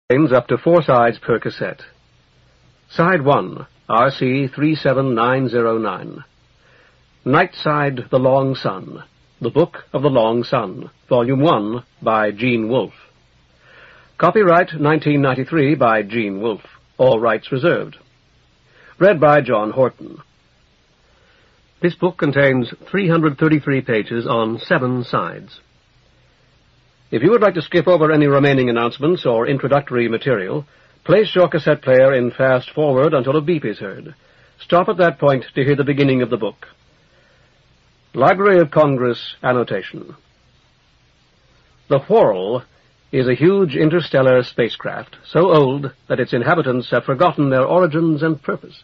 contains up to 4 sides per cassette. Side 1, RC 37909. Nightside, The Long Sun, The Book of the Long Sun, Volume 1, by Gene Wolfe. Copyright 1993 by Gene Wolfe. All rights reserved. Read by John Horton. This book contains 333 pages on 7 sides. If you would like to skip over any remaining announcements or introductory material, place your cassette player in fast forward until a beep is heard. Stop at that point to hear the beginning of the book. Library of Congress annotation. The Whirl is a huge interstellar spacecraft, so old that its inhabitants have forgotten their origins and purpose.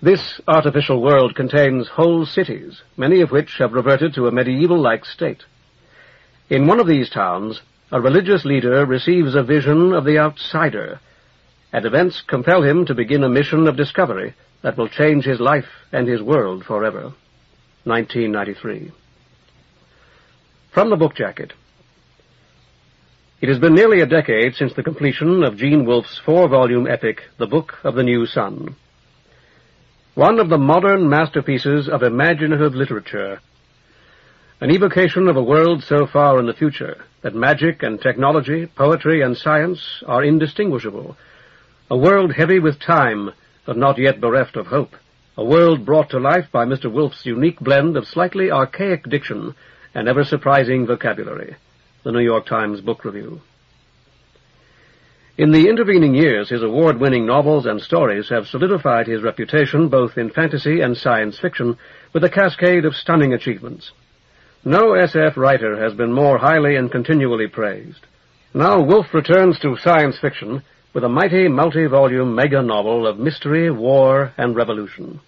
This artificial world contains whole cities, many of which have reverted to a medieval-like state. In one of these towns, a religious leader receives a vision of the outsider, and events compel him to begin a mission of discovery that will change his life and his world forever. 1993. From the book jacket. It has been nearly a decade since the completion of Gene Wolfe's 4-volume epic, The Book of the New Sun. One of the modern masterpieces of imaginative literature, an evocation of a world so far in the future that magic and technology, poetry and science are indistinguishable, a world heavy with time but not yet bereft of hope, a world brought to life by Mr. Wolfe's unique blend of slightly archaic diction and ever-surprising vocabulary. The New York Times Book Review. In the intervening years, his award-winning novels and stories have solidified his reputation both in fantasy and science fiction with a cascade of stunning achievements. No SF writer has been more highly and continually praised. Now Wolfe returns to science fiction with a mighty multi-volume mega-novel of mystery, war, and revolution.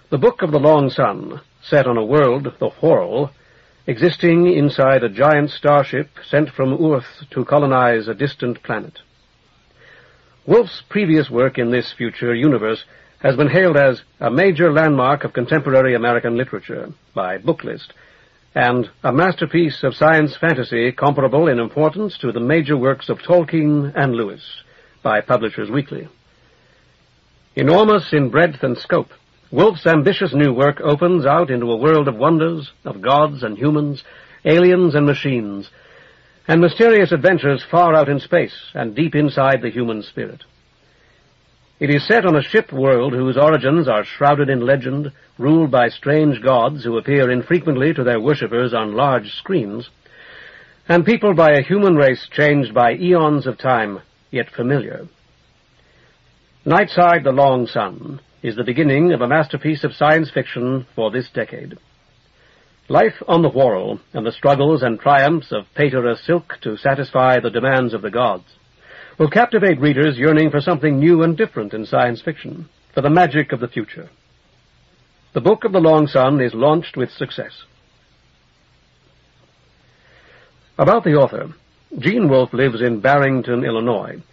The Book of the Long Sun, set on a world, the Whirl, existing inside a giant starship sent from Earth to colonize a distant planet. Wolfe's previous work in this future universe has been hailed as a major landmark of contemporary American literature by Booklist, and a masterpiece of science fantasy comparable in importance to the major works of Tolkien and Lewis by Publishers Weekly. Enormous in breadth and scope, Wolfe's ambitious new work opens out into a world of wonders, of gods and humans, aliens and machines, and mysterious adventures far out in space and deep inside the human spirit. It is set on a ship world whose origins are shrouded in legend, ruled by strange gods who appear infrequently to their worshippers on large screens, and peopled by a human race changed by eons of time, yet familiar. Nightside, The Long Sun is the beginning of a masterpiece of science fiction for this decade. Life on the Whirl and the struggles and triumphs of Pater Silk to satisfy the demands of the gods will captivate readers yearning for something new and different in science fiction, for the magic of the future. The Book of the Long Sun is launched with success. About the author, Gene Wolfe lives in Barrington, Illinois.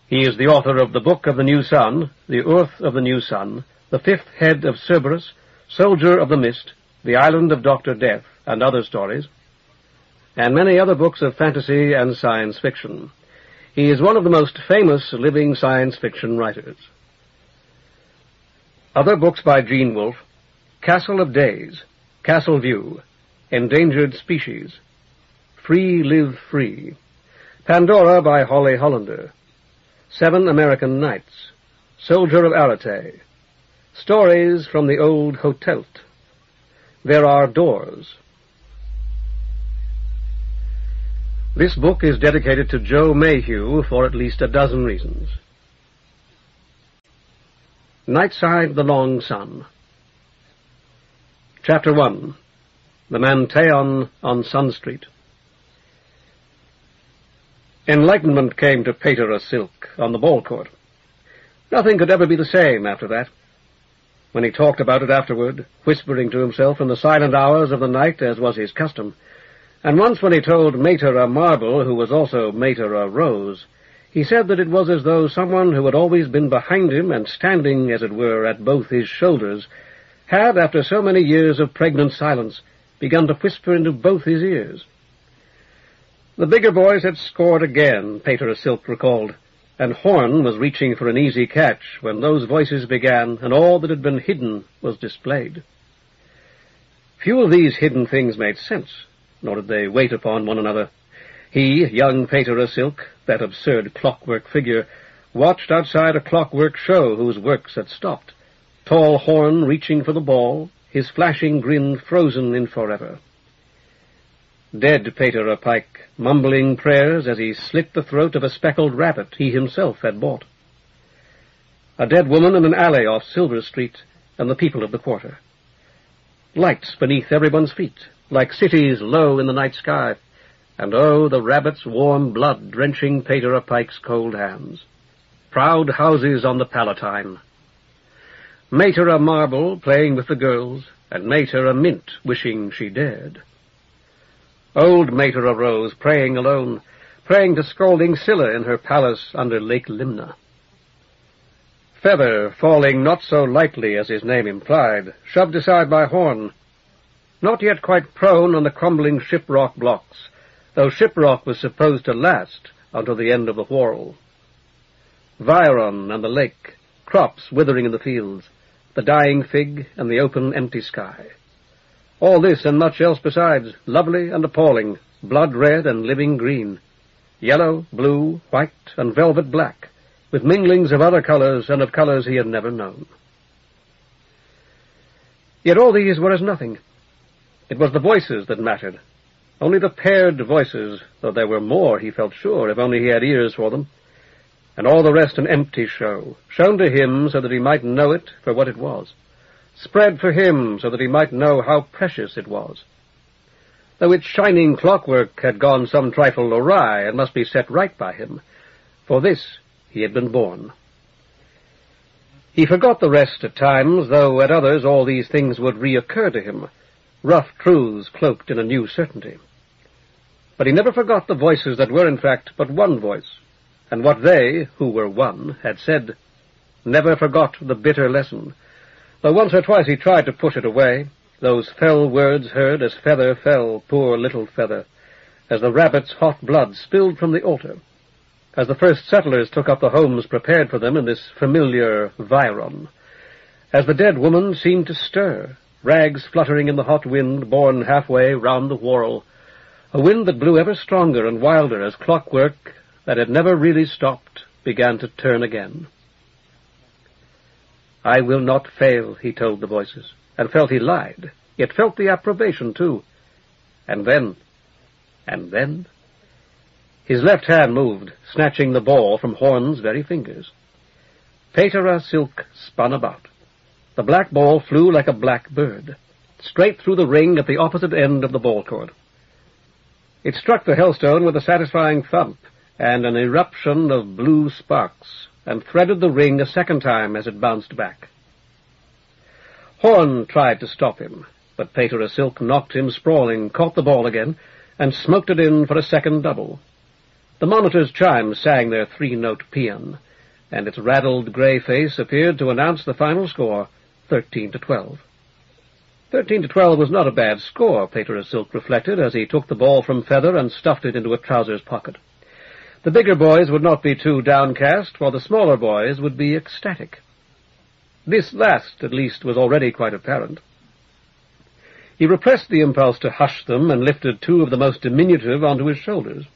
He is the author of The Book of the New Sun, The Earth of the New Sun, The Fifth Head of Cerberus, Soldier of the Mist, The Island of Dr. Death, and other stories, and many other books of fantasy and science fiction. He is one of the most famous living science fiction writers. Other books by Gene Wolfe: Castle of Days, Castle View, Endangered Species, Free Live Free, Pandora by Holly Hollander, 7 American Nights, Soldier of Arete, Stories from the Old Hotelt, There Are Doors. This book is dedicated to Joe Mayhew for at least a dozen reasons. Nightside, The Long Sun. Chapter 1. The Manteon on Sun Street. Enlightenment came to Pater Silk on the ball court. Nothing could ever be the same after that. When he talked about it afterward, whispering to himself in the silent hours of the night as was his custom, and once when he told Mater Marble, who was also Mater Rose, he said that it was as though someone who had always been behind him and standing, as it were, at both his shoulders, had, after so many years of pregnant silence, begun to whisper into both his ears. The bigger boys had scored again, Pater Silk recalled, and Horn was reaching for an easy catch when those voices began, and all that had been hidden was displayed. Few of these hidden things made sense, nor did they wait upon one another. He, young Pater Silk, that absurd clockwork figure, watched outside a clockwork show whose works had stopped, tall Horn reaching for the ball, his flashing grin frozen in forever. Dead Pater Pike, mumbling prayers as he slit the throat of a speckled rabbit he himself had bought. A dead woman in an alley off Silver Street, and the people of the quarter. Lights beneath everyone's feet, like cities low in the night sky, and oh, the rabbit's warm blood drenching Pater Pike's cold hands. Proud houses on the Palatine. Mater Marble playing with the girls, and Mater Mint wishing she dared. Old Mater Rose praying alone, praying to scolding Scylla in her palace under Lake Limna. Feather falling not so lightly as his name implied, shoved aside by Horn, not yet quite prone on the crumbling shiprock blocks, though shiprock was supposed to last until the end of the whirl. Viron and the lake, crops withering in the fields, the dying fig and the open empty sky. All this and much else besides, lovely and appalling, blood-red and living green, yellow, blue, white, and velvet black, with minglings of other colors and of colors he had never known. Yet all these were as nothing. It was the voices that mattered, only the paired voices, though there were more, he felt sure, if only he had ears for them, and all the rest an empty show, shown to him so that he might know it for what it was, spread for him so that he might know how precious it was. Though its shining clockwork had gone some trifle awry and must be set right by him, for this he had been born. He forgot the rest at times, though at others all these things would reoccur to him, rough truths cloaked in a new certainty. But he never forgot the voices that were in fact but one voice, and what they, who were one, had said. Never forgot the bitter lesson, though once or twice he tried to push it away, those fell words heard as Feather fell, poor little Feather, as the rabbit's hot blood spilled from the altar, as the first settlers took up the homes prepared for them in this familiar Viron, as the dead woman seemed to stir, rags fluttering in the hot wind borne halfway round the whorl, a wind that blew ever stronger and wilder as clockwork that had never really stopped began to turn again. I will not fail, he told the voices, and felt he lied, yet felt the approbation, too. And then, his left hand moved, snatching the ball from Horn's very fingers. Pater Silk spun about. The black ball flew like a black bird, straight through the ring at the opposite end of the ball court. It struck the hellstone with a satisfying thump and an eruption of blue sparks, and threaded the ring a second time as it bounced back. Horn tried to stop him, but Pater Silk knocked him sprawling, caught the ball again, and smoked it in for a second double. The monitor's chimes sang their three-note paean, and its raddled gray face appeared to announce the final score, 13-12. 13-12 was not a bad score, Pater Silk reflected, as he took the ball from Feather and stuffed it into a trousers pocket. The bigger boys would not be too downcast, while the smaller boys would be ecstatic. This last, at least, was already quite apparent. He repressed the impulse to hush them and lifted two of the most diminutive onto his shoulders.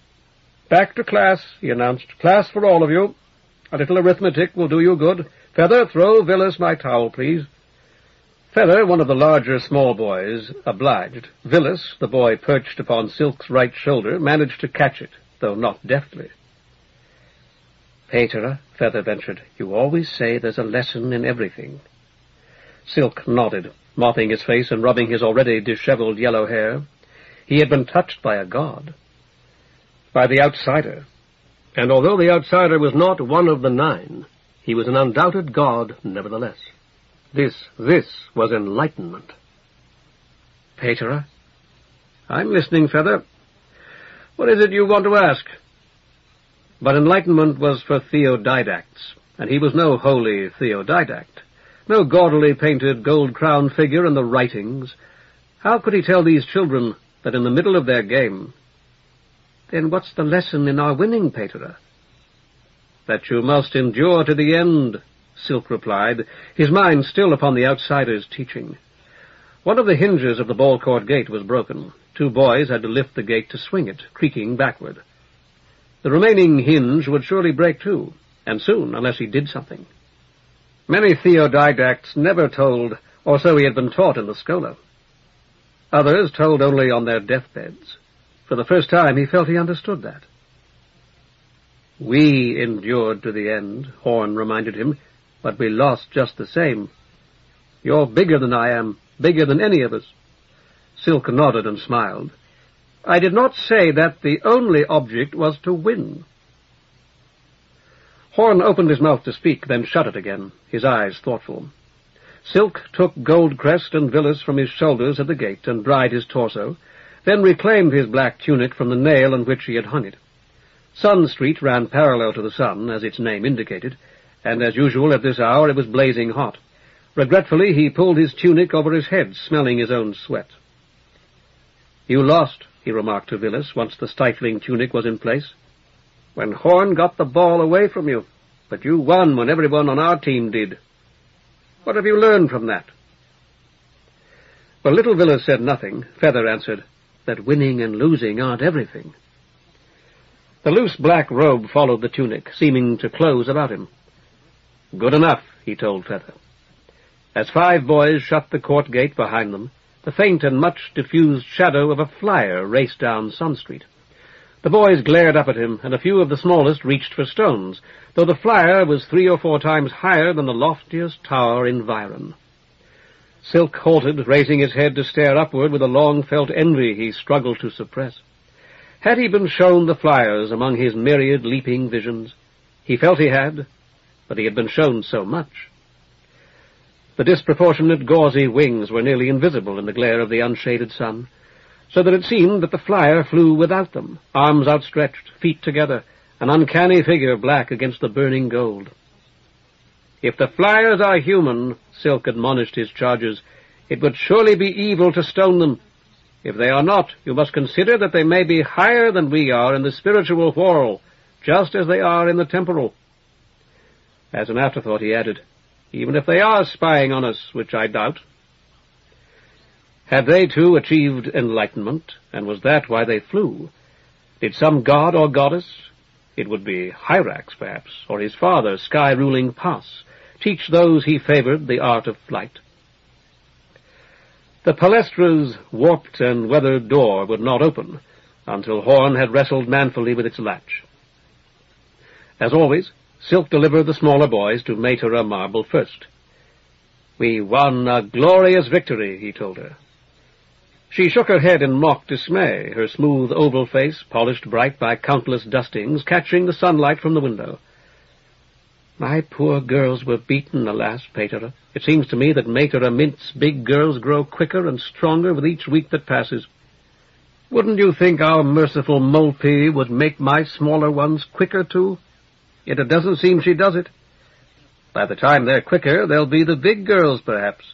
"Back to class," he announced. "Class for all of you. A little arithmetic will do you good. Feather, throw Villis my towel, please." Feather, one of the larger small boys, obliged. Villis, the boy perched upon Silk's right shoulder, managed to catch it, though not deftly. "Pater," Feather ventured, "you always say there's a lesson in everything." Silk nodded, mopping his face and rubbing his already disheveled yellow hair. He had been touched by a god. By the outsider. And although the outsider was not one of the 9, he was an undoubted god nevertheless. This was enlightenment. "Pater?" "I'm listening, Feather. What is it you want to ask?" But enlightenment was for theodidacts, and he was no holy theodidact, no gaudily painted gold-crowned figure in the writings. How could he tell these children that in the middle of their game... Then what's the lesson in our winning, Paterer? That you must endure to the end, Silk replied, his mind still upon the outsider's teaching. One of the hinges of the ball-court gate was broken. 2 boys had to lift the gate to swing it, creaking backward. The remaining hinge would surely break too, and soon, unless he did something. Many theodidacts never told, or so he had been taught in the schola. Others told only on their deathbeds. For the first time he felt he understood that. We endured to the end, Horn reminded him, but we lost just the same. You're bigger than I am, bigger than any of us. Silk nodded and smiled. I did not say that the only object was to win. Horn opened his mouth to speak, then shut it again, his eyes thoughtful. Silk took Goldcrest and Villas from his shoulders at the gate and dried his torso, then reclaimed his black tunic from the nail on which he had hung it. Sun Street ran parallel to the sun, as its name indicated, and as usual at this hour it was blazing hot. Regretfully he pulled his tunic over his head, smelling his own sweat. You lost, he remarked to Villas, once the stifling tunic was in place. When Horn got the ball away from you, but you won when everyone on our team did. What have you learned from that? Well, little Villas said nothing. Feather answered, that winning and losing aren't everything. The loose black robe followed the tunic, seeming to close about him. Good enough, he told Feather. As 5 boys shut the court gate behind them, the faint and much diffused shadow of a flyer raced down Sun Street. The boys glared up at him, and a few of the smallest reached for stones, though the flyer was 3 or 4 times higher than the loftiest tower in Viron. Silk halted, raising his head to stare upward with a long-felt envy he struggled to suppress. Had he been shown the flyers among his myriad leaping visions? He felt he had, but he had been shown so much. The disproportionate gauzy wings were nearly invisible in the glare of the unshaded sun, so that it seemed that the flyer flew without them, arms outstretched, feet together, an uncanny figure black against the burning gold. If the flyers are human, Silk admonished his charges, it would surely be evil to stone them. If they are not, you must consider that they may be higher than we are in the spiritual world, just as they are in the temporal. As an afterthought he added, even if they are spying on us, which I doubt. Had they, too, achieved enlightenment, and was that why they flew? Did some god or goddess, it would be Hyrax, perhaps, or his father, sky-ruling Pas, teach those he favored the art of flight? The palestra's warped and weathered door would not open until Horn had wrestled manfully with its latch. As always, Silk delivered the smaller boys to Matera Marble first. We won a glorious victory, he told her. She shook her head in mock dismay, her smooth oval face, polished bright by countless dustings, catching the sunlight from the window. My poor girls were beaten, alas, Paterer. It seems to me that Matera Mint's big girls grow quicker and stronger with each week that passes. Wouldn't you think our merciful Molpe would make my smaller ones quicker, too? Yet it doesn't seem she does it. By the time they're quicker, they'll be the big girls, perhaps.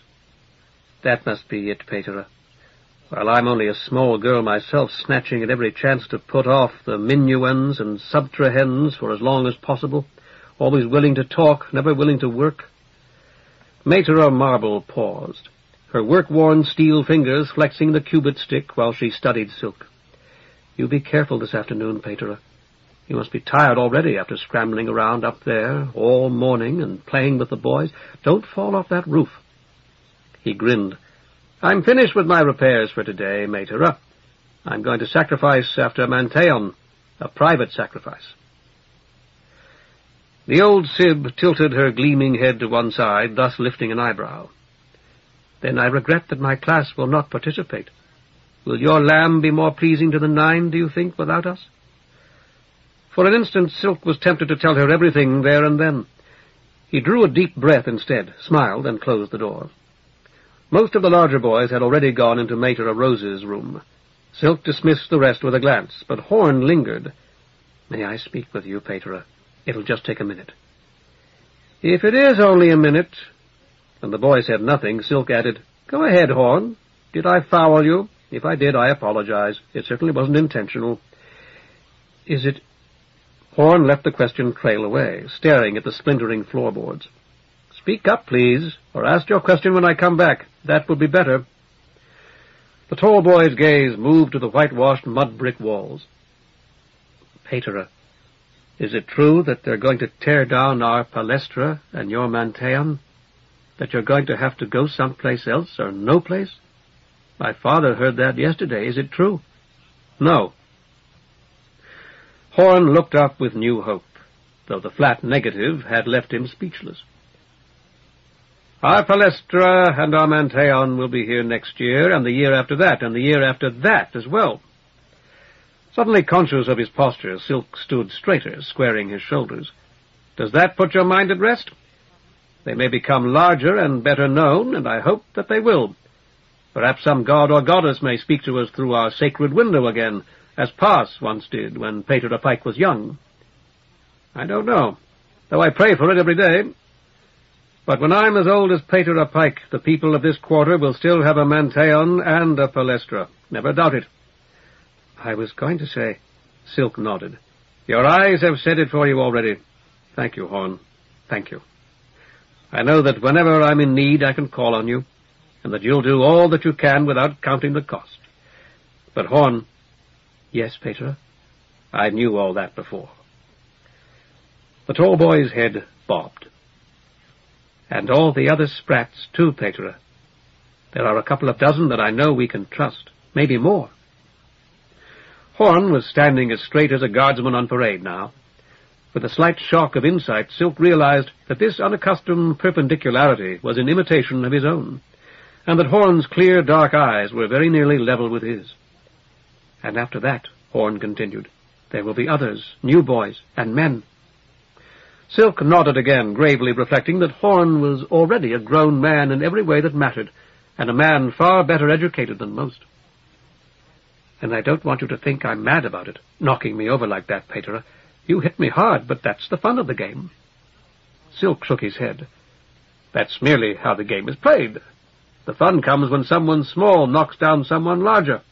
That must be it, Paterer. While I'm only a small girl myself, snatching at every chance to put off the minuens and subtrahends for as long as possible, always willing to talk, never willing to work. Matera Marble paused, her work-worn steel fingers flexing the cubit stick while she studied Silk. You be careful this afternoon, Paterer. You must be tired already after scrambling around up there all morning and playing with the boys. Don't fall off that roof. He grinned. I'm finished with my repairs for today, Matera. I'm going to sacrifice after Manteon, a private sacrifice. The old Sib tilted her gleaming head to one side, thus lifting an eyebrow. Then I regret that my class will not participate. Will your lamb be more pleasing to the 9, do you think, without us? For an instant, Silk was tempted to tell her everything there and then. He drew a deep breath instead, smiled, and closed the door. Most of the larger boys had already gone into Matera Rose's room. Silk dismissed the rest with a glance, but Horn lingered. May I speak with you, Paterer? It'll just take a minute. If it is only a minute. And the boy said nothing, Silk added, Go ahead, Horn. Did I foul you? If I did, I apologize. It certainly wasn't intentional. Is it—" Horn let the question trail away, staring at the splintering floorboards. "Speak up, please, or ask your question when I come back. That would be better." The tall boy's gaze moved to the whitewashed mud-brick walls. "Pater, is it true that they're going to tear down our palestra and your manteon? That you're going to have to go someplace else or no place? My father heard that yesterday. Is it true?" "No." Horn looked up with new hope, though the flat negative had left him speechless. "Our palestra and our manteon will be here next year, and the year after that, and the year after that as well." Suddenly conscious of his posture, Silk stood straighter, squaring his shoulders. "Does that put your mind at rest? They may become larger and better known, and I hope that they will. Perhaps some god or goddess may speak to us through our sacred window again, as Pass once did when Pater the Pike was young. I don't know, though I pray for it every day. But when I'm as old as Pater the Pike, the people of this quarter will still have a manteon and a palestra. Never doubt it." "I was going to say—" Silk nodded. "Your eyes have said it for you already. Thank you, Horn. Thank you. I know that whenever I'm in need I can call on you, and that you'll do all that you can without counting the cost. But, Horn—" "Yes, Pater?" "I knew all that before." The tall boy's head bobbed. "And all the other sprats, too, Pater. There are a couple of dozen that I know we can trust, maybe more." Horn was standing as straight as a guardsman on parade now. With a slight shock of insight, Silk realized that this unaccustomed perpendicularity was in imitation of his own, and that Horn's clear, dark eyes were very nearly level with his. "And after that," Horn continued, "there will be others, new boys, and men." Silk nodded again, gravely reflecting that Horn was already a grown man in every way that mattered, and a man far better educated than most. "And I don't want you to think I'm mad about it, knocking me over like that, Pater. You hit me hard, but that's the fun of the game." Silk shook his head. "That's merely how the game is played. The fun comes when someone small knocks down someone larger."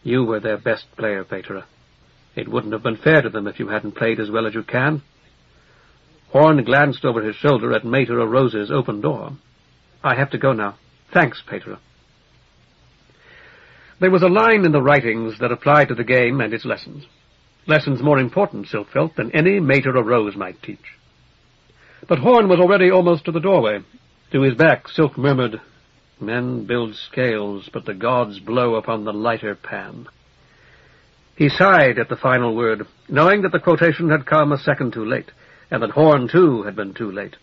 "You were their best player, Pater. It wouldn't have been fair to them if you hadn't played as well as you can." Horn glanced over his shoulder at Mater Rose's open door. "I have to go now. Thanks, Pater." There was a line in the writings that applied to the game and its lessons. Lessons more important, Silk felt, than any Mater Rose might teach. But Horn was already almost to the doorway. To his back, Silk murmured, "Men build scales, but the gods blow upon the lighter pan." He sighed at the final word, knowing that the quotation had come a second too late, and that Horn, too, had been too late.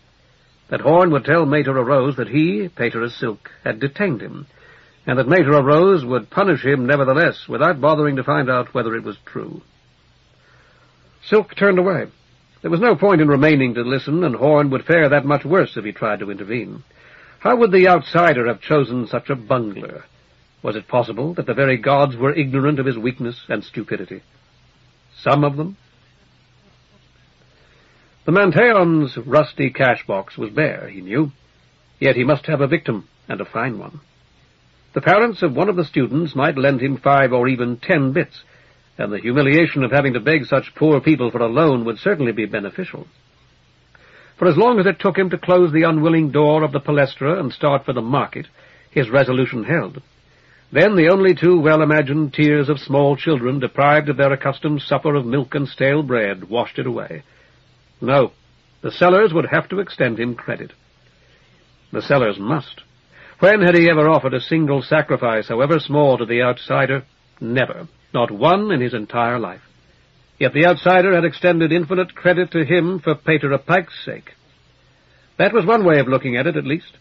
That Horn would tell Mater Rose that he, Pater Silk, had detained him, and that Mater Rose would punish him nevertheless, without bothering to find out whether it was true. Silk turned away. There was no point in remaining to listen, and Horn would fare that much worse if he tried to intervene. How would the outsider have chosen such a bungler? Was it possible that the very gods were ignorant of his weakness and stupidity? Some of them? The manteon's rusty cash-box was bare, he knew, yet he must have a victim, and a fine one. The parents of one of the students might lend him 5 or even 10 bits, and the humiliation of having to beg such poor people for a loan would certainly be beneficial. For as long as it took him to close the unwilling door of the palestra and start for the market, his resolution held. Then the only too well-imagined tears of small children deprived of their accustomed supper of milk and stale bread washed it away. No, the sellers would have to extend him credit. The sellers must. When had he ever offered a single sacrifice, however small, to the outsider? Never. Not one in his entire life. Yet the outsider had extended infinite credit to him for Pater Pike's sake. That was one way of looking at it, at least.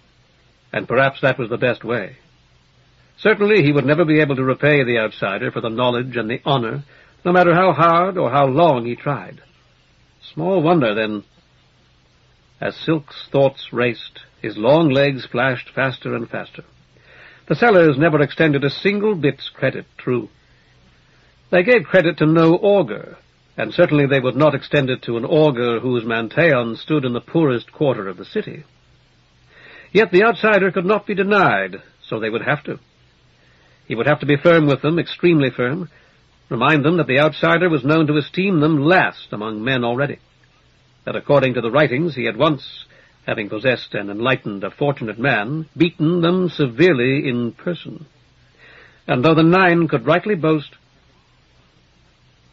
And perhaps that was the best way. Certainly he would never be able to repay the outsider for the knowledge and the honor, no matter how hard or how long he tried. Small wonder, then. As Silk's thoughts raced, his long legs flashed faster and faster. The sellers never extended a single bit's credit, true. They gave credit to no augur, and certainly they would not extend it to an augur whose manteon stood in the poorest quarter of the city. Yet the outsider could not be denied, so they would have to. He would have to be firm with them, extremely firm, Remind them that the outsider was known to esteem them last among men already, that according to the writings he had once, having possessed and enlightened a fortunate man, beaten them severely in person. And though the 9 could rightly boast,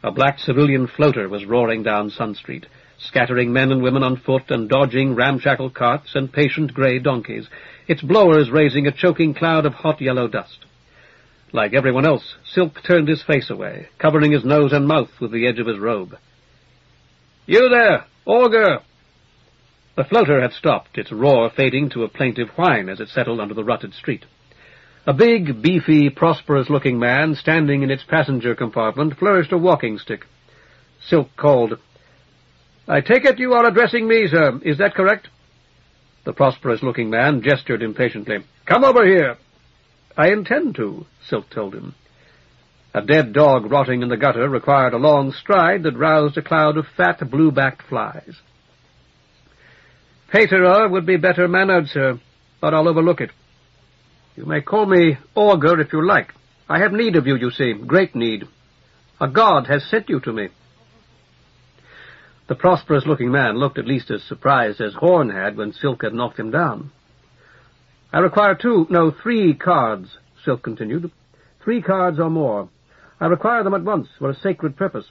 a black civilian floater was roaring down Sun Street, scattering men and women on foot and dodging ramshackle carts and patient grey donkeys, its blowers raising a choking cloud of hot yellow dust. Like everyone else, Silk turned his face away, covering his nose and mouth with the edge of his robe. "You there, Augur!" The floater had stopped, its roar fading to a plaintive whine as it settled under the rutted street. A big, beefy, prosperous-looking man standing in its passenger compartment flourished a walking stick. Silk called, "I take it you are addressing me, sir. Is that correct?" The prosperous-looking man gestured impatiently. "Come over here." "I intend to," Silk told him. A dead dog rotting in the gutter required a long stride that roused a cloud of fat, blue-backed flies. "Paterer would be better mannered, sir, but I'll overlook it. You may call me Augur if you like. I have need of you, you see, great need. A god has sent you to me." The prosperous-looking man looked at least as surprised as Horn had when Silk had knocked him down. "I require 3 cards," Silk continued. 3 cards or more. I require them at once for a sacred purpose.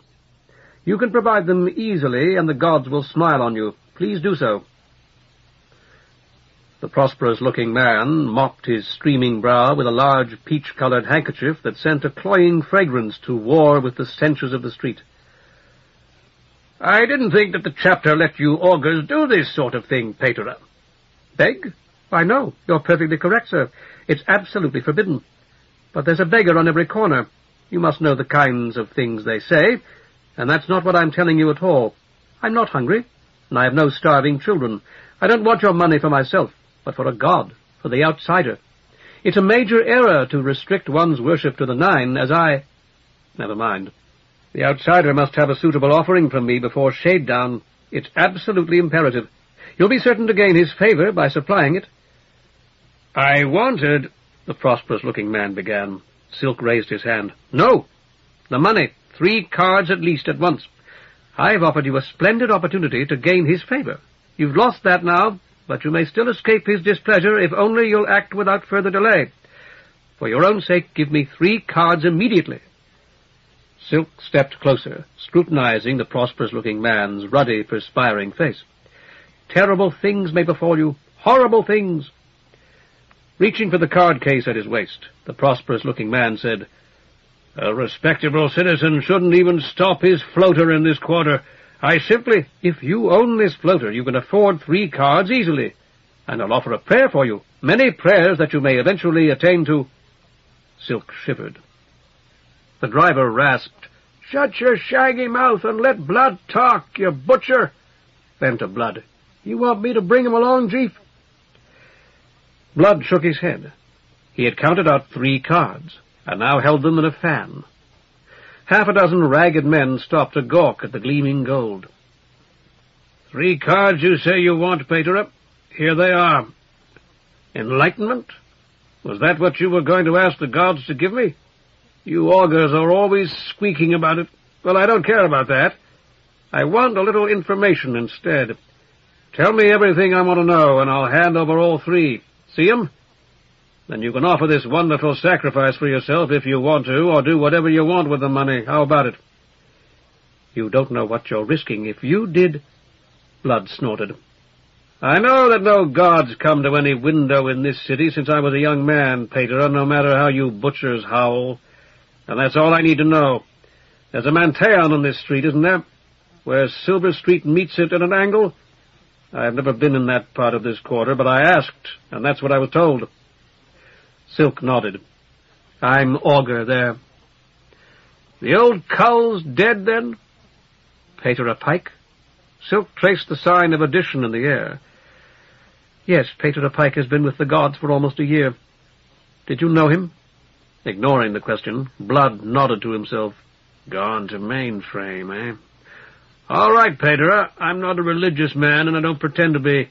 You can provide them easily, and the gods will smile on you. Please do so." The prosperous-looking man mopped his streaming brow with a large peach-colored handkerchief that sent a cloying fragrance to war with the stenches of the street. "I didn't think that the chapter let you augurs do this sort of thing, Paterer." "Beg? Why, no, you're perfectly correct, sir. It's absolutely forbidden. But there's a beggar on every corner. You must know the kinds of things they say, and that's not what I'm telling you at all. I'm not hungry, and I have no starving children. I don't want your money for myself, but for a god, for the outsider. It's a major error to restrict one's worship to the 9, as I— Never mind. The outsider must have a suitable offering from me before shade down. It's absolutely imperative. You'll be certain to gain his favor by supplying it." "I wanted—" the prosperous-looking man began. Silk raised his hand. "No! The money. 3 cards at least at once. I've offered you a splendid opportunity to gain his favor. You've lost that now, but you may still escape his displeasure if only you'll act without further delay. For your own sake, give me 3 cards immediately." Silk stepped closer, scrutinizing the prosperous-looking man's ruddy, perspiring face. "Terrible things may befall you, horrible things." Reaching for the card case at his waist, the prosperous-looking man said, "A respectable citizen shouldn't even stop his floater in this quarter. I simply— If you own this floater, you can afford 3 cards easily, and I'll offer a prayer for you, many prayers that you may eventually attain to—" Silk shivered. The driver rasped, "Shut your shaggy mouth and let Blood talk, you butcher!" Then to Blood, "You want me to bring him along, Chief?" Blood shook his head. He had counted out 3 cards, and now held them in a fan. Half a dozen ragged men stopped to gawk at the gleaming gold. "3 cards you say you want, Paterer? Here they are. Enlightenment? Was that what you were going to ask the gods to give me? You augurs are always squeaking about it. Well, I don't care about that. I want a little information instead. Tell me everything I want to know, and I'll hand over all 3. See 'em? Then you can offer this wonderful sacrifice for yourself if you want to, or do whatever you want with the money. How about it?" "You don't know what you're risking. If you did—" Blood snorted. "I know that no gods come to any window in this city since I was a young man, Paterer, no matter how you butchers howl. And that's all I need to know. There's a Manteon on this street, isn't there? Where Silver Street meets it at an angle? I've never been in that part of this quarter, but I asked, and that's what I was told." Silk nodded. "I'm Augur there." "The old cull's dead, then?" "Paterer Pike?" Silk traced the sign of addition in the air. "Yes, Paterer Pike has been with the gods for almost a year. Did you know him?" Ignoring the question, Blood nodded to himself. "Gone to mainframe, eh? All right, Paterer, I'm not a religious man, and I don't pretend to be,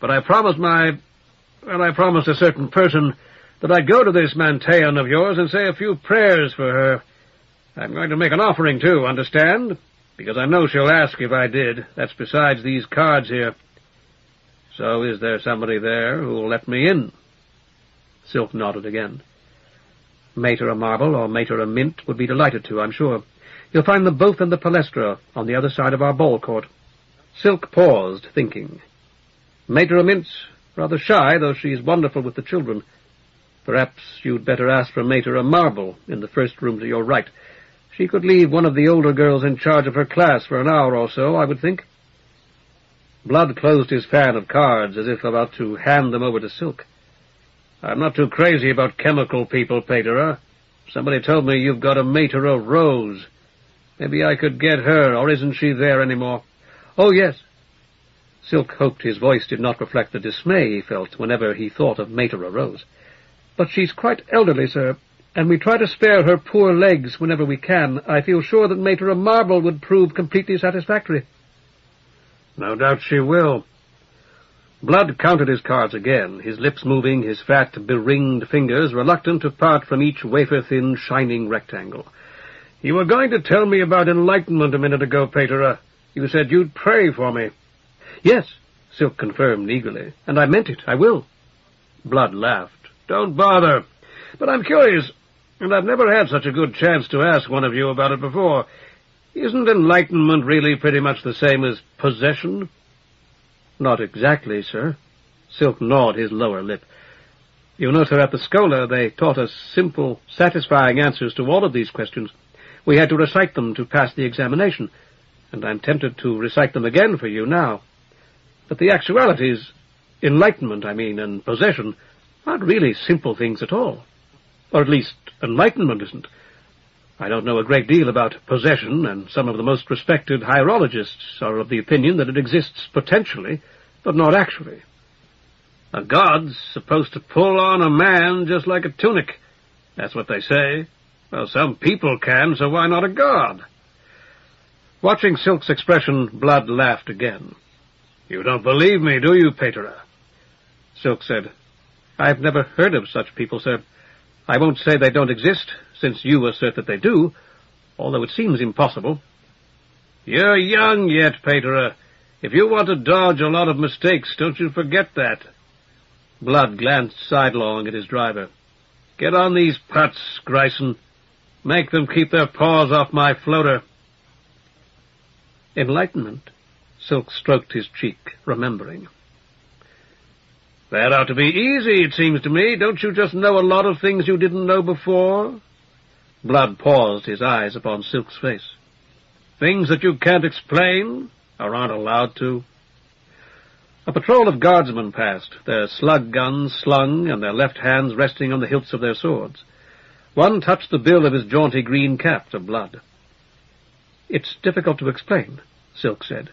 but I promised I promised a certain person that I'd go to this Manteon of yours and say a few prayers for her, I'm going to make an offering, too, understand? Because I know she'll ask if I did. That's besides these cards here. So is there somebody there who'll let me in? Silk nodded again. Mater a Marble or Mater a Mint would be delighted to, I'm sure. You'll find them both in the palestra on the other side of our ball court. Silk paused, thinking. Mater a Mint's rather shy, though she's wonderful with the children. Perhaps you'd better ask for Mater a Marble in the first room to your right. She could leave one of the older girls in charge of her class for an hour or so, I would think. Blood closed his fan of cards as if about to hand them over to Silk. I'm not too crazy about chemical people, Paterer. Somebody told me you've got a Mater a Rose. Maybe I could get her, or isn't she there any more? Oh, yes. Silk hoped his voice did not reflect the dismay he felt whenever he thought of Mater a Rose. But she's quite elderly, sir, and we try to spare her poor legs whenever we can. I feel sure that Mater a Marble would prove completely satisfactory. No doubt she will. Blood counted his cards again, his lips moving, his fat, beringed fingers reluctant to part from each wafer-thin, shining rectangle. You were going to tell me about enlightenment a minute ago, Paterer. You said you'd pray for me. Yes, Silk confirmed eagerly, and I meant it. I will. Blood laughed. Don't bother. But I'm curious, and I've never had such a good chance to ask one of you about it before. Isn't enlightenment really pretty much the same as possession? Not exactly, sir. Silk gnawed his lower lip. You know, sir, at the Schola they taught us simple, satisfying answers to all of these questions. We had to recite them to pass the examination, and I'm tempted to recite them again for you now. But the actualities, enlightenment, and possession, aren't really simple things at all. Or at least, enlightenment isn't. I don't know a great deal about possession, and some of the most respected hierologists are of the opinion that it exists potentially, but not actually. A god's supposed to pull on a man just like a tunic. That's what they say. Well, some people can, so why not a god? Watching Silk's expression, Blood laughed again. You don't believe me, do you, Paterer? Silk said, I've never heard of such people, sir. I won't say they don't exist, since you assert that they do, although it seems impossible. You're young yet, Paterer. If you want to dodge a lot of mistakes, don't you forget that. Blood glanced sidelong at his driver. Get on these putts, Grayson. Make them keep their paws off my floater. Enlightenment. Silk stroked his cheek, remembering. That ought to be easy, it seems to me. Don't you just know a lot of things you didn't know before? Blood paused, his eyes upon Silk's face. Things that you can't explain, or aren't allowed to? A patrol of guardsmen passed, their slug guns slung and their left hands resting on the hilts of their swords. One touched the bill of his jaunty green cap to Blood. It's difficult to explain, Silk said.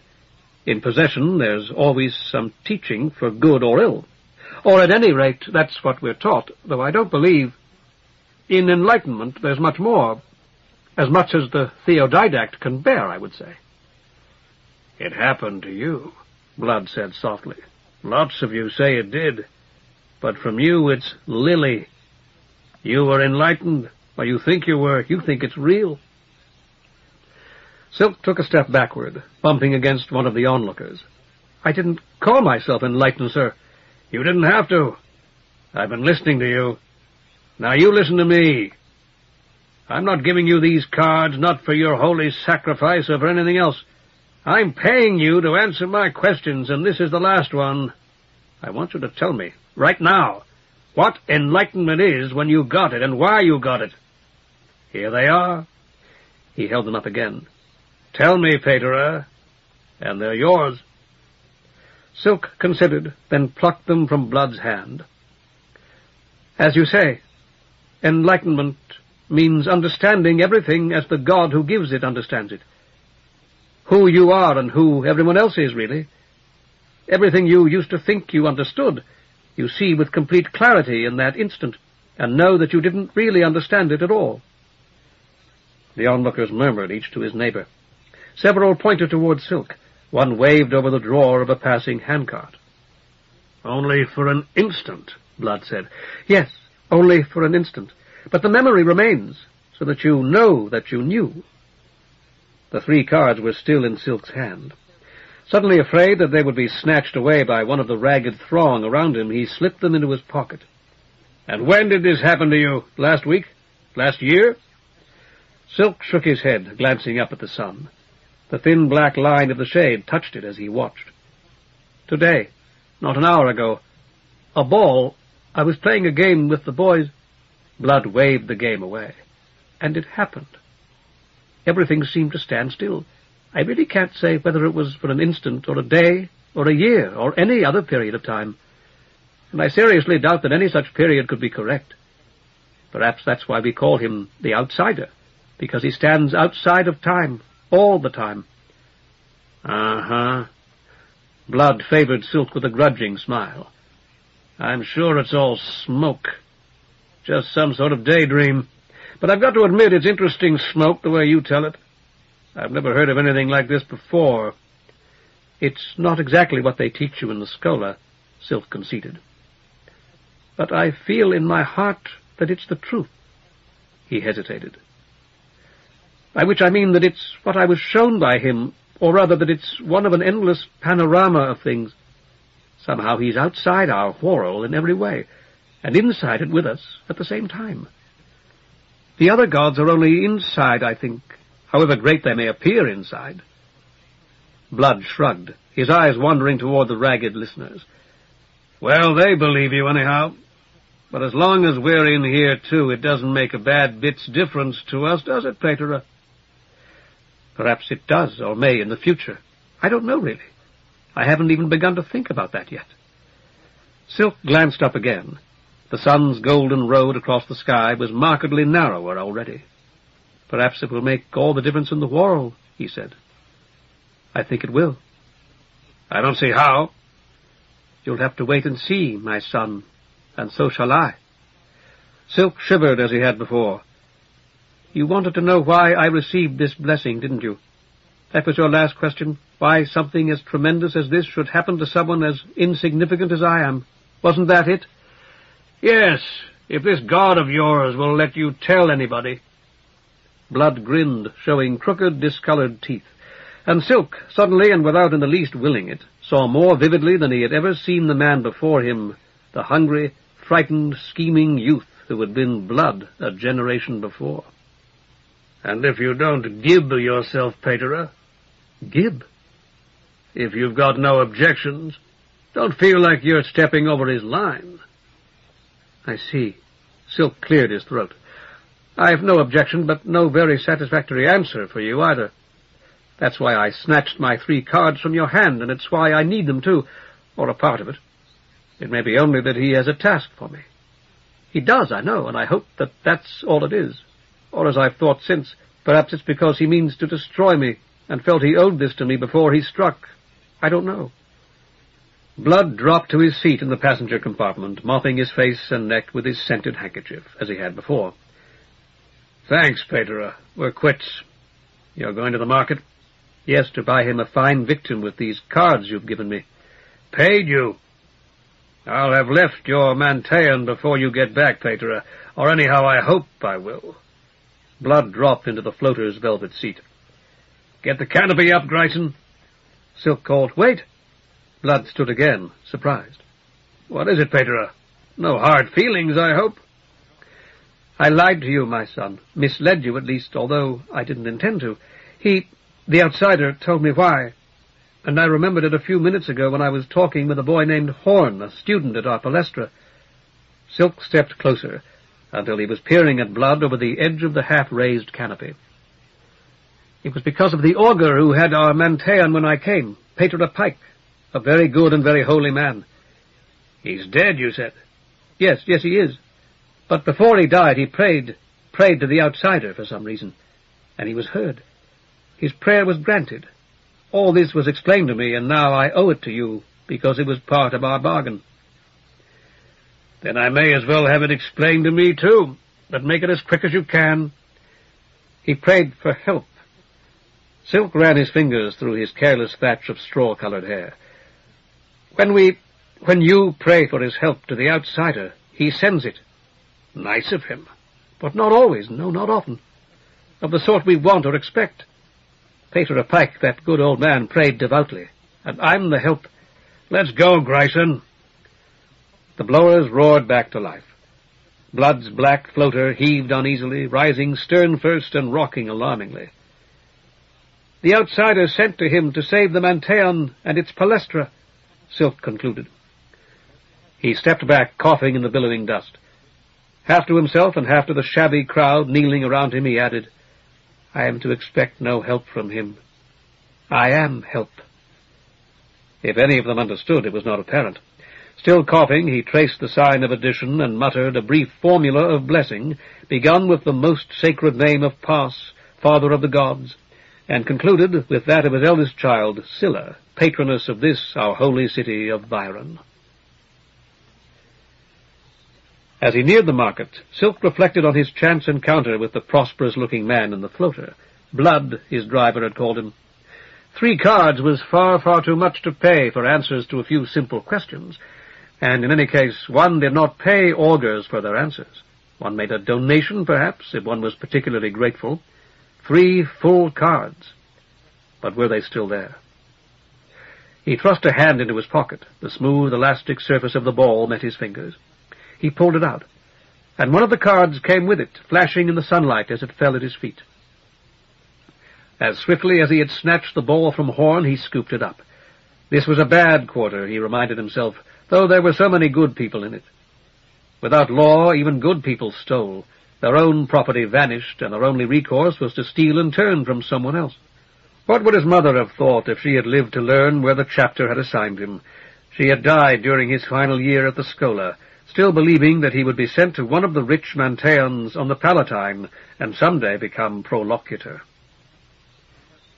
In possession, there's always some teaching for good or ill. Or at any rate, that's what we're taught, though I don't believe. In enlightenment, there's much more. As much as the Theodidact can bear, I would say. It happened to you, Blood said softly. Lots of you say it did. But from you, it's Lily. You were enlightened, or you think you were. You think it's real. Silk took a step backward, bumping against one of the onlookers. I didn't call myself enlightened, sir. You didn't have to. I've been listening to you. Now you listen to me. I'm not giving you these cards, not for your holy sacrifice or for anything else. I'm paying you to answer my questions, and this is the last one. I want you to tell me, right now, what enlightenment is when you got it, and why you got it. Here they are. He held them up again. Tell me, Paterer, and they're yours. Silk considered, then plucked them from Blood's hand. As you say, enlightenment means understanding everything as the God who gives it understands it. Who you are and who everyone else is, really. Everything you used to think you understood, you see with complete clarity in that instant, and know that you didn't really understand it at all. The onlookers murmured, each to his neighbor. Several pointed toward Silk. One waved over the drawer of a passing handcart. Only for an instant, Blood said. Yes, only for an instant. But the memory remains. so that you know that you knew." The 3 cards were still in Silk's hand. Suddenly afraid that they would be snatched away by one of the ragged throng around him, he slipped them into his pocket. "And when did this happen to you? Last week? Last year?" Silk shook his head, glancing up at the sun. The thin black line of the shade touched it as he watched. "Today, not an hour ago. A ball. I was playing a game with the boys." Blood waved the game away. "And it happened. Everything seemed to stand still. I really can't say whether it was for an instant, or a day, or a year, or any other period of time. And I seriously doubt that any such period could be correct. Perhaps that's why we call him the outsider, because he stands outside of time, all the time." "Uh-huh." Blood favored Silk with a grudging smile. "I'm sure it's all smoke. Just some sort of daydream. But I've got to admit it's interesting smoke, the way you tell it. I've never heard of anything like this before." "It's not exactly what they teach you in the Schola," Silk conceded. "But I feel in my heart that it's the truth." He hesitated. "By which I mean that it's what I was shown by him, or rather that it's one of an endless panorama of things. Somehow he's outside our whirl in every way, and inside it with us at the same time. The other gods are only inside, I think, however great they may appear inside." Blood shrugged, his eyes wandering toward the ragged listeners. "Well, they believe you anyhow. But as long as we're in here, too, it doesn't make a bad bit's difference to us, does it, Pater?" "Perhaps it does, or may in the future. I don't know, really. I haven't even begun to think about that yet." Silk glanced up again. The sun's golden road across the sky was markedly narrower already. "Perhaps it will make all the difference in the world," he said. "I think it will." "I don't see how." "You'll have to wait and see, my son, and so shall I." Silk shivered as he had before. "You wanted to know why I received this blessing, didn't you? That was your last question? Why something as tremendous as this should happen to someone as insignificant as I am? Wasn't that it?" "Yes, if this god of yours will let you tell anybody." Blood grinned, showing crooked, discolored teeth, and Silk, suddenly and without in the least willing it, saw more vividly than he had ever seen the man before him, the hungry, frightened, scheming youth who had been Blood a generation before. "And if you don't gib yourself, Pater?" "Gib?" "If you've got no objections, don't feel like you're stepping over his line." "I see." Silk cleared his throat. "I've no objection, but no very satisfactory answer for you either. That's why I snatched my 3 cards from your hand, and it's why I need them too, or a part of it. It may be only that he has a task for me. He does, I know, and I hope that that's all it is. Or as I've thought since, perhaps it's because he means to destroy me, and felt he owed this to me before he struck. I don't know." Blood dropped to his seat in the passenger compartment, mopping his face and neck with his scented handkerchief, as he had before. "Thanks, Pater. We're quits. You're going to the market?" "Yes, to buy him a fine victim with these cards you've given me." "Paid you?" "I'll have left your Mantean before you get back, Pater, or anyhow I hope I will." Blood dropped into the floater's velvet seat. "Get the canopy up, Grayson." Silk called, "Wait." Blood stood again, surprised. "What is it, Pater? No hard feelings, I hope?" "I lied to you, my son. Misled you, at least, although I didn't intend to. The outsider, told me why. And I remembered it a few minutes ago when I was talking with a boy named Horn, a student at our palestra." Silk stepped closer, until he was peering at Blood over the edge of the half-raised canopy. "It was because of the augur who had our Mantean when I came, Pater Pike, a very good and very holy man." "He's dead, you said?" Yes, he is. But before he died, he prayed to the outsider for some reason, and he was heard. His prayer was granted. All this was explained to me, and now I owe it to you, because it was part of our bargain." "Then I may as well have it explained to me, too. But make it as quick as you can." He prayed for help. Silk ran his fingers through his careless thatch of straw-colored hair. When you pray for his help to the outsider, he sends it." "Nice of him." but not always, no, not often, of the sort we want or expect. Pater Pike, that good old man, prayed devoutly, and I'm the help. Let's go, Grayson. The blowers roared back to life. Blood's black floater heaved uneasily, rising stern first and rocking alarmingly. The outsiders sent to him to save the Manteon and its Palestra, Silk concluded. He stepped back, coughing in the billowing dust. Half to himself and half to the shabby crowd kneeling around him, he added, I am to expect no help from him. I am help. If any of them understood, it was not apparent. Still coughing, he traced the sign of addition and muttered a brief formula of blessing, begun with the most sacred name of Pas, Father of the Gods, and concluded with that of his eldest child, Scylla, patroness of this, our holy city of Byron. As he neared the market, Silk reflected on his chance encounter with the prosperous-looking man in the floater. Blood, his driver had called him. 3 cards was far, far too much to pay for answers to a few simple questions, and in any case, one did not pay augurs for their answers. One made a donation, perhaps, if one was particularly grateful. 3 full cards. But were they still there? He thrust a hand into his pocket. The smooth, elastic surface of the ball met his fingers. He pulled it out, and one of the cards came with it, flashing in the sunlight as it fell at his feet. As swiftly as he had snatched the ball from Horn, he scooped it up. This was a bad quarter, he reminded himself, though there were so many good people in it. Without law, even good people stole. Their own property vanished, and their only recourse was to steal in turn from someone else. What would his mother have thought if she had lived to learn where the chapter had assigned him? She had died during his final year at the Schola, still believing that he would be sent to one of the rich Manteons on the Palatine, and someday become prolocutor.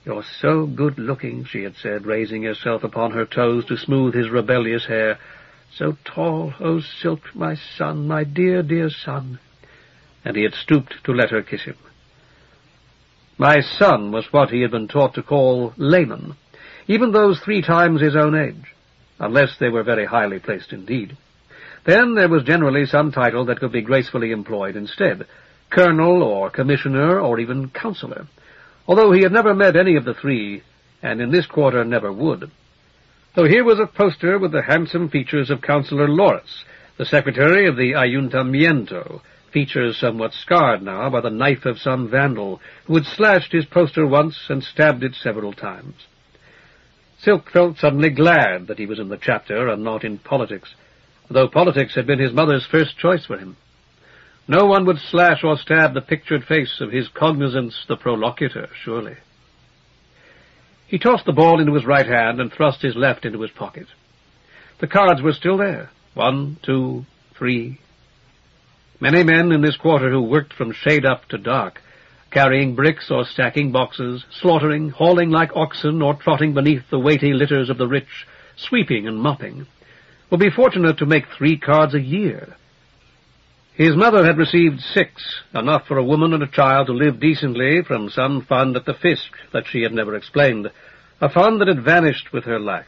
You're so good-looking, she had said, raising herself upon her toes to smooth his rebellious hair. So tall, oh, Silk, my son, my dear, dear son. And he had stooped to let her kiss him. My son was what he had been taught to call layman, even those 3 times his own age, unless they were very highly placed indeed. Then there was generally some title that could be gracefully employed instead, colonel or commissioner or even counselor, although he had never met any of the 3, and in this quarter never would. Though here was a poster with the handsome features of Councillor Loris, the secretary of the Ayuntamiento, features somewhat scarred now by the knife of some vandal who had slashed his poster once and stabbed it several times. Silk felt suddenly glad that he was in the chapter and not in politics, though politics had been his mother's first choice for him. No one would slash or stab the pictured face of his cognizance, the prolocutor, surely. He tossed the ball into his right hand and thrust his left into his pocket. The cards were still there. 1, 2, 3. Many men in this quarter who worked from shade up to dark, carrying bricks or stacking boxes, slaughtering, hauling like oxen, or trotting beneath the weighty litters of the rich, sweeping and mopping, would be fortunate to make 3 cards a year. His mother had received 6, enough for a woman and a child to live decently from some fund at the Fisc that she had never explained, a fund that had vanished with her life.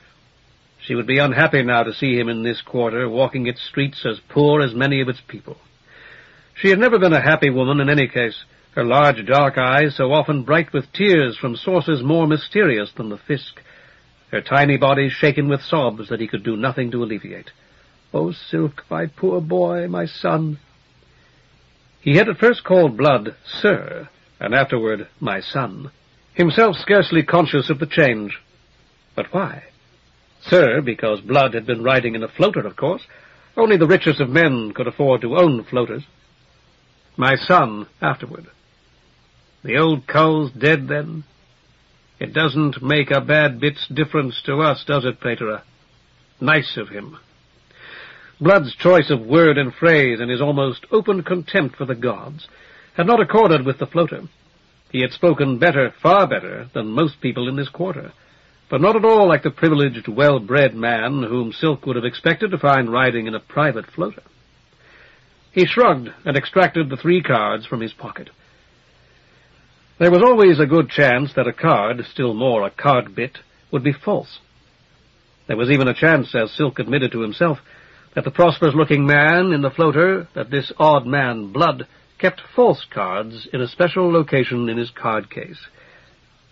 She would be unhappy now to see him in this quarter, walking its streets as poor as many of its people. She had never been a happy woman in any case, her large dark eyes so often bright with tears from sources more mysterious than the Fisc, her tiny body shaken with sobs that he could do nothing to alleviate. Oh, Silk, my poor boy, my son. He had at first called Blood Sir, and afterward my son, himself scarcely conscious of the change. But why? Sir, because Blood had been riding in a floater, of course. Only the richest of men could afford to own floaters. My son, afterward. The old cull's dead, then? It doesn't make a bad bit's difference to us, does it, Pater? Nice of him. Blood's choice of word and phrase and his almost open contempt for the gods had not accorded with the floater. He had spoken better, far better, than most people in this quarter, but not at all like the privileged, well-bred man whom Silk would have expected to find riding in a private floater. He shrugged and extracted the 3 cards from his pocket. There was always a good chance that a card, still more a card bit, would be false. There was even a chance, as Silk admitted to himself, that the prosperous-looking man in the floater, that this odd man, Blood, kept false cards in a special location in his card case.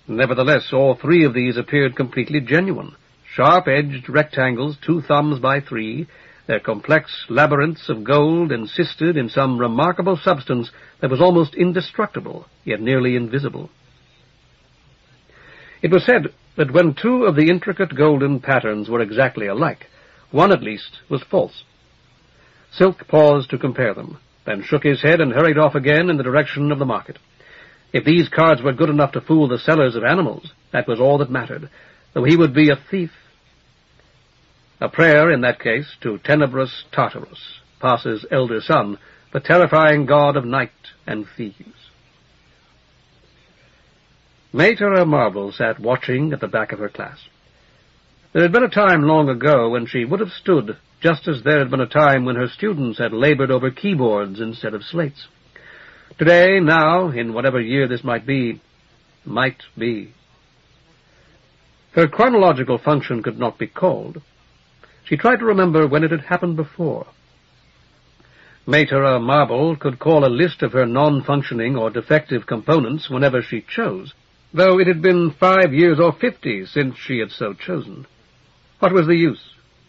Nevertheless, all three of these appeared completely genuine. Sharp-edged rectangles, 2 thumbs by 3, their complex labyrinths of gold encysted in some remarkable substance that was almost indestructible, yet nearly invisible. It was said that when 2 of the intricate golden patterns were exactly alike, one at least was false. Silk paused to compare them, then shook his head and hurried off again in the direction of the market. If these cards were good enough to fool the sellers of animals, that was all that mattered, though he would be a thief. A prayer, in that case, to Tenebrous Tartarus, Pas's elder son, the terrifying god of night and thieves. Maytera Marble sat watching at the back of her class. There had been a time long ago when she would have stood, just as there had been a time when her students had labored over keyboards instead of slates. Today, now, in whatever year this might be. Her chronological function could not be called. She tried to remember when it had happened before. Maytera Marble could call a list of her non-functioning or defective components whenever she chose, though it had been 5 years or 50 since she had so chosen. What was the use?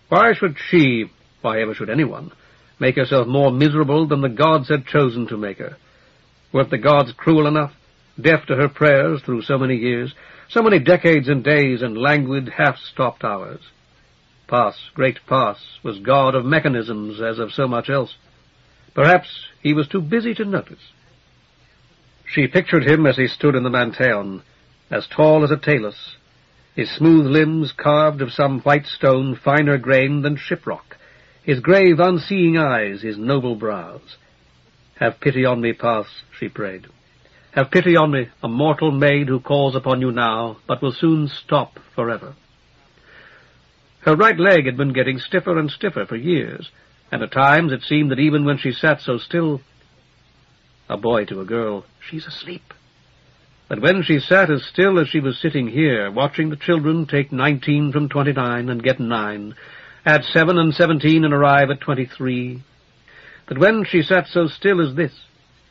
Why should she, why ever should anyone, make herself more miserable than the gods had chosen to make her? Weren't the gods cruel enough, deaf to her prayers through so many years, so many decades and days and languid, half-stopped hours? Pas, great Pas, was god of mechanisms as of so much else. Perhaps he was too busy to notice. She pictured him as he stood in the Manteon, as tall as a talus, his smooth limbs carved of some white stone finer grained than shiprock, his grave unseeing eyes, his noble brows. Have pity on me, Pas, she prayed. Have pity on me, a mortal maid who calls upon you now, but will soon stop forever. Her right leg had been getting stiffer and stiffer for years, and at times it seemed that even when she sat so still, a boy to a girl, she's asleep. But when she sat as still as she was sitting here, watching the children take 19 from 29 and get 9, add 7 and 17 and arrive at 23, that when she sat so still as this,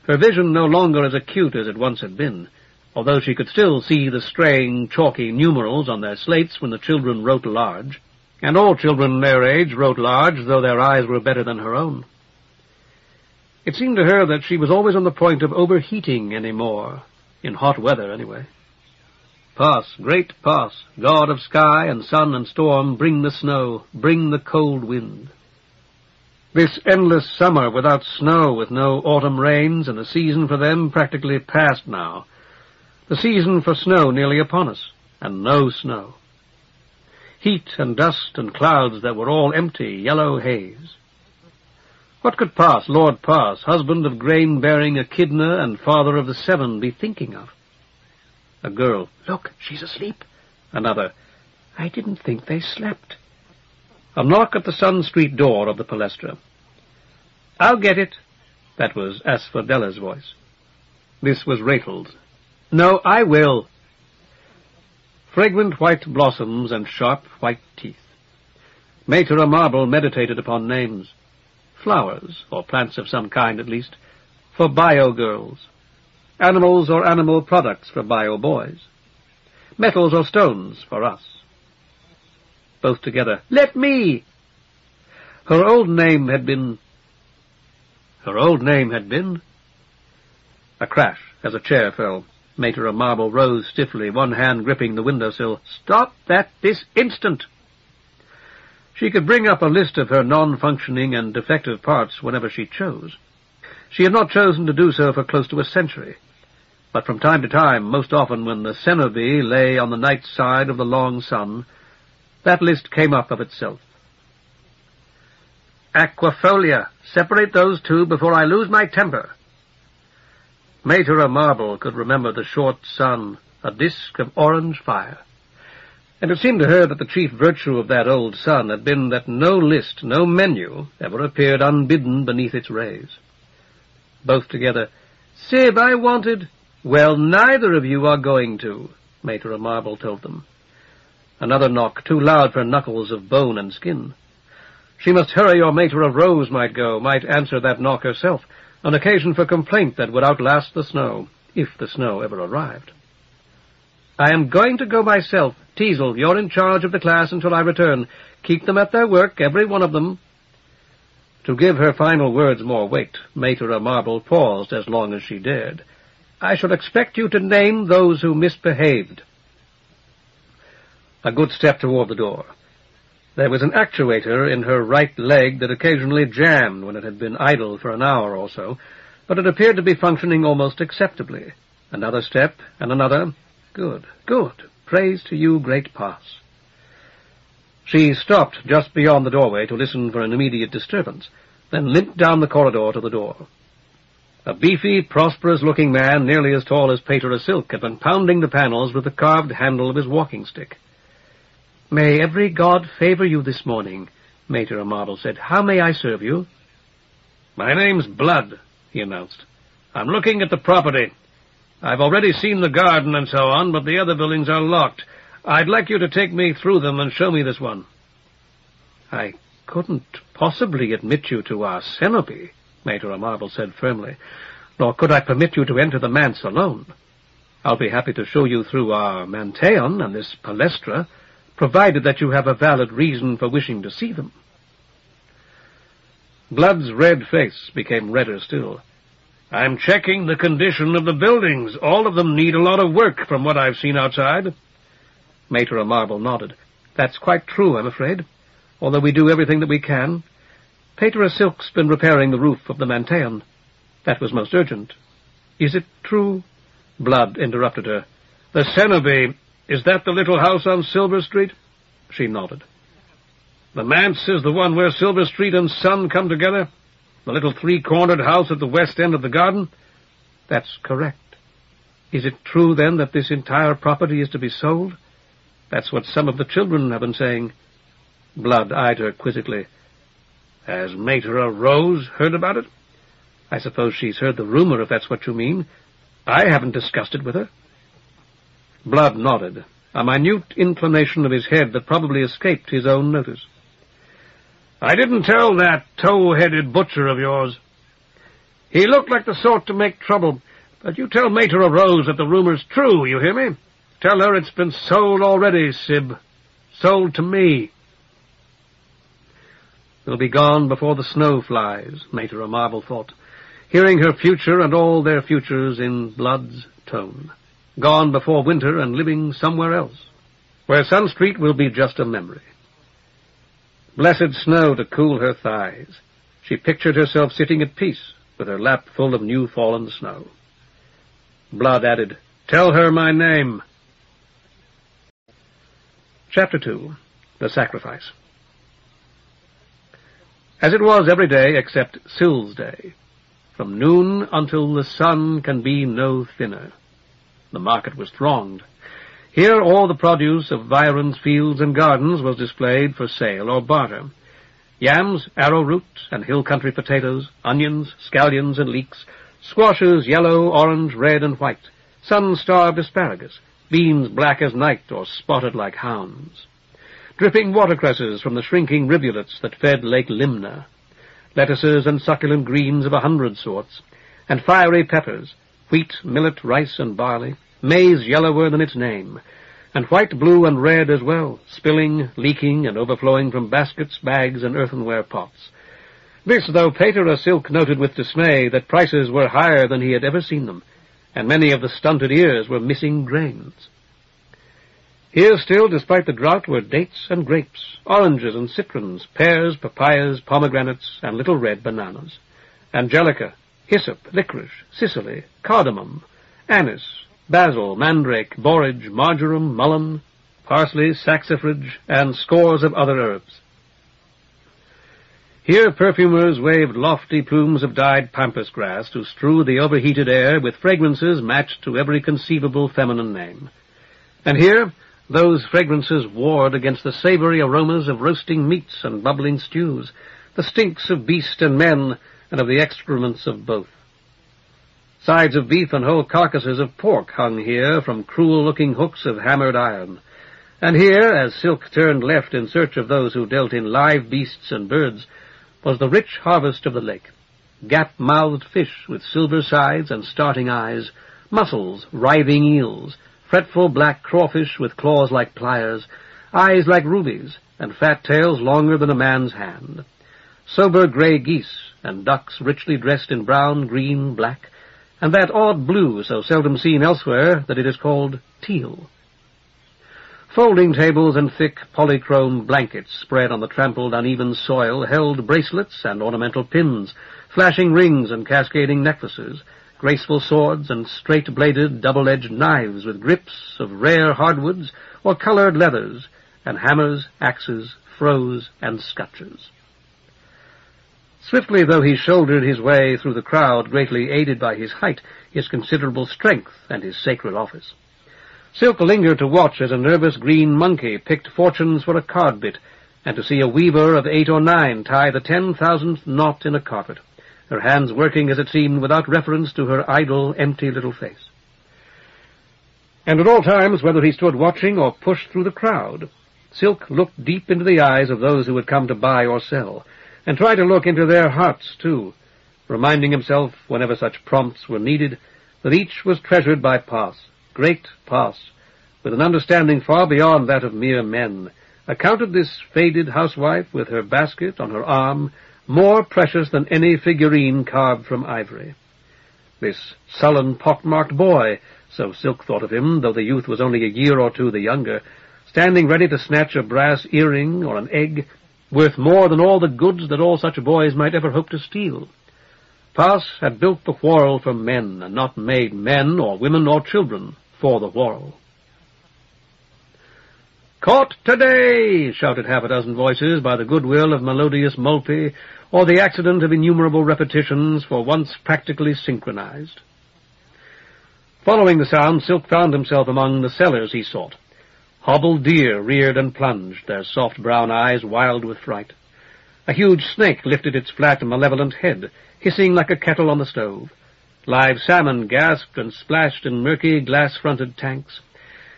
her vision no longer as acute as it once had been, although she could still see the straying, chalky numerals on their slates when the children wrote large, and all children their age wrote large, though their eyes were better than her own. It seemed to her that she was always on the point of overheating any more, in hot weather anyway. Pas, great Pas, god of sky and sun and storm, bring the snow, bring the cold wind. This endless summer without snow, with no autumn rains, and the season for them practically past now. The season for snow nearly upon us, and no snow. Heat and dust and clouds that were all empty, yellow haze. What could Pas, Lord Pas, husband of grain-bearing Echidna and father of the 7, be thinking of? A girl, look, she's asleep. Another, I didn't think they slept. A knock at the Sun Street door of the Palestra. I'll get it. That was Asphodella's voice. This was Rachel's. No, I will. Fragrant white blossoms and sharp white teeth. Maytera Marble meditated upon names. Flowers, or plants of some kind at least, for bio-girls. Animals or animal products for bio-boys. Metals or stones for us. Both together, let me! Her old name had been... A crash as a chair fell. Maytera Marble rose stiffly, one hand gripping the windowsill. Stop that this instant! She could bring up a list of her non-functioning and defective parts whenever she chose. She had not chosen to do so for close to a century, but from time to time, most often when the Cenobi lay on the night side of the long sun, that list came up of itself. Aquifolia, separate those two before I lose my temper. Maytera Marble could remember the short sun, a disk of orange fire. And it seemed to her that the chief virtue of that old sun had been that no list, no menu, ever appeared unbidden beneath its rays. Both together, Sib, I wanted... Well, neither of you are going to, Maytera Marble told them. Another knock, too loud for knuckles of bone and skin. She must hurry or Maytera Rose might answer that knock herself, an occasion for complaint that would outlast the snow, if the snow ever arrived. "I am going to go myself. Teasel, you're in charge of the class until I return. Keep them at their work, every one of them." To give her final words more weight, Mater Marble paused as long as she dared. "I shall expect you to name those who misbehaved." A good step toward the door. There was an actuator in her right leg that occasionally jammed when it had been idle for an hour or so, but it appeared to be functioning almost acceptably. Another step, and another. Good, good. Praise to you, great Pass. She stopped just beyond the doorway to listen for an immediate disturbance, then limped down the corridor to the door. A beefy, prosperous-looking man, nearly as tall as Pater Silk, had been pounding the panels with the carved handle of his walking-stick. "May every god favor you this morning," Mater Marble said. "How may I serve you?" "My name's Blood," he announced. "I'm looking at the property. I've already seen the garden and so on, but the other buildings are locked. I'd like you to take me through them and show me this one." "I couldn't possibly admit you to our cenotaph," Mater Marble said firmly, "nor could I permit you to enter the manse alone. I'll be happy to show you through our manteon and this palestra, provided that you have a valid reason for wishing to see them." Blood's red face became redder still. "I'm checking the condition of the buildings. All of them need a lot of work from what I've seen outside." Mater Marble nodded. "That's quite true, I'm afraid, although we do everything that we can. Pater Silk's been repairing the roof of the manteon. That was most urgent." "Is it true?" Blood interrupted her. "The cenotaph, is that the little house on Silver Street?" She nodded. "The manse is the one where Silver Street and Sun come together? The little three-cornered house at the west end of the garden?" "That's correct. Is it true, then, that this entire property is to be sold? That's what some of the children have been saying." Blood eyed her quizzically. "Has Mater Rose heard about it?" "I suppose she's heard the rumor, if that's what you mean. I haven't discussed it with her." Blood nodded, a minute inclination of his head that probably escaped his own notice. "I didn't tell that tow-headed butcher of yours. He looked like the sort to make trouble, but you tell Mater Rose that the rumor's true, you hear me? Tell her it's been sold already, Sib. Sold to me." "They'll be gone before the snow flies," Mater Marble thought, hearing her future and all their futures in Blood's tone. "Gone before winter and living somewhere else, where Sun Street will be just a memory." Blessed snow to cool her thighs. She pictured herself sitting at peace, with her lap full of new-fallen snow. Blood added, "Tell her my name." Chapter 2. The Sacrifice. As it was every day except Syl's Day, from noon until the sun can be no thinner. The market was thronged. Here all the produce of Byron's fields and gardens was displayed for sale or barter. Yams, arrowroot, and hill country potatoes, onions, scallions, and leeks, squashes yellow, orange, red, and white, sun-starved asparagus, beans black as night or spotted like hounds, dripping watercresses from the shrinking rivulets that fed Lake Limna, lettuces and succulent greens of 100 sorts, and fiery peppers, wheat, millet, rice, and barley, maize yellower than its name, and white, blue, and red as well, spilling, leaking, and overflowing from baskets, bags, and earthenware pots. This, though Pater Silk noted with dismay that prices were higher than he had ever seen them, and many of the stunted ears were missing grains. Here still, despite the drought, were dates and grapes, oranges and citrons, pears, papayas, pomegranates, and little red bananas, angelica, hyssop, licorice, Sicily, cardamom, anise, basil, mandrake, borage, marjoram, mullein, parsley, saxifrage, and scores of other herbs. Here perfumers waved lofty plumes of dyed pampas grass to strew the overheated air with fragrances matched to every conceivable feminine name. And here those fragrances warred against the savory aromas of roasting meats and bubbling stews, the stinks of beast and men, and of the excrements of both. Sides of beef and whole carcasses of pork hung here from cruel-looking hooks of hammered iron. And here, as Silk turned left in search of those who dealt in live beasts and birds, was the rich harvest of the lake. gap-mouthed fish with silver sides and starting eyes, mussels, writhing eels, fretful black crawfish with claws like pliers, eyes like rubies, and fat tails longer than a man's hand, sober grey geese, and ducks richly dressed in brown, green, black, and that odd blue so seldom seen elsewhere that it is called teal. Folding tables and thick polychrome blankets spread on the trampled uneven soil held bracelets and ornamental pins, flashing rings and cascading necklaces, graceful swords and straight-bladed double-edged knives with grips of rare hardwoods or colored leathers, and hammers, axes, froes, and scutchers. Swiftly though he shouldered his way through the crowd, greatly aided by his height, his considerable strength, and his sacred office, Silk lingered to watch as a nervous green monkey picked fortunes for a card bit, and to see a weaver of 8 or 9 tie the 10,000th knot in a carpet, her hands working, as it seemed, without reference to her idle, empty little face. And at all times, whether he stood watching or pushed through the crowd, Silk looked deep into the eyes of those who had come to buy or sell, and tried to look into their hearts, too, reminding himself, whenever such prompts were needed, that each was treasured by Pass, great Pass, with an understanding far beyond that of mere men, accounted this faded housewife with her basket on her arm more precious than any figurine carved from ivory. This sullen, pock-marked boy, so Silk thought of him, though the youth was only a year or two the younger, standing ready to snatch a brass earring or an egg, worth more than all the goods that all such boys might ever hope to steal. Pass had built the quarrel for men, and not made men or women or children for the quarrel. "Caught today!" shouted half a dozen voices by the goodwill of melodious Wolfe, or the accident of innumerable repetitions for once practically synchronized. Following the sound, Silk found himself among the sellers he sought. Hobbled deer reared and plunged, their soft brown eyes wild with fright. A huge snake lifted its flat, malevolent head, hissing like a kettle on the stove. Live salmon gasped and splashed in murky, glass-fronted tanks.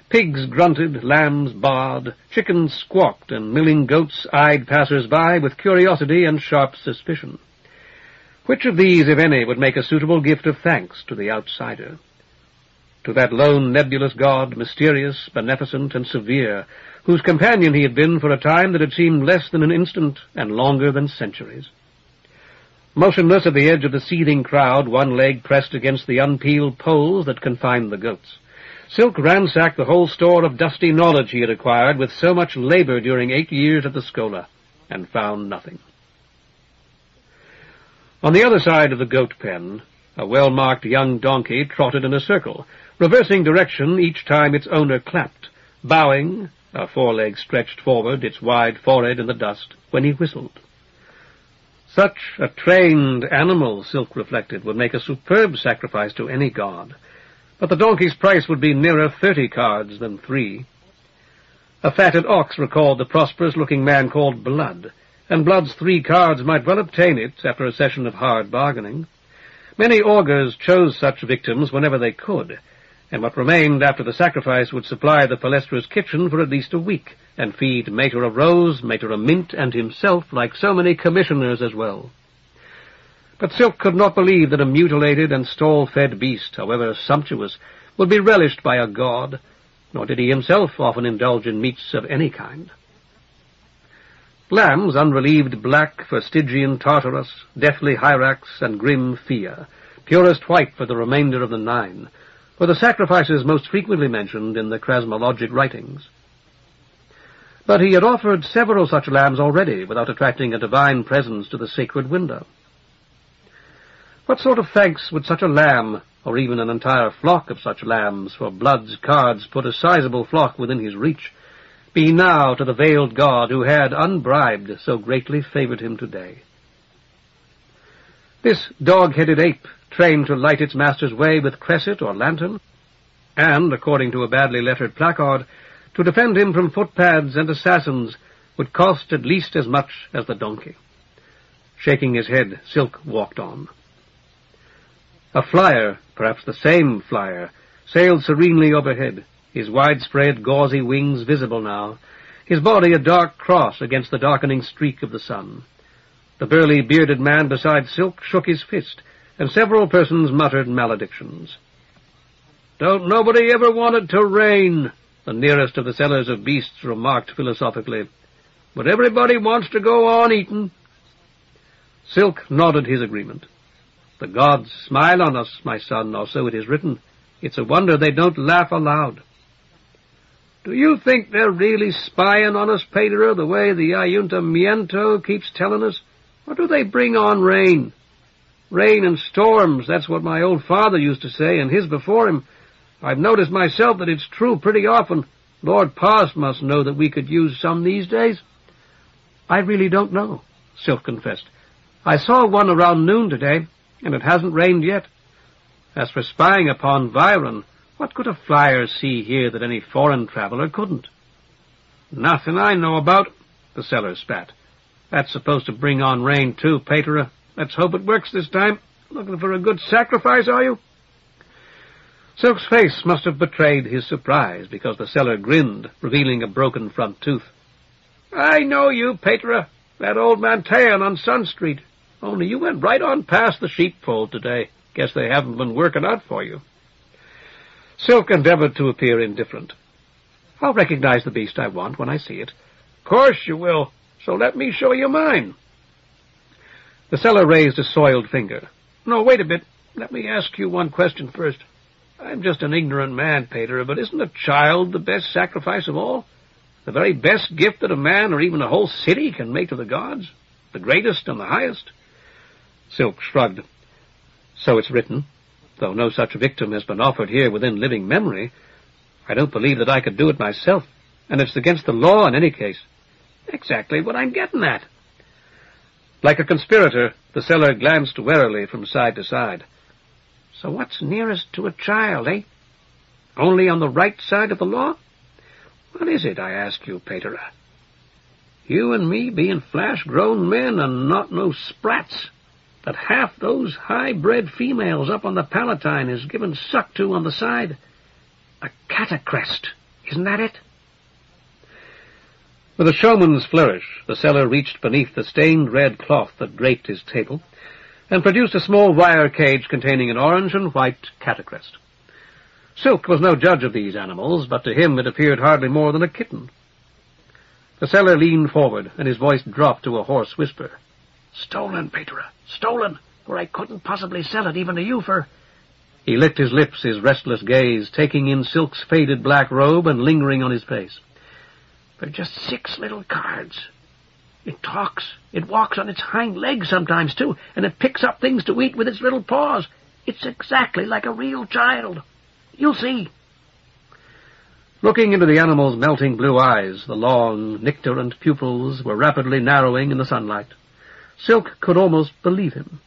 Pigs grunted, lambs baaed, chickens squawked, and milling goats eyed passers-by with curiosity and sharp suspicion. Which of these, if any, would make a suitable gift of thanks to the outsider? To that lone, nebulous god, mysterious, beneficent, and severe, whose companion he had been for a time that had seemed less than an instant and longer than centuries. Motionless at the edge of the seething crowd, one leg pressed against the unpeeled poles that confined the goats, Silk ransacked the whole store of dusty knowledge he had acquired with so much labor during 8 years at the Schola, and found nothing. On the other side of the goat pen, a well-marked young donkey trotted in a circle, reversing direction each time its owner clapped, bowing, a foreleg stretched forward, its wide forehead in the dust, when he whistled. Such a trained animal, Silk reflected, would make a superb sacrifice to any god, but the donkey's price would be nearer 30 cards than 3. A fatted ox recalled the prosperous-looking man called Blood, and Blood's 3 cards might well obtain it after a session of hard bargaining. Many augurs chose such victims whenever they could, and what remained after the sacrifice would supply the Palestra's kitchen for at least a week, and feed Mater of Rose, Mater of Mint, and himself like so many commissioners as well. But Silk could not believe that a mutilated and stall-fed beast, however sumptuous, would be relished by a god, nor did he himself often indulge in meats of any kind. Lambs, unrelieved black for Stygian Tartarus, deathly Hyrax, and grim Phia, purest white for the remainder of the 9, were the sacrifices most frequently mentioned in the chrasmologic writings. But he had offered several such lambs already, without attracting a divine presence to the sacred window. What sort of thanks would such a lamb, or even an entire flock of such lambs, for Blood's cards put a sizable flock within his reach, be now to the veiled god who had, unbribed, so greatly favored him today? This dog-headed ape, trained to light its master's way with cresset or lantern, and, according to a badly lettered placard, to defend him from footpads and assassins, would cost at least as much as the donkey. Shaking his head, Silk walked on. A flyer, perhaps the same flyer, sailed serenely overhead, his widespread, gauzy wings visible now, his body a dark cross against the darkening streak of the sun. The burly, bearded man beside Silk shook his fist, and several persons muttered maledictions. "Don't nobody ever want it to rain," the nearest of the sellers of beasts remarked philosophically. "But everybody wants to go on eating." Silk nodded his agreement. "The gods smile on us, my son, or so it is written. It's a wonder they don't laugh aloud." "Do you think they're really spying on us, Pedro, the way the Ayuntamiento keeps telling us? Or do they bring on rain? Rain and storms, that's what my old father used to say, and his before him. I've noticed myself that it's true pretty often. Lord Past must know that we could use some these days." "I really don't know," Silk confessed. "I saw one around noon today, and it hasn't rained yet. As for spying upon Byron, what could a flyer see here that any foreign traveller couldn't?" "Nothing I know about," the seller spat. "That's supposed to bring on rain too, Pater. Let's hope it works this time. Looking for a good sacrifice, are you?" Silk's face must have betrayed his surprise, because the seller grinned, revealing a broken front tooth. "I know you, Pater, that old Mantean on Sun Street. Only you went right on past the sheepfold today. Guess they haven't been working out for you." Silk endeavored to appear indifferent. "I'll recognize the beast I want when I see it." "Course you will, so let me show you mine." The seller raised a soiled finger. "No, wait a bit. Let me ask you one question first. I'm just an ignorant man, Pater, but isn't a child the best sacrifice of all? The very best gift that a man or even a whole city can make to the gods? The greatest and the highest?" Silk shrugged. "So it's written, though no such victim has been offered here within living memory. I don't believe that I could do it myself, and it's against the law in any case." "Exactly what I'm getting at." Like a conspirator, the seller glanced warily from side to side. "So what's nearest to a child, eh? Only on the right side of the law? What is it, I ask you, Pater? You and me being flash-grown men and not no sprats, that half those high-bred females up on the Palatine is given suck to on the side. A catacrest, isn't that it?" With a showman's flourish, the seller reached beneath the stained red cloth that draped his table, and produced a small wire cage containing an orange and white catacrest. Silk was no judge of these animals, but to him it appeared hardly more than a kitten. The seller leaned forward, and his voice dropped to a hoarse whisper. "Stolen, Pater, stolen, or I couldn't possibly sell it even to you for—" He licked his lips, his restless gaze taking in Silk's faded black robe and lingering on his face. "For just 6 little cards. It talks, it walks on its hind legs sometimes, too, and it picks up things to eat with its little paws. It's exactly like a real child. You'll see." Looking into the animal's melting blue eyes, the long, nictorant pupils were rapidly narrowing in the sunlight. Silk could almost believe him.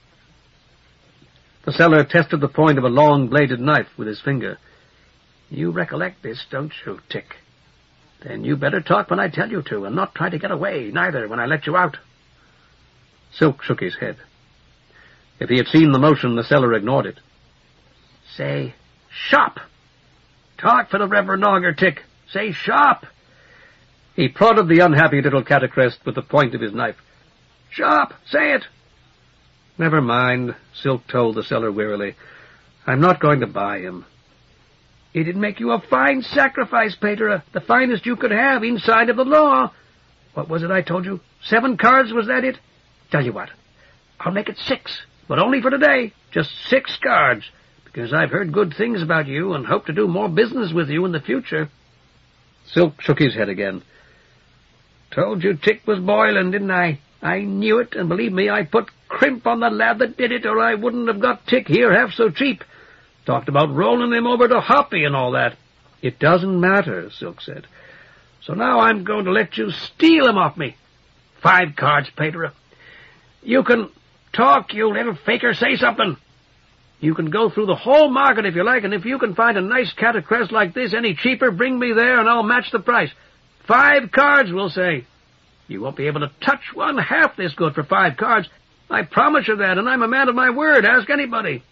The seller tested the point of a long-bladed knife with his finger. "You recollect this, don't you, Tick? Then you better talk when I tell you to, and not try to get away, neither, when I let you out." Silk shook his head. If he had seen the motion, the seller ignored it. "Say, shop! Talk for the Reverend Augur, Tick. Say, shop!" He prodded the unhappy little catacrest with the point of his knife. "Shop! Say it!" "Never mind," Silk told the seller wearily. "I'm not going to buy him." "It'd make you a fine sacrifice, Pater, the finest you could have inside of the law. What was it I told you? 7 cards, was that it? Tell you what, I'll make it 6, but only for today. Just 6 cards, because I've heard good things about you and hope to do more business with you in the future." Silk shook his head again. "Told you Tick was boiling, didn't I? I knew it, and believe me, I put crimp on the lad that did it, or I wouldn't have got Tick here half so cheap. Talked about rolling him over to Hoppy and all that." "It doesn't matter," Silk said. "So now I'm going to let you steal him off me. 5 cards, Pater. You can talk, you little faker, say something. You can go through the whole market if you like, and if you can find a nice catacrest like this any cheaper, bring me there and I'll match the price. 5 cards, we'll say. You won't be able to touch one half this good for 5 cards. I promise you that, and I'm a man of my word. Ask anybody."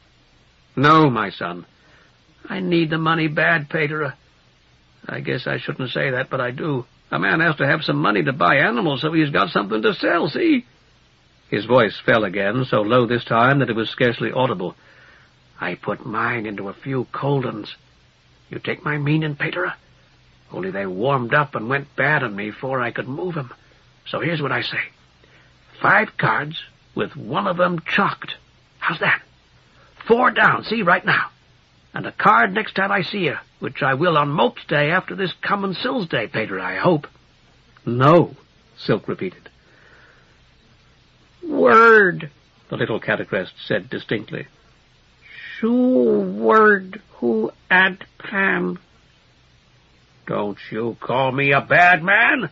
"No, my son." "I need the money bad, Pater. I guess I shouldn't say that, but I do. A man has to have some money to buy animals so he's got something to sell, see?" His voice fell again, so low this time that it was scarcely audible. "I put mine into a few cold uns. You take my meaning, Peter? Only they warmed up and went bad on me before I could move 'em. So here's what I say. 5 cards, with one of 'em chalked. How's that? 4 down, see, right now. And a card next time I see you, which I will on Mope's Day after this common Sills Day, Peter, I hope." "No," Silk repeated. "Word," the little catacrest said distinctly. "Shoo word who ad plan." "Don't you call me a bad man?"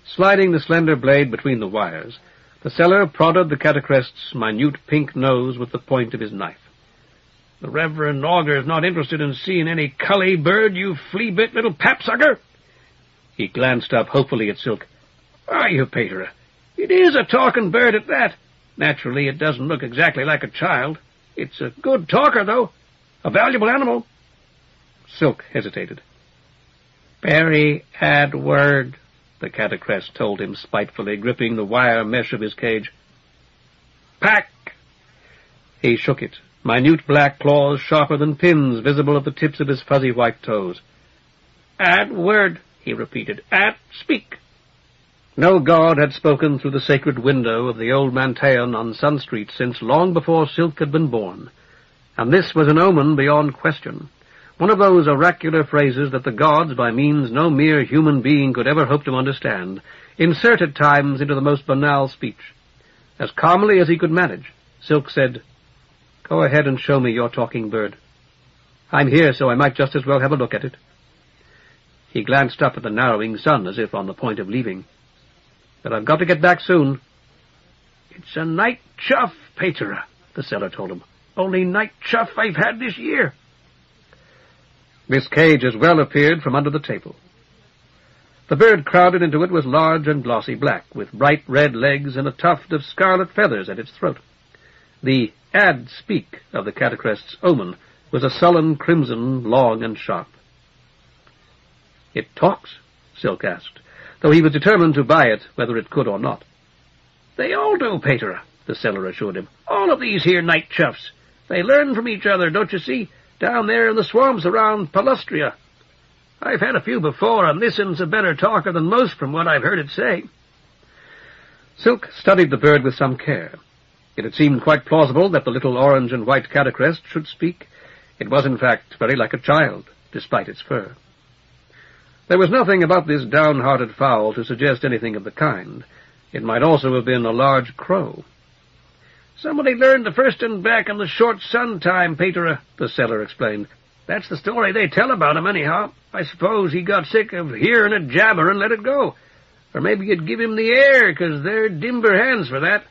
Sliding the slender blade between the wires, the seller prodded the catacrest's minute pink nose with the point of his knife. "The Reverend Augur's not interested in seeing any cully bird, you flea-bit little pap-sucker." He glanced up hopefully at Silk. "Are you, Peter? It is a talking bird at that. Naturally, it doesn't look exactly like a child. It's a good talker, though. A valuable animal." Silk hesitated. "Very ad word," the catacrest told him spitefully, gripping the wire mesh of his cage. "Pack!" He shook it, minute black claws sharper than pins visible at the tips of his fuzzy white toes. "Ad word," he repeated. "Ad speak." No god had spoken through the sacred window of the old Manteon on Sun Street since long before Silk had been born, and this was an omen beyond question, one of those oracular phrases that the gods, by means no mere human being could ever hope to understand, insert at times into the most banal speech. As calmly as he could manage, Silk said, "Go ahead and show me your talking bird. I'm here, so I might just as well have a look at it." He glanced up at the narrowing sun as if on the point of leaving. "But I've got to get back soon." "It's a night chuff, Peter," the seller told him. "Only night chuff I've had this year." This cage as well appeared from under the table. The bird crowded into it was large and glossy black, with bright red legs and a tuft of scarlet feathers at its throat. The ad speak of the catacrest's omen was a sullen crimson, long and sharp. "It talks?" Silk asked, though he was determined to buy it, whether it could or not. "They all do, Peter," the seller assured him. "All of these here night chuffs. They learn from each other, don't you see, down there in the swamps around Palustria. I've had a few before, and this one's a better talker than most from what I've heard it say." Silk studied the bird with some care. It had seemed quite plausible that the little orange and white catacrest should speak. It was, in fact, very like a child, despite its fur. There was nothing about this downhearted fowl to suggest anything of the kind. It might also have been a large crow. "Somebody learned the first one back in the short sun time, Peter," the seller explained. "That's the story they tell about him, anyhow. I suppose he got sick of hearing it jabber and let it go. Or maybe you'd give him the air, 'cause they're dimber hands for that.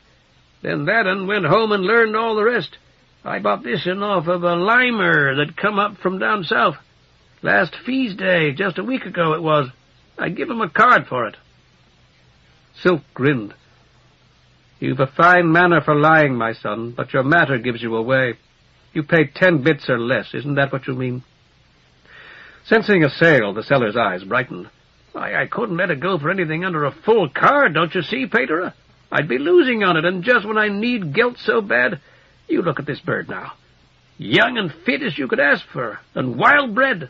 Then that un went home and learned all the rest. I bought this un off of a limer that come up from down south. Last feast day, just a week ago it was. I give him a card for it." Silk grinned. "You've a fine manner for lying, my son, but your matter gives you away. You pay 10 bits or less, isn't that what you mean?" Sensing a sale, the seller's eyes brightened. I couldn't let it go for anything under a full card, don't you see, Peter? I'd be losing on it, and just when I need gelt so bad. You look at this bird now. Young and fit as you could ask for, and wild bred.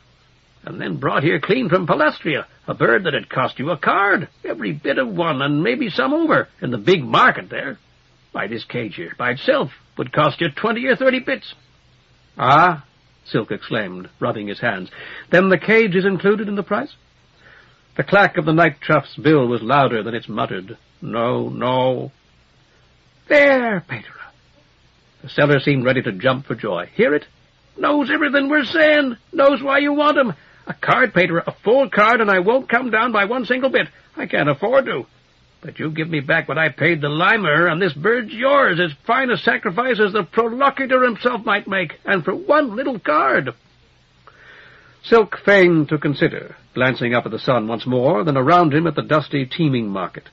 And then brought here clean from Palustria, a bird that had cost you a card, every bit of one, and maybe some over, in the big market there. Why, this cage here, by itself, would cost you 20 or 30 bits. "Ah," Silk exclaimed, rubbing his hands. "Then the cage is included in the price?" The clack of the night chuff's bill was louder than its muttered, "No, no." "There, Peter." The seller seemed ready to jump for joy. "Hear it? Knows everything we're saying. Knows why you want him. A card, Peter, a full card, and I won't come down by one single bit. I can't afford to. But you give me back what I paid the limer, and this bird's yours, as fine a sacrifice as the prolocutor himself might make, and for one little card." Silk feigned to consider, glancing up at the sun once more, then around him at the dusty, teeming market.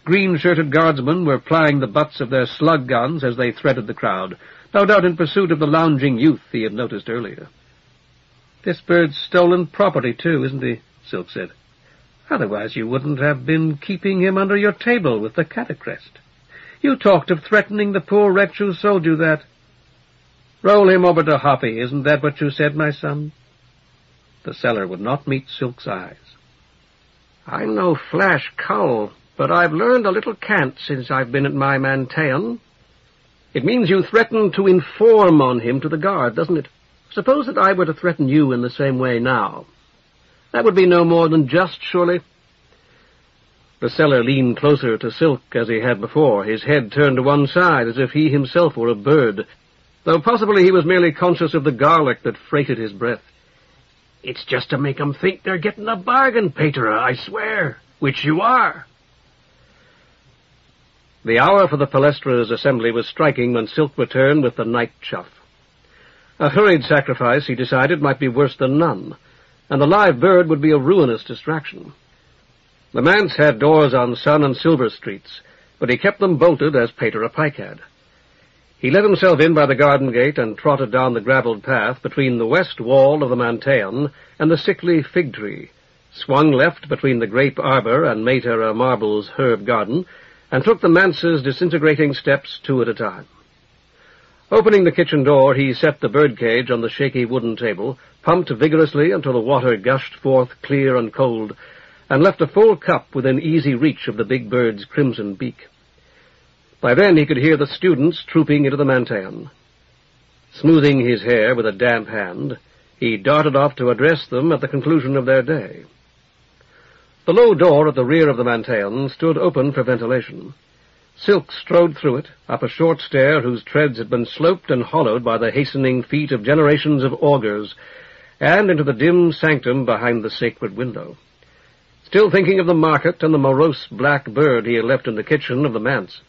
Green-shirted guardsmen were plying the butts of their slug guns as they threaded the crowd, no doubt in pursuit of the lounging youth he had noticed earlier. "This bird's stolen property, too, isn't he?" Silk said. "Otherwise you wouldn't have been keeping him under your table with the catacrest. You talked of threatening the poor wretch who sold you that. Roll him over to Hoppy, isn't that what you said, my son? The seller would not meet Silk's eyes. I'm no flash cull, but I've learned a little cant since I've been at my Mantean. It means you threaten to inform on him to the guard, doesn't it? Suppose that I were to threaten you in the same way now. That would be no more than just, surely. The seller leaned closer to Silk as he had before, his head turned to one side as if he himself were a bird, though possibly he was merely conscious of the garlic that freighted his breath. It's just to make 'em think they're getting a bargain, Peter, I swear, which you are. The hour for the Palestra's assembly was striking when Silk returned with the night chuff. A hurried sacrifice, he decided, might be worse than none, and the live bird would be a ruinous distraction. The manse had doors on Sun and Silver Streets, but he kept them bolted as Peter a Pike had. He let himself in by the garden gate and trotted down the gravelled path between the west wall of the Mantean and the sickly fig tree, swung left between the grape arbor and Mater a Marble's herb garden, and took the manse's disintegrating steps two at a time. Opening the kitchen door, he set the birdcage on the shaky wooden table, pumped vigorously until the water gushed forth clear and cold, and left a full cup within easy reach of the big bird's crimson beak. By then he could hear the students trooping into the Mantean. Smoothing his hair with a damp hand, he darted off to address them at the conclusion of their day. The low door at the rear of the Mantean stood open for ventilation. Silk strode through it, up a short stair whose treads had been sloped and hollowed by the hastening feet of generations of augurs, and into the dim sanctum behind the sacred window. Still thinking of the market and the morose black bird he had left in the kitchen of the manse,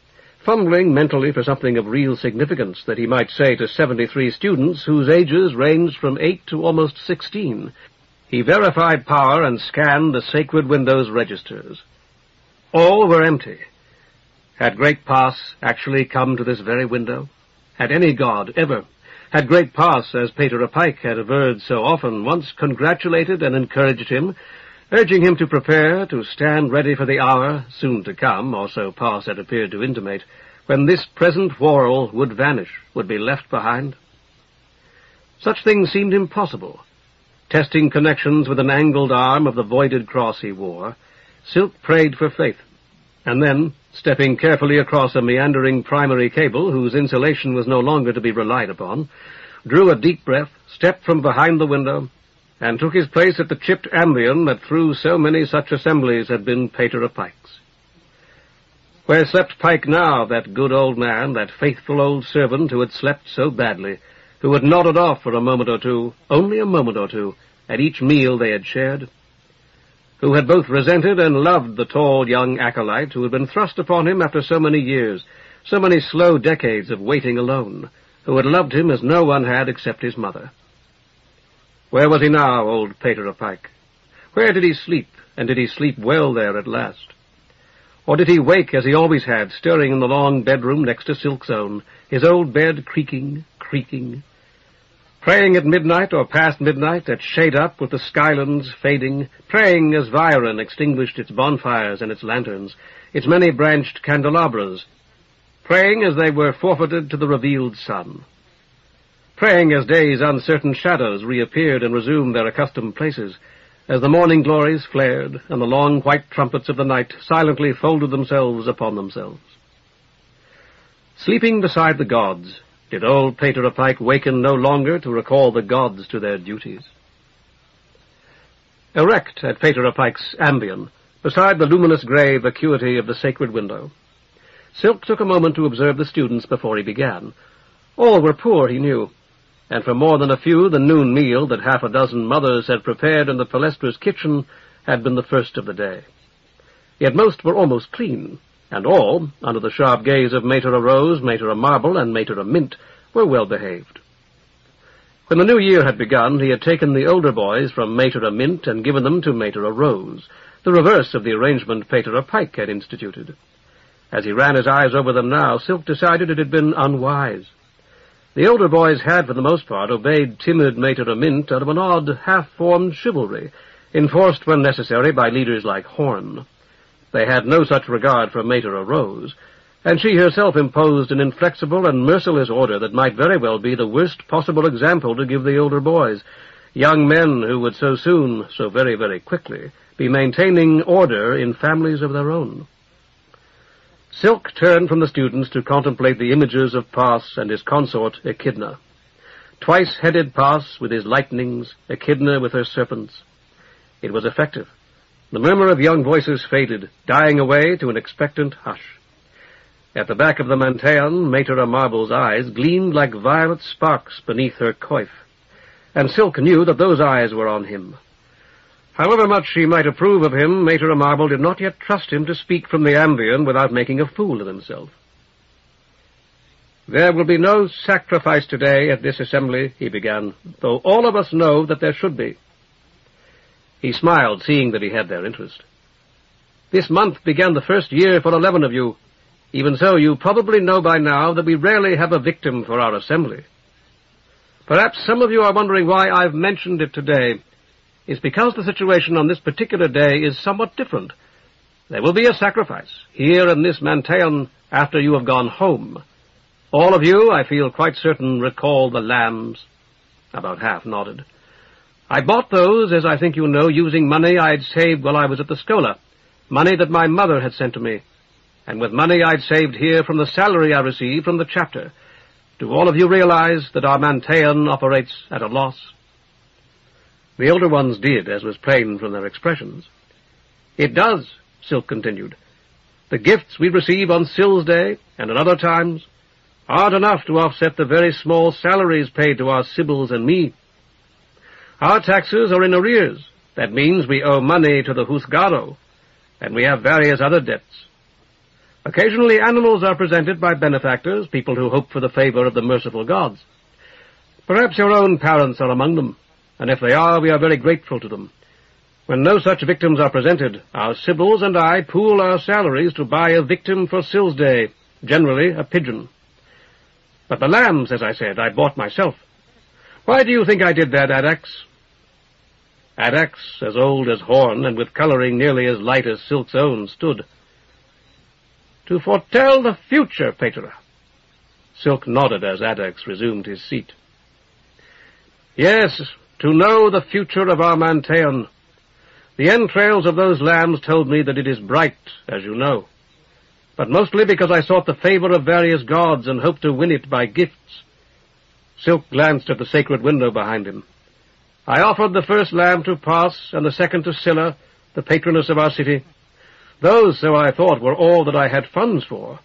fumbling mentally for something of real significance that he might say to 73 students whose ages ranged from 8 to almost 16, he verified power and scanned the sacred window's registers. All were empty. Had Great Pass actually come to this very window? Had any god ever? Had Great Pass, as Peter a Pike had averred so often, once congratulated and encouraged him, urging him to prepare, to stand ready for the hour, soon to come, or so Pass had appeared to intimate, when this present world would vanish, would be left behind? Such things seemed impossible. Testing connections with an angled arm of the voided cross he wore, Silk prayed for faith, and then, stepping carefully across a meandering primary cable whose insulation was no longer to be relied upon, drew a deep breath, stepped from behind the window, and took his place at the chipped ambion that through so many such assemblies had been Peter a Pike's. Where slept Pike now, that good old man, that faithful old servant who had slept so badly, who had nodded off for a moment or two, only a moment or two, at each meal they had shared? Who had both resented and loved the tall young acolyte who had been thrust upon him after so many years, so many slow decades of waiting alone, who had loved him as no one had except his mother. Where was he now, old Peter a Pike? Where did he sleep, and did he sleep well there at last? Or did he wake, as he always had, stirring in the long bedroom next to Silk's own, his old bed creaking, praying at midnight or past midnight, at shade-up with the skylands fading, praying as Viren extinguished its bonfires and its lanterns, its many-branched candelabras, praying as they were forfeited to the revealed sun, praying as day's uncertain shadows reappeared and resumed their accustomed places, as the morning glories flared and the long white trumpets of the night silently folded themselves upon themselves. Sleeping beside the gods, did old Peter a Pike waken no longer to recall the gods to their duties? Erect at Peter a Pike's ambion, beside the luminous grey vacuity of the sacred window, Silk took a moment to observe the students before he began. All were poor, he knew, and for more than a few the noon meal that half a dozen mothers had prepared in the Palestra's kitchen had been the first of the day. Yet most were almost clean, and all, under the sharp gaze of Mater a Rose, Mater a Marble, and Mater a Mint, were well behaved. When the new year had begun, he had taken the older boys from Mater a Mint and given them to Mater a Rose, the reverse of the arrangement Peter a Pike had instituted. As he ran his eyes over them now, Silk decided it had been unwise. The older boys had, for the most part, obeyed timid Mater a Mint out of an odd, half-formed chivalry, enforced when necessary by leaders like Horn. They had no such regard for Mater a Rose, and she herself imposed an inflexible and merciless order that might very well be the worst possible example to give the older boys, young men who would so soon, so very, very quickly, be maintaining order in families of their own. Silk turned from the students to contemplate the images of Pas and his consort Echidna. Twice-headed Pas with his lightnings, Echidna with her serpents. It was effective. The murmur of young voices faded, dying away to an expectant hush. At the back of the Manteon, Mater Marble's eyes gleamed like violet sparks beneath her coif, and Silk knew that those eyes were on him. However much she might approve of him, Mater Marble did not yet trust him to speak from the Ambion without making a fool of himself. "There will be no sacrifice today at this assembly," he began, "though all of us know that there should be." He smiled, seeing that he had their interest. "This month began the first year for 11 of you. Even so, you probably know by now that we rarely have a victim for our assembly. Perhaps some of you are wondering why I've mentioned it today. It's because the situation on this particular day is somewhat different. There will be a sacrifice, here in this Manteon, after you have gone home. All of you, I feel quite certain, recall the lambs." About half nodded. "I bought those, as I think you know, using money I'd saved while I was at the Scola, money that my mother had sent to me, and with money I'd saved here from the salary I received from the chapter. Do all of you realize that our Manteon operates at a loss?" The older ones did, as was plain from their expressions. "It does," Silk continued. "The gifts we receive on Sill's Day, and at other times, aren't enough to offset the very small salaries paid to our Sibyls and me. Our taxes are in arrears. That means we owe money to the Husgado, and we have various other debts. Occasionally animals are presented by benefactors, people who hope for the favor of the merciful gods. Perhaps your own parents are among them, and if they are, we are very grateful to them. When no such victims are presented, our Sibyls and I pool our salaries to buy a victim for Sill's Day, generally a pigeon. But the lambs, as I said, I bought myself. Why do you think I did that, Adax?" Adax, as old as Horn, and with coloring nearly as light as Silk's own, stood. "To foretell the future, Pater." Silk nodded as Adax resumed his seat. "Yes, to know the future of our Manteon. The entrails of those lambs told me that it is bright, as you know, but mostly because I sought the favor of various gods and hoped to win it by gifts." Silk glanced at the sacred window behind him. "I offered the first lamb to Pas and the second to Scylla, the patroness of our city. Those, so I thought, were all that I had funds for.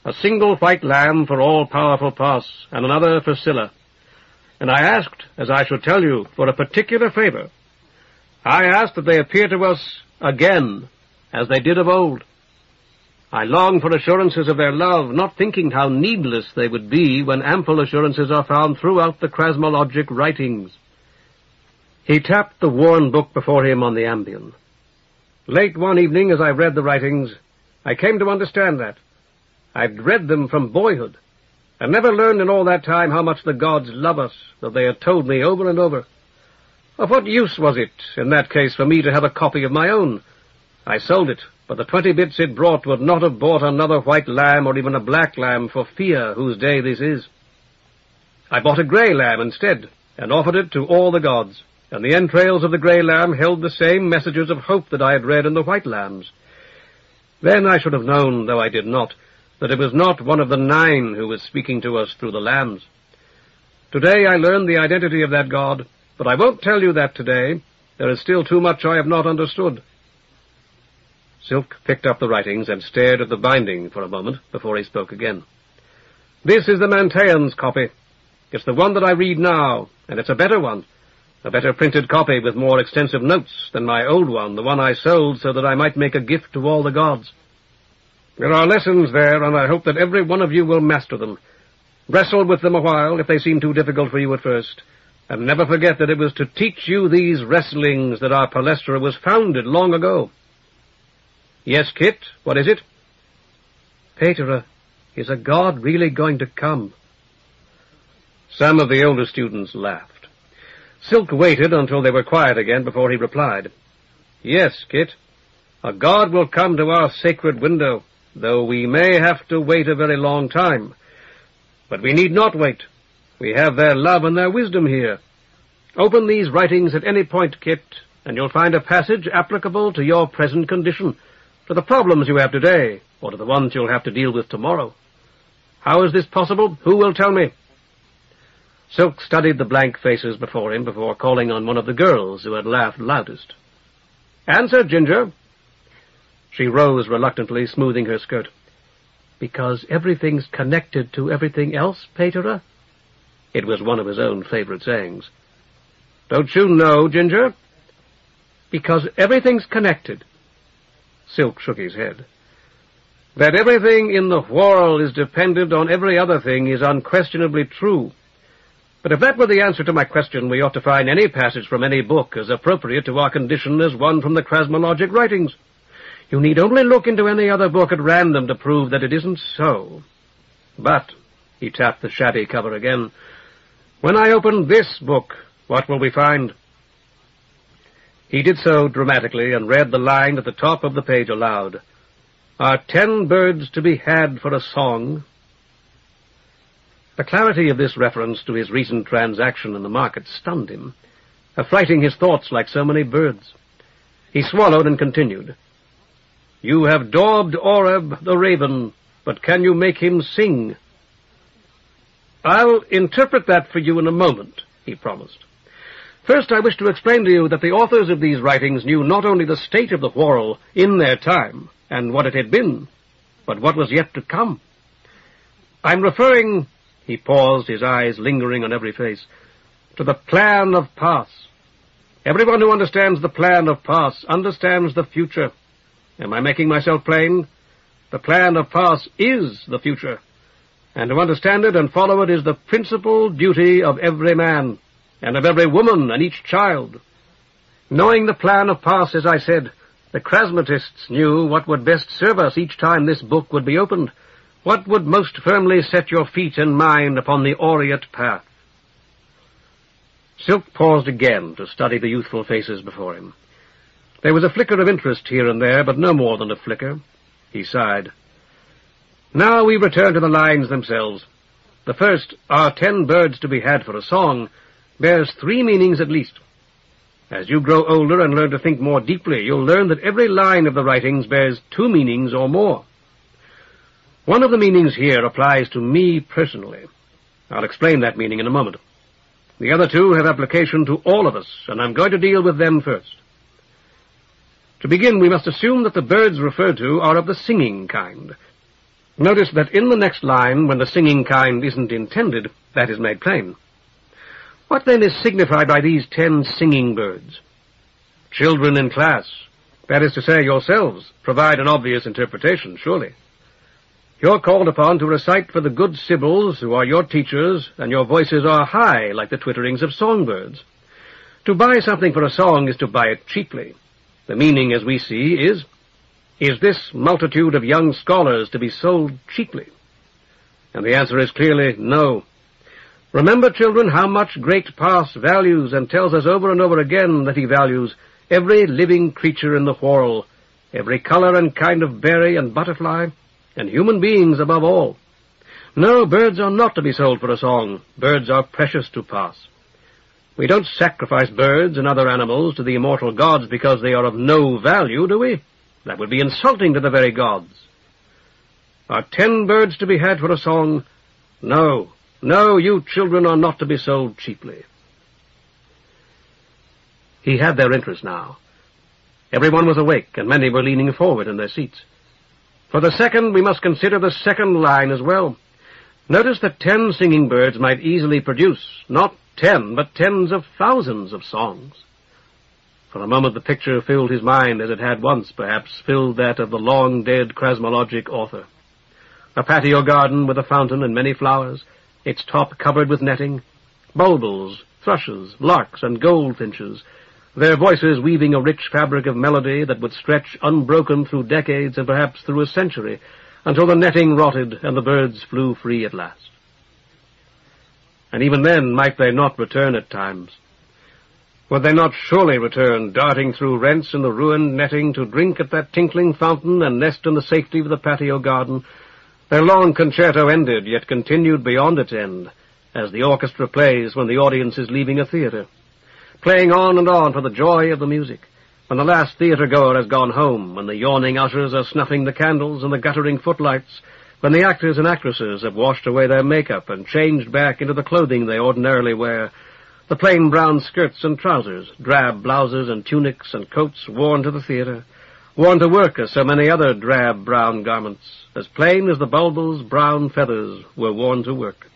A single white lamb for all-powerful Pas, and another for Scylla. And I asked, as I should tell you, for a particular favor. I asked that they appear to us again, as they did of old. I long for assurances of their love, not thinking how needless they would be when ample assurances are found throughout the chrasmologic writings." He tapped the worn book before him on the Ambion. "Late one evening, as I read the writings, I came to understand that. I'd read them from boyhood, and never learned in all that time how much the gods love us, though they had told me over and over. Of what use was it, in that case, for me to have a copy of my own? I sold it, but the 20 bits it brought would not have bought another white lamb or even a black lamb for Fia, whose day this is. I bought a grey lamb instead, and offered it to all the gods, and the entrails of the grey lamb held the same messages of hope that I had read in the white lambs. Then I should have known, though I did not, that it was not one of the 9 who was speaking to us through the lambs. Today I learned the identity of that god, but I won't tell you that today. There is still too much I have not understood." Silk picked up the writings and stared at the binding for a moment before he spoke again. "This is the Manteon's copy. It's the one that I read now, and it's a better one, a better printed copy with more extensive notes than my old one, the one I sold so that I might make a gift to all the gods. There are lessons there, and I hope that every one of you will master them. Wrestle with them a while if they seem too difficult for you at first, and never forget that it was to teach you these wrestlings that our Palestra was founded long ago." "Yes, Kit, what is it?" "Pater, is a god really going to come?" Some of the older students laughed. Silk waited until they were quiet again before he replied. "Yes, Kit, a god will come to our sacred window, though we may have to wait a very long time. But we need not wait. We have their love and their wisdom here. Open these writings at any point, Kit, and you'll find a passage applicable to your present condition, to the problems you have today, or to the ones you'll have to deal with tomorrow. How is this possible? Who will tell me? Silk studied the blank faces before him before calling on one of the girls who had laughed loudest. Answer, Ginger. She rose reluctantly, smoothing her skirt. Because everything's connected to everything else, Paterer? It was one of his own favorite sayings. Don't you know, Ginger? Because everything's connected. Silk shook his head. That everything in the world is dependent on every other thing is unquestionably true. But if that were the answer to my question, we ought to find any passage from any book as appropriate to our condition as one from the cosmologic writings. You need only look into any other book at random to prove that it isn't so. But, he tapped the shabby cover again, when I open this book, what will we find? He did so dramatically and read the line at the top of the page aloud. Are 10 birds to be had for a song? The clarity of this reference to his recent transaction in the market stunned him, affrighting his thoughts like so many birds. He swallowed and continued. You have daubed Oreb the raven, but can you make him sing? I'll interpret that for you in a moment, he promised. First, I wish to explain to you that the authors of these writings knew not only the state of the quarrel in their time, and what it had been, but what was yet to come. I'm referring, he paused, his eyes lingering on every face, to the plan of Pas. Everyone who understands the plan of Pas understands the future. Am I making myself plain? The plan of Pas is the future, and to understand it and follow it is the principal duty of every man, and of every woman and each child. Knowing the plan of Pas, as I said, the Krasmatists knew what would best serve us each time this book would be opened, what would most firmly set your feet and mine upon the aureate path. Silk paused again to study the youthful faces before him. There was a flicker of interest here and there, but no more than a flicker. He sighed. Now we return to the lines themselves. The first, are 10 birds to be had for a song, bears 3 meanings at least. As you grow older and learn to think more deeply, you'll learn that every line of the writings bears 2 meanings or more. One of the meanings here applies to me personally. I'll explain that meaning in a moment. The other 2 have application to all of us, and I'm going to deal with them first. To begin, we must assume that the birds referred to are of the singing kind. Notice that in the next line, when the singing kind isn't intended, that is made plain. What then is signified by these 10 singing birds? Children in class, that is to say yourselves, provide an obvious interpretation, surely. You're called upon to recite for the good sibyls who are your teachers, and your voices are high like the twitterings of songbirds. To buy something for a song is to buy it cheaply. The meaning, as we see, is this multitude of young scholars to be sold cheaply? And the answer is clearly no. Remember, children, how much great Pas values and tells us over and over again that he values every living creature in the whorl, every color and kind of berry and butterfly, and human beings above all. No, birds are not to be sold for a song. Birds are precious to Pas. We don't sacrifice birds and other animals to the immortal gods because they are of no value, do we? That would be insulting to the very gods. Are 10 birds to be had for a song? No. No, you children are not to be sold cheaply. He had their interest now. Everyone was awake, and many were leaning forward in their seats. For the second, we must consider the second line as well. Notice that 10 singing birds might easily produce, not 10, but tens of thousands of songs. For a moment the picture filled his mind as it had once, perhaps, filled that of the long-dead cosmologic author. A patio garden with a fountain and many flowers, its top covered with netting, bulbuls, thrushes, larks, and goldfinches, their voices weaving a rich fabric of melody that would stretch unbroken through decades and perhaps through a century, until the netting rotted and the birds flew free at last. And even then might they not return at times. Would they not surely return, darting through rents in the ruined netting, to drink at that tinkling fountain and nest in the safety of the patio garden? Their long concerto ended, yet continued beyond its end, as the orchestra plays when the audience is leaving a theater, playing on and on for the joy of the music. When the last theater-goer has gone home, when the yawning ushers are snuffing the candles and the guttering footlights, when the actors and actresses have washed away their makeup and changed back into the clothing they ordinarily wear, the plain brown skirts and trousers, drab blouses and tunics and coats worn to the theater, worn to work as so many other drab brown garments, as plain as the bulbous brown feathers were worn to work.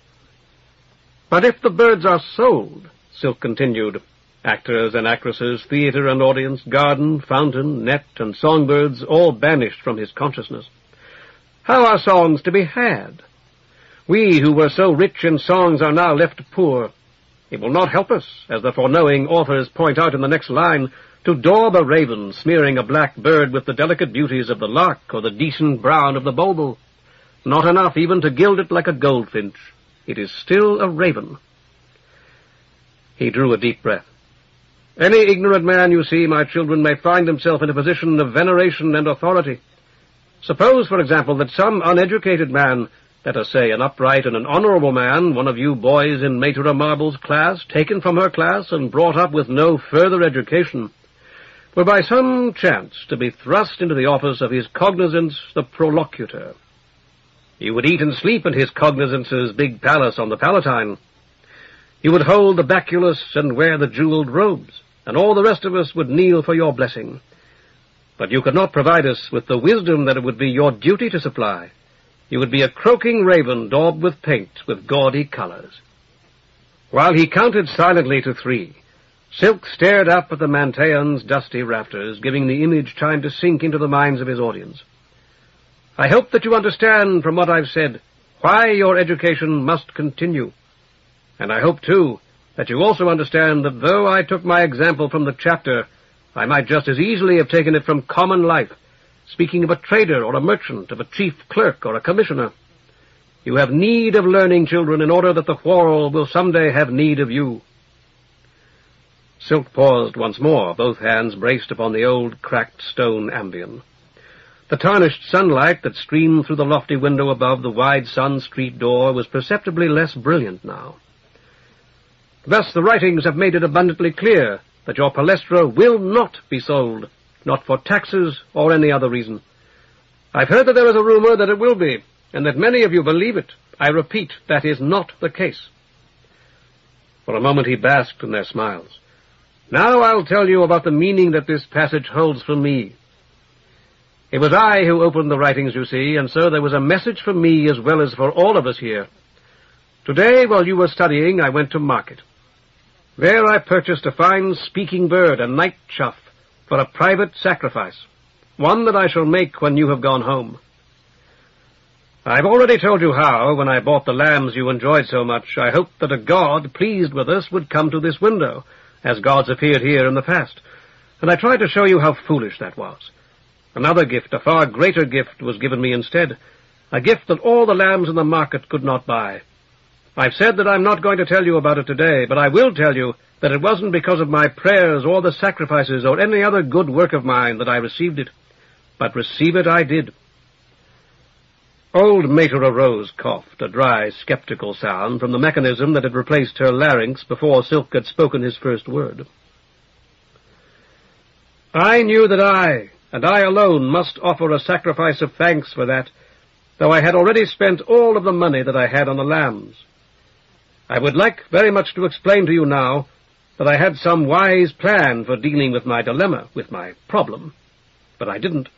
But if the birds are sold, Silk continued, actors and actresses, theater and audience, garden, fountain, net, and songbirds all banished from his consciousness, how are songs to be had? We who were so rich in songs are now left poor. It will not help us, as the foreknowing authors point out in the next line, to daub a raven, smearing a black bird with the delicate beauties of the lark or the decent brown of the bulbul. Not enough even to gild it like a goldfinch. It is still a raven. He drew a deep breath. Any ignorant man, you see, my children, may find himself in a position of veneration and authority. Suppose, for example, that some uneducated man, let us say an upright and an honorable man, one of you boys in Maitre Marble's class, taken from her class and brought up with no further education, were by some chance to be thrust into the office of his cognizance the prolocutor. You would eat and sleep in his cognizance's big palace on the Palatine. You would hold the baculus and wear the jeweled robes, and all the rest of us would kneel for your blessing. But you could not provide us with the wisdom that it would be your duty to supply. You would be a croaking raven daubed with paint with gaudy colors. While he counted silently to 3, Silk stared up at the Manteon's dusty rafters, giving the image time to sink into the minds of his audience. I hope that you understand from what I've said why your education must continue. And I hope, too, that you also understand that though I took my example from the chapter, I might just as easily have taken it from common life, speaking of a trader or a merchant, of a chief clerk or a commissioner. You have need of learning, children, in order that the quarrel will someday have need of you. Silk paused once more, both hands braced upon the old cracked stone ambion. The tarnished sunlight that streamed through the lofty window above the wide sun street door was perceptibly less brilliant now. Thus the writings have made it abundantly clear that your palestra will not be sold, not for taxes or any other reason. I've heard that there is a rumor that it will be, and that many of you believe it. I repeat, that is not the case. For a moment he basked in their smiles. Now I'll tell you about the meaning that this passage holds for me. It was I who opened the writings, you see, and so there was a message for me as well as for all of us here. Today, while you were studying, I went to market. There I purchased a fine speaking bird, a night chough, for a private sacrifice, one that I shall make when you have gone home. I've already told you how, when I bought the lambs you enjoyed so much, I hoped that a god pleased with us would come to this window, as gods appeared here in the past, and I tried to show you how foolish that was. Another gift, a far greater gift, was given me instead, a gift that all the lambs in the market could not buy. I've said that I'm not going to tell you about it today, but I will tell you that it wasn't because of my prayers or the sacrifices or any other good work of mine that I received it, but receive it I did. Old Mater Rose coughed, a dry, skeptical sound from the mechanism that had replaced her larynx before Silk had spoken his first word. I knew that I, and I alone, must offer a sacrifice of thanks for that, though I had already spent all of the money that I had on the lambs. I would like very much to explain to you now that I had some wise plan for dealing with my dilemma, with my problem, but I didn't.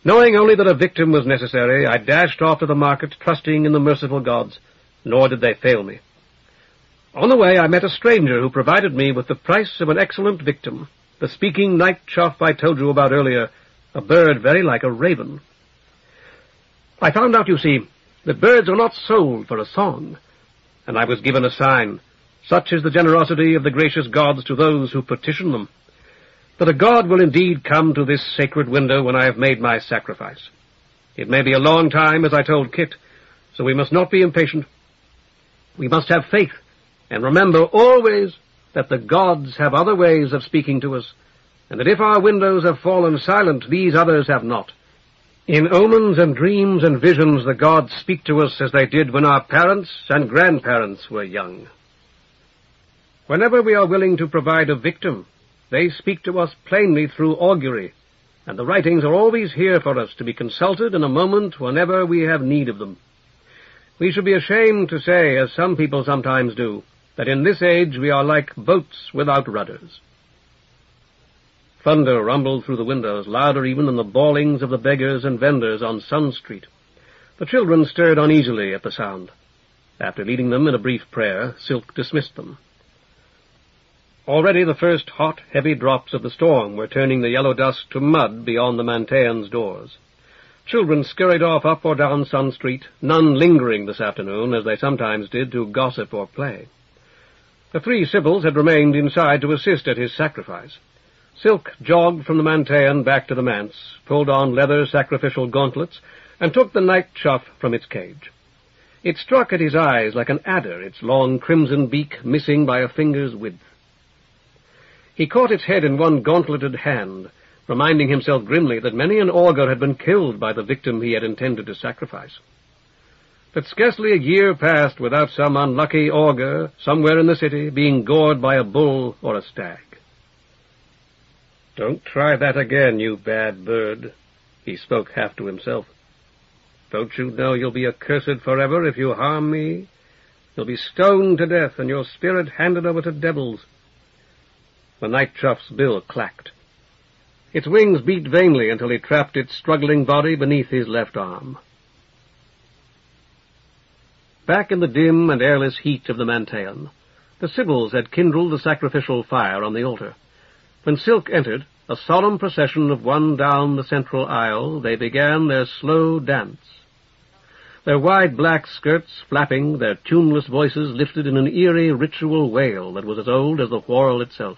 Knowing only that a victim was necessary, I dashed off to the market, trusting in the merciful gods, nor did they fail me. On the way I met a stranger who provided me with the price of an excellent victim, the speaking night chough I told you about earlier, a bird very like a raven. I found out, you see, that birds are not sold for a song, and I was given a sign, such is the generosity of the gracious gods to those who petition them, that a god will indeed come to this sacred window when I have made my sacrifice. It may be a long time, as I told Kit, so we must not be impatient. We must have faith, and remember always, that the gods have other ways of speaking to us, and that if our windows have fallen silent, these others have not. In omens and dreams and visions the gods speak to us as they did when our parents and grandparents were young. Whenever we are willing to provide a victim, they speak to us plainly through augury, and the writings are always here for us to be consulted in a moment whenever we have need of them. We should be ashamed to say, as some people sometimes do, that in this age we are like boats without rudders. Thunder rumbled through the windows, louder even than the bawlings of the beggars and vendors on Sun Street. The children stirred uneasily at the sound. After leading them in a brief prayer, Silk dismissed them. Already the first hot, heavy drops of the storm were turning the yellow dust to mud beyond the Manteans' doors. Children scurried off up or down Sun Street, none lingering this afternoon, as they sometimes did, to gossip or play. The three Sibyls had remained inside to assist at his sacrifice. Silk jogged from the Mantean back to the manse, pulled on leather sacrificial gauntlets, and took the night chough from its cage. It struck at his eyes like an adder, its long crimson beak missing by a finger's width. He caught its head in one gauntleted hand, reminding himself grimly that many an augur had been killed by the victim he had intended to sacrifice. That scarcely a year passed without some unlucky augur, somewhere in the city, being gored by a bull or a stag. "Don't try that again, you bad bird," he spoke half to himself. "Don't you know you'll be accursed forever if you harm me? You'll be stoned to death and your spirit handed over to devils." The night chough's bill clacked. Its wings beat vainly until he trapped its struggling body beneath his left arm. Back in the dim and airless heat of the Mantean, the Sibyls had kindled the sacrificial fire on the altar. When Silk entered, a solemn procession of one down the central aisle, they began their slow dance. Their wide black skirts flapping, their tuneless voices lifted in an eerie ritual wail that was as old as the whorl itself.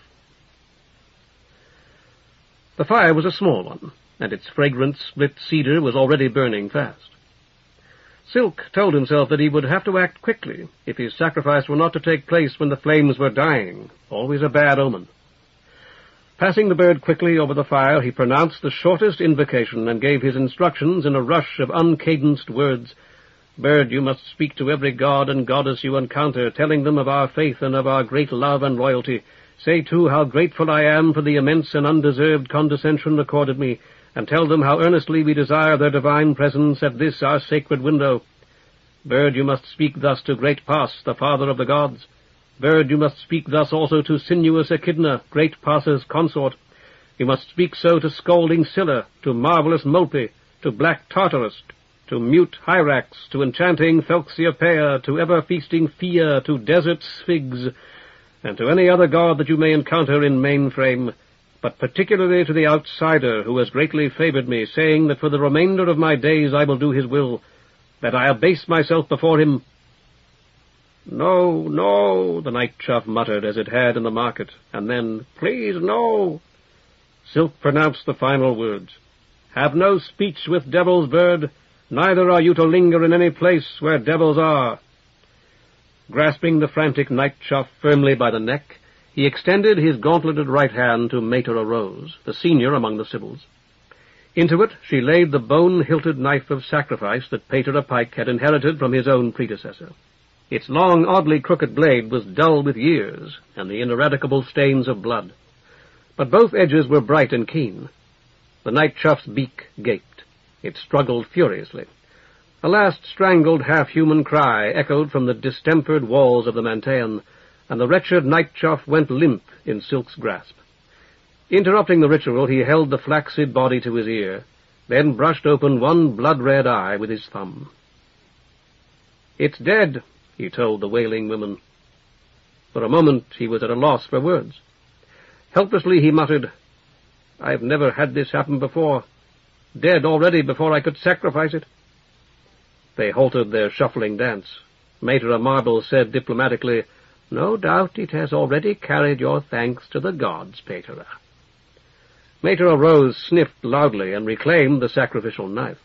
The fire was a small one, and its fragrant split cedar was already burning fast. Silk told himself that he would have to act quickly if his sacrifice were not to take place when the flames were dying, always a bad omen. Passing the bird quickly over the fire, he pronounced the shortest invocation and gave his instructions in a rush of uncadenced words. "Bird, you must speak to every god and goddess you encounter, telling them of our faith and of our great love and loyalty. Say, too, how grateful I am for the immense and undeserved condescension accorded me, and tell them how earnestly we desire their divine presence at this our sacred window. Bird, you must speak thus to great Pas, the father of the gods. Bird, you must speak thus also to sinuous Echidna, great Pas's consort. You must speak so to scolding Scylla, to marvelous Molpe, to black Tartarus, to mute Hyrax, to enchanting Thelxiopeia, to ever-feasting Phia, to desert Sphigs, and to any other god that you may encounter in Mainframe, but particularly to the outsider who has greatly favored me, saying that for the remainder of my days I will do his will, that I abase myself before him." "No, no," the night chough muttered as it had in the market, and then, "Please, no." Silk pronounced the final words. "Have no speech with devils, bird, neither are you to linger in any place where devils are." Grasping the frantic night chough firmly by the neck, he extended his gauntleted right hand to Mater Rose, the senior among the Sibyls. Into it she laid the bone-hilted knife of sacrifice that Pater Pike had inherited from his own predecessor. Its long, oddly crooked blade was dull with years and the ineradicable stains of blood. But both edges were bright and keen. The night chough's beak gaped. It struggled furiously. A last strangled half-human cry echoed from the distempered walls of the Mantean, and the wretched night chough went limp in Silk's grasp. Interrupting the ritual, he held the flaccid body to his ear, then brushed open one blood-red eye with his thumb. "It's dead," he told the wailing women. For a moment he was at a loss for words. Helplessly he muttered, "I've never had this happen before. Dead already before I could sacrifice it." They halted their shuffling dance. Mater Marble said diplomatically, "No doubt it has already carried your thanks to the gods, Pater." Mater Rose sniffed loudly and reclaimed the sacrificial knife.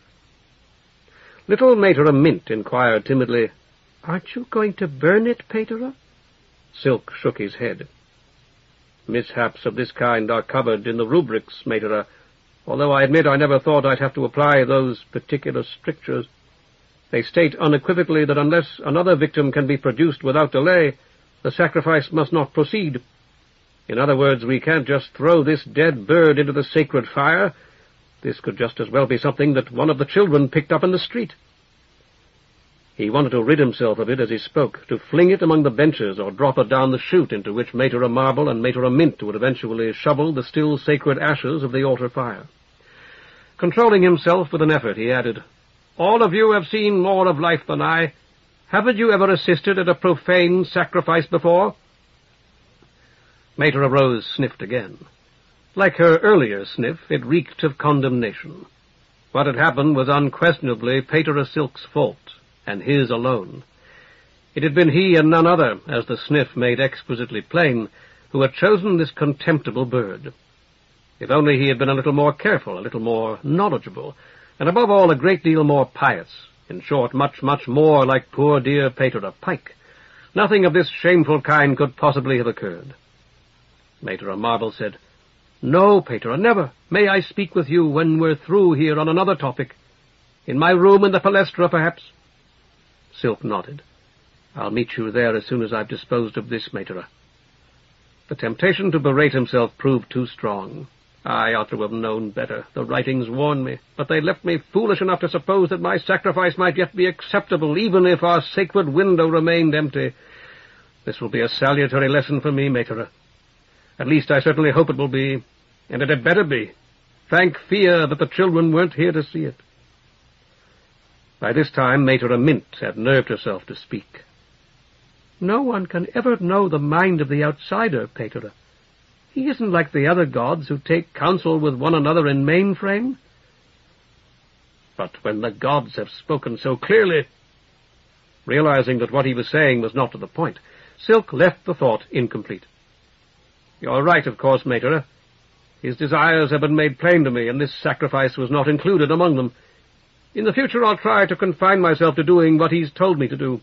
Little Mater Mint inquired timidly, "Aren't you going to burn it, Pater?" Silk shook his head. Mishaps of this kind are covered in the rubrics, Mater, although I admit I never thought I'd have to apply those particular strictures. They state unequivocally that unless another victim can be produced without delay, the sacrifice must not proceed. In other words, we can't just throw this dead bird into the sacred fire. This could just as well be something that one of the children picked up in the street. He wanted to rid himself of it as he spoke, to fling it among the benches or drop it down the chute into which Mater Marble and Mater Mint would eventually shovel the still sacred ashes of the altar fire. Controlling himself with an effort, he added, "All of you have seen more of life than I. Haven't you ever assisted at a profane sacrifice before?" Mater Rose sniffed again. Like her earlier sniff, it reeked of condemnation. What had happened was unquestionably Pater Silk's fault, and his alone. It had been he and none other, as the sniff made exquisitely plain, who had chosen this contemptible bird. If only he had been a little more careful, a little more knowledgeable, and above all a great deal more pious, in short, much, much more like poor dear Pater Pike. Nothing of this shameful kind could possibly have occurred. Mater Marble said, "No, Pater, never. May I speak with you when we're through here on another topic? In my room in the Palestra, perhaps?" Silk nodded. "I'll meet you there as soon as I've disposed of this, Mater." The temptation to berate himself proved too strong. I ought to have known better. The writings warned me, but they left me foolish enough to suppose that my sacrifice might yet be acceptable, even if our sacred window remained empty. This will be a salutary lesson for me, Mater. At least I certainly hope it will be, and it had better be. Thank fear that the children weren't here to see it. By this time Mater Mint had nerved herself to speak. "No one can ever know the mind of the outsider, Pater. He isn't like the other gods who take counsel with one another in mainframe." "But when the gods have spoken so clearly—" Realizing that what he was saying was not to the point, Silk left the thought incomplete. "You're right, of course, Mater. His desires have been made plain to me, and this sacrifice was not included among them. In the future I'll try to confine myself to doing what he's told me to do.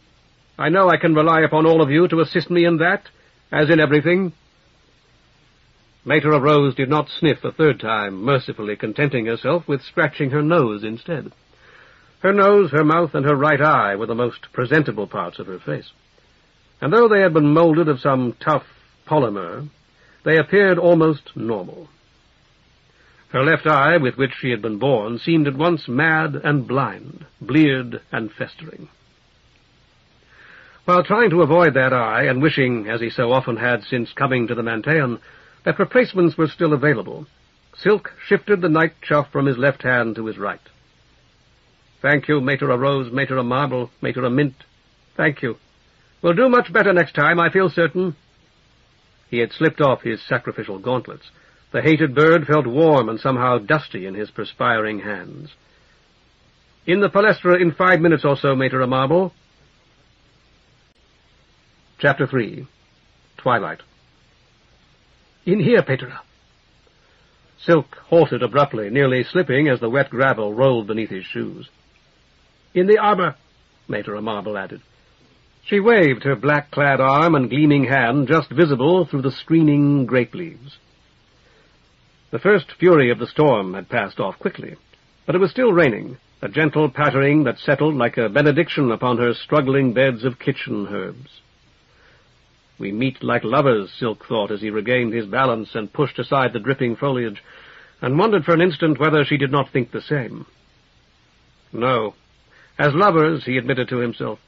I know I can rely upon all of you to assist me in that, as in everything." Mater Rose did not sniff a third time, mercifully contenting herself with scratching her nose instead. Her nose, her mouth, and her right eye were the most presentable parts of her face, and though they had been molded of some tough polymer, they appeared almost normal. Her left eye, with which she had been born, seemed at once mad and blind, bleared and festering. While trying to avoid that eye, and wishing, as he so often had since coming to the Mantean, that replacements were still available, Silk shifted the night chuff from his left hand to his right. "Thank you, Mater Rose, Mater Marble, Mater Mint. Thank you. We'll do much better next time, I feel certain." He had slipped off his sacrificial gauntlets. The hated bird felt warm and somehow dusty in his perspiring hands. "In the Palestra in 5 minutes or so, Mater Marble." Chapter 3. Twilight. "In here, Pater." Silk halted abruptly, nearly slipping as the wet gravel rolled beneath his shoes. "In the arbor," Mater Marble added. She waved her black-clad arm and gleaming hand just visible through the screening grape leaves. The first fury of the storm had passed off quickly, but it was still raining, a gentle pattering that settled like a benediction upon her struggling beds of kitchen herbs. "We meet like lovers," Silk thought as he regained his balance and pushed aside the dripping foliage, and wondered for an instant whether she did not think the same. No. As lovers, he admitted to himself.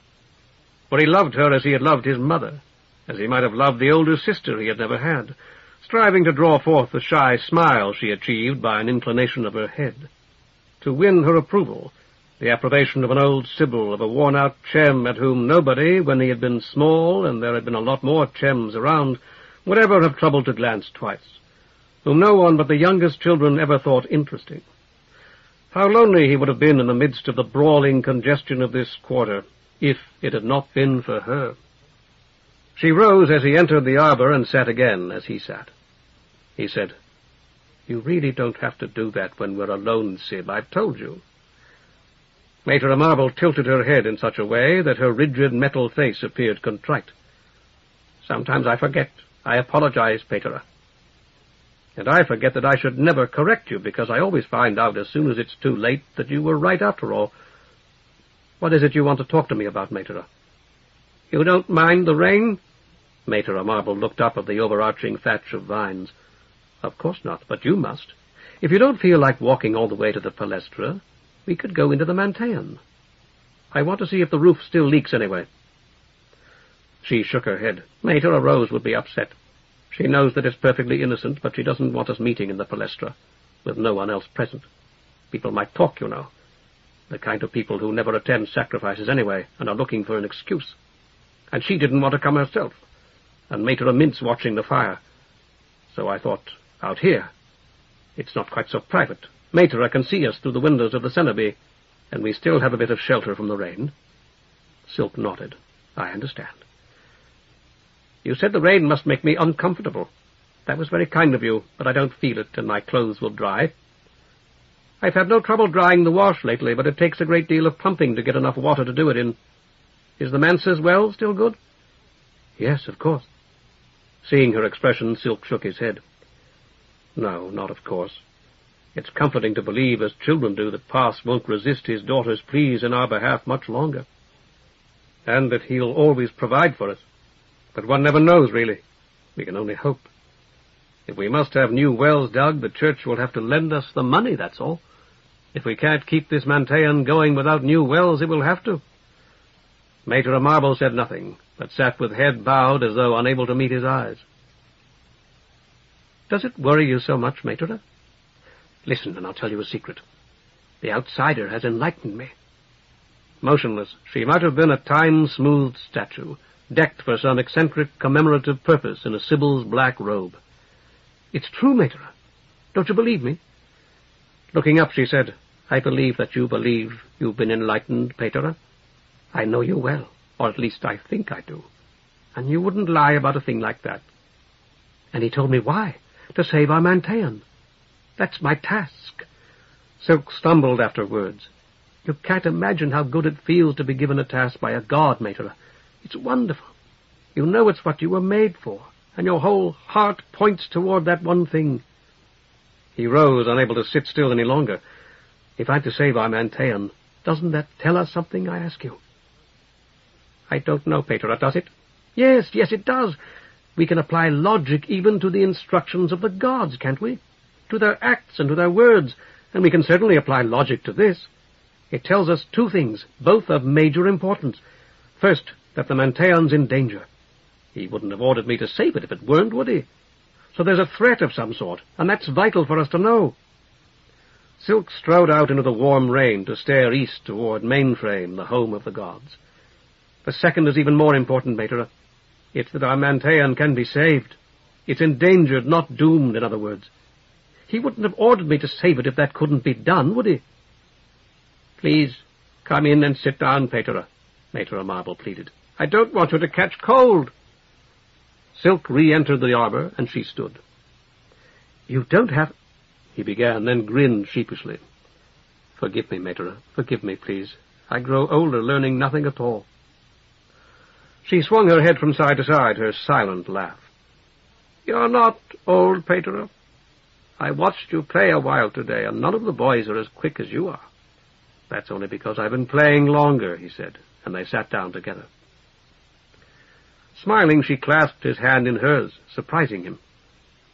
For he loved her as he had loved his mother, as he might have loved the older sister he had never had, striving to draw forth the shy smile she achieved by an inclination of her head, to win her approval, the approbation of an old sibyl, of a worn-out chem at whom nobody, when he had been small and there had been a lot more chems around, would ever have troubled to glance twice, whom no one but the youngest children ever thought interesting. How lonely he would have been in the midst of the brawling congestion of this quarter, if it had not been for her. She rose as he entered the arbor and sat again as he sat. He said, "You really don't have to do that when we're alone, Sib. I've told you." Mater Marble tilted her head in such a way that her rigid metal face appeared contrite. "Sometimes I forget. I apologize, Pater. And I forget that I should never correct you, because I always find out as soon as it's too late that you were right after all. What is it you want to talk to me about, Mater? You don't mind the rain? Mater Marble looked up at the overarching thatch of vines. Of course not, but you must. If you don't feel like walking all the way to the Palestra, we could go into the Mantean. I want to see if the roof still leaks anyway. She shook her head. Mater Rose would be upset. She knows that it's perfectly innocent, but she doesn't want us meeting in the Palestra, with no one else present. People might talk, you know. The kind of people who never attend sacrifices anyway, and are looking for an excuse. And she didn't want to come herself, and Mater Mint's watching the fire. So I thought, out here. It's not quite so private. Mater can see us through the windows of the Cenobie, and we still have a bit of shelter from the rain. Silk nodded. I understand. You said the rain must make me uncomfortable. That was very kind of you, but I don't feel it, and my clothes will dry. I've had no trouble drying the wash lately, but it takes a great deal of pumping to get enough water to do it in. Is the Mance's well still good? Yes, of course. Seeing her expression, Silk shook his head. No, not of course. It's comforting to believe, as children do, that Pa's won't resist his daughter's pleas in our behalf much longer, and that he'll always provide for us. But one never knows, really. We can only hope. If we must have new wells dug, the church will have to lend us the money, that's all. If we can't keep this Mantean going without new wells, it will have to. Mater Marble said nothing, but sat with head bowed as though unable to meet his eyes. Does it worry you so much, Mater? Listen, and I'll tell you a secret. The outsider has enlightened me. Motionless, she might have been a time-smoothed statue, decked for some eccentric commemorative purpose in a Sibyl's black robe. It's true, Mater. Don't you believe me? Looking up, she said, I believe that you believe you've been enlightened, Mater. I know you well, or at least I think I do. And you wouldn't lie about a thing like that. And he told me why. To save our Mantean. That's my task. Silk stumbled after words. You can't imagine how good it feels to be given a task by a god, Mater. It's wonderful. You know it's what you were made for, and your whole heart points toward that one thing. He rose, unable to sit still any longer. If I'm to save our Mantean, doesn't that tell us something, I ask you? I don't know, Mater, does it? Yes, it does. We can apply logic even to the instructions of the gods, can't we? To their acts and to their words, and we can certainly apply logic to this. It tells us two things, both of major importance. First, that the Mantean's in danger. He wouldn't have ordered me to save it if it weren't, would he? So there's a threat of some sort, and that's vital for us to know. Silk strode out into the warm rain to stare east toward Mainframe, the home of the gods. The second is even more important, Mater. It's that our Mantean can be saved. It's endangered, not doomed, in other words. He wouldn't have ordered me to save it if that couldn't be done, would he? Please, come in and sit down, Mater Marble pleaded. I don't want you to catch cold. Silk re-entered the arbor, and she stood. You don't have... he began, then grinned sheepishly. Forgive me, Mater. Forgive me, please. I grow older learning nothing at all. She swung her head from side to side, her silent laugh. You're not old, Mater. I watched you play a while today, and none of the boys are as quick as you are. That's only because I've been playing longer, he said, and they sat down together. Smiling, she clasped his hand in hers, surprising him.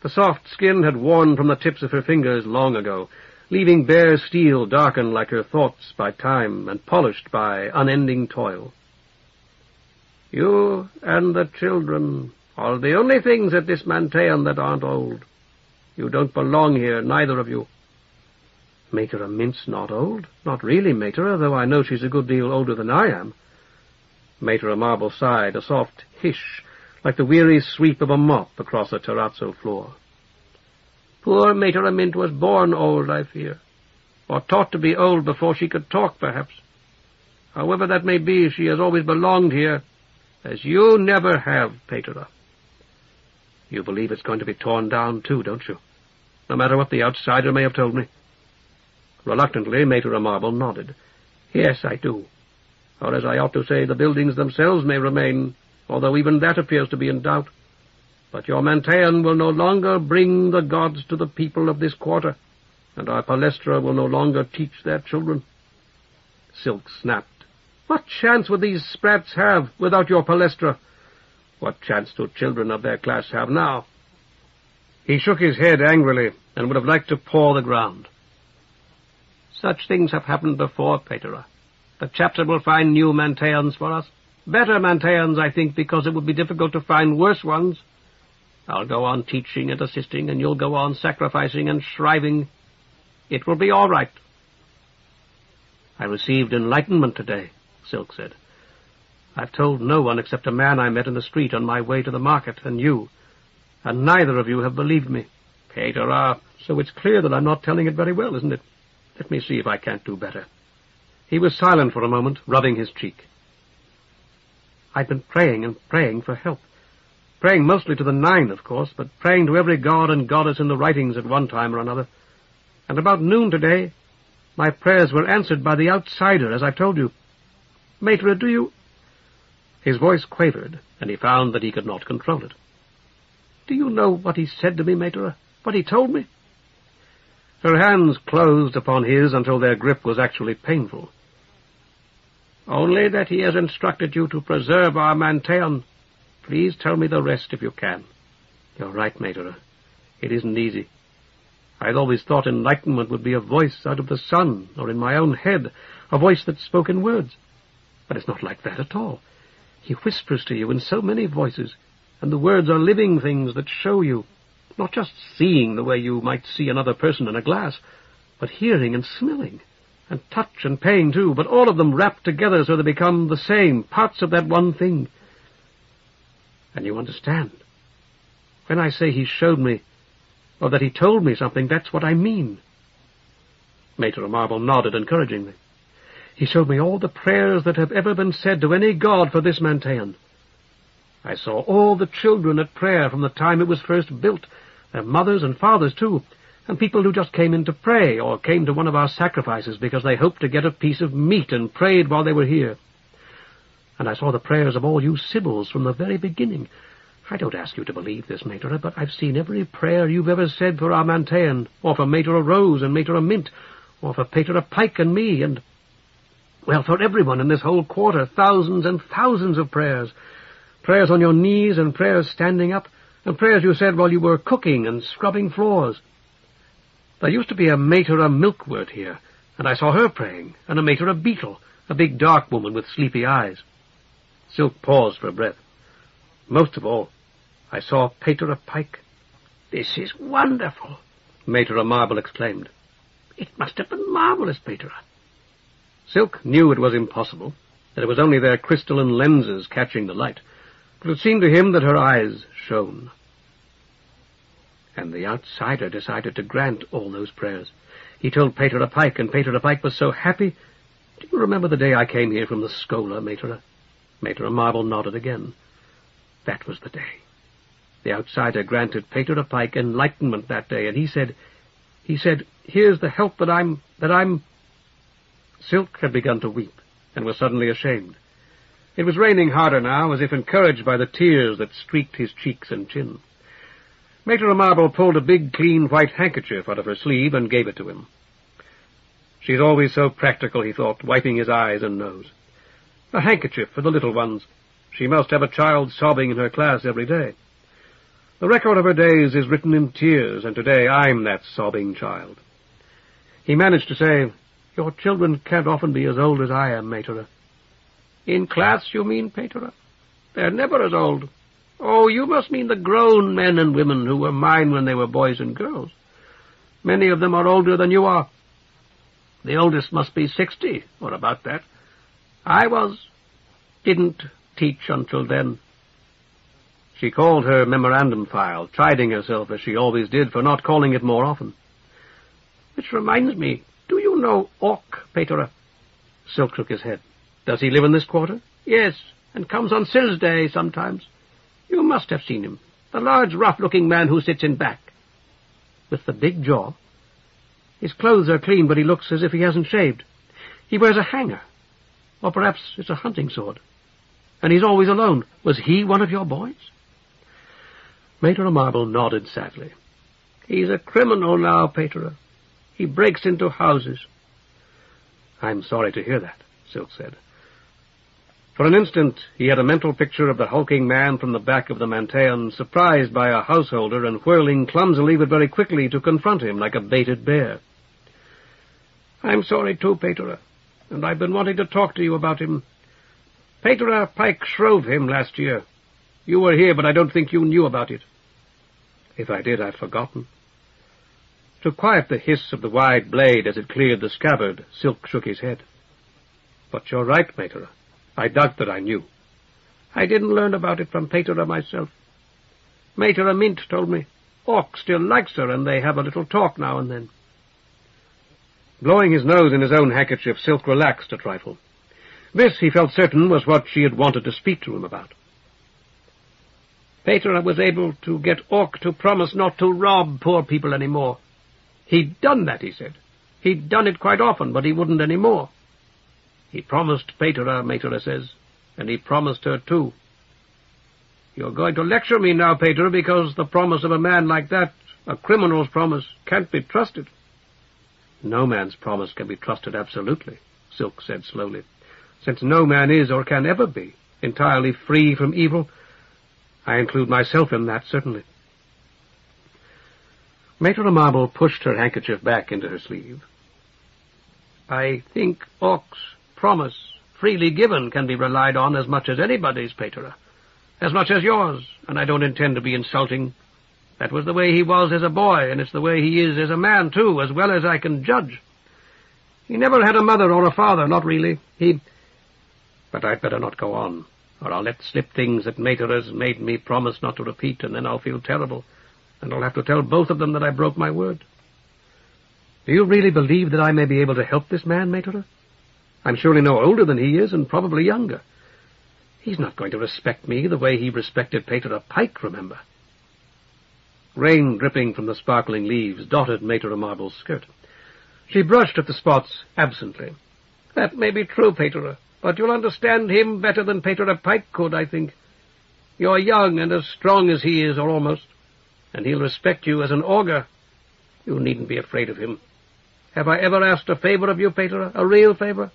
The soft skin had worn from the tips of her fingers long ago, leaving bare steel darkened like her thoughts by time and polished by unending toil. You and the children are the only things at this Mantean that aren't old. You don't belong here, neither of you. Mater Mint's not old. Not really, Mater, though I know she's a good deal older than I am. Mater Marble sighed, a soft hiss, like the weary sweep of a mop across a terrazzo floor. Poor Mater Mint was born old, I fear, or taught to be old before she could talk, perhaps. However that may be, she has always belonged here, as you never have, Mater. You believe it's going to be torn down, too, don't you? No matter what the outsider may have told me. Reluctantly, Mater Marble nodded. Yes, I do. Or, as I ought to say, the buildings themselves may remain, although even that appears to be in doubt. But your Mantean will no longer bring the gods to the people of this quarter, and our Palestra will no longer teach their children." Silk snapped. "What chance would these sprats have without your Palestra? What chance do children of their class have now?" He shook his head angrily, and would have liked to paw the ground. "Such things have happened before, Paterer. The chapter will find new Manteans for us. Better Manteans, I think, because it would be difficult to find worse ones. I'll go on teaching and assisting, and you'll go on sacrificing and shriving. It will be all right." "I received enlightenment today," Silk said. "I've told no one except a man I met in the street on my way to the market, and you, and neither of you have believed me." "Paterer, so it's clear that I'm not telling it very well, isn't it? Let me see if I can't do better." He was silent for a moment, rubbing his cheek. "I've been praying and praying for help. Praying mostly to the Nine, of course, but praying to every god and goddess in the writings at one time or another. And about noon today, my prayers were answered by the outsider, as I've told you. Mater, do you—" His voice quavered, and he found that he could not control it. "Do you know what he said to me, Mater? What he told me?" Her hands closed upon his until their grip was actually painful. "Only that he has instructed you to preserve our Mantean. Please tell me the rest if you can." "You're right, Mater. It isn't easy. I'd always thought enlightenment would be a voice out of the sun, or in my own head, a voice that spoke in words. But it's not like that at all. He whispers to you in so many voices, and the words are living things that show you, not just seeing the way you might see another person in a glass, but hearing and smelling, and touch and pain too, but all of them wrapped together so they become the same, parts of that one thing. And you understand. When I say he showed me, or that he told me something, that's what I mean." Mater Marble nodded encouragingly. "He showed me all the prayers that have ever been said to any god for this Mantean. I saw all the children at prayer from the time it was first built, their mothers and fathers too, and people who just came in to pray, or came to one of our sacrifices because they hoped to get a piece of meat and prayed while they were here. And I saw the prayers of all you Sibyls from the very beginning. I don't ask you to believe this, Mater, but I've seen every prayer you've ever said for our Mantean, or for Mater Rose and Mater Mint, or for Pater Pike and me, and, well, for everyone in this whole quarter, thousands and thousands of prayers. Prayers on your knees and prayers standing up, and prayers you said while you were cooking and scrubbing floors. There used to be a Mater Milkwort here, and I saw her praying, and a Mater Beetle, a big dark woman with sleepy eyes." Silk paused for a breath. "Most of all, I saw Pater Pike." "This is wonderful," Mater Marble exclaimed. "It must have been marvelous, Pater." Silk knew it was impossible, that it was only their crystalline lenses catching the light, but it seemed to him that her eyes shone. And the outsider decided to grant all those prayers. He told Pater Pike, and Pater Pike was so happy. "Do you remember the day I came here from the Schola, Mater?" Mater Marble nodded again. "That was the day. The outsider granted Pater Pike enlightenment that day, and he said, here's the help that I'm... Silk had begun to weep, and was suddenly ashamed. It was raining harder now, as if encouraged by the tears that streaked his cheeks and chin. Mater Marble pulled a big, clean white handkerchief out of her sleeve and gave it to him. "She's always so practical," he thought, wiping his eyes and nose. "A handkerchief for the little ones. She must have a child sobbing in her class every day. The record of her days is written in tears, and today I'm that sobbing child." He managed to say, "Your children can't often be as old as I am, Mater." "In class, you mean, Pater? They're never as old. Oh, you must mean the grown men and women who were mine when they were boys and girls. Many of them are older than you are. The oldest must be 60, or about that. I didn't teach until then." She called her memorandum file, chiding herself as she always did for not calling it more often. "Which reminds me, do you know Orc, Pater?" Silk shook his head. "Does he live in this quarter?" "Yes, and comes on Sil's Day sometimes. You must have seen him, the large, rough-looking man who sits in back." "With the big jaw?" "His clothes are clean, but he looks as if he hasn't shaved. He wears a hanger, or perhaps it's a hunting sword. And he's always alone. Was he one of your boys?" Mater Marble nodded sadly. "He's a criminal now, Pater. He breaks into houses." "I'm sorry to hear that," Silk said. For an instant he had a mental picture of the hulking man from the back of the Mantean, surprised by a householder and whirling clumsily but very quickly to confront him like a baited bear. "I'm sorry too, Pater, and I've been wanting to talk to you about him. Pater Pike shrove him last year. You were here, but I don't think you knew about it." "If I did, I've forgotten." To quiet the hiss of the wide blade as it cleared the scabbard, Silk shook his head. "But you're right, Mater. I doubt that I knew." "I didn't learn about it from Pater myself. Mater Mint told me. Orc still likes her, and they have a little talk now and then." Blowing his nose in his own handkerchief, Silk relaxed a trifle. This, he felt certain, was what she had wanted to speak to him about. "Pater was able to get Orc to promise not to rob poor people any more. He'd done that, he said. He'd done it quite often, but he wouldn't any more. He promised Pater, Mater says, and he promised her too. You're going to lecture me now, Pater, because the promise of a man like that, a criminal's promise, can't be trusted." "No man's promise can be trusted absolutely," Silk said slowly. "Since no man is or can ever be entirely free from evil, I include myself in that, certainly." Mater Marble pushed her handkerchief back into her sleeve. "I think Orc's promise, freely given, can be relied on as much as anybody's, Pater. As much as yours, and I don't intend to be insulting. That was the way he was as a boy, and it's the way he is as a man, too, as well as I can judge. He never had a mother or a father, not really. But I'd better not go on, or I'll let slip things that Mater has made me promise not to repeat, and then I'll feel terrible, and I'll have to tell both of them that I broke my word. Do you really believe that I may be able to help this man, Mater? I'm surely no older than he is, and probably younger. He's not going to respect me the way he respected Pater Pike, remember." Rain dripping from the sparkling leaves dotted Mater Marble's skirt. She brushed at the spots absently. "That may be true, Pater, but you'll understand him better than Pater Pike could, I think. You're young and as strong as he is, or almost, and he'll respect you as an augur. You needn't be afraid of him. Have I ever asked a favor of you, Pater, a real favor?"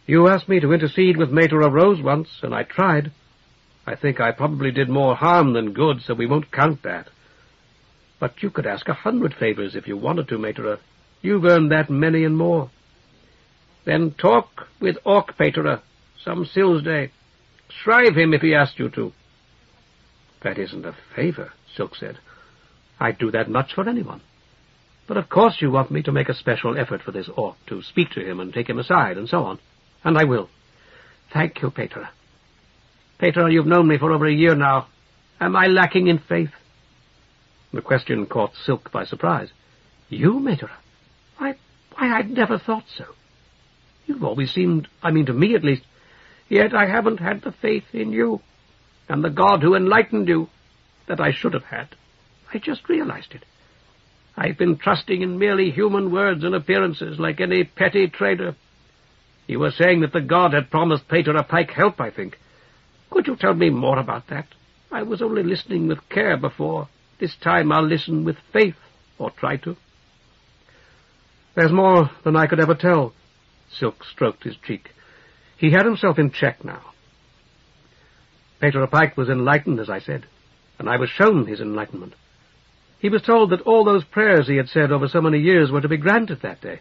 "You asked me to intercede with Mater Rose once, and I tried. I think I probably did more harm than good, so we won't count that. But you could ask 100 favors if you wanted to, Mater. You've earned that many and more." "Then talk with Orc, Pater, some Sil's day. Shrive him if he asked you to." "That isn't a favor," Silk said. "I'd do that much for anyone. But of course you want me to make a special effort for this Orc, to speak to him and take him aside, and so on. And I will." "Thank you, Pater. Pater, you've known me for over a year now. Am I lacking in faith?" The question caught Silk by surprise. "You, Mater? Why, I'd never thought so. You've always seemed, to me at least, yet I haven't had the faith in you, and the God who enlightened you, that I should have had. I just realized it. I've been trusting in merely human words and appearances, like any petty trader. You were saying that the God had promised Pater Pike help, I think. Could you tell me more about that? I was only listening with care before. This time I'll listen with faith, or try to." "There's more than I could ever tell." Silk stroked his cheek. He had himself in check now. Pater Pike was enlightened, as I said, and I was shown his enlightenment. He was told that all those prayers he had said over so many years were to be granted that day,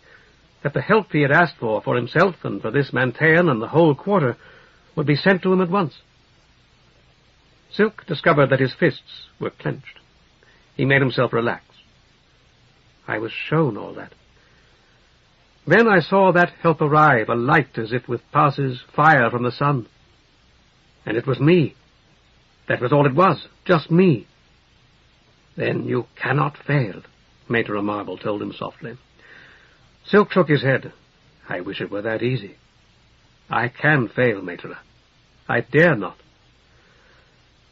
that the help he had asked for himself and for this Mantean and the whole quarter, would be sent to him at once. Silk discovered that his fists were clenched. He made himself relax. I was shown all that. Then I saw that help arrive, a light as if with passes fire from the sun. And it was me. That was all it was, just me. "Then you cannot fail," Mater Marble told him softly. Silk shook his head. "I wish it were that easy. I can fail, Mater. I dare not."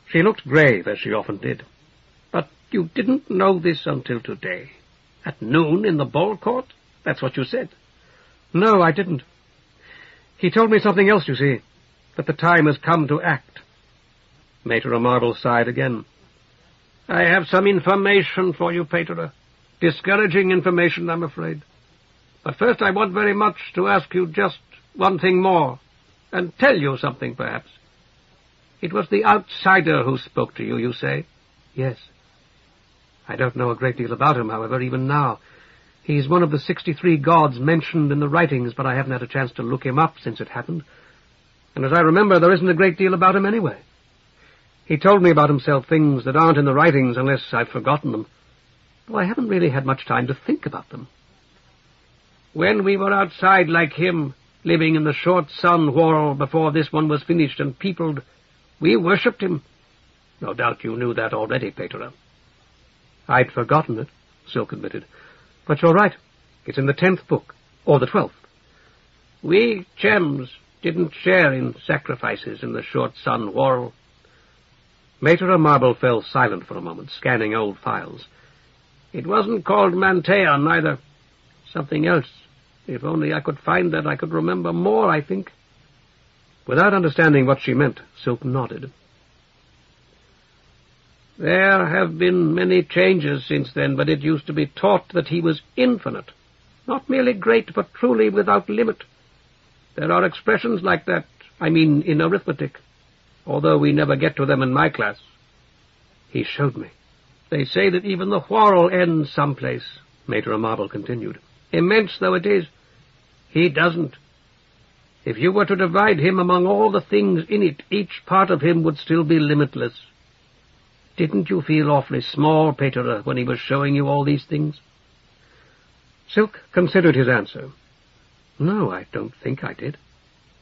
She looked grave, as she often did. "But you didn't know this until today. At noon in the ball court? That's what you said." "No, I didn't. He told me something else, you see, that the time has come to act." Mater Marble sighed again. I have some information for you, Paterer. Discouraging information, I'm afraid. But first I want very much to ask you just one thing more, and tell you something, perhaps. It was the outsider who spoke to you, you say? Yes. I don't know a great deal about him, however, even now. He's one of the 63 gods mentioned in the writings, but I haven't had a chance to look him up since it happened. And as I remember, there isn't a great deal about him anyway. He told me about himself things that aren't in the writings unless I've forgotten them. Though I haven't really had much time to think about them. When we were outside like him, living in the short sun whorl before this one was finished and peopled, we worshipped him. No doubt you knew that already, Paterer. I'd forgotten it, Silk admitted. But you're right. It's in the 10th book, or the 12th. We Chems didn't share in sacrifices in the short sun whorl. Mater Marble fell silent for a moment, scanning old files. It wasn't called Mantea, neither. Something else. If only I could find that, I could remember more, I think. Without understanding what she meant, Silk nodded. There have been many changes since then, but it used to be taught that he was infinite. Not merely great, but truly without limit. There are expressions like that, I mean in arithmetic, although we never get to them in my class. He showed me. They say that even the whorl ends someplace, Mater Marble continued. Immense though it is, he doesn't. If you were to divide him among all the things in it, each part of him would still be limitless. Didn't you feel awfully small, Paterer, when he was showing you all these things? Silk considered his answer. No, I don't think I did.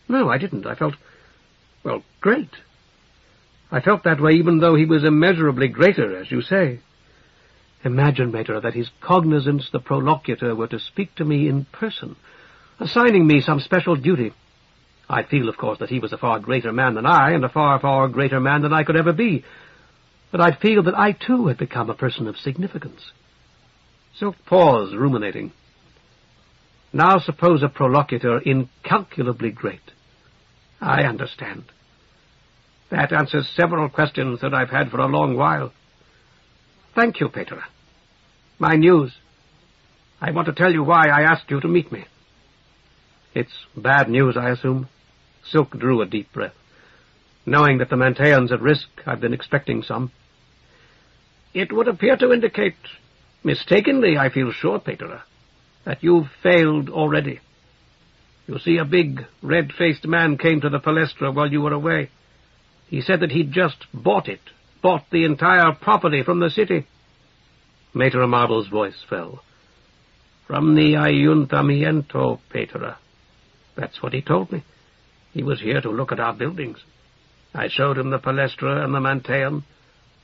No, I didn't. I felt, well, great. I felt that way even though he was immeasurably greater, as you say. Imagine, Mater, that his cognizance, the prolocutor, were to speak to me in person, assigning me some special duty. I'd feel, of course, that he was a far greater man than I, and a far, far greater man than I could ever be. But I'd feel that I, too, had become a person of significance. Silk paused, ruminating. Now suppose a prolocutor incalculably great. I understand. That answers several questions that I've had for a long while. Thank you, Paterer. My news. I want to tell you why I asked you to meet me. It's bad news, I assume. Silk drew a deep breath. Knowing that the Mantean's at risk, I've been expecting some. It would appear to indicate, mistakenly, I feel sure, Paterer, that you've failed already. You see, a big, red-faced man came to the Palestra while you were away. He said that he'd just bought the entire property from the city. Mater Marble's voice fell. From the Ayuntamiento, Paterer. That's what he told me. He was here to look at our buildings. I showed him the Palestra and the Mantean.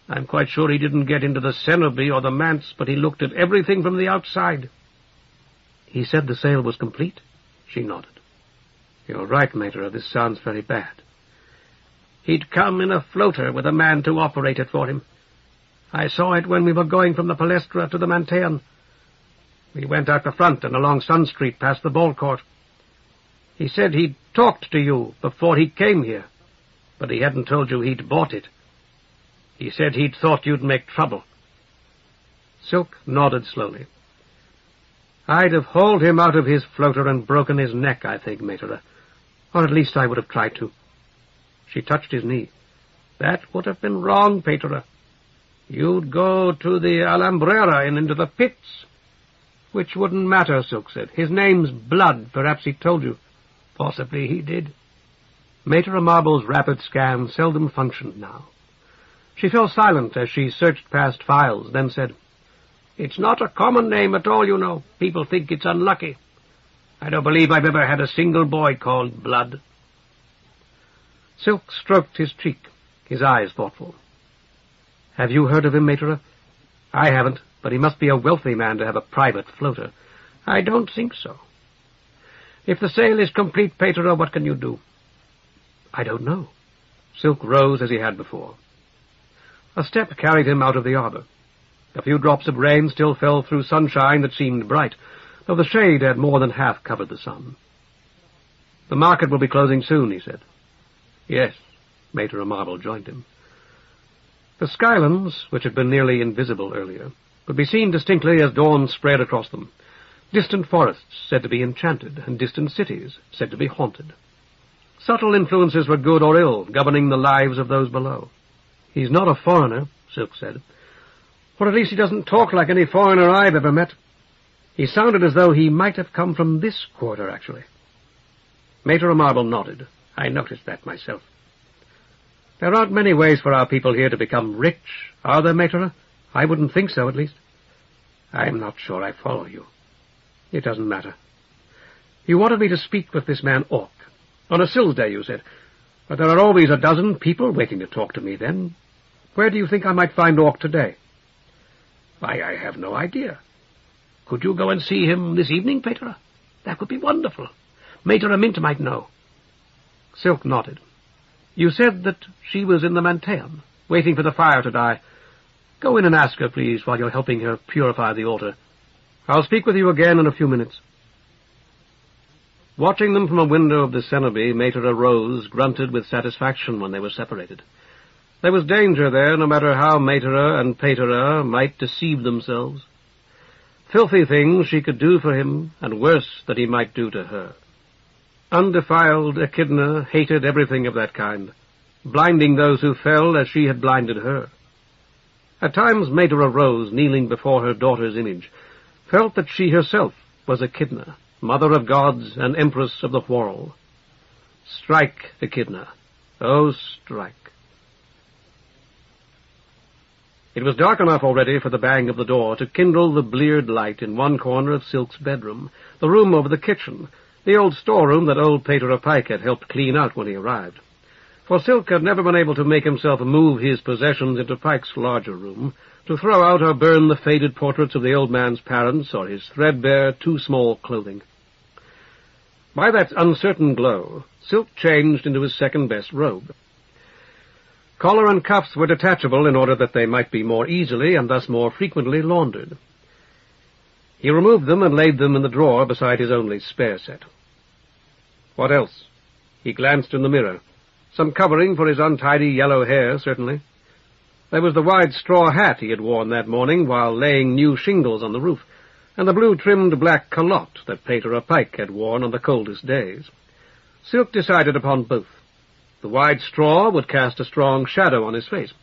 I'm quite sure he didn't get into the cenobi or the manse, but he looked at everything from the outside. He said the sale was complete? She nodded. You're right, Mater. This sounds very bad. He'd come in a floater with a man to operate it for him. I saw it when we were going from the Palestra to the Mantean. We went out the front and along Sun Street past the ball court. He said he'd talked to you before he came here, but he hadn't told you he'd bought it. He said he'd thought you'd make trouble. Silk nodded slowly. I'd have hauled him out of his floater and broken his neck, I think, Mater. Or at least I would have tried to. She touched his knee. That would have been wrong, Paterer. You'd go to the Alhambrera and into the pits. Which wouldn't matter, Silk said. His name's Blood. Perhaps he told you. Possibly he did. Mater Marble's rapid scan seldom functioned now. She fell silent as she searched past files, then said, It's not a common name at all, you know. People think it's unlucky. I don't believe I've ever had a single boy called Blood. Silk stroked his cheek, his eyes thoughtful. Have you heard of him, Mater? I haven't, but he must be a wealthy man to have a private floater. I don't think so. If the sale is complete, Paterer, what can you do? I don't know. Silk rose as he had before. A step carried him out of the arbor. A few drops of rain still fell through sunshine that seemed bright, though the shade had more than half covered the sun. The market will be closing soon, he said. Yes, Mater Marble joined him. The skylands, which had been nearly invisible earlier, could be seen distinctly as dawn spread across them. Distant forests said to be enchanted, and distant cities said to be haunted. Subtle influences for good or ill governing the lives of those below. "He's not a foreigner," Silk said. "Or at least he doesn't talk like any foreigner I've ever met. He sounded as though he might have come from this quarter, actually." Mater Marble nodded. "I noticed that myself." "There aren't many ways for our people here to become rich, are there, Mater? I wouldn't think so, at least." "I'm not sure I follow you." "It doesn't matter. You wanted me to speak with this man Orc. On a Sills Day, you said. But there are always a dozen people waiting to talk to me then. Where do you think I might find Orc today?" "Why, I have no idea. Could you go and see him this evening, Pater? That would be wonderful. Mater Mint might know." Silk nodded. "You said that she was in the Manteum, waiting for the fire to die. Go in and ask her, please, while you're helping her purify the altar. I'll speak with you again in a few minutes." Watching them from a window of the Cenobie, Mater arose, grunted with satisfaction when they were separated. There was danger there, no matter how Mater and Pater might deceive themselves. Filthy things she could do for him, and worse that he might do to her. Undefiled Echidna hated everything of that kind, blinding those who fell as she had blinded her. At times Mater arose, kneeling before her daughter's image, felt that she herself was Echidna, mother of gods and empress of the Whirl. Strike, Echidna. Oh, strike. It was dark enough already for the bang of the door to kindle the bleared light in one corner of Silk's bedroom, the room over the kitchen, the old storeroom that old Pater Pike had helped clean out when he arrived. For Silk had never been able to make himself move his possessions into Pike's larger room, to throw out or burn the faded portraits of the old man's parents or his threadbare, too-small clothing. By that uncertain glow, Silk changed into his second-best robe. Collar and cuffs were detachable in order that they might be more easily and thus more frequently laundered. He removed them and laid them in the drawer beside his only spare set. What else? He glanced in the mirror. Some covering for his untidy yellow hair, certainly. There was the wide straw hat he had worn that morning while laying new shingles on the roof, and the blue-trimmed black calotte that Pater Pike had worn on the coldest days. Silk decided upon both. The wide straw would cast a strong shadow on his face,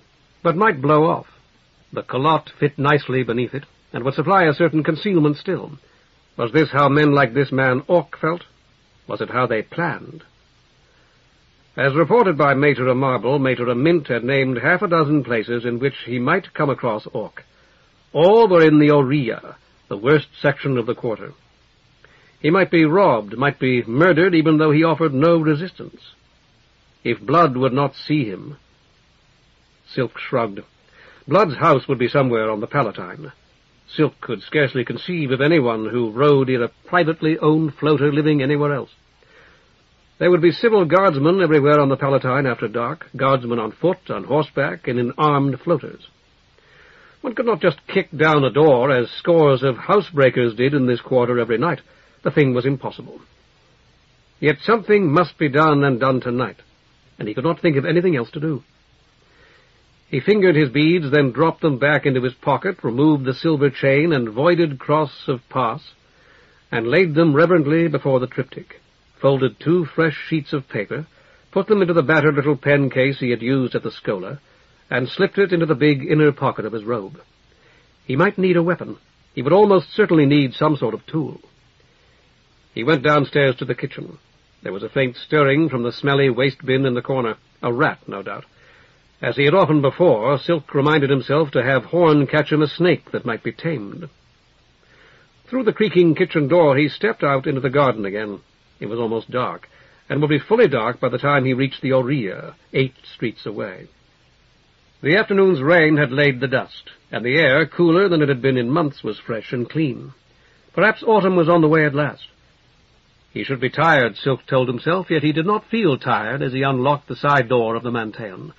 but might blow off. The calotte fit nicely beneath it, and would supply a certain concealment still. Was this how men like this man Orc felt? Was it how they planned? As reported by Mater Marble, Mater Mint had named half a dozen places in which he might come across Orc. All were in the Aurea, the worst section of the quarter. He might be robbed, might be murdered, even though he offered no resistance. If Blood would not see him... Silk shrugged. Blood's house would be somewhere on the Palatine. Silk could scarcely conceive of anyone who rode in a privately owned floater living anywhere else. There would be civil guardsmen everywhere on the Palatine after dark, guardsmen on foot, on horseback, and in armed floaters. One could not just kick down a door, as scores of housebreakers did in this quarter every night. The thing was impossible. Yet something must be done, and done tonight, and he could not think of anything else to do. He fingered his beads, then dropped them back into his pocket, removed the silver chain and voided cross of pass, and laid them reverently before the triptych, folded 2 fresh sheets of paper, put them into the battered little pen case he had used at the Schola, and slipped it into the big inner pocket of his robe. He might need a weapon. He would almost certainly need some sort of tool. He went downstairs to the kitchen. There was a faint stirring from the smelly waste bin in the corner. A rat, no doubt. As he had often before, Silk reminded himself to have Horn catch him a snake that might be tamed. Through the creaking kitchen door he stepped out into the garden again. It was almost dark, and would be fully dark by the time he reached the Aurea, 8 streets away. The afternoon's rain had laid the dust, and the air, cooler than it had been in months, was fresh and clean. Perhaps autumn was on the way at last. He should be tired, Silk told himself, yet he did not feel tired as he unlocked the side door of the Manteum.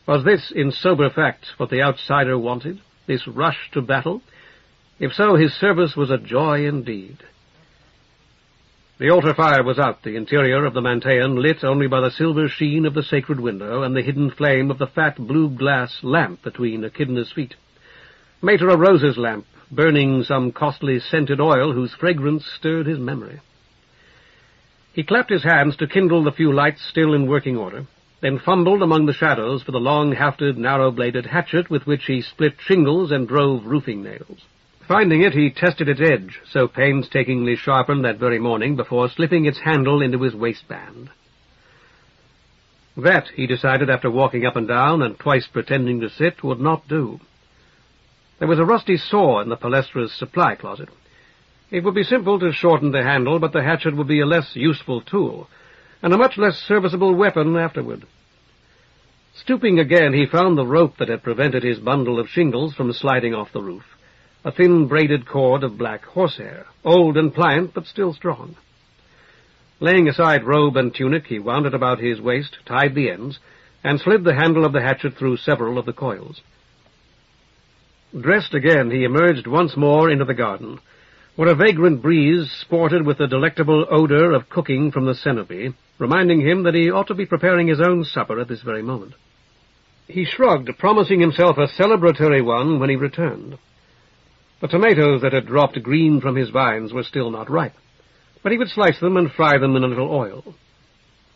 Was this, in sober fact, what the outsider wanted, this rush to battle? If so, his service was a joy indeed. The altar fire was out, the interior of the Mantean lit only by the silver sheen of the sacred window and the hidden flame of the fat blue glass lamp between Echidna's feet. Mater of Rose's lamp, burning some costly scented oil whose fragrance stirred his memory. He clapped his hands to kindle the few lights still in working order, then fumbled among the shadows for the long-hafted, narrow-bladed hatchet with which he split shingles and drove roofing nails. Finding it, he tested its edge, so painstakingly sharpened that very morning, before slipping its handle into his waistband. That, he decided after walking up and down and twice pretending to sit, would not do. There was a rusty saw in the Palestra's supply closet. It would be simple to shorten the handle, but the hatchet would be a less useful tool, and a much less serviceable weapon afterward. Stooping again, he found the rope that had prevented his bundle of shingles from sliding off the roof, a thin braided cord of black horsehair, old and pliant, but still strong. Laying aside robe and tunic, he wound it about his waist, tied the ends, and slid the handle of the hatchet through several of the coils. Dressed again, he emerged once more into the garden, where a vagrant breeze sported with the delectable odor of cooking from the cenope, reminding him that he ought to be preparing his own supper at this very moment. He shrugged, promising himself a celebratory one when he returned. The tomatoes that had dropped green from his vines were still not ripe, but he would slice them and fry them in a little oil.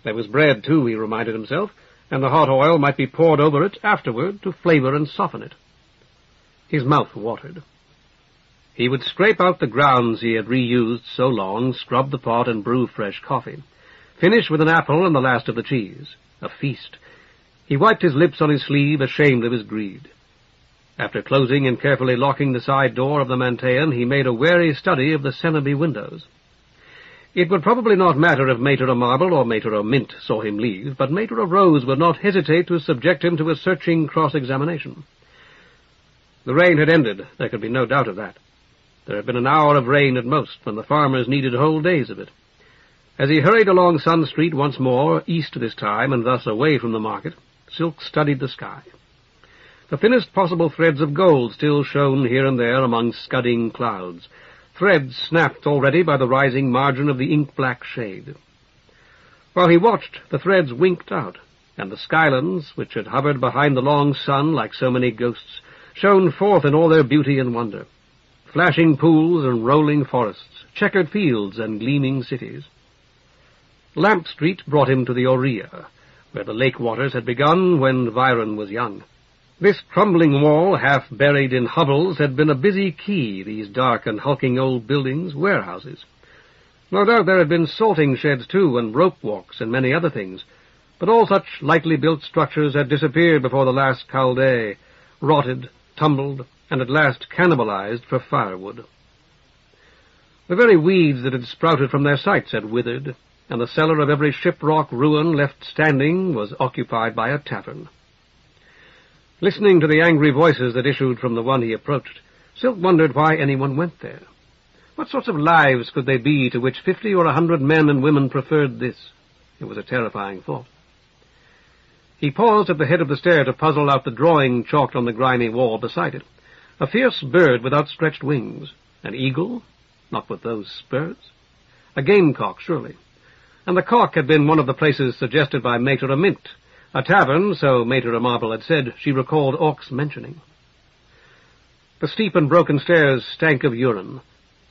There was bread, too, he reminded himself, and the hot oil might be poured over it afterward to flavor and soften it. His mouth watered. He would scrape out the grounds he had reused so long, scrub the pot, and brew fresh coffee. Finish with an apple and the last of the cheese. A feast. He wiped his lips on his sleeve, ashamed of his greed. After closing and carefully locking the side door of the Mantean, he made a wary study of the cenope windows. It would probably not matter if Mater of Marble or Mater of Mint saw him leave, but Mater of Rose would not hesitate to subject him to a searching cross-examination. The rain had ended, there could be no doubt of that. There had been an hour of rain at most, when the farmers needed whole days of it. As he hurried along Sun Street once more, east this time, and thus away from the market, Silk studied the sky. The thinnest possible threads of gold still shone here and there among scudding clouds, threads snapped already by the rising margin of the ink-black shade. While he watched, the threads winked out, and the skylands, which had hovered behind the long sun like so many ghosts, shone forth in all their beauty and wonder. Flashing pools and rolling forests, checkered fields and gleaming cities. Lamp Street brought him to the Aurea, where the lake waters had begun when Viron was young. This crumbling wall, half buried in hovels, had been a busy quay, these dark and hulking old buildings, warehouses. No doubt there had been salting sheds, too, and rope walks, and many other things, but all such lightly built structures had disappeared before the last Chaldee, rotted, tumbled, and at last cannibalized for firewood. The very weeds that had sprouted from their sites had withered, and the cellar of every ship-rock ruin left standing was occupied by a tavern. Listening to the angry voices that issued from the one he approached, Silk wondered why anyone went there. What sorts of lives could they be to which 50 or 100 men and women preferred this? It was a terrifying thought. He paused at the head of the stair to puzzle out the drawing chalked on the grimy wall beside it. A fierce bird with outstretched wings. An eagle? Not with those spurs. A gamecock, surely. And the cock had been one of the places suggested by Mater of Mint, a tavern, so Mater of Marble had said, she recalled Orc's mentioning. The steep and broken stairs stank of urine.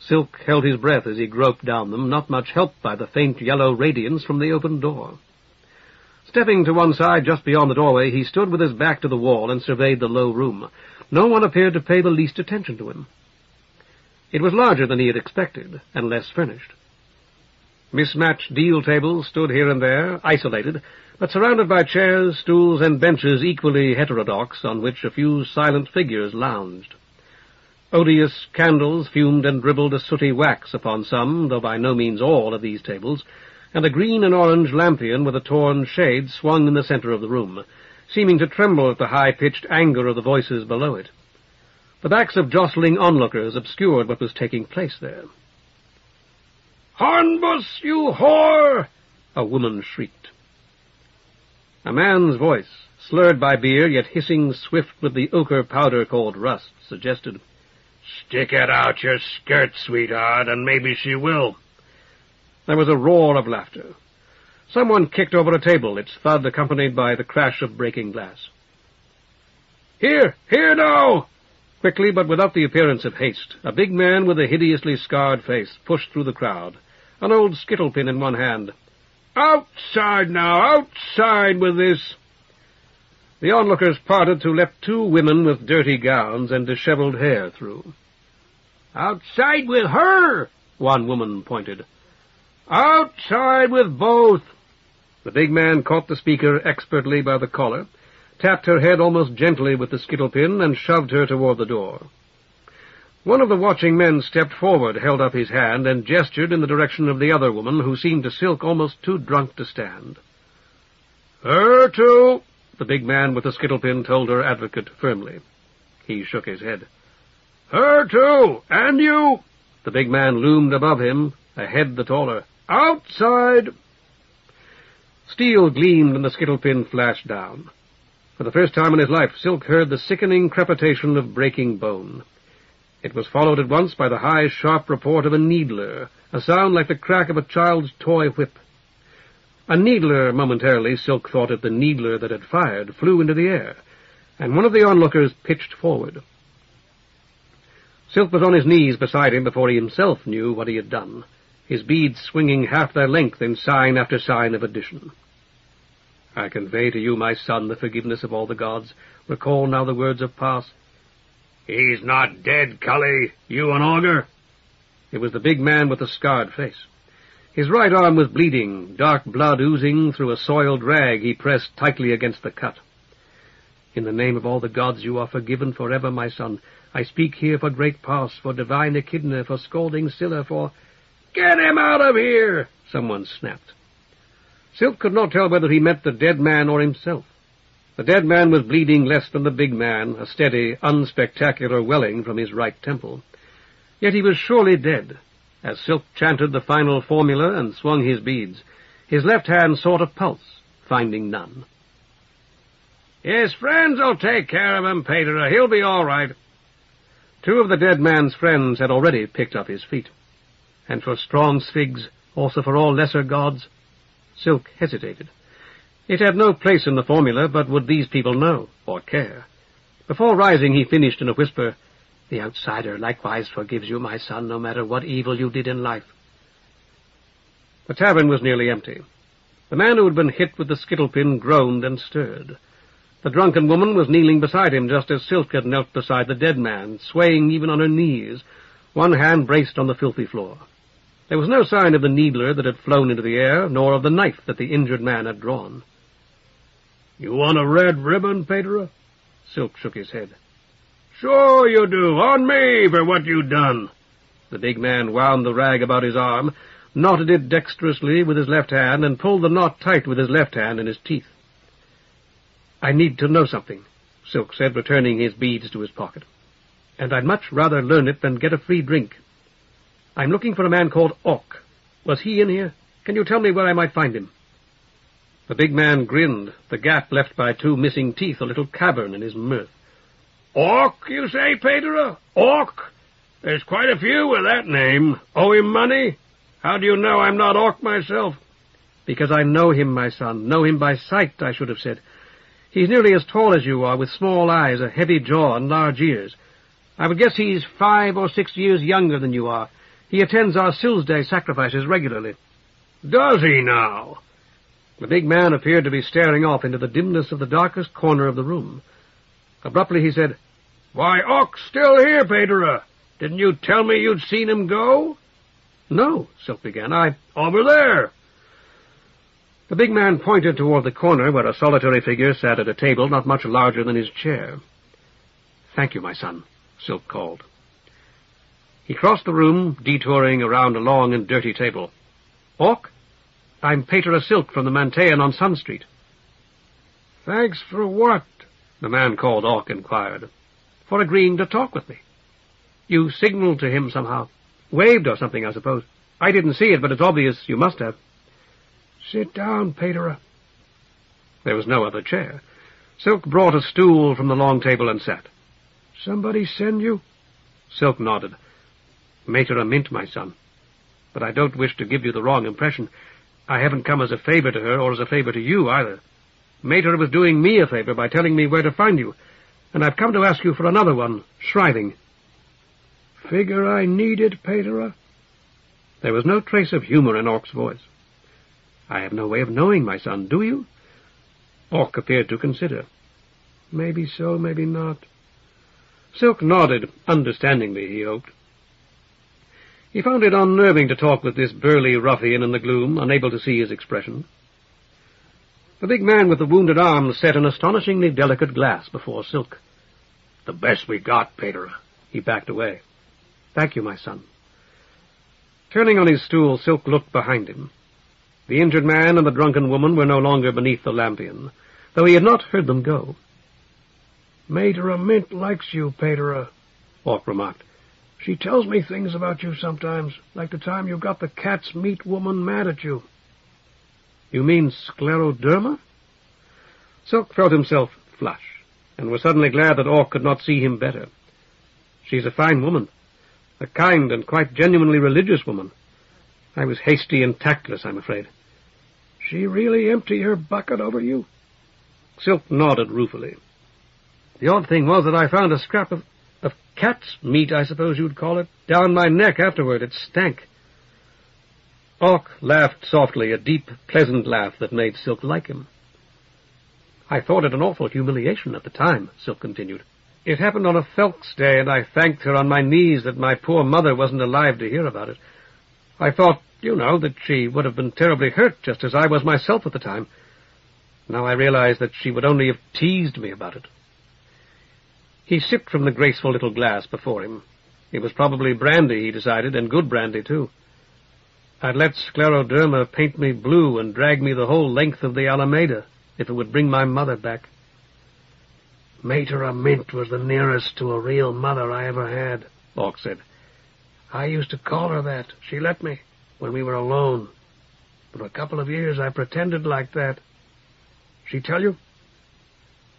Silk held his breath as he groped down them, not much helped by the faint yellow radiance from the open door. Stepping to one side just beyond the doorway, he stood with his back to the wall and surveyed the low room. No one appeared to pay the least attention to him. It was larger than he had expected, and less furnished. Mismatched deal tables stood here and there, isolated, but surrounded by chairs, stools, and benches equally heterodox, on which a few silent figures lounged. Odious candles fumed and dribbled a sooty wax upon some, though by no means all, of these tables, and a green and orange lampion with a torn shade swung in the center of the room, seeming to tremble at the high-pitched anger of the voices below it. The backs of jostling onlookers obscured what was taking place there. "Hornbus, you whore!" a woman shrieked. A man's voice, slurred by beer, yet hissing swift with the ochre powder called rust, suggested, "Stick it out your skirt, sweetheart, and maybe she will." There was a roar of laughter. Someone kicked over a table, its thud accompanied by the crash of breaking glass. "Here! Here now!" Quickly, but without the appearance of haste, a big man with a hideously scarred face pushed through the crowd, an old skittle-pin in one hand. "Outside now! Outside with this!" The onlookers parted to let two women with dirty gowns and disheveled hair through. "Outside with her!" one woman pointed. "Outside with both!" The big man caught the speaker expertly by the collar, tapped her head almost gently with the skittle-pin, and shoved her toward the door. One of the watching men stepped forward, held up his hand, and gestured in the direction of the other woman, who seemed to Silk almost too drunk to stand. "Her too," the big man with the skittle-pin told her advocate firmly. He shook his head. "Her too, and you." The big man loomed above him, a head the taller. "Outside!" Steel gleamed and the skittle-pin flashed down. For the first time in his life, Silk heard the sickening crepitation of breaking bone. It was followed at once by the high, sharp report of a needler, a sound like the crack of a child's toy whip. A needler, momentarily, Silk thought it the needler that had fired, flew into the air, and one of the onlookers pitched forward. Silk was on his knees beside him before he himself knew what he had done, his beads swinging half their length in sign after sign of addition. "I convey to you, my son, the forgiveness of all the gods. Recall now the words of past." "He's not dead, Cully, you an augur." It was the big man with the scarred face. His right arm was bleeding, dark blood oozing through a soiled rag he pressed tightly against the cut. "In the name of all the gods, you are forgiven forever, my son. I speak here for great Pass, for divine Echidna, for scolding Scylla, for—" "Get him out of here!" someone snapped. Silk could not tell whether he meant the dead man or himself. The dead man was bleeding less than the big man, a steady, unspectacular welling from his right temple. Yet he was surely dead. As Silk chanted the final formula and swung his beads, his left hand sought a pulse, finding none. "His friends will take care of him, Pater. He'll be all right." Two of the dead man's friends had already picked up his feet. And for strong Sphigs, also for all lesser gods? Silk hesitated. It had no place in the formula, but would these people know, or care? Before rising, he finished in a whisper, "The outsider likewise forgives you, my son, no matter what evil you did in life." The tavern was nearly empty. The man who had been hit with the skittle-pin groaned and stirred. The drunken woman was kneeling beside him, just as Silk had knelt beside the dead man, swaying even on her knees, one hand braced on the filthy floor. There was no sign of the needler that had flown into the air, nor of the knife that the injured man had drawn. "You want a red ribbon, Pater?" Silk shook his head. "Sure you do, on me for what you done." The big man wound the rag about his arm, knotted it dexterously with his left hand, and pulled the knot tight with his left hand in his teeth. "I need to know something," Silk said, returning his beads to his pocket. "And I'd much rather learn it than get a free drink. I'm looking for a man called Orc. Was he in here? Can you tell me where I might find him?" The big man grinned, the gap left by two missing teeth a little cavern in his mirth. "Orc, you say, Pater? Orc? There's quite a few with that name. Owe him money? How do you know I'm not Orc myself?" "Because I know him, my son. Know him by sight, I should have said. He's nearly as tall as you are, with small eyes, a heavy jaw, and large ears. I would guess he's 5 or 6 years younger than you are. He attends our Silsday sacrifices regularly." "Does he now?" The big man appeared to be staring off into the dimness of the darkest corner of the room. Abruptly he said, "Why, Orc's still here, Pater. Didn't you tell me you'd seen him go?" "No," Silk began. "Over there." The big man pointed toward the corner where a solitary figure sat at a table not much larger than his chair. "Thank you, my son," Silk called. He crossed the room, detouring around a long and dirty table. "Orc? I'm Pater Silk from the Mantean on Sun Street." "Thanks for what?" the man called Orc inquired. "For agreeing to talk with me. You signaled to him somehow. Waved or something, I suppose. I didn't see it, but it's obvious you must have." "Sit down, Pater." There was no other chair. Silk brought a stool from the long table and sat. "Somebody send you?" Silk nodded. "Mater a mint, my son." But I don't wish to give you the wrong impression. I haven't come as a favor to her or as a favor to you, either. Mater was doing me a favor by telling me where to find you, and I've come to ask you for another one, shriving." "Figure I need it, Pater?" There was no trace of humor in Ork's voice. "I have no way of knowing, my son, do you?" Ork appeared to consider. "Maybe so, maybe not." Silk nodded, understandingly, he hoped. He found it unnerving to talk with this burly ruffian in the gloom, unable to see his expression. The big man with the wounded arm set an astonishingly delicate glass before Silk. "The best we got, Pater." He backed away. "Thank you, my son." Turning on his stool, Silk looked behind him. The injured man and the drunken woman were no longer beneath the lampion, though he had not heard them go. "Mater Mint likes you, Pater," Ork remarked. "She tells me things about you sometimes, like the time you got the cat's meat woman mad at you." "You mean scleroderma?" Silk felt himself flush, and was suddenly glad that Ork could not see him better. "She's a fine woman, a kind and quite genuinely religious woman. I was hasty and tactless, I'm afraid." "She really empty her bucket over you?" Silk nodded ruefully. "The odd thing was that I found a scrap of cat's meat, I suppose you'd call it, down my neck afterward. It stank." Ork laughed softly, a deep, pleasant laugh that made Silk like him. "I thought it an awful humiliation at the time," Silk continued. "It happened on a Phelps Day, and I thanked her on my knees that my poor mother wasn't alive to hear about it. I thought, that she would have been terribly hurt, just as I was myself at the time. Now I realize that she would only have teased me about it." He sipped from the graceful little glass before him. It was probably brandy, he decided, and good brandy, too. "I'd let scleroderma paint me blue and drag me the whole length of the Alameda, if it would bring my mother back." "Mater Mint was the nearest to a real mother I ever had," Ork said. "I used to call her that. She let me, when we were alone. For a couple of years I pretended like that. She tell you?"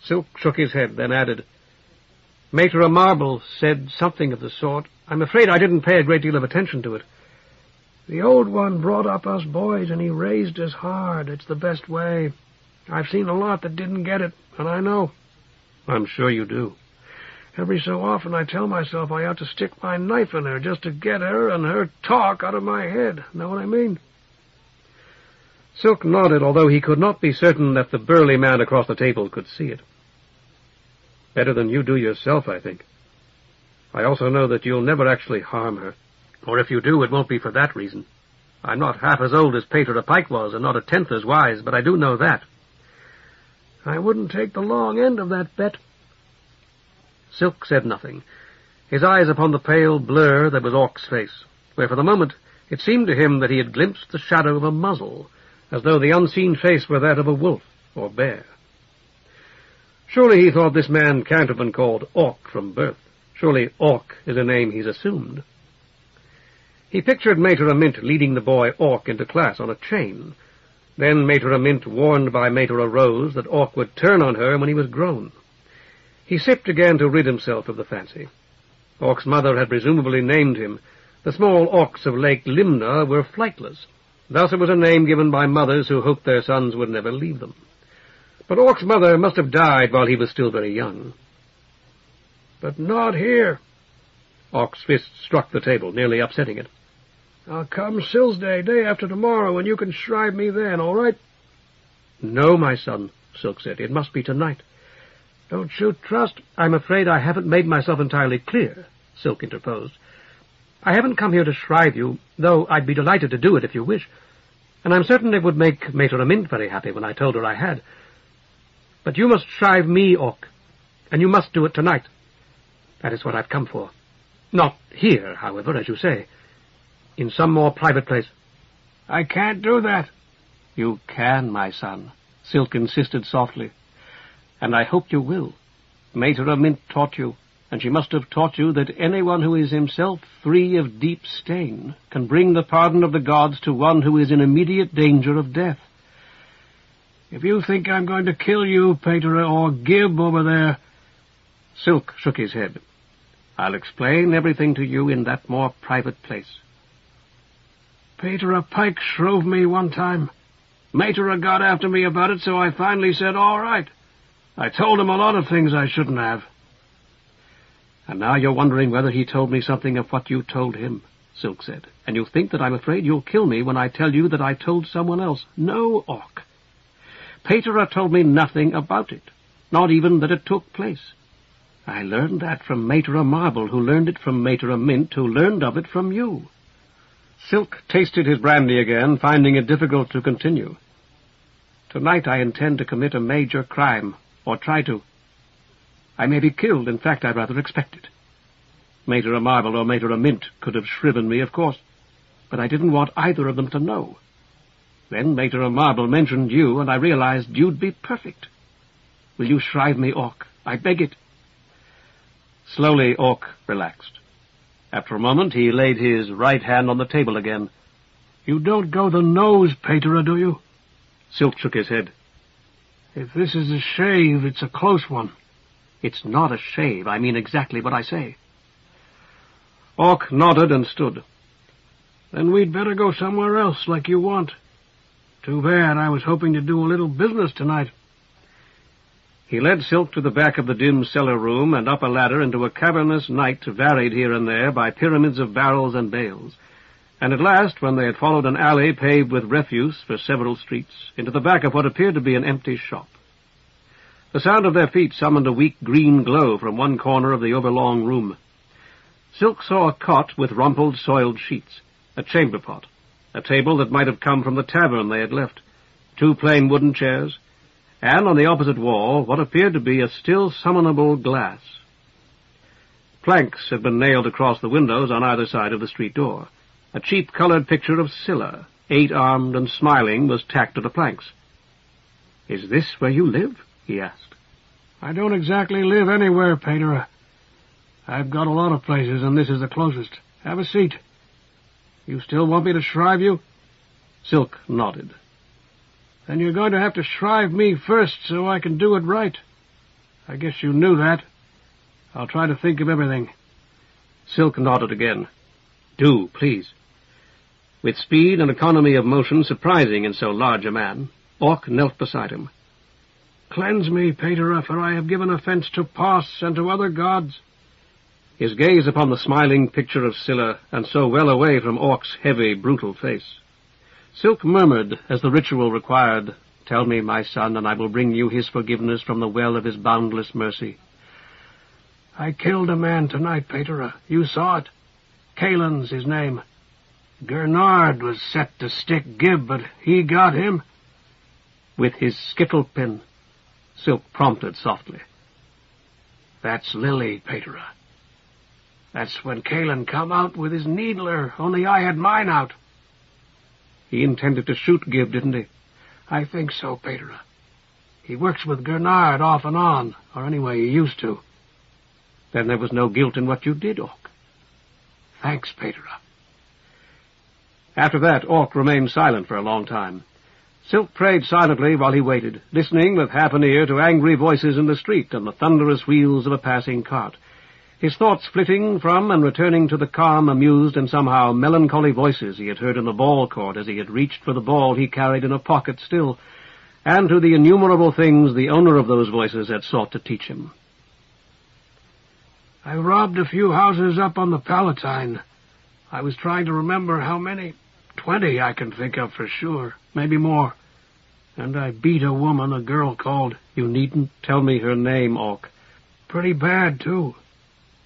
Silk shook his head, then added, "Mater Marble said something of the sort. I'm afraid I didn't pay a great deal of attention to it." "The old one brought up us boys, and he raised us hard. It's the best way. I've seen a lot that didn't get it, and I know." "I'm sure you do." "Every so often I tell myself I ought to stick my knife in her just to get her and her talk out of my head. Know what I mean?" Silk nodded, although he could not be certain that the burly man across the table could see it. "Better than you do yourself, I think. I also know that you'll never actually harm her. Or if you do, it won't be for that reason. I'm not half as old as Pater Pike was, and not a tenth as wise, but I do know that." "I wouldn't take the long end of that bet." Silk said nothing, his eyes upon the pale blur that was Ork's face, where for the moment it seemed to him that he had glimpsed the shadow of a muzzle, as though the unseen face were that of a wolf or bear. Surely, he thought, this man can't have been called Ork from birth. Surely Ork is a name he's assumed. He pictured Mater Mint leading the boy Ork into class on a chain. Then Mater Mint warned by Mater Rose that Ork would turn on her when he was grown. He sipped again to rid himself of the fancy. Ork's mother had presumably named him. The small Orks of Lake Limna were flightless. Thus it was a name given by mothers who hoped their sons would never leave them. But Ork's mother must have died while he was still very young. "But not here." Ork's fist struck the table, nearly upsetting it. "I'll come Sills day after tomorrow, and you can shrive me then, all right?" "No, my son," Silk said. "It must be tonight." "Don't you trust—" "I'm afraid I haven't made myself entirely clear," Silk interposed. "I haven't come here to shrive you, though I'd be delighted to do it if you wish, and I'm certain it would make Mater Mint very happy when I told her I had. But you must shrive me, Ork, and you must do it tonight. That is what I've come for. Not here, however, as you say. In some more private place." "I can't do that." "You can, my son," Silk insisted softly. "And I hope you will. Mater Mint taught you, and she must have taught you that anyone who is himself free of deep stain can bring the pardon of the gods to one who is in immediate danger of death." "If you think I'm going to kill you, Pater, or Gib over there—" Silk shook his head. "I'll explain everything to you in that more private place." Peter Pike shrove me one time. Mater got after me about it, so I finally said, all right. I told him a lot of things I shouldn't have. And now you're wondering whether he told me something of what you told him, Silk said, and you think that I'm afraid you'll kill me when I tell you that I told someone else. No, Orc. Peter told me nothing about it, not even that it took place. I learned that from Mater Marble, who learned it from Mater Mint, who learned of it from you. Silk tasted his brandy again, finding it difficult to continue. Tonight I intend to commit a major crime, or try to. I may be killed. In fact, I rather expect it. Mater Marble or Mater Mint could have shriven me, of course, but I didn't want either of them to know. Then Mater Marble mentioned you, and I realized you'd be perfect. Will you shrive me, Orc? I beg it. Slowly, Orc relaxed. After a moment, he laid his right hand on the table again. You don't go the nose, Peter, do you? Silk shook his head. If this is a shave, it's a close one. It's not a shave. I mean exactly what I say. Orc nodded and stood. Then we'd better go somewhere else, like you want. Too bad. I was hoping to do a little business tonight. He led Silk to the back of the dim cellar room and up a ladder into a cavernous night varied here and there by pyramids of barrels and bales, and at last, when they had followed an alley paved with refuse for several streets, into the back of what appeared to be an empty shop. The sound of their feet summoned a weak green glow from one corner of the overlong room. Silk saw a cot with rumpled, soiled sheets, a chamber pot, a table that might have come from the tavern they had left, 2 plain wooden chairs, and on the opposite wall what appeared to be a still summonable glass. Planks had been nailed across the windows on either side of the street door. A cheap-colored picture of Scylla, 8-armed and smiling, was tacked to the planks. "Is this where you live?" he asked. I don't exactly live anywhere, Peter. I've got a lot of places, and this is the closest. Have a seat. You still want me to shrive you? Silk nodded. Then you're going to have to shrive me first so I can do it right. I guess you knew that. I'll try to think of everything. Silk nodded again. Do, please. With speed and economy of motion surprising in so large a man, Orc knelt beside him. Cleanse me, Peter, for I have given offense to Pos and to other gods. His gaze upon the smiling picture of Scylla, and so well away from Orc's heavy, brutal face. Silk murmured, as the ritual required, "Tell me, my son, and I will bring you his forgiveness from the well of his boundless mercy." I killed a man tonight, Peter. You saw it. Caelan's his name. Gernard was set to stick Gib, but he got him. With his skittle pin, Silk prompted softly. That's Lily, Peter. That's when Caelan come out with his needler, only I had mine out. He intended to shoot Gib, didn't he? I think so, Peter. He works with Gernard off and on, or anyway he used to. Then there was no guilt in what you did, Orc. Thanks, Peter. After that, Orc remained silent for a long time. Silk prayed silently while he waited, listening with half an ear to angry voices in the street and the thunderous wheels of a passing cart, his thoughts flitting from and returning to the calm, amused, and somehow melancholy voices he had heard in the ball court as he had reached for the ball he carried in a pocket still, and to the innumerable things the owner of those voices had sought to teach him. I robbed a few houses up on the Palatine. I was trying to remember how many. 20 I can think of for sure, maybe more. And I beat a woman, a girl called... You needn't tell me her name, Orc. Pretty bad, too.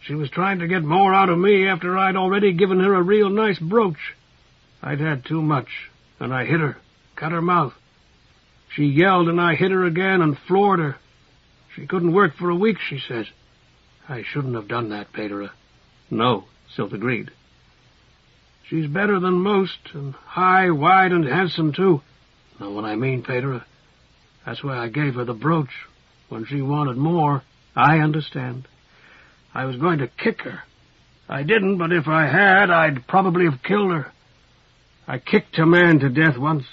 She was trying to get more out of me after I'd already given her a real nice brooch. I'd had too much, and I hit her, cut her mouth. She yelled, and I hit her again and floored her. She couldn't work for a week, she said. I shouldn't have done that, Peter. No, Silk agreed. She's better than most, and high, wide, and handsome, too. Know what I mean, Peter? That's why I gave her the brooch, when she wanted more. I understand. I was going to kick her. I didn't, but if I had, I'd probably have killed her. I kicked a man to death once.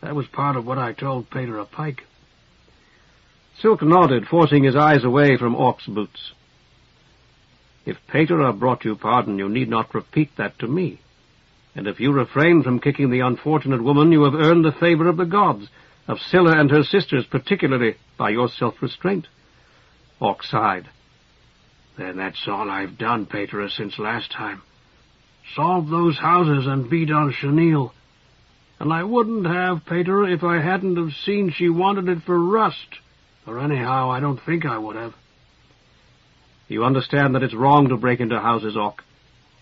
That was part of what I told Peter Pike. Silk nodded, forcing his eyes away from Orc's boots. If Peter brought you pardon, you need not repeat that to me. And if you refrain from kicking the unfortunate woman, you have earned the favor of the gods, of Scylla and her sisters particularly, by your self-restraint. Orc sighed. Then that's all I've done, Pater, since last time. Solved those houses and beat on Chenille. And I wouldn't have, Pater, if I hadn't have seen she wanted it for rust. Or anyhow, I don't think I would have. You understand that it's wrong to break into houses, Orc.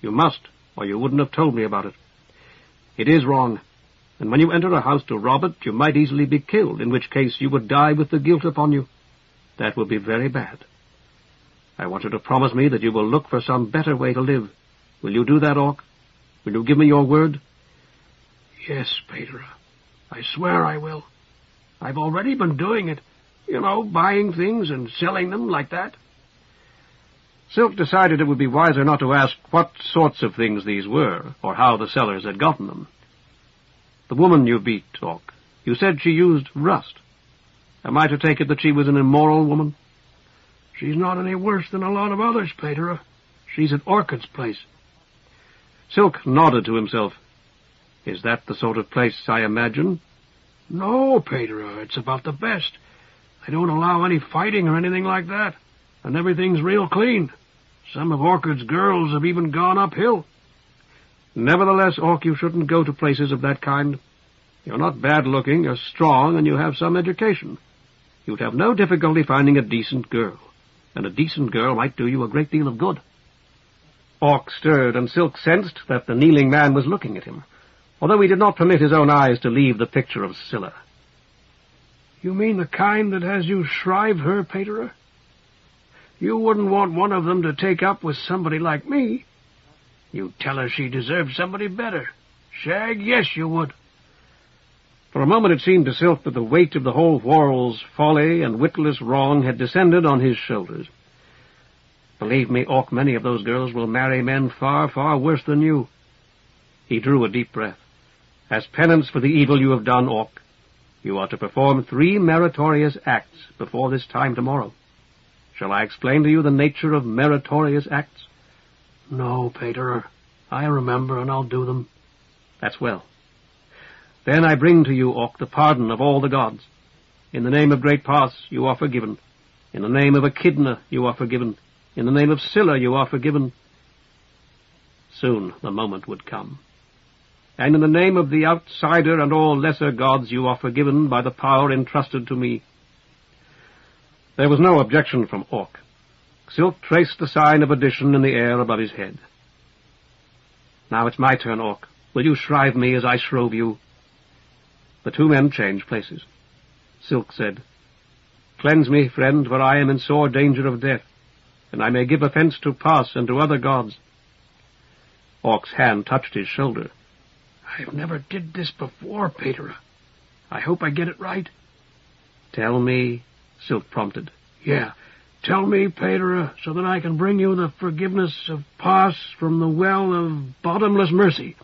You must, or you wouldn't have told me about it. It is wrong, and when you enter a house to rob it, you might easily be killed, in which case you would die with the guilt upon you. That would be very bad. I want you to promise me that you will look for some better way to live. Will you do that, Orc? Will you give me your word? Yes, Pater. I swear I will. I've already been doing it. You know, buying things and selling them like that. Silk decided it would be wiser not to ask what sorts of things these were, or how the sellers had gotten them. The woman you beat, Orc, you said she used rust. Am I to take it that she was an immoral woman? She's not any worse than a lot of others, Pater. She's at Orchid's place. Silk nodded to himself. Is that the sort of place I imagine? No, Pater, it's about the best. I don't allow any fighting or anything like that, and everything's real clean. Some of Orchid's girls have even gone uphill. Nevertheless, Orc, you shouldn't go to places of that kind. You're not bad-looking, you're strong, and you have some education. You'd have no difficulty finding a decent girl, and a decent girl might do you a great deal of good. Orc stirred, and Silk sensed that the kneeling man was looking at him, although he did not permit his own eyes to leave the picture of Scylla. You mean the kind that has you shrive her, Pater? You wouldn't want one of them to take up with somebody like me. You'd tell her she deserved somebody better. Shag, yes, you would. For a moment it seemed to Silk that the weight of the whole world's folly and witless wrong had descended on his shoulders. Believe me, Orc, many of those girls will marry men far, far worse than you. He drew a deep breath. As penance for the evil you have done, Orc, you are to perform 3 meritorious acts before this time tomorrow. Shall I explain to you the nature of meritorious acts? No, Pater. I remember, and I'll do them. That's well. Then I bring to you, Orc, the pardon of all the gods. In the name of Great Pass, you are forgiven. In the name of Echidna, you are forgiven. In the name of Scylla, you are forgiven. Soon the moment would come. And in the name of the outsider and all lesser gods, you are forgiven by the power entrusted to me. There was no objection from Orc. Silk traced the sign of addition in the air above his head. Now it's my turn, Orc. Will you shrive me as I shrove you? The 2 men changed places. Silk said, Cleanse me, friend, for I am in sore danger of death, and I may give offense to Pass and to other gods. Orc's hand touched his shoulder. I've never did this before, Pater. I hope I get it right. Tell me, Silk prompted. Yeah, tell me, Pater, so that I can bring you the forgiveness of Pass from the well of bottomless mercy.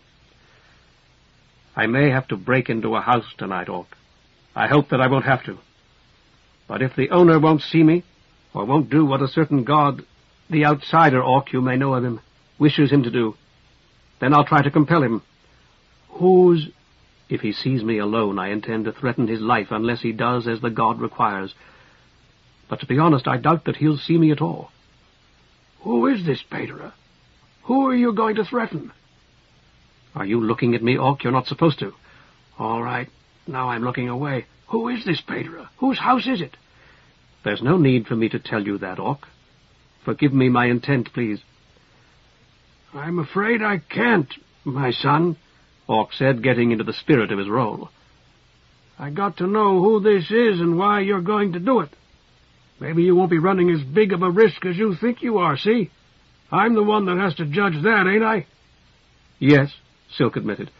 I may have to break into a house tonight, Orc. I hope that I won't have to. But if the owner won't see me, or won't do what a certain god, the outsider, Orc, you may know of him, wishes him to do, then I'll try to compel him. Who's... If he sees me alone, I intend to threaten his life unless he does as the god requires. But to be honest, I doubt that he'll see me at all. Who is this, Pater? Who are you going to threaten? Are you looking at me, Orc? You're not supposed to. All right. Now I'm looking away. Who is this, Pater? Whose house is it? There's no need for me to tell you that, Orc. Forgive me my intent, please. I'm afraid I can't, my son, Orc said, getting into the spirit of his role. I got to know who this is and why you're going to do it. Maybe you won't be running as big of a risk as you think you are, see? I'm the one that has to judge that, ain't I? Yes, Silk admitted.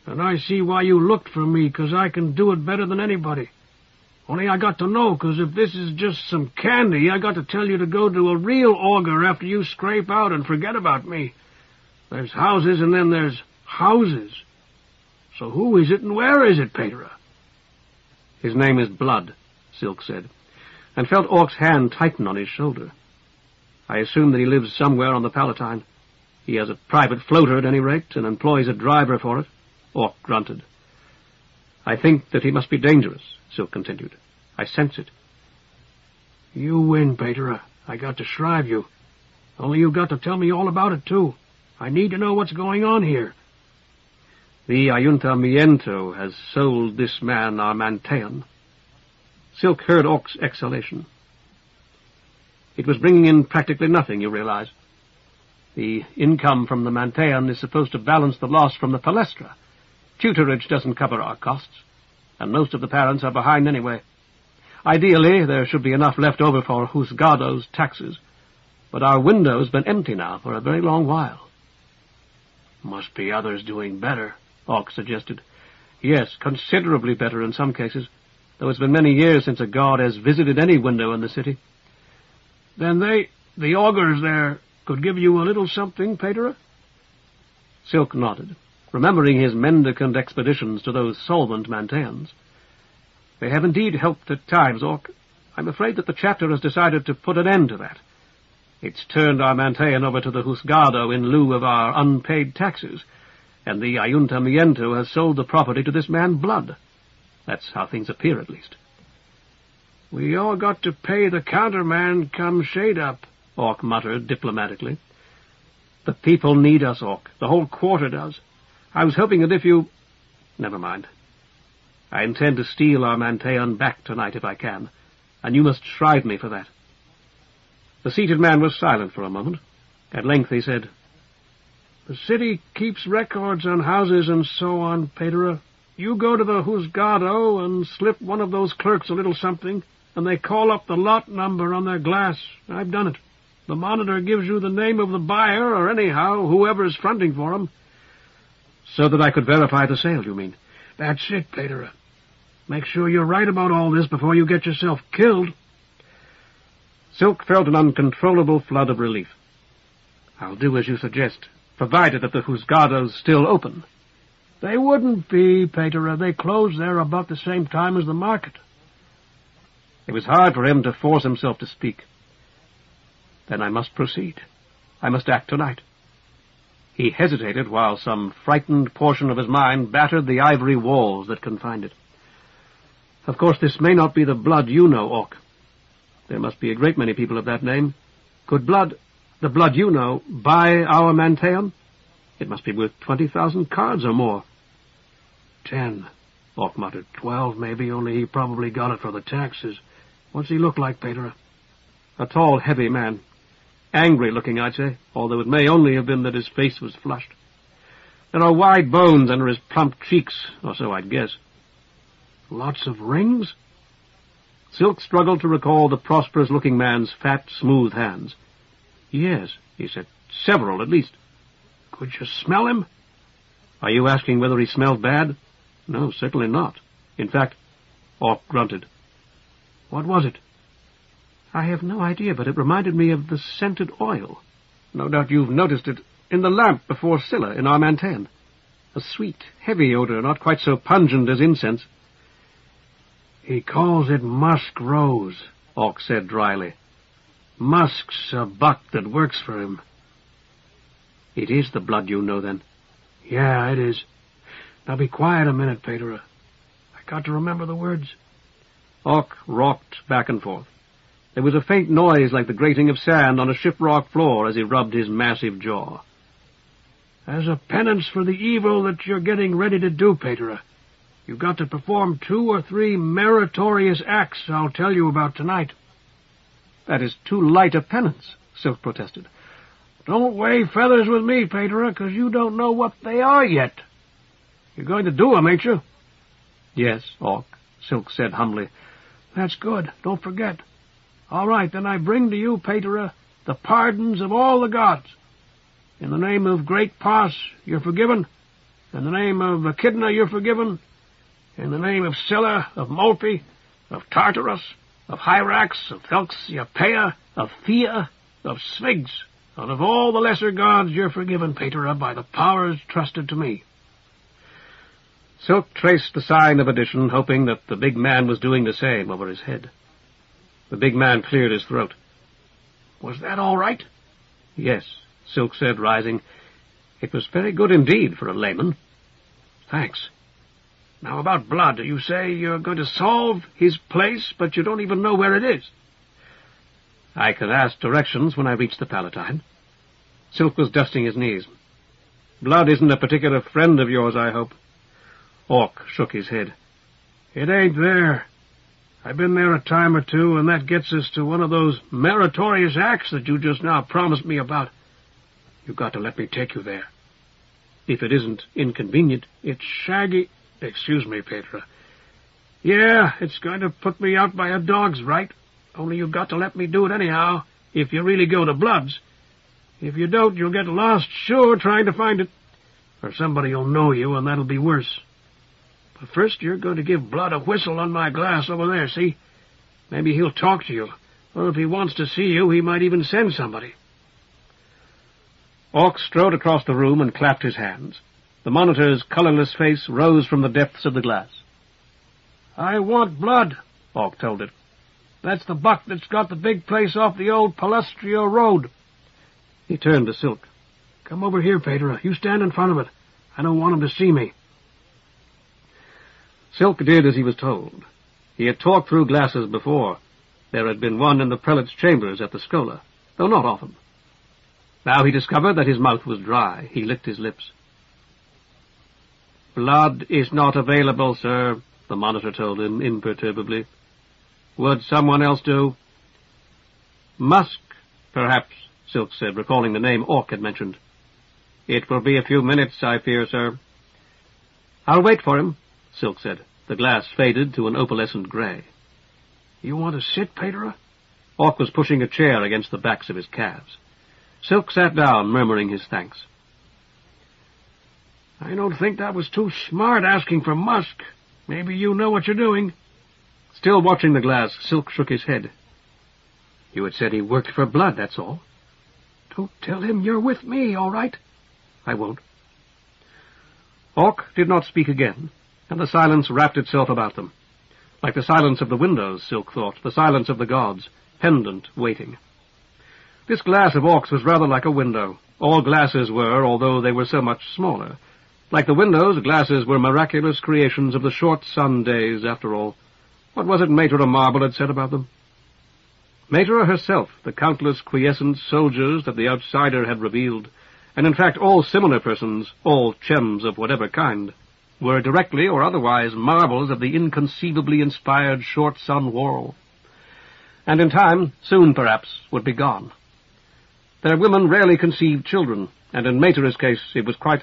And I see why you looked for me, 'cause I can do it better than anybody. Only I got to know, 'cause if this is just some candy, I got to tell you to go to a real auger after you scrape out and forget about me. There's houses and then there's houses. So who is it and where is it, Pater? His name is Blood, Silk said, and felt Orc's hand tighten on his shoulder. I assume that he lives somewhere on the Palatine. He has a private floater at any rate, and employs a driver for it. Orc grunted. I think that he must be dangerous, Silk continued. I sense it. You win, Peter. I got to shrive you. Only you've got to tell me all about it, too. I need to know what's going on here. The Ayuntamiento has sold this man our Mantean. Silk heard Orc's exhalation. It was bringing in practically nothing, you realize. The income from the Mantean is supposed to balance the loss from the Palestra. Tutorage doesn't cover our costs, and most of the parents are behind anyway. Ideally, there should be enough left over for Husgado's taxes, but our window's been empty now for a very long while. Must be others doing better, Orc suggested. Yes, considerably better in some cases, though it's been many years since a god has visited any window in the city. Then the augurs there, could give you a little something, Peter? Silk nodded, remembering his mendicant expeditions to those solvent Manteans. They have indeed helped at times, Orc. I'm afraid that the chapter has decided to put an end to that. It's turned our Mantean over to the Husgado in lieu of our unpaid taxes, and the Ayuntamiento has sold the property to this man Blood. That's how things appear, at least. We all got to pay the counterman come shade up, Orc muttered diplomatically. The people need us, Orc. The whole quarter does. I was hoping that if you... Never mind. I intend to steal our Mantean back tonight if I can, and you must shrive me for that. The seated man was silent for a moment. At length he said, The city keeps records on houses and so on, Peter. You go to the Husgado and slip one of those clerks a little something, and they call up the lot number on their glass. I've done it. The monitor gives you the name of the buyer, or anyhow, whoever's fronting for him. So that I could verify the sale, you mean? That's it, Peter. Make sure you're right about all this before you get yourself killed. Silk felt an uncontrollable flood of relief. I'll do as you suggest, provided that the Husgado's still open. They wouldn't be, Peter. They close there about the same time as the market. It was hard for him to force himself to speak. Then I must proceed. I must act tonight. He hesitated while some frightened portion of his mind battered the ivory walls that confined it. Of course, this may not be the Blood you know, Orc. There must be a great many people of that name. Could the Blood you know, buy our Mantean? It must be worth 20,000 cards or more. 10, Orc muttered. 12, maybe, only he probably got it for the taxes. What's he look like, Peter? A tall, heavy man. Angry-looking, I'd say, although it may only have been that his face was flushed. There are wide bones under his plump cheeks, or so I'd guess. Lots of rings? Silk struggled to recall the prosperous-looking man's fat, smooth hands. Yes, he said. Several, at least. Could you smell him? Are you asking whether he smelled bad? No, certainly not. In fact, Orc grunted. What was it? I have no idea, but it reminded me of the scented oil. No doubt you've noticed it in the lamp before Scylla in our Mantean. A sweet, heavy odor, not quite so pungent as incense. He calls it musk rose, Orc said dryly. Musk's a buck that works for him. It is the Blood you know, then? Yeah, it is. Now be quiet a minute, Peter. I got to remember the words. Orc rocked back and forth. There was a faint noise like the grating of sand on a shiprock floor as he rubbed his massive jaw. As a penance for the evil that you're getting ready to do, Peter, you've got to perform 2 or 3 meritorious acts I'll tell you about tonight. That is too light a penance, Silk protested. Don't weigh feathers with me, Peter, 'cause you don't know what they are yet. You're going to do 'em, ain't you? Yes, Orc, Silk said humbly. That's good. Don't forget. All right, then I bring to you, Peter, the pardons of all the gods. In the name of Great Pos, you're forgiven. In the name of Echidna, you're forgiven. In the name of Scylla, of Molpe, of Tartarus, of Hyrax, of Thelxiopeia, of Thea, of Sphinx, and of all the lesser gods you're forgiven, Peter, by the powers trusted to me. Silk traced the sign of addition, hoping that the big man was doing the same over his head. The big man cleared his throat. Was that all right? Yes, Silk said, rising. "It was very good indeed for a layman." "Thanks. Now about blood, you say you're going to solve his place, but you don't even know where it is." "I can ask directions when I reach the Palatine." Silk was dusting his knees. "Blood isn't a particular friend of yours, I hope?" Orc shook his head. "It ain't there. I've been there a time or two, and that gets us to one of those meritorious acts that you just now promised me about. You've got to let me take you there." "If it isn't inconvenient." "It's shaggy. Excuse me, Petra. Yeah, it's going to put me out by a dog's right. Only you've got to let me do it anyhow, if you really go to Blood's. If you don't, you'll get lost, sure, trying to find it. Or somebody will know you, and that'll be worse. But first you're going to give Blood a whistle on my glass over there, see? Maybe he'll talk to you. Or if he wants to see you, he might even send somebody." Orc strode across the room and clapped his hands. The monitor's colourless face rose from the depths of the glass. "I want Blood," Orc told it. "That's the buck that's got the big place off the old Palustrio Road." He turned to Silk. "Come over here, Petra. You stand in front of it. I don't want him to see me." Silk did as he was told. He had talked through glasses before. There had been one in the prelate's chambers at the Schola, though not often. Now he discovered that his mouth was dry. He licked his lips. "Blood is not available, sir," the monitor told him imperturbably. "Would someone else do?" "Musk, perhaps," Silk said, recalling the name Orc had mentioned. "It will be a few minutes, I fear, sir." "I'll wait for him," Silk said. The glass faded to an opalescent grey. "You want to sit, Petra?" Orc was pushing a chair against the backs of his calves. Silk sat down, murmuring his thanks. "I don't think that was too smart, asking for Musk. Maybe you know what you're doing." Still watching the glass, Silk shook his head. "You had said he worked for Blood, that's all." "Don't tell him you're with me, all right?" "I won't." Orc did not speak again, and the silence wrapped itself about them. Like the silence of the windows, Silk thought, the silence of the gods, pendant, waiting. This glass of Orc's was rather like a window. All glasses were, although they were so much smaller. Like the windows, glasses were miraculous creations of the short sun days, after all. What was it Matra Marble had said about them? Matra herself, the countless quiescent soldiers that the outsider had revealed, and in fact all similar persons, all chems of whatever kind, were directly or otherwise marvels of the inconceivably inspired short sun whorl. And in time, soon perhaps, would be gone. Their women rarely conceived children, and in Matra's case it was quite...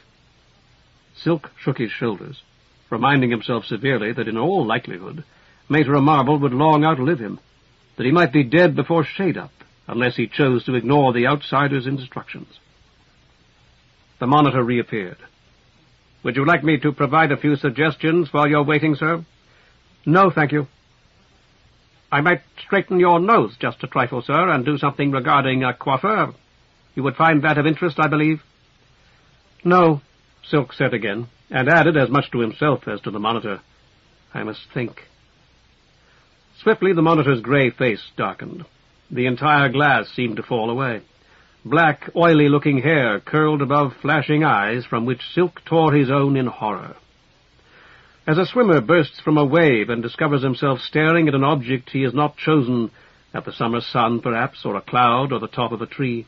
Silk shook his shoulders, reminding himself severely that in all likelihood Matra Marble would long outlive him, that he might be dead before shade-up, unless he chose to ignore the outsider's instructions. The monitor reappeared. "Would you like me to provide a few suggestions while you're waiting, sir?" "No, thank you." "I might straighten your nose just a trifle, sir, and do something regarding a coiffeur. You would find that of interest, I believe?" "No," Silk said again, and added as much to himself as to the monitor, "I must think." Swiftly the monitor's grey face darkened. The entire glass seemed to fall away. Black, oily-looking hair curled above flashing eyes from which Silk tore his own in horror. As a swimmer bursts from a wave and discovers himself staring at an object he has not chosen, at the summer sun, perhaps, or a cloud, or the top of a tree,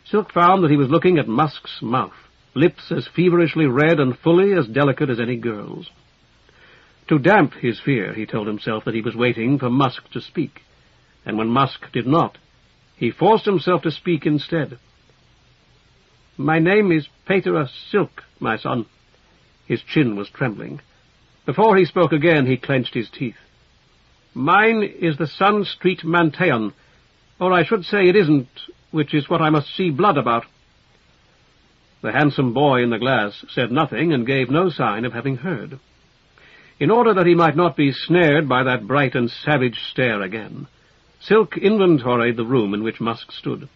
Silk found that he was looking at Musk's mouth, lips as feverishly red and fully as delicate as any girl's. To damp his fear, he told himself that he was waiting for Musk to speak, and when Musk did not, he forced himself to speak instead. "My name is Petra Silk, my son." His chin was trembling. Before he spoke again, he clenched his teeth. "Mine is the Sun Street Manteon, or I should say it isn't, which is what I must see Blood about." The handsome boy in the glass said nothing and gave no sign of having heard. In order that he might not be snared by that bright and savage stare again, Silk inventoried the room in which Musk stood.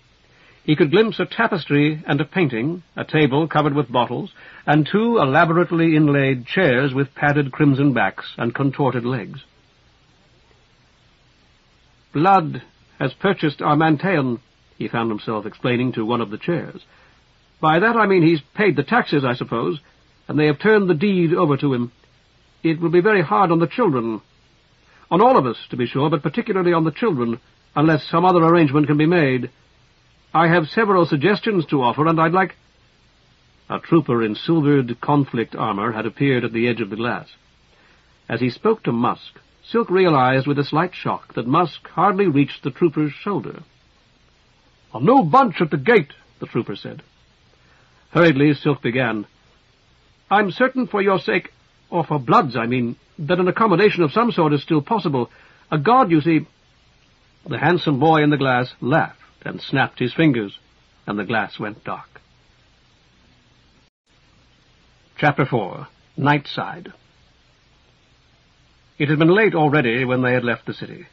He could glimpse a tapestry and a painting, a table covered with bottles, and two elaborately inlaid chairs with padded crimson backs and contorted legs. "Blood has purchased our Manteon," he found himself explaining to one of the chairs. By that I mean he's paid the taxes, I suppose, and they have turned the deed over to him. It will be very hard on the children. On all of us, to be sure, but particularly on the children, unless some other arrangement can be made. I have several suggestions to offer, and I'd like—" A trooper in silvered conflict armor had appeared at the edge of the glass. As he spoke to Musk, Silk realized with a slight shock that Musk hardly reached the trooper's shoulder. "A new bunch at the gate," the trooper said. Hurriedly, Silk began. "I'm certain for your sake, or for Blood's, I mean, that an accommodation of some sort is still possible. A guard, you see—" The handsome boy in the glass laughed and snapped his fingers, and the glass went dark. Chapter 4. Nightside. It had been late already when they had left the city.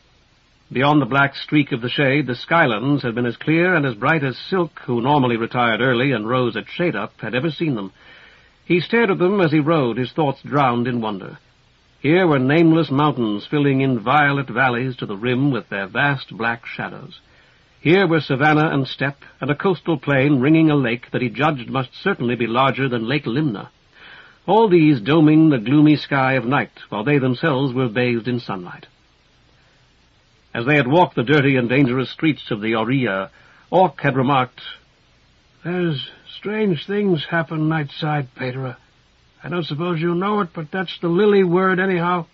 Beyond the black streak of the shade, the skylands had been as clear and as bright as Silk, who normally retired early and rose at shade-up, had ever seen them. He stared at them as he rode, his thoughts drowned in wonder. Here were nameless mountains filling in violet valleys to the rim with their vast black shadows. Here were savanna and steppe, and a coastal plain ringing a lake that he judged must certainly be larger than Lake Limna. All these doming the gloomy sky of night, while they themselves were bathed in sunlight. As they had walked the dirty and dangerous streets of the Auria, Orc had remarked, "There's strange things happen Nightside, Pedro. I don't suppose you know it, but that's the lily word anyhow."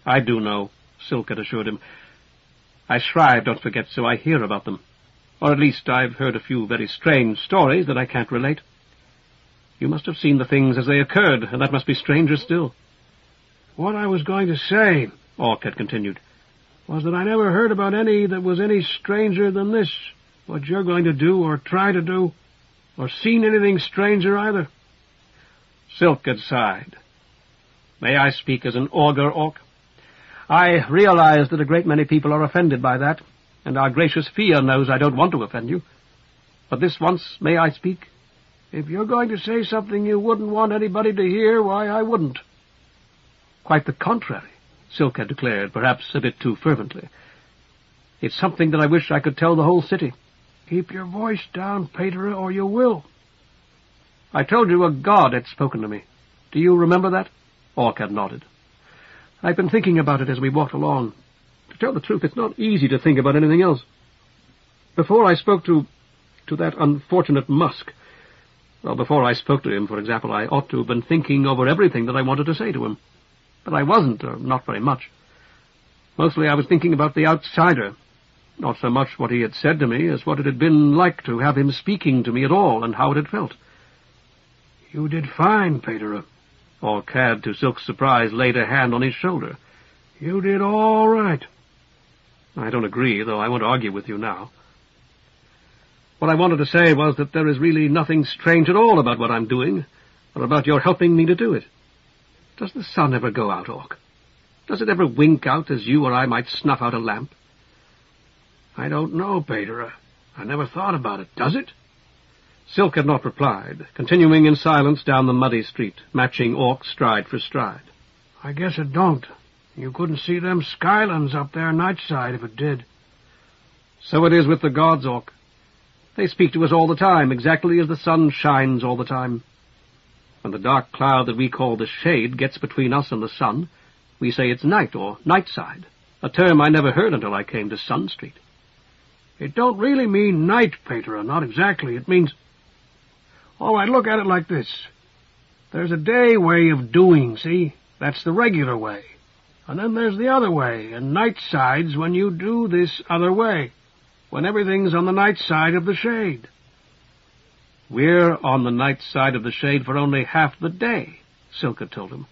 "I do know," Silk had assured him. "I shrive, don't forget, so I hear about them. Or at least I've heard a few very strange stories that I can't relate. You must have seen the things as they occurred, and that must be stranger still." "What I was going to say," Orc had continued, "was that I never heard about any that was any stranger than this, what you're going to do or try to do, or seen anything stranger either." Silk had sighed. "May I speak as an augur, Orc? I realize that a great many people are offended by that, and our gracious Fia knows I don't want to offend you. But this once, may I speak?" "If you're going to say something you wouldn't want anybody to hear, why, I wouldn't." "Quite the contrary," Silk had declared, perhaps a bit too fervently. "It's something that I wish I could tell the whole city." "Keep your voice down, Pedro, or you will." "I told you a god had spoken to me. Do you remember that?" Orc had nodded. "I've been thinking about it as we walked along. To tell the truth, it's not easy to think about anything else. Before I spoke to that unfortunate Musk, well, before I spoke to him, for example, I ought to have been thinking over everything that I wanted to say to him. But I wasn't, or not very much. Mostly I was thinking about the outsider, not so much what he had said to me as what it had been like to have him speaking to me at all, and how it had felt." "You did fine, Pedro." Orc had, to Silk's surprise, laid a hand on his shoulder. "You did all right." "I don't agree, though I won't argue with you now. What I wanted to say was that there is really nothing strange at all about what I'm doing, or about your helping me to do it. Does the sun ever go out, Orc? Does it ever wink out as you or I might snuff out a lamp?" "I don't know, Pedro. I never thought about it. Does it?" Silk had not replied, continuing in silence down the muddy street, matching Orc stride for stride. "I guess it don't. You couldn't see them skylands up there Nightside if it did." "So it is with the gods, Orc. They speak to us all the time, exactly as the sun shines all the time. When the dark cloud that we call the shade gets between us and the sun, we say it's night or nightside, a term I never heard until I came to Sun Street." "It don't really mean night, Pedro, not exactly. It means— All right, look at it like this. There's a day way of doing, see? That's the regular way. And then there's the other way, and nightside's when you do this other way, when everything's on the night side of the shade." "We're on the night side of the shade for only half the day," Silk had told him.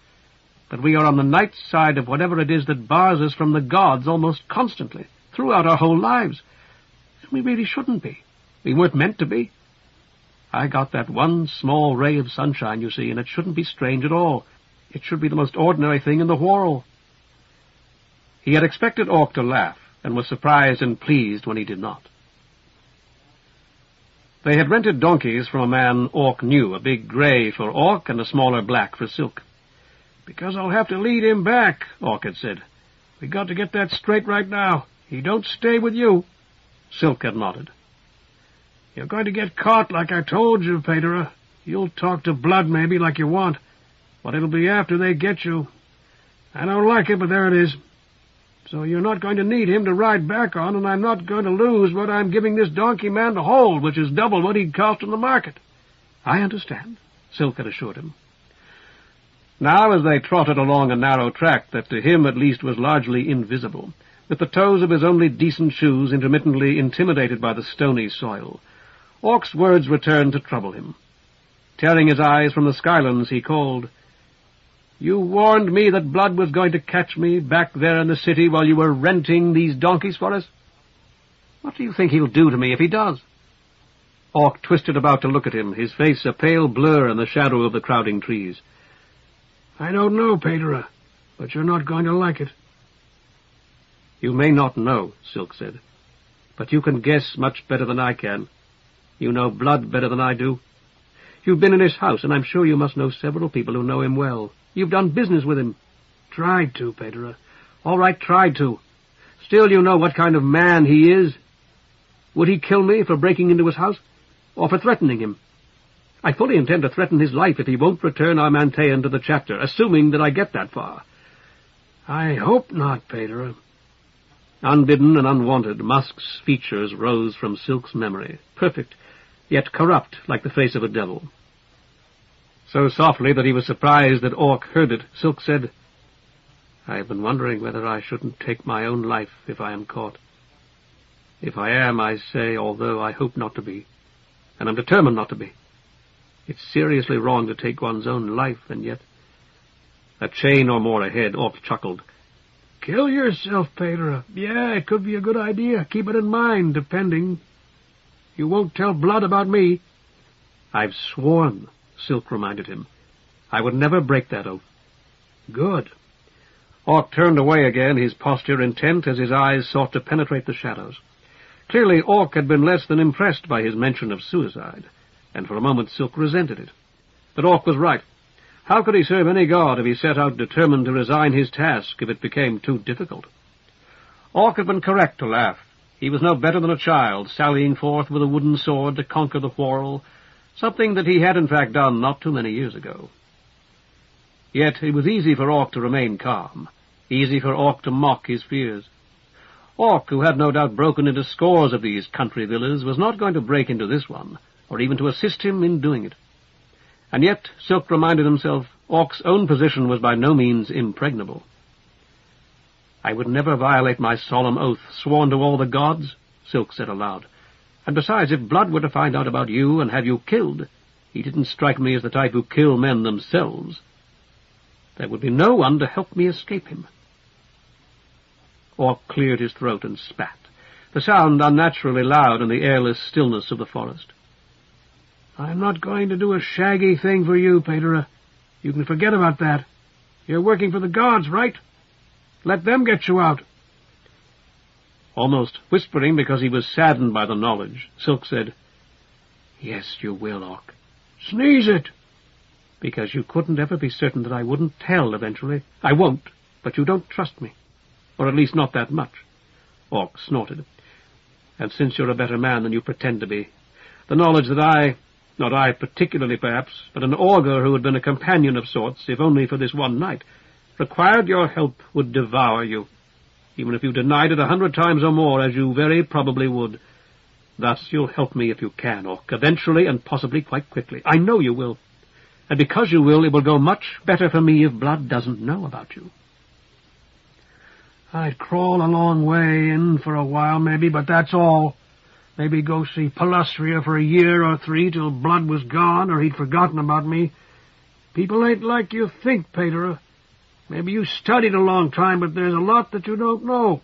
"But we are on the night side of whatever it is that bars us from the gods almost constantly, throughout our whole lives. And we really shouldn't be. We weren't meant to be. I got that one small ray of sunshine, you see, and it shouldn't be strange at all. It should be the most ordinary thing in the world." He had expected Orc to laugh, and was surprised and pleased when he did not. They had rented donkeys from a man Orc knew, a big gray for Orc and a smaller black for Silk. "Because I'll have to lead him back," Orc had said. "We got to get that straight right now. He don't stay with you." Silk had nodded. You're going to get caught like I told you, Pedro. You'll talk to Blood maybe like you want, but it'll be after they get you. I don't like it, but there it is. So you're not going to need him to ride back on, and I'm not going to lose what I'm giving this donkey man to hold, which is double what he'd cost in the market. I understand, Silk had assured him. Now, as they trotted along a narrow track that to him at least was largely invisible, with the toes of his only decent shoes intermittently intimidated by the stony soil, Orc's words returned to trouble him. Tearing his eyes from the skylands, he called, "You warned me that Blood was going to catch me back there in the city while you were renting these donkeys for us. What do you think he'll do to me if he does?" Orc twisted about to look at him, his face a pale blur in the shadow of the crowding trees. I don't know, Pedro, but you're not going to like it. You may not know, Silk said, but you can guess much better than I can. You know Blood better than I do. You've been in his house, and I'm sure you must know several people who know him well. You've done business with him. Tried to, Pedro. All right, tried to. Still you know what kind of man he is. Would he kill me for breaking into his house, or for threatening him? I fully intend to threaten his life if he won't return Armantean to the chapter, assuming that I get that far. I hope not, Pedro. Unbidden and unwanted, Musk's features rose from Silk's memory, perfect, yet corrupt like the face of a devil. So softly that he was surprised that Orc heard it, Silk said, I have been wondering whether I shouldn't take my own life if I am caught. If I am, I say, although I hope not to be, and I'm determined not to be. It's seriously wrong to take one's own life, and yet... A chain or more ahead, Orc chuckled. Kill yourself, Pedro. Yeah, it could be a good idea. Keep it in mind, depending. You won't tell Blood about me. I've sworn, Silk reminded him. I would never break that oath. Good. Orc turned away again, his posture intent as his eyes sought to penetrate the shadows. Clearly, Orc had been less than impressed by his mention of suicide, and for a moment Silk resented it. But Orc was right. How could he serve any god if he set out determined to resign his task if it became too difficult? Orc had been correct to laugh. He was no better than a child, sallying forth with a wooden sword to conquer the quarrel, something that he had in fact done not too many years ago. Yet it was easy for Orc to remain calm, easy for Orc to mock his fears. Orc, who had no doubt broken into scores of these country villas, was not going to break into this one, or even to assist him in doing it. And yet, Silk reminded himself, Orc's own position was by no means impregnable. I would never violate my solemn oath, sworn to all the gods, Silk said aloud. And besides, if Blood were to find out about you and have you killed, he didn't strike me as the type who kill men themselves. There would be no one to help me escape him. Orc cleared his throat and spat, the sound unnaturally loud in the airless stillness of the forest. I'm not going to do a shaggy thing for you, Pedro. You can forget about that. You're working for the gods, right? Let them get you out. Almost whispering because he was saddened by the knowledge, Silk said, Yes, you will, Orc. Sneeze it. Because you couldn't ever be certain that I wouldn't tell eventually. I won't, but you don't trust me. Or at least not that much. Orc snorted. And since you're a better man than you pretend to be, the knowledge that not I particularly perhaps, but an augur who had been a companion of sorts, if only for this one night, required your help would devour you, even if you denied it 100 times or more, as you very probably would. Thus you'll help me if you can, Orc, eventually and possibly quite quickly. I know you will. And because you will, it will go much better for me if Blood doesn't know about you. I'd crawl a long way in for a while, maybe, but that's all. Maybe go see Palustria for a year or 3 till Blood was gone or he'd forgotten about me. People ain't like you think, Pedro. Maybe you studied a long time, but there's a lot that you don't know.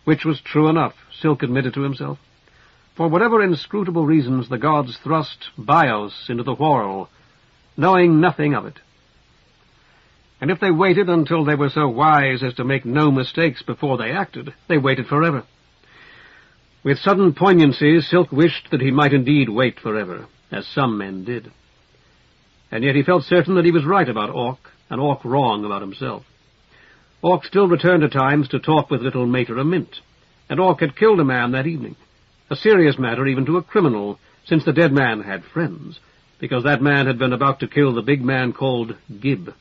Which was true enough, Silk admitted to himself. For whatever inscrutable reasons, the gods thrust Bios into the whirl, knowing nothing of it. And if they waited until they were so wise as to make no mistakes before they acted, they waited forever. With sudden poignancy, Silk wished that he might indeed wait forever, as some men did. And yet he felt certain that he was right about Orc, and Orc wrong about himself. Orc still returned at times to talk with little Mater Mint, and Orc had killed a man that evening, a serious matter even to a criminal, since the dead man had friends, because that man had been about to kill the big man called Gib.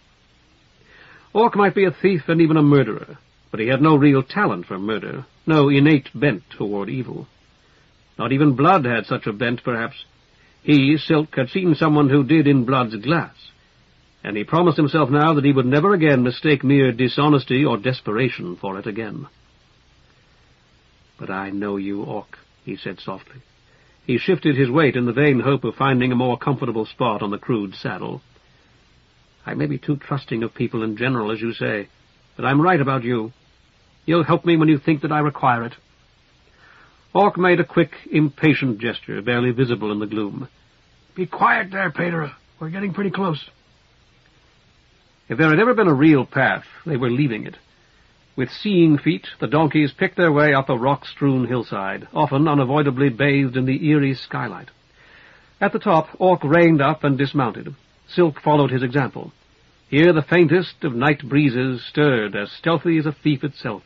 Orc might be a thief and even a murderer, but he had no real talent for murder, no innate bent toward evil. Not even Blood had such a bent, perhaps. He, Silk, had seen someone who did in Blood's glass, and he promised himself now that he would never again mistake mere dishonesty or desperation for it again. "But I know you, Orc," he said softly. He shifted his weight in the vain hope of finding a more comfortable spot on the crude saddle. "I may be too trusting of people in general, as you say, but I'm right about you. You'll help me when you think that I require it." Orc made a quick, impatient gesture, barely visible in the gloom. "Be quiet there, Pedro. We're getting pretty close." If there had ever been a real path, they were leaving it. With seeing feet, the donkeys picked their way up a rock-strewn hillside, often unavoidably bathed in the eerie skylight. At the top, Orc reined up and dismounted. Silk followed his example. Here the faintest of night breezes stirred, as stealthy as a thief itself,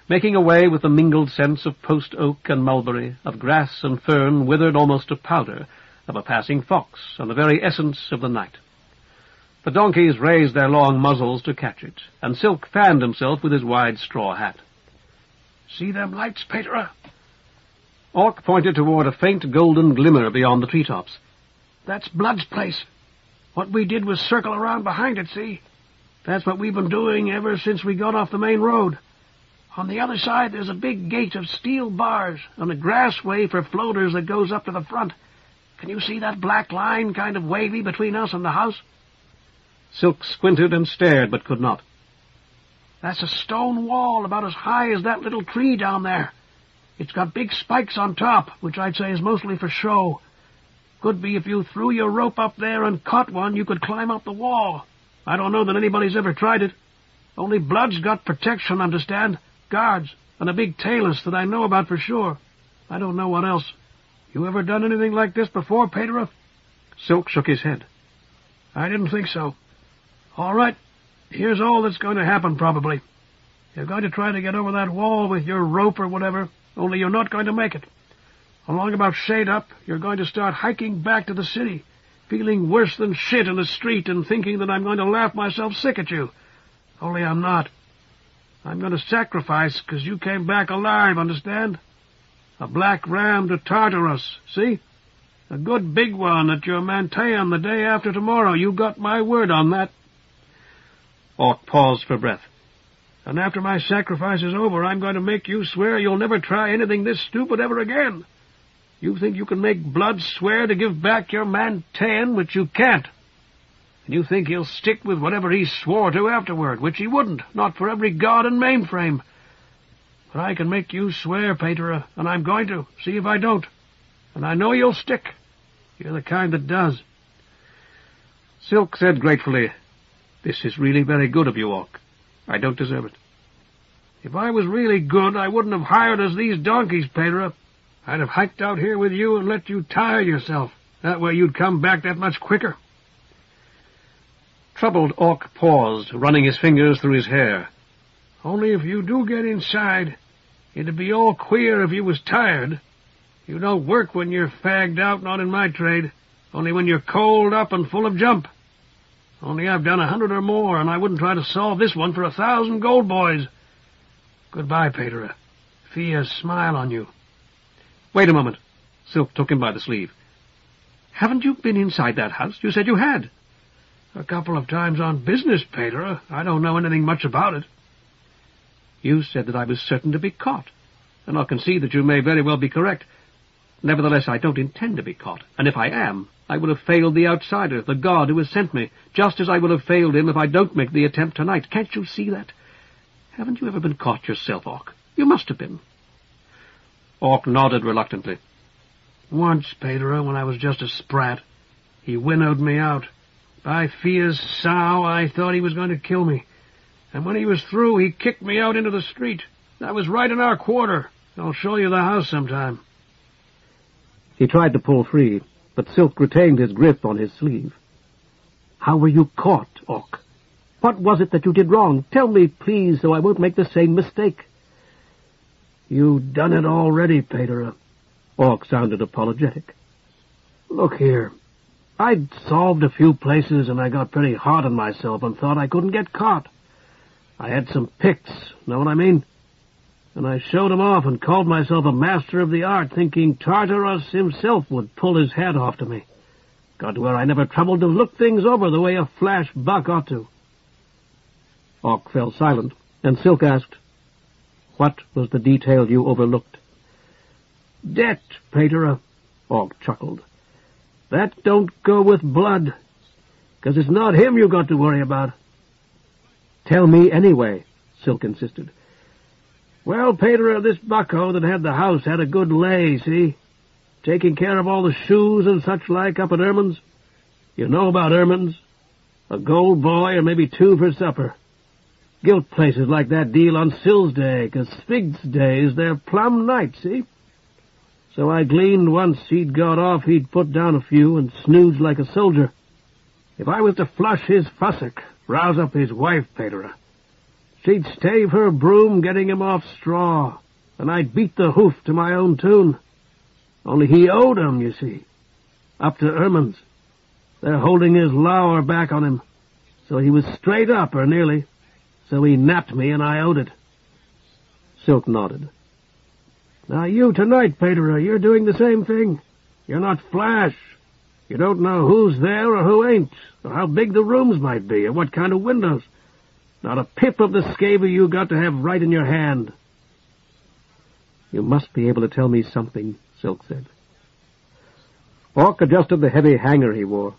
making away with the mingled scents of post-oak and mulberry, of grass and fern withered almost to powder, of a passing fox, and the very essence of the night. The donkeys raised their long muzzles to catch it, and Silk fanned himself with his wide straw hat. "See them lights, Pedro?" Orc pointed toward a faint golden glimmer beyond the treetops. "That's Blood's place. What we did was circle around behind it, see? That's what we've been doing ever since we got off the main road. On the other side there's a big gate of steel bars and a grassway for floaters that goes up to the front. Can you see that black line kind of wavy between us and the house?" Silk squinted and stared, but could not. "That's a stone wall about as high as that little tree down there. It's got big spikes on top, which I'd say is mostly for show. Could be if you threw your rope up there and caught one, you could climb up the wall. I don't know that anybody's ever tried it. Only Blood's got protection, understand? Guards, and a big talus that I know about for sure. I don't know what else. You ever done anything like this before, Pedro?" Silk shook his head. "I didn't think so. All right, here's all that's going to happen, probably. You're going to try to get over that wall with your rope or whatever, only you're not going to make it. Along about shade-up, you're going to start hiking back to the city, feeling worse than shit in the street and thinking that I'm going to laugh myself sick at you. Only I'm not. I'm going to sacrifice because you came back alive, understand? A black ram to Tartarus, see? A good big one at your Mantean the day after tomorrow. You got my word on that." Orc paused for breath. "And after my sacrifice is over, I'm going to make you swear you'll never try anything this stupid ever again. You think you can make Blood swear to give back your Mantean, which you can't. And you think he'll stick with whatever he swore to afterward, which he wouldn't, not for every god in Mainframe. But I can make you swear, Pedro, and I'm going to, see if I don't. And I know you'll stick. You're the kind that does." Silk said gratefully, "This is really very good of you, Orc. I don't deserve it." "If I was really good, I wouldn't have hired us these donkeys, Pedro. I'd have hiked out here with you and let you tire yourself. That way you'd come back that much quicker." Troubled, Orc paused, running his fingers through his hair. "Only if you do get inside, it'd be all queer if you was tired. You don't work when you're fagged out, not in my trade, only when you're cold up and full of jump. Only I've done 100 or more, and I wouldn't try to solve this one for 1,000 gold boys. Goodbye, Pedro. Fia's smile on you." "Wait a moment." Silk took him by the sleeve. "Haven't you been inside that house? You said you had." "A couple of times on business, Pedro. I don't know anything much about it." "You said that I was certain to be caught, and I'll concede that you may very well be correct. Nevertheless, I don't intend to be caught, and if I am, I will have failed the outsider, the god who has sent me, just as I will have failed him if I don't make the attempt tonight. Can't you see that? Haven't you ever been caught yourself, Orc? You must have been." Orc nodded reluctantly. "Once, Pedro, when I was just a sprat. He winnowed me out. By Fia's sow, I thought he was going to kill me. And when he was through, he kicked me out into the street. That was right in our quarter. I'll show you the house sometime." He tried to pull free, but Silk retained his grip on his sleeve. "How were you caught, Orc? What was it that you did wrong? Tell me, please, so I won't make the same mistake." "You done it already, Pedro. Orc sounded apologetic. Look here. I'd solved a few places, and I got pretty hard on myself and thought I couldn't get caught. I had some picks, know what I mean? And I showed 'em off and called myself a master of the art, thinking Tartarus himself would pull his hat off to me. Got to where I never troubled to look things over the way a flash buck ought to. Orc fell silent, and Silk asked, "What was the detail you overlooked?" "Debt, Paterer," Orc chuckled. "That don't go with blood, 'cause it's not him you got to worry about." "Tell me anyway," Silk insisted. "Well, Paterer, this bucko that had the house had a good lay, see? Taking care of all the shoes and such like up at Ermin's. You know about Ermin's? A gold boy or maybe 2 for supper. Gilt places like that deal on Sill's Day, 'cause Spig's days they're plumb night, see? So I gleaned once he'd got off he'd put down a few and snooze like a soldier. If I was to flush his fussock, rouse up his wife, Paterer, she'd stave her broom getting him off straw, and I'd beat the hoof to my own tune. Only he owed 'em, you see. Up to Ermin's. They're holding his lower back on him. So he was straight up, or nearly. So he napped me, and I owed it." Silk nodded. "Now you tonight, Paterer, you're doing the same thing. You're not Flash. You don't know who's there or who ain't, or how big the rooms might be, or what kind of windows. Not a pip of the scaver you got to have right in your hand." "You must be able to tell me something," Silk said. Orc adjusted the heavy hanger he wore.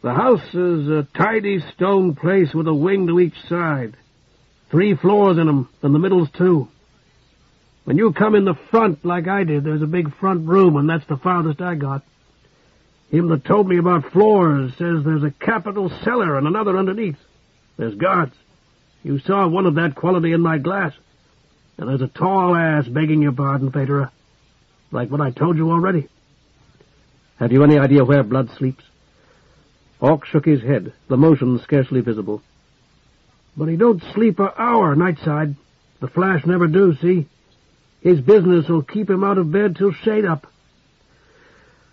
"The house is a tidy stone place with a wing to each side. 3 floors in 'em, and the middle's 2. When you come in the front, like I did, there's a big front room, and that's the farthest I got. Him that told me about floors says there's a capital cellar and another underneath. There's guards. You saw one of that quality in my glass. And there's a tall ass, begging your pardon, Paterer. Like what I told you already." "Have you any idea where Blood sleeps?" Orc shook his head, the motion scarcely visible. "But he don't sleep a hour, Nightside. The Flash never do, see? His business will keep him out of bed till shade up."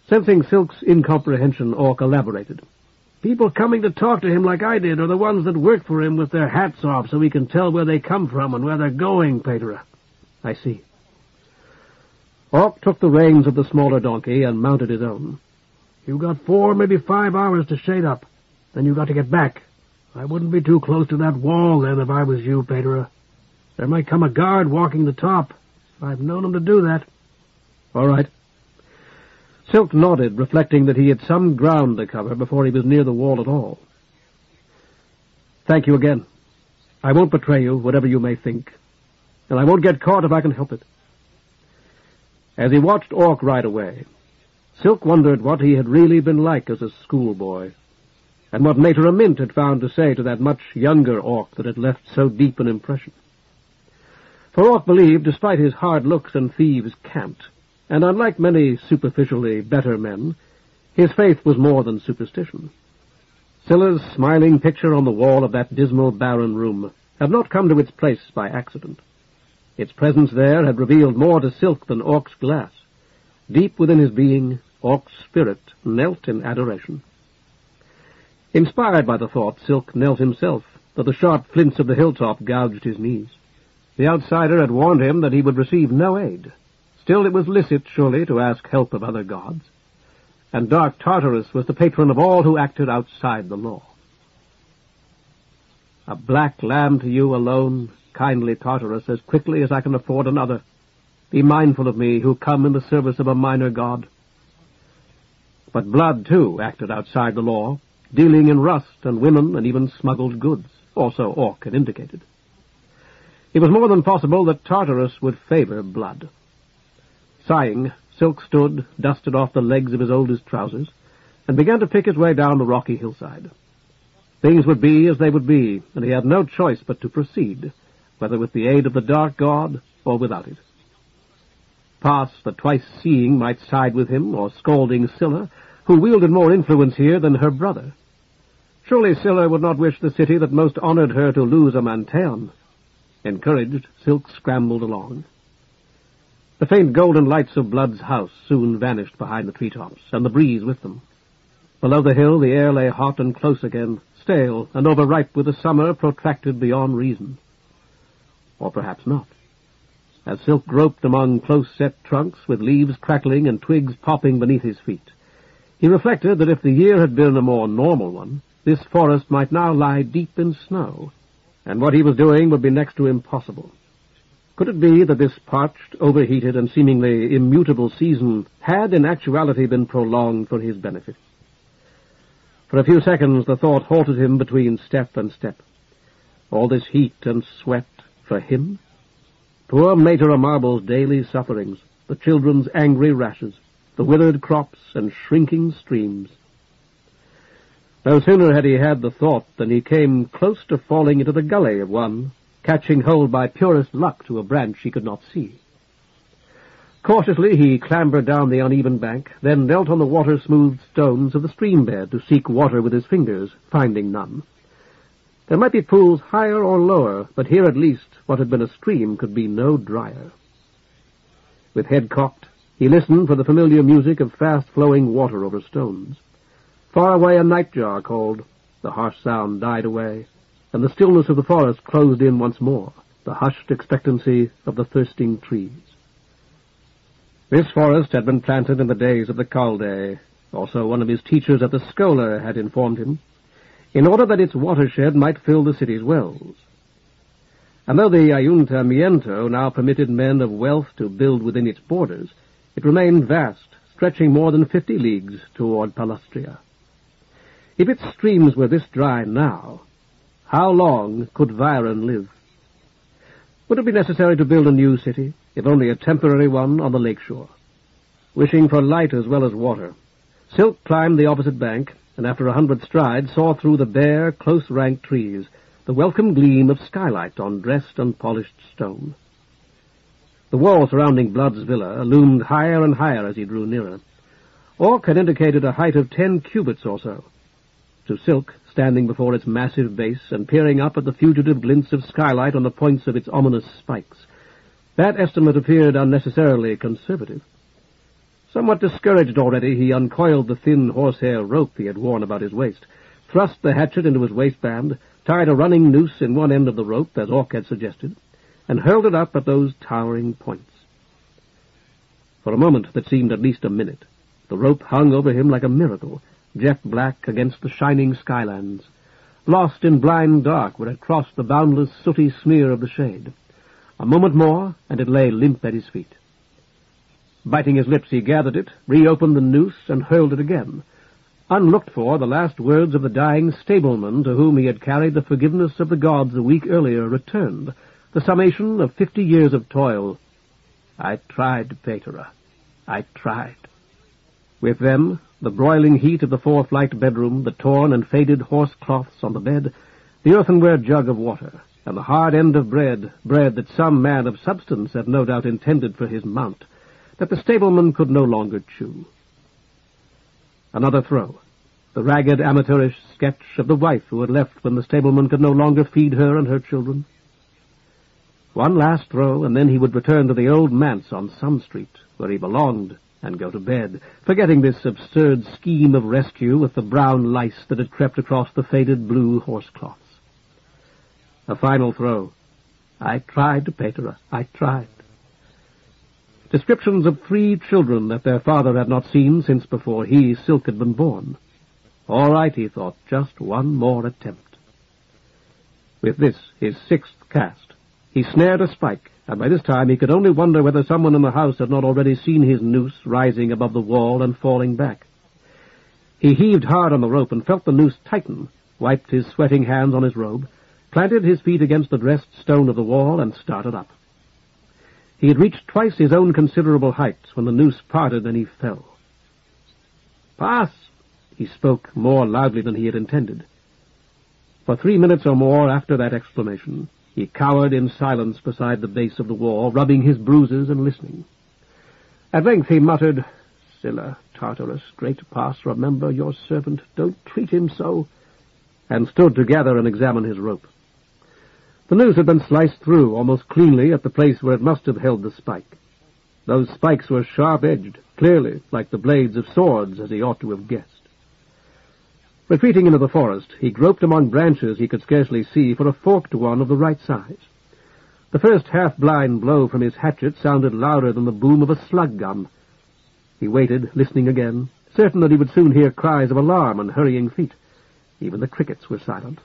Sensing Silk's incomprehension, Orc elaborated. "People coming to talk to him like I did are the ones that work for him with their hats off so he can tell where they come from and where they're going, Paterer." "I see." Orc took the reins of the smaller donkey and mounted his own. "You got 4, maybe 5 hours to shade up. Then you got to get back. I wouldn't be too close to that wall then if I was you, Paterer. There might come a guard walking the top. I've known him to do that." "All right." Silk nodded, reflecting that he had some ground to cover before he was near the wall at all. "Thank you again. I won't betray you, whatever you may think, and I won't get caught if I can help it." As he watched Orc ride away, Silk wondered what he had really been like as a schoolboy, and what Mater Mint had found to say to that much younger Orc that had left so deep an impression. For Orc believed, despite his hard looks and thieves' cant, and unlike many superficially better men, his faith was more than superstition. Scylla's smiling picture on the wall of that dismal, barren room had not come to its place by accident. Its presence there had revealed more to Silk than Orc's glass. Deep within his being, Orc's spirit knelt in adoration. Inspired by the thought, Silk knelt himself, though the sharp flints of the hilltop gouged his knees. The outsider had warned him that he would receive no aid. Still, it was licit, surely, to ask help of other gods. And dark Tartarus was the patron of all who acted outside the law. "A black lamb to you alone, kindly Tartarus, as quickly as I can afford another. Be mindful of me, who come in the service of a minor god." But Blood, too, acted outside the law, dealing in rust and women and even smuggled goods, also Orc had indicated. It was more than possible that Tartarus would favor Blood. Sighing, Silk stood, dusted off the legs of his oldest trousers, and began to pick his way down the rocky hillside. Things would be as they would be, and he had no choice but to proceed, whether with the aid of the dark god or without it. Pass, the twice-seeing, might side with him, or scolding Scylla, who wielded more influence here than her brother. Surely Scylla would not wish the city that most honored her to lose a Manteon. Encouraged, Silk scrambled along. The faint golden lights of Blood's house soon vanished behind the treetops, and the breeze with them. Below the hill the air lay hot and close again, stale and overripe with a summer protracted beyond reason. Or perhaps not. As Silk groped among close-set trunks, with leaves crackling and twigs popping beneath his feet, he reflected that if the year had been a more normal one, this forest might now lie deep in snow, and what he was doing would be next to impossible. Could it be that this parched, overheated, and seemingly immutable season had in actuality been prolonged for his benefit? For a few seconds the thought halted him between step and step. All this heat and sweat for him? Poor Mater Marble's daily sufferings, the children's angry rashes, the withered crops and shrinking streams. No sooner had he had the thought than he came close to falling into the gully of one, catching hold by purest luck to a branch he could not see. Cautiously he clambered down the uneven bank, then knelt on the water-smoothed stones of the stream bed to seek water with his fingers, finding none. There might be pools higher or lower, but here at least what had been a stream could be no drier. With head cocked, he listened for the familiar music of fast-flowing water over stones. Far away a nightjar called. The harsh sound died away, and the stillness of the forest closed in once more, the hushed expectancy of the thirsting trees. This forest had been planted in the days of the Calde, also one of his teachers at the Schola had informed him, in order that its watershed might fill the city's wells. And though the Ayuntamiento now permitted men of wealth to build within its borders, it remained vast, stretching more than 50 leagues toward Palustria. If its streams were this dry now, how long could Viren live? Would it be necessary to build a new city, if only a temporary one, on the lakeshore? Wishing for light as well as water, Silk climbed the opposite bank, and after 100 strides saw through the bare, close-ranked trees the welcome gleam of skylight on dressed and polished stone. The wall surrounding Blood's villa loomed higher and higher as he drew nearer. Orc had indicated a height of 10 cubits or so. To Silk, standing before its massive base and peering up at the fugitive glints of skylight on the points of its ominous spikes, that estimate appeared unnecessarily conservative. Somewhat discouraged already, he uncoiled the thin horsehair rope he had worn about his waist, thrust the hatchet into his waistband, tied a running noose in one end of the rope, as Orc had suggested, and hurled it up at those towering points. For a moment that seemed at least a minute, the rope hung over him like a miracle, jet black against the shining skylands, lost in blind dark where it crossed the boundless sooty smear of the shade. A moment more, and it lay limp at his feet. Biting his lips, he gathered it, reopened the noose, and hurled it again. Unlooked for, the last words of the dying stableman to whom he had carried the forgiveness of the gods a week earlier returned, the summation of 50 years of toil. I tried, Petra. I tried. With them, the broiling heat of the four-flight bedroom, the torn and faded horse-cloths on the bed, the earthenware jug of water, and the hard end of bread that some man of substance had no doubt intended for his mount, that the stableman could no longer chew. Another throw, the ragged amateurish sketch of the wife who had left when the stableman could no longer feed her and her children. One last throw, and then he would return to the old manse on Sun Street, where he belonged, and go to bed, forgetting this absurd scheme of rescue with the brown lice that had crept across the faded blue horsecloths. A final throw. I tried, Petra, I tried. Descriptions of 3 children that their father had not seen since before he, Silk, had been born. All right, he thought, just one more attempt. With this, his 6th cast, he snared a spike, and by this time he could only wonder whether someone in the house had not already seen his noose rising above the wall and falling back. He heaved hard on the rope and felt the noose tighten, wiped his sweating hands on his robe, planted his feet against the dressed stone of the wall, and started up. He had reached twice his own considerable height when the noose parted and he fell. Pass! He spoke more loudly than he had intended. For 3 minutes or more after that exclamation, he cowered in silence beside the base of the wall, rubbing his bruises and listening. At length he muttered, Scylla, Tartarus, great pass, remember your servant, don't treat him so, and stood to gather and examine his rope. The noose had been sliced through almost cleanly at the place where it must have held the spike. Those spikes were sharp-edged, clearly like the blades of swords, as he ought to have guessed. Retreating into the forest, he groped among branches he could scarcely see for a forked one of the right size. The first half-blind blow from his hatchet sounded louder than the boom of a slug gun. He waited, listening again, certain that he would soon hear cries of alarm and hurrying feet. Even the crickets were silent.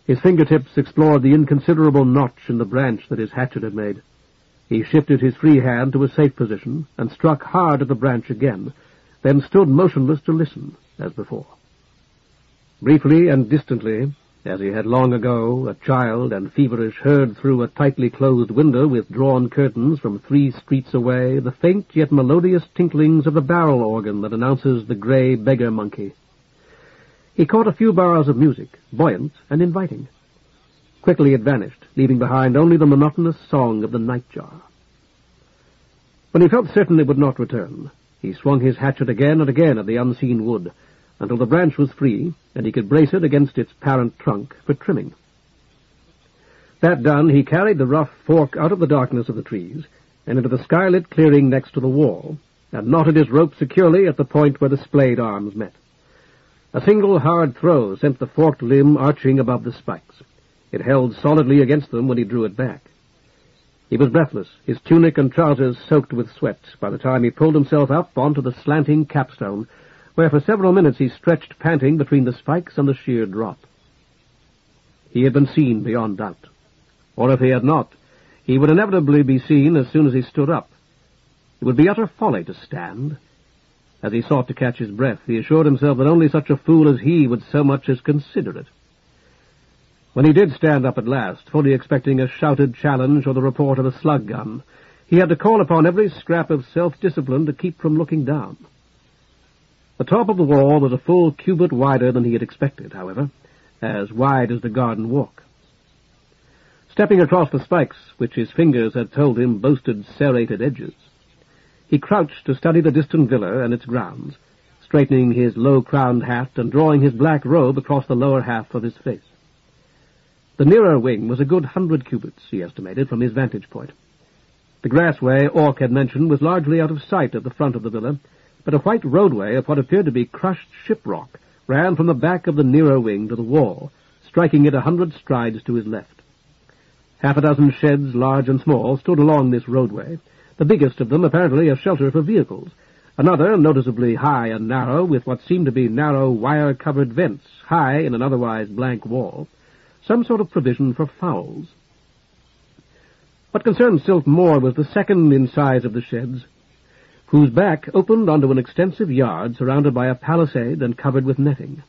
His fingertips explored the inconsiderable notch in the branch that his hatchet had made. He shifted his free hand to a safe position and struck hard at the branch again, then stood motionless to listen, as before. Briefly and distantly, as he had long ago, a child and feverish, heard through a tightly closed window with drawn curtains from 3 streets away the faint yet melodious tinklings of the barrel organ that announces the gray beggar monkey. He caught a few bars of music, buoyant and inviting. Quickly it vanished, leaving behind only the monotonous song of the nightjar. When he felt certain it would not return, he swung his hatchet again and again at the unseen wood, until the branch was free, and he could brace it against its parent trunk for trimming. That done, he carried the rough fork out of the darkness of the trees, and into the skylit clearing next to the wall, and knotted his rope securely at the point where the splayed arms met. A single hard throw sent the forked limb arching above the spikes. It held solidly against them when he drew it back. He was breathless, his tunic and trousers soaked with sweat, by the time he pulled himself up onto the slanting capstone, where for several minutes he stretched panting between the spikes and the sheer drop. He had been seen beyond doubt. Or if he had not, he would inevitably be seen as soon as he stood up. It would be utter folly to stand. As he sought to catch his breath, he assured himself that only such a fool as he would so much as consider it. When he did stand up at last, fully expecting a shouted challenge or the report of a slug gun, he had to call upon every scrap of self-discipline to keep from looking down. The top of the wall was a full cubit wider than he had expected, however, as wide as the garden walk. Stepping across the spikes, which his fingers had told him boasted serrated edges, he crouched to study the distant villa and its grounds, straightening his low-crowned hat and drawing his black robe across the lower half of his face. The nearer wing was a good 100 cubits, he estimated, from his vantage point. The grassway Orc had mentioned was largely out of sight at the front of the villa, but a white roadway of what appeared to be crushed shiprock ran from the back of the nearer wing to the wall, striking it 100 strides to his left. Half a dozen sheds, large and small, stood along this roadway, the biggest of them apparently a shelter for vehicles, another noticeably high and narrow, with what seemed to be narrow wire-covered vents high in an otherwise blank wall, some sort of provision for fowls. What concerned Silk more was the second in size of the sheds, whose back opened onto an extensive yard surrounded by a palisade and covered with netting.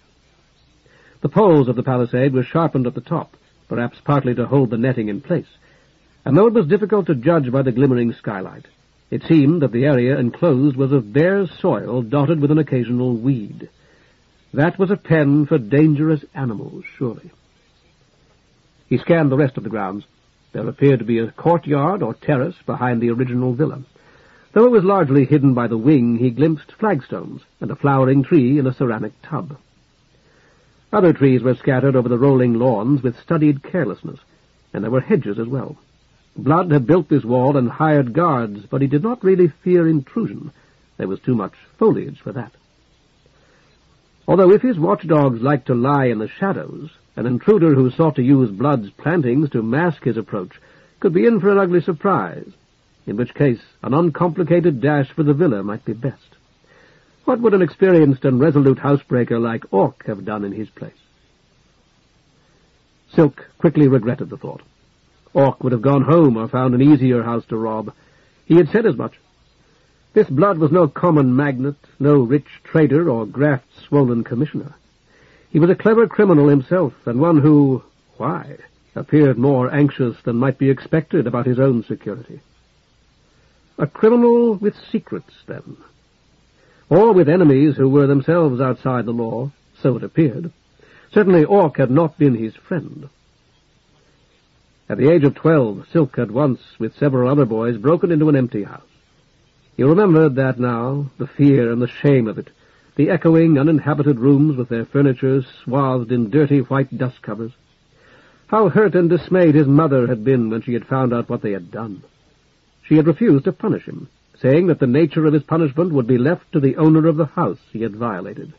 The poles of the palisade were sharpened at the top, perhaps partly to hold the netting in place, and though it was difficult to judge by the glimmering skylight, it seemed that the area enclosed was of bare soil dotted with an occasional weed. That was a pen for dangerous animals, surely. He scanned the rest of the grounds. There appeared to be a courtyard or terrace behind the original villa. Though it was largely hidden by the wing, he glimpsed flagstones and a flowering tree in a ceramic tub. Other trees were scattered over the rolling lawns with studied carelessness, and there were hedges as well. Blood had built this wall and hired guards, but he did not really fear intrusion. There was too much foliage for that. Although if his watchdogs liked to lie in the shadows, an intruder who sought to use Blood's plantings to mask his approach could be in for an ugly surprise, in which case an uncomplicated dash for the villa might be best. What would an experienced and resolute housebreaker like Orc have done in his place? Silk quickly regretted the thought. Orc would have gone home or found an easier house to rob. He had said as much. This Blood was no common magnate, no rich trader or graft-swollen commissioner. He was a clever criminal himself, and one who, appeared more anxious than might be expected about his own security. A criminal with secrets, then. Or with enemies who were themselves outside the law, so it appeared. Certainly Orc had not been his friend. At the age of 12, Silk had once, with several other boys, broken into an empty house. He remembered that now, the fear and the shame of it, the echoing, uninhabited rooms with their furniture swathed in dirty white dust covers. How hurt and dismayed his mother had been when she had found out what they had done. she had refused to punish him, saying that the nature of his punishment would be left to the owner of the house he had violated.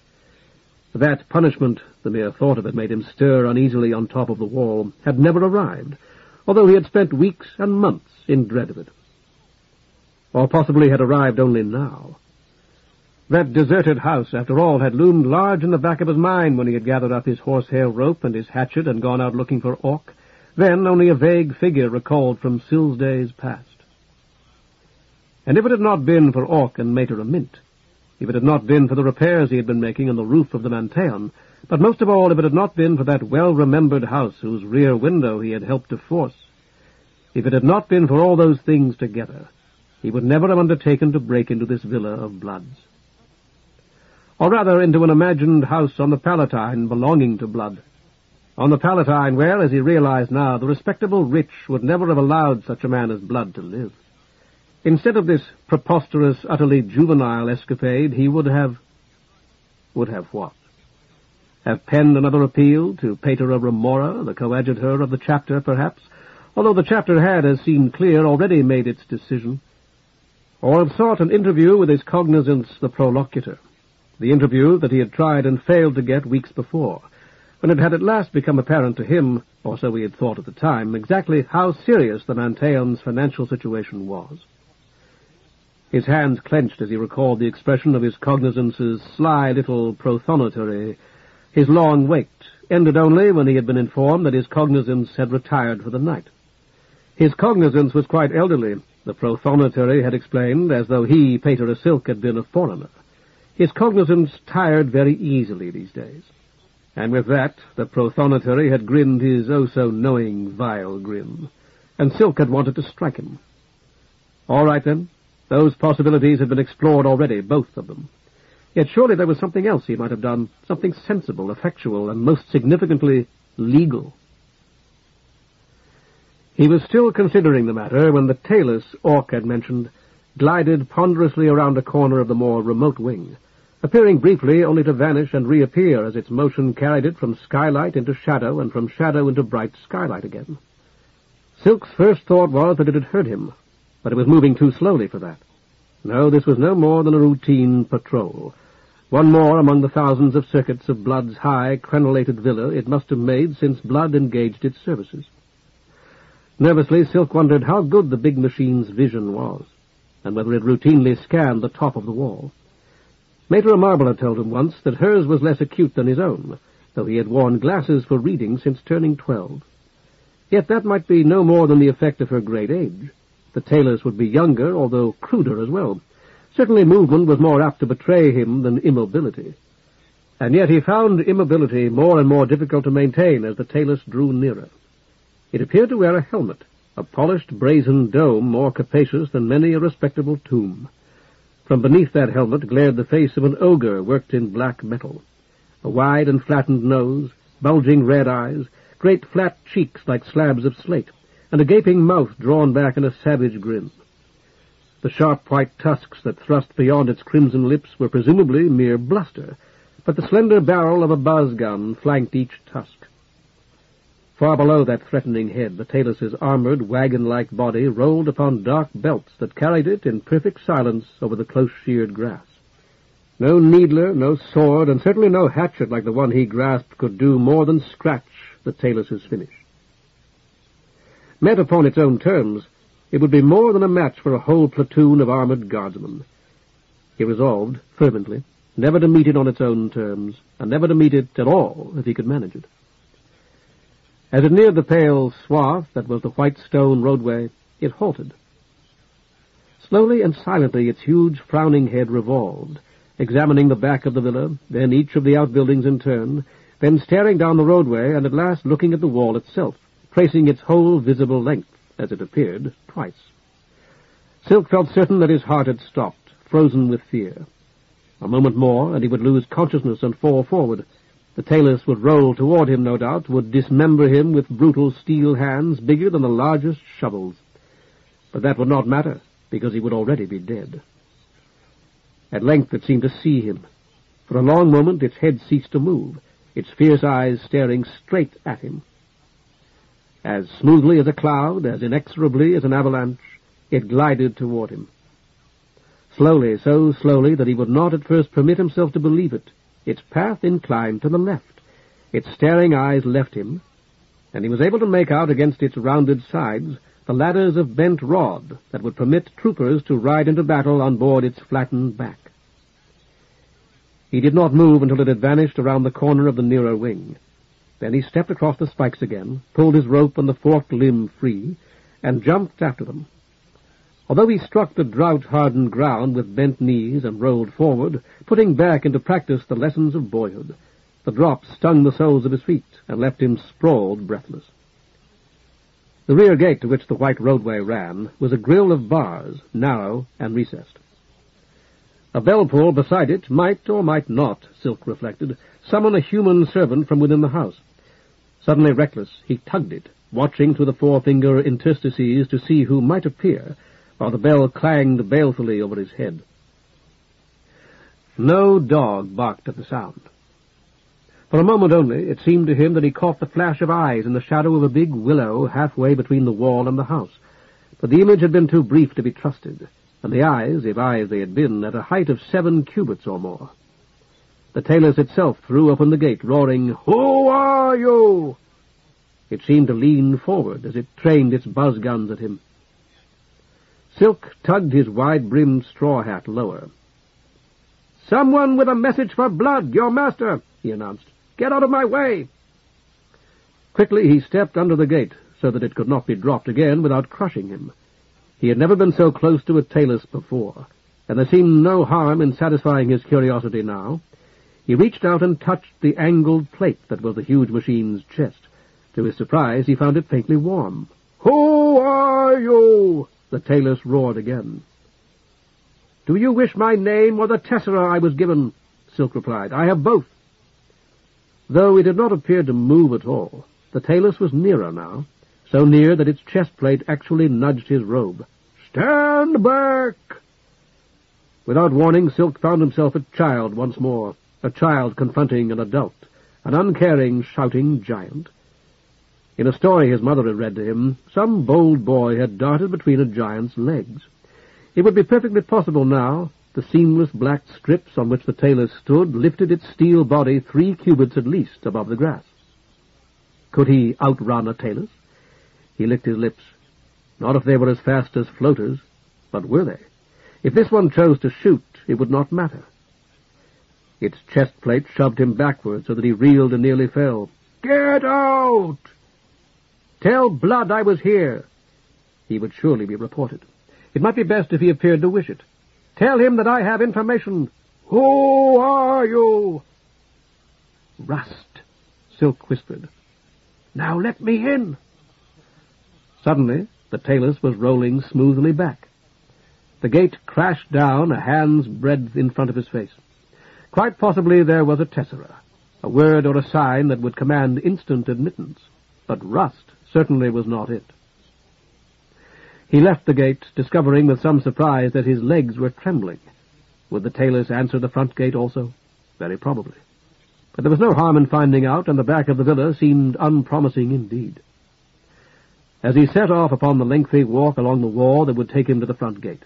That punishment, the mere thought of it made him stir uneasily on top of the wall, had never arrived, although he had spent weeks and months in dread of it. Or possibly had arrived only now. That deserted house, after all, had loomed large in the back of his mind when he had gathered up his horsehair rope and his hatchet and gone out looking for Orc. Then only a vague figure recalled from Sill's days past. And if it had not been for Orc and Mater Mint, if it had not been for the repairs he had been making on the roof of the Manteon, but most of all if it had not been for that well-remembered house whose rear window he had helped to force, if it had not been for all those things together, he would never have undertaken to break into this villa of Blood's. Or rather, into an imagined house on the Palatine belonging to Blood. On the Palatine where, as he realized now, the respectable rich would never have allowed such a man as Blood to live. Instead of this preposterous, utterly juvenile escapade, he would have what? Have penned another appeal to Patera Remora, the coadjutor of the chapter, perhaps, although the chapter had, as seemed clear, already made its decision. Or have sought an interview with his cognizance, the prolocutor, the interview that he had tried and failed to get weeks before, when it had at last become apparent to him, or so he had thought at the time, exactly how serious the Manteon's financial situation was. His hands clenched as he recalled the expression of his cognizance's sly little prothonotary. His long wait ended only when he had been informed that his cognizance had retired for the night. His cognizance was quite elderly, the prothonotary had explained, as though he, Pater Silk, had been a foreigner. His cognizance tired very easily these days. And with that, the prothonotary had grinned his oh-so-knowing, vile grin, and Silk had wanted to strike him. All right, then. Those possibilities had been explored already, both of them. Yet surely there was something else he might have done, something sensible, effectual, and most significantly, legal. He was still considering the matter when the Talus Orc had mentioned glided ponderously around a corner of the more remote wing, appearing briefly only to vanish and reappear as its motion carried it from skylight into shadow and from shadow into bright skylight again. Silk's first thought was that it had heard him, but it was moving too slowly for that. No, this was no more than a routine patrol. One more among the thousands of circuits of Blood's high, crenellated villa it must have made since Blood engaged its services. Nervously, Silk wondered how good the big machine's vision was, and whether it routinely scanned the top of the wall. Mater Marble had told him once that hers was less acute than his own, though he had worn glasses for reading since turning 12. Yet that might be no more than the effect of her great age. The Talus would be younger, although cruder as well. Certainly movement was more apt to betray him than immobility. And yet he found immobility more and more difficult to maintain as the Talus drew nearer. It appeared to wear a helmet, a polished brazen dome more capacious than many a respectable tomb. From beneath that helmet glared the face of an ogre worked in black metal. A wide and flattened nose, bulging red eyes, great flat cheeks like slabs of slate, and a gaping mouth drawn back in a savage grin. The sharp white tusks that thrust beyond its crimson lips were presumably mere bluster, but the slender barrel of a buzz gun flanked each tusk. Far below that threatening head, the Talus's armored, wagon-like body rolled upon dark belts that carried it in perfect silence over the close-sheared grass. No needler, no sword, and certainly no hatchet like the one he grasped could do more than scratch the Talus's finish. Met upon its own terms, it would be more than a match for a whole platoon of armored guardsmen. He resolved, fervently, never to meet it on its own terms, and never to meet it at all if he could manage it. As it neared the pale swath that was the white stone roadway, it halted. Slowly and silently its huge frowning head revolved, examining the back of the villa, then each of the outbuildings in turn, then staring down the roadway, and at last looking at the wall itself, tracing its whole visible length, as it appeared, twice. Silk felt certain that his heart had stopped, frozen with fear. A moment more, and he would lose consciousness and fall forward. The Talus would roll toward him, no doubt, would dismember him with brutal steel hands bigger than the largest shovels. But that would not matter, because he would already be dead. At length it seemed to see him. For a long moment its head ceased to move, its fierce eyes staring straight at him. As smoothly as a cloud, as inexorably as an avalanche, It glided toward him. Slowly, so slowly that he would not at first permit himself to believe it, its path inclined to the left. Its staring eyes left him, and he was able to make out against its rounded sides the ladders of bent rod that would permit troopers to ride into battle on board its flattened back. He did not move until it had vanished around the corner of the nearer wing. Then he stepped across the spikes again, pulled his rope and the forked limb free, and jumped after them. Although he struck the drought-hardened ground with bent knees and rolled forward, putting back into practice the lessons of boyhood, the drops stung the soles of his feet and left him sprawled breathless. The rear gate to which the white roadway ran was a grille of bars, narrow and recessed. A bell-pull beside it might or might not, Silk reflected, summon a human servant from within the house. Suddenly reckless, he tugged it, watching through the forefinger interstices to see who might appear, while the bell clanged balefully over his head. No dog barked at the sound. For a moment only, it seemed to him that he caught the flash of eyes in the shadow of a big willow halfway between the wall and the house. But the image had been too brief to be trusted, and the eyes, if eyes they had been, at a height of 7 cubits or more. The Talus itself threw open the gate, roaring, "Who are you?" It seemed to lean forward as it trained its buzz guns at him. Silk tugged his wide-brimmed straw hat lower. "Someone with a message for Blood, your master," he announced. "Get out of my way!" Quickly he stepped under the gate, so that it could not be dropped again without crushing him. He had never been so close to a Talus before, and there seemed no harm in satisfying his curiosity now. He reached out and touched the angled plate that was the huge machine's chest. To his surprise, he found it faintly warm. "Who are you?" the Talus roared again. "Do you wish my name or the tessera I was given?" Silk replied. "I have both." Though it did not appear to move at all, the Talus was nearer now, so near that its chest plate actually nudged his robe. "Stand back!" Without warning, Silk found himself a child once more, a child confronting an adult, an uncaring, shouting giant. In a story his mother had read to him, some bold boy had darted between a giant's legs. It would be perfectly possible now. The seamless black strips on which the Talus stood lifted its steel body 3 cubits at least above the grass. Could he outrun a Talus? He licked his lips. Not if they were as fast as floaters, but were they? If this one chose to shoot, it would not matter. Its chest plate shoved him backward so that he reeled and nearly fell. "Get out!" "Tell Blood I was here." He would surely be reported. It might be best if he appeared to wish it. "Tell him that I have information." "Who are you?" "Rust," Silk whispered. "Now let me in." Suddenly, the Talus was rolling smoothly back. The gate crashed down a hand's breadth in front of his face. Quite possibly there was a tessera, a word or a sign that would command instant admittance, but Rust certainly was not it. He left the gate, discovering with some surprise that his legs were trembling. Would the Talus answer the front gate also? Very probably. But there was no harm in finding out, and the back of the villa seemed unpromising indeed. As he set off upon the lengthy walk along the wall that would take him to the front gate,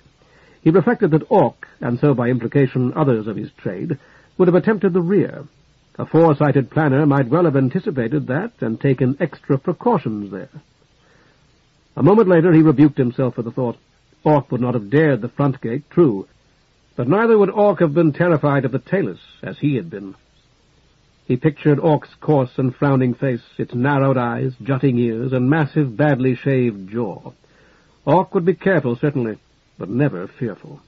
he reflected that Orc, and so by implication others of his trade, would have attempted the rear. A foresighted planner might well have anticipated that and taken extra precautions there. A moment later he rebuked himself for the thought. Orc would not have dared the front gate, true, but neither would Orc have been terrified of the Talus, as he had been. He pictured Orc's coarse and frowning face, its narrowed eyes, jutting ears, and massive, badly shaved jaw. Orc would be careful, certainly, but never fearful.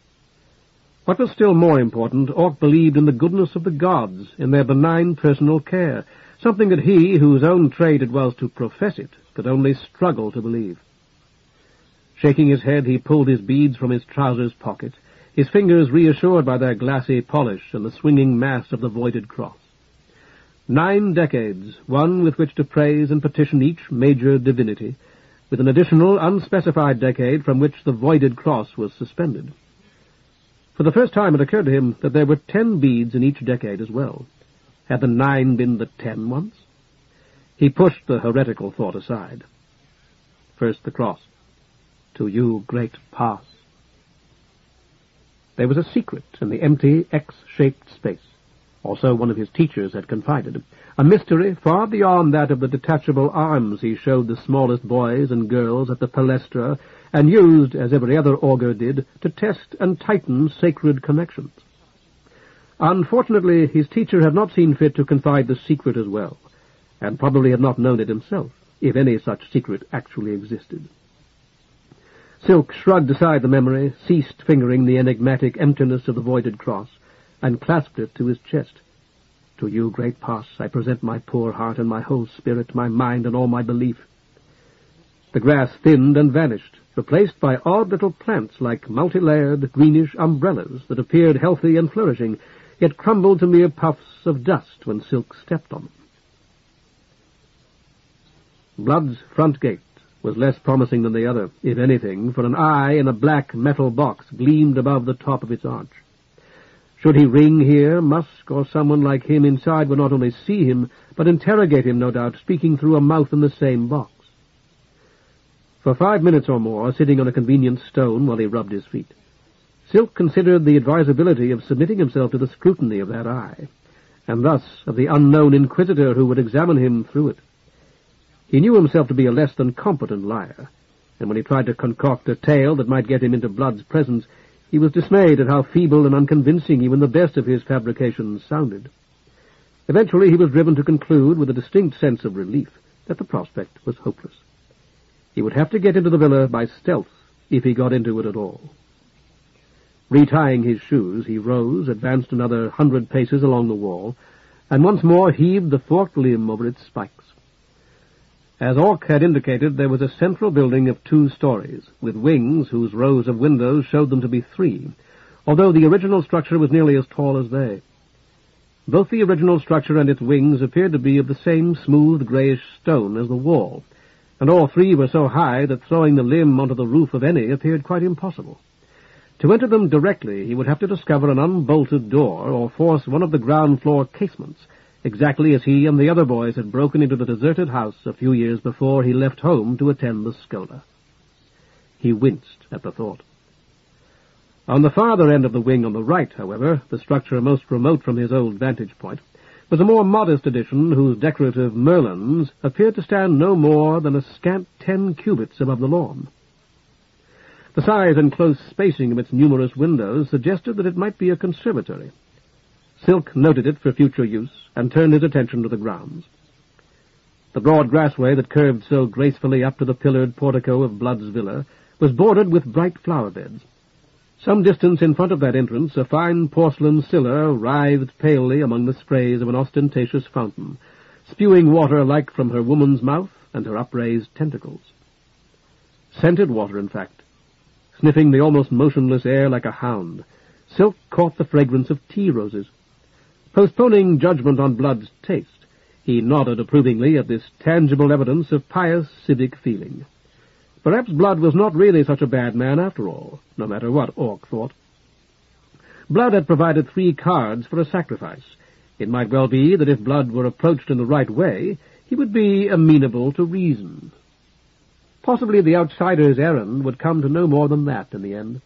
What was still more important, Orc believed in the goodness of the gods, in their benign personal care, something that he, whose own trade it was to profess it, could only struggle to believe. Shaking his head, he pulled his beads from his trousers pocket, his fingers reassured by their glassy polish and the swinging mass of the voided cross. 9 decades, one with which to praise and petition each major divinity, with an additional unspecified decade from which the voided cross was suspended. For the first time it occurred to him that there were 10 beads in each decade as well. Had the 9 been the 10 ones? He pushed the heretical thought aside. First the cross. to you great pass. There was a secret in the empty, X-shaped space. Also one of his teachers had confided. A mystery far beyond that of the detachable arms he showed the smallest boys and girls at the palestra, and used, as every other augur did, to test and tighten sacred connections. Unfortunately, his teacher had not seen fit to confide the secret as well, and probably had not known it himself, if any such secret actually existed. Silk shrugged aside the memory, ceased fingering the enigmatic emptiness of the voided cross, and clasped it to his chest. To you, great Pass, I present my poor heart and my whole spirit, my mind and all my belief. The grass thinned and vanished, replaced by odd little plants like multi-layered, greenish umbrellas that appeared healthy and flourishing, yet crumbled to mere puffs of dust when Silk stepped on them. Blood's front gate was less promising than the other, if anything, for an eye in a black metal box gleamed above the top of its arch. Should he ring here, Musk or someone like him inside would not only see him, but interrogate him, no doubt, speaking through a mouth in the same box. For 5 minutes or more, sitting on a convenient stone while he rubbed his feet, Silk considered the advisability of submitting himself to the scrutiny of that eye, and thus of the unknown inquisitor who would examine him through it. He knew himself to be a less than competent liar, and when he tried to concoct a tale that might get him into Blood's presence, he was dismayed at how feeble and unconvincing even the best of his fabrications sounded. Eventually he was driven to conclude, with a distinct sense of relief, that the prospect was hopeless. He would have to get into the villa by stealth, if he got into it at all. Retying his shoes, he rose, advanced another 100 paces along the wall, and once more heaved the forked limb over its spikes. As Orc had indicated, there was a central building of 2 stories, with wings whose rows of windows showed them to be 3, although the original structure was nearly as tall as they. Both the original structure and its wings appeared to be of the same smooth grayish stone as the wall, and all 3 were so high that throwing the limb onto the roof of any appeared quite impossible. To enter them directly, he would have to discover an unbolted door or force one of the ground-floor casements, exactly as he and the other boys had broken into the deserted house a few years before he left home to attend the schola. He winced at the thought. On the farther end of the wing on the right, however, the structure most remote from his old vantage point, was a more modest addition whose decorative merlons appeared to stand no more than a scant 10 cubits above the lawn. The size and close spacing of its numerous windows suggested that it might be a conservatory. Silk noted it for future use, and turned his attention to the grounds. The broad grassway that curved so gracefully up to the pillared portico of Blood's villa was bordered with bright flower beds. Some distance in front of that entrance, a fine porcelain Scylla writhed palely among the sprays of an ostentatious fountain, spewing water alike from her woman's mouth and her upraised tentacles. Scented water, in fact. Sniffing the almost motionless air like a hound, Silk caught the fragrance of tea roses. Postponing judgment on Blood's taste, he nodded approvingly at this tangible evidence of pious civic feeling. Perhaps Blood was not really such a bad man after all, no matter what Orc thought. Blood had provided 3 cards for a sacrifice. It might well be that if Blood were approached in the right way, he would be amenable to reason. Possibly the outsider's errand would come to no more than that in the end.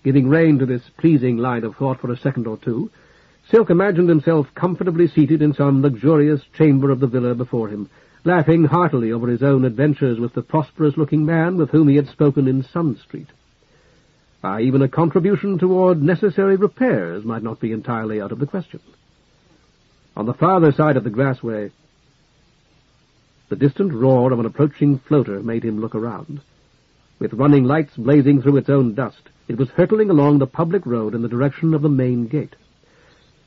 Giving rein to this pleasing line of thought for a second or two, Silk imagined himself comfortably seated in some luxurious chamber of the villa before him, laughing heartily over his own adventures with the prosperous-looking man with whom he had spoken in Sun Street. Even a contribution toward necessary repairs might not be entirely out of the question. On the farther side of the grassway, the distant roar of an approaching floater made him look around. With running lights blazing through its own dust, it was hurtling along the public road in the direction of the main gate.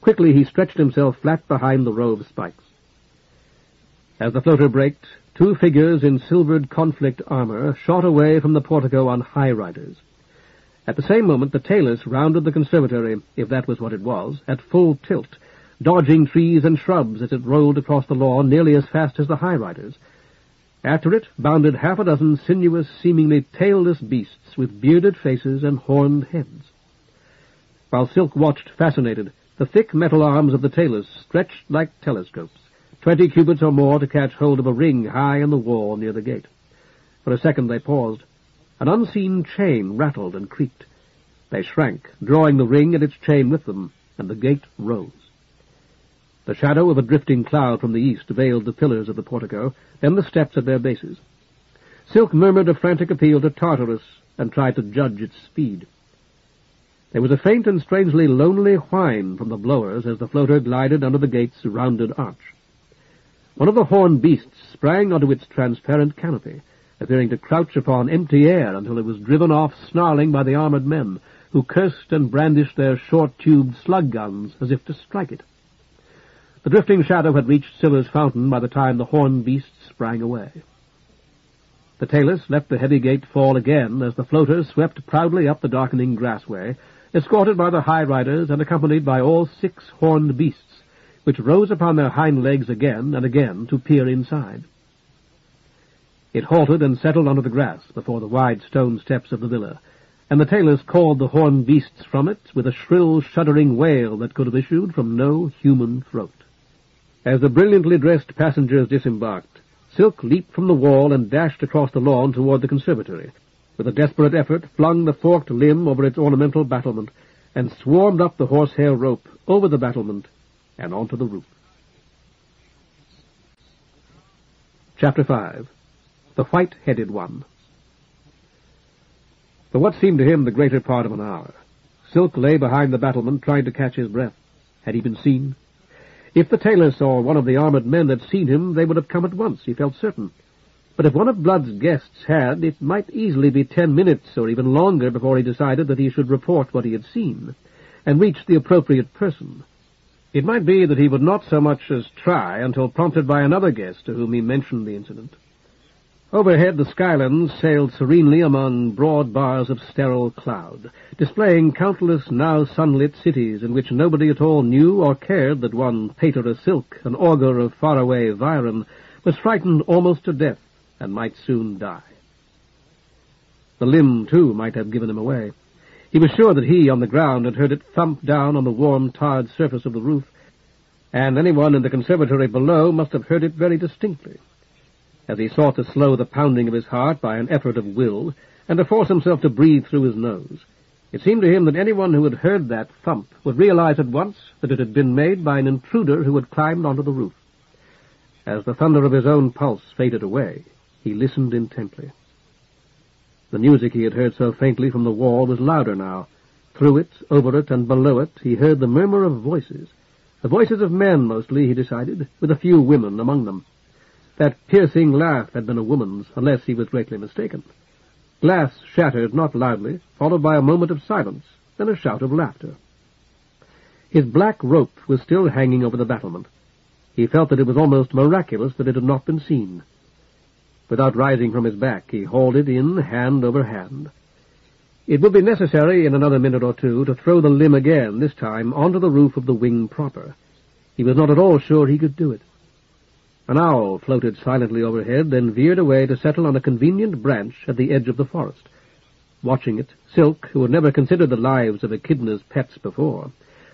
Quickly he stretched himself flat behind the row of spikes. As the floater braked, 2 figures in silvered conflict armor shot away from the portico on high riders. At the same moment the Talus rounded the conservatory, if that was what it was, at full tilt, dodging trees and shrubs as it rolled across the lawn nearly as fast as the high riders. After it bounded 6 sinuous, seemingly tailless beasts with bearded faces and horned heads. While Silk watched fascinated, the thick metal arms of the Talus stretched like telescopes, 20 cubits or more to catch hold of a ring high in the wall near the gate. For a second they paused. An unseen chain rattled and creaked. They shrank, drawing the ring and its chain with them, and the gate rose. The shadow of a drifting cloud from the east veiled the pillars of the portico, then the steps at their bases. Silk murmured a frantic appeal to Tartarus, and tried to judge its speed. There was a faint and strangely lonely whine from the blowers as the floater glided under the gate's rounded arch. One of the horned beasts sprang onto its transparent canopy, appearing to crouch upon empty air until it was driven off snarling by the armored men, who cursed and brandished their short-tubed slug guns as if to strike it. The drifting shadow had reached Scylla's fountain by the time the horned beast sprang away. The Talus let the heavy gate fall again as the floater swept proudly up the darkening grassway, escorted by the high riders and accompanied by all 6 horned beasts, which rose upon their hind legs again and again to peer inside. It halted and settled onto the grass before the wide stone steps of the villa, and the Talus called the horned beasts from it with a shrill, shuddering wail that could have issued from no human throat. As the brilliantly dressed passengers disembarked, Silk leaped from the wall and dashed across the lawn toward the conservatory. With a desperate effort, flung the forked limb over its ornamental battlement, and swarmed up the horsehair rope, over the battlement, and onto the roof. Chapter 5. The White-Headed One. For what seemed to him the greater part of an hour, Silk lay behind the battlement trying to catch his breath. Had he been seen? If the Talus or one of the armored men had seen him, they would have come at once, he felt certain. But if one of Blood's guests had, it might easily be 10 minutes or even longer before he decided that he should report what he had seen, and reach the appropriate person. It might be that he would not so much as try until prompted by another guest to whom he mentioned the incident. Overhead, the skylands sailed serenely among broad bars of sterile cloud, displaying countless now sunlit cities in which nobody at all knew or cared that one Pater of Silk, an augur of faraway Viren, was frightened almost to death and might soon die. The limb, too, might have given him away. He was sure that he, on the ground, had heard it thump down on the warm, tarred surface of the roof, and anyone in the conservatory below must have heard it very distinctly. As he sought to slow the pounding of his heart by an effort of will, and to force himself to breathe through his nose, it seemed to him that anyone who had heard that thump would realize at once that it had been made by an intruder who had climbed onto the roof. As the thunder of his own pulse faded away, he listened intently. The music he had heard so faintly from the wall was louder now. Through it, over it, and below it, he heard the murmur of voices. The voices of men, mostly, he decided, with a few women among them. That piercing laugh had been a woman's, unless he was greatly mistaken. Glass shattered not loudly, followed by a moment of silence, then a shout of laughter. His black rope was still hanging over the battlement. He felt that it was almost miraculous that it had not been seen. Without rising from his back, he hauled it in, hand over hand. It would be necessary in another minute or two to throw the limb again, this time onto the roof of the wing proper. He was not at all sure he could do it. An owl floated silently overhead, then veered away to settle on a convenient branch at the edge of the forest. Watching it, Silk, who had never considered the lives of echidnas pets before,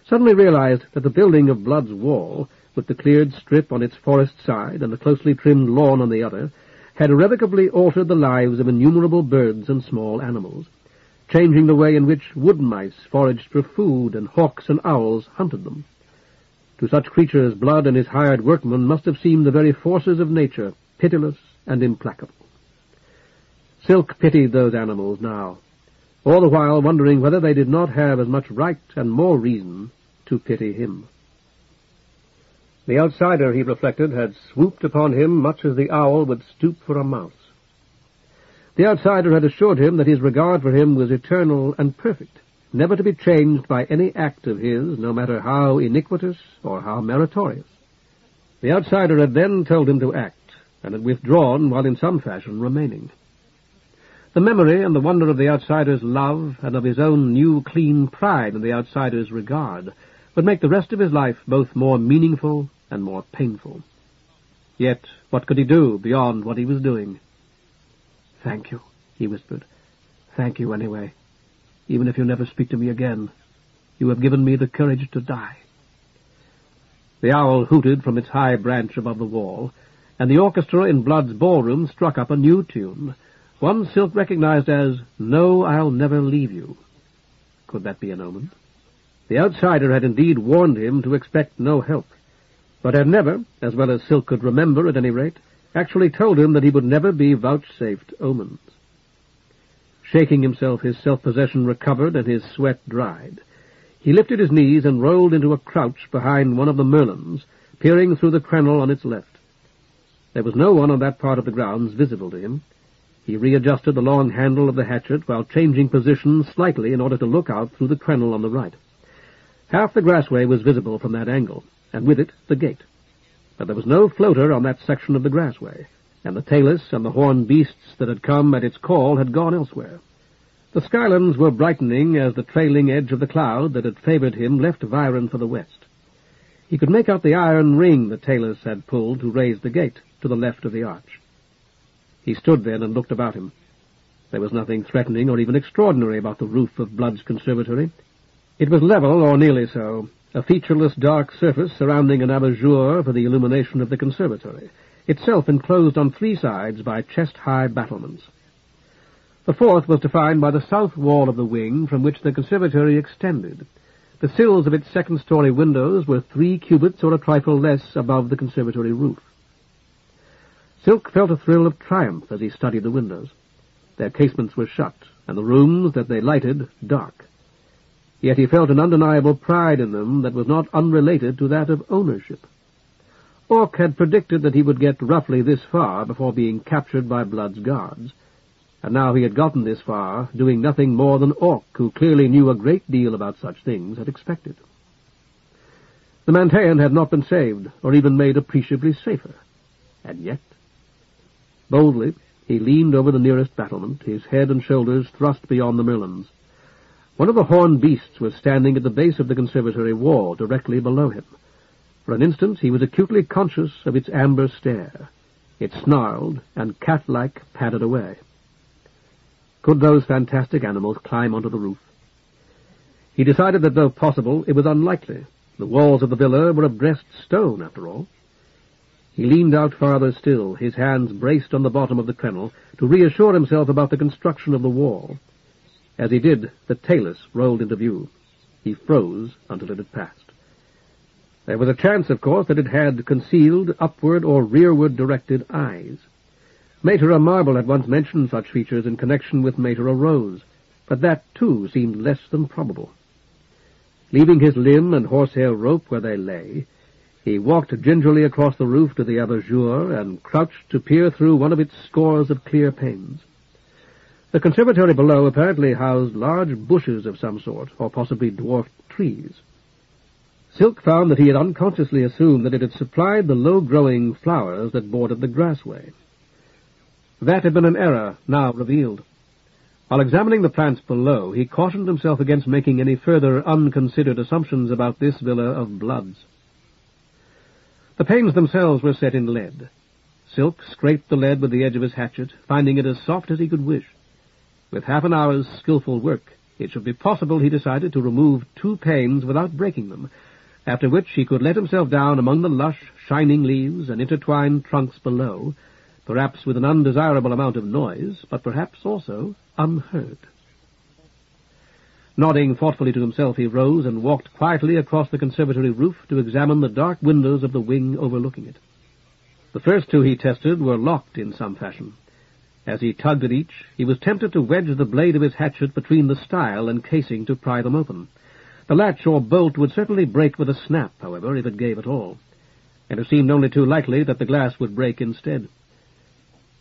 suddenly realized that the building of Blood's wall, with the cleared strip on its forest side and the closely trimmed lawn on the other, had irrevocably altered the lives of innumerable birds and small animals, changing the way in which wood mice foraged for food and hawks and owls hunted them. To such creatures, Blood and his hired workmen must have seemed the very forces of nature, pitiless and implacable. Silk pitied those animals now, all the while wondering whether they did not have as much right and more reason to pity him. The outsider, he reflected, had swooped upon him much as the owl would stoop for a mouse. The outsider had assured him that his regard for him was eternal and perfect, never to be changed by any act of his, no matter how iniquitous or how meritorious. The outsider had then told him to act, and had withdrawn while in some fashion remaining. The memory and the wonder of the outsider's love and of his own new clean pride in the outsider's regard would make the rest of his life both more meaningful and more painful. Yet what could he do beyond what he was doing? "Thank you," he whispered. "Thank you anyway. Even if you never speak to me again, you have given me the courage to die." The owl hooted from its high branch above the wall, and the orchestra in Blood's ballroom struck up a new tune, one Silk recognized as, "No, I'll never leave you." Could that be an omen? The outsider had indeed warned him to expect no help, but had never, as well as Silk could remember at any rate, actually told him that he would never be vouchsafed omens. Shaking himself, his self-possession recovered and his sweat dried. He lifted his knees and rolled into a crouch behind one of the merlons, peering through the crenel on its left. There was no one on that part of the grounds visible to him. He readjusted the long handle of the hatchet while changing position slightly in order to look out through the crenel on the right. Half the grassway was visible from that angle, and with it the gate. But there was no floater on that section of the grassway, and the tailless and the horned beasts that had come at its call had gone elsewhere. The skylands were brightening as the trailing edge of the cloud that had favored him left Viren for the west. He could make out the iron ring the tailless had pulled to raise the gate to the left of the arch. He stood then and looked about him. There was nothing threatening or even extraordinary about the roof of Blood's conservatory. It was level, or nearly so, a featureless dark surface surrounding an abat-jour for the illumination of the conservatory, itself enclosed on three sides by chest-high battlements. The fourth was defined by the south wall of the wing from which the conservatory extended. The sills of its second-story windows were 3 cubits or a trifle less above the conservatory roof. Silk felt a thrill of triumph as he studied the windows. Their casements were shut, and the rooms that they lighted dark. Yet he felt an undeniable pride in them that was not unrelated to that of ownership. Orc had predicted that he would get roughly this far before being captured by Blood's guards, and now he had gotten this far, doing nothing more than Orc, who clearly knew a great deal about such things, had expected. The Mantean had not been saved, or even made appreciably safer. And yet... Boldly, he leaned over the nearest battlement, his head and shoulders thrust beyond the merlons. One of the horned beasts was standing at the base of the conservatory wall, directly below him. For an instant he was acutely conscious of its amber stare. It snarled, and cat-like padded away. Could those fantastic animals climb onto the roof? He decided that, though possible, it was unlikely. The walls of the villa were of dressed stone, after all. He leaned out farther still, his hands braced on the bottom of the crenel, to reassure himself about the construction of the wall. As he did, the tailless rolled into view. He froze until it had passed. There was a chance, of course, that it had concealed, upward or rearward directed eyes. Mater Marble had once mentioned such features in connection with Mater Rose, but that, too, seemed less than probable. Leaving his limb and horsehair rope where they lay, he walked gingerly across the roof to the abat-jour and crouched to peer through one of its scores of clear panes. The conservatory below apparently housed large bushes of some sort, or possibly dwarfed trees. Silk found that he had unconsciously assumed that it had supplied the low-growing flowers that bordered the grassway. That had been an error, now revealed. While examining the plants below, he cautioned himself against making any further unconsidered assumptions about this villa of Blood's. The panes themselves were set in lead. Silk scraped the lead with the edge of his hatchet, finding it as soft as he could wish. With half an hour's skillful work, it should be possible, he decided, to remove 2 panes without breaking them, after which he could let himself down among the lush, shining leaves and intertwined trunks below, perhaps with an undesirable amount of noise, but perhaps also unheard. Nodding thoughtfully to himself, he rose and walked quietly across the conservatory roof to examine the dark windows of the wing overlooking it. The first 2 he tested were locked in some fashion. As he tugged at each, he was tempted to wedge the blade of his hatchet between the stile and casing to pry them open. The latch or bolt would certainly break with a snap, however, if it gave at all, and it seemed only too likely that the glass would break instead.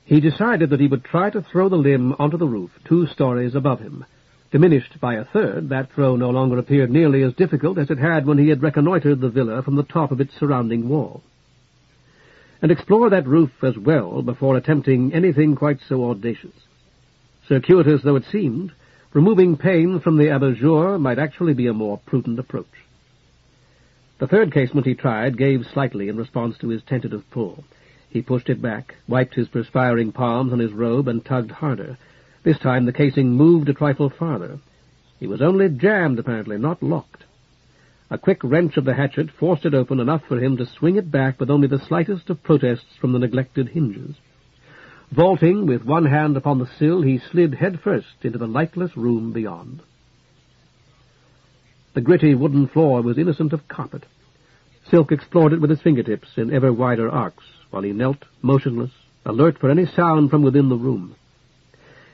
He decided that he would try to throw the limb onto the roof 2 stories above him. Diminished by a third, that throw no longer appeared nearly as difficult as it had when he had reconnoitered the villa from the top of its surrounding wall. And explore that roof as well before attempting anything quite so audacious. Circuitous though it seemed, removing panes from the abat-jour might actually be a more prudent approach. The third casement he tried gave slightly in response to his tentative pull. He pushed it back, wiped his perspiring palms on his robe, and tugged harder. This time the casing moved a trifle farther. He was only jammed, apparently, not locked. A quick wrench of the hatchet forced it open enough for him to swing it back with only the slightest of protests from the neglected hinges. Vaulting with one hand upon the sill, he slid headfirst into the lightless room beyond. The gritty wooden floor was innocent of carpet. Silk explored it with his fingertips in ever wider arcs, while he knelt, motionless, alert for any sound from within the room.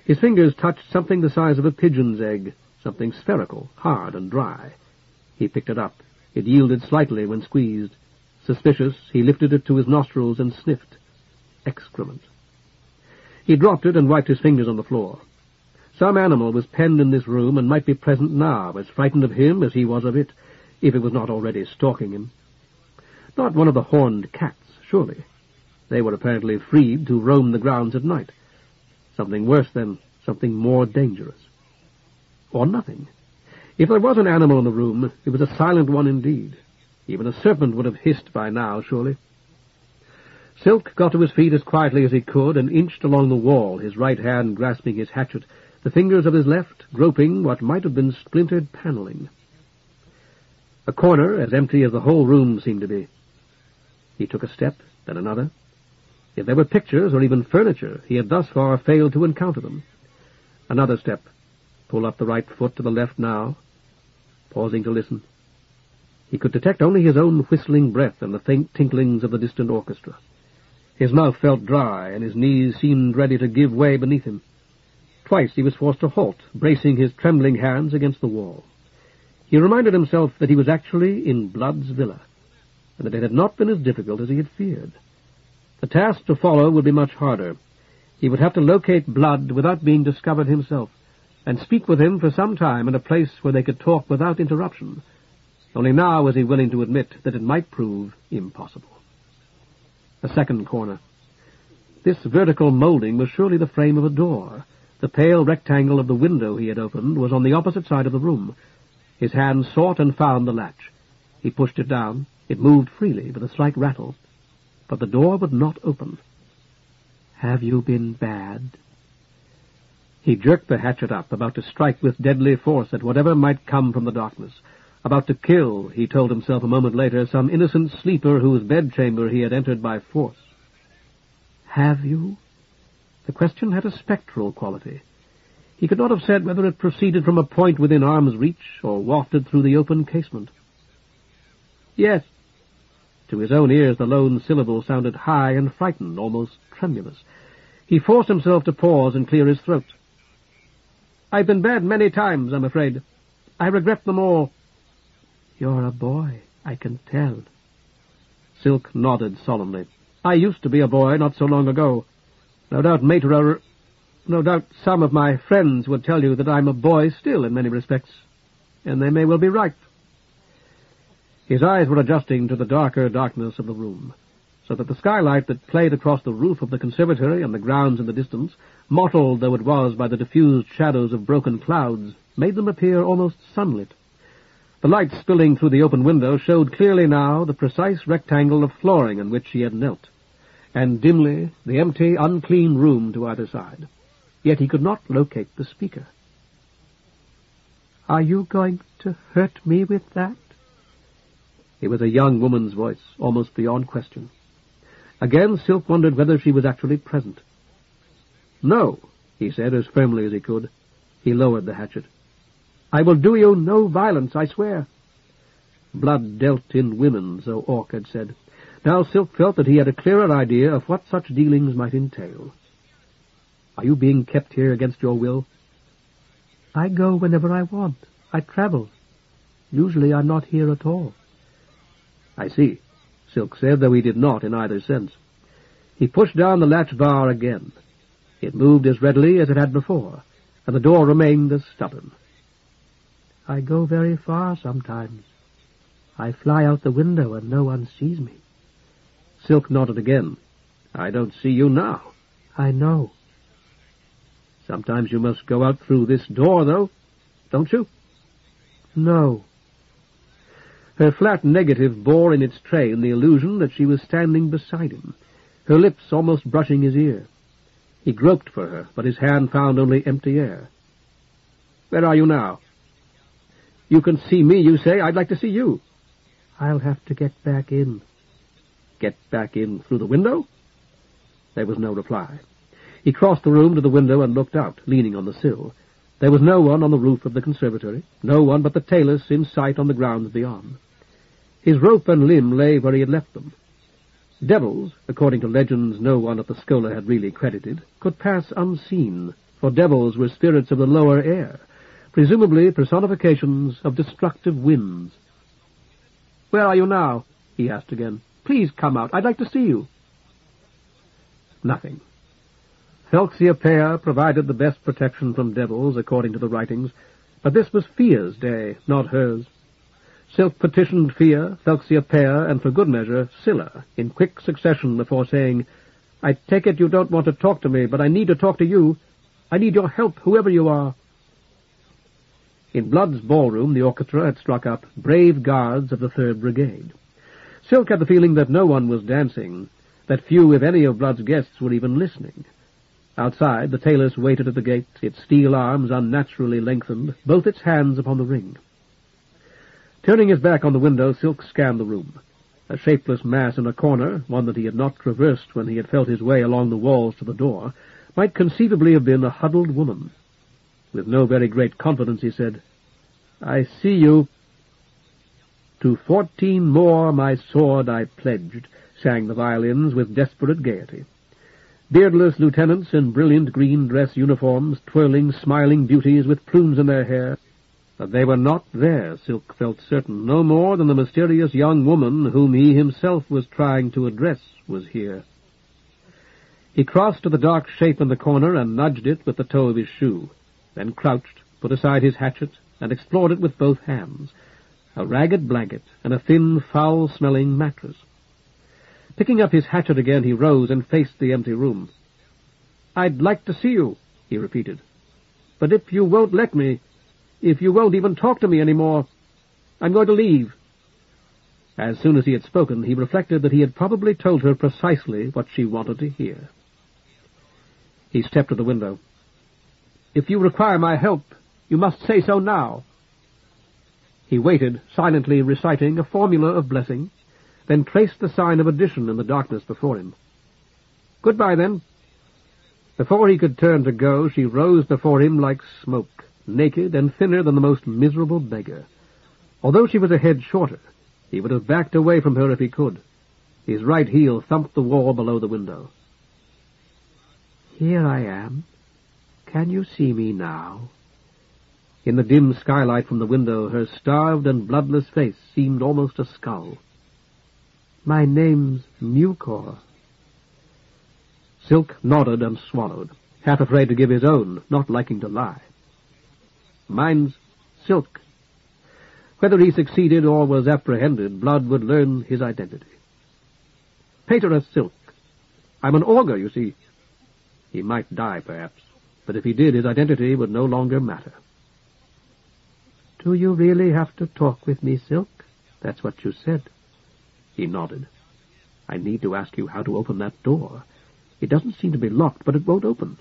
His fingers touched something the size of a pigeon's egg, something spherical, hard and dry. He picked it up. It yielded slightly when squeezed. Suspicious, he lifted it to his nostrils and sniffed. Excrement. He dropped it and wiped his fingers on the floor. Some animal was penned in this room and might be present now, as frightened of him as he was of it, if it was not already stalking him. Not one of the horned cats, surely. They were apparently freed to roam the grounds at night. Something worse, then, something more dangerous. Or nothing. If there was an animal in the room, it was a silent one indeed. Even a serpent would have hissed by now, surely. Silk got to his feet as quietly as he could and inched along the wall, his right hand grasping his hatchet, the fingers of his left groping what might have been splintered paneling. A corner as empty as the whole room seemed to be. He took a step, then another. If there were pictures or even furniture, he had thus far failed to encounter them. Another step. Pull up the right foot to the left now, pausing to listen. He could detect only his own whistling breath and the faint tinklings of the distant orchestra. His mouth felt dry, and his knees seemed ready to give way beneath him. Twice he was forced to halt, bracing his trembling hands against the wall. He reminded himself that he was actually in Blood's villa, and that it had not been as difficult as he had feared. The task to follow would be much harder. He would have to locate Blood without being discovered himself, and speak with him for some time in a place where they could talk without interruption. Only now was he willing to admit that it might prove impossible. A second corner. This vertical molding was surely the frame of a door. The pale rectangle of the window he had opened was on the opposite side of the room. His hand sought and found the latch. He pushed it down. It moved freely, with a slight rattle. But the door would not open. "Have you been bad?" He jerked the hatchet up, about to strike with deadly force at whatever might come from the darkness. About to kill, he told himself a moment later, some innocent sleeper whose bedchamber he had entered by force. "Have you?" The question had a spectral quality. He could not have said whether it proceeded from a point within arm's reach or wafted through the open casement. "Yes." To his own ears the lone syllable sounded high and frightened, almost tremulous. He forced himself to pause and clear his throat. "I've been bad many times, I'm afraid. I regret them all." "You're a boy, I can tell." Silk nodded solemnly. "I used to be a boy not so long ago. No doubt some of my friends would tell you that I'm a boy still in many respects, and they may well be right." His eyes were adjusting to the darker darkness of the room, so that the skylight that played across the roof of the conservatory and the grounds in the distance, mottled though it was by the diffused shadows of broken clouds, made them appear almost sunlit. The light spilling through the open window showed clearly now the precise rectangle of flooring on which he had knelt, and dimly the empty, unclean room to either side. Yet he could not locate the speaker. "Are you going to hurt me with that?" It was a young woman's voice, almost beyond question. Again Silk wondered whether she was actually present. "No," he said as firmly as he could. He lowered the hatchet. "I will do you no violence, I swear." Blood dealt in women, so Orc had said. Now Silk felt that he had a clearer idea of what such dealings might entail. "Are you being kept here against your will?" "I go whenever I want. I travel. Usually I'm not here at all." "I see," Silk said, though he did not in either sense. He pushed down the latch bar again. It moved as readily as it had before, and the door remained as stubborn. "I go very far sometimes. I fly out the window and no one sees me." Silk nodded again. "I don't see you now." "I know." "Sometimes you must go out through this door, though, don't you?" "No." Her flat negative bore in its train the illusion that she was standing beside him, her lips almost brushing his ear. He groped for her, but his hand found only empty air. "Where are you now?" "You can see me, you say. I'd like to see you." "I'll have to get back in." "Get back in through the window?" There was no reply. He crossed the room to the window and looked out, leaning on the sill. There was no one on the roof of the conservatory, no one but the tailors in sight on the grounds beyond. His rope and limb lay where he had left them. Devils, according to legends no one at the Schola had really credited, could pass unseen, for devils were spirits of the lower air, presumably personifications of destructive winds. "Where are you now?" he asked again. "Please come out. I'd like to see you." Nothing. Phelxia provided the best protection from devils, according to the writings, but this was Fear's day, not hers. Silk petitioned Fear, Phelxia, and for good measure, Scylla, in quick succession before saying, "I take it you don't want to talk to me, but I need to talk to you. I need your help, whoever you are." In Blood's ballroom, the orchestra had struck up "Brave Guards of the 3rd Brigade." Silk had the feeling that no one was dancing, that few, if any, of Blood's guests were even listening. Outside, the tailors waited at the gate, its steel arms unnaturally lengthened, both its hands upon the ring. Turning his back on the window, Silk scanned the room. A shapeless mass in a corner, one that he had not traversed when he had felt his way along the walls to the door, might conceivably have been a huddled woman. With no very great confidence, he said, "I see you." "To 14 more my sword I pledged," sang the violins with desperate gaiety. Beardless lieutenants in brilliant green dress uniforms, twirling, smiling beauties with plumes in their hair. But they were not there, Silk felt certain, no more than the mysterious young woman whom he himself was trying to address was here. He crossed to the dark shape in the corner and nudged it with the toe of his shoe, then crouched, put aside his hatchet, and explored it with both hands. A ragged blanket and a thin, foul-smelling mattress. Picking up his hatchet again, he rose and faced the empty room. "I'd like to see you," he repeated. "But if you won't let me, if you won't even talk to me any more, I'm going to leave." As soon as he had spoken, he reflected that he had probably told her precisely what she wanted to hear. He stepped to the window. "If you require my help, you must say so now." He waited, silently reciting a formula of blessing, then traced the sign of addition in the darkness before him. "Goodbye, then." Before he could turn to go, she rose before him like smoke, naked and thinner than the most miserable beggar. Although she was a head shorter, he would have backed away from her if he could. His right heel thumped the wall below the window. "Here I am. Can you see me now?" In the dim skylight from the window, her starved and bloodless face seemed almost a skull. "My name's Mucor." Silk nodded and swallowed, half afraid to give his own, not liking to lie. "Mine's Silk." Whether he succeeded or was apprehended, Blood would learn his identity. "Pater Silk. I'm an augur, you see." He might die, perhaps, but if he did, his identity would no longer matter. "Do you really have to talk with me, Silk? That's what you said." He nodded. "I need to ask you how to open that door. It doesn't seem to be locked, but it won't open."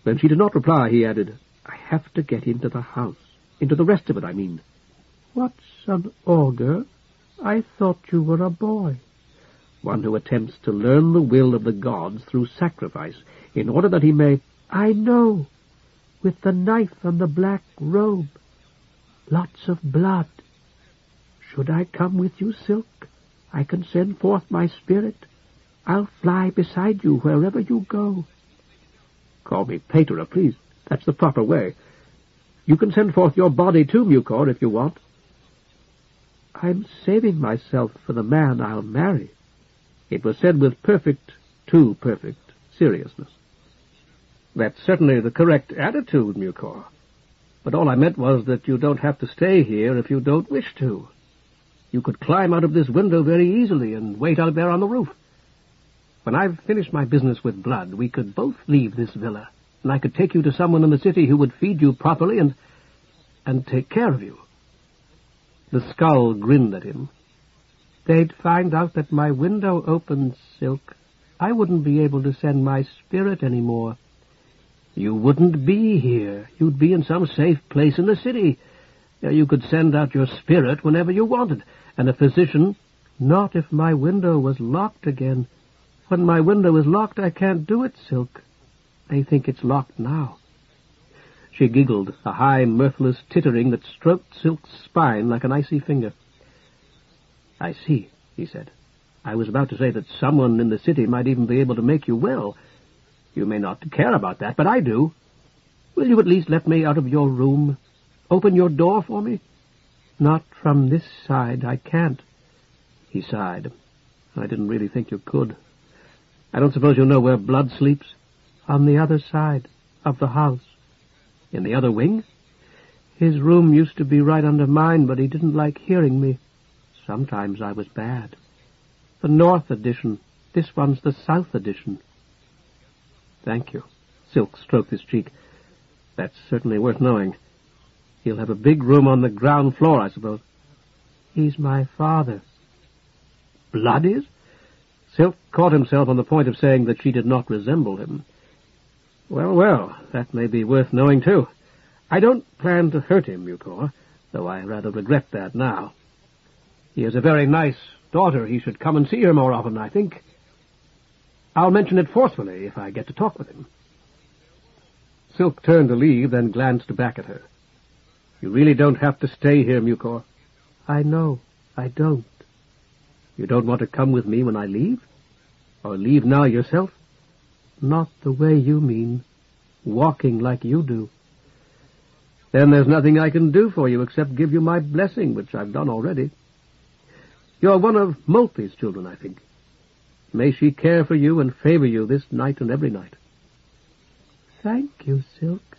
When she did not reply, he added, "I have to get into the house. Into the rest of it, I mean." "What's an augur? I thought you were a boy." "One who attempts to learn the will of the gods through sacrifice, in order that he may—" "I know. With the knife and the black robe. Lots of blood. Should I come with you, Silk? I can send forth my spirit. I'll fly beside you wherever you go." "Call me Pater, please. That's the proper way. You can send forth your body too, Mucor, if you want." "I'm saving myself for the man I'll marry." It was said with perfect, too perfect, seriousness. "That's certainly the correct attitude, Mucor. But all I meant was that you don't have to stay here if you don't wish to. You could climb out of this window very easily and wait out there on the roof. When I've finished my business with Blood, we could both leave this villa, and I could take you to someone in the city who would feed you properly and take care of you." The skull grinned at him. "They'd find out that my window opened, Silk. I wouldn't be able to send my spirit any more." "You wouldn't be here. You'd be in some safe place in the city. You could send out your spirit whenever you wanted, and a physician—" "Not if my window was locked again. When my window is locked, I can't do it, Silk. I think it's locked now." She giggled, a high, mirthless tittering that stroked Silk's spine like an icy finger. "I see," he said. "I was about to say that someone in the city might even be able to make you well. You may not care about that, but I do. Will you at least let me out of your room? Open your door for me?" "Not from this side. I can't." He sighed. "I didn't really think you could. I don't suppose you know where Blood sleeps?" "On the other side of the house." "In the other wing?" "His room used to be right under mine, but he didn't like hearing me. Sometimes I was bad. The North Edition. This one's the South Edition." "Thank you." Silk stroked his cheek. "That's certainly worth knowing. He'll have a big room on the ground floor, I suppose." "He's my father." "Blood is?" Silk caught himself on the point of saying that she did not resemble him. "Well, well, that may be worth knowing, too. I don't plan to hurt him, Mucor, though I rather regret that now. He has a very nice daughter. He should come and see her more often, I think. I'll mention it forcefully if I get to talk with him." Silk turned to leave, then glanced back at her. "You really don't have to stay here, Mucor." "I know. I don't." "You don't want to come with me when I leave? Or leave now yourself?" "Not the way you mean. Walking like you do." "Then there's nothing I can do for you except give you my blessing, which I've done already. You're one of Moltke's children, I think. May she care for you and favor you this night and every night." "Thank you, Silk."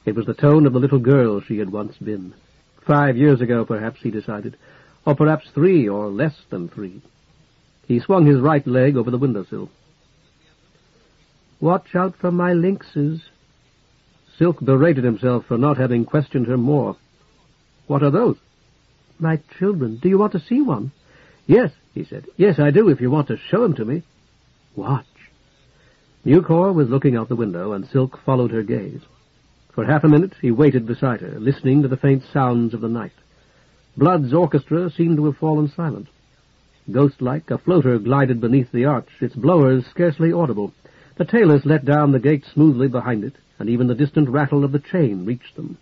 It was the tone of the little girl she had once been. 5 years ago, perhaps, he decided, or perhaps 3 or less than 3. He swung his right leg over the windowsill. "Watch out for my lynxes." Silk berated himself for not having questioned her more. "What are those?" "My children. Do you want to see one?" "Yes," he said. "Yes, I do, if you want to show him to me." "Watch." Mucor was looking out the window, and Silk followed her gaze. For half a minute he waited beside her, listening to the faint sounds of the night. Blood's orchestra seemed to have fallen silent. Ghost-like, a floater glided beneath the arch, its blowers scarcely audible. The tailors let down the gate smoothly behind it, and even the distant rattle of the chain reached them.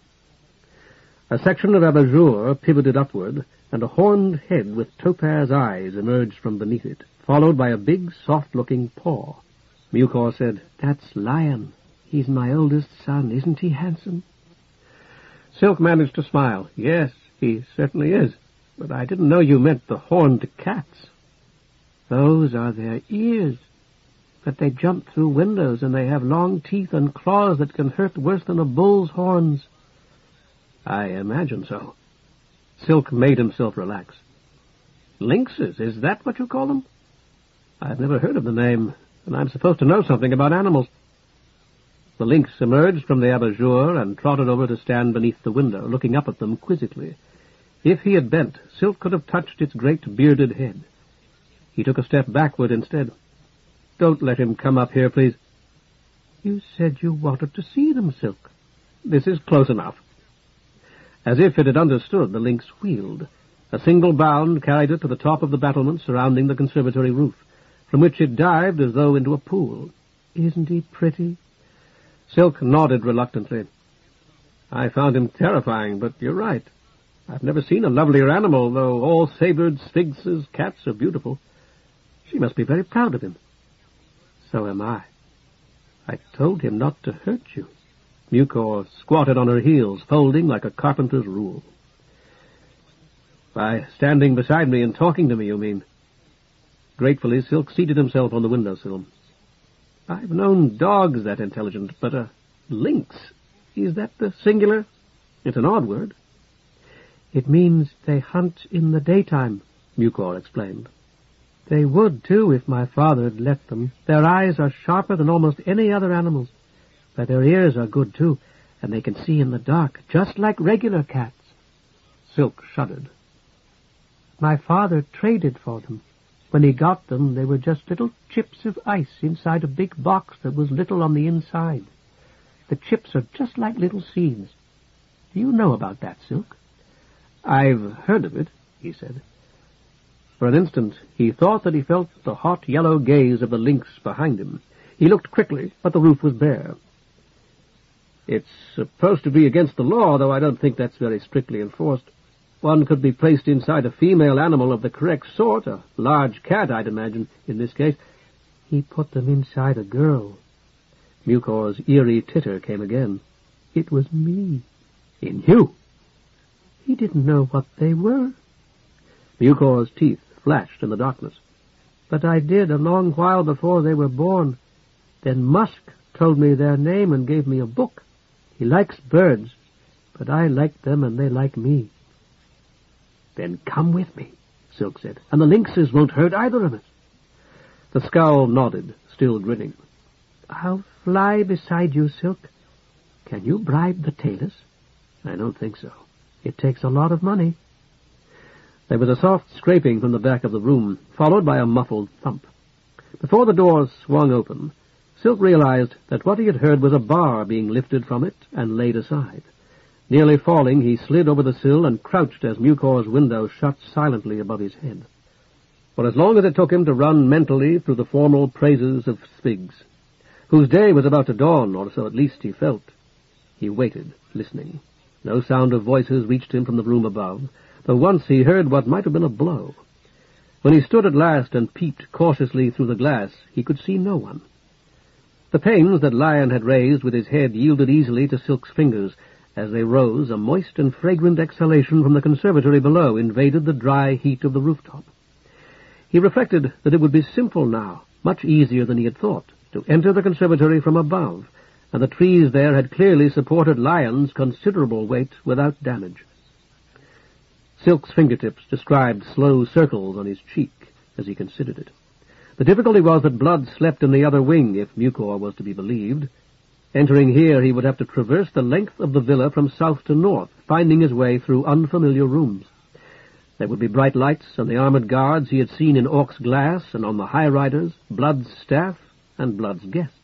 A section of abat-jour pivoted upward, and a horned head with topaz eyes emerged from beneath it, followed by a big, soft-looking paw. Mucor said, "That's Lion. He's my oldest son. Isn't he handsome?" Silk managed to smile. "Yes, he certainly is. But I didn't know you meant the horned cats." "Those are their ears. But they jump through windows, and they have long teeth and claws that can hurt worse than a bull's horns." "I imagine so." Silk made himself relax. "Lynxes, is that what you call them? I've never heard of the name, and I'm supposed to know something about animals." The lynx emerged from the abat-jour and trotted over to stand beneath the window, looking up at them quizzically. If he had bent, Silk could have touched its great bearded head. He took a step backward instead. "Don't let him come up here, please." "You said you wanted to see them, Silk." "This is close enough." As if it had understood, the lynx wheeled. A single bound carried it to the top of the battlement surrounding the conservatory roof, from which it dived as though into a pool. "Isn't he pretty?" Silk nodded reluctantly. "I found him terrifying, but you're right. I've never seen a lovelier animal, though all sabered sphinxes, cats are beautiful. She must be very proud of him." "So am I." "I told him not to hurt you." Mucor squatted on her heels, folding like a carpenter's rule. "By standing beside me and talking to me, you mean?" Gratefully, Silk seated himself on the windowsill. "I've known dogs that intelligent, but a lynx, is that the singular? It's an odd word." "It means they hunt in the daytime," Mucor explained. "They would, too, if my father had let them. Their eyes are sharper than almost any other animal's. But their ears are good, too, and they can see in the dark, just like regular cats." Silk shuddered. "My father traded for them. When he got them, they were just little chips of ice inside a big box that was little on the inside. The chips are just like little seeds. Do you know about that, Silk?" "I've heard of it," he said. For an instant he thought that he felt the hot yellow gaze of the lynx behind him. He looked quickly, but the roof was bare. It's supposed to be against the law, though I don't think that's very strictly enforced. One could be placed inside a female animal of the correct sort, a large cat, I'd imagine, in this case. He put them inside a girl. Mucor's eerie titter came again. It was me. In you? He didn't know what they were. Mucor's teeth flashed in the darkness. But I did a long while before they were born. Then Musk told me their name and gave me a book. He likes birds, but I like them and they like me. Then come with me, Silk said, and the lynxes won't hurt either of us. The scowl nodded, still grinning. I'll fly beside you, Silk. Can you bribe the tailors? I don't think so. It takes a lot of money. There was a soft scraping from the back of the room, followed by a muffled thump. Before the door swung open, Silk realized that what he had heard was a bar being lifted from it and laid aside. Nearly falling, he slid over the sill and crouched as Mucor's window shut silently above his head. For as long as it took him to run mentally through the formal praises of Spiggs, whose day was about to dawn, or so at least he felt, he waited, listening. No sound of voices reached him from the room above, though once he heard what might have been a blow. When he stood at last and peeped cautiously through the glass, he could see no one. The panes that Lion had raised with his head yielded easily to Silk's fingers. As they rose, a moist and fragrant exhalation from the conservatory below invaded the dry heat of the rooftop. He reflected that it would be simple now, much easier than he had thought, to enter the conservatory from above, and the trees there had clearly supported Lion's considerable weight without damage. Silk's fingertips described slow circles on his cheek as he considered it. The difficulty was that blood slept in the other wing, if Mucor was to be believed. Entering here, he would have to traverse the length of the villa from south to north, finding his way through unfamiliar rooms. There would be bright lights and the armored guards he had seen in Orc's Glass and on the high riders, Blood's staff, and Blood's guests.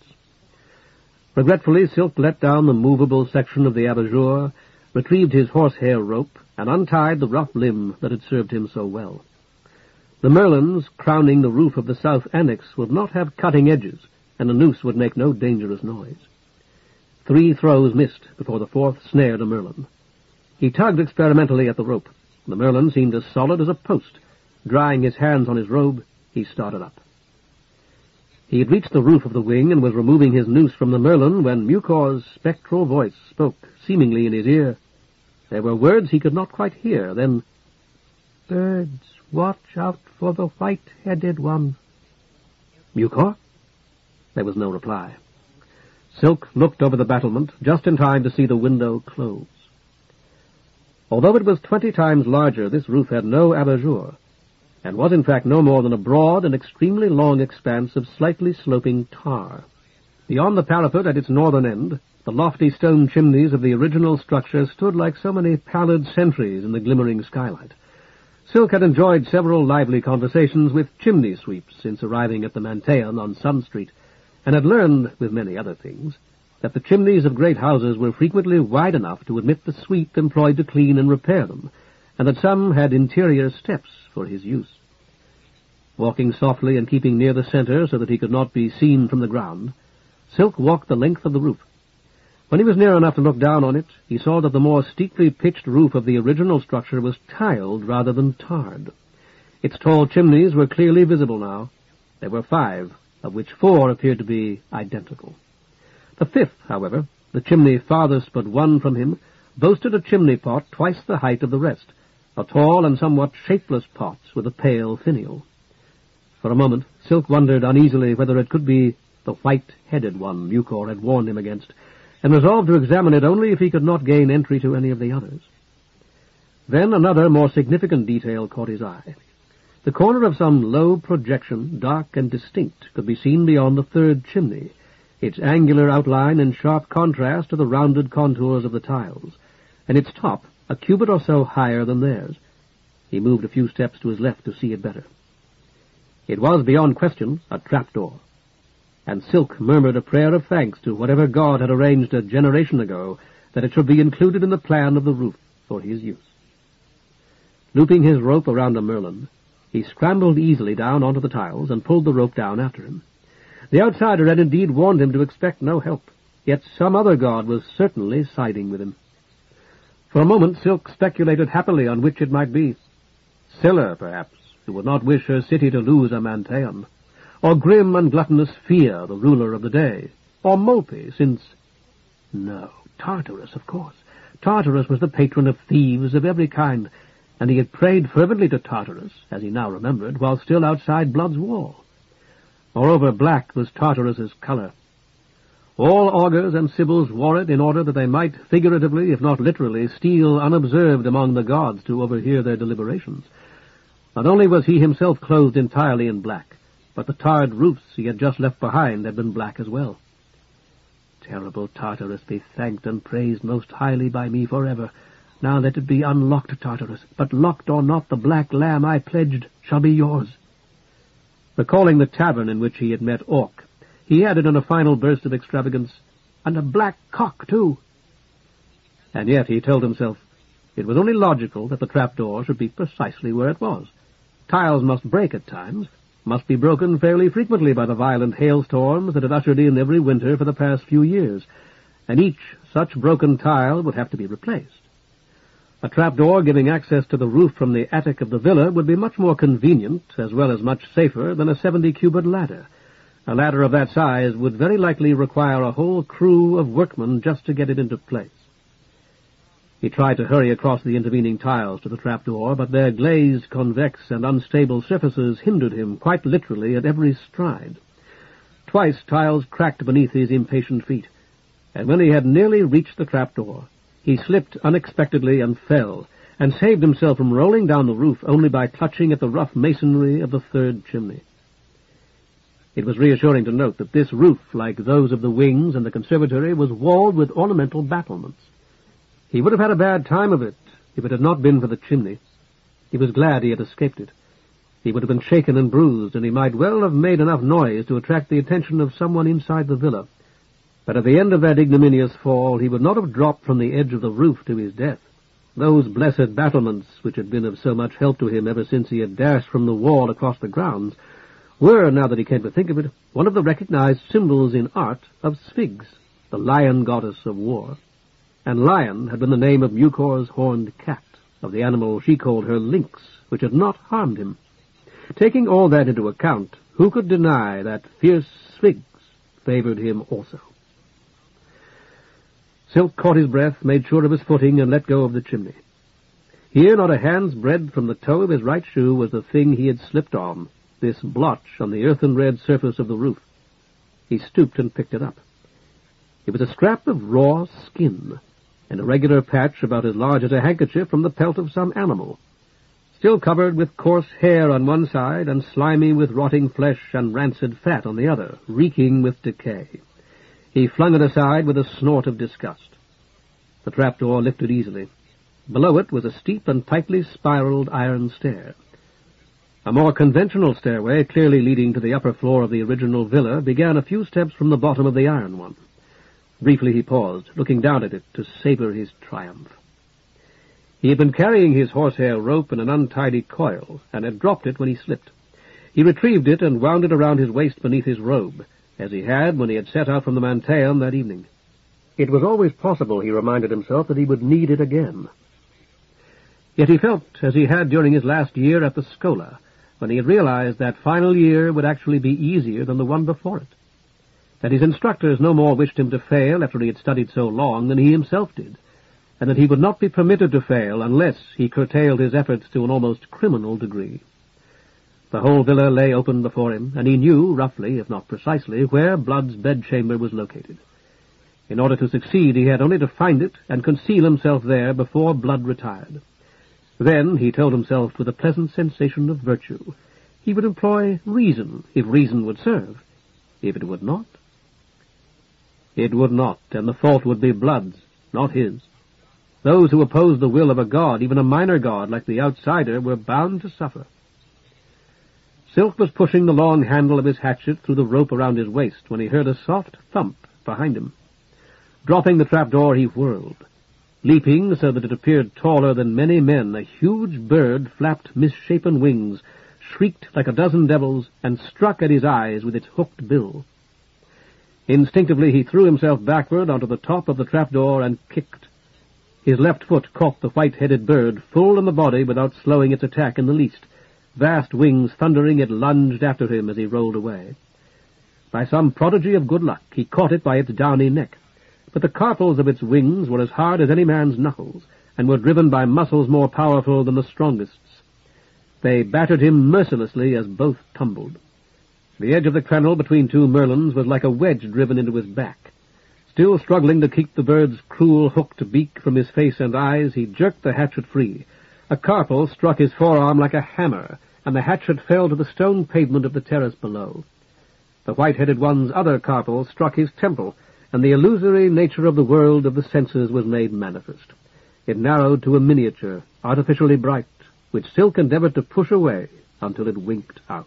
Regretfully, Silk let down the movable section of the abat-jour, retrieved his horsehair rope, and untied the rough limb that had served him so well. The merlons crowning the roof of the south annex would not have cutting edges, and the noose would make no dangerous noise. 3 throws missed before the 4th snared a merlon. He tugged experimentally at the rope. The merlon seemed as solid as a post. Drying his hands on his robe, he started up. He had reached the roof of the wing and was removing his noose from the merlon when Mucor's spectral voice spoke, seemingly in his ear. There were words he could not quite hear. Then, "Birds, watch out for the white-headed one." Mucor? There was no reply. Silk looked over the battlement, just in time to see the window close. Although it was 20 times larger, this roof had no abat-jour, and was in fact no more than a broad and extremely long expanse of slightly sloping tar. Beyond the parapet at its northern end, the lofty stone chimneys of the original structure stood like so many pallid sentries in the glimmering skylight. Silk had enjoyed several lively conversations with chimney sweeps since arriving at the Mantean on Sun Street, and had learned, with many other things, that the chimneys of great houses were frequently wide enough to admit the sweep employed to clean and repair them, and that some had interior steps for his use. Walking softly and keeping near the center so that he could not be seen from the ground, Silk walked the length of the roof. When he was near enough to look down on it, he saw that the more steeply pitched roof of the original structure was tiled rather than tarred. Its tall chimneys were clearly visible now. There were 5, of which 4 appeared to be identical. The 5th, however, the chimney farthest but one from him, boasted a chimney pot twice the height of the rest, a tall and somewhat shapeless pot with a pale finial. For a moment, Silk wondered uneasily whether it could be the white-headed one Mucor had warned him against, and resolved to examine it only if he could not gain entry to any of the others. Then another, more significant detail caught his eye. The corner of some low projection, dark and distinct, could be seen beyond the 3rd chimney, its angular outline in sharp contrast to the rounded contours of the tiles, and its top a cubit or so higher than theirs. He moved a few steps to his left to see it better. It was, beyond question, a trapdoor, and Silk murmured a prayer of thanks to whatever God had arranged a generation ago that it should be included in the plan of the roof for his use. Looping his rope around a merlon, He scrambled easily down onto the tiles and pulled the rope down after him. The outsider had indeed warned him to expect no help, yet some other god was certainly siding with him. For a moment Silk speculated happily on which it might be. Scylla, perhaps, who would not wish her city to lose a Mantaean, or grim and gluttonous Fear, the ruler of the day, or Molpe, since... No, Tartarus, of course. Tartarus was the patron of thieves of every kind, and he had prayed fervently to Tartarus, as he now remembered, while still outside Blood's wall. Moreover, black was Tartarus's color. All augurs and sibyls wore it in order that they might, figuratively, if not literally, steal unobserved among the gods to overhear their deliberations. Not only was he himself clothed entirely in black, but the tarred roofs he had just left behind had been black as well. Terrible Tartarus, be thanked and praised most highly by me forever. Now let it be unlocked, Tartarus, but locked or not, the black lamb I pledged shall be yours. Recalling the tavern in which he had met Orc, he added in a final burst of extravagance, and a black cock, too. And yet, he told himself, it was only logical that the trapdoor should be precisely where it was. Tiles must break at times, must be broken fairly frequently by the violent hailstorms that had ushered in every winter for the past few years, and each such broken tile would have to be replaced. A trapdoor giving access to the roof from the attic of the villa would be much more convenient, as well as much safer, than a 70-cubit ladder. A ladder of that size would very likely require a whole crew of workmen just to get it into place. He tried to hurry across the intervening tiles to the trapdoor, but their glazed, convex, and unstable surfaces hindered him quite literally at every stride. Twice tiles cracked beneath his impatient feet, and when he had nearly reached the trapdoor, he slipped unexpectedly and fell, and saved himself from rolling down the roof only by clutching at the rough masonry of the third chimney. It was reassuring to note that this roof, like those of the wings and the conservatory, was walled with ornamental battlements. He would have had a bad time of it if it had not been for the chimney. He was glad he had escaped it. He would have been shaken and bruised, and he might well have made enough noise to attract the attention of someone inside the villa. But at the end of that ignominious fall, he would not have dropped from the edge of the roof to his death. Those blessed battlements, which had been of so much help to him ever since he had dashed from the wall across the grounds, were, now that he came to think of it, one of the recognized symbols in art of Sphinx, the lion goddess of war. And lion had been the name of Mucor's horned cat, of the animal she called her lynx, which had not harmed him. Taking all that into account, who could deny that fierce Sphinx favored him also? Silk caught his breath, made sure of his footing, and let go of the chimney. Here, not a hand's breadth from the toe of his right shoe, was the thing he had slipped on, this blotch on the earthen-red surface of the roof. He stooped and picked it up. It was a scrap of raw skin, and a regular patch about as large as a handkerchief from the pelt of some animal, still covered with coarse hair on one side and slimy with rotting flesh and rancid fat on the other, reeking with decay. He flung it aside with a snort of disgust. The trapdoor lifted easily. Below it was a steep and tightly spiraled iron stair. A more conventional stairway, clearly leading to the upper floor of the original villa, began a few steps from the bottom of the iron one. Briefly he paused, looking down at it to savor his triumph. He had been carrying his horsehair rope in an untidy coil, and had dropped it when he slipped. He retrieved it and wound it around his waist beneath his robe, as he had when he had set out from the Mantaean that evening. It was always possible, he reminded himself, that he would need it again. Yet he felt as he had during his last year at the Scola, when he had realized that final year would actually be easier than the one before it, that his instructors no more wished him to fail after he had studied so long than he himself did, and that he would not be permitted to fail unless he curtailed his efforts to an almost criminal degree. The whole villa lay open before him, and he knew, roughly, if not precisely, where Blood's bedchamber was located. In order to succeed, he had only to find it and conceal himself there before Blood retired. Then, he told himself with a pleasant sensation of virtue, he would employ reason, if reason would serve. If it would not, it would not, and the fault would be Blood's, not his. Those who opposed the will of a god, even a minor god like the outsider, were bound to suffer. Silk was pushing the long handle of his hatchet through the rope around his waist when he heard a soft thump behind him. Dropping the trapdoor, he whirled. Leaping so that it appeared taller than many men, a huge bird flapped misshapen wings, shrieked like a dozen devils and struck at his eyes with its hooked bill. Instinctively he threw himself backward onto the top of the trapdoor and kicked. His left foot caught the white-headed bird full in the body without slowing its attack in the least. Vast wings thundering, it lunged after him as he rolled away. By some prodigy of good luck, he caught it by its downy neck, but the carpels of its wings were as hard as any man's knuckles, and were driven by muscles more powerful than the strongest's. They battered him mercilessly as both tumbled. The edge of the crenel between two merlins was like a wedge driven into his back. Still struggling to keep the bird's cruel hooked beak from his face and eyes, he jerked the hatchet free. A carpel struck his forearm like a hammer, and the hatchet fell to the stone pavement of the terrace below. The white-headed one's other carpel struck his temple, and the illusory nature of the world of the senses was made manifest. It narrowed to a miniature, artificially bright, which Silk endeavored to push away until it winked out.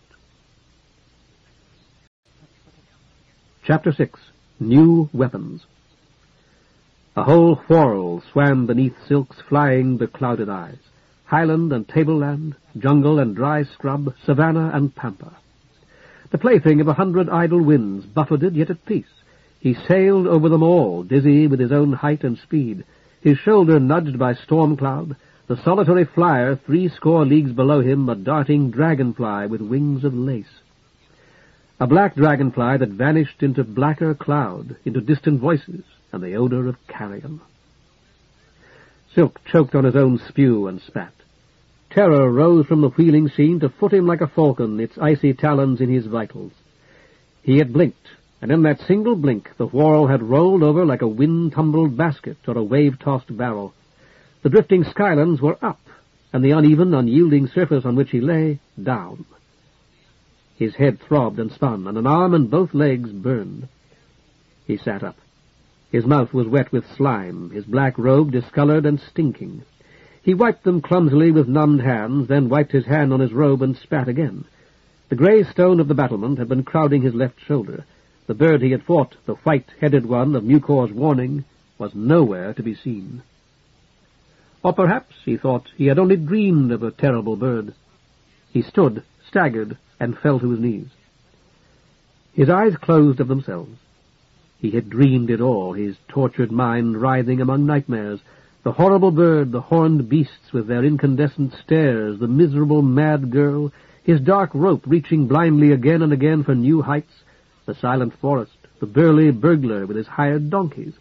Chapter 6. New Weapons. A whole whirl swam beneath Silk's flying, beclouded eyes. Highland and tableland, jungle and dry scrub, savanna and pampa. The plaything of 100 idle winds, buffeted yet at peace. He sailed over them all, dizzy with his own height and speed, his shoulder nudged by storm cloud, the solitary flyer 60 leagues below him, a darting dragonfly with wings of lace. A black dragonfly that vanished into blacker cloud, into distant voices, and the odor of carrion. Silk choked on his own spew and spat. Terror rose from the wheeling scene to foot him like a falcon, its icy talons in his vitals. He had blinked, and in that single blink the whirl had rolled over like a wind-tumbled basket or a wave-tossed barrel. The drifting skylands were up, and the uneven, unyielding surface on which he lay, down. His head throbbed and spun, and an arm and both legs burned. He sat up. His mouth was wet with slime, his black robe discolored and stinking. He wiped them clumsily with numbed hands, then wiped his hand on his robe and spat again. The grey stone of the battlement had been crowding his left shoulder. The bird he had fought, the white-headed one of Mucor's warning, was nowhere to be seen. Or perhaps, he thought, he had only dreamed of a terrible bird. He stood, staggered, and fell to his knees. His eyes closed of themselves. He had dreamed it all, his tortured mind writhing among nightmares. The horrible bird, the horned beasts with their incandescent stares, the miserable mad girl, his dark rope reaching blindly again and again for new heights, the silent forest, the burly burglar with his hired donkeys,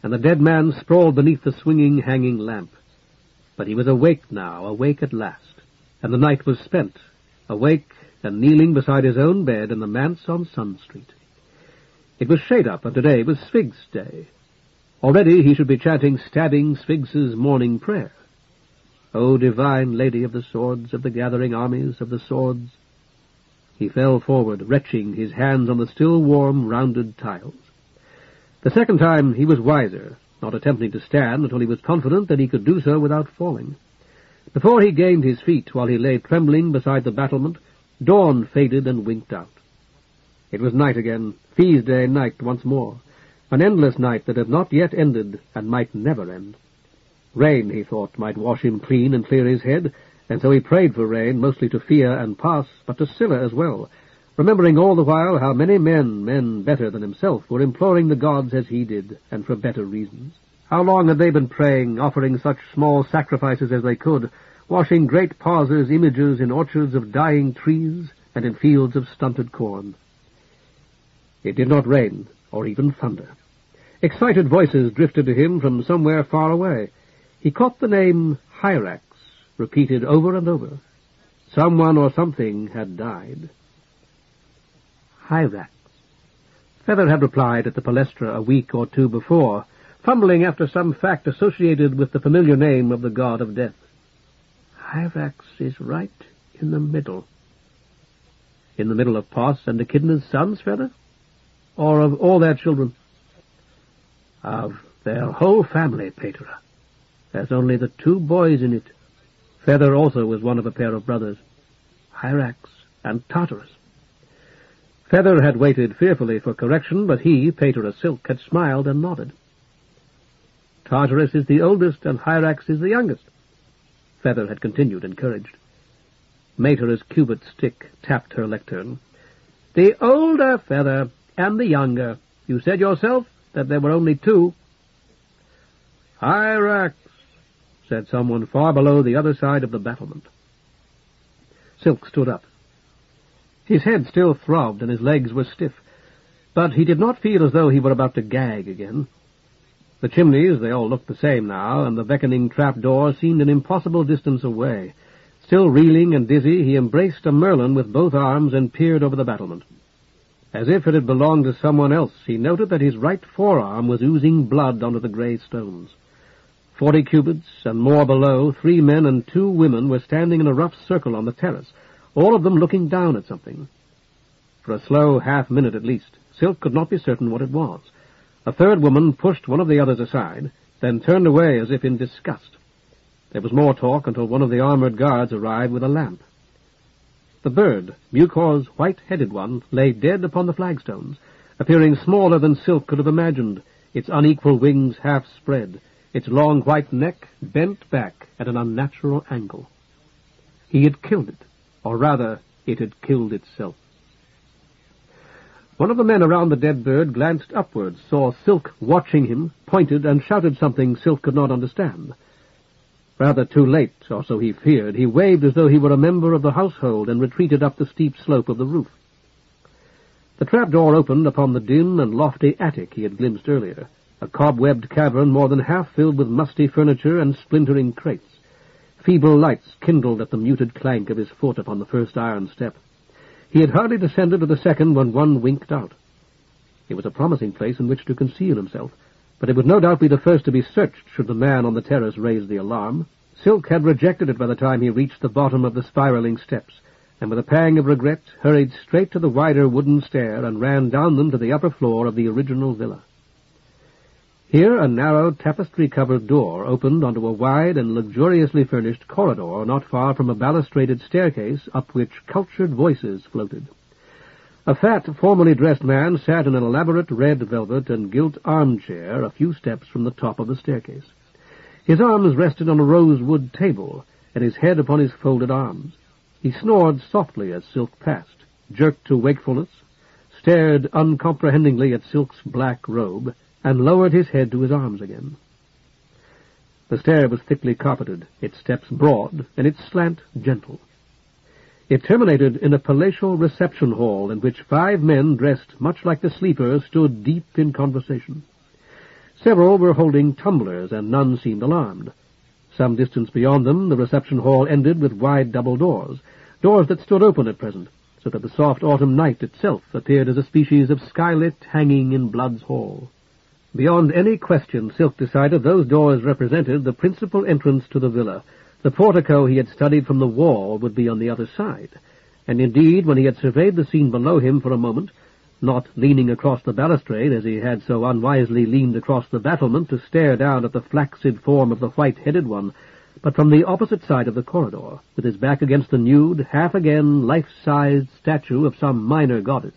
and the dead man sprawled beneath the swinging, hanging lamp. But he was awake now, awake at last, and the night was spent, awake and kneeling beside his own bed in the manse on Sun Street. It was shade-up, and today was Sphinx Day. Already he should be chanting stabbing Sphinx's morning prayer. O divine lady of the swords, of the gathering armies of the swords. He fell forward, retching, his hands on the still warm, rounded tiles. The second time he was wiser, not attempting to stand until he was confident that he could do so without falling. Before he gained his feet, while he lay trembling beside the battlement, dawn faded and winked out. It was night again, feast day night once more, an endless night that had not yet ended and might never end. Rain, he thought, might wash him clean and clear his head, and so he prayed for rain, mostly to Fia and Pass, but to Scylla as well, remembering all the while how many men better than himself, were imploring the gods as he did, and for better reasons. How long had they been praying, offering such small sacrifices as they could, washing great pauses, images in orchards of dying trees and in fields of stunted corn? It did not rain, or even thunder. Excited voices drifted to him from somewhere far away. He caught the name Hyrax, repeated over and over. Someone or something had died. Hyrax. Feather had replied at the Palestra a week or two before, fumbling after some fact associated with the familiar name of the god of death. Hyrax is right in the middle. In the middle of Pos and Echidna's sons, Feather? Or of all their children? Of their whole family, Paetra. There's only the 2 boys in it. Feather also was one of a pair of brothers, Hyrax and Tartarus. Feather had waited fearfully for correction, but he, Paetra Silk, had smiled and nodded. Tartarus is the oldest, and Hyrax is the youngest, Feather had continued, encouraged. Mater's cubit stick tapped her lectern. "The older feather and the younger. You said yourself that there were only two." "Hyrax," said someone far below the other side of the battlement. Silk stood up. His head still throbbed and his legs were stiff, but he did not feel as though he were about to gag again. The chimneys, they all looked the same now, and the beckoning trap-door seemed an impossible distance away. Still reeling and dizzy, he embraced a merlin with both arms and peered over the battlement. As if it had belonged to someone else, he noted that his right forearm was oozing blood onto the grey stones. 40 cubits and more below, 3 men and 2 women were standing in a rough circle on the terrace, all of them looking down at something. For a slow half-minute at least, Silk could not be certain what it was. A third woman pushed one of the others aside, then turned away as if in disgust. There was more talk until one of the armored guards arrived with a lamp. The bird, Mucor's white-headed one, lay dead upon the flagstones, appearing smaller than Silk could have imagined, its unequal wings half spread, its long white neck bent back at an unnatural angle. He had killed it, or rather, it had killed itself. One of the men around the dead bird glanced upwards, saw Silk watching him, pointed, and shouted something Silk could not understand. Rather too late, or so he feared, he waved as though he were a member of the household and retreated up the steep slope of the roof. The trapdoor opened upon the dim and lofty attic he had glimpsed earlier, a cobwebbed cavern more than half filled with musty furniture and splintering crates. Feeble lights kindled at the muted clank of his foot upon the first iron step. He had hardly descended to the second when one winked out. It was a promising place in which to conceal himself, but it would no doubt be the first to be searched should the man on the terrace raise the alarm. Silk had rejected it by the time he reached the bottom of the spiraling steps, and with a pang of regret hurried straight to the wider wooden stair and ran down them to the upper floor of the original villa. Here a narrow tapestry-covered door opened onto a wide and luxuriously furnished corridor not far from a balustraded staircase up which cultured voices floated. A fat, formally dressed man sat in an elaborate red velvet and gilt armchair a few steps from the top of the staircase. His arms rested on a rosewood table, and his head upon his folded arms. He snored softly as Silk passed, jerked to wakefulness, stared uncomprehendingly at Silk's black robe, and lowered his head to his arms again. The stair was thickly carpeted, its steps broad, and its slant gentle. It terminated in a palatial reception hall in which 5 men dressed much like the sleepers stood deep in conversation. Several were holding tumblers, and none seemed alarmed. Some distance beyond them, the reception hall ended with wide double doors that stood open at present, so that the soft autumn night itself appeared as a species of skylit hanging in Blood's Hall. Beyond any question, Silk decided those doors represented the principal entrance to the villa. The portico he had studied from the wall would be on the other side, and indeed, when he had surveyed the scene below him for a moment, not leaning across the balustrade as he had so unwisely leaned across the battlement to stare down at the flaccid form of the white-headed one, but from the opposite side of the corridor, with his back against the nude, half-again, life-sized statue of some minor goddess,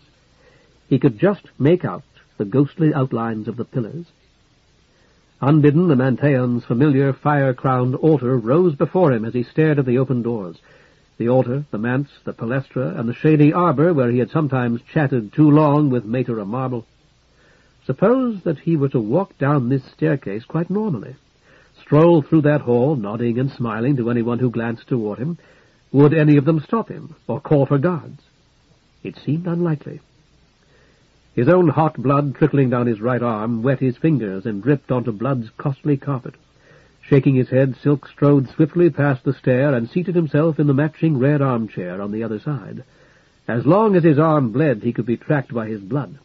he could just make out the ghostly outlines of the pillars. Unbidden, the Manteon's familiar fire-crowned altar rose before him as he stared at the open doors. The altar, the manse, the palestra, and the shady arbor where he had sometimes chatted too long with Mater of Marble. Suppose that he were to walk down this staircase quite normally, stroll through that hall, nodding and smiling to anyone who glanced toward him. Would any of them stop him, or call for guards? It seemed unlikely. His own hot blood trickling down his right arm wet his fingers and dripped onto Blood's costly carpet. Shaking his head, Silk strode swiftly past the stair and seated himself in the matching red armchair on the other side. As long as his arm bled, he could be tracked by his blood.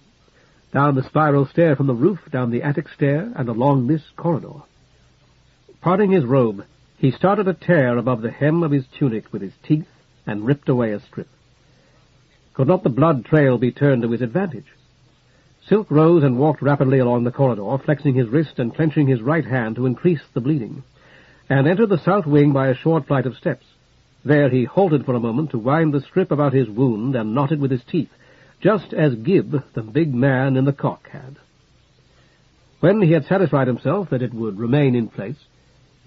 Down the spiral stair from the roof, down the attic stair, and along this corridor. Parting his robe, he started a tear above the hem of his tunic with his teeth and ripped away a strip. Could not the blood trail be turned to his advantage? Silk rose and walked rapidly along the corridor, flexing his wrist and clenching his right hand to increase the bleeding, and entered the south wing by a short flight of steps. There he halted for a moment to wind the strip about his wound and knot it with his teeth, just as Gib, the big man in the cock, had. When he had satisfied himself that it would remain in place,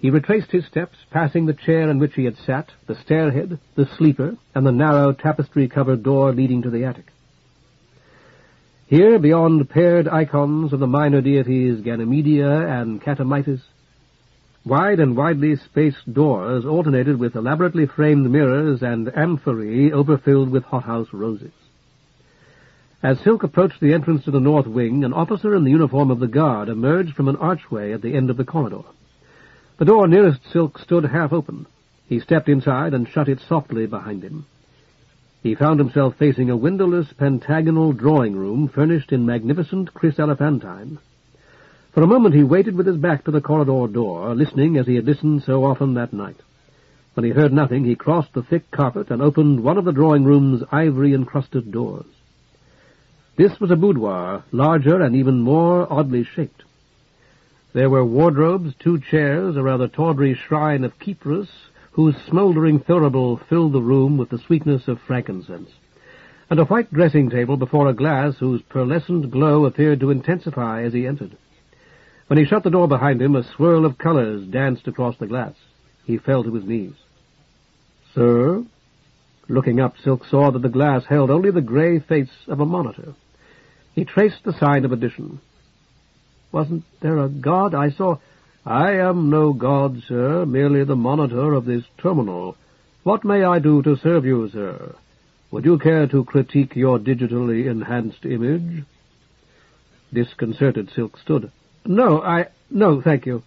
He retraced his steps, passing the chair in which he had sat, the stairhead, the sleeper, and the narrow tapestry-covered door leading to the attic. Here, beyond paired icons of the minor deities Ganymedia and Catamitus, wide and widely spaced doors alternated with elaborately framed mirrors and amphorae overfilled with hothouse roses. As Silk approached the entrance to the north wing, an officer in the uniform of the guard emerged from an archway at the end of the corridor. The door nearest Silk stood half open. He stepped inside and shut it softly behind him. He found himself facing a windowless pentagonal drawing-room furnished in magnificent chryselephantine. For a moment he waited with his back to the corridor door, listening as he had listened so often that night. When he heard nothing, he crossed the thick carpet and opened one of the drawing-room's ivory-encrusted doors. This was a boudoir, larger and even more oddly shaped. There were wardrobes, 2 chairs, a rather tawdry shrine of Kypris, whose smouldering thurible filled the room with the sweetness of frankincense, and a white dressing-table before a glass whose pearlescent glow appeared to intensify as he entered. When he shut the door behind him, a swirl of colors danced across the glass. He fell to his knees. "Sir?" Looking up, Silk saw that the glass held only the gray face of a monitor. He traced the sign of addition. "Wasn't there a god I saw?" "I am no god, sir, merely the monitor of this terminal. What may I do to serve you, sir? Would you care to critique your digitally enhanced image?" Disconcerted, Silk stood. No, thank you."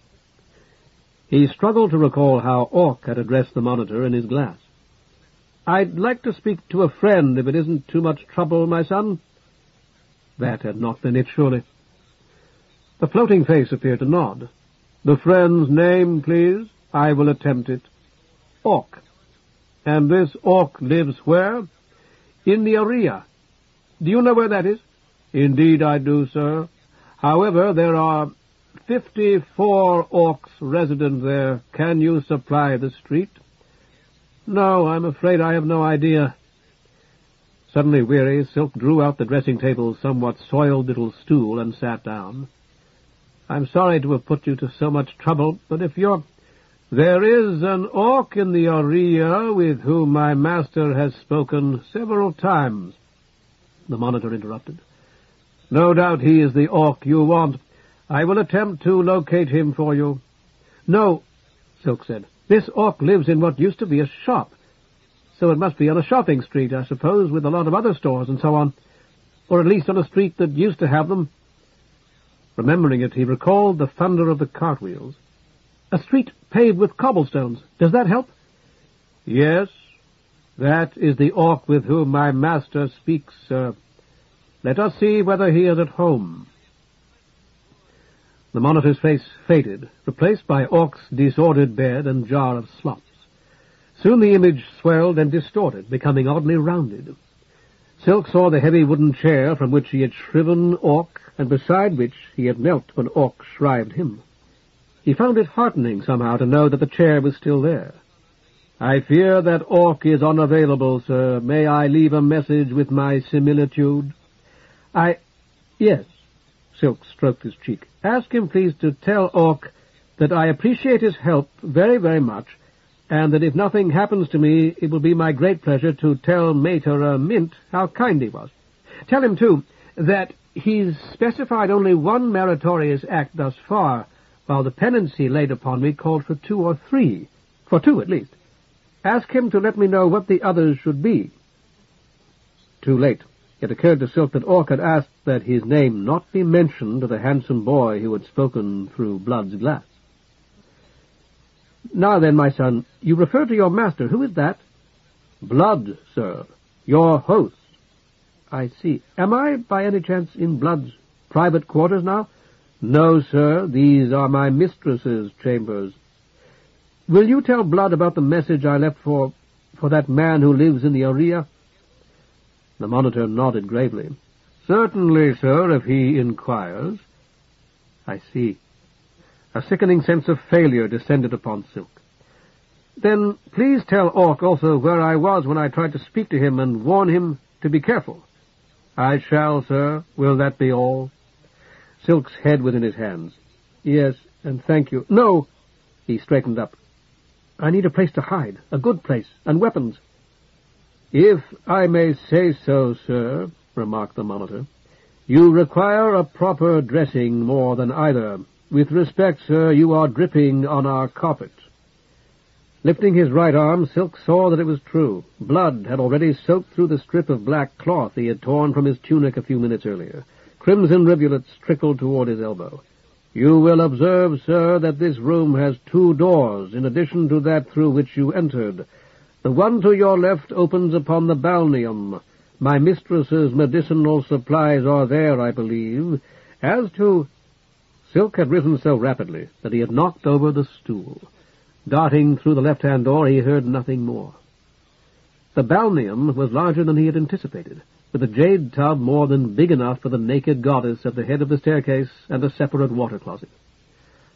He struggled to recall how Orc had addressed the monitor in his glass. "I'd like to speak to a friend, if it isn't too much trouble, my son." That had not been it, surely. The floating face appeared to nod. "The friend's name, please. I will attempt it." "Orc." "And this Orc lives where?" "In the area. Do you know where that is?" "Indeed I do, sir. However, there are 54 Orcs resident there. Can you supply the street?" "No, I'm afraid I have no idea." Suddenly weary, Silk drew out the dressing-table's somewhat soiled little stool and sat down. "I'm sorry to have put you to so much trouble, but if you're—" "There is an Orc in the area with whom my master has spoken several times," the monitor interrupted. "No doubt he is the Orc you want. I will attempt to locate him for you." "No," Silk said. "This Orc lives in what used to be a shop. So it must be on a shopping street, I suppose, with a lot of other stores and so on. Or at least on a street that used to have them." Remembering it, he recalled the thunder of the cartwheels. "A street paved with cobblestones. Does that help?" "Yes, that is the Orc with whom my master speaks, sir. Let us see whether he is at home." The monitor's face faded, replaced by Orc's disordered bed and jar of slops. Soon the image swelled and distorted, becoming oddly rounded. Silk saw the heavy wooden chair from which he had shriven Orc, and beside which he had knelt when Orc shrived him. He found it heartening somehow to know that the chair was still there. "I fear that Orc is unavailable, sir. May I leave a message with my similitude?" Yes." Silk stroked his cheek. "Ask him, please, to tell Orc that I appreciate his help very, very much, and that if nothing happens to me, it will be my great pleasure to tell Mater Mint how kind he was. Tell him, too, that he's specified only one meritorious act thus far, while the penance he laid upon me called for 2 or 3, for 2 at least. Ask him to let me know what the others should be." Too late. It occurred to Silk that Orc had asked that his name not be mentioned to the handsome boy who had spoken through Blood's glass. "Now then, my son, you refer to your master. Who is that?" "Blood, sir. Your host." "I see. Am I, by any chance, in Blood's private quarters now?" "No, sir. These are my mistress's chambers." "Will you tell Blood about the message I left for that man who lives in the area?" The monitor nodded gravely. "Certainly, sir, if he inquires." "I see." A sickening sense of failure descended upon Silk. "Then please tell Orc also where I was when I tried to speak to him and warn him to be careful." "I shall, sir. Will that be all?" Silk's head was in his hands. "Yes, and thank you." "No, He straightened up. "I need a place to hide, a good place, and weapons." "If I may say so, sir," remarked the monitor, "you require a proper dressing more than either. With respect, sir, you are dripping on our carpet." Lifting his right arm, Silk saw that it was true. Blood had already soaked through the strip of black cloth he had torn from his tunic a few minutes earlier. Crimson rivulets trickled toward his elbow. "You will observe, sir, that this room has 2 doors, in addition to that through which you entered. The one to your left opens upon the balneum. My mistress's medicinal supplies are there, I believe. As to—" Silk had risen so rapidly that he had knocked over the stool. Darting through the left-hand door, he heard nothing more. The balneum was larger than he had anticipated, with a jade tub more than big enough for the naked goddess at the head of the staircase and a separate water closet.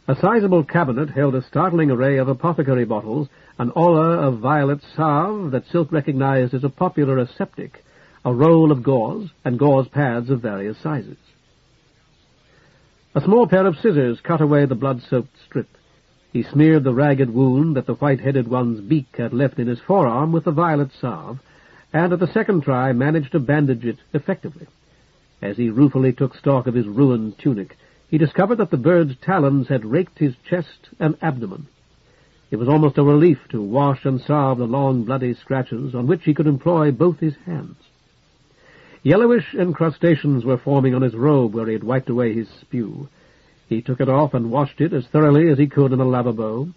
A sizable cabinet held a startling array of apothecary bottles, an aura of violet salve that Silk recognized as a popular aseptic, a roll of gauze, and gauze pads of various sizes. A small pair of scissors cut away the blood-soaked strip. He smeared the ragged wound that the white-headed one's beak had left in his forearm with the violet salve, and at the second try managed to bandage it effectively. As he ruefully took stock of his ruined tunic, he discovered that the bird's talons had raked his chest and abdomen. It was almost a relief to wash and salve the long bloody scratches on which he could employ both his hands. Yellowish incrustations were forming on his robe where he had wiped away his spew. He took it off and washed it as thoroughly as he could in a lavabo,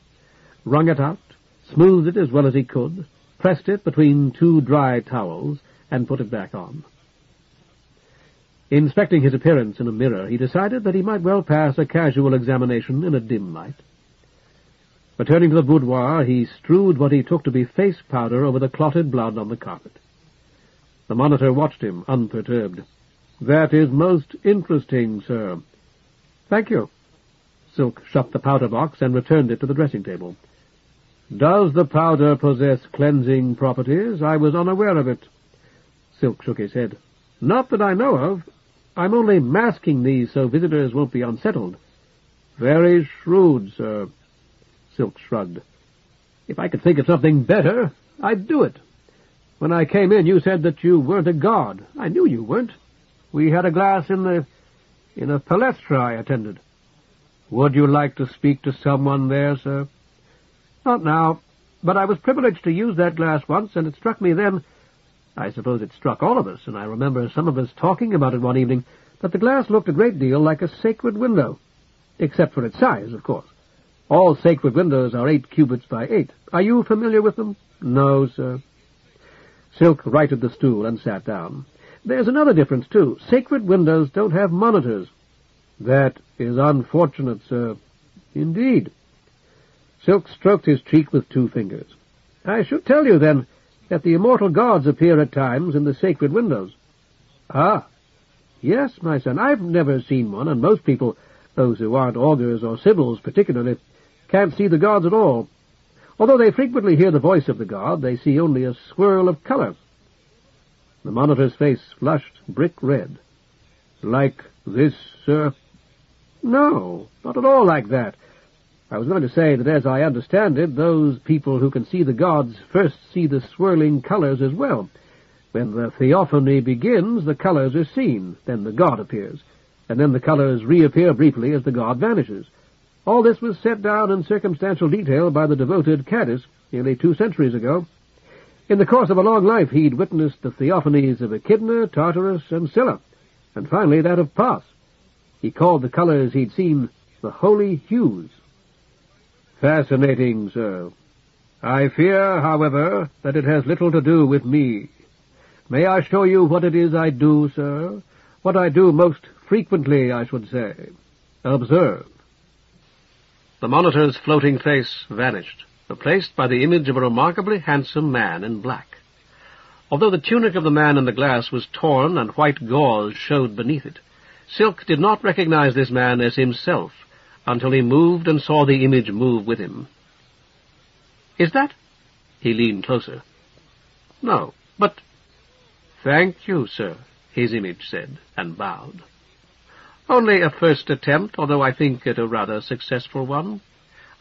wrung it out, smoothed it as well as he could, pressed it between 2 dry towels, and put it back on. Inspecting his appearance in a mirror, he decided that he might well pass a casual examination in a dim light. Returning to the boudoir, he strewed what he took to be face powder over the clotted blood on the carpet. The monitor watched him, unperturbed. "That is most interesting, sir." "Thank you." Silk shut the powder box and returned it to the dressing-table. "Does the powder possess cleansing properties? I was unaware of it." Silk shook his head. "Not that I know of. I'm only masking these so visitors won't be unsettled." "Very shrewd, sir." Silk shrugged. "If I could think of something better, I'd do it. When I came in, you said that you weren't a god. I knew you weren't. We had a glass in a palestra I attended." "Would you like to speak to someone there, sir?" "Not now, but I was privileged to use that glass once, and it struck me then, I suppose it struck all of us, and I remember some of us talking about it one evening, that the glass looked a great deal like a sacred window, except for its size, of course. All sacred windows are 8 cubits by 8. Are you familiar with them?" "No, sir." Silk righted the stool and sat down. "There's another difference, too. Sacred windows don't have monitors." "That is unfortunate, sir." "Indeed." Silk stroked his cheek with 2 fingers. "I should tell you, then, that the immortal gods appear at times in the sacred windows." "Ah." "Yes, my son, I've never seen one, and most people, those who aren't augurs or sibyls particularly, can't see the gods at all. Although they frequently hear the voice of the god, they see only a swirl of color." The monitor's face flushed brick red. "Like this, sir?" "No, not at all like that. I was going to say that, as I understand it, those people who can see the gods first see the swirling colors as well. When the theophany begins, the colors are seen, then the god appears, and then the colors reappear briefly as the god vanishes. All this was set down in circumstantial detail by the devoted Cadis nearly 2 centuries ago. In the course of a long life, he'd witnessed the theophanies of Echidna, Tartarus, and Scylla, and finally that of Pas. He called the colors he'd seen the holy hues." "Fascinating, sir. I fear, however, that it has little to do with me. May I show you what it is I do, sir? What I do most frequently, I should say. Observe." The monitor's floating face vanished, replaced by the image of a remarkably handsome man in black. Although the tunic of the man in the glass was torn and white gauze showed beneath it, Silk did not recognize this man as himself until he moved and saw the image move with him. "Is that—" He leaned closer. "No, but—" "Thank you, sir," his image said, and bowed. "Only a first attempt, although I think it a rather successful one.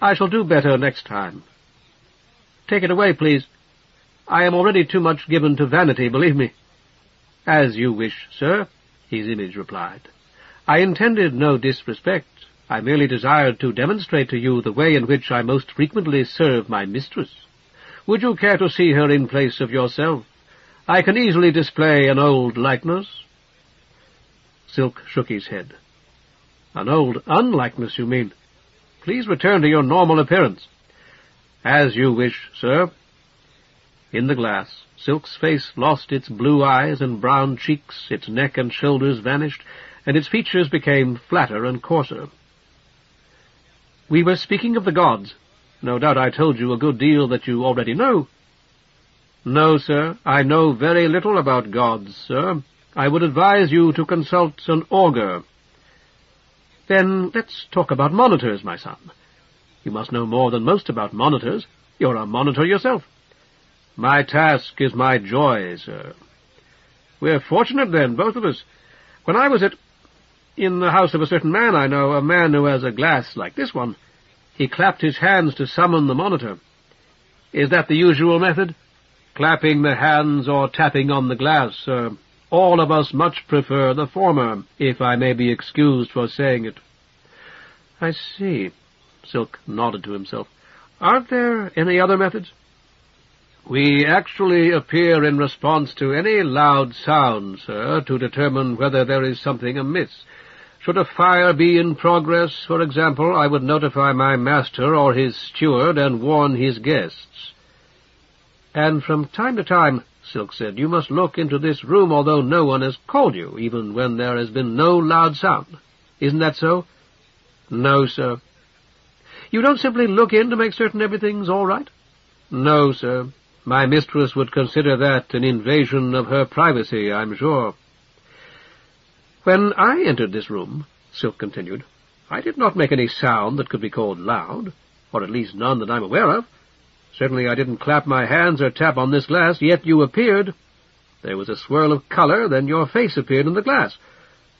I shall do better next time. Take it away, please. I am already too much given to vanity, believe me. As you wish, sir, his image replied. I intended no disrespect. I merely desired to demonstrate to you the way in which I most frequently serve my mistress. Would you care to see her in place of yourself? I can easily display an old likeness. Silk shook his head. An old unlikeness, you mean? Please return to your normal appearance. As you wish, sir. In the glass, Silk's face lost its blue eyes and brown cheeks, its neck and shoulders vanished, and its features became flatter and coarser. We were speaking of the gods. No doubt I told you a good deal that you already know. No, sir, I know very little about gods, sir. I would advise you to consult an augur. Then let's talk about monitors, my son. You must know more than most about monitors. You're a monitor yourself. My task is my joy, sir. We're fortunate, then, both of us. When I was in the house of a certain man I know, a man who has a glass like this one, he clapped his hands to summon the monitor. Is that the usual method? Clapping the hands or tapping on the glass, sir. All of us much prefer the former, if I may be excused for saying it. I see. Silk nodded to himself. Aren't there any other methods? We actually appear in response to any loud sound, sir, to determine whether there is something amiss. Should a fire be in progress, for example, I would notify my master or his steward and warn his guests. And from time to time, Silk said, you must look into this room although no one has called you, even when there has been no loud sound. Isn't that so? No, sir. You don't simply look in to make certain everything's all right? No, sir. My mistress would consider that an invasion of her privacy, I'm sure. When I entered this room, Silk continued, I did not make any sound that could be called loud, or at least none that I'm aware of. Certainly I didn't clap my hands or tap on this glass, yet you appeared. There was a swirl of color, then your face appeared in the glass.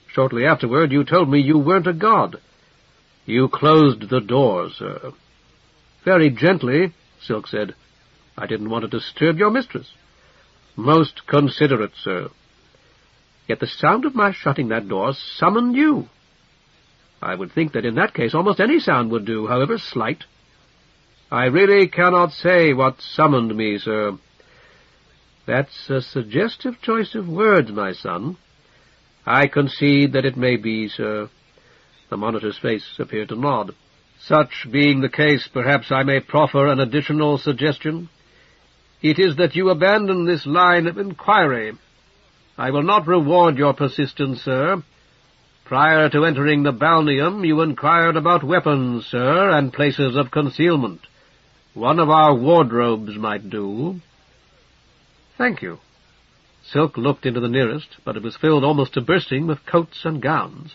Shortly afterward you told me you weren't a god. You closed the door, sir. Very gently, Silk said. I didn't want to disturb your mistress. Most considerate, sir. Yet the sound of my shutting that door summoned you. I would think that in that case almost any sound would do, however slight. I really cannot say what summoned me, sir. That's a suggestive choice of words, my son. I concede that it may be, sir. The monitor's face appeared to nod. Such being the case, perhaps I may proffer an additional suggestion. It is that you abandon this line of inquiry. I will not reward your persistence, sir. Prior to entering the balneum, you inquired about weapons, sir, and places of concealment. One of our wardrobes might do. Thank you. Silk looked into the nearest, but it was filled almost to bursting with coats and gowns.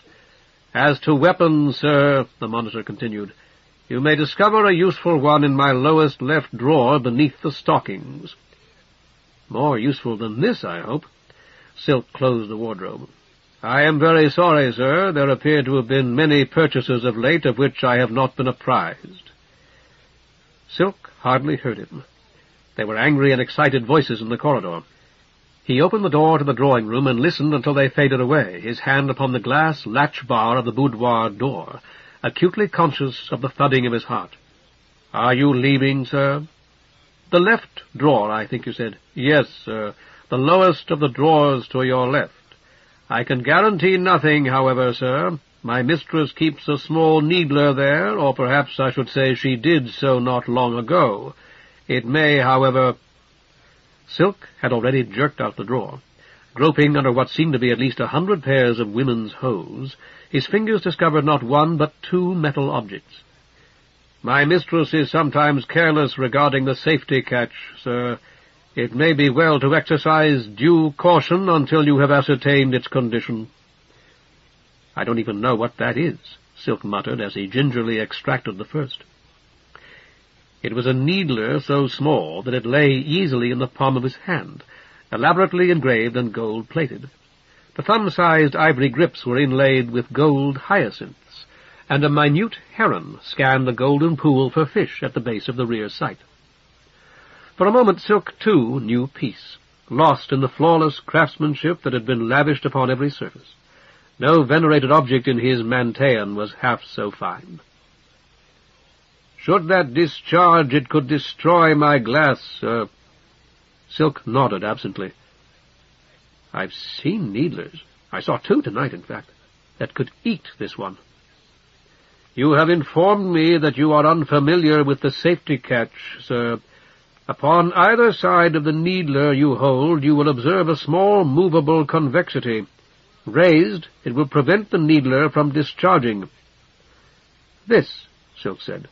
As to weapons, sir, the monitor continued, you may discover a useful one in my lowest left drawer beneath the stockings. More useful than this, I hope. Silk closed the wardrobe. I am very sorry, sir. There appear to have been many purchases of late of which I have not been apprised. Silk hardly heard him. There were angry and excited voices in the corridor. He opened the door to the drawing-room and listened until they faded away, his hand upon the glass latch bar of the boudoir door, acutely conscious of the thudding of his heart. Are you leaving, sir? The left drawer, I think you said. Yes, sir. The lowest of the drawers to your left. I can guarantee nothing, however, sir. My mistress keeps a small needler there, or perhaps I should say she did so not long ago. It may, however— Silk had already jerked out the drawer. Groping under what seemed to be at least 100 pairs of women's hose, his fingers discovered not one but 2 metal objects. My mistress is sometimes careless regarding the safety catch, sir. It may be well to exercise due caution until you have ascertained its condition. I don't even know what that is, Silk muttered as he gingerly extracted the first. It was a needler so small that it lay easily in the palm of his hand, elaborately engraved and gold-plated. The thumb-sized ivory grips were inlaid with gold hyacinths, and a minute heron scanned the golden pool for fish at the base of the rear sight. For a moment Silk, too, knew peace, lost in the flawless craftsmanship that had been lavished upon every surface. No venerated object in his Mantean was half so fine. "Should that discharge, it could destroy my glass, sir." Silk nodded absently. "I've seen needlers. I saw 2 tonight, in fact, that could eat this one." "You have informed me that you are unfamiliar with the safety catch, sir. Upon either side of the needler you hold, you will observe a small movable convexity. Raised, it will prevent the needler from discharging." "This," Silk said.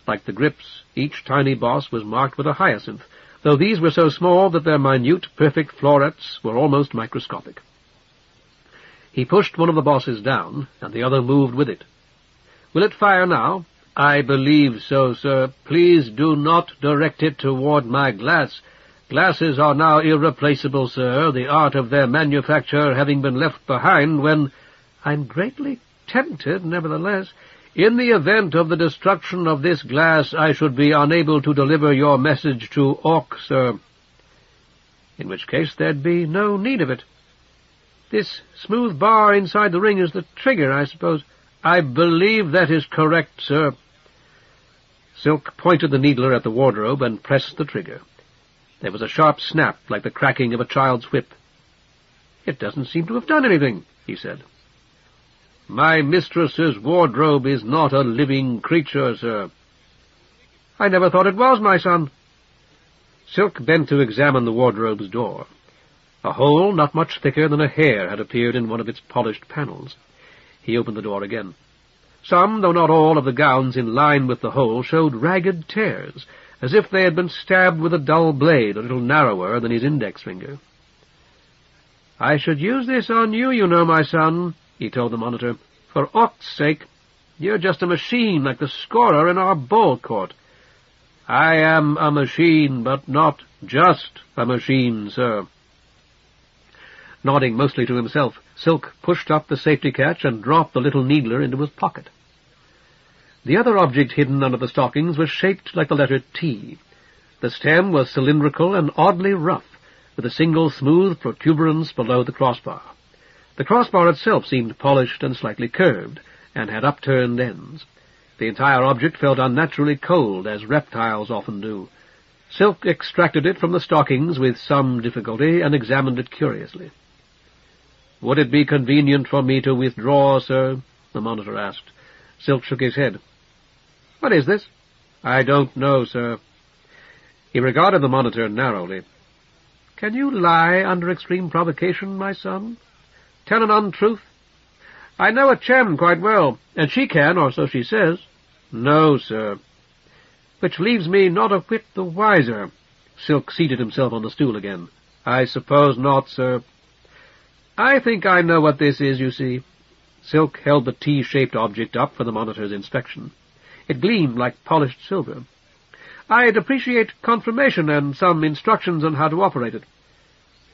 Like the grips, each tiny boss was marked with a hyacinth, though these were so small that their minute, perfect florets were almost microscopic. He pushed one of the bosses down, and the other moved with it. "Will it fire now?" "I believe so, sir. Please do not direct it toward my glass. Glasses are now irreplaceable, sir, the art of their manufacture having been left behind when—" "I'm greatly tempted, nevertheless." "In the event of the destruction of this glass, I should be unable to deliver your message to Orc, sir." "In which case there'd be no need of it. This smooth bar inside the ring is the trigger, I suppose." "I believe that is correct, sir." Silk pointed the needler at the wardrobe and pressed the trigger. There was a sharp snap like the cracking of a child's whip. "It doesn't seem to have done anything," he said. "My mistress's wardrobe is not a living creature, sir." "I never thought it was, my son." Silk bent to examine the wardrobe's door. A hole not much thicker than a hair had appeared in one of its polished panels. He opened the door again. Some, though not all, of the gowns in line with the hole showed ragged tears, as if they had been stabbed with a dull blade a little narrower than his index finger. "I should use this on you, you know, my son," he told the monitor. "For Oct's sake. You're just a machine like the scorer in our ball court." "I am a machine, but not just a machine, sir." Nodding mostly to himself, Silk pushed up the safety catch and dropped the little needler into his pocket. The other object hidden under the stockings was shaped like the letter T. The stem was cylindrical and oddly rough, with a single smooth protuberance below the crossbar. The crossbar itself seemed polished and slightly curved, and had upturned ends. The entire object felt unnaturally cold, as reptiles often do. Silk extracted it from the stockings with some difficulty, and examined it curiously. "Would it be convenient for me to withdraw, sir?" the monitor asked. Silk shook his head. "What is this?" "I don't know, sir." He regarded the monitor narrowly. "Can you lie under extreme provocation, my son? Tell an untruth? I know a Chem quite well, and she can, or so she says." "No, sir." "Which leaves me not a whit the wiser." Silk seated himself on the stool again. "I suppose not, sir." "I think I know what this is, you see." Silk held the T-shaped object up for the monitor's inspection. It gleamed like polished silver. "I'd appreciate confirmation and some instructions on how to operate it."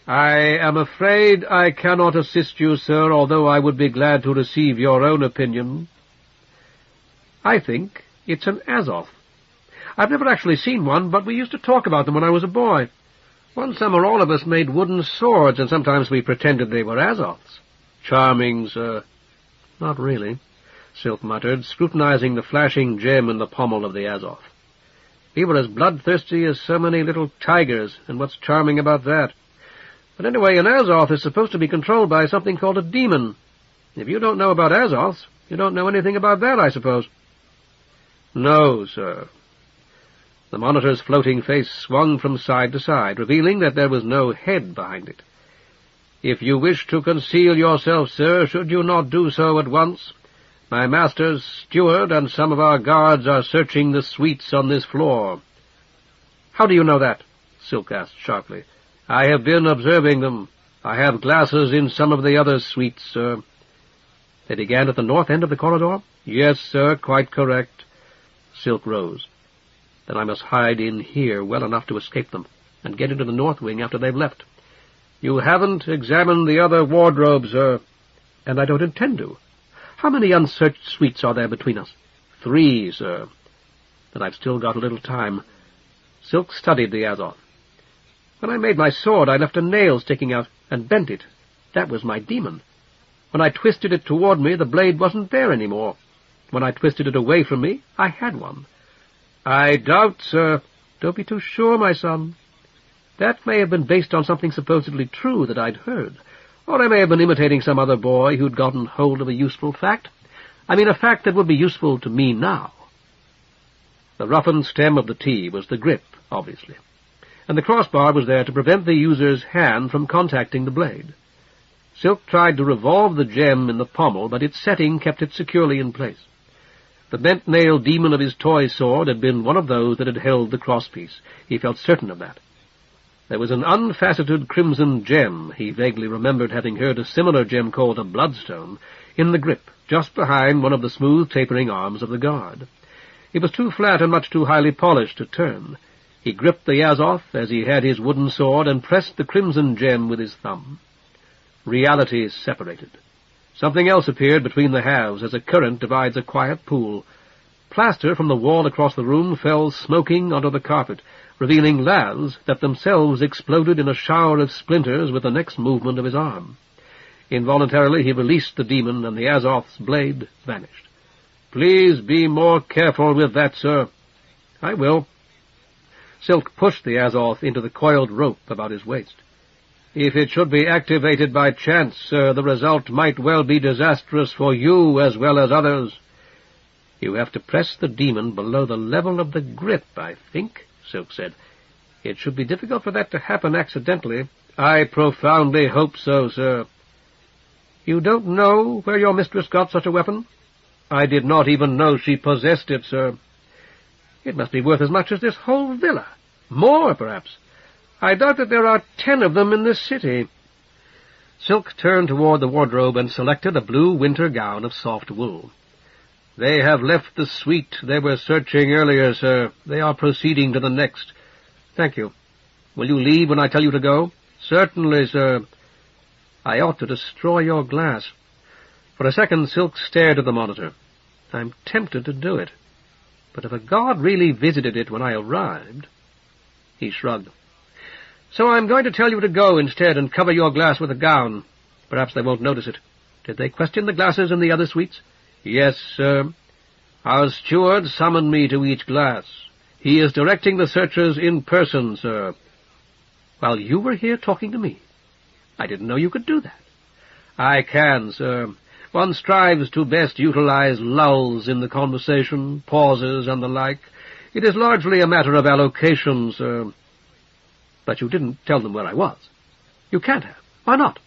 "I am afraid I cannot assist you, sir, although I would be glad to receive your own opinion." "I think it's an Azoth. I've never actually seen one, but we used to talk about them when I was a boy. One summer all of us made wooden swords, and sometimes we pretended they were Azoths." "Charming, sir." "Not really," Silk muttered, scrutinizing the flashing gem in the pommel of the Azoth. "We were as bloodthirsty as so many little tigers, and what's charming about that? But anyway, an Azoth is supposed to be controlled by something called a demon. If you don't know about Azoths, you don't know anything about that, I suppose." "No, sir." The monitor's floating face swung from side to side, revealing that there was no head behind it. "If you wish to conceal yourself, sir, should you not do so at once? My master's steward and some of our guards are searching the suites on this floor." "How do you know that?" Silk asked sharply. "I have been observing them. I have glasses in some of the other suites, sir." "They began at the north end of the corridor?" "Yes, sir, quite correct." Silk rose. "Then I must hide in here well enough to escape them, and get into the north wing after they've left." "You haven't examined the other wardrobe, sir." "And I don't intend to. How many unsearched suites are there between us? 3, sir. But I've still got a little time. Silk studied the Azoth. When I made my sword, I left a nail sticking out and bent it. That was my demon. When I twisted it toward me, the blade wasn't there any more. When I twisted it away from me, I had one. I doubt, sir. Don't be too sure, my son. That may have been based on something supposedly true that I'd heard, or I may have been imitating some other boy who'd gotten hold of a useful fact. I mean, a fact that would be useful to me now. The roughened stem of the T was the grip, obviously, and the crossbar was there to prevent the user's hand from contacting the blade. Silk tried to revolve the gem in the pommel, but its setting kept it securely in place. The bent-nail demon of his toy sword had been one of those that had held the crosspiece. He felt certain of that. There was an unfaceted crimson gem, he vaguely remembered having heard a similar gem called a bloodstone, in the grip, just behind one of the smooth tapering arms of the guard. It was too flat and much too highly polished to turn. He gripped the Azoth as he had his wooden sword and pressed the crimson gem with his thumb. Reality separated. Something else appeared between the halves as a current divides a quiet pool. Plaster from the wall across the room fell smoking onto the carpet, revealing laths that themselves exploded in a shower of splinters with the next movement of his arm. Involuntarily he released the demon, and the Azoth's blade vanished. "Please be more careful with that, sir." "I will." Silk pushed the Azoth into the coiled rope about his waist. "If it should be activated by chance, sir, the result might well be disastrous for you as well as others." "You have to press the demon below the level of the grip, I think," Silk said. "It should be difficult for that to happen accidentally." "I profoundly hope so, sir." "You don't know where your mistress got such a weapon?" "I did not even know she possessed it, sir." "It must be worth as much as this whole villa. More, perhaps. I doubt that there are 10 of them in this city." Silk turned toward the wardrobe and selected a blue winter gown of soft wool. "They have left the suite they were searching earlier, sir. They are proceeding to the next." "Thank you. Will you leave when I tell you to go?" "Certainly, sir." "I ought to destroy your glass." For a second Silk stared at the monitor. "I'm tempted to do it. But if a god really visited it when I arrived—" He shrugged. "So I'm going to tell you to go instead and cover your glass with a gown. Perhaps they won't notice it. Did they question the glasses in the other suites?" "Yes, sir. Our steward summoned me to each glass. He is directing the searchers in person, sir." "While you were here talking to me? I didn't know you could do that." "I can, sir. One strives to best utilize lulls in the conversation, pauses, and the like. It is largely a matter of allocation, sir." "But you didn't tell them where I was." "You can't have. Why not?"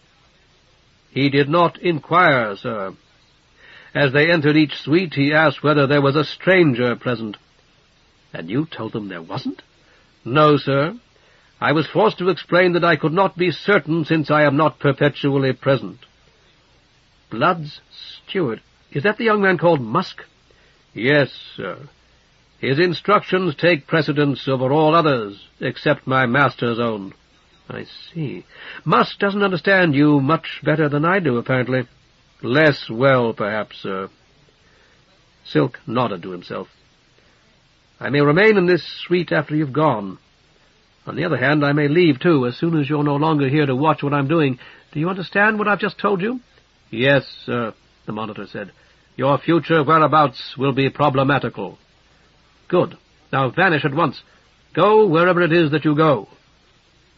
"He did not inquire, sir. As they entered each suite, he asked whether there was a stranger present." "And you told them there wasn't?" "No, sir. I was forced to explain that I could not be certain since I am not perpetually present." "Blood's steward. Is that the young man called Musk?" "Yes, sir. His instructions take precedence over all others, except my master's own." "I see. Musk doesn't understand you much better than I do, apparently." "Less well, perhaps, sir." Silk nodded to himself. "I may remain in this suite after you've gone. On the other hand, I may leave, too, as soon as you're no longer here to watch what I'm doing. Do you understand what I've just told you?" "Yes, sir," the monitor said. "Your future whereabouts will be problematical." "Good. Now vanish at once. Go wherever it is that you go."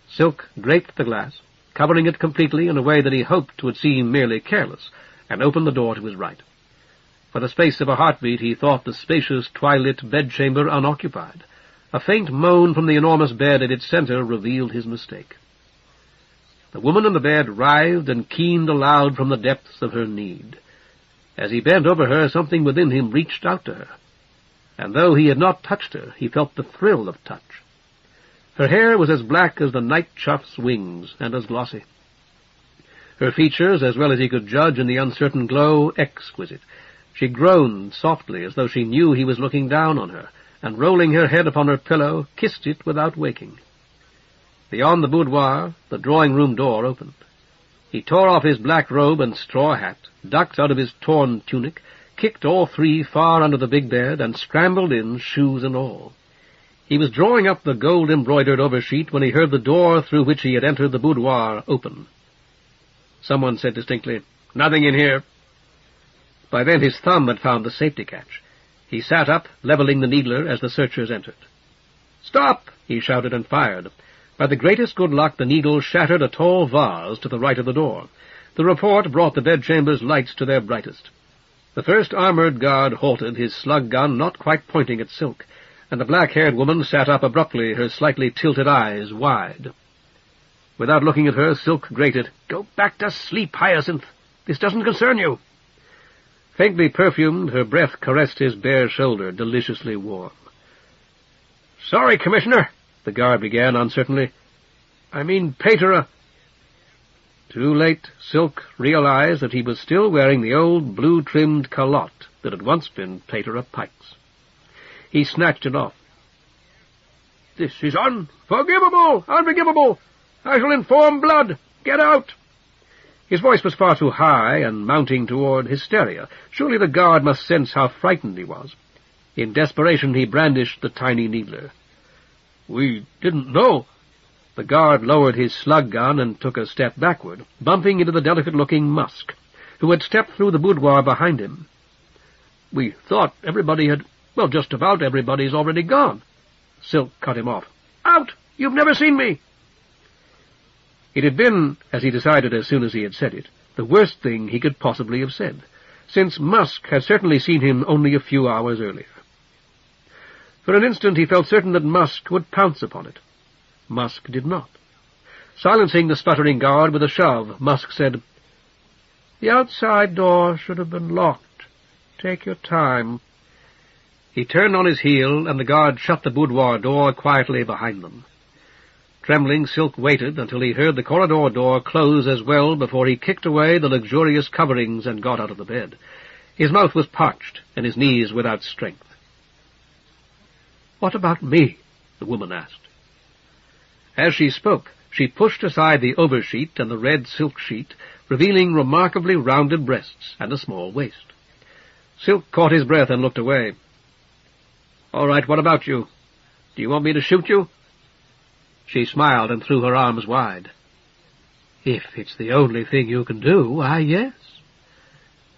Silk draped the glass, covering it completely in a way that he hoped would seem merely careless, and opened the door to his right. For the space of a heartbeat he thought the spacious twilit bedchamber unoccupied. A faint moan from the enormous bed at its center revealed his mistake. The woman in the bed writhed and keened aloud from the depths of her need. As he bent over her, something within him reached out to her, and though he had not touched her, he felt the thrill of touch. Her hair was as black as the night chough's wings, and as glossy. Her features, as well as he could judge in the uncertain glow, exquisite. She groaned softly, as though she knew he was looking down on her, and rolling her head upon her pillow, kissed it without waking. Beyond the boudoir, the drawing-room door opened. He tore off his black robe and straw hat, ducked out of his torn tunic, kicked all three far under the big bed, and scrambled in, shoes and all. He was drawing up the gold-embroidered oversheet when he heard the door through which he had entered the boudoir open. Someone said distinctly, "Nothing in here." By then his thumb had found the safety catch. He sat up, leveling the needler as the searchers entered. "Stop!" he shouted and fired. By the greatest good luck, the needle shattered a tall vase to the right of the door. The report brought the bedchamber's lights to their brightest. The first armored guard halted, his slug gun not quite pointing at Silk, and the black-haired woman sat up abruptly, her slightly tilted eyes wide. Without looking at her, Silk grated, "Go back to sleep, Hyacinth. This doesn't concern you." Faintly perfumed, her breath caressed his bare shoulder, deliciously warm. "Sorry, Commissioner," the guard began uncertainly. "I mean Pater." Too late, Silk realized that he was still wearing the old blue-trimmed calotte that had once been Pater Pike's. He snatched it off. "This is unforgivable! Unforgivable! I shall inform Blood! Get out!" His voice was far too high and mounting toward hysteria. Surely the guard must sense how frightened he was. In desperation he brandished the tiny needler. "We didn't know." The guard lowered his slug gun and took a step backward, bumping into the delicate-looking Musk, who had stepped through the boudoir behind him. "We thought everybody had... Well, just about everybody's already gone." Silk cut him off. "Out! You've never seen me!" It had been, as he decided as soon as he had said it, the worst thing he could possibly have said, since Musk had certainly seen him only a few hours earlier. For an instant he felt certain that Musk would pounce upon it. Musk did not. Silencing the sputtering guard with a shove, Musk said, "The outside door should have been locked. Take your time." He turned on his heel, and the guard shut the boudoir door quietly behind them. Trembling, Silk waited until he heard the corridor door close as well before he kicked away the luxurious coverings and got out of the bed. His mouth was parched, and his knees without strength. "What about me?" the woman asked. As she spoke, she pushed aside the oversheet and the red silk sheet, revealing remarkably rounded breasts and a small waist. Silk caught his breath and looked away. "All right, what about you? Do you want me to shoot you?" She smiled and threw her arms wide. "If it's the only thing you can do, why, yes."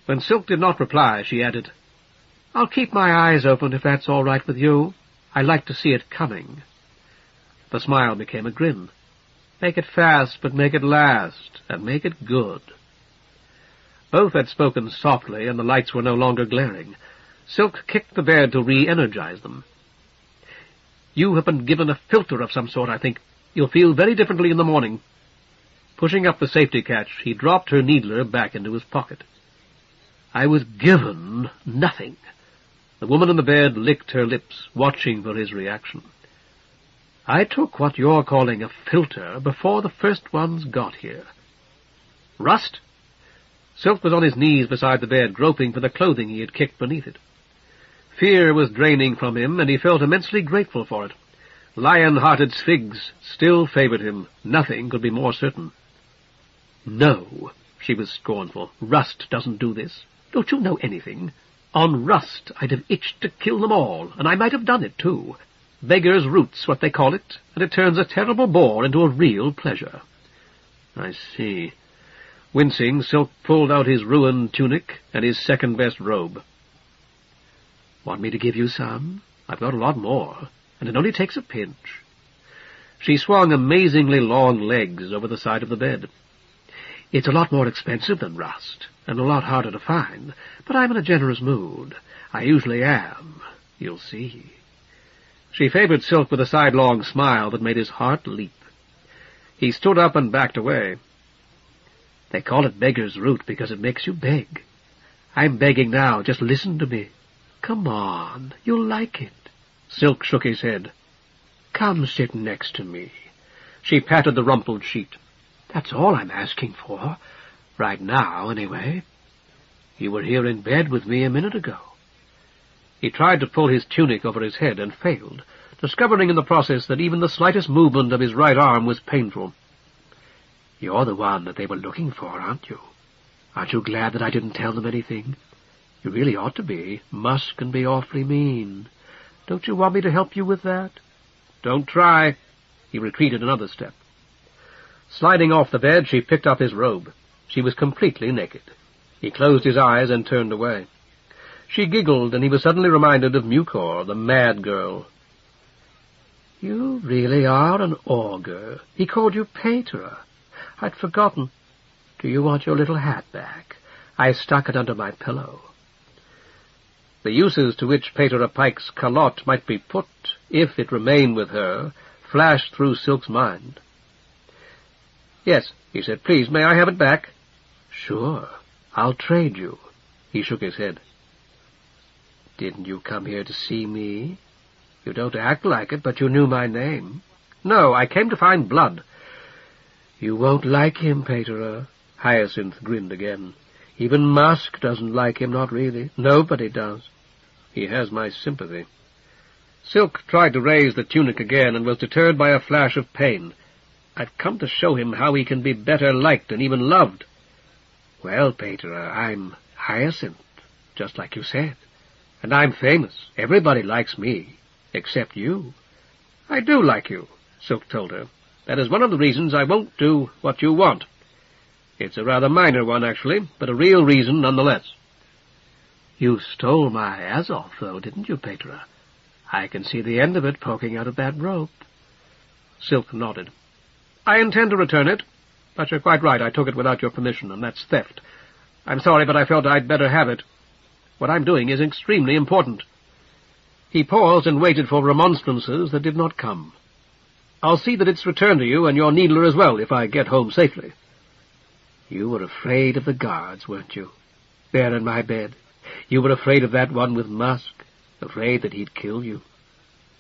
When Silk did not reply, she added, "I'll keep my eyes open if that's all right with you. I like to see it coming." The smile became a grin. "Make it fast, but make it last, and make it good." Both had spoken softly, and the lights were no longer glaring. Silk kicked the bed to re-energize them. "You have been given a filter of some sort, I think. You'll feel very differently in the morning." Pushing up the safety catch, he dropped her needler back into his pocket. "I was given nothing." The woman in the bed licked her lips, watching for his reaction. "I took what you're calling a filter before the first ones got here." "Rust?" Silk was on his knees beside the bed, groping for the clothing he had kicked beneath it. Fear was draining from him, and he felt immensely grateful for it. Lion-hearted Sphinx still favored him. Nothing could be more certain. "No," she was scornful. "Rust doesn't do this. Don't you know anything? On Rust I'd have itched to kill them all, and I might have done it, too. Beggar's root's what they call it, and it turns a terrible bore into a real pleasure." "I see." Wincing, Silk pulled out his ruined tunic and his second-best robe. "Want me to give you some? I've got a lot more, and it only takes a pinch." She swung amazingly long legs over the side of the bed. "It's a lot more expensive than Rust, and a lot harder to find, but I'm in a generous mood. I usually am. You'll see." She favored Silk with a sidelong smile that made his heart leap. He stood up and backed away. "They call it beggar's root because it makes you beg. I'm begging now. Just listen to me. Come on, you'll like it." Silk shook his head. "Come sit next to me." She patted the rumpled sheet. "That's all I'm asking for. Right now, anyway. You were here in bed with me a minute ago." He tried to pull his tunic over his head and failed, discovering in the process that even the slightest movement of his right arm was painful. You're the one that they were looking for, aren't you? Aren't you glad that I didn't tell them anything? You really ought to be. Musk can be awfully mean. Don't you want me to help you with that? Don't try. He retreated another step. Sliding off the bed, she picked up his robe. She was completely naked. He closed his eyes and turned away. She giggled, and he was suddenly reminded of Mucor, the mad girl. You really are an augur. He called you Pater. I'd forgotten. Do you want your little hat back? I stuck it under my pillow. The uses to which Pater Pike's calotte might be put, if it remained with her, flashed through Silk's mind. Yes, he said, please, may I have it back? Sure, I'll trade you. He shook his head. Didn't you come here to see me? You don't act like it, but you knew my name. No, I came to find Blood. You won't like him, Pater. Hyacinth grinned again. Even Musk doesn't like him, not really. Nobody does. He has my sympathy. Silk tried to raise the tunic again and was deterred by a flash of pain. I've come to show him how he can be better liked and even loved. Well, Pater, I'm Hyacinth, just like you said. And I'm famous. Everybody likes me, except you. I do like you, Silk told her. That is one of the reasons I won't do what you want. It's a rather minor one, actually, but a real reason nonetheless. You stole my Azoth, though, didn't you, Pater? I can see the end of it poking out of that rope. Silk nodded. I intend to return it, but you're quite right. I took it without your permission, and that's theft. I'm sorry, but I felt I'd better have it. What I'm doing is extremely important. He paused and waited for remonstrances that did not come. I'll see that it's returned to you and your needler as well, if I get home safely. You were afraid of the guards, weren't you? There in my bed. You were afraid of that one with Musk, afraid that he'd kill you.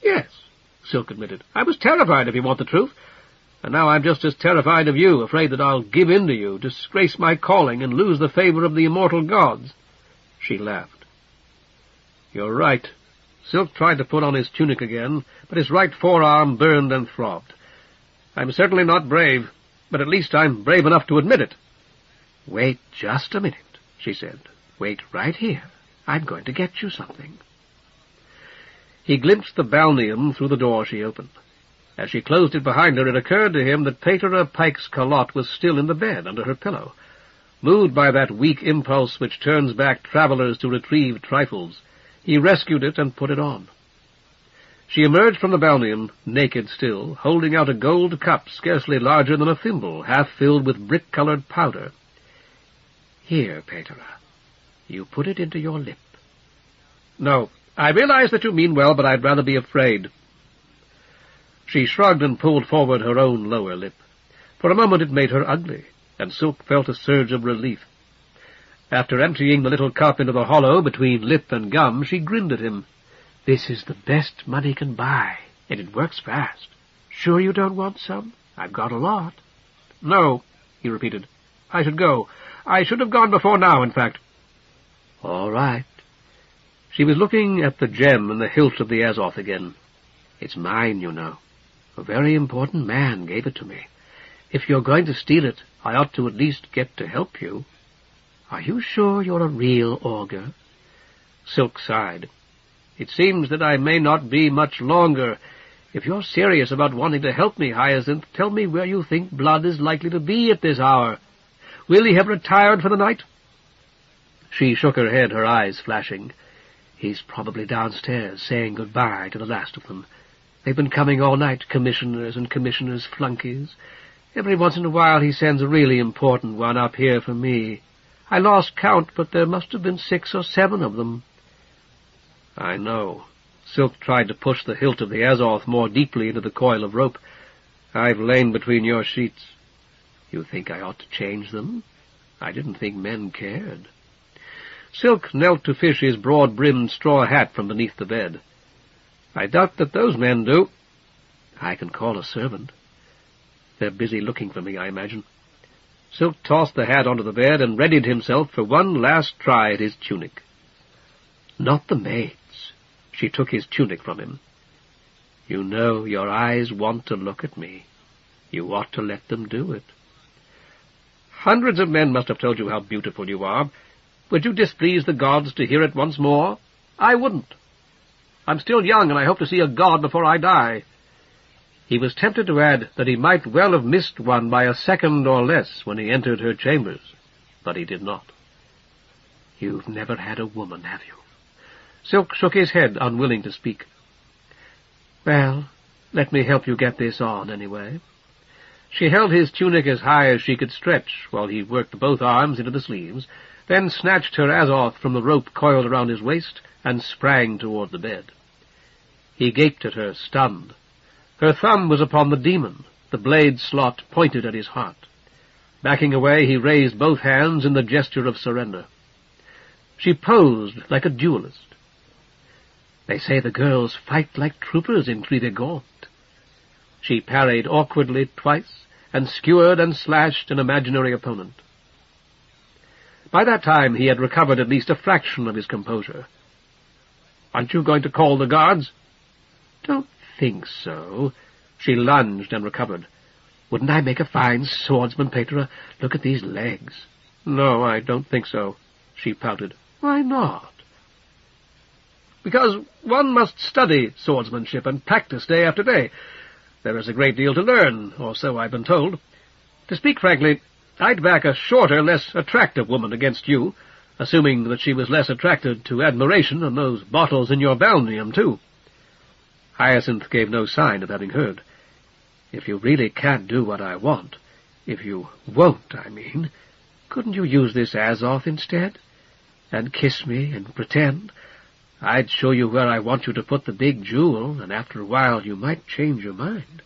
Yes, Silk admitted. I was terrified, if you want the truth. And now I'm just as terrified of you, afraid that I'll give in to you, disgrace my calling, and lose the favor of the immortal gods. She laughed. You're right. Silk tried to put on his tunic again, but his right forearm burned and throbbed. I'm certainly not brave, but at least I'm brave enough to admit it. Wait just a minute, she said. Wait right here. I'm going to get you something. He glimpsed the balneum through the door she opened. As she closed it behind her, it occurred to him that Pater Pike's calotte was still in the bed under her pillow. Moved by that weak impulse which turns back travelers to retrieve trifles, he rescued it and put it on. She emerged from the balneum, naked still, holding out a gold cup scarcely larger than a thimble, half filled with brick-colored powder. Here, Pater, you put it into your lip. No, I realize that you mean well, but I'd rather be afraid. She shrugged and pulled forward her own lower lip. For a moment it made her ugly, and Silk felt a surge of relief. After emptying the little cup into the hollow between lip and gum, she grinned at him. This is the best money can buy, and it works fast. Sure you don't want some? I've got a lot. No, he repeated. I should go. I should have gone before now, in fact. All right. She was looking at the gem and the hilt of the Azoth again. It's mine, you know. A very important man gave it to me. If you're going to steal it, I ought to at least get to help you. Are you sure you're a real augur? Silk sighed. It seems that I may not be much longer. If you're serious about wanting to help me, Hyacinth, tell me where you think Blood is likely to be at this hour. Will he have retired for the night? She shook her head, her eyes flashing. He's probably downstairs, saying goodbye to the last of them. They've been coming all night, commissioners and commissioners' flunkies. Every once in a while he sends a really important one up here for me. I lost count, but there must have been 6 or 7 of them. I know. Silk tried to push the hilt of the Azoth more deeply into the coil of rope. I've lain between your sheets. You think I ought to change them? I didn't think men cared. Silk knelt to fish his broad-brimmed straw hat from beneath the bed. I doubt that those men do. I can call a servant. They're busy looking for me, I imagine. Silk tossed the hat onto the bed and readied himself for one last try at his tunic. Not the maids. She took his tunic from him. You know your eyes want to look at me. You ought to let them do it. Hundreds of men must have told you how beautiful you are. Would you displease the gods to hear it once more? I wouldn't. I'm still young, and I hope to see a god before I die." He was tempted to add that he might well have missed one by a second or less when he entered her chambers, but he did not. "You've never had a woman, have you?" Silk shook his head, unwilling to speak. "Well, let me help you get this on, anyway." She held his tunic as high as she could stretch while he worked both arms into the sleeves, then snatched her Azoth from the rope coiled around his waist and sprang toward the bed. He gaped at her, stunned. Her thumb was upon the demon, the blade slot pointed at his heart. Backing away, he raised both hands in the gesture of surrender. She posed like a duelist. "They say the girls fight like troopers in Clydegaunt." She parried awkwardly twice, and skewered and slashed an imaginary opponent. By that time he had recovered at least a fraction of his composure. "Aren't you going to call the guards?" "Don't think so." She lunged and recovered. "Wouldn't I make a fine swordsman, Petra? Look at these legs." "No, I don't think so," she pouted. "Why not?" "Because one must study swordsmanship and practice day after day. There is a great deal to learn, or so I've been told. To speak frankly, I'd back a shorter, less attractive woman against you, assuming that she was less attracted to admiration than those bottles in your balneum, too." Hyacinth gave no sign of having heard. "If you really can't do what I want, if you won't, I mean, couldn't you use this Azoth instead? And kiss me and pretend? I'd show you where I want you to put the big jewel, and after a while you might change your mind."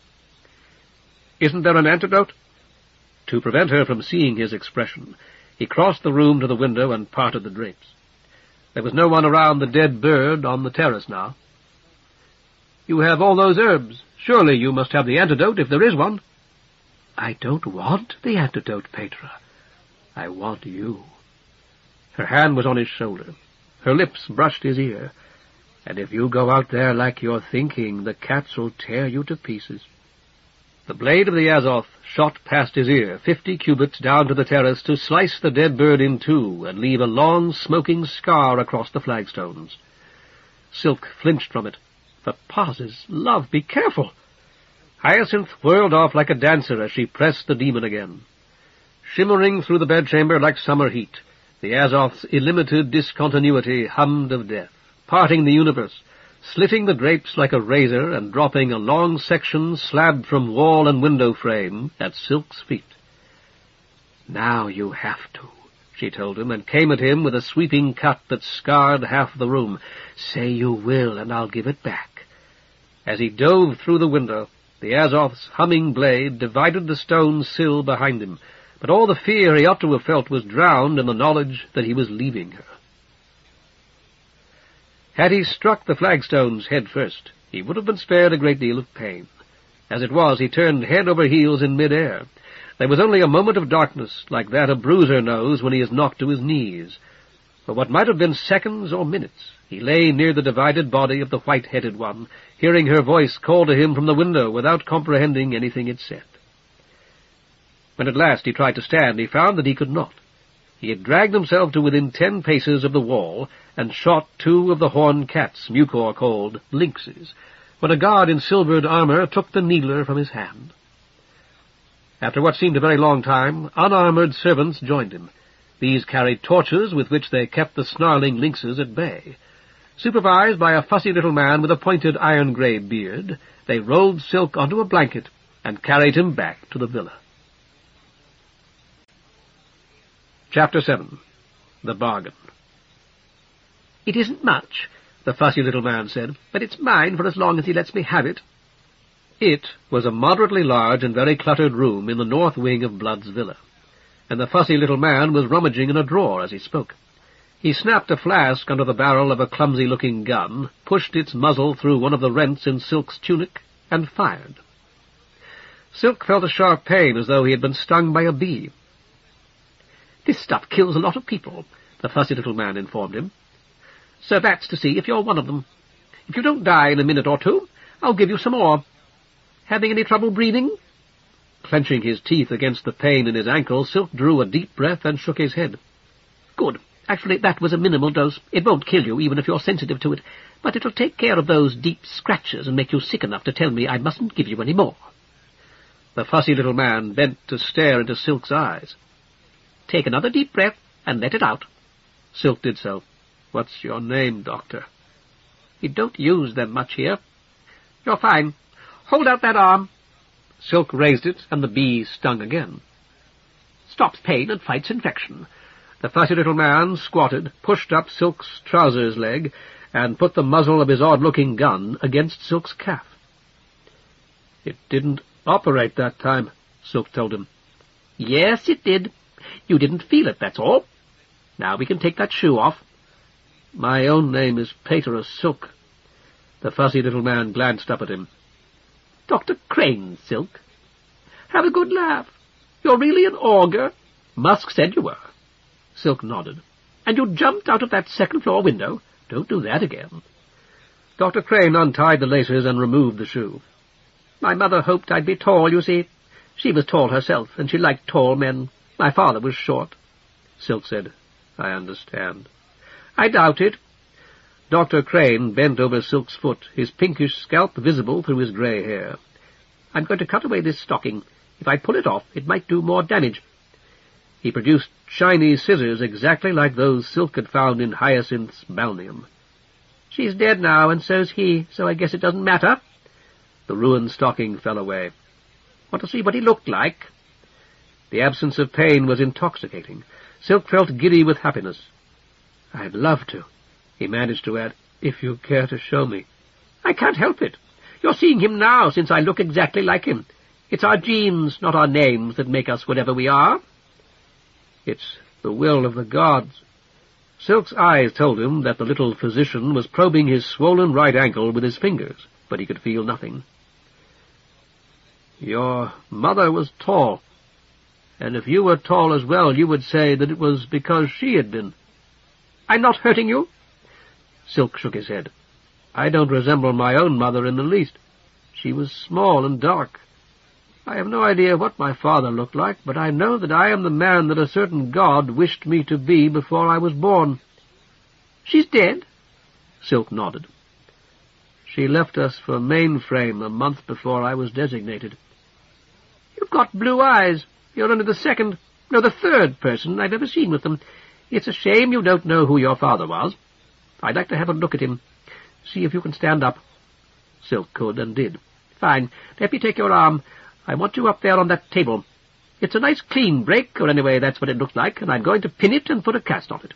"Isn't there an antidote?" To prevent her from seeing his expression, he crossed the room to the window and parted the drapes. There was no one around the dead bird on the terrace now. "You have all those herbs. Surely you must have the antidote, if there is one." "I don't want the antidote, Petra. I want you." Her hand was on his shoulder. Her lips brushed his ear. "And if you go out there like you're thinking, the cats'll tear you to pieces." The blade of the Azoth shot past his ear, 50 cubits down to the terrace, to slice the dead bird in two and leave a long, smoking scar across the flagstones. Silk flinched from it. "For Paz's love, be careful!" Hyacinth whirled off like a dancer as she pressed the demon again. Shimmering through the bedchamber like summer heat, the Azoth's illimited discontinuity hummed of death, parting the universe, slitting the drapes like a razor and dropping a long section slabbed from wall and window frame at Silk's feet. "Now you have to," she told him, and came at him with a sweeping cut that scarred half the room. "Say you will, and I'll give it back." As he dove through the window, the Azoth's humming blade divided the stone sill behind him, but all the fear he ought to have felt was drowned in the knowledge that he was leaving her. Had he struck the flagstones head first, he would have been spared a great deal of pain. As it was, he turned head over heels in mid-air. There was only a moment of darkness, like that a bruiser knows when he is knocked to his knees. For what might have been seconds or minutes, he lay near the divided body of the white-headed one, hearing her voice call to him from the window without comprehending anything it said. When at last he tried to stand, he found that he could not. He had dragged himself to within 10 paces of the wall, and shot 2 of the horned cats Mucor called lynxes, when a guard in silvered armor took the needler from his hand. After what seemed a very long time, unarmored servants joined him. These carried torches with which they kept the snarling lynxes at bay. Supervised by a fussy little man with a pointed iron-gray beard, they rolled Silk onto a blanket and carried him back to the villa. Chapter 7. The Bargain. "It isn't much," the fussy little man said, "but it's mine for as long as he lets me have it." It was a moderately large and very cluttered room in the north wing of Blood's villa, and the fussy little man was rummaging in a drawer as he spoke. He snapped a flask under the barrel of a clumsy-looking gun, pushed its muzzle through one of the rents in Silk's tunic, and fired. Silk felt a sharp pain as though he had been stung by a bee. "This stuff kills a lot of people," the fussy little man informed him. "So that's to see if you're one of them. If you don't die in a minute or two, I'll give you some more. Having any trouble breathing?" Clenching his teeth against the pain in his ankle, Silk drew a deep breath and shook his head. "Good. Actually, that was a minimal dose. It won't kill you, even if you're sensitive to it, but it'll take care of those deep scratches and make you sick enough to tell me I mustn't give you any more." The fussy little man bent to stare into Silk's eyes. "Take another deep breath and let it out." Silk did so. "What's your name, Doctor?" "We don't use them much here." "You're fine. Hold out that arm." Silk raised it, and the bee stung again. "Stops pain and fights infection." The fussy little man squatted, pushed up Silk's trousers leg, and put the muzzle of his odd-looking gun against Silk's calf. "It didn't operate that time," Silk told him. "Yes, it did. You didn't feel it, that's all. Now we can take that shoe off." "My own name is Pater Silk." The fussy little man glanced up at him. "Dr. Crane, Silk. Have a good laugh. You're really an augur. Musk said you were." Silk nodded. "And you jumped out of that second-floor window. Don't do that again." Dr. Crane untied the laces and removed the shoe. "My mother hoped I'd be tall, you see. She was tall herself, and she liked tall men. My father was short." Silk said, "I understand." "I doubt it." Dr. Crane bent over Silk's foot, his pinkish scalp visible through his grey hair. "I'm going to cut away this stocking. If I pull it off, it might do more damage." He produced shiny scissors exactly like those Silk had found in Hyacinth's balneum. "She's dead now, and so's he, so I guess it doesn't matter." The ruined stocking fell away. "Want to see what he looked like?" The absence of pain was intoxicating. Silk felt giddy with happiness. "I'd love to," he managed to add, "if you care to show me." "I can't help it. You're seeing him now, since I look exactly like him. It's our genes, not our names, that make us whatever we are." "It's the will of the gods." Silk's eyes told him that the little physician was probing his swollen right ankle with his fingers, but he could feel nothing. "Your mother was tall, and if you were tall as well, you would say that it was because she had been." "I'm not hurting you?" Silk shook his head. "I don't resemble my own mother in the least. She was small and dark. I have no idea what my father looked like, but I know that I am the man that a certain god wished me to be before I was born." "She's dead?" Silk nodded. "She left us for Mainframe a month before I was designated." "You've got blue eyes. You're only the third person I've ever seen with them. It's a shame you don't know who your father was. I'd like to have a look at him. See if you can stand up." Silk could and did. "Fine. Let me take your arm. I want you up there on that table. It's a nice clean break, or anyway that's what it looks like, and I'm going to pin it and put a cast on it."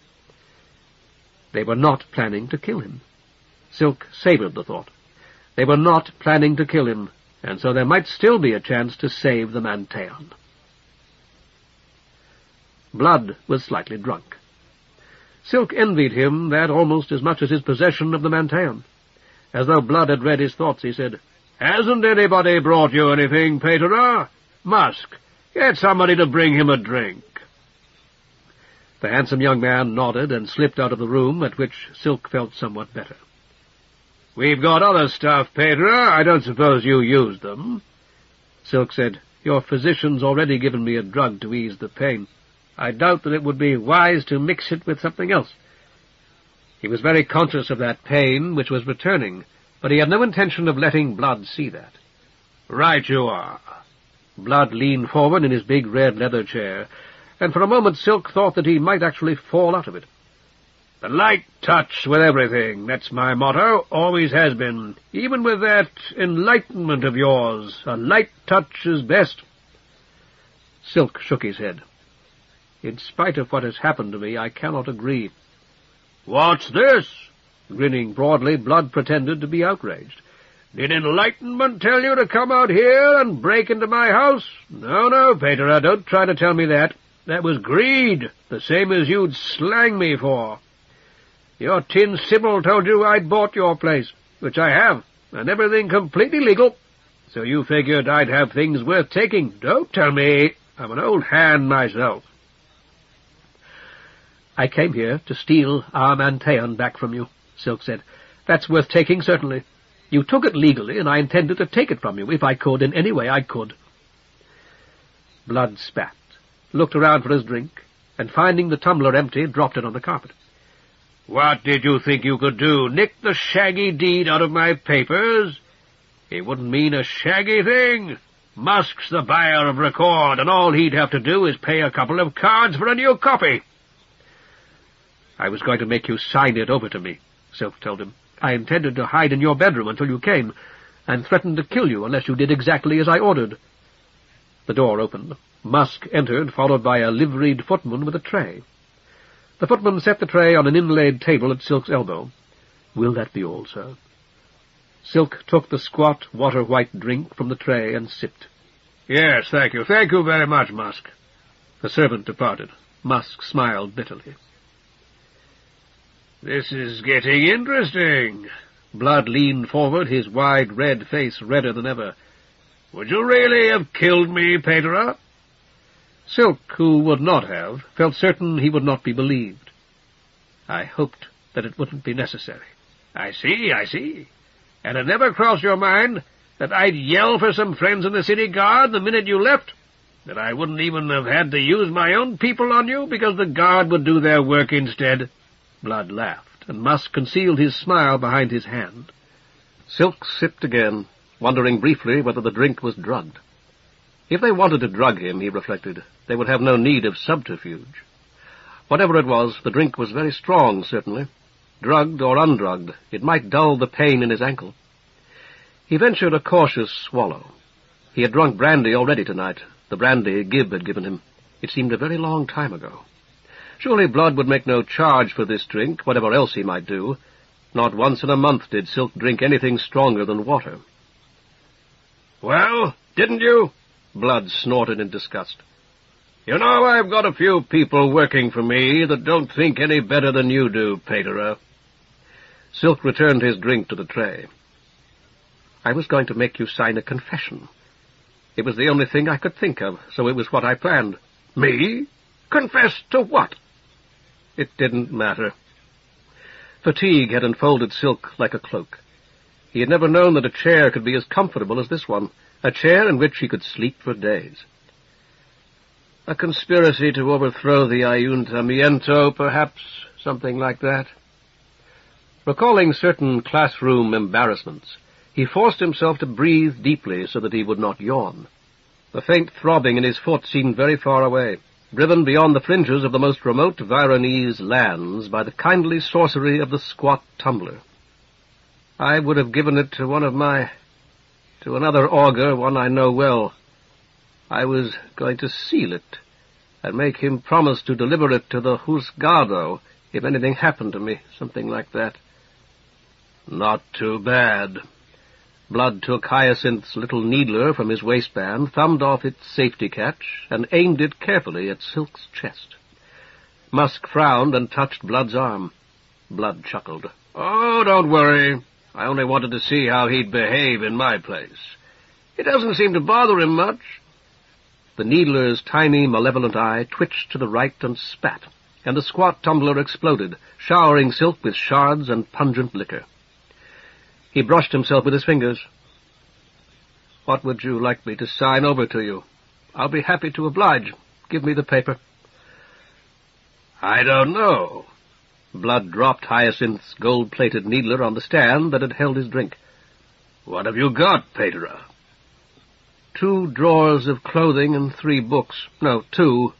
They were not planning to kill him. Silk savoured the thought. They were not planning to kill him, and so there might still be a chance to save the Manteon. Blood was slightly drunk. Silk envied him that almost as much as his possession of the Manteon. As though Blood had read his thoughts, he said, "Hasn't anybody brought you anything, Pater? Musk, get somebody to bring him a drink." The handsome young man nodded and slipped out of the room, at which Silk felt somewhat better. "We've got other stuff, Pater. I don't suppose you used them." Silk said, "Your physician's already given me a drug to ease the pain. I doubt that it would be wise to mix it with something else." He was very conscious of that pain which was returning, but he had no intention of letting Blood see that. "Right you are." Blood leaned forward in his big red leather chair, and for a moment Silk thought that he might actually fall out of it. "The light touch with everything, that's my motto, always has been. Even with that enlightenment of yours, a light touch is best." Silk shook his head. "In spite of what has happened to me, I cannot agree." "What's this?" Grinning broadly, Blood pretended to be outraged. "Did enlightenment tell you to come out here and break into my house? No, Pater, don't try to tell me that. That was greed, the same as you'd slang me for. Your Tin Sybil told you I'd bought your place, which I have, and everything completely legal. So you figured I'd have things worth taking. Don't tell me. I'm an old hand myself." "I came here to steal our Manteon back from you," Silk said. "That's worth taking, certainly. You took it legally, and I intended to take it from you, if I could, in any way I could." Blood spat, looked around for his drink, and finding the tumbler empty, dropped it on the carpet. "What did you think you could do? Nick the shaggy deed out of my papers? It wouldn't mean a shaggy thing. Musk's the buyer of record, and all he'd have to do is pay a couple of cards for a new copy." "I was going to make you sign it over to me," Silk told him. "I intended to hide in your bedroom until you came, and threatened to kill you unless you did exactly as I ordered." The door opened. Musk entered, followed by a liveried footman with a tray. The footman set the tray on an inlaid table at Silk's elbow. "Will that be all, sir?" Silk took the squat, water-white drink from the tray and sipped. "Yes, thank you. Thank you very much, Musk." The servant departed. Musk smiled bitterly. "This is getting interesting." Blood leaned forward, his wide red face redder than ever. "Would you really have killed me, Pedro?" Silk, who would not have, felt certain he would not be believed. "I hoped that it wouldn't be necessary." I see. And it never crossed your mind that I'd yell for some friends in the city guard the minute you left? That I wouldn't even have had to use my own people on you because the guard would do their work instead?" Blood laughed, and Musk concealed his smile behind his hand. Silk sipped again, wondering briefly whether the drink was drugged. If they wanted to drug him, he reflected, they would have no need of subterfuge. Whatever it was, the drink was very strong, certainly. Drugged or undrugged, it might dull the pain in his ankle. He ventured a cautious swallow. He had drunk brandy already tonight, the brandy Gibb had given him. It seemed a very long time ago. Surely Blood would make no charge for this drink, whatever else he might do. Not once in a month did Silk drink anything stronger than water. "Well, didn't you?" Blood snorted in disgust. "You know, I've got a few people working for me that don't think any better than you do, Pedro." Silk returned his drink to the tray. "I was going to make you sign a confession. It was the only thing I could think of, so it was what I planned." "Me? Confess to what?" It didn't matter. Fatigue had enfolded Silk like a cloak. He had never known that a chair could be as comfortable as this one, a chair in which he could sleep for days. A conspiracy to overthrow the Ayuntamiento, perhaps, something like that. Recalling certain classroom embarrassments, he forced himself to breathe deeply so that he would not yawn. The faint throbbing in his foot seemed very far away, driven beyond the fringes of the most remote Veronese lands by the kindly sorcery of the squat tumbler. "I would have given it to to another augur, one I know well. I was going to seal it, and make him promise to deliver it to the Husgado if anything happened to me, something like that." "Not too bad." Blood took Hyacinth's little needler from his waistband, thumbed off its safety catch, and aimed it carefully at Silk's chest. Musk frowned and touched Blood's arm. Blood chuckled. "Oh, don't worry. I only wanted to see how he'd behave in my place. It doesn't seem to bother him much." The needler's tiny, malevolent eye twitched to the right and spat, and the squat tumbler exploded, showering Silk with shards and pungent liquor. He brushed himself with his fingers. "What would you like me to sign over to you? I'll be happy to oblige. Give me the paper." "I don't know." Blood dropped Hyacinth's gold-plated needler on the stand that had held his drink. "What have you got, Pedro?" 2 drawers of clothing and 3 books. No, 2.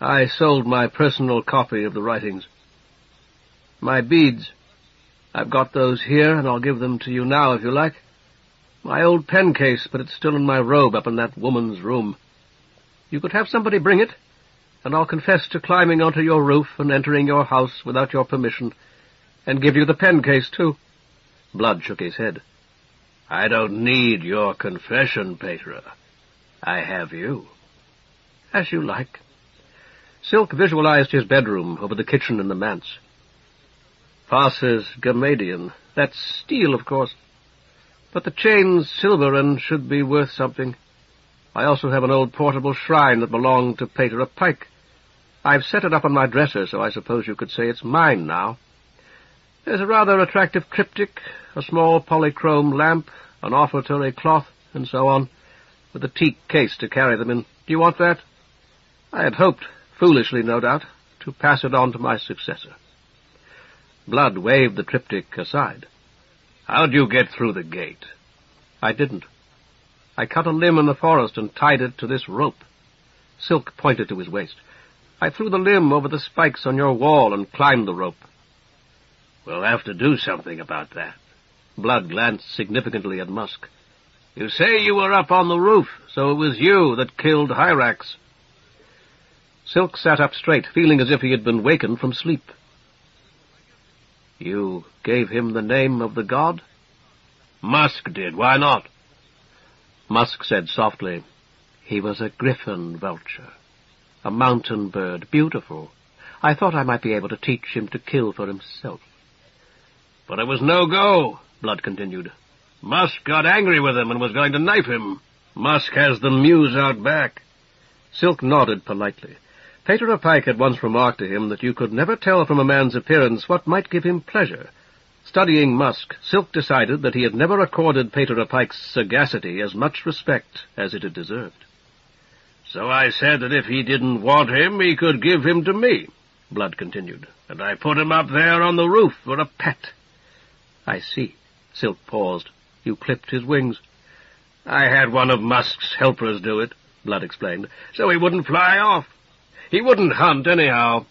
I sold my personal copy of the writings. "My beads. I've got those here, and I'll give them to you now if you like. My old pen case, but it's still in my robe up in that woman's room. You could have somebody bring it, and I'll confess to climbing onto your roof and entering your house without your permission, and give you the pen case, too." Blood shook his head. "I don't need your confession, Pedro. I have you." "As you like." Silk visualized his bedroom over the kitchen and the manse. "Passes Gamadian. That's steel, of course. But the chain's silver and should be worth something. I also have an old portable shrine that belonged to Pater of Pike. I've set it up on my dresser, so I suppose you could say it's mine now. There's a rather attractive triptych, a small polychrome lamp, an offertory cloth, and so on, with a teak case to carry them in. Do you want that? I had hoped, foolishly no doubt, to pass it on to my successor. Blood waved the triptych aside. How'd you get through the gate? I didn't. I cut a limb in the forest and tied it to this rope. Silk pointed to his waist. I threw the limb over the spikes on your wall and climbed the rope. We'll have to do something about that. Blood glanced significantly at Musk. You say you were up on the roof, so it was you that killed Hyrax. Silk sat up straight, feeling as if he had been wakened from sleep. You gave him the name of the god? Musk did. Why not? Musk said softly, He was a griffin vulture, a mountain bird, beautiful. I thought I might be able to teach him to kill for himself. But it was no go, Blood continued. Musk got angry with him and was going to knife him. Musk has the muse out back. Silk nodded politely. Pater Pike had once remarked to him that you could never tell from a man's appearance what might give him pleasure. Studying Musk, Silk decided that he had never accorded Pater Pike's sagacity as much respect as it had deserved. So I said that if he didn't want him, he could give him to me, Blood continued, and I put him up there on the roof for a pet. I see. Silk paused. You clipped his wings. I had one of Musk's helpers do it, Blood explained, so he wouldn't fly off. He wouldn't hunt anyhow.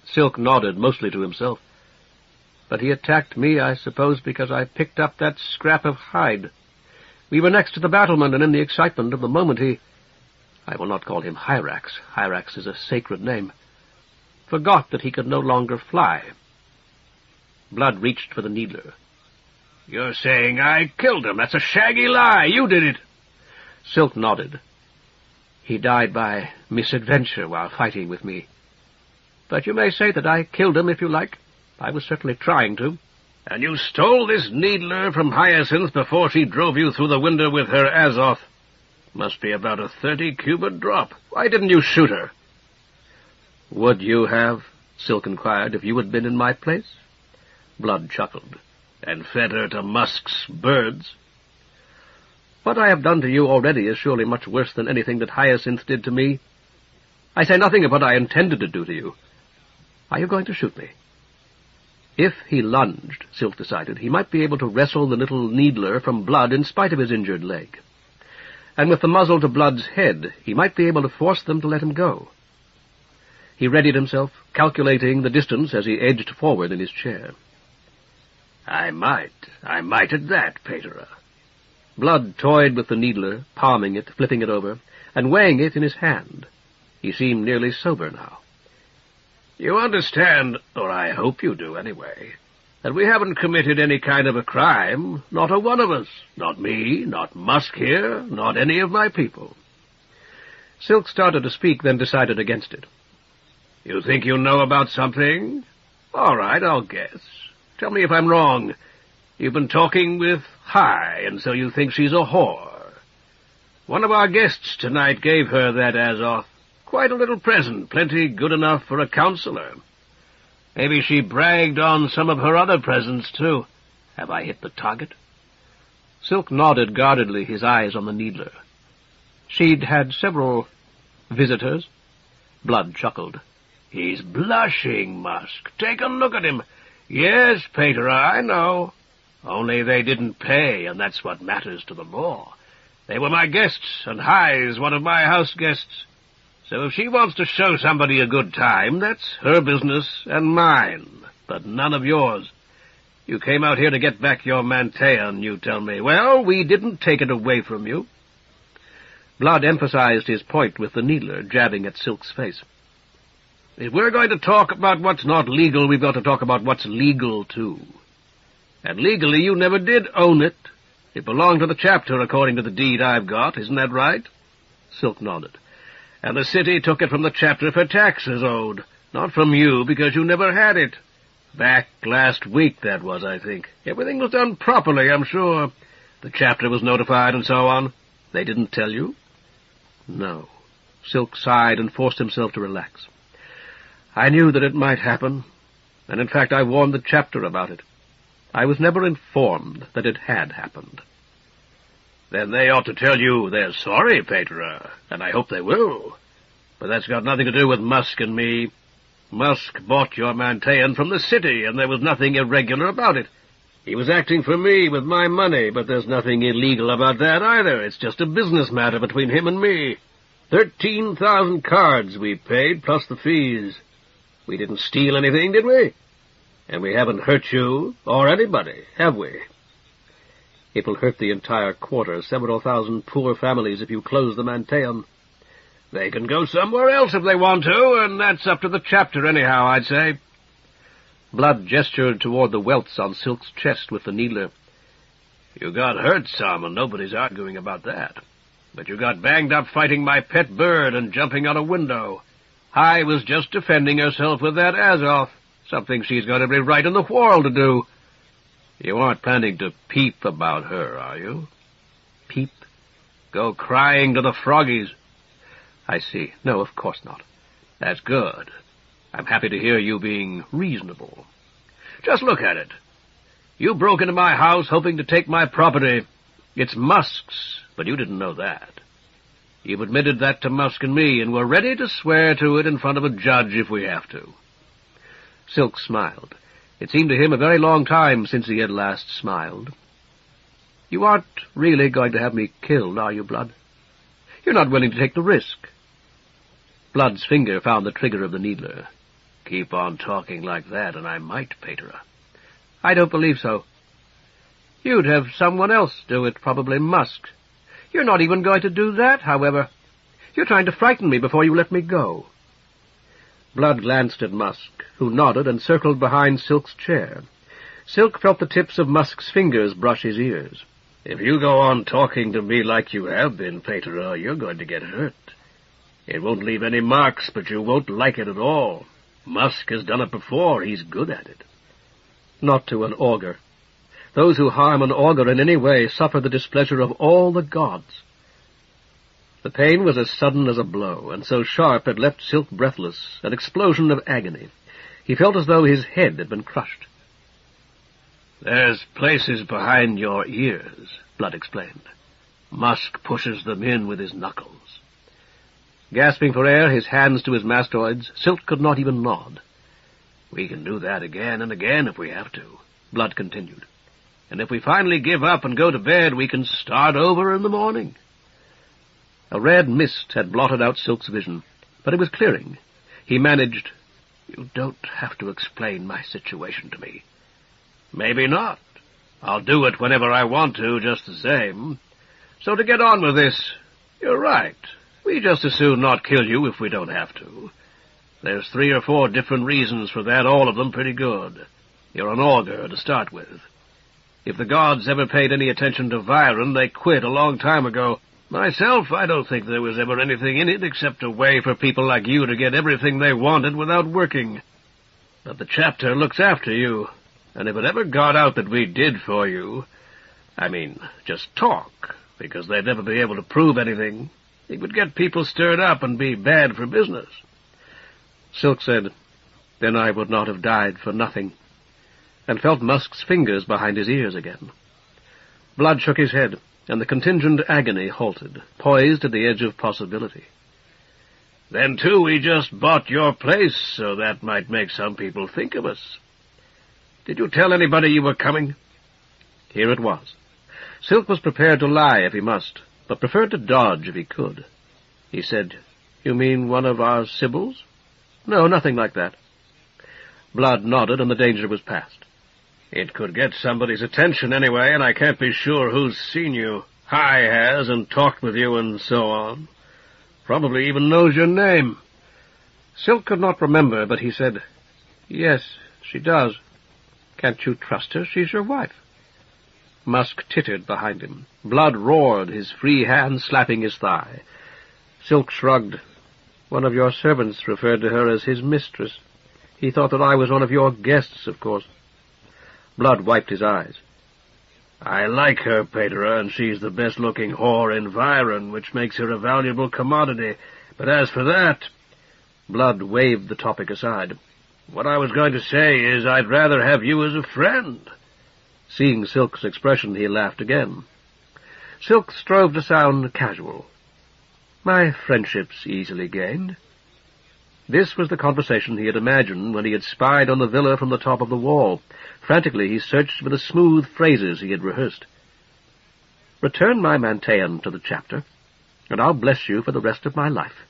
Silk nodded, mostly to himself. But he attacked me, I suppose, because I picked up that scrap of hide. We were next to the battlement, and in the excitement of the moment I will not call him Hyrax. Hyrax is a sacred name. Forgot that he could no longer fly. Blood reached for the needler. You're saying I killed him. That's a shaggy lie. You did it. Silk nodded. He died by misadventure while fighting with me. But you may say that I killed him if you like. I was certainly trying to. And you stole this needler from Hyacinth before she drove you through the window with her Azoth. Must be about a 30-cubit drop. Why didn't you shoot her? Would you have, Silk inquired, if you had been in my place? Blood chuckled. And fed her to Musk's birds. What I have done to you already is surely much worse than anything that Hyacinth did to me. I say nothing of what I intended to do to you. Are you going to shoot me? If he lunged, Silk decided, he might be able to wrestle the little needler from Blood in spite of his injured leg. And with the muzzle to Blood's head, he might be able to force them to let him go. He readied himself, calculating the distance as he edged forward in his chair. I might at that, Paterer. Blood toyed with the needler, palming it, flipping it over, and weighing it in his hand. He seemed nearly sober now. You understand, or I hope you do anyway, that we haven't committed any kind of a crime, not a one of us, not me, not Musk here, not any of my people. Silk started to speak, then decided against it. You think you know about something? All right, I'll guess. Tell me if I'm wrong. You've been talking with Hy, and so you think she's a whore. One of our guests tonight gave her that Azoth. Quite a little present, plenty good enough for a counselor. Maybe she bragged on some of her other presents, too. Have I hit the target? Silk nodded guardedly, his eyes on the needler. She'd had several visitors. Blood chuckled. He's blushing, Musk. Take a look at him. Yes, Paterer, I know. Only they didn't pay, and that's what matters to the law. They were my guests, and Hy's one of my house guests. So if she wants to show somebody a good time, that's her business and mine, but none of yours. You came out here to get back your Mantean, you tell me. Well, we didn't take it away from you. Blood emphasized his point with the needler, jabbing at Silk's face. If we're going to talk about what's not legal, we've got to talk about what's legal, too. And legally, you never did own it. It belonged to the chapter, according to the deed I've got. Isn't that right? Silk nodded. And the city took it from the chapter for taxes owed, not from you, because you never had it. Back last week, that was, I think. Everything was done properly, I'm sure. The chapter was notified and so on. They didn't tell you? No. Silk sighed and forced himself to relax. I knew that it might happen, and in fact I warned the chapter about it. I was never informed that it had happened. Then they ought to tell you they're sorry, Petra, and I hope they will. But that's got nothing to do with Musk and me. Musk bought your Mantean from the city, and there was nothing irregular about it. He was acting for me with my money, but there's nothing illegal about that either. It's just a business matter between him and me. 13,000 cards we paid, plus the fees. We didn't steal anything, did we? And we haven't hurt you or anybody, have we? It will hurt the entire quarter, several thousand poor families, if you close the Mantean. They can go somewhere else if they want to, and that's up to the chapter anyhow, I'd say. Blood gestured toward the welts on Silk's chest with the needler. You got hurt some, and nobody's arguing about that. But you got banged up fighting my pet bird and jumping out a window. I was just defending herself with that Azoth, something she's got every right in the world to do. You aren't planning to peep about her, are you? Peep? Go crying to the froggies. I see. No, of course not. That's good. I'm happy to hear you being reasonable. Just look at it. You broke into my house hoping to take my property. It's Musk's, but you didn't know that. You've admitted that to Musk and me, and we're ready to swear to it in front of a judge if we have to. Silk smiled. It seemed to him a very long time since he had last smiled. You aren't really going to have me killed, are you, Blood? You're not willing to take the risk. Blood's finger found the trigger of the needler. Keep on talking like that, and I might, Petra. I don't believe so. You'd have someone else do it, probably Musk. You're not even going to do that, however. You're trying to frighten me before you let me go. Blood glanced at Musk, who nodded and circled behind Silk's chair. Silk felt the tips of Musk's fingers brush his ears. If you go on talking to me like you have been, Petra, you're going to get hurt. It won't leave any marks, but you won't like it at all. Musk has done it before. He's good at it. Not to an augur. Those who harm an augur in any way suffer the displeasure of all the gods. The pain was as sudden as a blow, and so sharp it left Silk breathless, an explosion of agony. He felt as though his head had been crushed. There's places behind your ears, Blood explained. Musk pushes them in with his knuckles. Gasping for air, his hands to his mastoids, Silk could not even nod. We can do that again and again if we have to, Blood continued. And if we finally give up and go to bed, we can start over in the morning. A red mist had blotted out Silk's vision, but it was clearing. He managed, You don't have to explain my situation to me. Maybe not. I'll do it whenever I want to, just the same. So to get on with this, you're right. We just as soon not kill you if we don't have to. There's 3 or 4 different reasons for that, all of them pretty good. You're an augur to start with. If the gods ever paid any attention to Viren, they quit a long time ago. Myself, I don't think there was ever anything in it except a way for people like you to get everything they wanted without working. But the chapter looks after you, and if it ever got out that we did for you, I mean, just talk, because they'd never be able to prove anything, it would get people stirred up and be bad for business. Silk said, Then I would not have died for nothing, and felt Musk's fingers behind his ears again. Blood shook his head, and the contingent agony halted, poised at the edge of possibility. Then, too, we just bought your place, so that might make some people think of us. Did you tell anybody you were coming? Here it was. Silk was prepared to lie if he must, but preferred to dodge if he could. He said, You mean one of our Sibyls? No, nothing like that. Blood nodded, and the danger was past. It could get somebody's attention anyway, and I can't be sure who's seen you. High has, and talked with you, and so on. Probably even knows your name. Silk could not remember, but he said, Yes, she does. Can't you trust her? She's your wife. Musk tittered behind him. Blood roared, his free hand slapping his thigh. Silk shrugged. One of your servants referred to her as his mistress. He thought that I was one of your guests, of course. Blood wiped his eyes. I like her, Petra, and she's the best-looking whore in Viren, which makes her a valuable commodity. But as for that... Blood waved the topic aside. What I was going to say is I'd rather have you as a friend. Seeing Silk's expression, he laughed again. Silk strove to sound casual. "My friendship's easily gained." This was the conversation he had imagined when he had spied on the villa from the top of the wall. Frantically he searched for the smooth phrases he had rehearsed. "Return my Mantean to the chapter, and I'll bless you for the rest of my life."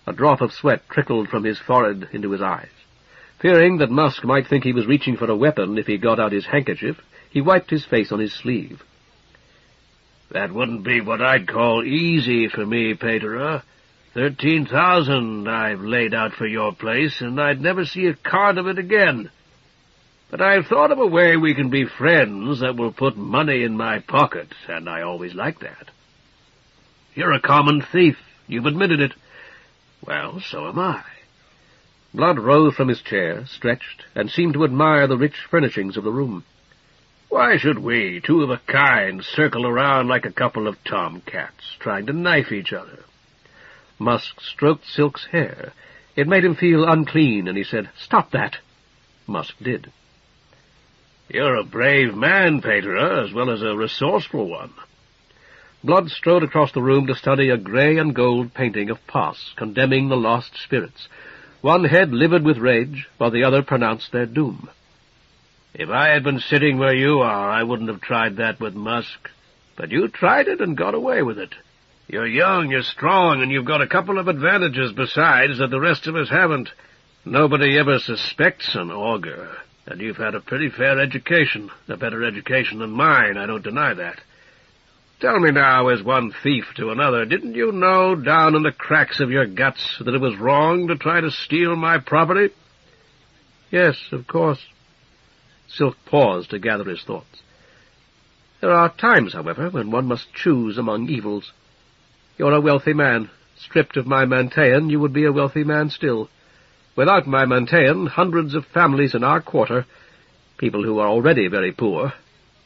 A drop of sweat trickled from his forehead into his eyes. Fearing that Musk might think he was reaching for a weapon if he got out his handkerchief, he wiped his face on his sleeve. "That wouldn't be what I'd call easy for me, Paterer. 13,000 I've laid out for your place, and I'd never see a card of it again. But I've thought of a way we can be friends that will put money in my pocket, and I always like that. You're a common thief. You've admitted it. Well, so am I." Blood rose from his chair, stretched, and seemed to admire the rich furnishings of the room. "Why should we, two of a kind, circle around like a couple of tomcats, trying to knife each other?" Musk stroked Silk's hair. It made him feel unclean, and he said, "Stop that." Musk did. "You're a brave man, Paterer, as well as a resourceful one." Blood strode across the room to study a grey and gold painting of Pas, condemning the lost spirits. One head livid with rage, while the other pronounced their doom. "If I had been sitting where you are, I wouldn't have tried that with Musk. But you tried it and got away with it. You're young, you're strong, and you've got a couple of advantages besides that the rest of us haven't. Nobody ever suspects an augur, and you've had a pretty fair education, a better education than mine, I don't deny that. Tell me now, as one thief to another, didn't you know down in the cracks of your guts that it was wrong to try to steal my property?" "Yes, of course." Silk paused to gather his thoughts. "There are times, however, when one must choose among evils. You're a wealthy man. Stripped of my Mantean, you would be a wealthy man still. Without my Mantean, hundreds of families in our quarter, people who are already very poor,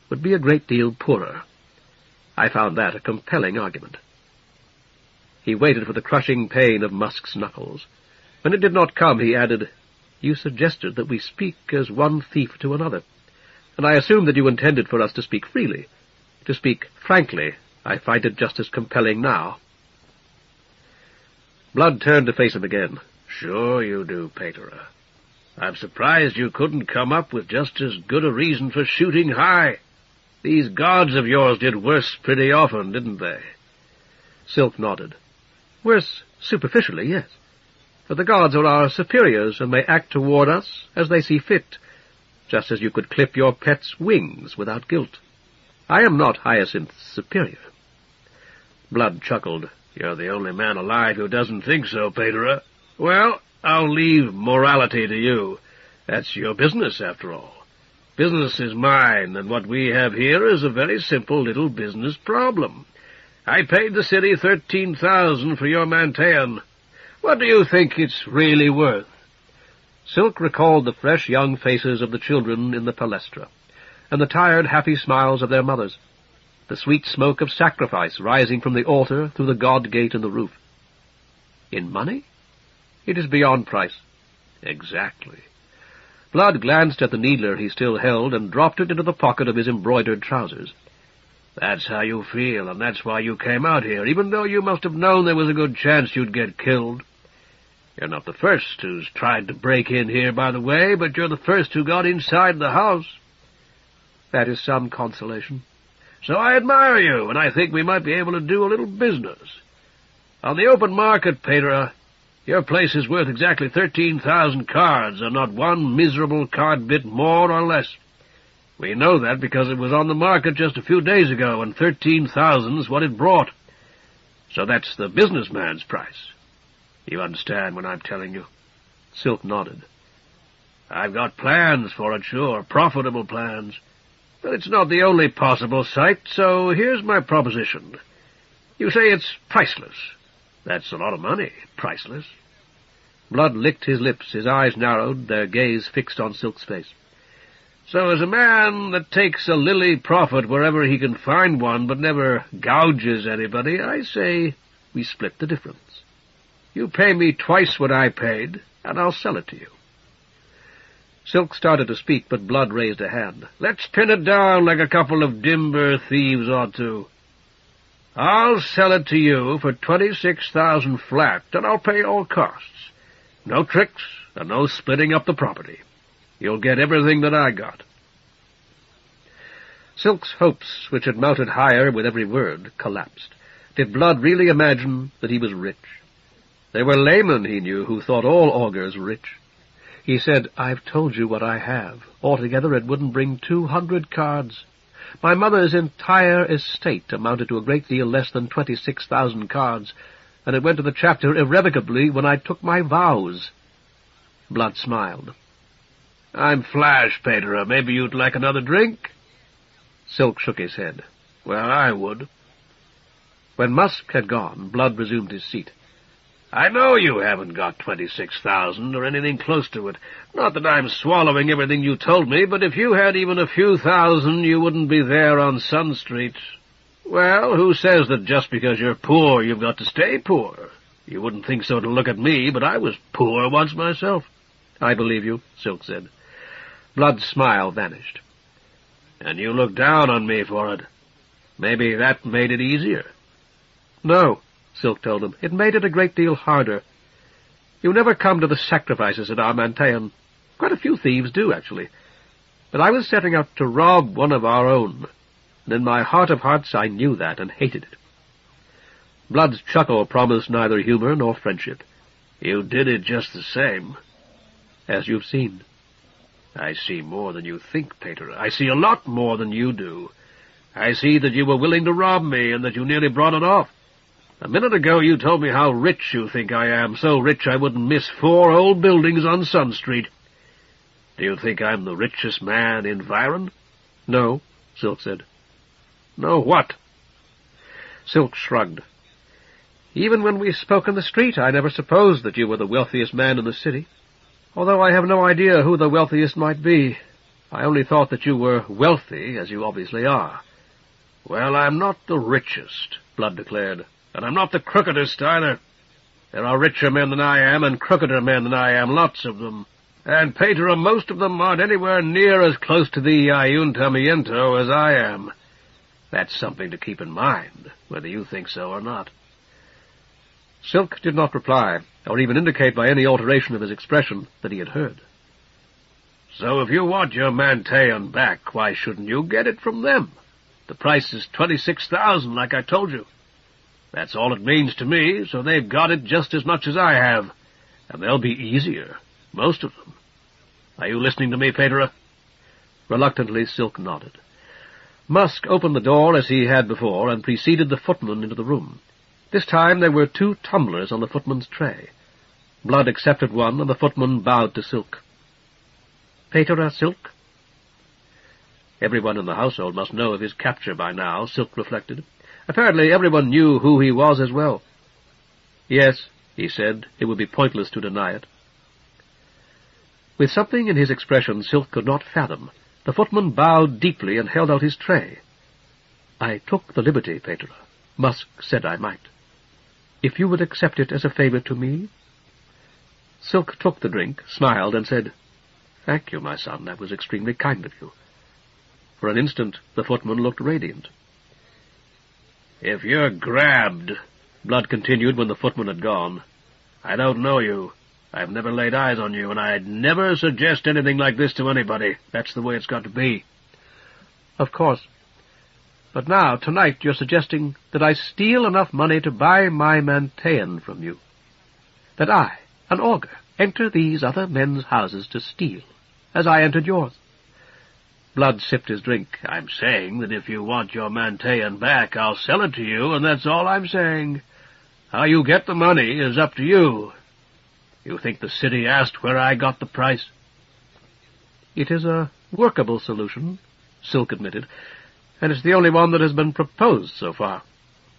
would be a great deal poorer. I found that a compelling argument." He waited for the crushing pain of Musk's knuckles. When it did not come, he added, "You suggested that we speak as one thief to another, and I assumed that you intended for us to speak freely. To speak frankly, I find it just as compelling now." Blood turned to face him again. "Sure you do, Paterer. I'm surprised you couldn't come up with just as good a reason for shooting high. These gods of yours did worse pretty often, didn't they?" Silk nodded. "Worse superficially, yes. But the gods are our superiors and may act toward us as they see fit, just as you could clip your pet's wings without guilt. I am not Hyacinth's superior." Blood chuckled. "You're the only man alive who doesn't think so, Paterer. Well, I'll leave morality to you. That's your business, after all. Business is mine, and what we have here is a very simple little business problem. I paid the city 13,000 for your Mantean. What do you think it's really worth?" Silk recalled the fresh young faces of the children in the palestra, and the tired, happy smiles of their mothers, the sweet smoke of sacrifice rising from the altar through the god-gate in the roof. "In money? It is beyond price." "Exactly." Blood glanced at the needler he still held and dropped it into the pocket of his embroidered trousers. "That's how you feel, and that's why you came out here, even though you must have known there was a good chance you'd get killed. You're not the first who's tried to break in here, by the way, but you're the first who got inside the house." "That is some consolation." "So I admire you, and I think we might be able to do a little business. On the open market, Paterer, your place is worth exactly 13,000 cards, and not one miserable card bit more or less. We know that because it was on the market just a few days ago, and 13,000 is what it brought. So that's the businessman's price. You understand what I'm telling you?" Silk nodded. "I've got plans for it, sure, profitable plans. But it's not the only possible site, so here's my proposition. You say it's priceless. That's a lot of money, priceless." Blood licked his lips, his eyes narrowed, their gaze fixed on Silk's face. "So as a man that takes a lily profit wherever he can find one, but never gouges anybody, I say we split the difference. You pay me twice what I paid, and I'll sell it to you." Silk started to speak, but Blood raised a hand. "Let's pin it down like a couple of dimber thieves ought to. I'll sell it to you for 26,000 flat, and I'll pay all costs. No tricks, and no splitting up the property. You'll get everything that I got." Silk's hopes, which had mounted higher with every word, collapsed. Did Blood really imagine that he was rich? There were laymen, he knew, who thought all augurs rich. He said, "I've told you what I have. Altogether it wouldn't bring 200 cards. My mother's entire estate amounted to a great deal less than 26,000 cards, and it went to the chapter irrevocably when I took my vows." Blood smiled. "I'm flash, Pater. Maybe you'd like another drink?" Silk shook his head. "Well, I would." When Musk had gone, Blood resumed his seat. "I know you haven't got 26,000 or anything close to it. Not that I'm swallowing everything you told me, but if you had even a few thousand, you wouldn't be there on Sun Street. Well, who says that just because you're poor, you've got to stay poor? You wouldn't think so to look at me, but I was poor once myself." "I believe you," Silk said. Blood's smile vanished. "And you look down on me for it. Maybe that made it easier." "No," Silk told him. "It made it a great deal harder. You never come to the sacrifices at Armantean. Quite a few thieves do, actually. But I was setting out to rob one of our own, and in my heart of hearts I knew that and hated it." Blood's chuckle promised neither humor nor friendship. "You did it just the same." "As you've seen." "I see more than you think, Pater. I see a lot more than you do. I see that you were willing to rob me, and that you nearly brought it off. A minute ago you told me how rich you think I am, so rich I wouldn't miss 4 old buildings on Sun Street. Do you think I'm the richest man in Viron?" "No," Silk said. "No what?" Silk shrugged. "Even when we spoke in the street, I never supposed that you were the wealthiest man in the city, although I have no idea who the wealthiest might be. I only thought that you were wealthy, as you obviously are." "Well, I'm not the richest," Blood declared. "And I'm not the crookedest, either. There are richer men than I am, and crookeder men than I am, lots of them. And, Pater, most of them aren't anywhere near as close to the Ayuntamiento as I am. That's something to keep in mind, whether you think so or not." Silk did not reply, or even indicate by any alteration of his expression that he had heard. "So if you want your Mantean back, why shouldn't you get it from them? The price is 26,000, like I told you. That's all it means to me, so they've got it just as much as I have, and they'll be easier, most of them. Are you listening to me, Pater?" Reluctantly, Silk nodded. Musk opened the door as he had before, and preceded the footman into the room. This time there were 2 tumblers on the footman's tray. Blood accepted one, and the footman bowed to Silk. "Pater, Silk?" Everyone in the household must know of his capture by now, Silk reflected. Apparently everyone knew who he was as well. "Yes," he said. It would be pointless to deny it. With something in his expression Silk could not fathom, the footman bowed deeply and held out his tray. "I took the liberty, Pater. Musk said I might. If you would accept it as a favor to me?" Silk took the drink, smiled, and said, "Thank you, my son. That was extremely kind of you." For an instant the footman looked radiant. "If you're grabbed," Blood continued when the footman had gone, "I don't know you. I've never laid eyes on you, and I'd never suggest anything like this to anybody. That's the way it's got to be." "Of course. But now, tonight, you're suggesting that I steal enough money to buy my Mantean from you. That I, an augur, enter these other men's houses to steal, as I entered yours." Blood sipped his drink. "I'm saying that if you want your Mantean back, I'll sell it to you, and that's all I'm saying. How you get the money is up to you. You think the city asked where I got the price?" "It is a workable solution," Silk admitted, "and it's the only one that has been proposed so far."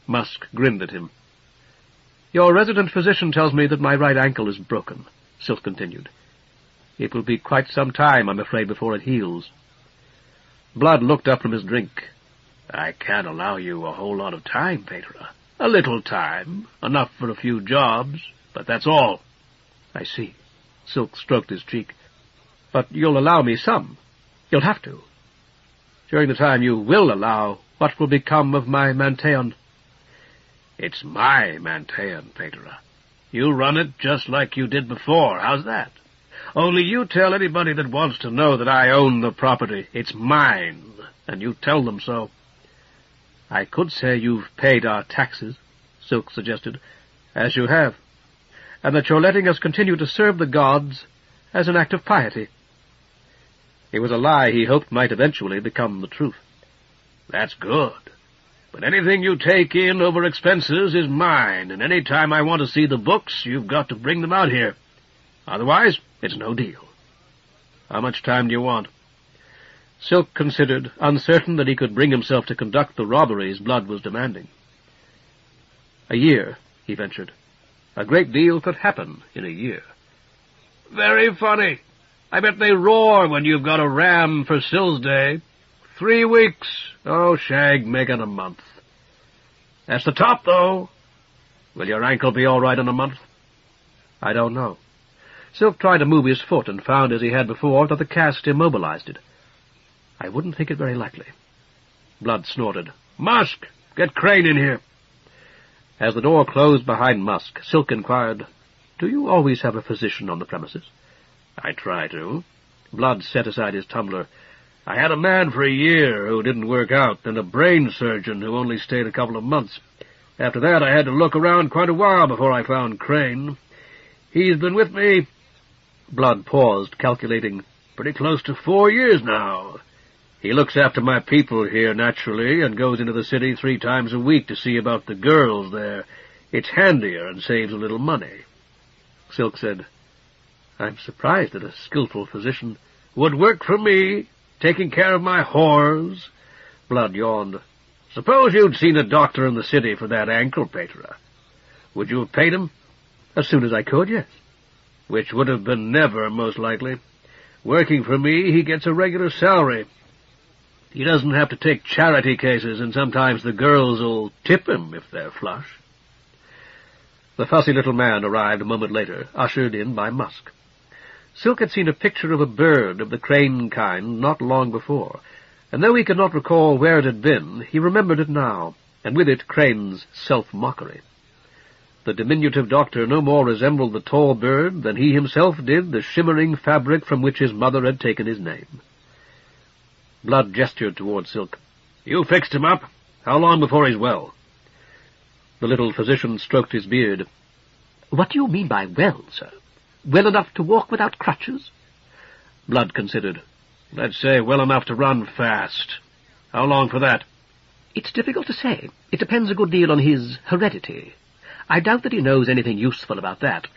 Musk grinned at him. "Your resident physician tells me that my right ankle is broken," Silk continued. "It will be quite some time, I'm afraid, before it heals." Blood looked up from his drink. "I can't allow you a whole lot of time, Pater. A little time, enough for a few jobs, but that's all." "I see." Silk stroked his cheek. But you'll allow me some. You'll have to. During the time you will allow, what will become of my Manteon? It's my Manteon, Petra. You run it just like you did before. How's that? Only you tell anybody that wants to know that I own the property. It's mine, and you tell them so. I could say you've paid our taxes, Silk suggested, as you have, and that you're letting us continue to serve the gods as an act of piety. It was a lie he hoped might eventually become the truth. That's good. But anything you take in over expenses is mine, and any time I want to see the books, you've got to bring them out here. Otherwise, it's no deal. How much time do you want? Silk considered, uncertain that he could bring himself to conduct the robberies Blood was demanding. A year, he ventured. A great deal could happen in a year. Very funny. I bet they roar when you've got a ram for Sill's Day. 3 weeks. Oh, shag, make it a month. That's the top, though. Will your ankle be all right in a month? I don't know. Silk tried to move his foot and found, as he had before, that the cast immobilized it. I wouldn't think it very likely. Blood snorted. Musk, get Crane in here. As the door closed behind Musk, Silk inquired, Do you always have a physician on the premises? I try to. Blood set aside his tumbler. I had a man for a year who didn't work out, and a brain surgeon who only stayed a couple of months. After that, I had to look around quite a while before I found Crane. He's been with me... Blood paused, calculating. Pretty close to 4 years now. He looks after my people here, naturally, and goes into the city 3 times a week to see about the girls there. It's handier and saves a little money. Silk said, I'm surprised that a skillful physician would work for me, taking care of my whores. Blood yawned. Suppose you'd seen a doctor in the city for that ankle, Petra. Would you have paid him? As soon as I could, yes. Which would have been never, most likely. Working for me, he gets a regular salary. He doesn't have to take charity cases, and sometimes the girls'll tip him if they're flush. The fussy little man arrived a moment later, ushered in by Musk. Silk had seen a picture of a bird of the crane kind not long before, and though he could not recall where it had been, he remembered it now, and with it Crane's self-mockery. The diminutive doctor no more resembled the tall bird than he himself did the shimmering fabric from which his mother had taken his name. Blood gestured toward Silk. You fixed him up. How long before he's well? The little physician stroked his beard. What do you mean by well, sir? Well enough to walk without crutches? Blood considered. Let's say well enough to run fast. How long for that? It's difficult to say. It depends a good deal on his heredity. I doubt that he knows anything useful about that.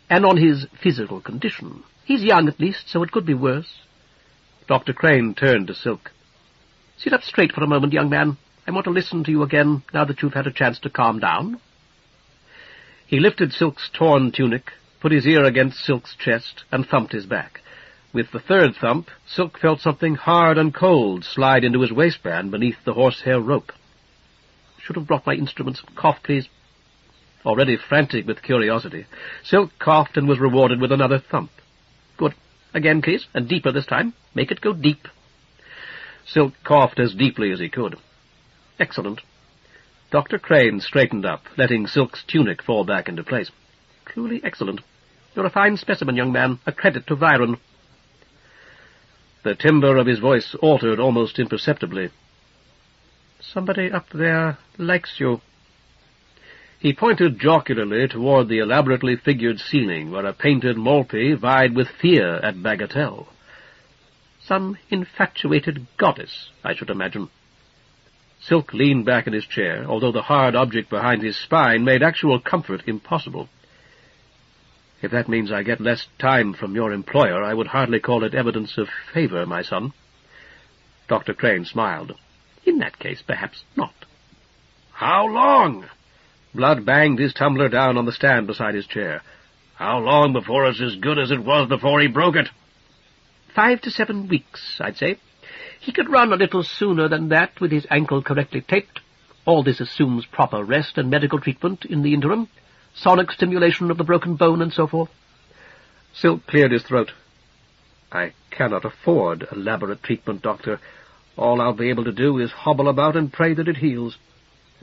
And on his physical condition. He's young, at least, so it could be worse. Dr. Crane turned to Silk. Sit up straight for a moment, young man. I want to listen to you again, now that you've had a chance to calm down. He lifted Silk's torn tunic, put his ear against Silk's chest, and thumped his back. With the third thump, Silk felt something hard and cold slide into his waistband beneath the horsehair rope. Should have brought my instruments. Cough, please. Already frantic with curiosity, Silk coughed and was rewarded with another thump. Good. Again, please, and deeper this time. Make it go deep. Silk coughed as deeply as he could. Excellent. Dr. Crane straightened up, letting Silk's tunic fall back into place. Truly excellent. You're a fine specimen, young man. A credit to Byron. The timbre of his voice altered almost imperceptibly. Somebody up there likes you. He pointed jocularly toward the elaborately figured ceiling, where a painted Molpe vied with fear at bagatelle. Some infatuated goddess, I should imagine. Silk leaned back in his chair, although the hard object behind his spine made actual comfort impossible. If that means I get less time from your employer, I would hardly call it evidence of favor, my son. Dr. Crane smiled. In that case, perhaps not. How long? Blood banged his tumbler down on the stand beside his chair. How long before it's as good as it was before he broke it? 5 to 7 weeks, I'd say. He could run a little sooner than that with his ankle correctly taped. All this assumes proper rest and medical treatment in the interim, sonic stimulation of the broken bone and so forth. Silk cleared his throat. I cannot afford elaborate treatment, Doctor. All I'll be able to do is hobble about and pray that it heals."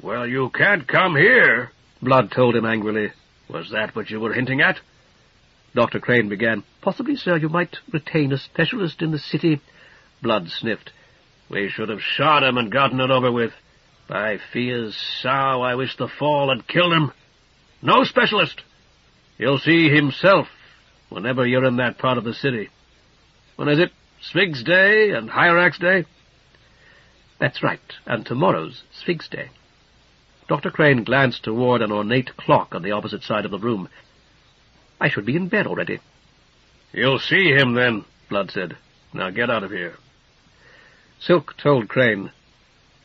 "Well, you can't come here," Blood told him angrily. "Was that what you were hinting at?" Dr. Crane began. "Possibly, sir, you might retain a specialist in the city." Blood sniffed. "We should have shot him and gotten it over with. By Fia's sow, I wish the fall had killed him. No specialist. He'll see himself whenever you're in that part of the city. When is it? Sphinx Day and Hyrax Day?" "That's right, and tomorrow's Sphinx Day." Dr. Crane glanced toward an ornate clock on the opposite side of the room. "I should be in bed already." "You'll see him then," Blood said. "Now get out of here." Silk told Crane,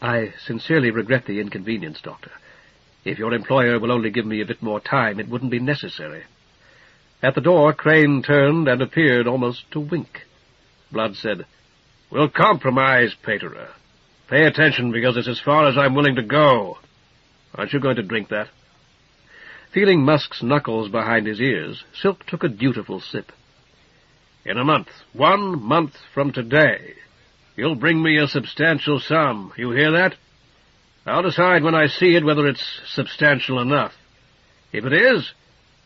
"I sincerely regret the inconvenience, Doctor. If your employer will only give me a bit more time, it wouldn't be necessary." At the door, Crane turned and appeared almost to wink. Blood said, "We'll compromise, Paterer. Pay attention, because it's as far as I'm willing to go. Aren't you going to drink that?" Feeling Musk's knuckles behind his ears, Silk took a dutiful sip. "In a month, 1 month from today, you'll bring me a substantial sum. You hear that? I'll decide when I see it whether it's substantial enough. If it is,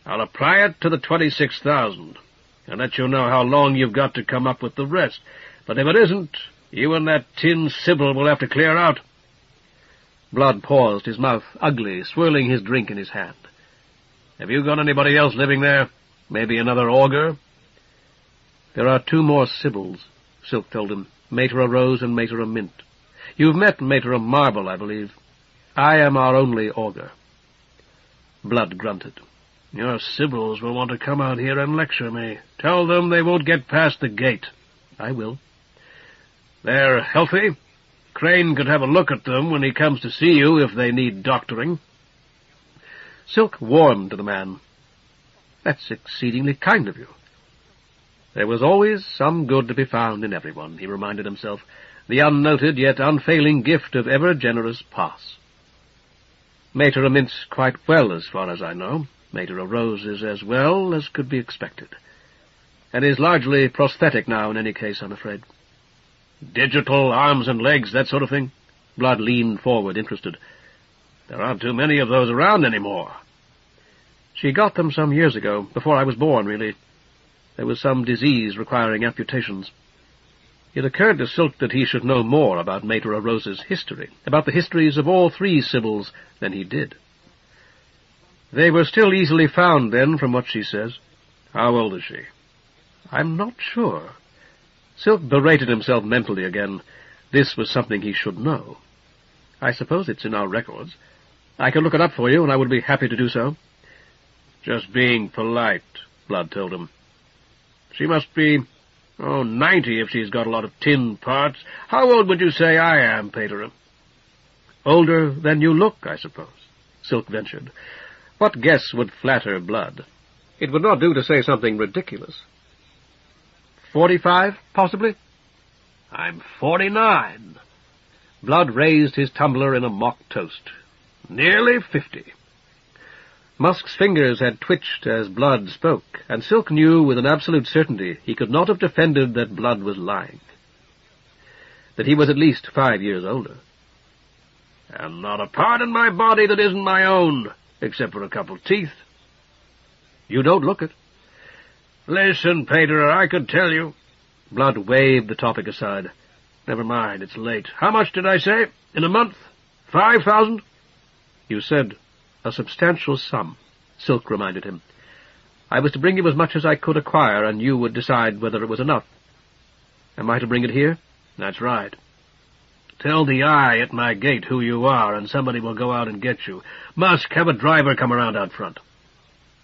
I'll apply it to the 26,000, and let you know how long you've got to come up with the rest. But if it isn't, you and that tin Sybil will have to clear out." Blood paused, his mouth ugly, swirling his drink in his hand. "Have you got anybody else living there? Maybe another augur?" "There are 2 more Sybils," Silk told him, "Mater Rose and Mater Mint. You've met Mater Marble, I believe. I am our only augur." Blood grunted. "Your Sybils will want to come out here and lecture me. Tell them they won't get past the gate." "I will." "They're healthy? Crane could have a look at them when he comes to see you if they need doctoring." Silk warmed to the man. "That's exceedingly kind of you." There was always some good to be found in everyone, he reminded himself, the unnoted yet unfailing gift of ever-generous Pass. Mater Mint's quite well, as far as I know. Mater Rose is as well as could be expected, and is largely prosthetic now in any case, I'm afraid. "Digital arms and legs, that sort of thing?" Blood leaned forward, interested. "There aren't too many of those around anymore." "She got them some years ago, before I was born, really. There was some disease requiring amputations." It occurred to Silk that he should know more about Mater Rose's history, about the histories of all 3 Sybils, than he did. "They were still easily found, then, from what she says." "How old is she?" "I'm not sure." Silk berated himself mentally again. This was something he should know. "I suppose it's in our records. I can look it up for you, and I would be happy to do so." "Just being polite," Blood told him. "She must be, 90 if she's got a lot of tin parts. How old would you say I am, Paterer?" "Older than you look, I suppose," Silk ventured. What guess would flatter Blood? It would not do to say something ridiculous. 45, possibly? "I'm 49. Blood raised his tumbler in a mock toast. "Nearly 50. Musk's fingers had twitched as Blood spoke, and Silk knew with an absolute certainty he could not have defended that Blood was lying. That he was at least 5 years older. "And not a part in my body that isn't my own, except for a couple of teeth." "You don't look it." "Listen, Paterer, I could tell you." Blood waved the topic aside. "Never mind, it's late. How much did I say? In a month? 5,000? "You said a substantial sum," Silk reminded him. "I was to bring you as much as I could acquire, and you would decide whether it was enough. Am I to bring it here?" "That's right. Tell the eye at my gate who you are, and somebody will go out and get you. Musk, have a driver come around out front."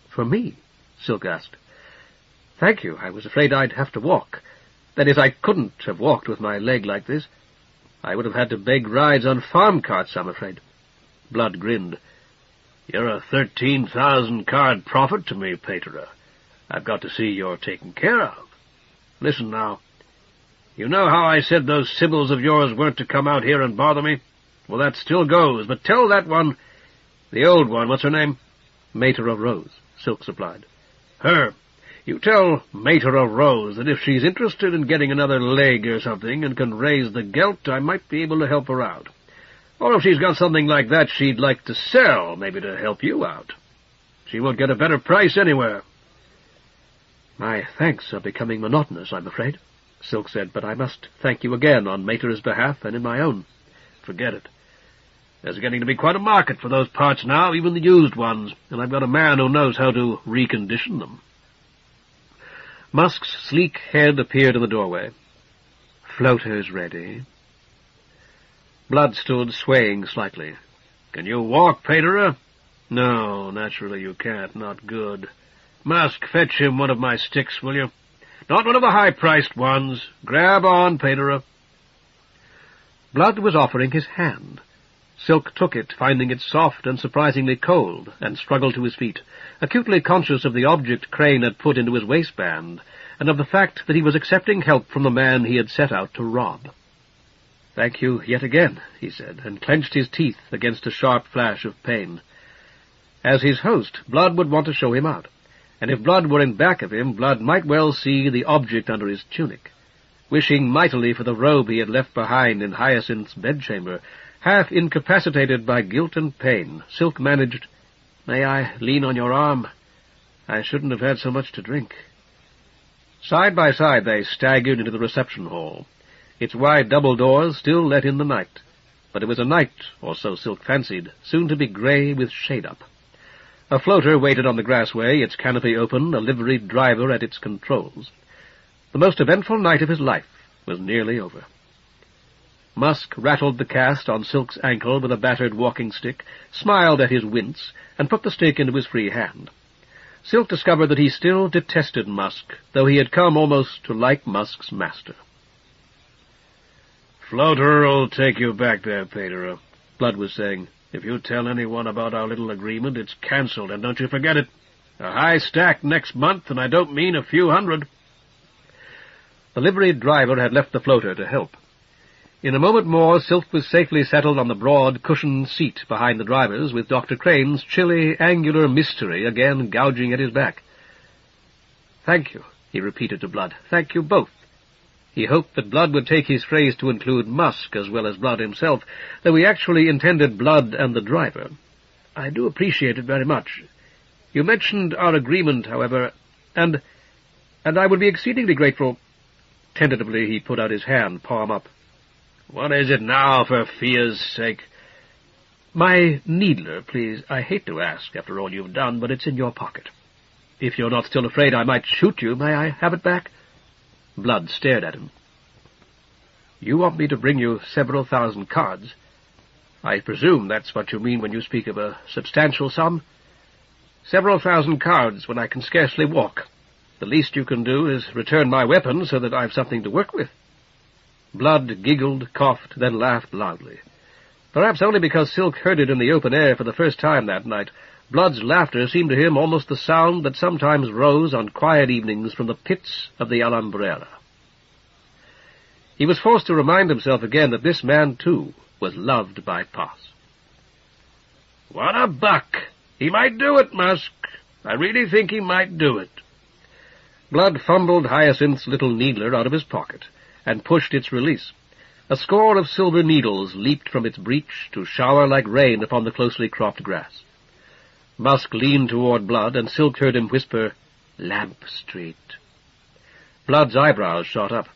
"For me?" Silk asked. "Thank you. I was afraid I'd have to walk. That is, I couldn't have walked with my leg like this. I would have had to beg rides on farm carts, I'm afraid." Blood grinned. "You're a 13,000-card profit to me, Paterer. I've got to see you're taken care of. Listen now. You know how I said those Sybils of yours weren't to come out here and bother me? Well, that still goes, but tell that one, the old one, what's her name?" "Mater Rose," Silk supplied. "Her. You tell Mater of Rose that if she's interested in getting another leg or something and can raise the gelt, I might be able to help her out. Or if she's got something like that she'd like to sell, maybe to help you out. She won't get a better price anywhere." "My thanks are becoming monotonous, I'm afraid," Silk said, "but I must thank you again on Mater's behalf and in my own." "Forget it. There's getting to be quite a market for those parts now, even the used ones, and I've got a man who knows how to recondition them." Musk's sleek head appeared in the doorway. "Floater's ready." Blood stood swaying slightly. "Can you walk, Paterer?" "No, naturally you can't. Not good. Musk, fetch him one of my sticks, will you? Not one of the high-priced ones. Grab on, Paterer." Blood was offering his hand. Silk took it, finding it soft and surprisingly cold, and struggled to his feet, acutely conscious of the object Crane had put into his waistband, and of the fact that he was accepting help from the man he had set out to rob. "Thank you yet again," he said, and clenched his teeth against a sharp flash of pain. As his host, Blood would want to show him out, and if Blood were in back of him, Blood might well see the object under his tunic. Wishing mightily for the robe he had left behind in Hyacinth's bedchamber, half incapacitated by guilt and pain, Silk managed, "May I lean on your arm? I shouldn't have had so much to drink." Side by side they staggered into the reception hall. Its wide double doors still let in the night, but it was a night, or so Silk fancied, soon to be grey with shade-up. A floater waited on the grassway, its canopy open, a liveried driver at its controls. The most eventful night of his life was nearly over. Musk rattled the cast on Silk's ankle with a battered walking-stick, smiled at his wince, and put the stick into his free hand. Silk discovered that he still detested Musk, though he had come almost to like Musk's master. "Floater'll take you back there, Paterer," Blood was saying. "If you tell anyone about our little agreement, it's cancelled, and don't you forget it. A high stack next month, and I don't mean a few hundred." The liveried driver had left the floater to help. In a moment more, Silk was safely settled on the broad, cushioned seat behind the drivers, with Dr. Crane's chilly, angular mystery again gouging at his back. "Thank you," he repeated to Blood. "Thank you both." He hoped that Blood would take his phrase to include Musk as well as Blood himself, though he actually intended Blood and the driver. "I do appreciate it very much. You mentioned our agreement, however, and I would be exceedingly grateful—" Tentatively he put out his hand, palm up. "What is it now, for fear's sake?" "My needler, please. I hate to ask after all you've done, but it's in your pocket. If you're not still afraid I might shoot you, may I have it back?" Blood stared at him. "You want me to bring you several thousand cards? I presume that's what you mean when you speak of a substantial sum? Several thousand cards when I can scarcely walk. The least you can do is return my weapon so that I've something to work with." Blood giggled, coughed, then laughed loudly. Perhaps only because Silk heard it in the open air for the first time that night, Blood's laughter seemed to him almost the sound that sometimes rose on quiet evenings from the pits of the Alhambra. He was forced to remind himself again that this man, too, was loved by Paz. "What a buck! He might do it, Musk. I really think he might do it." Blood fumbled Hyacinth's little needler out of his pocket, and pushed its release. A score of silver needles leaped from its breech to shower like rain upon the closely cropped grass. Musk leaned toward Blood, and Silk heard him whisper, "Lamp Street." Blood's eyebrows shot up.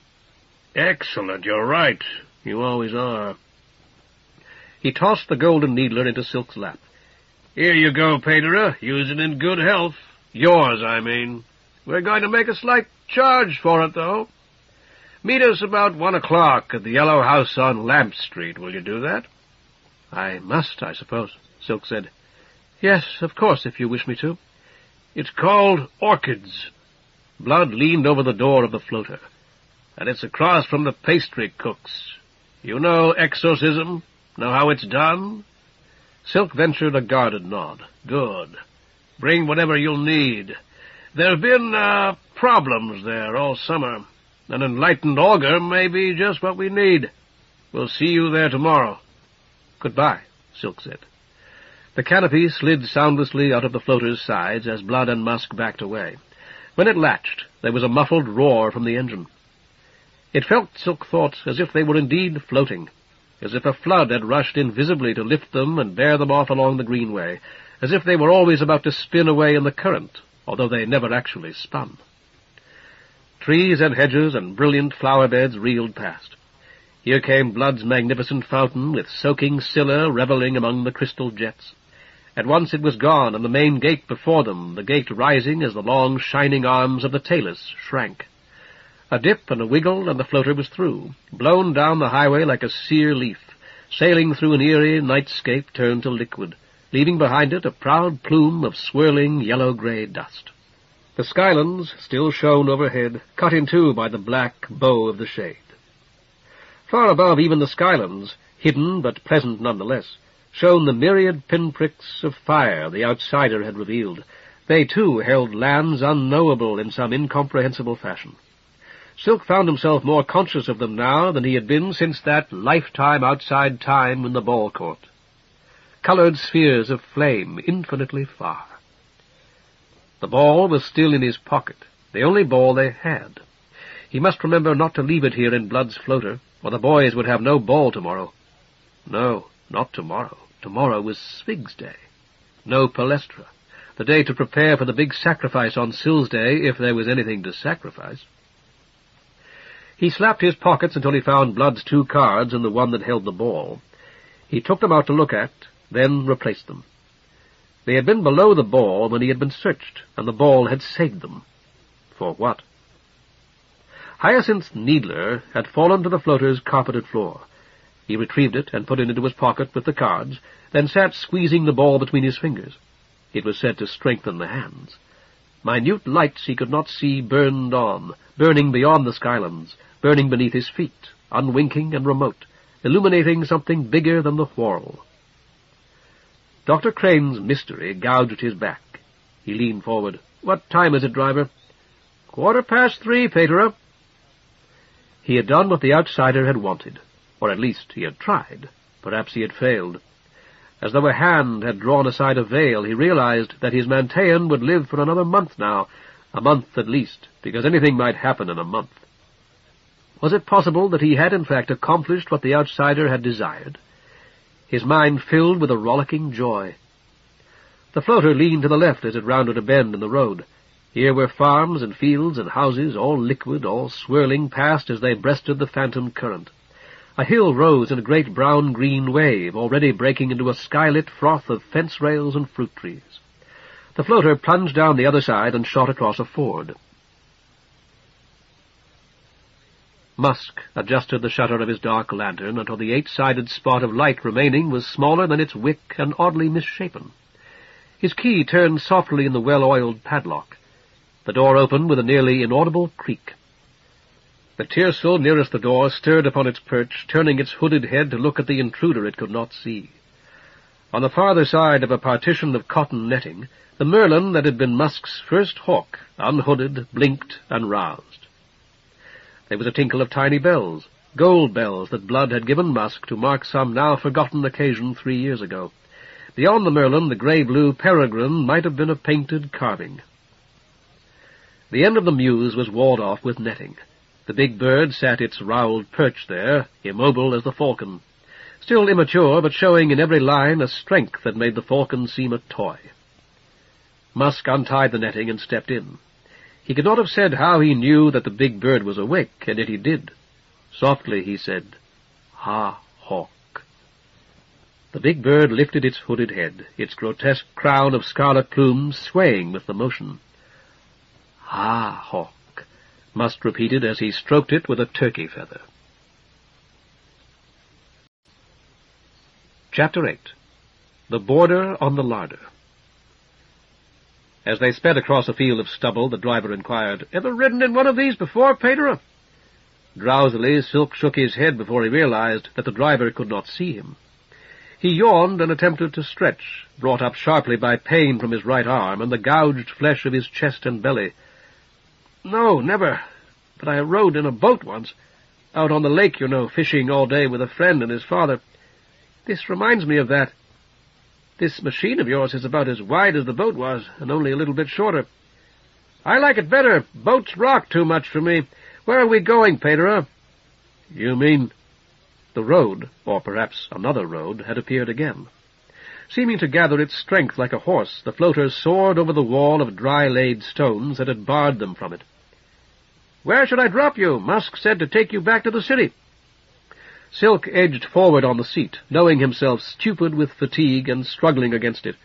"Excellent, you're right. You always are." He tossed the golden needler into Silk's lap. "Here you go, Paterer. Use it in good health. Yours, I mean. We're going to make a slight charge for it, though. Meet us about 1 o'clock at the Yellow House on Lamp Street. Will you do that?" "I must, I suppose," Silk said. "Yes, of course, if you wish me to." "It's called Orchids." Blood leaned over the door of the floater. "And it's across from the pastry cook's. You know exorcism? Know how it's done?" Silk ventured a guarded nod. "Good. Bring whatever you'll need. There have been, problems there all summer. An enlightened augur may be just what we need. We'll see you there tomorrow." "Goodbye," Silk said. The canopy slid soundlessly out of the floater's sides as Blood and Musk backed away. When it latched, there was a muffled roar from the engine. It felt, Silk thought, as if they were indeed floating, as if a flood had rushed invisibly to lift them and bear them off along the greenway, as if they were always about to spin away in the current, although they never actually spun. Trees and hedges and brilliant flower-beds reeled past. Here came Blood's magnificent fountain, with soaking Scylla revelling among the crystal jets. At once it was gone, and the main gate before them, the gate rising as the long shining arms of the talus shrank. A dip and a wiggle, and the floater was through, blown down the highway like a sere leaf, sailing through an eerie nightscape turned to liquid, leaving behind it a proud plume of swirling yellow-grey dust. The skylands still shone overhead, cut in two by the black bow of the shade. Far above even the skylands, hidden but pleasant nonetheless, shone the myriad pinpricks of fire the outsider had revealed. They, too, held lands unknowable in some incomprehensible fashion. Silk found himself more conscious of them now than he had been since that lifetime outside time in the ball court. Coloured spheres of flame infinitely far. The ball was still in his pocket, the only ball they had. He must remember not to leave it here in Blood's floater, or the boys would have no ball tomorrow. No, not tomorrow. Tomorrow was Sphinx Day. No palestra. The day to prepare for the big sacrifice on Syl's Day, if there was anything to sacrifice. He slapped his pockets until he found Blood's 2 cards and the one that held the ball. He took them out to look at, then replaced them. They had been below the ball when he had been searched, and the ball had saved them. For what? Hyacinth Needler had fallen to the floater's carpeted floor. He retrieved it and put it into his pocket with the cards, then sat squeezing the ball between his fingers. It was said to strengthen the hands. Minute lights he could not see burned on, burning beyond the skylands, burning beneath his feet, unwinking and remote, illuminating something bigger than the whorl. Dr. Crane's mystery gouged his back. He leaned forward. "What time is it, driver?" 3:15, Paterer." He had done what the outsider had wanted, or at least he had tried. Perhaps he had failed. As though a hand had drawn aside a veil, he realized that his Mantean would live for another month now, a month at least, because anything might happen in a month. Was it possible that he had in fact accomplished what the outsider had desired? His mind filled with a rollicking joy. The floater leaned to the left as it rounded a bend in the road. Here were farms and fields and houses, all liquid, all swirling past as they breasted the phantom current. A hill rose in a great brown-green wave, already breaking into a sky-lit froth of fence rails and fruit trees. The floater plunged down the other side and shot across a ford. Musk adjusted the shutter of his dark lantern until the 8-sided spot of light remaining was smaller than its wick and oddly misshapen. His key turned softly in the well-oiled padlock. The door opened with a nearly inaudible creak. The tiercel nearest the door stirred upon its perch, turning its hooded head to look at the intruder it could not see. On the farther side of a partition of cotton netting, the merlin that had been Musk's first hawk unhooded, blinked, and roused. There was a tinkle of tiny bells, gold bells that Blood had given Musk to mark some now-forgotten occasion 3 years ago. Beyond the merlin, the grey-blue peregrine might have been a painted carving. The end of the mews was walled off with netting. The big bird sat its rowelled perch there, immobile as the falcon, still immature, but showing in every line a strength that made the falcon seem a toy. Musk untied the netting and stepped in. He could not have said how he knew that the big bird was awake, and yet he did. Softly he said, "Ha, hawk." The big bird lifted its hooded head, its grotesque crown of scarlet plumes swaying with the motion. "Ha, hawk," Musk repeated as he stroked it with a turkey feather. Chapter 8. The Border on the Larder. As they sped across a field of stubble, the driver inquired, "Ever ridden in one of these before, Paterer?" Drowsily, Silk shook his head before he realized that the driver could not see him. He yawned and attempted to stretch, brought up sharply by pain from his right arm and the gouged flesh of his chest and belly. "No, never. But I rode in a boat once. Out on the lake, you know, fishing all day with a friend and his father. This reminds me of that. This machine of yours is about as wide as the boat was, and only a little bit shorter. I like it better. Boats rock too much for me. Where are we going, Pedro? You mean... The road, or perhaps another road, had appeared again. Seeming to gather its strength like a horse, the floater soared over the wall of dry-laid stones that had barred them from it. "Where should I drop you? Musk said to take you back to the city." Silk edged forward on the seat, knowing himself stupid with fatigue and struggling against it.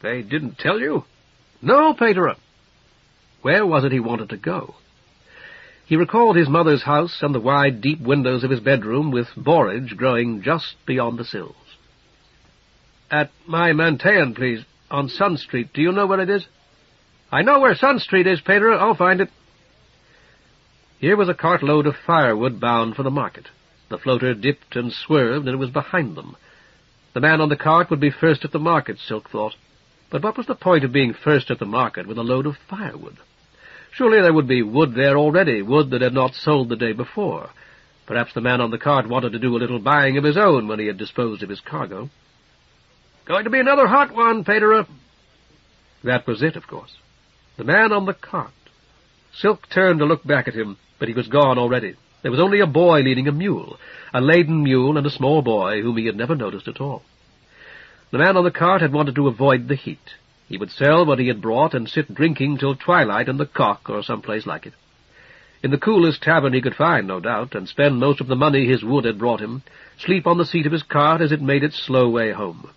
"They didn't tell you?" "No, Pedro." Where was it he wanted to go? He recalled his mother's house and the wide, deep windows of his bedroom, with borage growing just beyond the sills. "At my Mantean, please, on Sun Street. Do you know where it is?" "I know where Sun Street is, Pedro. I'll find it." Here was a cartload of firewood bound for the market. The floater dipped and swerved, and it was behind them. The man on the cart would be first at the market, Silk thought. But what was the point of being first at the market with a load of firewood? Surely there would be wood there already, wood that had not sold the day before. Perhaps the man on the cart wanted to do a little buying of his own when he had disposed of his cargo. "Going to be another hot one, Pedro." That was it, of course. The man on the cart. Silk turned to look back at him, but he was gone already. There was only a boy leading a mule, a laden mule and a small boy whom he had never noticed at all. The man on the cart had wanted to avoid the heat. He would sell what he had brought and sit drinking till twilight in the Cock or some place like it. In the coolest tavern he could find, no doubt, and spend most of the money his wood had brought him, sleep on the seat of his cart as it made its slow way home.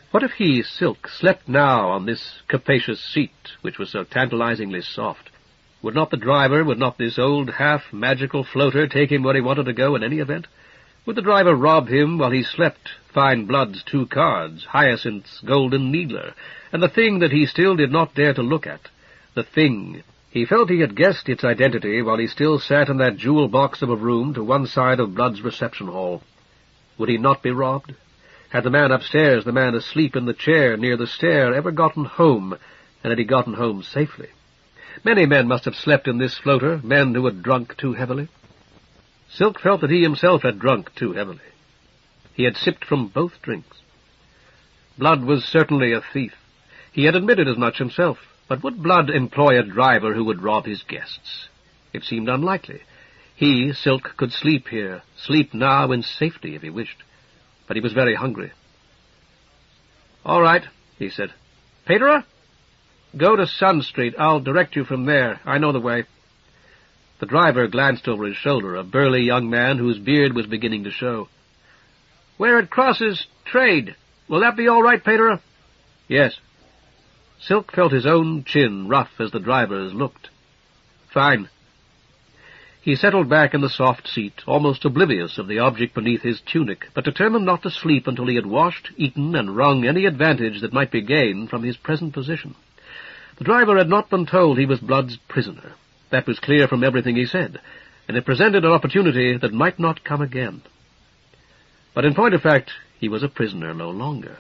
What if he, Silk, slept now on this capacious seat, which was so tantalizingly soft? Would not the driver, would not this old half-magical floater take him where he wanted to go in any event? Would the driver rob him while he slept Fine Blood's 2 cards, Hyacinth's golden needler, and the thing that he still did not dare to look at? The thing. He felt he had guessed its identity while he still sat in that jewel box of a room to one side of Blood's reception hall. Would he not be robbed? Had the man upstairs, the man asleep in the chair near the stair, ever gotten home, and had he gotten home safely? Many men must have slept in this floater, men who had drunk too heavily. Silk felt that he himself had drunk too heavily. He had sipped from both drinks. Blood was certainly a thief. He had admitted as much himself, but would Blood employ a driver who would rob his guests? It seemed unlikely. He, Silk, could sleep here, sleep now in safety if he wished. But he was very hungry. "All right," he said. "Pedro? Go to Sun Street. I'll direct you from there. I know the way." The driver glanced over his shoulder, a burly young man whose beard was beginning to show. "Where it crosses Trade. Will that be all right, Pedro?" "Yes." Silk felt his own chin rough as the driver's looked. "Fine." He settled back in the soft seat, almost oblivious of the object beneath his tunic, but determined not to sleep until he had washed, eaten, and wrung any advantage that might be gained from his present position. The driver had not been told he was Blood's prisoner. That was clear from everything he said, and it presented an opportunity that might not come again. But in point of fact, he was a prisoner no longer.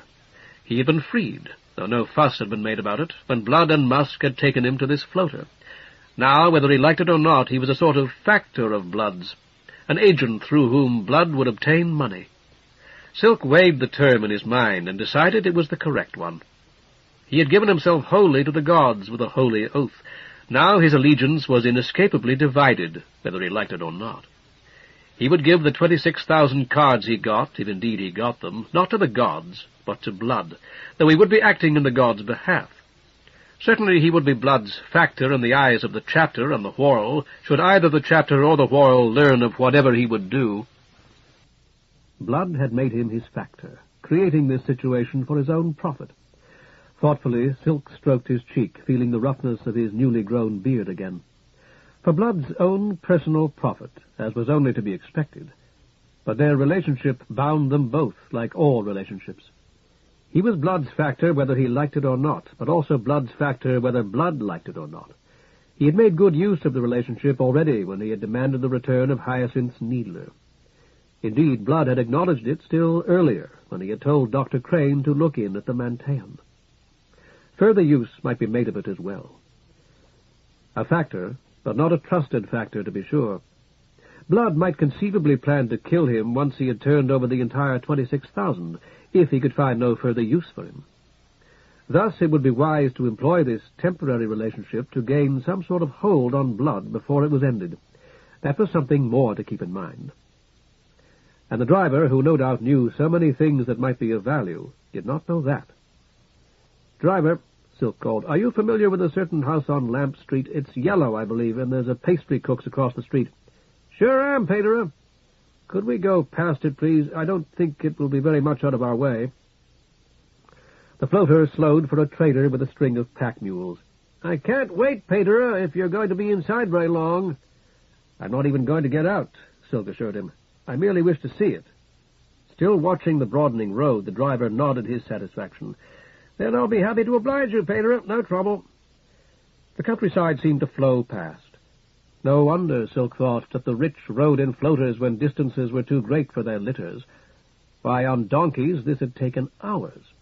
He had been freed, though no fuss had been made about it, when Blood and Musk had taken him to this floater. Now, whether he liked it or not, he was a sort of factor of Blood's, an agent through whom Blood would obtain money. Silk weighed the term in his mind and decided it was the correct one. He had given himself wholly to the gods with a holy oath. Now his allegiance was inescapably divided, whether he liked it or not. He would give the 26,000 cards he got, if indeed he got them, not to the gods, but to Blood, though he would be acting in the gods' behalf. Certainly he would be Blood's factor in the eyes of the chapter and the whorl, should either the chapter or the whorl learn of whatever he would do. Blood had made him his factor, creating this situation for his own profit. Thoughtfully, Silk stroked his cheek, feeling the roughness of his newly grown beard again. For Blood's own personal profit, as was only to be expected. But their relationship bound them both, like all relationships. He was Blood's factor whether he liked it or not, but also Blood's factor whether Blood liked it or not. He had made good use of the relationship already when he had demanded the return of Hyacinth's needler. Indeed, Blood had acknowledged it still earlier, when he had told Dr. Crane to look in at the Mantean. Further use might be made of it as well. A factor, but not a trusted factor, to be sure. Blood might conceivably plan to kill him once he had turned over the entire 26,000, if he could find no further use for him. Thus it would be wise to employ this temporary relationship to gain some sort of hold on Blood before it was ended. That was something more to keep in mind. And the driver, who no doubt knew so many things that might be of value, did not know that. "Driver," Silk called, "are you familiar with a certain house on Lamp Street? It's yellow, I believe, and there's a pastry cook's across the street." "Sure am, Paterer." "Could we go past it, please? I don't think it will be very much out of our way." The floater slowed for a trader with a string of pack mules. "I can't wait, Paterer, if you're going to be inside very long." "I'm not even going to get out," Silk assured him. "I merely wish to see it." Still watching the broadening road, the driver nodded his satisfaction. "Then I'll be happy to oblige you, Paterer. No trouble." The countryside seemed to flow past. No wonder, Silk thought, that the rich rode in floaters when distances were too great for their litters. Why, on donkeys this had taken hours.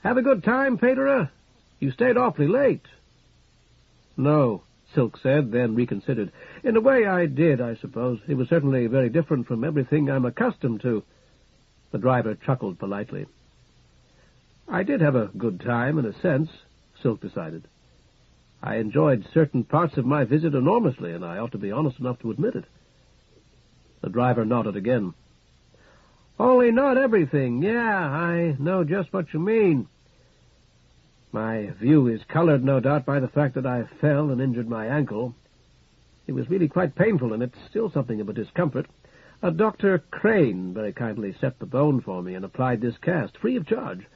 "Have a good time, Paterer? You stayed awfully late." "No," Silk said, then reconsidered. "In a way I did, I suppose. It was certainly very different from everything I'm accustomed to." The driver chuckled politely. "I did have a good time, in a sense," Silk decided. "I enjoyed certain parts of my visit enormously, and I ought to be honest enough to admit it." The driver nodded again. "Only not everything. Yeah, I know just what you mean. My view is colored, no doubt, by the fact that I fell and injured my ankle. It was really quite painful, and it's still something of a discomfort. Dr. Crane very kindly set the bone for me and applied this cast, free of charge.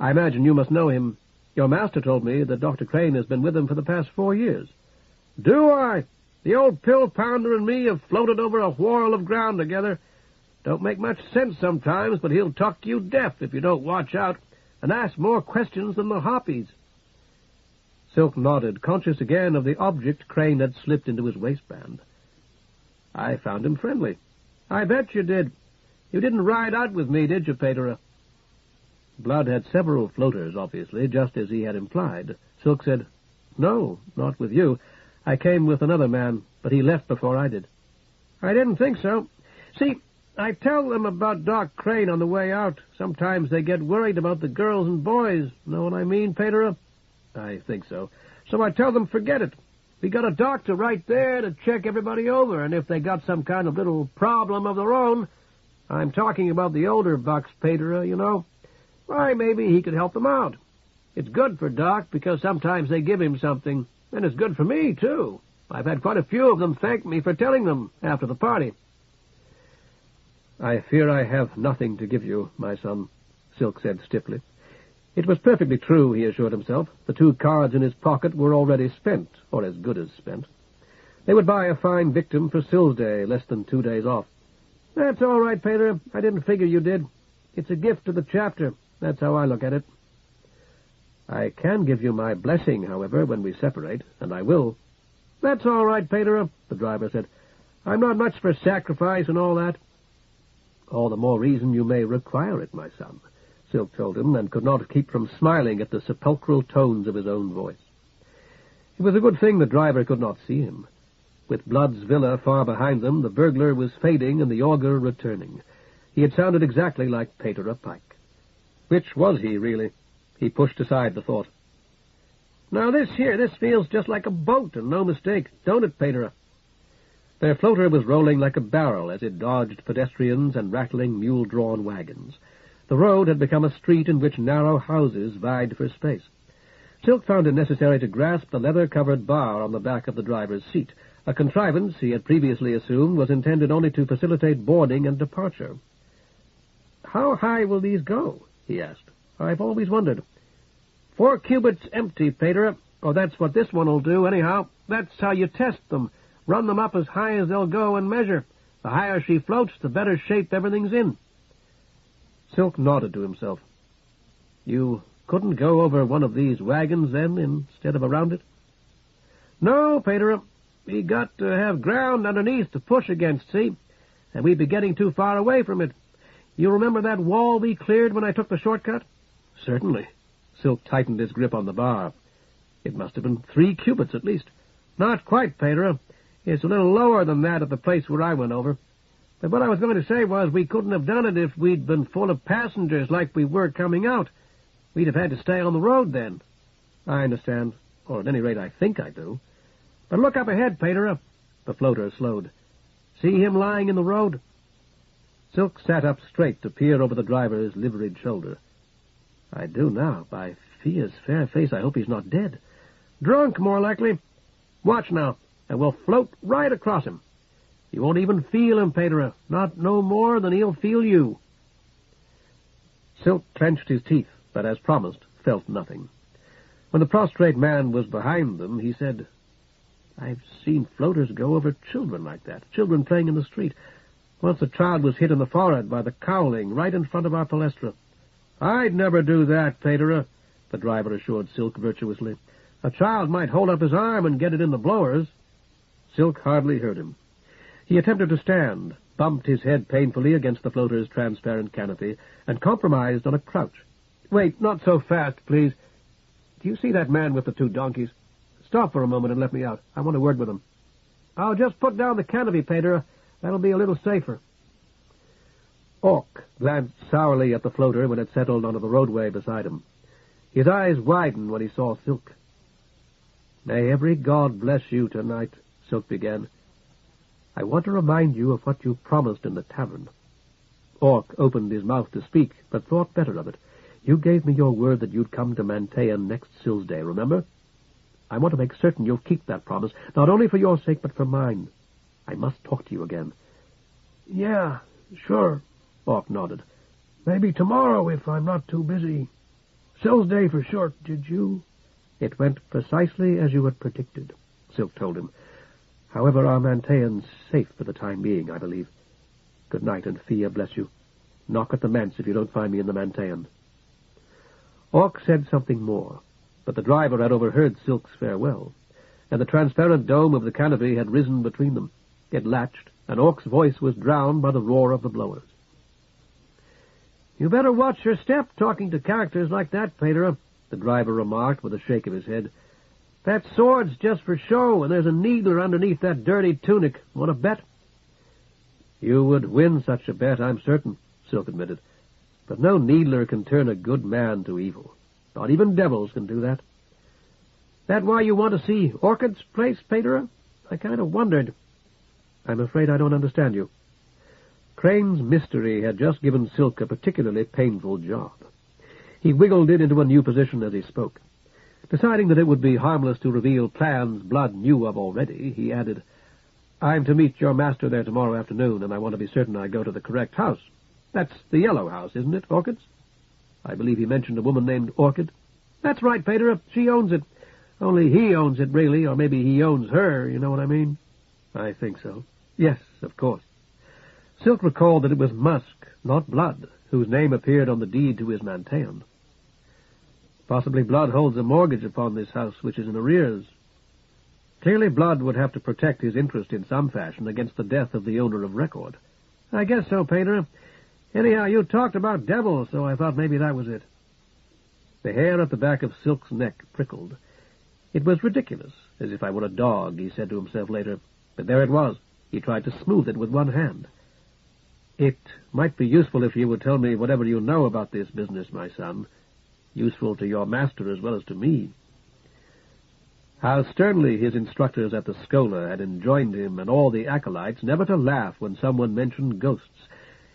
I imagine you must know him. Your master told me that Dr. Crane has been with him for the past 4 years. "Do I? The old pill-pounder and me have floated over a whorl of ground together. Don't make much sense sometimes, but he'll talk you deaf if you don't watch out, and ask more questions than the Hoppies." Silk nodded, conscious again of the object Crane had slipped into his waistband. "I found him friendly." "I bet you did. You didn't ride out with me, did you, Paterer?" Blood had several floaters, obviously, just as he had implied. Silk said, "No, not with you. I came with another man, but he left before I did." "I didn't think so. See, I tell them about Doc Crane on the way out. Sometimes they get worried about the girls and boys. Know what I mean, Paterer?" "I think so." "So I tell them forget it. We got a doctor right there to check everybody over, and if they got some kind of little problem of their own, I'm talking about the older bucks, Paterer, you know, why, maybe he could help them out. It's good for Doc, because sometimes they give him something, and it's good for me, too. I've had quite a few of them thank me for telling them after the party." "I fear I have nothing to give you, my son," Silk said stiffly. It was perfectly true, he assured himself. The 2 cards in his pocket were already spent, or as good as spent. They would buy a fine victim for Sill's Day, less than 2 days off. "That's all right, Paterer. I didn't figure you did. It's a gift to the chapter. That's how I look at it." "I can give you my blessing, however, when we separate, and I will." "That's all right, Paterer," the driver said. "I'm not much for sacrifice and all that." "All the more reason you may require it, my son," Silk told him, and could not keep from smiling at the sepulchral tones of his own voice. It was a good thing the driver could not see him. With Blood's villa far behind them, the burglar was fading and the augur returning. He had sounded exactly like Paterer Pike. Which was he, really? He pushed aside the thought. "Now this feels just like a boat, and no mistake, don't it, Paterer?" Their floater was rolling like a barrel as it dodged pedestrians and rattling mule-drawn wagons. The road had become a street in which narrow houses vied for space. Silk found it necessary to grasp the leather-covered bar on the back of the driver's seat, a contrivance he had previously assumed was intended only to facilitate boarding and departure. "How high will these go?" he asked. "I've always wondered." 4 cubits empty, Paterer. Oh, that's what this one'll do, anyhow. That's how you test them. Run them up as high as they'll go and measure. The higher she floats, the better shape everything's in." Silk nodded to himself. "You couldn't go over one of these wagons, then, instead of around it?" "No, Paterer. We got to have ground underneath to push against, see? And we'd be getting too far away from it. You remember that wall we cleared when I took the shortcut?" "Certainly." Silk tightened his grip on the bar. "It must have been 3 cubits at least." "Not quite, Paterer. It's a little lower than that at the place where I went over. But what I was going to say was we couldn't have done it if we'd been full of passengers like we were coming out. We'd have had to stay on the road then. I understand, or at any rate I think I do. But look up ahead, Pater. The floater slowed. See him lying in the road? Silk sat up straight to peer over the driver's liveried shoulder. I do now. By Fia's fair face, I hope he's not dead. Drunk, more likely. Watch now, and we'll float right across him. You won't even feel him, Pater, not no more than he'll feel you. Silk clenched his teeth, but as promised, felt nothing. When the prostrate man was behind them, he said, I've seen floaters go over children like that, children playing in the street. Once a child was hit in the forehead by the cowling right in front of our palestra. I'd never do that, Pater, the driver assured Silk virtuously. A child might hold up his arm and get it in the blowers. Silk hardly heard him. He attempted to stand, bumped his head painfully against the floater's transparent canopy, and compromised on a crouch. Wait, not so fast, please. Do you see that man with the 2 donkeys? Stop for a moment and let me out. I want a word with him. I'll just put down the canopy, Pater. That'll be a little safer. Orc glanced sourly at the floater when it settled onto the roadway beside him. His eyes widened when he saw Silk. May every god bless you tonight, Silk began. I want to remind you of what you promised in the tavern. Orc opened his mouth to speak, but thought better of it. You gave me your word that you'd come to Mantean next Sil's Day, remember? I want to make certain you'll keep that promise, not only for your sake, but for mine. I must talk to you again. Yeah, sure, Orc nodded. Maybe tomorrow if I'm not too busy. Sil's Day for short, did you? It went precisely as you had predicted, Silk told him. However, our Mantean's safe for the time being, I believe. Good night, and Fia bless you. Knock at the manse if you don't find me in the Mantean. Orc said something more, but the driver had overheard Silk's farewell, and the transparent dome of the canopy had risen between them. It latched, and Orc's voice was drowned by the roar of the blowers. You better watch your step talking to characters like that, Pater, the driver remarked with a shake of his head. That sword's just for show, and there's a needler underneath that dirty tunic. Want to bet? You would win such a bet, I'm certain, Silk admitted. But no needler can turn a good man to evil. Not even devils can do that. That why you want to see Orchid's place, Pater? I kind of wondered. I'm afraid I don't understand you. Crane's mystery had just given Silk a particularly painful job. He wiggled it into a new position as he spoke. Deciding that it would be harmless to reveal plans Blood knew of already, he added, I'm to meet your master there tomorrow afternoon, and I want to be certain I go to the correct house. That's the yellow house, isn't it, Orchid's? I believe he mentioned a woman named Orchid. That's right, Pater. She owns it. Only he owns it, really, or maybe he owns her, you know what I mean? I think so. Yes, of course. Silk recalled that it was Musk, not Blood, whose name appeared on the deed to his Mantean. Possibly Blood holds a mortgage upon this house, which is in arrears. Clearly Blood would have to protect his interest in some fashion against the death of the owner of record. I guess so, Pater. Anyhow, you talked about devils, so I thought maybe that was it. The hair at the back of Silk's neck prickled. It was ridiculous, as if I were a dog, he said to himself later. But there it was. He tried to smooth it with one hand. It might be useful if you would tell me whatever you know about this business, my son. Useful to your master as well as to me. How sternly his instructors at the Schola had enjoined him and all the acolytes never to laugh when someone mentioned ghosts.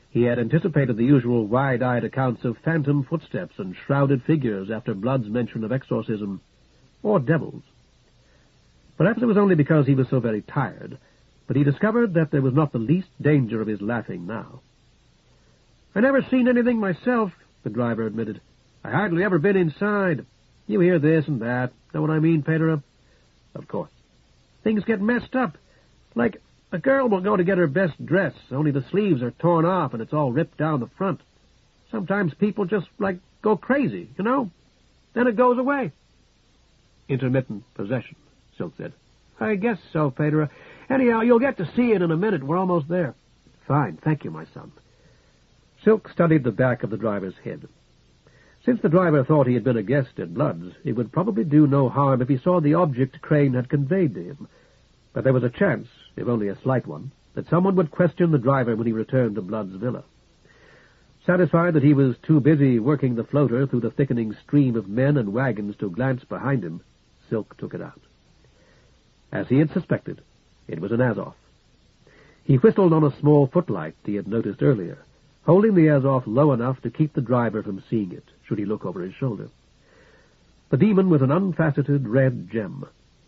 He had anticipated the usual wide-eyed accounts of phantom footsteps and shrouded figures after Blood's mention of exorcism, or devils. Perhaps it was only because he was so very tired, but he discovered that there was not the least danger of his laughing now. I never seen anything myself, the driver admitted. I hardly ever been inside. You hear this and that. Know what I mean, Pater? Of course. Things get messed up. Like a girl will go to get her best dress, only the sleeves are torn off and it's all ripped down the front. Sometimes people just, go crazy, you know? Then it goes away. Intermittent possession, Silk said. I guess so, Pater. Anyhow, you'll get to see it in a minute. We're almost there. Fine. Thank you, my son. Silk studied the back of the driver's head. Since the driver thought he had been a guest at Blood's, it would probably do no harm if he saw the object Crane had conveyed to him. But there was a chance, if only a slight one, that someone would question the driver when he returned to Blood's villa. Satisfied that he was too busy working the floater through the thickening stream of men and wagons to glance behind him, Silk took it out. As he had suspected, it was an Azoth. He whistled on a small footlight he had noticed earlier, holding the Azoth low enough to keep the driver from seeing it, should he look over his shoulder. The demon was an unfaceted red gem,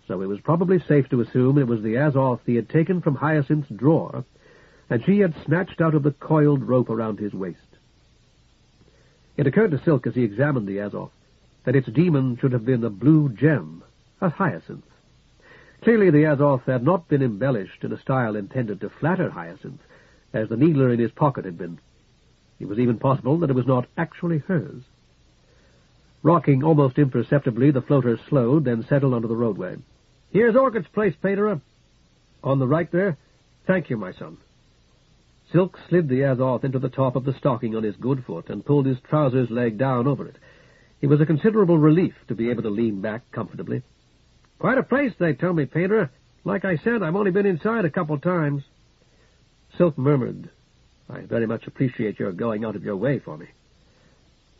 so it was probably safe to assume it was the Azoth he had taken from Hyacinth's drawer, and she had snatched out of the coiled rope around his waist. It occurred to Silk as he examined the Azoth that its demon should have been a blue gem, a hyacinth. Clearly the Azoth had not been embellished in a style intended to flatter Hyacinth, as the needler in his pocket had been. It was even possible that it was not actually hers. Rocking almost imperceptibly, the floater slowed, then settled onto the roadway. "Here's Orchid's place, Paterer." "On the right there?" "Thank you, my son." Silk slid the Azoth into the top of the stocking on his good foot and pulled his trousers leg down over it. It was a considerable relief to be able to lean back comfortably. "Quite a place, they tell me, Paterer. Like I said, I've only been inside a couple times." Silk murmured, "I very much appreciate your going out of your way for me."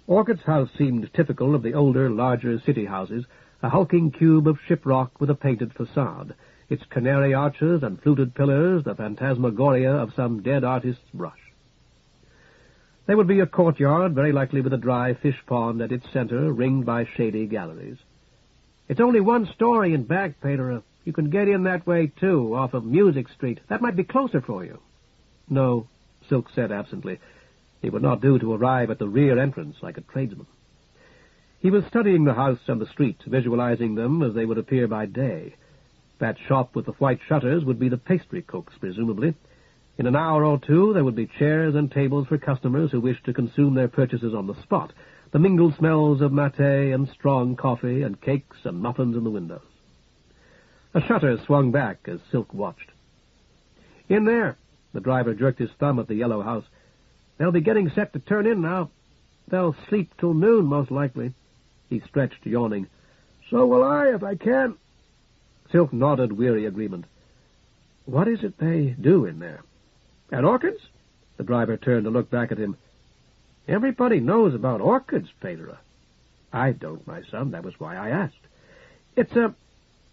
Orchid's house seemed typical of the older, larger city houses, a hulking cube of shiprock with a painted facade, its canary arches and fluted pillars the phantasmagoria of some dead artist's brush. There would be a courtyard, very likely with a dry fish pond at its center, ringed by shady galleries. "It's only one story in back, Paterer. You can get in that way, too, off of Music Street. That might be closer for you." "No," Silk said absently. It would not do to arrive at the rear entrance like a tradesman. He was studying the house and the street, visualizing them as they would appear by day. That shop with the white shutters would be the pastry cook's, presumably. In an hour or two there would be chairs and tables for customers who wished to consume their purchases on the spot, the mingled smells of maté and strong coffee and cakes and muffins in the windows. A shutter swung back as Silk watched. "In there," the driver jerked his thumb at the yellow house. "They'll be getting set to turn in now. They'll sleep till noon, most likely." He stretched, yawning. "So will I, if I can." Silk nodded weary agreement. "What is it they do in there?" "At Orchid's?" The driver turned to look back at him. "Everybody knows about Orchid's, Paterer." "I don't, my son. That was why I asked." "It's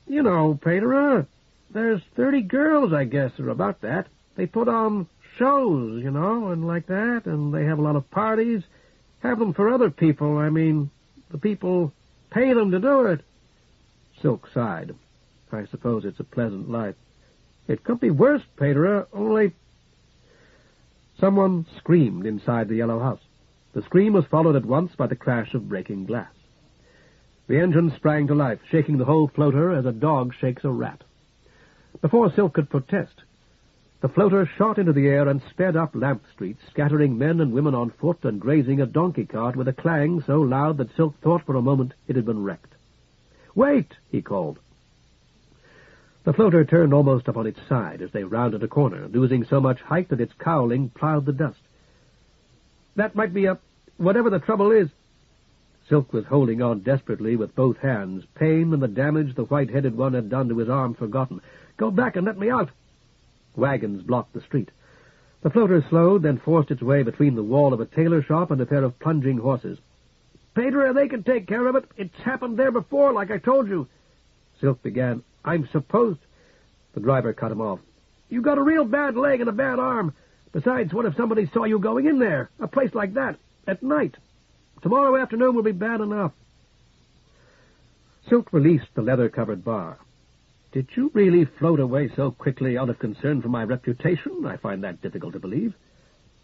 you know, Paterer, there's 30 girls, I guess, or about that. They put on shows, you know, and like that, and they have a lot of parties. Have them for other people, I mean. The people pay them to do it." Silk sighed. "I suppose it's a pleasant life." "It could be worse, Paterer, only—" Someone screamed inside the yellow house. The scream was followed at once by the crash of breaking glass. The engine sprang to life, shaking the whole floater as a dog shakes a rat. Before Silk could protest, the floater shot into the air and sped up Lamp Street, scattering men and women on foot and grazing a donkey cart with a clang so loud that Silk thought for a moment it had been wrecked. "Wait!" he called. The floater turned almost up on its side as they rounded a corner, losing so much height that its cowling plowed the dust. "That might be whatever the trouble is." Silk was holding on desperately with both hands, pain and the damage the white-headed one had done to his arm forgotten. "Go back and let me out." Wagons blocked the street. The floater slowed, then forced its way between the wall of a tailor shop and a pair of plunging horses. "Paterer, they can take care of it. It's happened there before, like I told you." Silk began. "I'm supposed—" The driver cut him off. "You got a real bad leg and a bad arm. Besides, what if somebody saw you going in there? A place like that, at night. Tomorrow afternoon will be bad enough." Silk released the leather-covered bar. "Did you really float away so quickly out of concern for my reputation? I find that difficult to believe."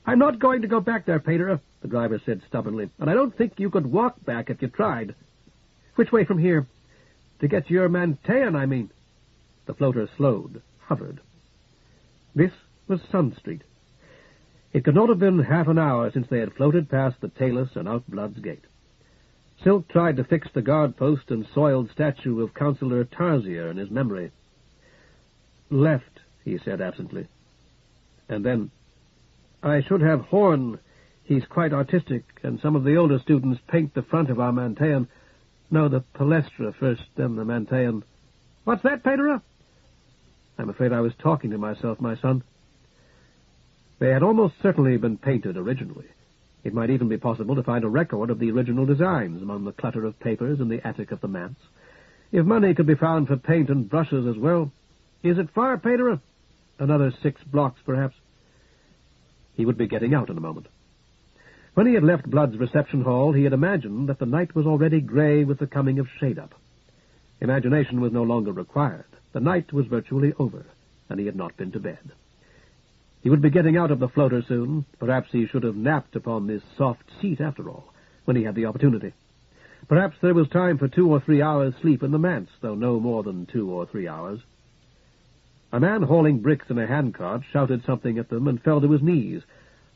"I'm not going to go back there, Paterer," the driver said stubbornly, "and I don't think you could walk back if you tried." "Which way from here?" "To get to your Mantean, I mean." The floater slowed, hovered. This was Sun Street. It could not have been half an hour since they had floated past the Talus and out Blood's Gate. Silk tried to fix the guard-post and soiled statue of Councillor Tarsier in his memory. "Left," he said absently. And then, "I should have Horn. He's quite artistic, and some of the older students paint the front of our Mantean. No, the Palestra first, then the Mantean." "What's that, Paterer?" "I'm afraid I was talking to myself, my son." They had almost certainly been painted originally. It might even be possible to find a record of the original designs among the clutter of papers in the attic of the manse. If money could be found for paint and brushes as well. Is it far, Pater? Another 6 blocks, perhaps. He would be getting out in a moment. When he had left Blood's reception hall, he had imagined that the night was already grey with the coming of shade-up. Imagination was no longer required. The night was virtually over, and he had not been to bed. He would be getting out of the floater soon. Perhaps he should have napped upon this soft seat, after all, when he had the opportunity. Perhaps there was time for 2 or 3 hours' sleep in the manse, though no more than 2 or 3 hours. A man hauling bricks in a handcart shouted something at them and fell to his knees,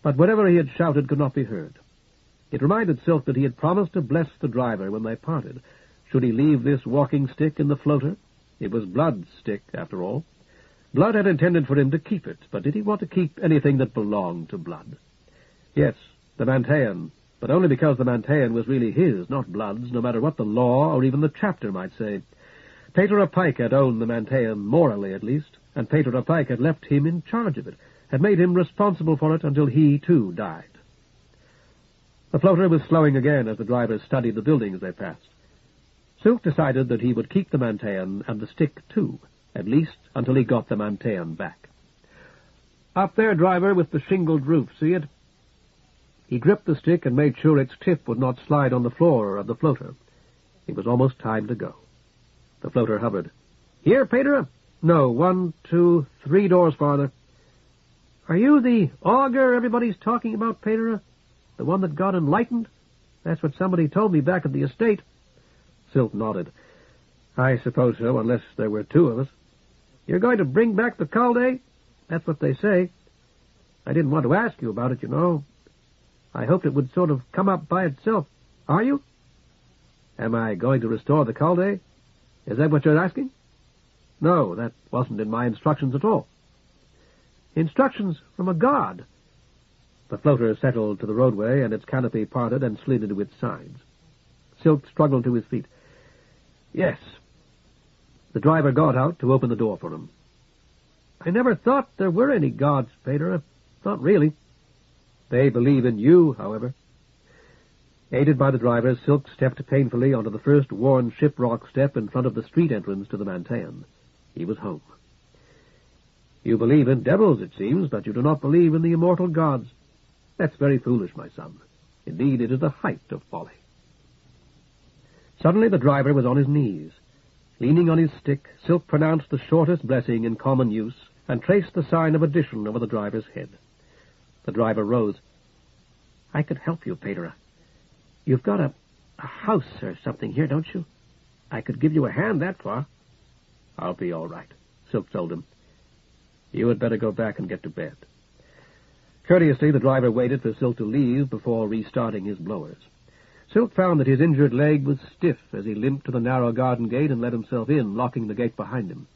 but whatever he had shouted could not be heard. It reminded Silk that he had promised to bless the driver when they parted. Should he leave this walking stick in the floater? It was Blood's stick, after all. Blood had intended for him to keep it, but did he want to keep anything that belonged to Blood? Yes, the Mantean, but only because the Mantean was really his, not Blood's, no matter what the law or even the chapter might say. Pater Pike had owned the Mantean, morally at least, and Pater Pike had left him in charge of it, had made him responsible for it until he, too, died. The floater was slowing again as the drivers studied the buildings they passed. Silk decided that he would keep the Mantean and the stick, too, at least until he got the Mantean back. Up there, driver, with the shingled roof, see it? He gripped the stick and made sure its tip would not slide on the floor of the floater. It was almost time to go. The floater hovered. Here, Pater? No, 1, 2, 3 doors farther. Are you the augur everybody's talking about, Pater? The one that got enlightened? That's what somebody told me back at the estate. Silk nodded. I suppose so, unless there were 2 of us. You're going to bring back the Calde? That's what they say. I didn't want to ask you about it, you know. I hoped it would sort of come up by itself. Are you? Am I going to restore the Calde? Is that what you're asking? No, that wasn't in my instructions at all. Instructions from a god? The floater settled to the roadway, and its canopy parted and slid into its sides. Silk struggled to his feet. Yes. The driver got out to open the door for him. I never thought there were any gods, Pater. Not really. They believe in you, however. Aided by the driver, Silk stepped painfully onto the first worn shiprock step in front of the street entrance to the Mantean. He was home. You believe in devils, it seems, but you do not believe in the immortal gods. That's very foolish, my son. Indeed, it is the height of folly. Suddenly the driver was on his knees. Leaning on his stick, Silk pronounced the shortest blessing in common use and traced the sign of addition over the driver's head. The driver rose. I could help you, Pater. You've got a house or something here, don't you? I could give you a hand that far. I'll be all right, Silk told him. You had better go back and get to bed. Courteously, the driver waited for Silk to leave before restarting his blowers. Silk found that his injured leg was stiff as he limped to the narrow garden gate and let himself in, locking the gate behind him.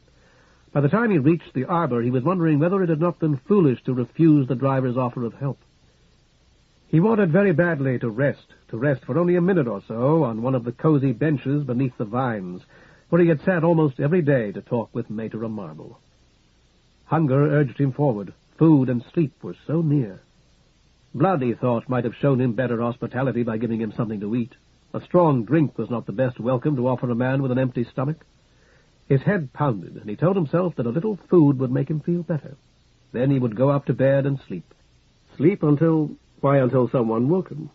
By the time he reached the arbor, he was wondering whether it had not been foolish to refuse the driver's offer of help. He wanted very badly to rest for only a minute or so on one of the cozy benches beneath the vines, where he had sat almost every day to talk with Mater Marble. Hunger urged him forward. Food and sleep were so near. Blood, he thought, might have shown him better hospitality by giving him something to eat. A strong drink was not the best welcome to offer a man with an empty stomach. His head pounded, and he told himself that a little food would make him feel better. Then he would go up to bed and sleep. Sleep until someone woke him.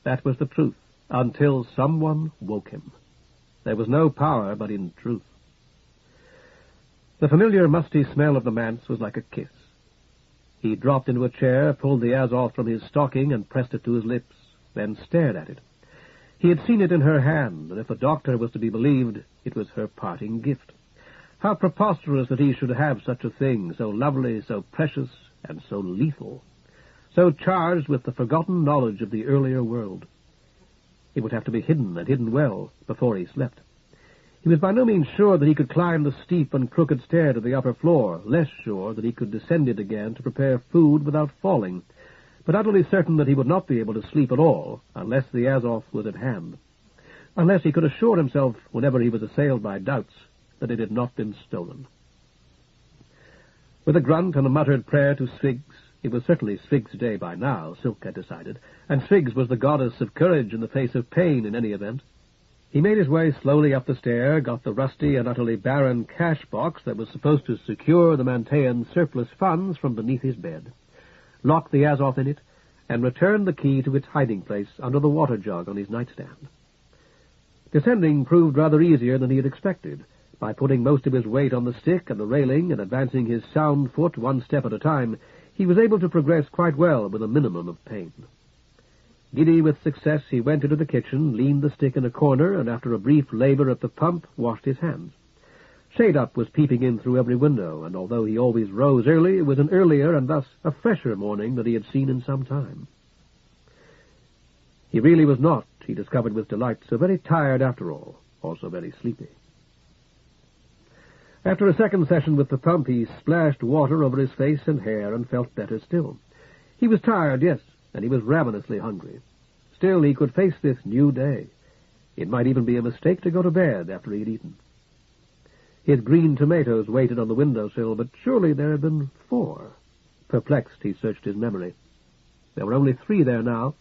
That was the truth, until someone woke him. There was no power but in truth. The familiar musty smell of the manse was like a kiss. He dropped into a chair, pulled the Azoth from his stocking, and pressed it to his lips, then stared at it. He had seen it in her hand, and if the doctor was to be believed, it was her parting gift. How preposterous that he should have such a thing, so lovely, so precious, and so lethal, so charged with the forgotten knowledge of the earlier world. It would have to be hidden, and hidden well, before he slept. He was by no means sure that he could climb the steep and crooked stair to the upper floor, less sure that he could descend it again to prepare food without falling, but utterly certain that he would not be able to sleep at all unless the Azoth was at hand, unless he could assure himself, whenever he was assailed by doubts, that it had not been stolen. With a grunt and a muttered prayer to Sphinx, It was certainly Svig's day by now, Silk had decided, and Svig's was the goddess of courage in the face of pain in any event. He made his way slowly up the stair, got the rusty and utterly barren cash box that was supposed to secure the Mantean's surplus funds from beneath his bed, locked the Azoth in it, and returned the key to its hiding place under the water jug on his nightstand. Descending proved rather easier than he had expected. By putting most of his weight on the stick and the railing and advancing his sound foot one step at a time, he was able to progress quite well with a minimum of pain. Giddy with success, he went into the kitchen, leaned the stick in a corner, and after a brief labor at the pump, washed his hands. Shade-up was peeping in through every window, and although he always rose early, it was an earlier and thus a fresher morning than he had seen in some time. He really was not, he discovered with delight, so very tired after all, or so very sleepy. After a second session with the pump, he splashed water over his face and hair and felt better still. He was tired, yes, and he was ravenously hungry. Still, he could face this new day. It might even be a mistake to go to bed after he had eaten. His green tomatoes waited on the windowsill, but surely there had been 4. Perplexed, he searched his memory. There were only 3 there now.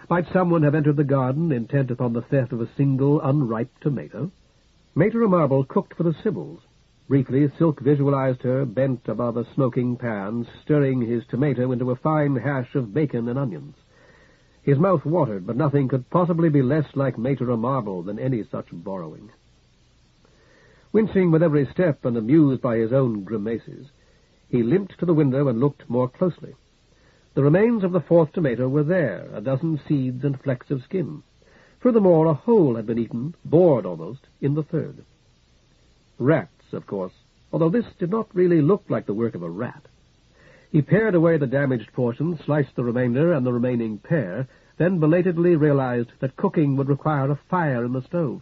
Might someone have entered the garden, intent upon the theft of a single unripe tomato? Mater Marble cooked for the Sybils. Briefly, Silk visualized her, bent above a smoking pan, stirring his tomato into a fine hash of bacon and onions. His mouth watered, but nothing could possibly be less like Mater Marble than any such borrowing. Wincing with every step and amused by his own grimaces, he limped to the window and looked more closely. The remains of the 4th tomato were there, a dozen seeds and flecks of skin. Furthermore, a hole had been eaten, bored almost, in the 3rd. Rats, of course, although this did not really look like the work of a rat. He pared away the damaged portion, sliced the remainder and the remaining pear, then belatedly realized that cooking would require a fire in the stove.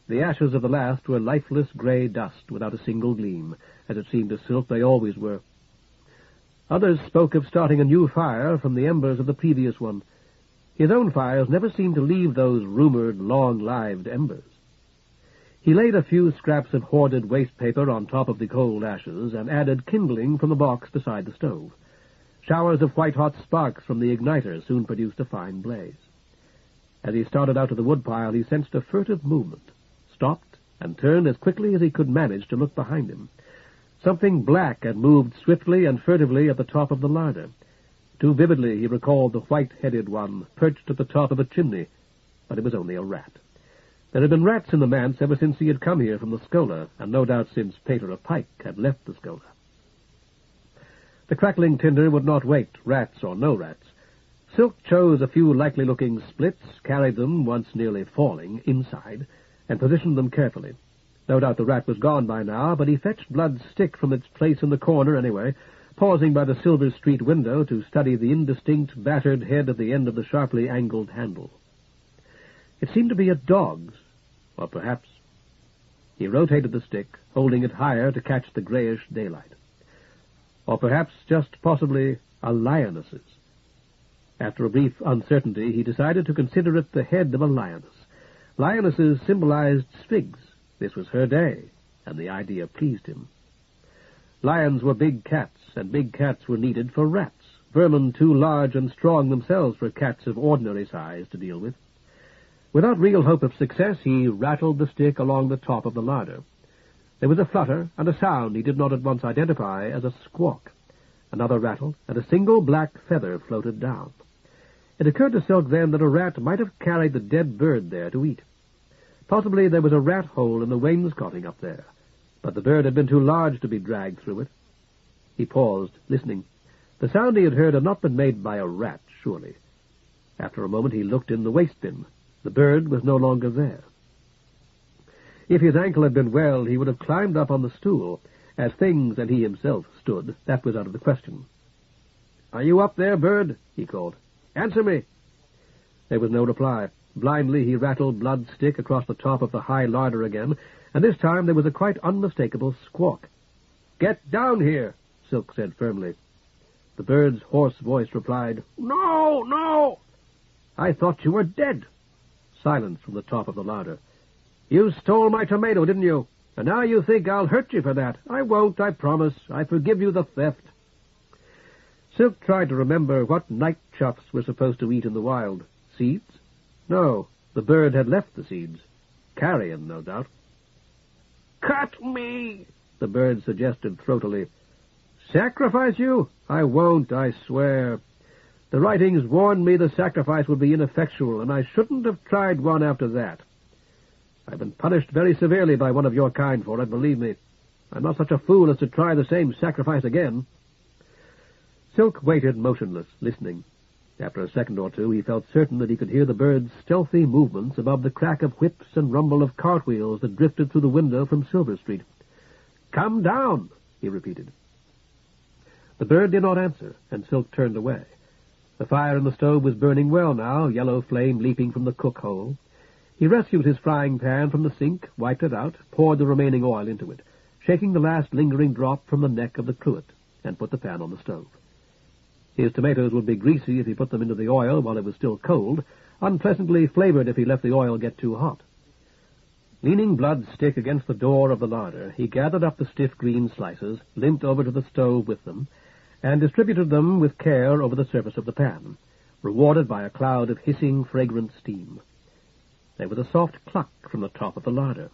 The ashes of the last were lifeless gray dust without a single gleam, as it seemed to Silk they always were. Others spoke of starting a new fire from the embers of the previous one. His own fires never seemed to leave those rumored long-lived embers. He laid a few scraps of hoarded waste paper on top of the cold ashes and added kindling from the box beside the stove. Showers of white-hot sparks from the igniter soon produced a fine blaze. As he started out to the woodpile, he sensed a furtive movement, stopped, and turned as quickly as he could manage to look behind him. Something black had moved swiftly and furtively at the top of the larder. Too vividly he recalled the white-headed one perched at the top of a chimney, but it was only a rat. There had been rats in the manse ever since he had come here from the Schola, and no doubt since Pater Pike had left the Schola. The crackling tinder would not wait, rats or no rats. Silk chose a few likely-looking splits, carried them, once nearly falling, inside, and positioned them carefully. No doubt the rat was gone by now, but he fetched Blood's stick from its place in the corner anyway, pausing by the Silver Street window to study the indistinct, battered head at the end of the sharply angled handle. It seemed to be a dog's, or perhaps... He rotated the stick, holding it higher to catch the grayish daylight. Or perhaps, just possibly, a lioness's. After a brief uncertainty, he decided to consider it the head of a lioness. Lionesses symbolized Svigs. This was her day, and the idea pleased him. Lions were big cats, and big cats were needed for rats, vermin too large and strong themselves for cats of ordinary size to deal with. Without real hope of success, he rattled the stick along the top of the larder. There was a flutter and a sound he did not at once identify as a squawk. Another rattle, and a single black feather floated down. It occurred to Silk then that a rat might have carried the dead bird there to eat. Possibly there was a rat hole in the wainscoting up there, but the bird had been too large to be dragged through it. He paused, listening. The sound he had heard had not been made by a rat, surely. After a moment he looked in the waste bin. The bird was no longer there. If his ankle had been well, he would have climbed up on the stool. As things and he himself stood, that was out of the question. "Are you up there, bird?" he called. "Answer me." There was no reply. Blindly he rattled Blood's stick across the top of the high larder again, and this time there was a quite unmistakable squawk. "Get down here," Silk said firmly. The bird's hoarse voice replied, "No, no." "I thought you were dead." Silence from the top of the larder. "You stole my tomato, didn't you? And now you think I'll hurt you for that. I won't, I promise. I forgive you the theft." Silk tried to remember what night choughs were supposed to eat in the wild. Seeds? No, the bird had left the seeds. Carrion, no doubt. Cut me, the bird suggested throatily. Sacrifice you? I won't, I swear. The writings warned me the sacrifice would be ineffectual, and I shouldn't have tried one after that. I've been punished very severely by one of your kind for it, believe me. I'm not such a fool as to try the same sacrifice again. Silk waited motionless, listening. After a second or two, he felt certain that he could hear the bird's stealthy movements above the crack of whips and rumble of cartwheels that drifted through the window from Silver Street. "Come down," he repeated. The bird did not answer, and Silk turned away. The fire in the stove was burning well now, yellow flame leaping from the cook hole. He rescued his frying pan from the sink, wiped it out, poured the remaining oil into it, shaking the last lingering drop from the neck of the cruet, and put the pan on the stove. His tomatoes would be greasy if he put them into the oil while it was still cold, unpleasantly flavored if he let the oil get too hot. Leaning Blood's stick against the door of the larder, he gathered up the stiff green slices, limped over to the stove with them, and distributed them with care over the surface of the pan, rewarded by a cloud of hissing, fragrant steam. There was a soft cluck from the top of the larder.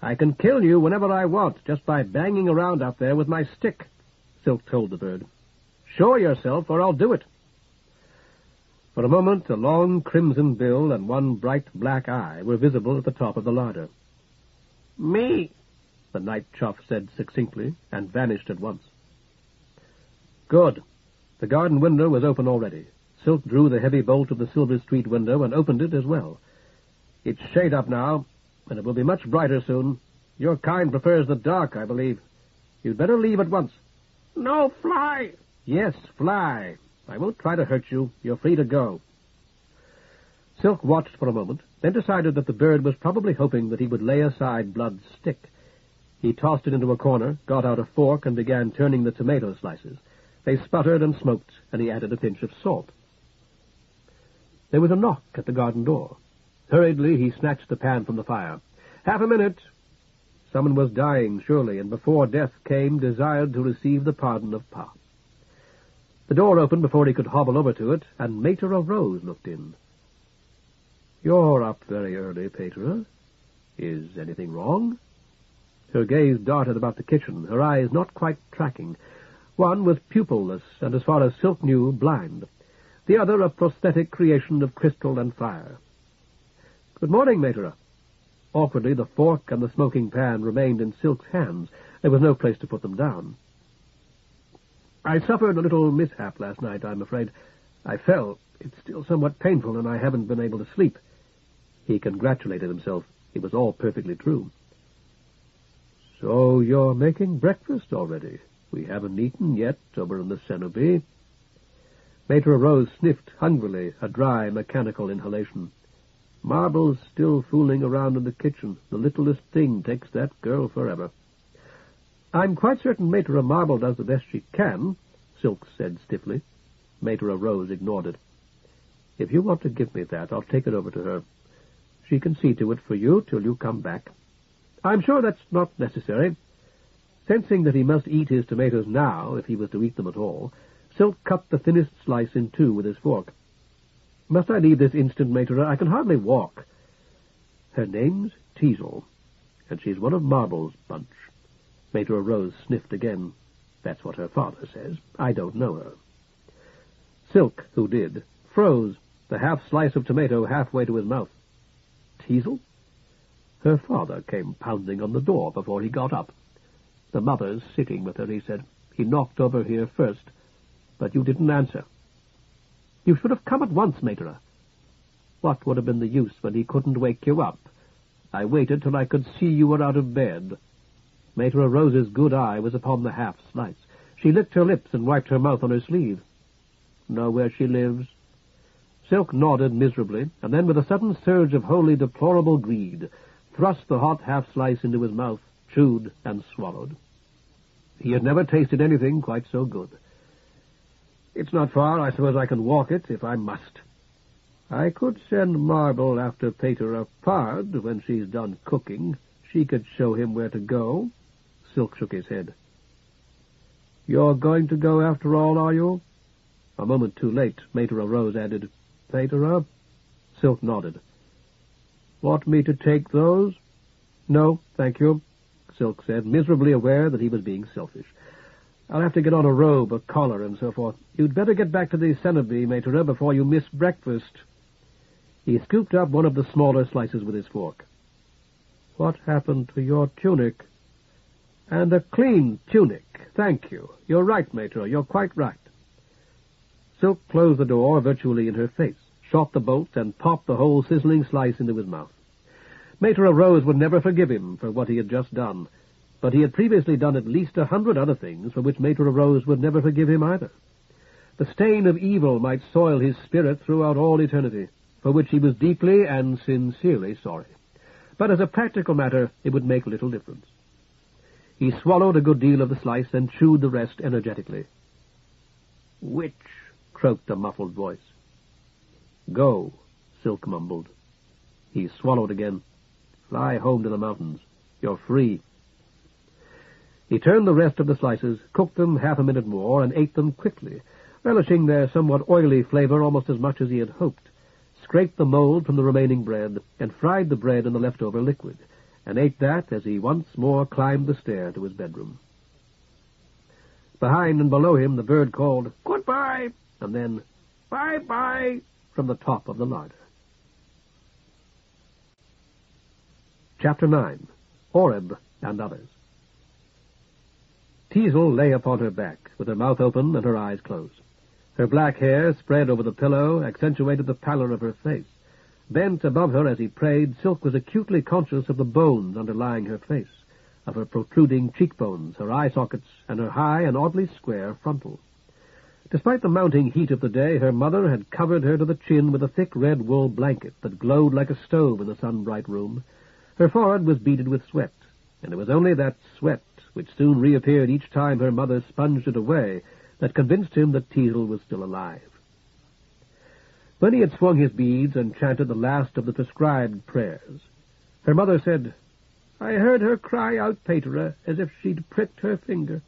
"I can kill you whenever I want, just by banging around out there with my stick," Silk told the bird. "Show yourself, or I'll do it." For a moment, a long crimson bill and one bright black eye were visible at the top of the larder. "Me," the night chough said succinctly, and vanished at once. Good. The garden window was open already. Silk drew the heavy bolt of the Silver Street window and opened it as well. "It's shade up now, and it will be much brighter soon. Your kind prefers the dark, I believe. You'd better leave at once." "No fly." "Yes, fly. I won't try to hurt you. You're free to go." Silk watched for a moment, then decided that the bird was probably hoping that he would lay aside Blood's stick. He tossed it into a corner, got out a fork, and began turning the tomato slices. They sputtered and smoked, and he added a pinch of salt. There was a knock at the garden door. Hurriedly, he snatched the pan from the fire. "Half a minute." Someone was dying, surely, and before death came, desired to receive the pardon of Pa. The door opened before he could hobble over to it, and Mater Rose looked in. "You're up very early, Pater. Is anything wrong?" Her gaze darted about the kitchen, her eyes not quite tracking. One was pupilless, and as far as Silk knew, blind. The other a prosthetic creation of crystal and fire. "Good morning, Mater." Awkwardly, the fork and the smoking pan remained in Silk's hands. There was no place to put them down. "I suffered a little mishap last night, I'm afraid. I fell. It's still somewhat painful, and I haven't been able to sleep." He congratulated himself. It was all perfectly true. "So you're making breakfast already? We haven't eaten yet over in the Cenobie." Mater Rose sniffed hungrily, a dry, mechanical inhalation. "Marble's still fooling around in the kitchen. The littlest thing takes that girl forever." "I'm quite certain Mater Marble does the best she can," Silk said stiffly. Mater Rose ignored it. "If you want to give me that, I'll take it over to her. She can see to it for you till you come back." "I'm sure that's not necessary." Sensing that he must eat his tomatoes now, if he was to eat them at all, Silk cut the thinnest slice in two with his fork. "Must I leave this instant, Mater? I can hardly walk." "Her name's Teasel, and she's one of Marble's bunch." Mater Rose sniffed again. "That's what her father says. I don't know her." Silk, who did, froze, the half-slice of tomato halfway to his mouth. "Teasel?" Her father came pounding on the door before he got up. "The mother's sitting with her," he said. "He knocked over here first, but you didn't answer." "You should have come at once, Mater." "What would have been the use when he couldn't wake you up? I waited till I could see you were out of bed." Mater Rose's good eye was upon the half-slice. She licked her lips and wiped her mouth on her sleeve. "Know where she lives?" Silk nodded miserably, and then with a sudden surge of wholly deplorable greed, thrust the hot half-slice into his mouth, chewed and swallowed. He had never tasted anything quite so good. "It's not far. I suppose I can walk it, if I must. I could send Marble after Pater Pard when she's done cooking. She could show him where to go." Silk shook his head. You're going to go after all, are you? A moment too late, Mater Rose added, Pater? Silk nodded. Want me to take those? No, thank you, Silk said, miserably aware that he was being selfish. I'll have to get on a robe, a collar, and so forth. You'd better get back to the Cenobie, Mater, before you miss breakfast. He scooped up one of the smaller slices with his fork. What happened to your tunic? And a clean tunic, thank you. You're right, Mater, you're quite right. Silk closed the door virtually in her face, shot the bolt, and popped the whole sizzling slice into his mouth. Mater Rose would never forgive him for what he had just done, but he had previously done at least 100 other things for which Mater Rose would never forgive him either. The stain of evil might soil his spirit throughout all eternity, for which he was deeply and sincerely sorry. But as a practical matter, it would make little difference. He swallowed a good deal of the slice and chewed the rest energetically. Which? Croaked a muffled voice. Go, Silk mumbled. He swallowed again. Fly home to the mountains. You're free. He turned the rest of the slices, cooked them half a minute more, and ate them quickly, relishing their somewhat oily flavor almost as much as he had hoped, scraped the mold from the remaining bread, and fried the bread in the leftover liquid, and ate that as he once more climbed the stair to his bedroom. Behind and below him the bird called, Goodbye, and then, Bye-bye, from the top of the larder. Chapter 9. Oreb and Others. Teasel lay upon her back, with her mouth open and her eyes closed. Her black hair, spread over the pillow, accentuated the pallor of her face. Bent above her as he prayed, Silk was acutely conscious of the bones underlying her face, of her protruding cheekbones, her eye sockets, and her high and oddly square frontal. Despite the mounting heat of the day, her mother had covered her to the chin with a thick red wool blanket that glowed like a stove in the sun-bright room. Her forehead was beaded with sweat, and it was only that sweat, which soon reappeared each time her mother sponged it away, that convinced him that Teasel was still alive. When he had swung his beads and chanted the last of the prescribed prayers, her mother said, I heard her cry out, Pater, as if she'd pricked her finger.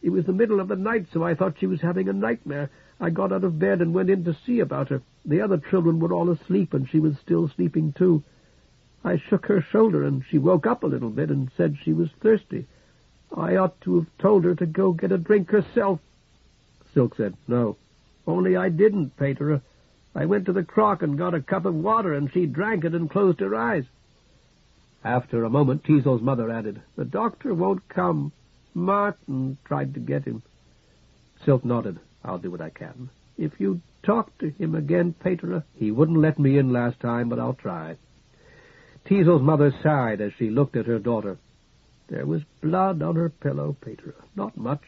It was the middle of the night, so I thought she was having a nightmare. I got out of bed and went in to see about her. The other children were all asleep, and she was still sleeping too. I shook her shoulder, and she woke up a little bit and said she was thirsty. I ought to have told her to go get a drink herself. Silk said, No, only I didn't, Pater. I went to the crock and got a cup of water, and she drank it and closed her eyes. After a moment, Teasel's mother added, The doctor won't come. Martin tried to get him. Silk nodded. I'll do what I can. If you talk to him again, Pater, he wouldn't let me in last time, but I'll try. Teasel's mother sighed as she looked at her daughter. There was blood on her pillow, Pater. Not much.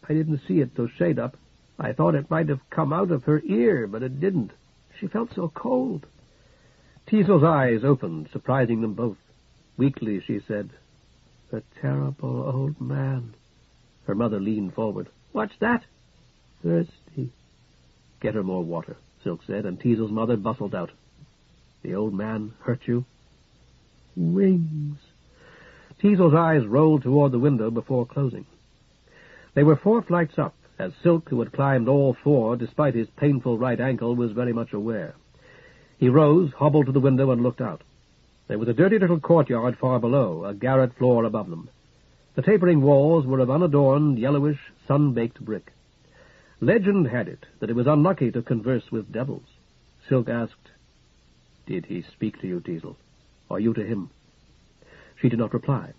I didn't see it till shade up. I thought it might have come out of her ear, but it didn't. She felt so cold. Teasel's eyes opened, surprising them both. Weakly she said, The terrible old man. Her mother leaned forward. What's that? Thirsty. Get her more water, Silk said, and Teasel's mother bustled out. The old man hurt you? Wings. Teasel's eyes rolled toward the window before closing. They were 4 flights up, as Silk, who had climbed all 4 despite his painful right ankle, was very much aware. He rose, hobbled to the window, and looked out. There was a dirty little courtyard far below, a garret floor above them. The tapering walls were of unadorned, yellowish, sun-baked brick. Legend had it that it was unlucky to converse with devils. Silk asked, Did he speak to you, Teasel, or you to him? She did not reply.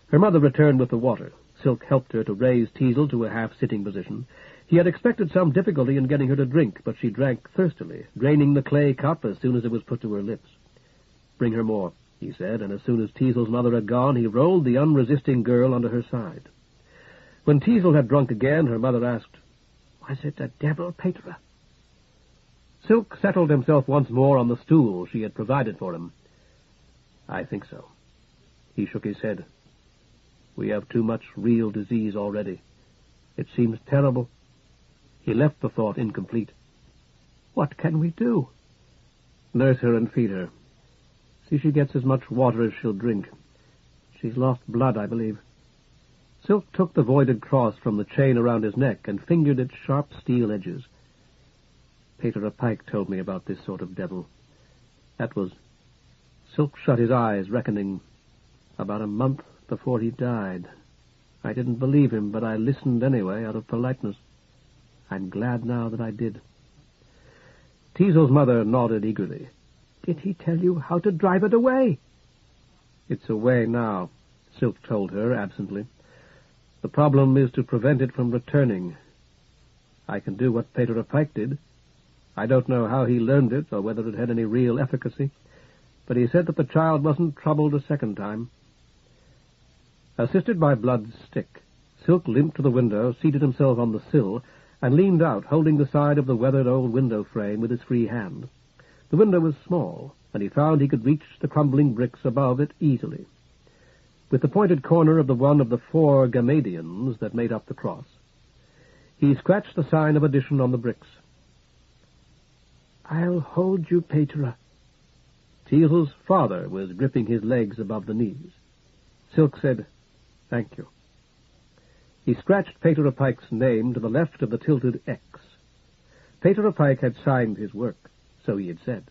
Her mother returned with the water. Silk helped her to raise Teasel to a half-sitting position. He had expected some difficulty in getting her to drink, but she drank thirstily, draining the clay cup as soon as it was put to her lips. Bring her more, he said, and as soon as Teasel's mother had gone, he rolled the unresisting girl onto her side. When Teasel had drunk again, her mother asked, Was it a devil, Pater? Silk settled himself once more on the stool she had provided for him. I think so. He shook his head. We have too much real disease already. It seems terrible. He left the thought incomplete. What can we do? Nurse her and feed her. See she gets as much water as she'll drink. She's lost blood, I believe. Silk took the voided cross from the chain around his neck and fingered its sharp steel edges. Peter Pike told me about this sort of devil. That was... Silk shut his eyes, reckoning, about a month before he died. I didn't believe him, but I listened anyway, out of politeness. I'm glad now that I did. Teasel's mother nodded eagerly. Did he tell you how to drive it away? It's away now, Silk told her absently. The problem is to prevent it from returning. I can do what Peter Pike did. I don't know how he learned it or whether it had any real efficacy, but he said that the child wasn't troubled a second time. Assisted by Blood's stick, Silk limped to the window, seated himself on the sill, and leaned out, holding the side of the weathered old window frame with his free hand. The window was small, and he found he could reach the crumbling bricks above it easily. With the pointed corner of the one of the 4 Gamadians that made up the cross, he scratched the sign of addition on the bricks. I'll hold you, Peter. Teasel's father was gripping his legs above the knees. Silk said, "Thank you." He scratched Peter Pike's name to the left of the tilted X. Peter Pike had signed his work, so he had said.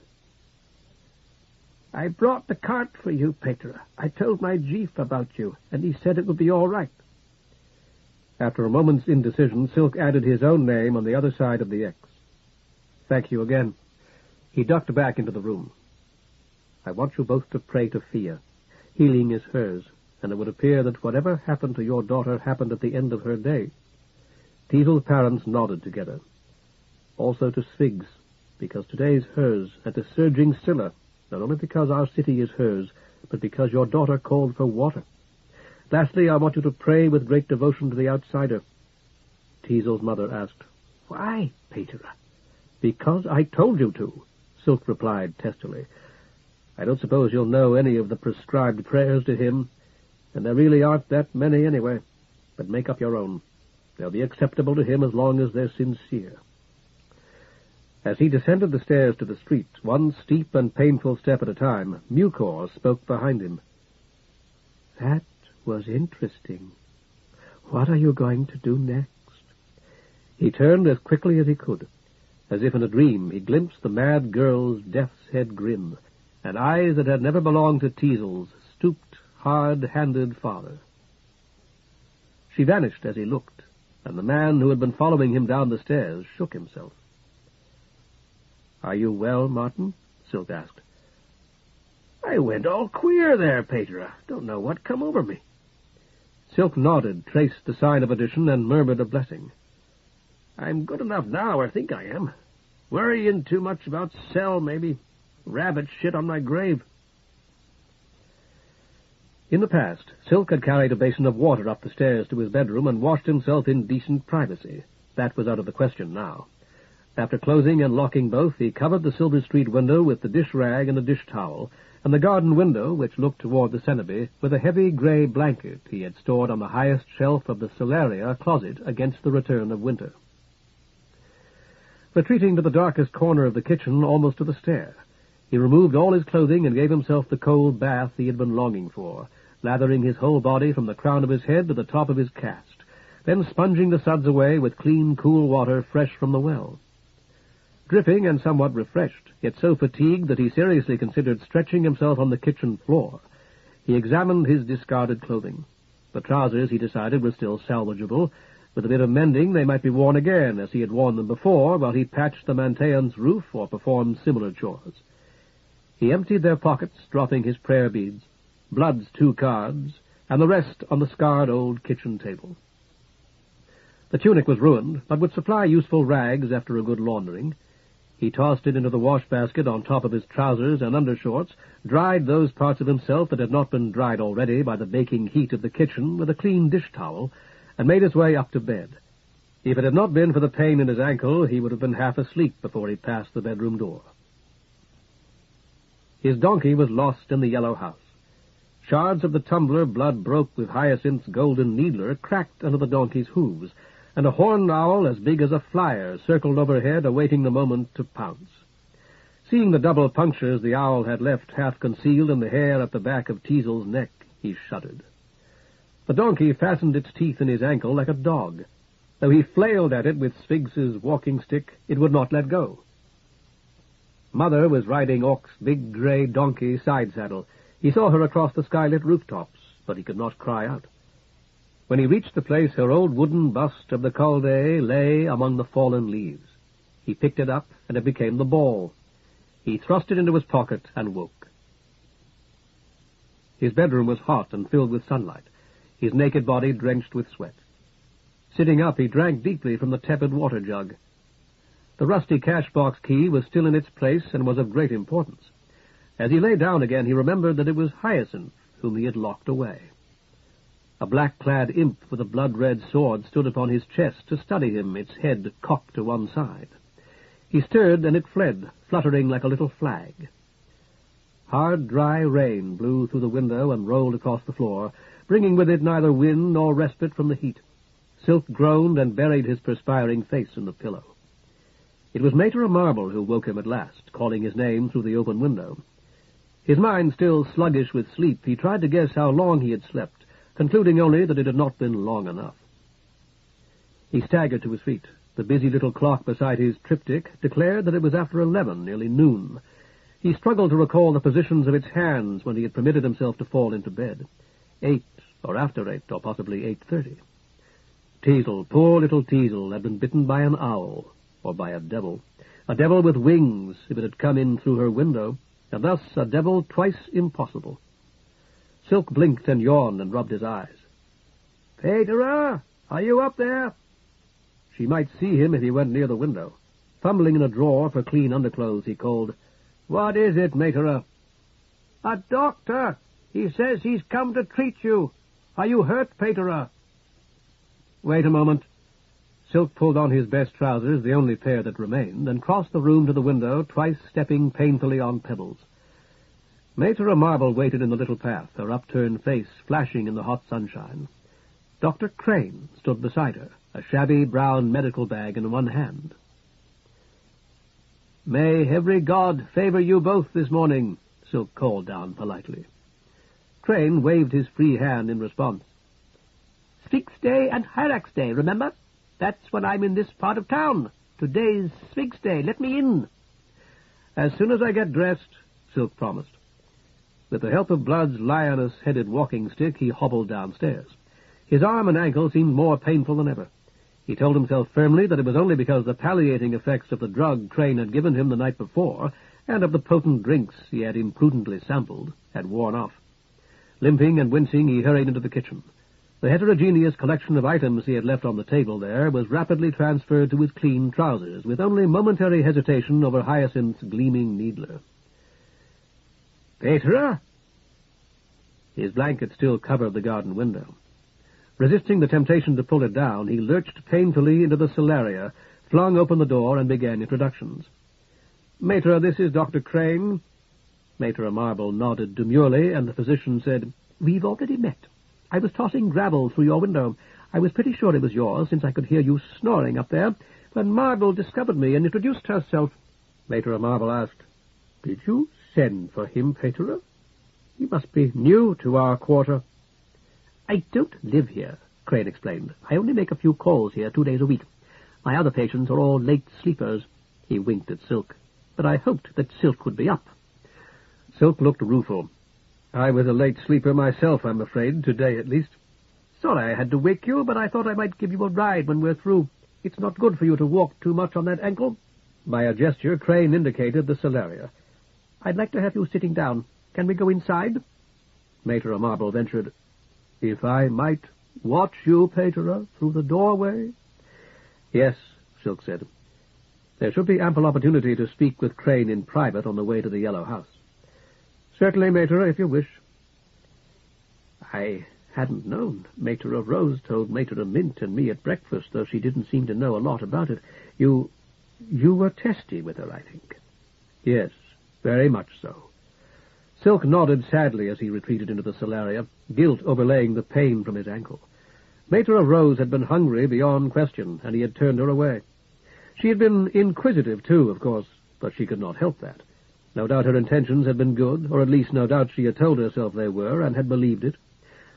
I brought the cart for you, Peter. I told my chief about you, and he said it would be all right. After a moment's indecision, Silk added his own name on the other side of the X. "Thank you again." He ducked back into the room. "I want you both to pray to Fia. Healing is hers, and it would appear that whatever happened to your daughter happened at the end of her day." Teasel's parents nodded together. "Also to Svigs, because today's hers, and to surging Scylla, not only because our city is hers, but because your daughter called for water. Lastly, I want you to pray with great devotion to the outsider." Teasel's mother asked, Why, Peter? "Because I told you to," Silk replied testily. "I don't suppose you'll know any of the prescribed prayers to him, and there really aren't that many anyway, but make up your own. They'll be acceptable to him as long as they're sincere." As he descended the stairs to the street, one steep and painful step at a time, Mucor spoke behind him. That was interesting. What are you going to do next? He turned as quickly as he could. As if in a dream, he glimpsed the mad girl's death's head grin, and eyes that had never belonged to Teasel's stooped, hard-handed father. She vanished as he looked, and the man who had been following him down the stairs shook himself. "Are you well, Martin?" Silk asked. "I went all queer there, Peter. Don't know what come over me." Silk nodded, traced the sign of addition, and murmured a blessing. "I'm good enough now, I think I am. Worrying too much about Sel, maybe. Rabbit shit on my grave." In the past, Silk had carried a basin of water up the stairs to his bedroom and washed himself in decent privacy. That was out of the question now. After closing and locking both, he covered the Silver Street window with the dish rag and the dish towel, and the garden window, which looked toward the Cenobie, with a heavy gray blanket he had stored on the highest shelf of the Celeria closet against the return of winter. Retreating to the darkest corner of the kitchen, almost to the stair, he removed all his clothing and gave himself the cold bath he had been longing for, lathering his whole body from the crown of his head to the top of his cast, then sponging the suds away with clean, cool water fresh from the well. Dripping and somewhat refreshed, yet so fatigued that he seriously considered stretching himself on the kitchen floor, he examined his discarded clothing. The trousers, he decided, were still salvageable. With a bit of mending, they might be worn again, as he had worn them before, while he patched the Mantean's roof or performed similar chores. He emptied their pockets, dropping his prayer beads, Blood's 2 cards, and the rest on the scarred old kitchen table. The tunic was ruined, but would supply useful rags after a good laundering. He tossed it into the wash-basket on top of his trousers and undershorts, dried those parts of himself that had not been dried already by the baking heat of the kitchen with a clean dish towel, and made his way up to bed. If it had not been for the pain in his ankle, he would have been half asleep before he passed the bedroom door. His donkey was lost in the yellow house. Shards of the tumbler Blood broke with Hyacinth's golden needler cracked under the donkey's hooves, and a horned owl as big as a flyer circled overhead, awaiting the moment to pounce. Seeing the double punctures the owl had left half concealed in the hair at the back of Teasel's neck, he shuddered. The donkey fastened its teeth in his ankle like a dog. Though he flailed at it with Sphinx's walking stick, it would not let go. Mother was riding Orc's big grey donkey side saddle. He saw her across the skylit rooftops, but he could not cry out. When he reached the place, her old wooden bust of the Calde lay among the fallen leaves. He picked it up, and it became the ball. He thrust it into his pocket and woke. His bedroom was hot and filled with sunlight, his naked body drenched with sweat. Sitting up, he drank deeply from the tepid water jug. The rusty cash-box key was still in its place and was of great importance. As he lay down again, he remembered that it was Hyacinth whom he had locked away. A black-clad imp with a blood-red sword stood upon his chest to study him, its head cocked to one side. He stirred, and it fled, fluttering like a little flag. Hard, dry rain blew through the window and rolled across the floor, bringing with it neither wind nor respite from the heat. Silk groaned and buried his perspiring face in the pillow. It was Mater Marble who woke him at last, calling his name through the open window. His mind still sluggish with sleep, he tried to guess how long he had slept, concluding only that it had not been long enough. He staggered to his feet. The busy little clock beside his triptych declared that it was after 11, nearly noon. He struggled to recall the positions of its hands when he had permitted himself to fall into bed. 8, or after 8, or possibly 8:30. Teasel, poor little Teasel, had been bitten by an owl, or by a devil with wings if it had come in through her window, and thus a devil twice impossible. Silk blinked and yawned and rubbed his eyes. "Peter, are you up there?" She might see him if he went near the window. Fumbling in a drawer for clean underclothes, he called, "What is it, Mater?" "A doctor. He says he's come to treat you. Are you hurt, Peter?" "Wait a moment." Silk pulled on his best trousers, the only pair that remained, and crossed the room to the window, twice stepping painfully on pebbles. Mater Marble waited in the little path, her upturned face flashing in the hot sunshine. Dr. Crane stood beside her, a shabby brown medical bag in one hand. "May every god favor you both this morning," Silk called down politely. Crane waved his free hand in response. "Sphinx Day and Hyrax Day, remember? That's when I'm in this part of town. Today's Sphinx Day. Let me in." "As soon as I get dressed," Silk promised. With the help of Blood's lioness-headed walking stick, he hobbled downstairs. His arm and ankle seemed more painful than ever. He told himself firmly that it was only because the palliating effects of the drug Crane had given him the night before, and of the potent drinks he had imprudently sampled, had worn off. Limping and wincing, he hurried into the kitchen. The heterogeneous collection of items he had left on the table there was rapidly transferred to his clean trousers, with only momentary hesitation over Hyacinth's gleaming needler. "Peter?" His blanket still covered the garden window. Resisting the temptation to pull it down, he lurched painfully into the solaria, flung open the door, and began introductions. "Mater, this is Dr. Crane." Mater Marble nodded demurely, and the physician said, "We've already met. I was tossing gravel through your window. I was pretty sure it was yours, since I could hear you snoring up there, when Marble discovered me and introduced herself." Mater Marble asked, "Did you send for him, Peter? He must be new to our quarter." "I don't live here," Crane explained. "I only make a few calls here 2 days a week. My other patients are all late sleepers." He winked at Silk. "But I hoped that Silk would be up." Silk looked rueful. "I was a late sleeper myself, I'm afraid, today at least." "Sorry I had to wake you, but I thought I might give you a ride when we're through. It's not good for you to walk too much on that ankle." By a gesture, Crane indicated the solaria. "I'd like to have you sitting down. Can we go inside?" Mater Marble ventured, "If I might watch you, Peter, through the doorway?" "Yes," Silk said. There should be ample opportunity to speak with Crane in private on the way to the Yellow House. "Certainly, Mater, if you wish." "I hadn't known. Mater Rose told Mater Mint and me at breakfast, though she didn't seem to know a lot about it. You were testy with her, I think." "Yes, very much so." Silk nodded sadly as he retreated into the solaria, guilt overlaying the pain from his ankle. Mater Rose had been hungry beyond question, and he had turned her away. She had been inquisitive, too, of course, but she could not help that. No doubt her intentions had been good, or at least no doubt she had told herself they were, and had believed it.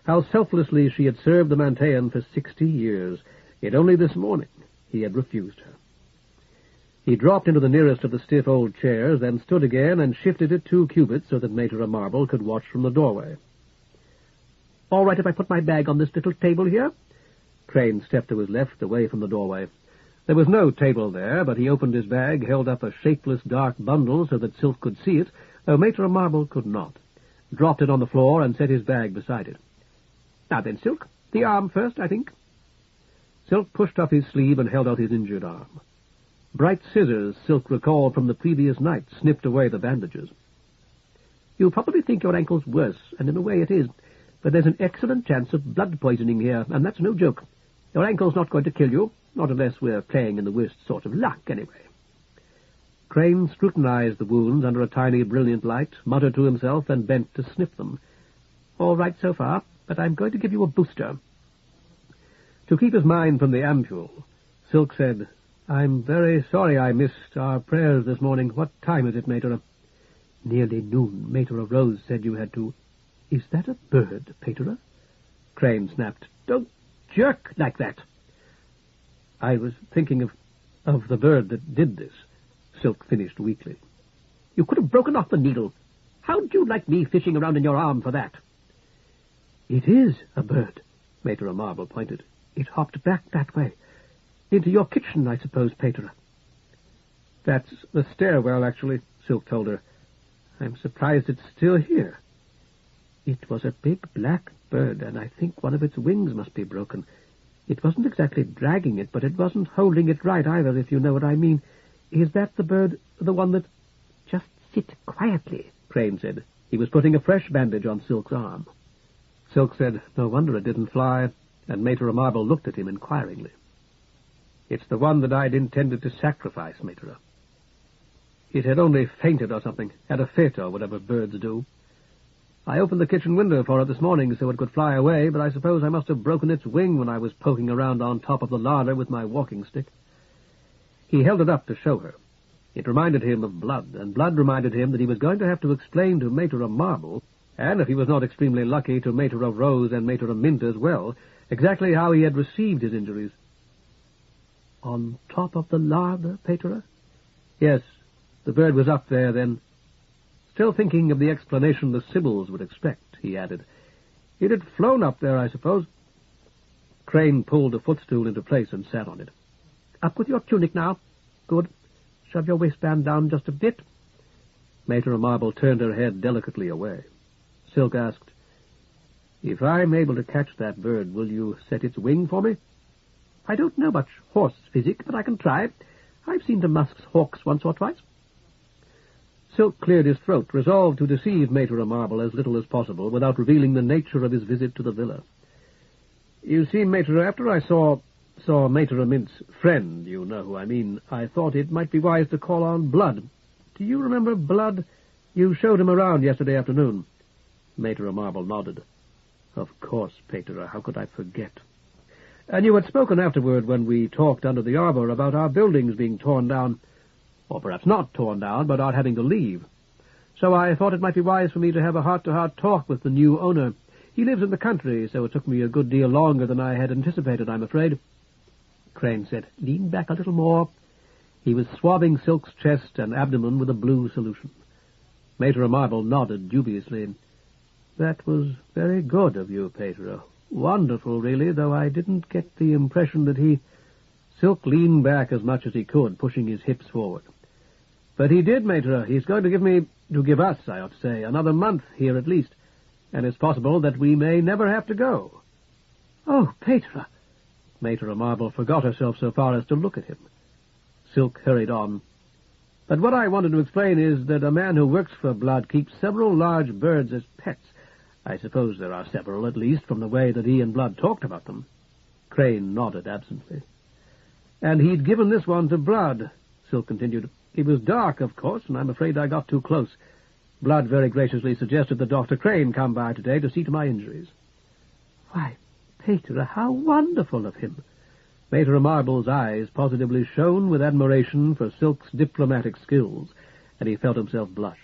how selflessly she had served the Mantean for 60 years, yet only this morning he had refused her. He dropped into the nearest of the stiff old chairs, then stood again and shifted it 2 cubits so that Mater Marble could watch from the doorway. "All right if I put my bag on this little table here?" Crane stepped to his left, away from the doorway. There was no table there, but he opened his bag, held up a shapeless dark bundle so that Silk could see it, though Mater Marble could not, dropped it on the floor and set his bag beside it. "Now then, Silk, the arm first, I think." Silk pushed up his sleeve and held out his injured arm. Bright scissors, Silk recalled from the previous night, snipped away the bandages. "You probably think your ankle's worse, and in a way it is, but there's an excellent chance of blood poisoning here, and that's no joke. Your ankle's not going to kill you, not unless we're playing in the worst sort of luck, anyway." Crane scrutinized the wounds under a tiny, brilliant light, muttered to himself, and bent to sniff them. "All right so far, but I'm going to give you a booster." To keep his mind from the ampule, Silk said, "I'm very sorry I missed our prayers this morning. What time is it, Mater?" "Nearly noon. Mater Rose said you had to—" "Is that a bird, Pater?" Crane snapped. "Don't jerk like that." "I was thinking of the bird that did this," Silk finished weakly. "You could have broken off the needle. How'd you like me fishing around in your arm for that?" "It is a bird," Mater Marble pointed. "It hopped back that way. Into your kitchen, I suppose, Pater." "That's the stairwell, actually," Silk told her. "I'm surprised it's still here." "It was a big black bird, and I think one of its wings must be broken. It wasn't exactly dragging it, but it wasn't holding it right either, if you know what I mean. Is that the bird, the one that—" "Just sit quietly," Crane said. He was putting a fresh bandage on Silk's arm. Silk said, "No wonder it didn't fly," and Mater Marble looked at him inquiringly. "It's the one that I'd intended to sacrifice, Mater. It had only fainted or something, had a fit or whatever birds do. I opened the kitchen window for it this morning so it could fly away, but I suppose I must have broken its wing when I was poking around on top of the larder with my walking stick." He held it up to show her. It reminded him of blood, and blood reminded him that he was going to have to explain to Mater Marble, and if he was not extremely lucky, to Mater Rose and Mater Mint as well, exactly how he had received his injuries. "On top of the larder, Pater?" "Yes, the bird was up there then." Still thinking of the explanation the Sybils would expect, he added, "It had flown up there, I suppose." Crane pulled a footstool into place and sat on it. "Up with your tunic now. Good. Shove your waistband down just a bit." Mater Marble turned her head delicately away. Silk asked, "If I'm able to catch that bird, will you set its wing for me?" "I don't know much horse physic, but I can try. I've seen to Musk's hawks once or twice." Silk cleared his throat, resolved to deceive Mater Marble as little as possible without revealing the nature of his visit to the villa. "You see, Mater, after I saw Mater Mint's friend, you know who I mean, I thought it might be wise to call on Blood. Do you remember Blood? You showed him around yesterday afternoon." Mater Marble nodded. "Of course, Pater, how could I forget? And you had spoken afterward when we talked under the arbor about our buildings being torn down, or perhaps not torn down, but our having to leave. So I thought it might be wise for me to have a heart-to-heart talk with the new owner. He lives in the country, so it took me a good deal longer than I had anticipated, I'm afraid." Crane said, "Lean back a little more." He was swabbing Silk's chest and abdomen with a blue solution. Mater Marble nodded dubiously. "That was very good of you, Pater. Wonderful, really, though I didn't get the impression that he—" Silk leaned back as much as he could, pushing his hips forward. "But he did, Mater. He's going to give us, I ought to say, another month here at least, and it's possible that we may never have to go." "Oh, Pater!" Mater Marble forgot herself so far as to look at him. Silk hurried on. "But what I wanted to explain is that a man who works for Blood keeps several large birds as pets. I suppose there are several, at least, from the way that he and Blood talked about them." Crane nodded absently. "And he'd given this one to Blood," Silk continued. "It was dark, of course, and I'm afraid I got too close. Blood very graciously suggested that Dr. Crane come by today to see to my injuries." "Why, Pater, how wonderful of him!" Mater Marble's eyes positively shone with admiration for Silk's diplomatic skills, and he felt himself blush.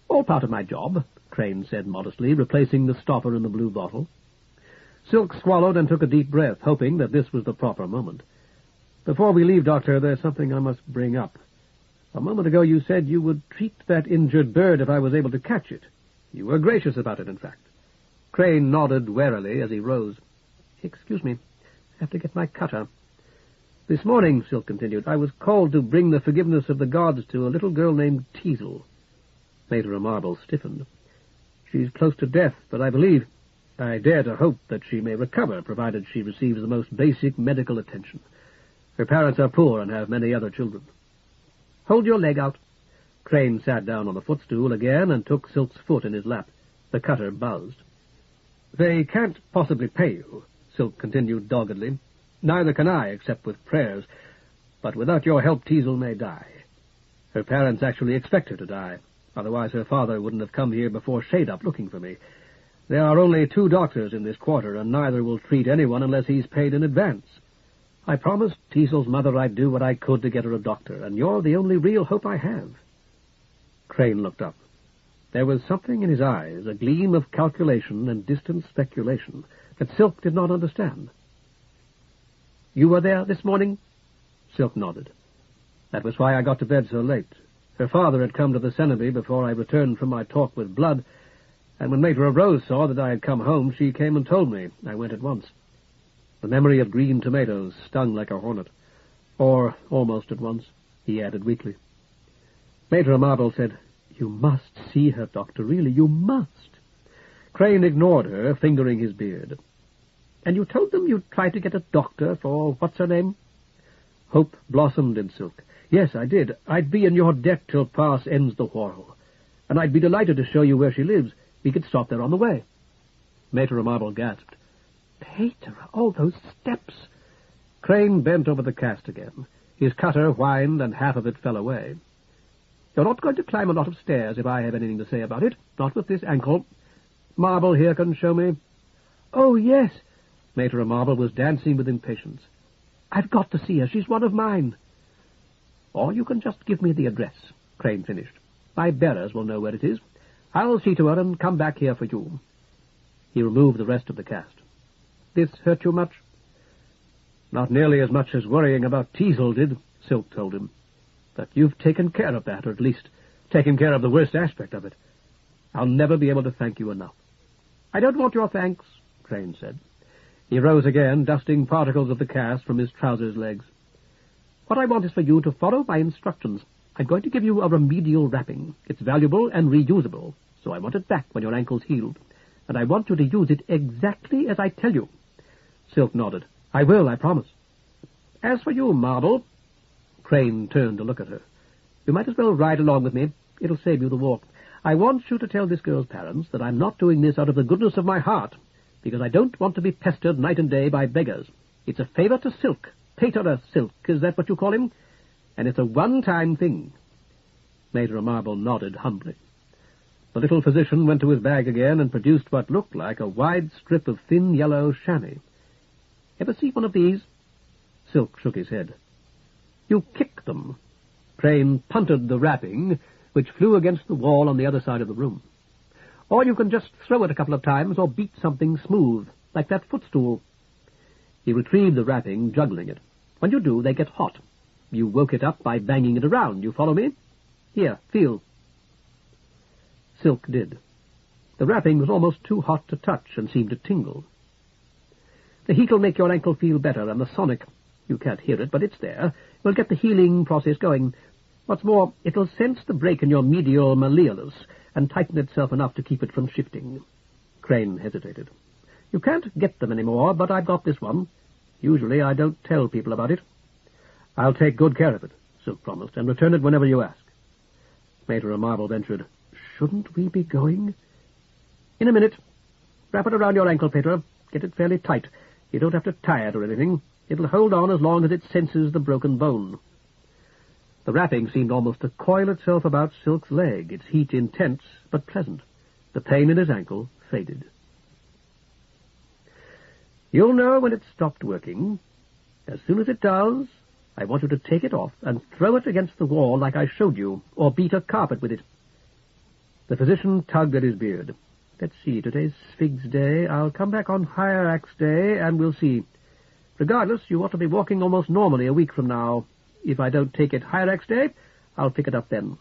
"All part of my job," Crane said modestly, replacing the stopper in the blue bottle. Silk swallowed and took a deep breath, hoping that this was the proper moment. "Before we leave, Doctor, there's something I must bring up. A moment ago you said you would treat that injured bird if I was able to catch it. You were gracious about it, in fact." Crane nodded warily as he rose. "Excuse me. I have to get my cutter." "This morning," Silk continued, "I was called to bring the forgiveness of the gods to a little girl named Teasel." Mater Marble stiffened. "She's close to death, but I dare to hope that she may recover, provided she receives the most basic medical attention. Her parents are poor and have many other children." "Hold your leg out." Crane sat down on the footstool again and took Silk's foot in his lap. The cutter buzzed. "They can't possibly pay you," Silk continued doggedly. "Neither can I, except with prayers. But without your help, Teasel may die. Her parents actually expect her to die. Otherwise her father wouldn't have come here before shade-up looking for me. There are only 2 doctors in this quarter, and neither will treat anyone unless he's paid in advance. I promised Teasel's mother I'd do what I could to get her a doctor, and you're the only real hope I have." Crane looked up. There was something in his eyes, a gleam of calculation and distant speculation, that Silk did not understand. "You were there this morning?" Silk nodded. "That was why I got to bed so late. Her father had come to the Cenobie before I returned from my talk with Blood, and when Mater Rose saw that I had come home, she came and told me. I went at once. The memory of green tomatoes stung like a hornet. Or almost at once," he added weakly. Mater Marble said, "You must see her, Doctor, really, you must." Crane ignored her, fingering his beard. "And you told them you'd try to get a doctor for what's-her-name?" Hope blossomed in Silk. "Yes, I did. I'd be in your debt till Pass ends the quarrel. And I'd be delighted to show you where she lives. We could stop there on the way." Mater Marble gasped. "Pater, all those steps!" Crane bent over the cast again. His cutter whined, and half of it fell away. "You're not going to climb a lot of stairs if I have anything to say about it. Not with this ankle. Marble here can show me." "Oh, yes." Mater Marble was dancing with impatience. "I've got to see her. She's one of mine." "Or you can just give me the address," Crane finished. "My bearers will know where it is. I'll see to her and come back here for you." He removed the rest of the cast. "This hurt you much?" "Not nearly as much as worrying about Teasel did," Silk told him. "But you've taken care of that, or at least taken care of the worst aspect of it. I'll never be able to thank you enough." "I don't want your thanks," Crane said. He rose again, dusting particles of the cast from his trousers legs. "What I want is for you to follow my instructions. I'm going to give you a remedial wrapping. It's valuable and reusable, so I want it back when your ankle's healed. And I want you to use it exactly as I tell you." Silk nodded. "I will, I promise." "As for you, Marble," Crane turned to look at her, "you might as well ride along with me. It'll save you the walk. I want you to tell this girl's parents that I'm not doing this out of the goodness of my heart, because I don't want to be pestered night and day by beggars. It's a favor to Silk. Pater Silk, is that what you call him? And it's a one-time thing." Mater Marble nodded humbly. The little physician went to his bag again and produced what looked like a wide strip of thin yellow chamois. "Ever see one of these?" Silk shook his head. "You kick them." Crane punted the wrapping, which flew against the wall on the other side of the room. "Or you can just throw it a couple of times or beat something smooth, like that footstool." He retrieved the wrapping, juggling it. "When you do, they get hot. You woke it up by banging it around. You follow me? Here, feel." Silk did. The wrapping was almost too hot to touch and seemed to tingle. "The heat'll make your ankle feel better, and the sonic, you can't hear it, but it's there, will get the healing process going. What's more, it'll sense the break in your medial malleolus and tighten itself enough to keep it from shifting." Crane hesitated. "You can't get them any more, but I've got this one. Usually I don't tell people about it." "I'll take good care of it," Silk promised, "and return it whenever you ask." Mater Marble ventured, "Shouldn't we be going?" "In a minute. Wrap it around your ankle, Pater. Get it fairly tight. You don't have to tie it or anything. It'll hold on as long as it senses the broken bone." The wrapping seemed almost to coil itself about Silk's leg, its heat intense but pleasant. The pain in his ankle faded. "You'll know when it's stopped working. As soon as it does, I want you to take it off and throw it against the wall like I showed you, or beat a carpet with it." The physician tugged at his beard. Let's see, today's Sphinx Day. I'll come back on Hyrax Day, and we'll see. Regardless, you ought to be walking almost normally a week from now. If I don't take it Hyrax Day, I'll pick it up then.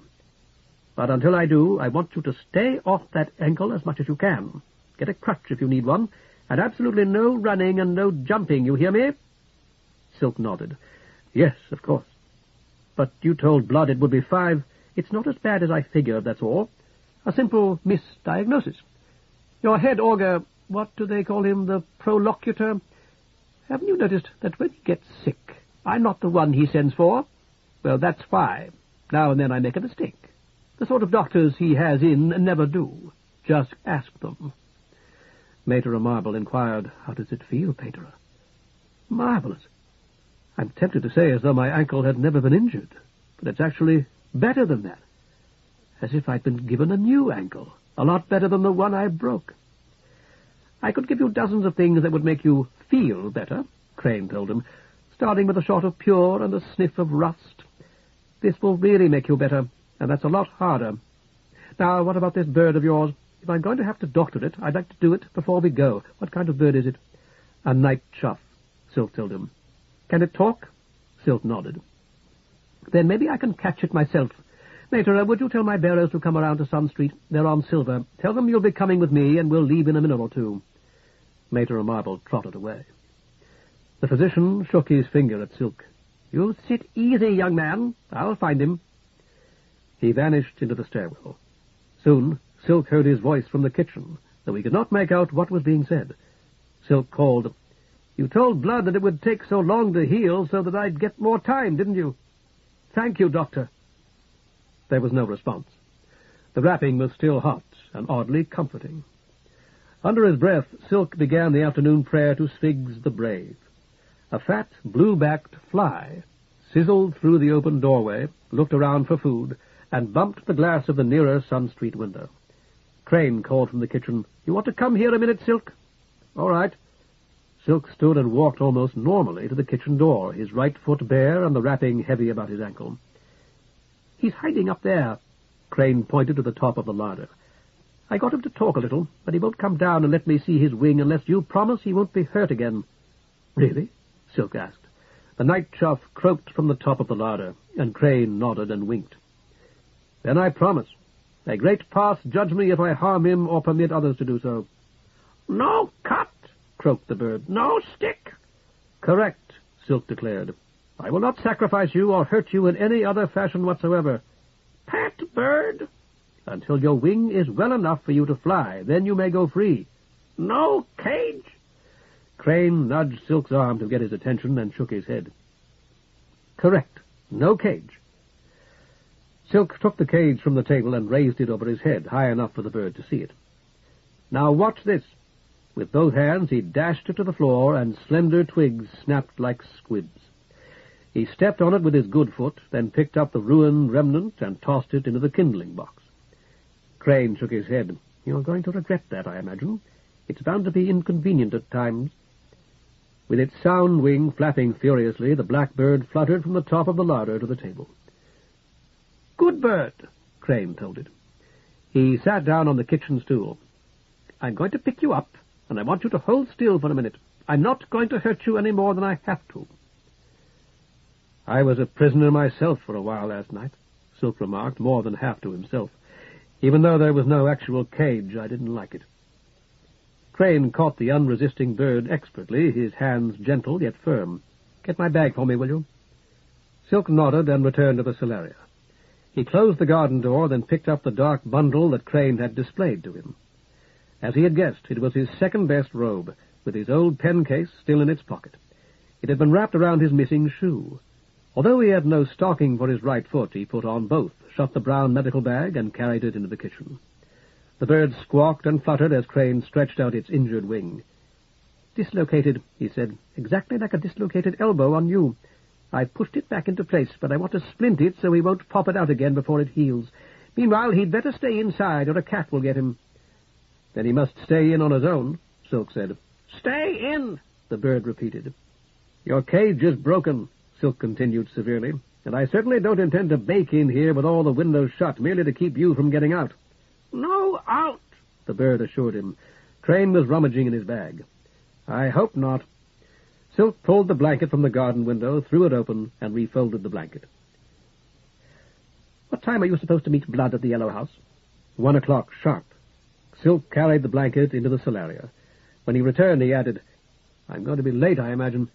But until I do, I want you to stay off that ankle as much as you can. Get a crutch if you need one, and absolutely no running and no jumping, you hear me? Silk nodded. Yes, of course. But you told Blood it would be 5. It's not as bad as I figured, that's all. A simple misdiagnosis. Your head augur, what do they call him, the prolocutor? Haven't you noticed that when he gets sick, I'm not the one he sends for? Well, that's why. Now and then I make a mistake. The sort of doctors he has in never do. Just ask them. Mater Marble inquired, How does it feel, Pater? Marvelous. I'm tempted to say as though my ankle had never been injured, but it's actually better than that. As if I'd been given a new ankle, a lot better than the one I broke. I could give you dozens of things that would make you feel better, Crane told him, starting with a shot of pure and a sniff of rust. This will really make you better, and that's a lot harder. Now, what about this bird of yours? If I'm going to have to doctor it, I'd like to do it before we go. What kind of bird is it? A night chough, Silk told him. Can it talk? Silk nodded. Then maybe I can catch it myself. Mater, would you tell my bearers to come around to Sun Street? They're on Silver. Tell them you'll be coming with me, and we'll leave in a minute or two. Mater Marble trotted away. The physician shook his finger at Silk. You sit easy, young man. I'll find him. He vanished into the stairwell. Soon, Silk heard his voice from the kitchen, though he could not make out what was being said. Silk called, You told Blood that it would take so long to heal so that I'd get more time, didn't you? Thank you, Doctor. There was no response. The wrapping was still hot and oddly comforting. Under his breath, Silk began the afternoon prayer to Sphinx the Brave. A fat, blue-backed fly sizzled through the open doorway, looked around for food, and bumped the glass of the nearer Sun Street window. Crane called from the kitchen, You want to come here a minute, Silk? All right. Silk stood and walked almost normally to the kitchen door, his right foot bare and the wrapping heavy about his ankle. He's hiding up there. Crane pointed to the top of the larder. I got him to talk a little, but he won't come down and let me see his wing unless you promise he won't be hurt again. Really? Silk asked. The night chough croaked from the top of the larder, and Crane nodded and winked. Then I promise. May great Path judge me if I harm him or permit others to do so. No cut, croaked the bird. No stick. Correct, Silk declared. I will not sacrifice you or hurt you in any other fashion whatsoever. Pat bird. Until your wing is well enough for you to fly, then you may go free. No cage. Crane nudged Silk's arm to get his attention and shook his head. Correct. No cage. Silk took the cage from the table and raised it over his head, high enough for the bird to see it. Now watch this. With both hands he dashed it to the floor, and slender twigs snapped like squibs. He stepped on it with his good foot, then picked up the ruined remnant and tossed it into the kindling box. Crane shook his head. You're going to regret that, I imagine. It's bound to be inconvenient at times. With its sound wing flapping furiously, the black bird fluttered from the top of the larder to the table. Good bird, Crane told it. He sat down on the kitchen stool. I'm going to pick you up, and I want you to hold still for a minute. I'm not going to hurt you any more than I have to. I was a prisoner myself for a while last night, Silk remarked, more than half to himself. Even though there was no actual cage, I didn't like it. Crane caught the unresisting bird expertly, his hands gentle yet firm. Get my bag for me, will you? Silk nodded and returned to the solaria. He closed the garden door, then picked up the dark bundle that Crane had displayed to him. As he had guessed, it was his second-best robe, with his old pen case still in its pocket. It had been wrapped around his missing shoe. Although he had no stocking for his right foot, he put on both, shut the brown medical bag, and carried it into the kitchen. The bird squawked and fluttered as Crane stretched out its injured wing. Dislocated, he said, exactly like a dislocated elbow on you. I pushed it back into place, but I want to splint it so he won't pop it out again before it heals. Meanwhile, he'd better stay inside, or a cat will get him. Then he must stay in on his own, Silk said. Stay in, the bird repeated. Your cage is broken, Silk continued severely, and I certainly don't intend to bake in here with all the windows shut, merely to keep you from getting out. go out, the bird assured him. Crane was rummaging in his bag. I hope not. Silk pulled the blanket from the garden window, threw it open, and refolded the blanket. What time are you supposed to meet Blood at the Yellow House? 1 o'clock, sharp. Silk carried the blanket into the solaria. When he returned, he added, I'm going to be late, I imagine.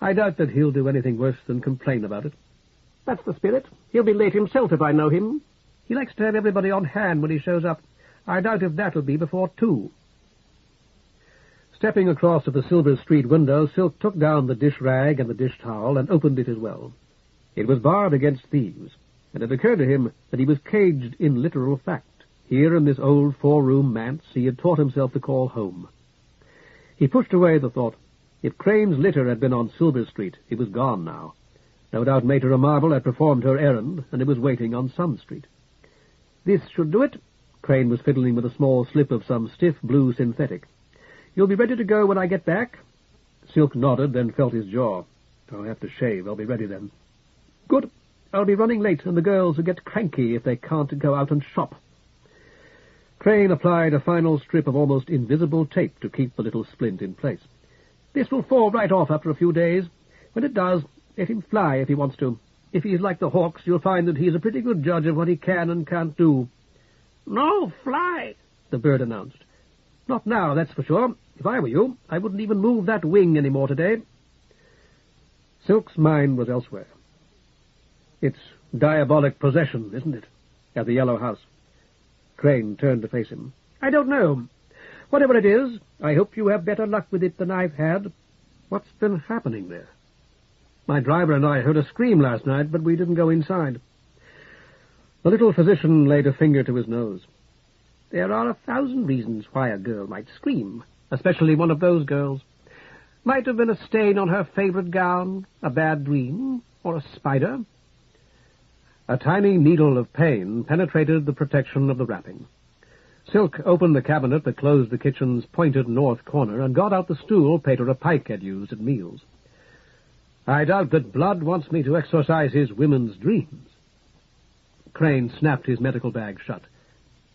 I doubt that he'll do anything worse than complain about it. That's the spirit. He'll be late himself if I know him. He likes to have everybody on hand when he shows up. I doubt if that'll be before 2. Stepping across to the Silver Street window, Silk took down the dish rag and the dish towel and opened it as well. It was barred against thieves, and it occurred to him that he was caged in literal fact. Here in this old 4-room manse he had taught himself to call home. He pushed away the thought. If Crane's litter had been on Silver Street, it was gone now. No doubt Mater Marble had performed her errand, and it was waiting on Sun Street. This should do it. Crane was fiddling with a small slip of some stiff blue synthetic. You'll be ready to go when I get back? Silk nodded, then felt his jaw. I'll have to shave. I'll be ready then. Good. I'll be running late, and the girls will get cranky if they can't go out and shop. Crane applied a final strip of almost invisible tape to keep the little splint in place. This will fall right off after a few days. When it does, let him fly if he wants to. If he's like the hawks, you'll find that he's a pretty good judge of what he can and can't do. No, fly, the bird announced. Not now, that's for sure. If I were you, I wouldn't even move that wing any more today. Silk's mind was elsewhere. It's diabolic possession, isn't it? At the Yellow House. Crane turned to face him. I don't know. Whatever it is, I hope you have better luck with it than I've had. What's been happening there? My driver and I heard a scream last night, but we didn't go inside. The little physician laid a finger to his nose. There are 1,000 reasons why a girl might scream, especially one of those girls. Might have been a stain on her favorite gown, a bad dream, or a spider. A tiny needle of pain penetrated the protection of the wrapping. Silk opened the cabinet that closed the kitchen's pointed north corner and got out the stool Pater Pike had used at meals. I doubt that Blood wants me to exorcise his women's dreams. Crane snapped his medical bag shut.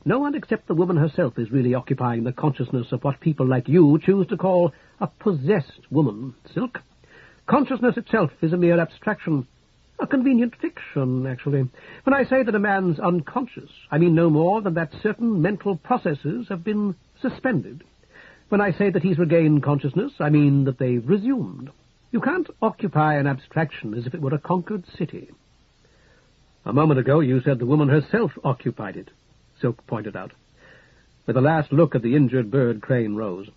No one except the woman herself is really occupying the consciousness of what people like you choose to call a possessed woman, Silk. Consciousness itself is a mere abstraction. A convenient fiction, actually. When I say that a man's unconscious, I mean no more than that certain mental processes have been suspended. When I say that he's regained consciousness, I mean that they've resumed. You can't occupy an abstraction as if it were a conquered city. A moment ago you said the woman herself occupied it, Silk pointed out. With a last look at the injured bird, Crane rose.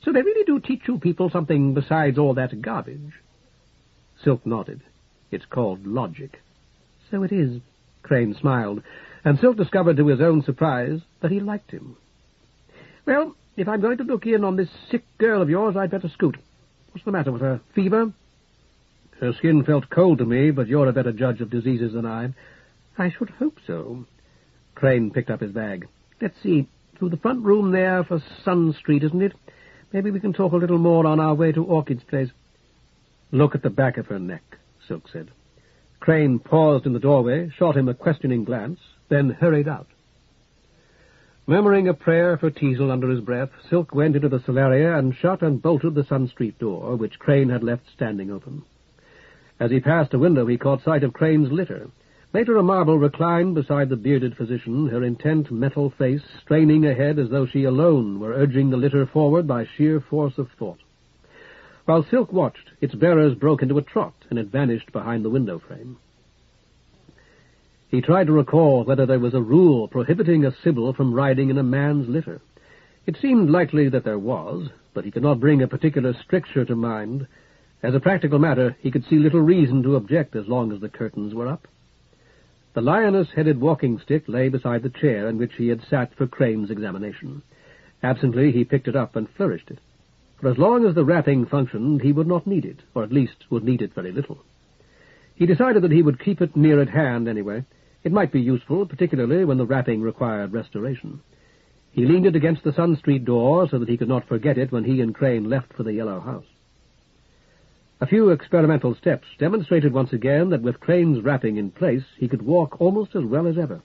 So they really do teach you people something besides all that garbage? Silk nodded. It's called logic. So it is, Crane smiled, and Silk discovered to his own surprise that he liked him. Well, if I'm going to look in on this sick girl of yours, I'd better scoot. What's the matter with her? Fever? Her skin felt cold to me, but you're a better judge of diseases than I. I should hope so. Crane picked up his bag. Let's see, through the front room there for Sun Street, isn't it? Maybe we can talk a little more on our way to Orchid's place. Look at the back of her neck, Silk said. Crane paused in the doorway, shot him a questioning glance, then hurried out. Murmuring a prayer for Teasel under his breath, Silk went into the solaria and shut and bolted the Sun Street door, which Crane had left standing open. As he passed a window, he caught sight of Crane's litter. Mater Marble reclined beside the bearded physician, her intent metal face straining ahead as though she alone were urging the litter forward by sheer force of thought. While Silk watched, its bearers broke into a trot, and it vanished behind the window frame. He tried to recall whether there was a rule prohibiting a Sibyl from riding in a man's litter. It seemed likely that there was, but he could not bring a particular stricture to mind. As a practical matter, he could see little reason to object as long as the curtains were up. The lioness-headed walking-stick lay beside the chair in which he had sat for Crane's examination. Absently, he picked it up and flourished it. For as long as the wrapping functioned, he would not need it, or at least would need it very little. He decided that he would keep it near at hand anyway. It might be useful, particularly when the wrapping required restoration. He leaned it against the Sun Street door so that he could not forget it when he and Crane left for the Yellow House. A few experimental steps demonstrated once again that with Crane's wrapping in place, he could walk almost as well as ever.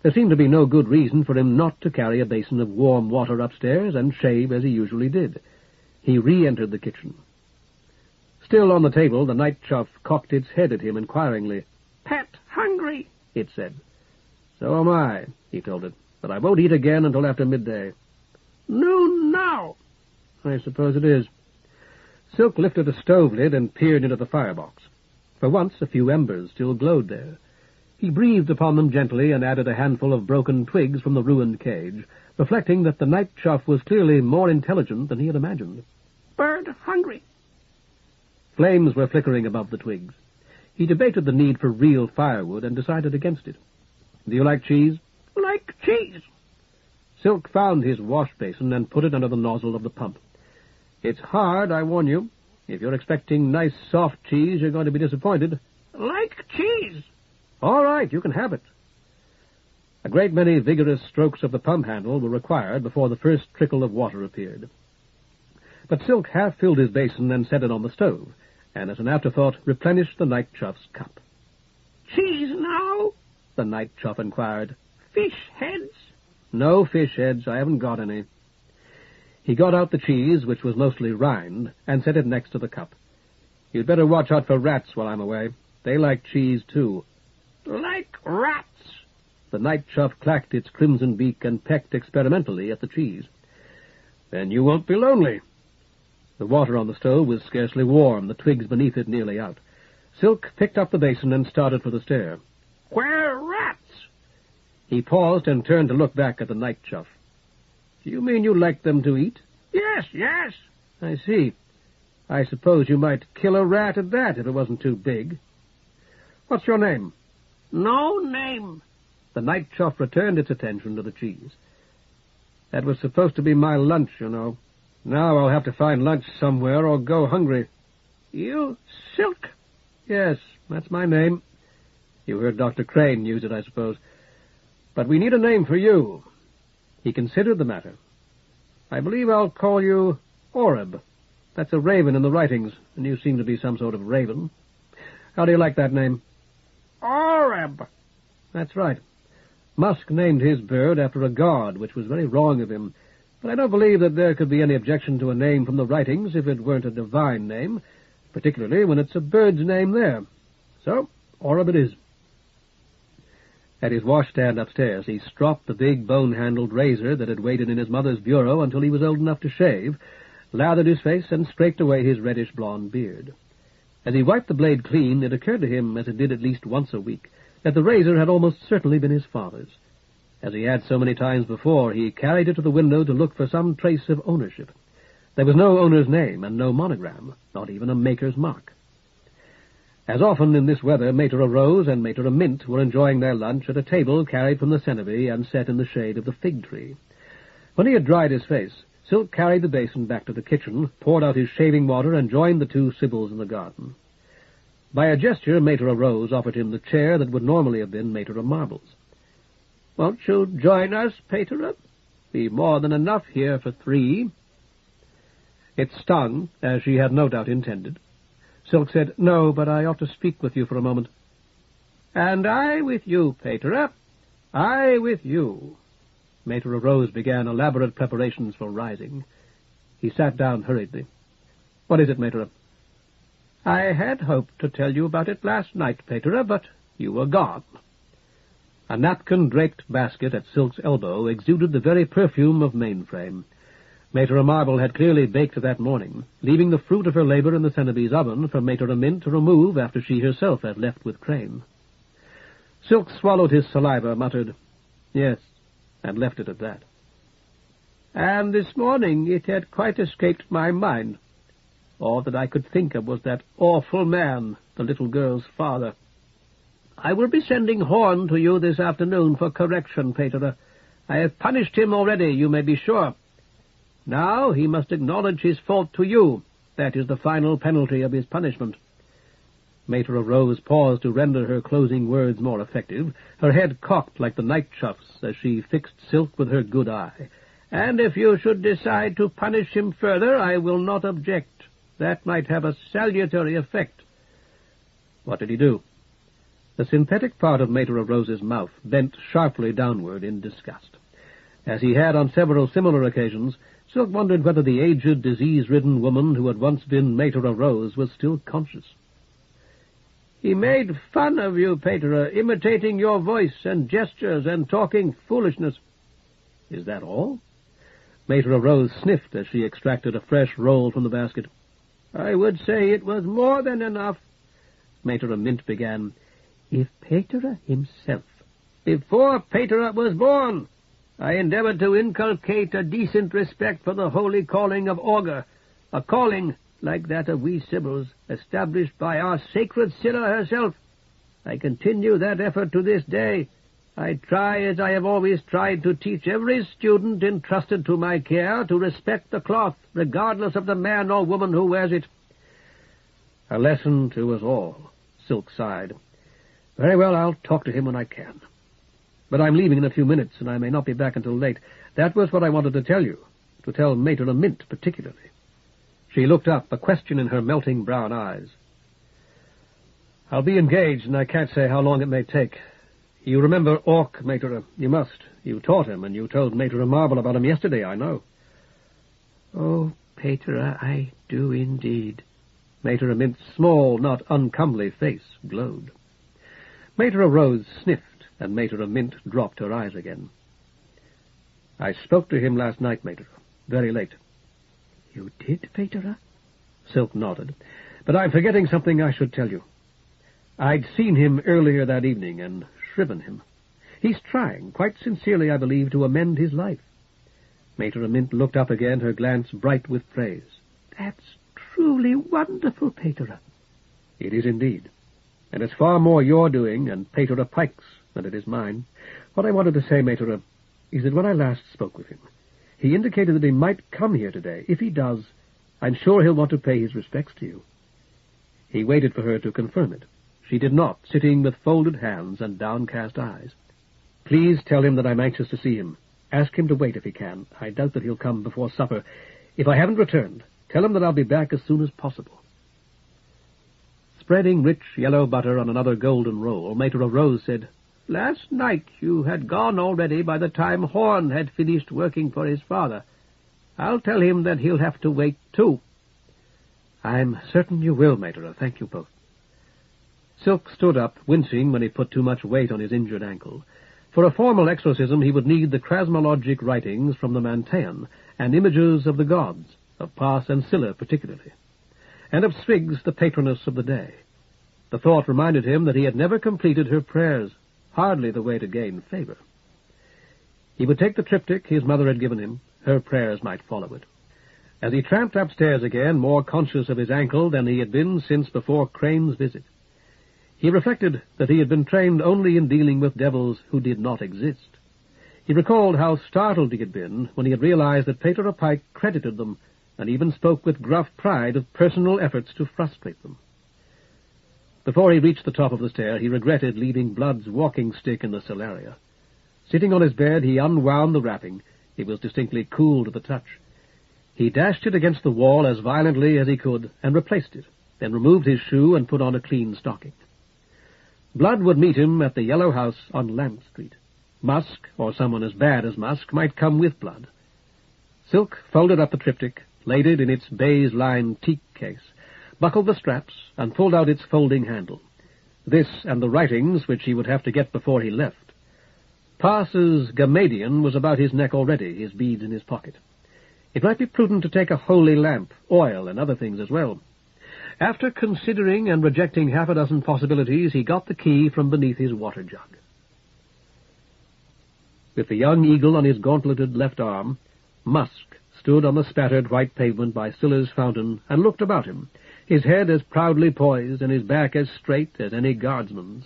There seemed to be no good reason for him not to carry a basin of warm water upstairs and shave as he usually did. He re-entered the kitchen. Still on the table, the night chuff cocked its head at him inquiringly. "Pet, hungry," it said. "So am I," he told it, "but I won't eat again until after midday." "Noon now." "I suppose it is." Silk lifted a stove lid and peered into the firebox. For once, a few embers still glowed there. He breathed upon them gently and added a handful of broken twigs from the ruined cage, reflecting that the night chuff was clearly more intelligent than he had imagined. "Bird hungry." Flames were flickering above the twigs. He debated the need for real firewood and decided against it. "Do you like cheese?" "Like cheese." Silk found his wash basin and put it under the nozzle of the pump. "It's hard, I warn you. If you're expecting nice, soft cheese, you're going to be disappointed." "Like cheese." "All right, you can have it." A great many vigorous strokes of the pump handle were required before the first trickle of water appeared. But Silk half filled his basin and set it on the stove, and as an afterthought replenished the night chuff's cup. "Cheese now?" the night chuff inquired. "Fish heads?" "No fish heads, I haven't got any." He got out the cheese, which was mostly rind, and set it next to the cup. "You'd better watch out for rats while I'm away. They like cheese, too." "Like rats." The night chuff clacked its crimson beak and pecked experimentally at the cheese. "Then you won't be lonely." The water on the stove was scarcely warm, the twigs beneath it nearly out. Silk picked up the basin and started for the stair. "Where rats?" He paused and turned to look back at the night chuff. "Do you mean you like them to eat?" "Yes, yes." "I see. I suppose you might kill a rat at that if it wasn't too big. What's your name?" "No name." The night chuff returned its attention to the cheese. "That was supposed to be my lunch, you know. Now I'll have to find lunch somewhere or go hungry." "You Silk?" "Yes, that's my name. You heard Dr. Crane use it, I suppose. But we need a name for you." He considered the matter. "I believe I'll call you Oreb. That's a raven in the writings, and you seem to be some sort of raven. How do you like that name?" "Oreb." "That's right. Musk named his bird after a god, which was very wrong of him. But I don't believe that there could be any objection to a name from the writings if it weren't a divine name, particularly when it's a bird's name there. So, Oreb it is." At his washstand upstairs, he stropped the big bone-handled razor that had waited in his mother's bureau until he was old enough to shave, lathered his face, and scraped away his reddish-blonde beard. As he wiped the blade clean, it occurred to him, as it did at least once a week, that the razor had almost certainly been his father's. As he had so many times before, he carried it to the window to look for some trace of ownership. There was no owner's name and no monogram, not even a maker's mark. As often in this weather, Mater Rose and Mater Mint were enjoying their lunch at a table carried from the Cenobie and set in the shade of the fig tree. When he had dried his face, Silk carried the basin back to the kitchen, poured out his shaving water, and joined the two Sibyls in the garden. By a gesture, Mater Rose offered him the chair that would normally have been Mater Marble's. "Won't you join us, Pater? Be more than enough here for 3. It stung, as she had no doubt intended. Silk said, "No, but I ought to speak with you for a moment." "And I with you, Pater. I with you." Mater Rose began elaborate preparations for rising. He sat down hurriedly. "What is it, Mater?" "I had hoped to tell you about it last night, Pater, but you were gone." A napkin-draped basket at Silk's elbow exuded the very perfume of Mainframe. Mater Marble had clearly baked that morning, leaving the fruit of her labor in the Cenobie's oven for Mater Mint to remove after she herself had left with Crane. Silk swallowed his saliva, muttered, "Yes," and left it at that. "And this morning it had quite escaped my mind. All that I could think of was that awful man, the little girl's father. I will be sending Horn to you this afternoon for correction, Pater. I have punished him already, you may be sure. Now he must acknowledge his fault to you. That is the final penalty of his punishment." Mater Rose paused to render her closing words more effective, her head cocked like the night chuff's as she fixed Silk with her good eye. "And if you should decide to punish him further, I will not object. That might have a salutary effect." "What did he do?" The synthetic part of Mater of Rose's mouth bent sharply downward in disgust. As he had on several similar occasions, Silk wondered whether the aged, disease-ridden woman who had once been Mater of Rose was still conscious. "He made fun of you, Pater, imitating your voice and gestures and talking foolishness." "Is that all?" Mater of Rose sniffed as she extracted a fresh roll from the basket. "I would say it was more than enough." Mater of Mint began, "If Pater himself, before Pater was born, I endeavored to inculcate a decent respect for the holy calling of augur, a calling, like that of we Sibyls, established by our sacred Scylla herself. I continue that effort to this day. I try, as I have always tried, to teach every student entrusted to my care to respect the cloth, regardless of the man or woman who wears it." "A lesson to us all," Silk sighed. "Very well, I'll talk to him when I can. But I'm leaving in a few minutes, and I may not be back until late. That was what I wanted to tell you, to tell Mater of Mint particularly." She looked up, a question in her melting brown eyes. "I'll be engaged, and I can't say how long it may take. You remember Orc, Mater? You must. You taught him, and you told Mater a marvel about him yesterday, I know." "Oh, Pater, I do indeed." Mater of Mint's small, not uncomely face glowed. Mater of Rose sniffed, and Mater of Mint dropped her eyes again. "I spoke to him last night, Mater, very late." "You did, Pater?" Silk nodded. "But I'm forgetting something I should tell you. I'd seen him earlier that evening and shriven him. He's trying, quite sincerely, I believe, to amend his life." Mater of Mint looked up again, her glance bright with praise. "That's truly wonderful, Pater." "It is indeed. And it's far more your doing and Pater Pike's than it is mine. What I wanted to say, Mater, is that when I last spoke with him, he indicated that he might come here today. If he does, I'm sure he'll want to pay his respects to you." He waited for her to confirm it. She did not, sitting with folded hands and downcast eyes. "Please tell him that I'm anxious to see him. Ask him to wait if he can. I doubt that he'll come before supper. If I haven't returned, tell him that I'll be back as soon as possible." Spreading rich yellow butter on another golden roll, Mater of Rose said, "Last night you had gone already by the time Horn had finished working for his father. I'll tell him that he'll have to wait, too." "I'm certain you will, Mater. Thank you both." Silk stood up, wincing when he put too much weight on his injured ankle. For a formal exorcism he would need the Krasmologic writings from the Mantean, and images of the gods, of Pas and Scylla particularly, and of Sphinx, the patroness of the day. The thought reminded him that he had never completed her prayers, hardly the way to gain favor. He would take the triptych his mother had given him. Her prayers might follow it. As he tramped upstairs again, more conscious of his ankle than he had been since before Crane's visit, he reflected that he had been trained only in dealing with devils who did not exist. He recalled how startled he had been when he had realized that Pater Pike credited them, and even spoke with gruff pride of personal efforts to frustrate them. Before he reached the top of the stair, he regretted leaving Blood's walking stick in the cellarea. Sitting on his bed, he unwound the wrapping. It was distinctly cool to the touch. He dashed it against the wall as violently as he could, and replaced it, then removed his shoe and put on a clean stocking. Blood would meet him at the yellow house on Lamp Street. Musk, or someone as bad as Musk, might come with Blood. Silk folded up the triptych, laid it in its baize-lined teak case, buckled the straps, and pulled out its folding handle. This and the writings, which he would have to get before he left. Pas's Gamadian was about his neck already, his beads in his pocket. It might be prudent to take a holy lamp, oil, and other things as well. After considering and rejecting half a dozen possibilities, he got the key from beneath his water jug. With the young eagle on his gauntleted left arm, Musk stood on the spattered white pavement by Scylla's fountain and looked about him, his head as proudly poised and his back as straight as any guardsman's.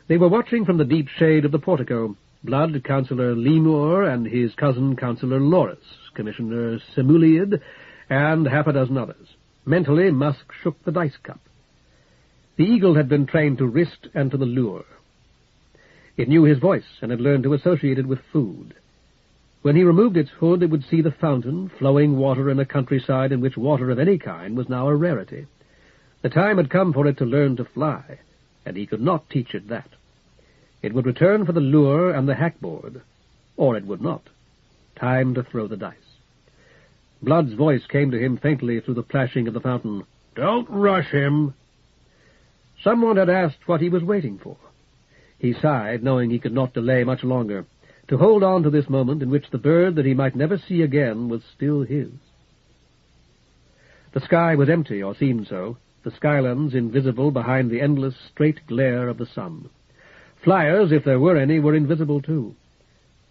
They were watching from the deep shade of the portico, Blood, Councillor Lemur, and his cousin, Councillor Loris, Commissioner Simuliad, and half a dozen others. Mentally, Musk shook the dice cup. The eagle had been trained to wrist and to the lure. It knew his voice and had learned to associate it with food. When he removed its hood, it would see the fountain, flowing water in a countryside in which water of any kind was now a rarity. The time had come for it to learn to fly, and he could not teach it that. It would return for the lure and the hackboard, or it would not. Time to throw the dice. Blood's voice came to him faintly through the plashing of the fountain. "Don't rush him." Someone had asked what he was waiting for. He sighed, knowing he could not delay much longer, to hold on to this moment in which the bird that he might never see again was still his. The sky was empty, or seemed so, the skylands invisible behind the endless straight glare of the sun. Flyers, if there were any, were invisible too.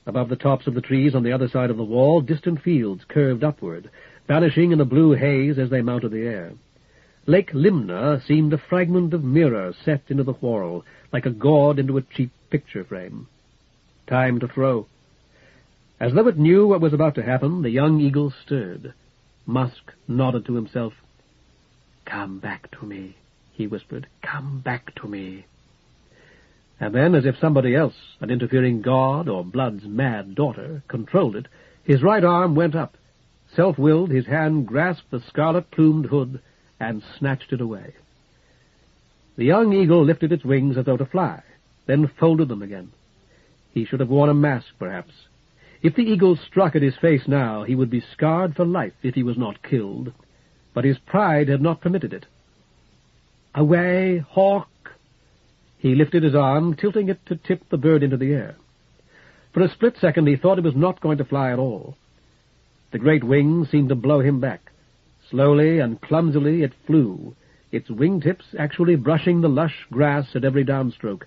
Above the tops of the trees on the other side of the wall, distant fields curved upward, vanishing in a blue haze as they mounted the air. Lake Limna seemed a fragment of mirror set into the whorl, like a gaud into a cheap picture frame. Time to throw. As though it knew what was about to happen, the young eagle stirred. Musk nodded to himself. "Come back to me," he whispered. "Come back to me." And then, as if somebody else, an interfering god or Blood's mad daughter, controlled it, his right arm went up. Self-willed, his hand grasped the scarlet-plumed hood and snatched it away. The young eagle lifted its wings as though to fly, then folded them again. He should have worn a mask, perhaps. If the eagle struck at his face now, he would be scarred for life if he was not killed. But his pride had not permitted it. "Away, hawk!" He lifted his arm, tilting it to tip the bird into the air. For a split second he thought it was not going to fly at all. The great wings seemed to blow him back. Slowly and clumsily it flew, its wing-tips actually brushing the lush grass at every downstroke,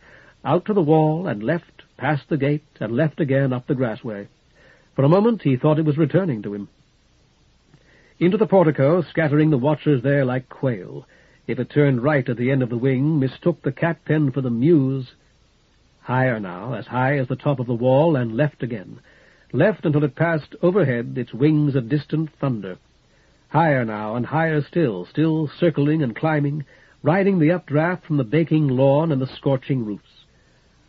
out to the wall and left, past the gate, and left again up the grassway. For a moment he thought it was returning to him. Into the portico, scattering the watchers there like quail. If it turned right at the end of the wing, mistook the cat-pen for the mews. Higher now, as high as the top of the wall, and left again. Left until it passed overhead, its wings a distant thunder. Higher now, and higher still circling and climbing, riding the updraft from the baking lawn and the scorching roofs.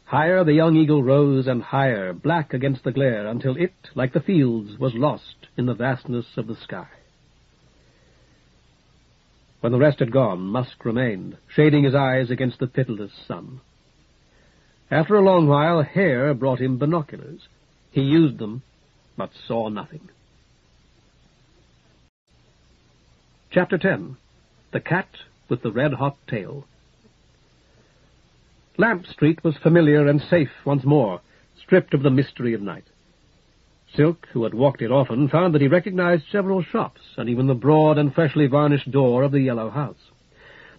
Higher the young eagle rose, and higher, black against the glare, until it, like the fields, was lost in the vastness of the sky. When the rest had gone, Musk remained, shading his eyes against the pitiless sun. After a long while, Hare brought him binoculars. He used them, but saw nothing. Chapter 10. The Cat with the Red-Hot Tail. Lamp Street was familiar and safe once more, stripped of the mystery of night. Silk, who had walked it often, found that he recognized several shops, and even the broad and freshly varnished door of the yellow house.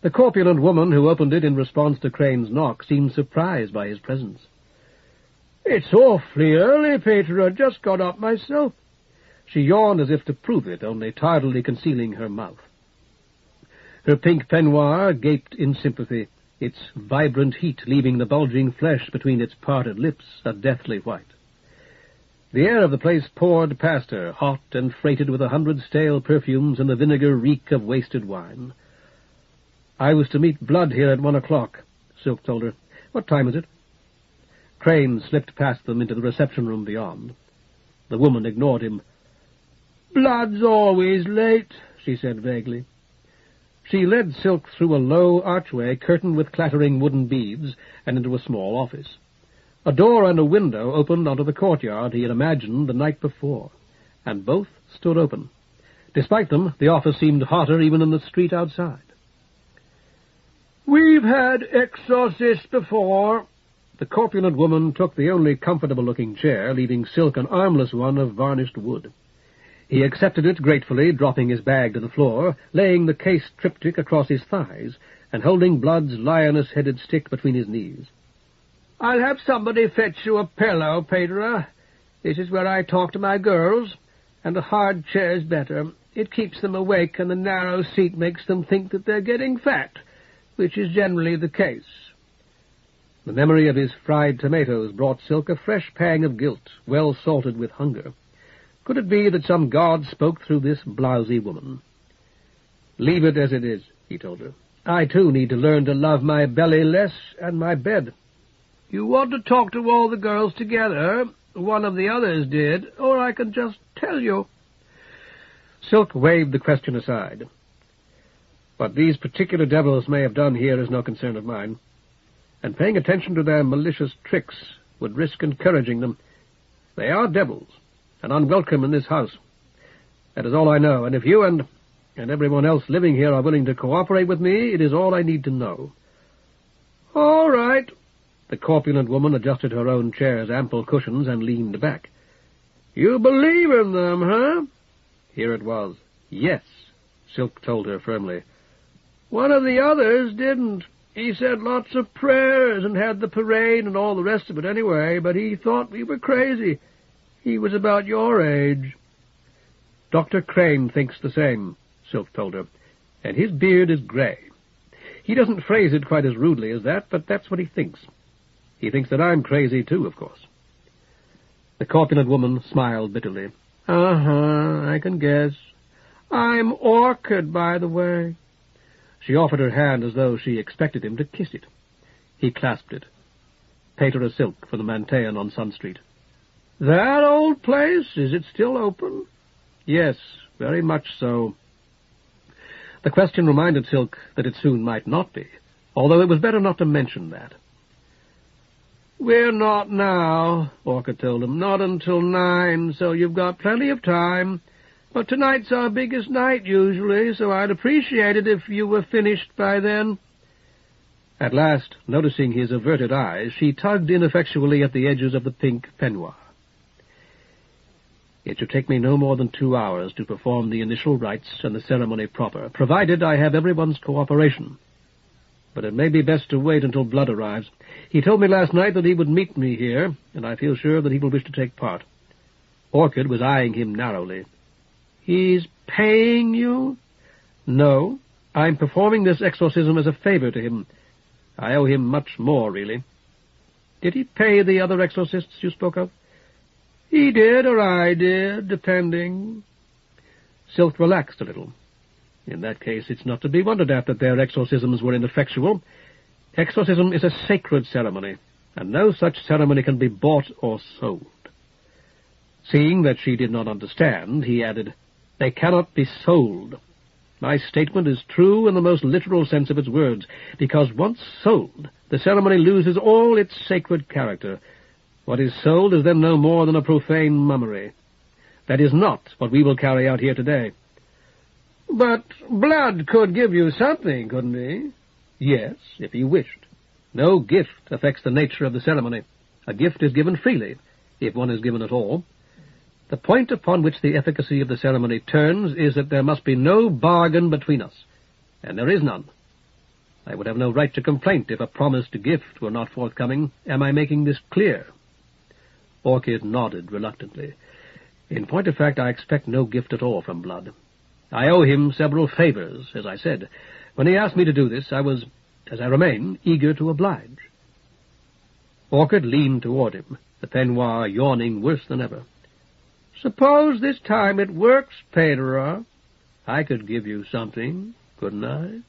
The corpulent woman who opened it in response to Crane's knock seemed surprised by his presence. "It's awfully early, Peter. I just got up myself." She yawned as if to prove it, only tardily concealing her mouth. Her pink peignoir gaped in sympathy, its vibrant heat leaving the bulging flesh between its parted lips a deathly white. The air of the place poured past her, hot and freighted with 100 stale perfumes and the vinegar reek of wasted wine. "I was to meet Blood here at 1 o'clock, Silk told her. "What time is it?" Crane slipped past them into the reception-room beyond. The woman ignored him. "Blood's always late," she said vaguely. She led Silk through a low archway curtained with clattering wooden beads and into a small office. A door and a window opened onto the courtyard he had imagined the night before, and both stood open. Despite them, the office seemed hotter even than the street outside. "We've had exorcists before." The corpulent woman took the only comfortable-looking chair, leaving Silk an armless one of varnished wood. He accepted it gratefully, dropping his bag to the floor, laying the case triptych across his thighs, and holding Blood's lioness-headed stick between his knees. "I'll have somebody fetch you a pillow, Peter. This is where I talk to my girls, and a hard chair's better. It keeps them awake, and the narrow seat makes them think that they're getting fat, which is generally the case." The memory of his fried tomatoes brought Silk a fresh pang of guilt, well salted with hunger. Could it be that some god spoke through this blousy woman? "Leave it as it is," he told her. "I, too, need to learn to love my belly less and my bed." "You want to talk to all the girls together? One of the others did, or I can just tell you." Silk waved the question aside. "What these particular devils may have done here is no concern of mine. and paying attention to their malicious tricks would risk encouraging them. They are devils, and unwelcome in this house. That is all I know, and if you and everyone else living here are willing to cooperate with me, it is all I need to know." "All right." The corpulent woman adjusted her own chair's ample cushions and leaned back. "You believe in them, huh?" Here it was. "Yes," Silk told her firmly. "One of the others didn't. He said lots of prayers and had the parade and all the rest of it anyway, but he thought we were crazy. He was about your age." "Dr. Crane thinks the same," Silk told her, "and his beard is grey. He doesn't phrase it quite as rudely as that, but that's what he thinks. He thinks that I'm crazy, too, of course." The corpulent woman smiled bitterly. I can guess. I'm Orchid, by the way." She offered her hand as though she expected him to kiss it. He clasped it. Pater Silk for the Mantean on Sun Street. "That old place? Is it still open?" "Yes, very much so." The question reminded Silk that it soon might not be, although it was better not to mention that. "We're not now," Orchid told him. "Not until 9, so you've got plenty of time. But tonight's our biggest night, usually, so I'd appreciate it if you were finished by then." At last, noticing his averted eyes, she tugged ineffectually at the edges of the pink peignoir. "It should take me no more than 2 hours to perform the initial rites and the ceremony proper, provided I have everyone's cooperation. But it may be best to wait until Blood arrives. He told me last night that he would meet me here, and I feel sure that he will wish to take part." Orchid was eyeing him narrowly. "He's paying you?" "No, I'm performing this exorcism as a favor to him. I owe him much more, really." "Did he pay the other exorcists you spoke of?" "He did, or I did, depending." Silk relaxed a little. In that case, it's not to be wondered at that their exorcisms were ineffectual. Exorcism is a sacred ceremony, and no such ceremony can be bought or sold. Seeing that she did not understand, he added, "They cannot be sold. My statement is true in the most literal sense of its words, because once sold, the ceremony loses all its sacred character. What is sold is then no more than a profane mummery. That is not what we will carry out here today." "But Blood could give you something, couldn't he?" "Yes, if he wished. No gift affects the nature of the ceremony. A gift is given freely, if one is given at all. The point upon which the efficacy of the ceremony turns is that there must be no bargain between us, and there is none. I would have no right to complaint if a promised gift were not forthcoming. Am I making this clear?" Orchid nodded reluctantly. "In point of fact, I expect no gift at all from Blood. I owe him several favors, as I said. When he asked me to do this, I was, as I remain, eager to oblige." Orchid leaned toward him, the peignoir yawning worse than ever. "Suppose this time it works, Pater. I could give you something, couldn't I?"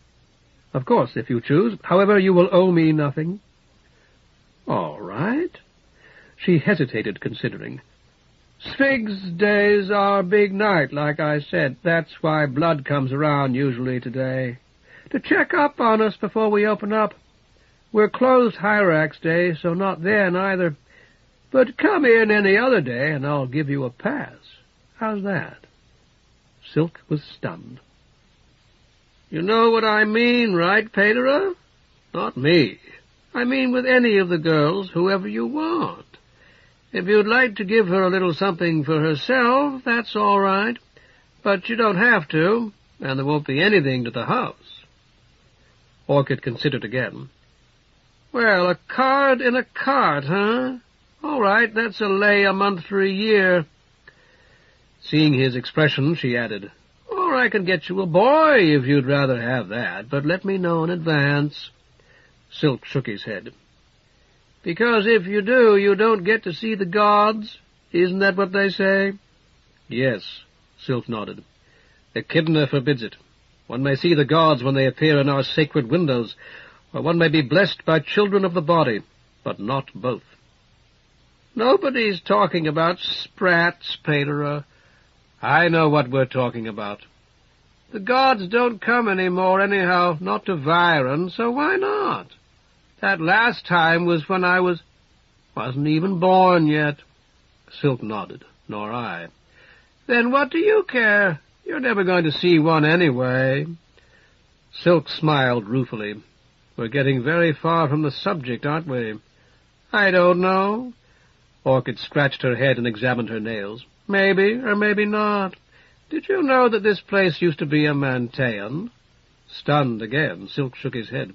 "Of course, if you choose. However, you will owe me nothing." "All right." She hesitated, considering. "Sphinx days are a big night, like I said. That's why Blood comes around usually today, to check up on us before we open up. We're closed Hyrax Day, so not then either. But come in any other day, and I'll give you a pass. How's that?" Silk was stunned. "You know what I mean, right, Pater? Not me. I mean with any of the girls, whoever you want. If you'd like to give her a little something for herself, that's all right. But you don't have to, and there won't be anything to the house." Orchid considered again. "Well, a card in a cart, huh? All right, that's a lay a month for a year." Seeing his expression, she added, "Or I can get you a boy if you'd rather have that, but let me know in advance." Silk shook his head. "Because if you do, you don't get to see the gods. Isn't that what they say?" "Yes," Silk nodded. "Echidna forbids it. One may see the gods when they appear in our sacred windows, or one may be blessed by children of the body, but not both." "Nobody's talking about sprats, Pater. I know what we're talking about. The gods don't come any more anyhow, not to Viren, so why not? That last time was when I wasn't even born yet. Silk nodded. Nor I. Then what do you care? You're never going to see one anyway. Silk smiled ruefully. We're getting very far from the subject, aren't we? I don't know. Orchid scratched her head and examined her nails. Maybe, or maybe not. Did you know that this place used to be a Mantean? Stunned again, Silk shook his head.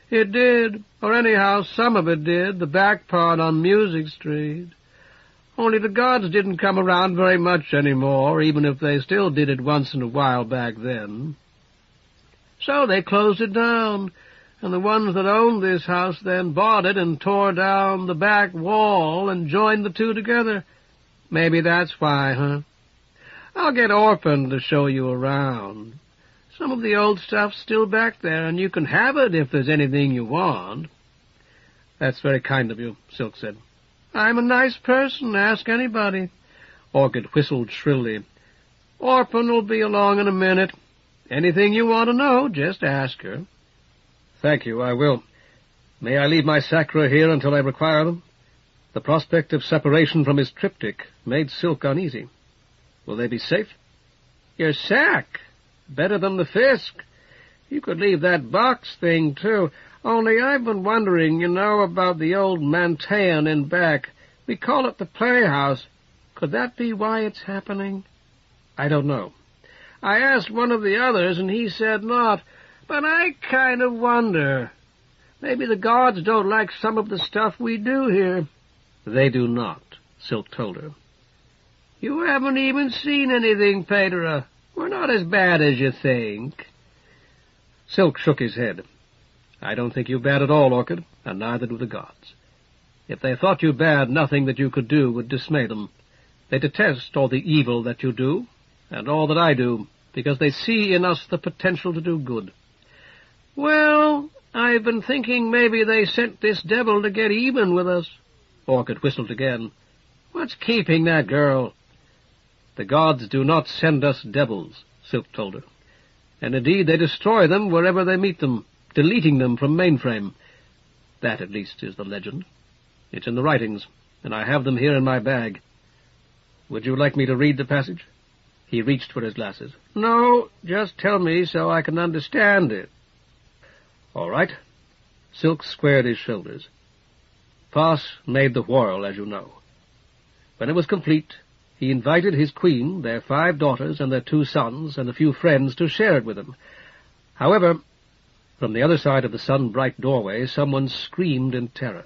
It did, or anyhow, some of it did, the back part on Music Street. Only the gods didn't come around very much anymore, even if they still did it once in a while back then. So they closed it down, and the ones that owned this house then bought it and tore down the back wall and joined the two together. Maybe that's why, huh? I'll get Orphan to show you around. Some of the old stuff's still back there, and you can have it if there's anything you want. That's very kind of you, Silk said. I'm a nice person, ask anybody. Orchid whistled shrilly. Orphan will be along in a minute. Anything you want to know, just ask her. Thank you, I will. May I leave my sacra here until I require them? The prospect of separation from his triptych made Silk uneasy. Will they be safe? Your sack? Better than the Fisk. You could leave that box thing, too. Only I've been wondering, about the old Mantean in back. We call it the Playhouse. Could that be why it's happening? I don't know. I asked one of the others, and he said not. But I kind of wonder. Maybe the gods don't like some of the stuff we do here. They do not, Silk told her. You haven't even seen anything, Pedra. We're not as bad as you think. Silk shook his head. I don't think you bad at all, Orchid, and neither do the gods. If they thought you bad, nothing that you could do would dismay them. They detest all the evil that you do, and all that I do, because they see in us the potential to do good. Well, I've been thinking maybe they sent this devil to get even with us. Orchid whistled again. What's keeping that girl? The gods do not send us devils, Silk told her. And indeed they destroy them wherever they meet them, deleting them from mainframe. That, at least, is the legend. It's in the writings, and I have them here in my bag. Would you like me to read the passage? He reached for his glasses. No, just tell me so I can understand it. All right. Silk squared his shoulders. Pas made the whirl, as you know. When it was complete, he invited his queen, their 5 daughters, and their 2 sons, and a few friends to share it with him. However, from the other side of the sun-bright doorway, someone screamed in terror.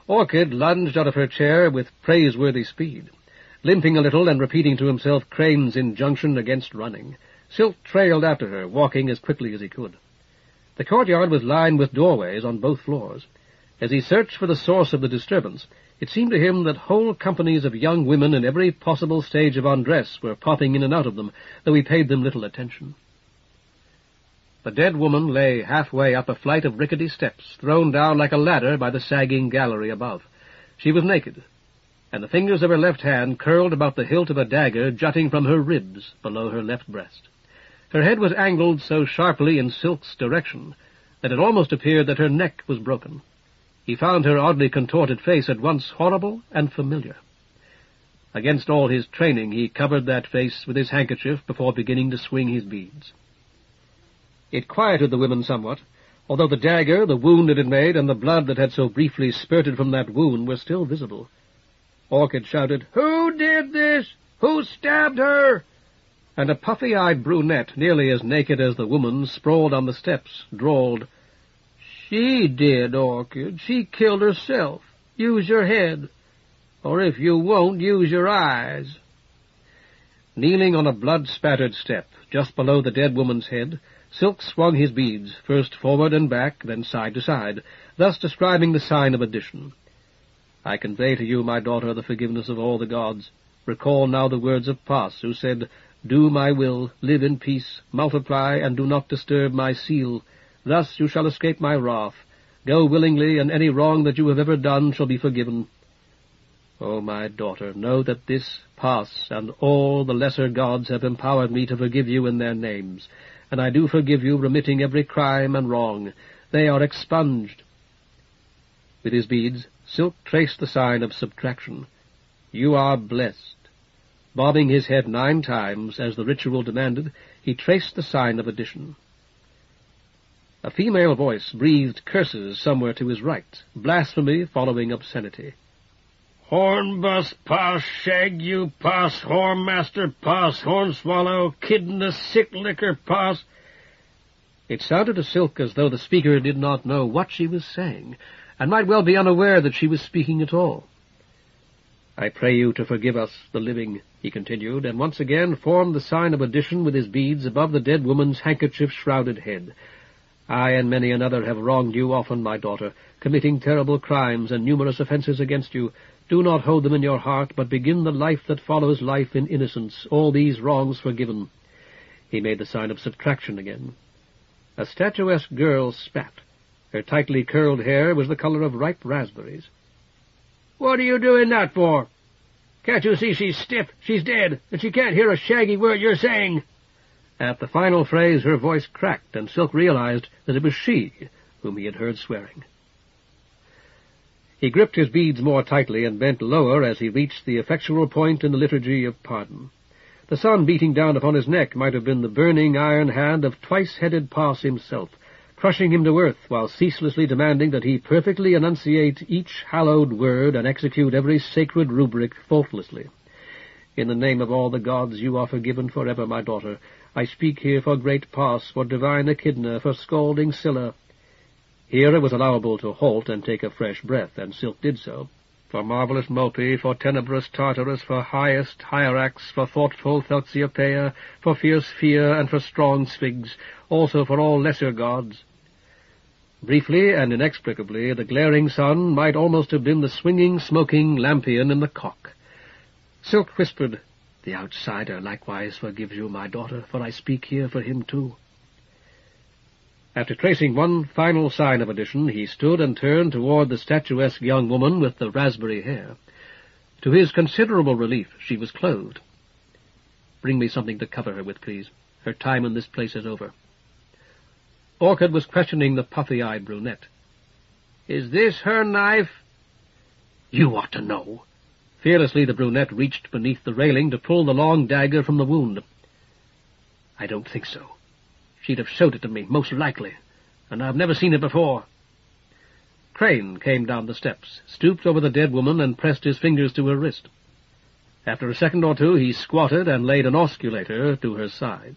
Orchid lunged out of her chair with praiseworthy speed. Limping a little and repeating to himself Crane's injunction against running, Silk trailed after her, walking as quickly as he could. The courtyard was lined with doorways on both floors. As he searched for the source of the disturbance, it seemed to him that whole companies of young women in every possible stage of undress were popping in and out of them, though he paid them little attention. The dead woman lay halfway up a flight of rickety steps, thrown down like a ladder by the sagging gallery above. She was naked, and the fingers of her left hand curled about the hilt of a dagger jutting from her ribs below her left breast. Her head was angled so sharply in Silk's direction that it almost appeared that her neck was broken. He found her oddly contorted face at once horrible and familiar. Against all his training, he covered that face with his handkerchief before beginning to swing his beads. It quieted the women somewhat, although the dagger, the wound it had made, and the blood that had so briefly spurted from that wound were still visible. Orchid shouted, "Who did this? Who stabbed her?" And a puffy-eyed brunette, nearly as naked as the woman, sprawled on the steps, drawled, "She did, Orchid. She killed herself. Use your head. Or if you won't, use your eyes." Kneeling on a blood-spattered step, just below the dead woman's head, Silk swung his beads, first forward and back, then side to side, thus describing the sign of addition. "I convey to you, my daughter, the forgiveness of all the gods. Recall now the words of Pas, who said, 'Do my will, live in peace, multiply, and do not disturb my seal. Thus you shall escape my wrath. Go willingly, and any wrong that you have ever done shall be forgiven.' Oh, my daughter, know that this Pas and all the lesser gods have empowered me to forgive you in their names, and I do forgive you, remitting every crime and wrong. They are expunged." With his beads, Silk traced the sign of subtraction. "You are blessed." Bobbing his head 9 times, as the ritual demanded, he traced the sign of addition. A female voice breathed curses somewhere to his right, blasphemy following obscenity. "Hornbus, pass, shag you, pass, whoremaster, pass, hornswallow, kidney, sick liquor, pass." It sounded to Silk as though the speaker did not know what she was saying, and might well be unaware that she was speaking at all. "I pray you to forgive us, the living," he continued, and once again formed the sign of addition with his beads above the dead woman's handkerchief-shrouded head. "I and many another have wronged you often, my daughter, committing terrible crimes and numerous offences against you. Do not hold them in your heart, but begin the life that follows life in innocence, all these wrongs forgiven." He made the sign of subtraction again. A statuesque girl spat. Her tightly curled hair was the colour of ripe raspberries. "What are you doing that for? Can't you see she's stiff, she's dead, and she can't hear a shaggy word you're saying?" At the final phrase her voice cracked, and Silk realized that it was she whom he had heard swearing. He gripped his beads more tightly and bent lower as he reached the effectual point in the liturgy of pardon. The sun beating down upon his neck might have been the burning iron hand of twice-headed Pas himself, crushing him to earth while ceaselessly demanding that he perfectly enunciate each hallowed word and execute every sacred rubric faultlessly. "In the name of all the gods, you are forgiven forever, my daughter. I speak here for great Pas, for divine Echidna, for scalding Scylla." Here it was allowable to halt and take a fresh breath, and Silk did so. "For marvellous Mopi, for tenebrous Tartarus, for highest Hierax, for thoughtful Thelxiopeia, for fierce Fear, and for strong Sphinx, also for all lesser gods." Briefly and inexplicably, the glaring sun might almost have been the swinging, smoking lampion in the cock. Silk whispered, "The outsider likewise forgives you, my daughter, for I speak here for him too." After tracing one final sign of addition, he stood and turned toward the statuesque young woman with the raspberry hair. To his considerable relief, she was clothed. "Bring me something to cover her with, please. Her time in this place is over." Orchid was questioning the puffy-eyed brunette. "Is this her knife?" "You ought to know." Fearlessly the brunette reached beneath the railing to pull the long dagger from the wound. "I don't think so. She'd have showed it to me, most likely, and I've never seen it before." Crane came down the steps, stooped over the dead woman, and pressed his fingers to her wrist. After a second or two he squatted and laid an osculator to her side.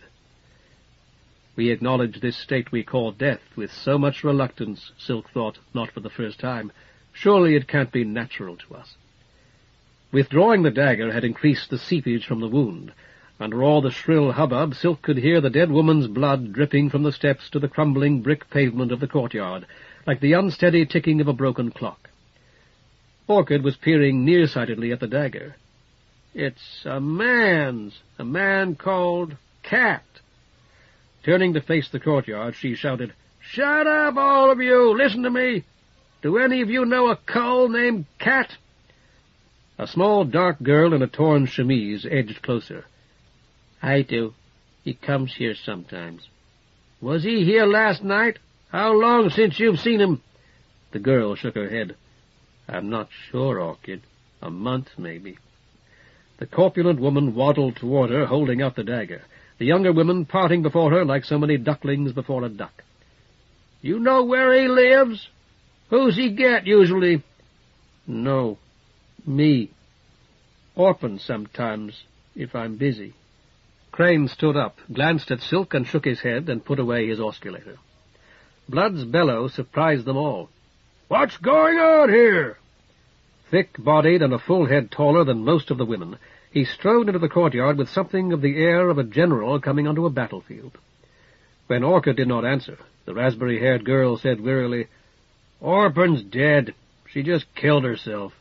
"We acknowledge this state we call death with so much reluctance," Silk thought, not for the first time. "Surely it can't be natural to us." Withdrawing the dagger had increased the seepage from the wound. Under all the shrill hubbub, Silk could hear the dead woman's blood dripping from the steps to the crumbling brick pavement of the courtyard, like the unsteady ticking of a broken clock. Orchid was peering nearsightedly at the dagger. "It's a man called Cat." Turning to face the courtyard, she shouted, "Shut up, all of you! Listen to me! Do any of you know a cull named Cat?" A small, dark girl in a torn chemise edged closer. "I do. He comes here sometimes." "Was he here last night? How long since you've seen him?" The girl shook her head. "I'm not sure, Orchid. A month, maybe." The corpulent woman waddled toward her, holding out the dagger, the younger women parting before her like so many ducklings before a duck. "You know where he lives? Who's he get, usually?" "No. Me. Orphan sometimes, if I'm busy." Crane stood up, glanced at Silk, and shook his head, and put away his osculator. Blood's bellow surprised them all. "What's going on here?" Thick-bodied and a full head taller than most of the women, he strode into the courtyard with something of the air of a general coming onto a battlefield. When Orchid did not answer, the raspberry-haired girl said wearily, "Orphan's dead. She just killed herself."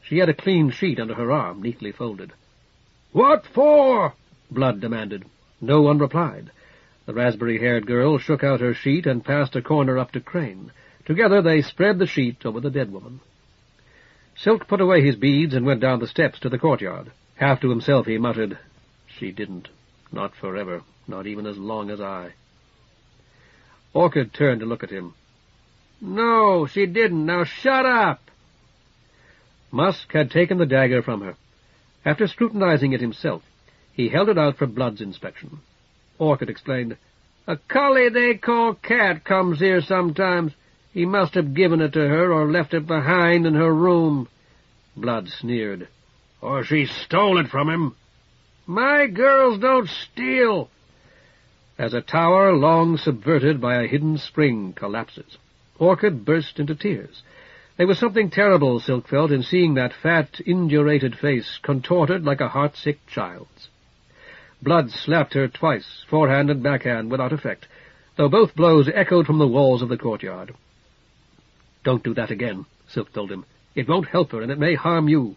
She had a clean sheet under her arm, neatly folded. "What for?" Blood demanded. No one replied. The raspberry-haired girl shook out her sheet and passed a corner up to Crane. Together they spread the sheet over the dead woman. Silk put away his beads and went down the steps to the courtyard. Half to himself he muttered, "She didn't. Not forever. Not even as long as I." Orchid turned to look at him. No, she didn't. Now shut up! Musk had taken the dagger from her. After scrutinizing it himself, he held it out for Blood's inspection. Orchid explained, "A collie they call Cat comes here sometimes. He must have given it to her or left it behind in her room." Blood sneered. "Or she stole it from him." "My girls don't steal." As a tower long subverted by a hidden spring collapses, Orchid burst into tears. There was something terrible, Silk felt, in seeing that fat, indurated face contorted like a heart-sick child's. Blood slapped her twice, forehand and backhand, without effect, though both blows echoed from the walls of the courtyard. "Don't do that again," Silk told him. "It won't help her, and it may harm you."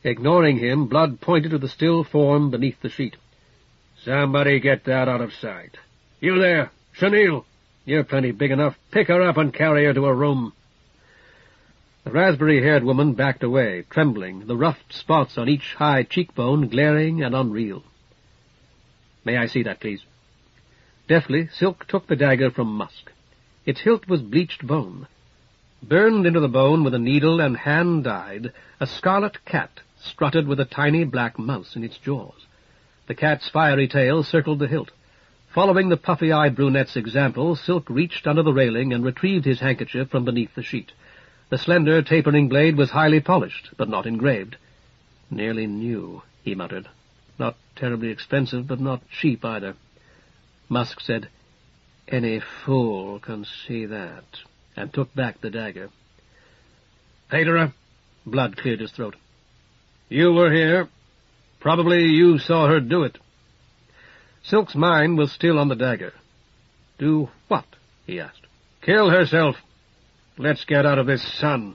Ignoring him, Blood pointed to the still form beneath the sheet. "Somebody get that out of sight. You there, Chenille, you're plenty big enough. Pick her up and carry her to her room." The raspberry-haired woman backed away, trembling, the rough spots on each high cheekbone glaring and unreal. "May I see that, please?" Deftly, Silk took the dagger from Musk. Its hilt was bleached bone. Burned into the bone with a needle and hand-dyed, a scarlet cat strutted with a tiny black mouse in its jaws. The cat's fiery tail circled the hilt. Following the puffy-eyed brunette's example, Silk reached under the railing and retrieved his handkerchief from beneath the sheet. The slender, tapering blade was highly polished, but not engraved. "Nearly new," he muttered. "Not terribly expensive, but not cheap either." Musk said, "Any fool can see that," and took back the dagger. "Paterer," Blood cleared his throat. "You were here. Probably you saw her do it." Silk's mind was still on the dagger. "Do what?" he asked. "Kill herself. Let's get out of this sun."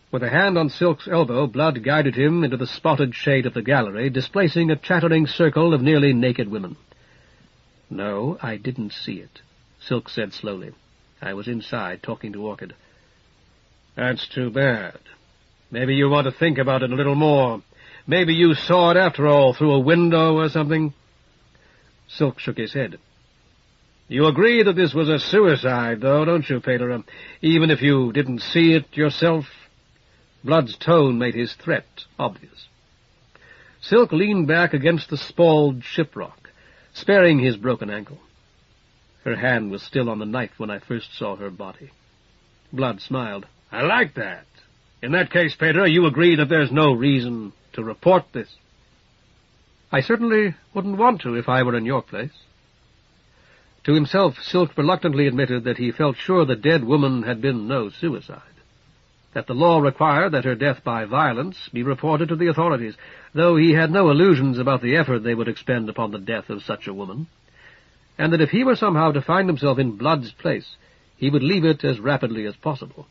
With a hand on Silk's elbow, Blood guided him into the spotted shade of the gallery, displacing a chattering circle of nearly naked women. "No, I didn't see it," Silk said slowly. "I was inside, talking to Orchid." "That's too bad. Maybe you want to think about it a little more. Maybe you saw it after all, through a window or something." Silk shook his head. "You agree that this was a suicide, though, don't you, Paterer? Even if you didn't see it yourself?" Blood's tone made his threat obvious. Silk leaned back against the spalled shiprock, sparing his broken ankle. "Her hand was still on the knife when I first saw her body." Blood smiled. "I like that. In that case, Paterer, you agree that there's no reason to report this?" "I certainly wouldn't want to if I were in your place." To himself, Silk reluctantly admitted that he felt sure the dead woman had been no suicide, that the law required that her death by violence be reported to the authorities, though he had no illusions about the effort they would expend upon the death of such a woman, and that if he were somehow to find himself in Blood's place, he would leave it as rapidly as possible,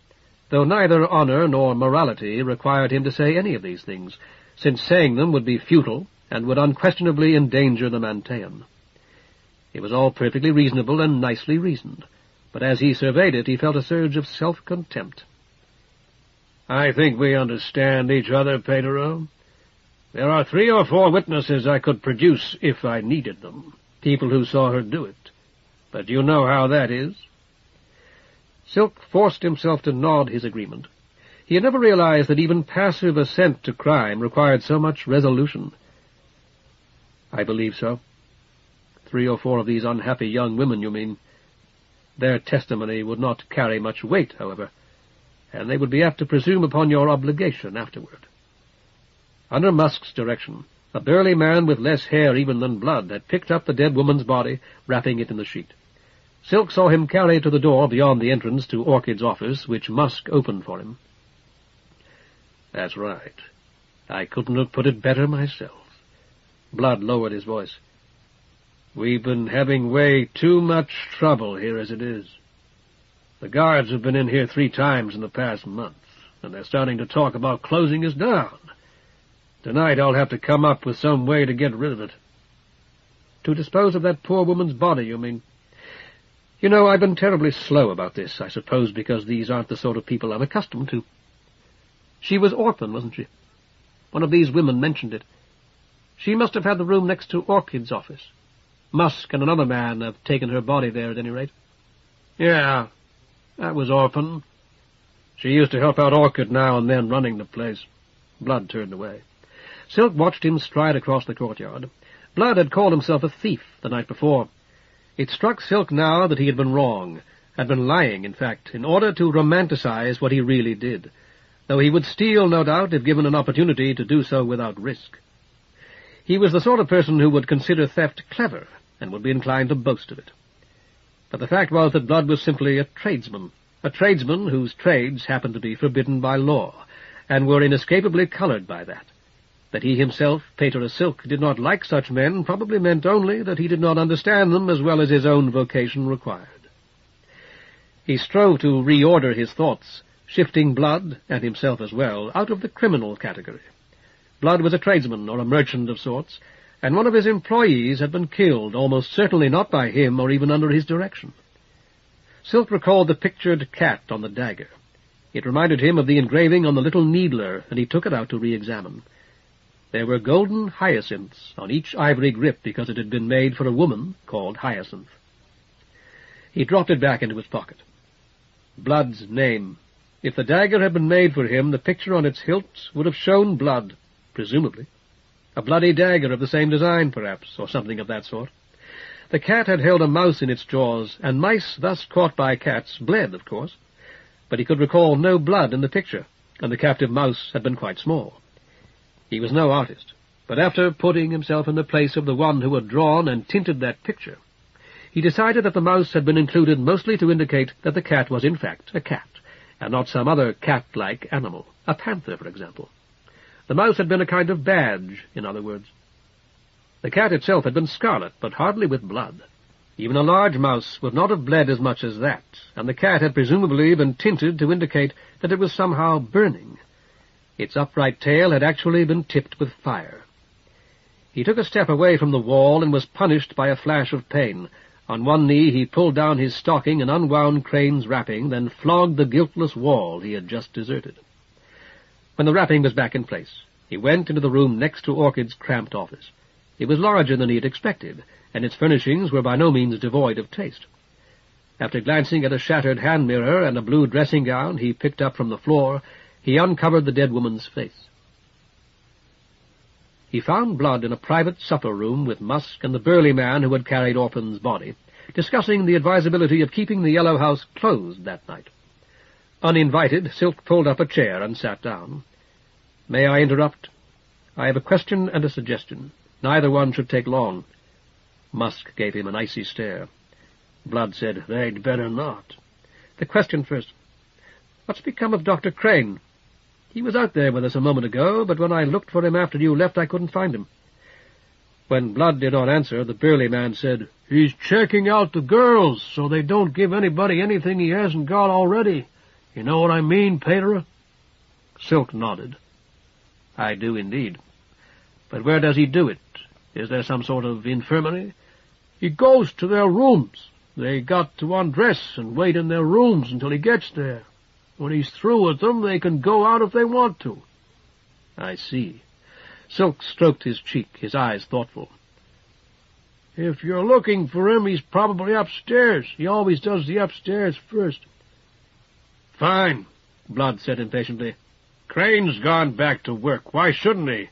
though neither honor nor morality required him to say any of these things, since saying them would be futile and would unquestionably endanger the Mantean. It was all perfectly reasonable and nicely reasoned, but as he surveyed it, he felt a surge of self-contempt. "I think we understand each other, Paterer. There are 3 or 4 witnesses I could produce if I needed them, people who saw her do it. But you know how that is." Silk forced himself to nod his agreement. He had never realized that even passive assent to crime required so much resolution. "I believe so. 3 or 4 of these unhappy young women, you mean. Their testimony would not carry much weight, however, and they would be apt to presume upon your obligation afterward." Under Musk's direction, a burly man with less hair even than Blood had picked up the dead woman's body, wrapping it in the sheet. Silk saw him carry it to the door beyond the entrance to Orchid's office, which Musk opened for him. "That's right. I couldn't have put it better myself." Blood lowered his voice. "We've been having way too much trouble here as it is. The guards have been in here 3 times in the past month, and they're starting to talk about closing us down. Tonight I'll have to come up with some way to get rid of it." "To dispose of that poor woman's body, you mean?" "You know, I've been terribly slow about this, I suppose because these aren't the sort of people I'm accustomed to. She was Orphan, wasn't she? One of these women mentioned it. She must have had the room next to Orchid's office. Musk and another man have taken her body there, at any rate." "Yeah, That was Orphan. She used to help out Orchid now and then, running the place. Blood turned away. Silk watched him stride across the courtyard. Blood had called himself a thief the night before. It struck Silk now that he had been wrong, had been lying, in fact, in order to romanticize what he really did, though he would steal, no doubt, if given an opportunity to do so without risk. He was the sort of person who would consider theft clever, and would be inclined to boast of it. But the fact was that Blood was simply a tradesman whose trades happened to be forbidden by law, and were inescapably colored by that. That he himself, Pater Silk, did not like such men probably meant only that he did not understand them as well as his own vocation required. He strove to reorder his thoughts, shifting Blood, and himself as well, out of the criminal category. Blood was a tradesman or a merchant of sorts, and one of his employees had been killed, almost certainly not by him or even under his direction. Silk recalled the pictured cat on the dagger. It reminded him of the engraving on the little needler, and he took it out to re-examine. There were golden hyacinths on each ivory grip because it had been made for a woman called Hyacinth. He dropped it back into his pocket. Blood's name. If the dagger had been made for him, the picture on its hilt would have shown blood, presumably. A bloody dagger of the same design, perhaps, or something of that sort. The cat had held a mouse in its jaws, and mice thus caught by cats bled, of course. But he could recall no blood in the picture, and the captive mouse had been quite small. He was no artist, but after putting himself in the place of the one who had drawn and tinted that picture, he decided that the mouse had been included mostly to indicate that the cat was in fact a cat, and not some other cat-like animal, a panther, for example. The mouse had been a kind of badge, in other words. The cat itself had been scarlet, but hardly with blood. Even a large mouse would not have bled as much as that, and the cat had presumably been tinted to indicate that it was somehow burning. Its upright tail had actually been tipped with fire. He took a step away from the wall and was punished by a flash of pain. On one knee he pulled down his stocking and unwound Crane's wrapping, then flogged the guiltless wall he had just deserted. When the wrapping was back in place, he went into the room next to Orchid's cramped office. It was larger than he had expected, and its furnishings were by no means devoid of taste. After glancing at a shattered hand mirror and a blue dressing-gown he picked up from the floor, he uncovered the dead woman's face. He found Blood in a private supper-room with Musk and the burly man who had carried Orphan's body, discussing the advisability of keeping the Yellow House closed that night. Uninvited, Silk pulled up a chair and sat down. "May I interrupt? I have a question and a suggestion. Neither one should take long." Musk gave him an icy stare. Blood said, "They'd better not." "The question first. What's become of Dr. Crane? He was out there with us a moment ago, but when I looked for him after you left, I couldn't find him." When Blood did not answer, the burly man said, "He's checking out the girls, so they don't give anybody anything he hasn't got already. You know what I mean, Pater?" Silk nodded. "I do indeed. But where does he do it? Is there some sort of infirmary?" "He goes to their rooms. They got to undress and wait in their rooms until he gets there. When he's through with them, they can go out if they want to." "I see." Silk stroked his cheek, his eyes thoughtful. "If you're looking for him, he's probably upstairs. He always does the upstairs first." "Fine," Blood said impatiently. "Crane's gone back to work. Why shouldn't he?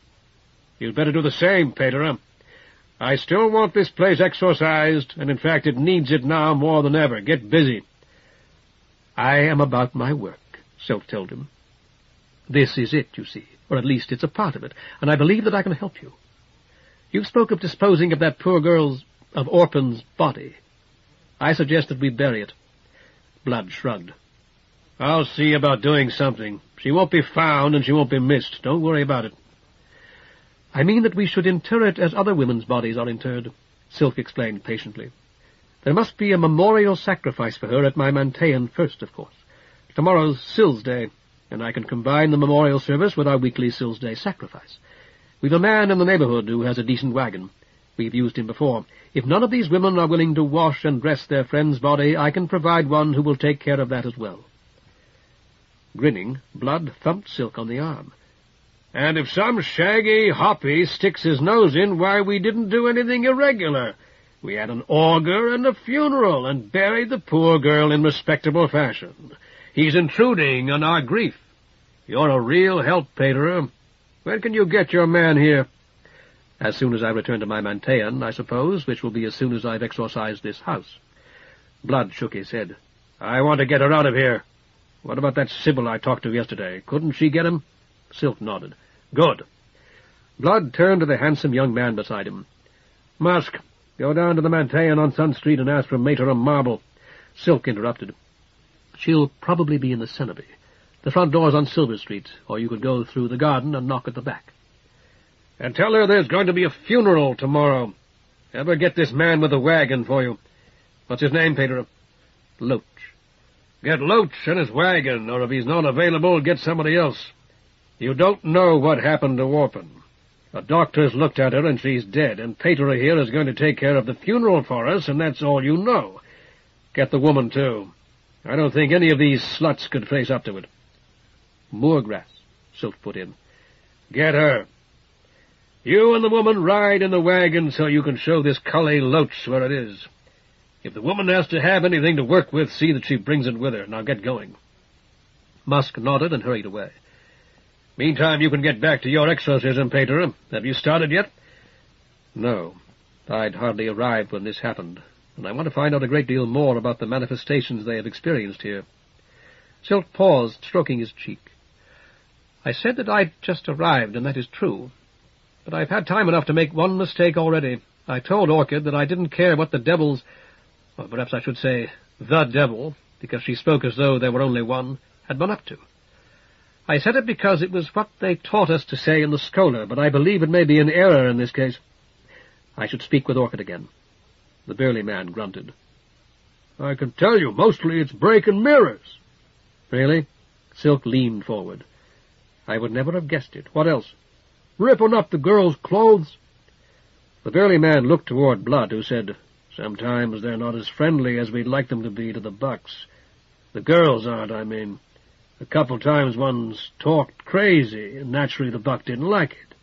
You'd better do the same, Pater. I still want this place exorcised, and in fact it needs it now more than ever. Get busy." "I am about my work," Silk told him. "This is it, you see, or at least it's a part of it, and I believe that I can help you. You spoke of disposing of that poor of Orphan's body. I suggest that we bury it." Blood shrugged. "I'll see about doing something. She won't be found, and she won't be missed. Don't worry about it." "I mean that we should inter it as other women's bodies are interred," Silk explained patiently. "There must be a memorial sacrifice for her at my Mantean first, of course. Tomorrow's Sills Day, and I can combine the memorial service with our weekly Sills Day sacrifice. We've a man in the neighborhood who has a decent wagon. We've used him before. If none of these women are willing to wash and dress their friend's body, I can provide one who will take care of that as well." Grinning, Blood thumped Silk on the arm. "And if some shaggy hoppy sticks his nose in, why, we didn't do anything irregular. We had an augur and a funeral, and buried the poor girl in respectable fashion. He's intruding on our grief. You're a real help, Pater. When can you get your man here?" "As soon as I return to my Mantean, I suppose, which will be as soon as I've exorcised this house." Blood shook his head. "I want to get her out of here. What about that Sybil I talked to yesterday? Couldn't she get him?" Silk nodded. "Good." Blood turned to the handsome young man beside him. "Musk, go down to the Mantean on Sun Street and ask for Mater Marble." Silk interrupted. "She'll probably be in the Cenobie. The front door's on Silver Street, or you could go through the garden and knock at the back." "And tell her there's going to be a funeral tomorrow. Have her get this man with the wagon for you. What's his name, Pater?" "Loach." "Get Loach and his wagon, or if he's not available, get somebody else. You don't know what happened to Orphan. A doctor's looked at her, and she's dead, and Pater here is going to take care of the funeral for us, and that's all you know. Get the woman, too. I don't think any of these sluts could face up to it." "Moorgrass," Silk put in. "Get her. You and the woman ride in the wagon so you can show this Cully Loach where it is. If the woman has to have anything to work with, see that she brings it with her. Now get going." Musk nodded and hurried away. "Meantime, you can get back to your exorcism, Pater. Have you started yet?" "No. I'd hardly arrived when this happened, and I want to find out a great deal more about the manifestations they have experienced here." Silk paused, stroking his cheek. "I said that I'd just arrived, and that is true. But I've had time enough to make one mistake already. I told Orchid that I didn't care what the devils, or perhaps I should say the devil, because she spoke as though there were only one, had been up to. I said it because it was what they taught us to say in the schola, but I believe it may be an error in this case. I should speak with Orchid again." The burly man grunted. "I can tell you, mostly it's breaking mirrors." "Really?" Silk leaned forward. "I would never have guessed it. What else?" "Ripping up the girls' clothes." The burly man looked toward Blood, who said, "Sometimes they're not as friendly as we'd like them to be to the bucks. The girls aren't, I mean. A couple times one's talked crazy, and naturally the buck didn't like it.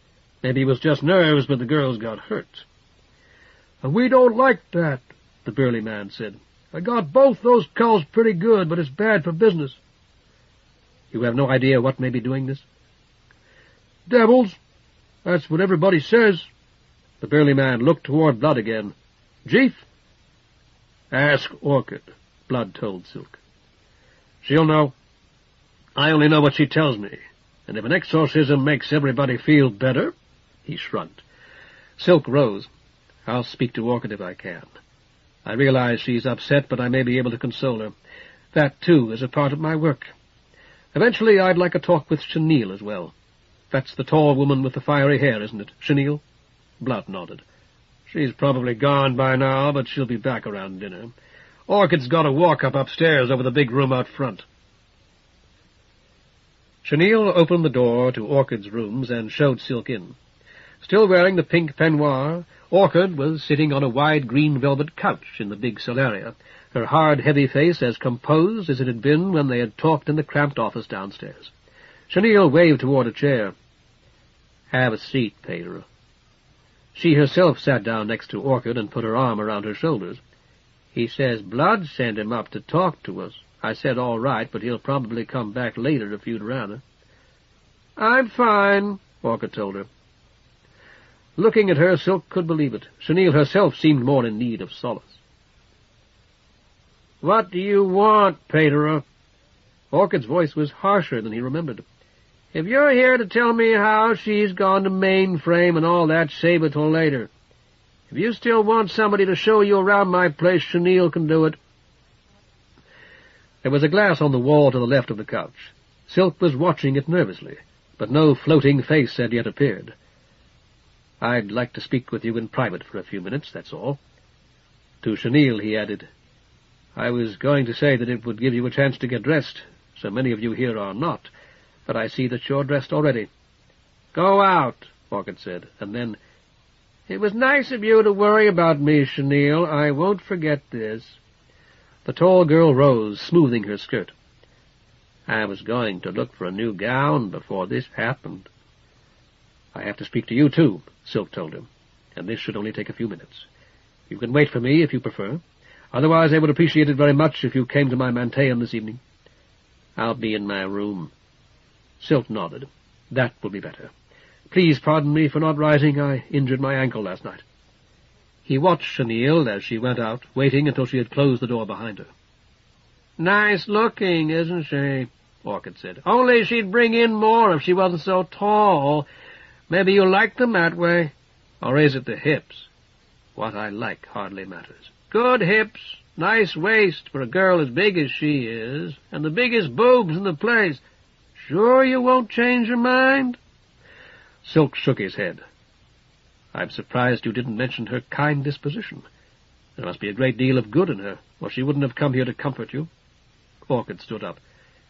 Maybe it was just nerves, but the girls got hurt." "And we don't like that," the burly man said. "I got both those culls pretty good, but it's bad for business." "You have no idea what may be doing this?" "Devils. That's what everybody says." The burly man looked toward Blood again. "Chief?" "Ask Orchid," Blood told Silk. "She'll know. I only know what she tells me, and if an exorcism makes everybody feel better—" He shrugged. Silk rose. "I'll speak to Orchid if I can. I realize she's upset, but I may be able to console her. That, too, is a part of my work. Eventually I'd like a talk with Chenille as well. That's the tall woman with the fiery hair, isn't it, Chenille?" Blood nodded. "She's probably gone by now, but she'll be back around dinner. Orchid's got a walk-up upstairs over the big room out front." Chenille opened the door to Orchid's rooms and showed Silk in. Still wearing the pink peignoir, Orchid was sitting on a wide green velvet couch in the big solaria, her hard, heavy face as composed as it had been when they had talked in the cramped office downstairs. Chenille waved toward a chair. "Have a seat, Pater." She herself sat down next to Orchid and put her arm around her shoulders. "He says Blood sent him up to talk to us. I said all right, but he'll probably come back later if you'd rather." "I'm fine," Orchid told her. Looking at her, Silk could believe it. Chenille herself seemed more in need of solace. "What do you want, Pater?" Orchid's voice was harsher than he remembered. "If you're here to tell me how she's gone to mainframe and all that, save it till later. If you still want somebody to show you around my place, Chenille can do it." There was a glass on the wall to the left of the couch. Silk was watching it nervously, but no floating face had yet appeared. "I'd like to speak with you in private for a few minutes, that's all." To Chenille he added, "I was going to say that it would give you a chance to get dressed. So many of you here are not, but I see that you're dressed already." "Go out," Orchid said, and then, "It was nice of you to worry about me, Chenille. I won't forget this." The tall girl rose, smoothing her skirt. "I was going to look for a new gown before this happened." "I have to speak to you, too," Silk told him, "and this should only take a few minutes. You can wait for me if you prefer. Otherwise, I would appreciate it very much if you came to my Manteum this evening. I'll be in my room. Silk nodded. That will be better. Please pardon me for not rising. I injured my ankle last night. He watched Chenille as she went out, waiting until she had closed the door behind her. Nice looking, isn't she? Orchid said. Only she'd bring in more if she wasn't so tall. Maybe you like them that way. Or is it the hips? What I like hardly matters. Good hips, nice waist for a girl as big as she is, and the biggest boobs in the place. Sure you won't change your mind? Silk shook his head. I'm surprised you didn't mention her kind disposition. There must be a great deal of good in her, or she wouldn't have come here to comfort you. Orchid stood up.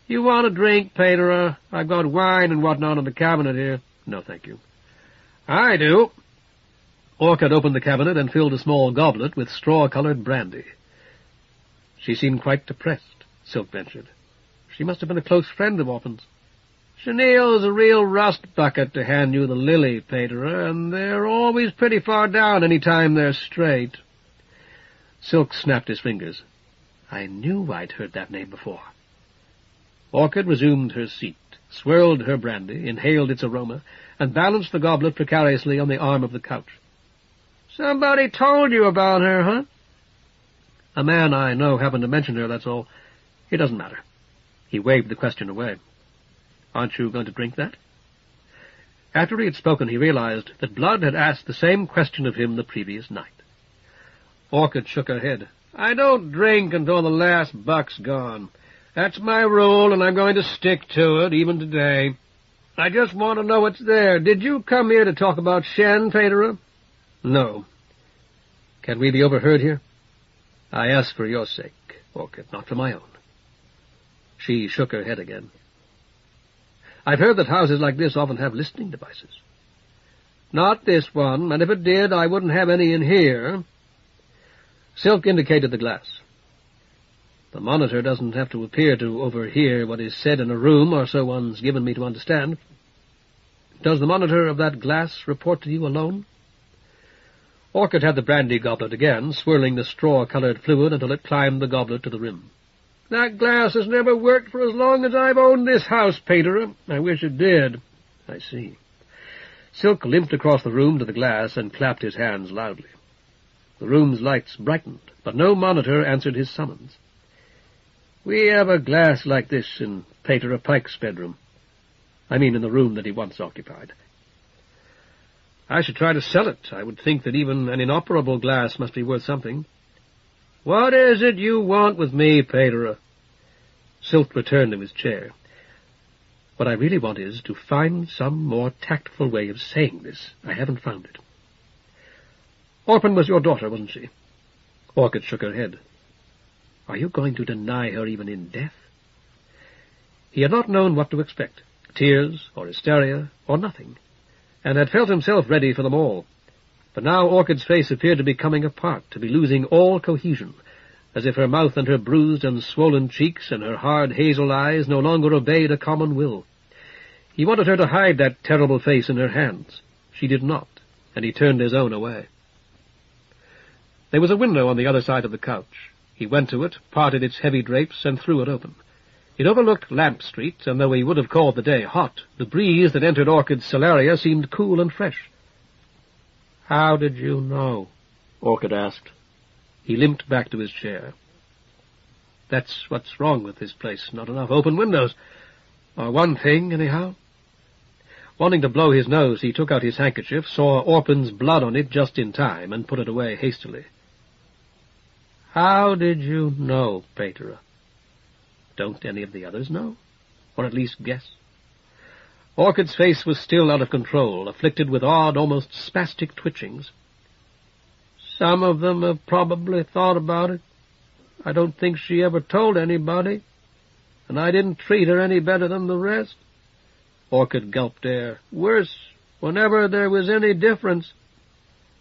You want a drink, Paterer? I've got wine and whatnot in the cabinet here. No, thank you. I do. Orchid opened the cabinet and filled a small goblet with straw-colored brandy. She seemed quite depressed, Silk ventured. She must have been a close friend of Orphan's. Chenille's a real rust bucket to hand you the lily, Paterer, and they're always pretty far down any time they're straight. Silk snapped his fingers. I knew I'd heard that name before. Orchid resumed her seat, swirled her brandy, inhaled its aroma, and balanced the goblet precariously on the arm of the couch. Somebody told you about her, huh? A man I know happened to mention her, that's all. It doesn't matter. He waved the question away. Aren't you going to drink that? After he had spoken, he realized that Blood had asked the same question of him the previous night. Orchid shook her head. I don't drink until the last buck's gone. That's my rule, and I'm going to stick to it, even today. I just want to know what's there. Did you come here to talk about Shen, Paterer? No. Can we be overheard here? I ask for your sake, Orchid, not for my own. She shook her head again. I've heard that houses like this often have listening devices. Not this one, and if it did, I wouldn't have any in here. Silk indicated the glass. The monitor doesn't have to appear to overhear what is said in a room, or so one's given me to understand. Does the monitor of that glass report to you alone? Orchid had the brandy goblet again, swirling the straw-colored fluid until it climbed the goblet to the rim. That glass has never worked for as long as I've owned this house, Paterer. I wish it did. I see. Silk limped across the room to the glass and clapped his hands loudly. The room's lights brightened, but no monitor answered his summons. We have a glass like this in Paterer Pike's bedroom. I mean in the room that he once occupied. I should try to sell it. I would think that even an inoperable glass must be worth something. What is it you want with me, Paterer? Silk returned to his chair. What I really want is to find some more tactful way of saying this. I haven't found it. Orphan was your daughter, wasn't she? Orchid shook her head. Are you going to deny her even in death? He had not known what to expect, tears or hysteria or nothing, and had felt himself ready for them all. But now Orchid's face appeared to be coming apart, to be losing all cohesion, as if her mouth and her bruised and swollen cheeks and her hard hazel eyes no longer obeyed a common will. He wanted her to hide that terrible face in her hands. She did not, and he turned his own away. There was a window on the other side of the couch. He went to it, parted its heavy drapes, and threw it open. It overlooked Lamp Street, and though he would have called the day hot, the breeze that entered Orchid's celaria seemed cool and fresh. How did you know? Orchid asked. He limped back to his chair. That's what's wrong with this place. Not enough open windows. Or one thing, anyhow. Wanting to blow his nose, he took out his handkerchief, saw Orphan's blood on it just in time, and put it away hastily. How did you know, Paterer? Don't any of the others know? Or at least guess? Orchid's face was still out of control, afflicted with odd, almost spastic twitchings. Some of them have probably thought about it. I don't think she ever told anybody, and I didn't treat her any better than the rest. Orchid gulped air. Worse, whenever there was any difference,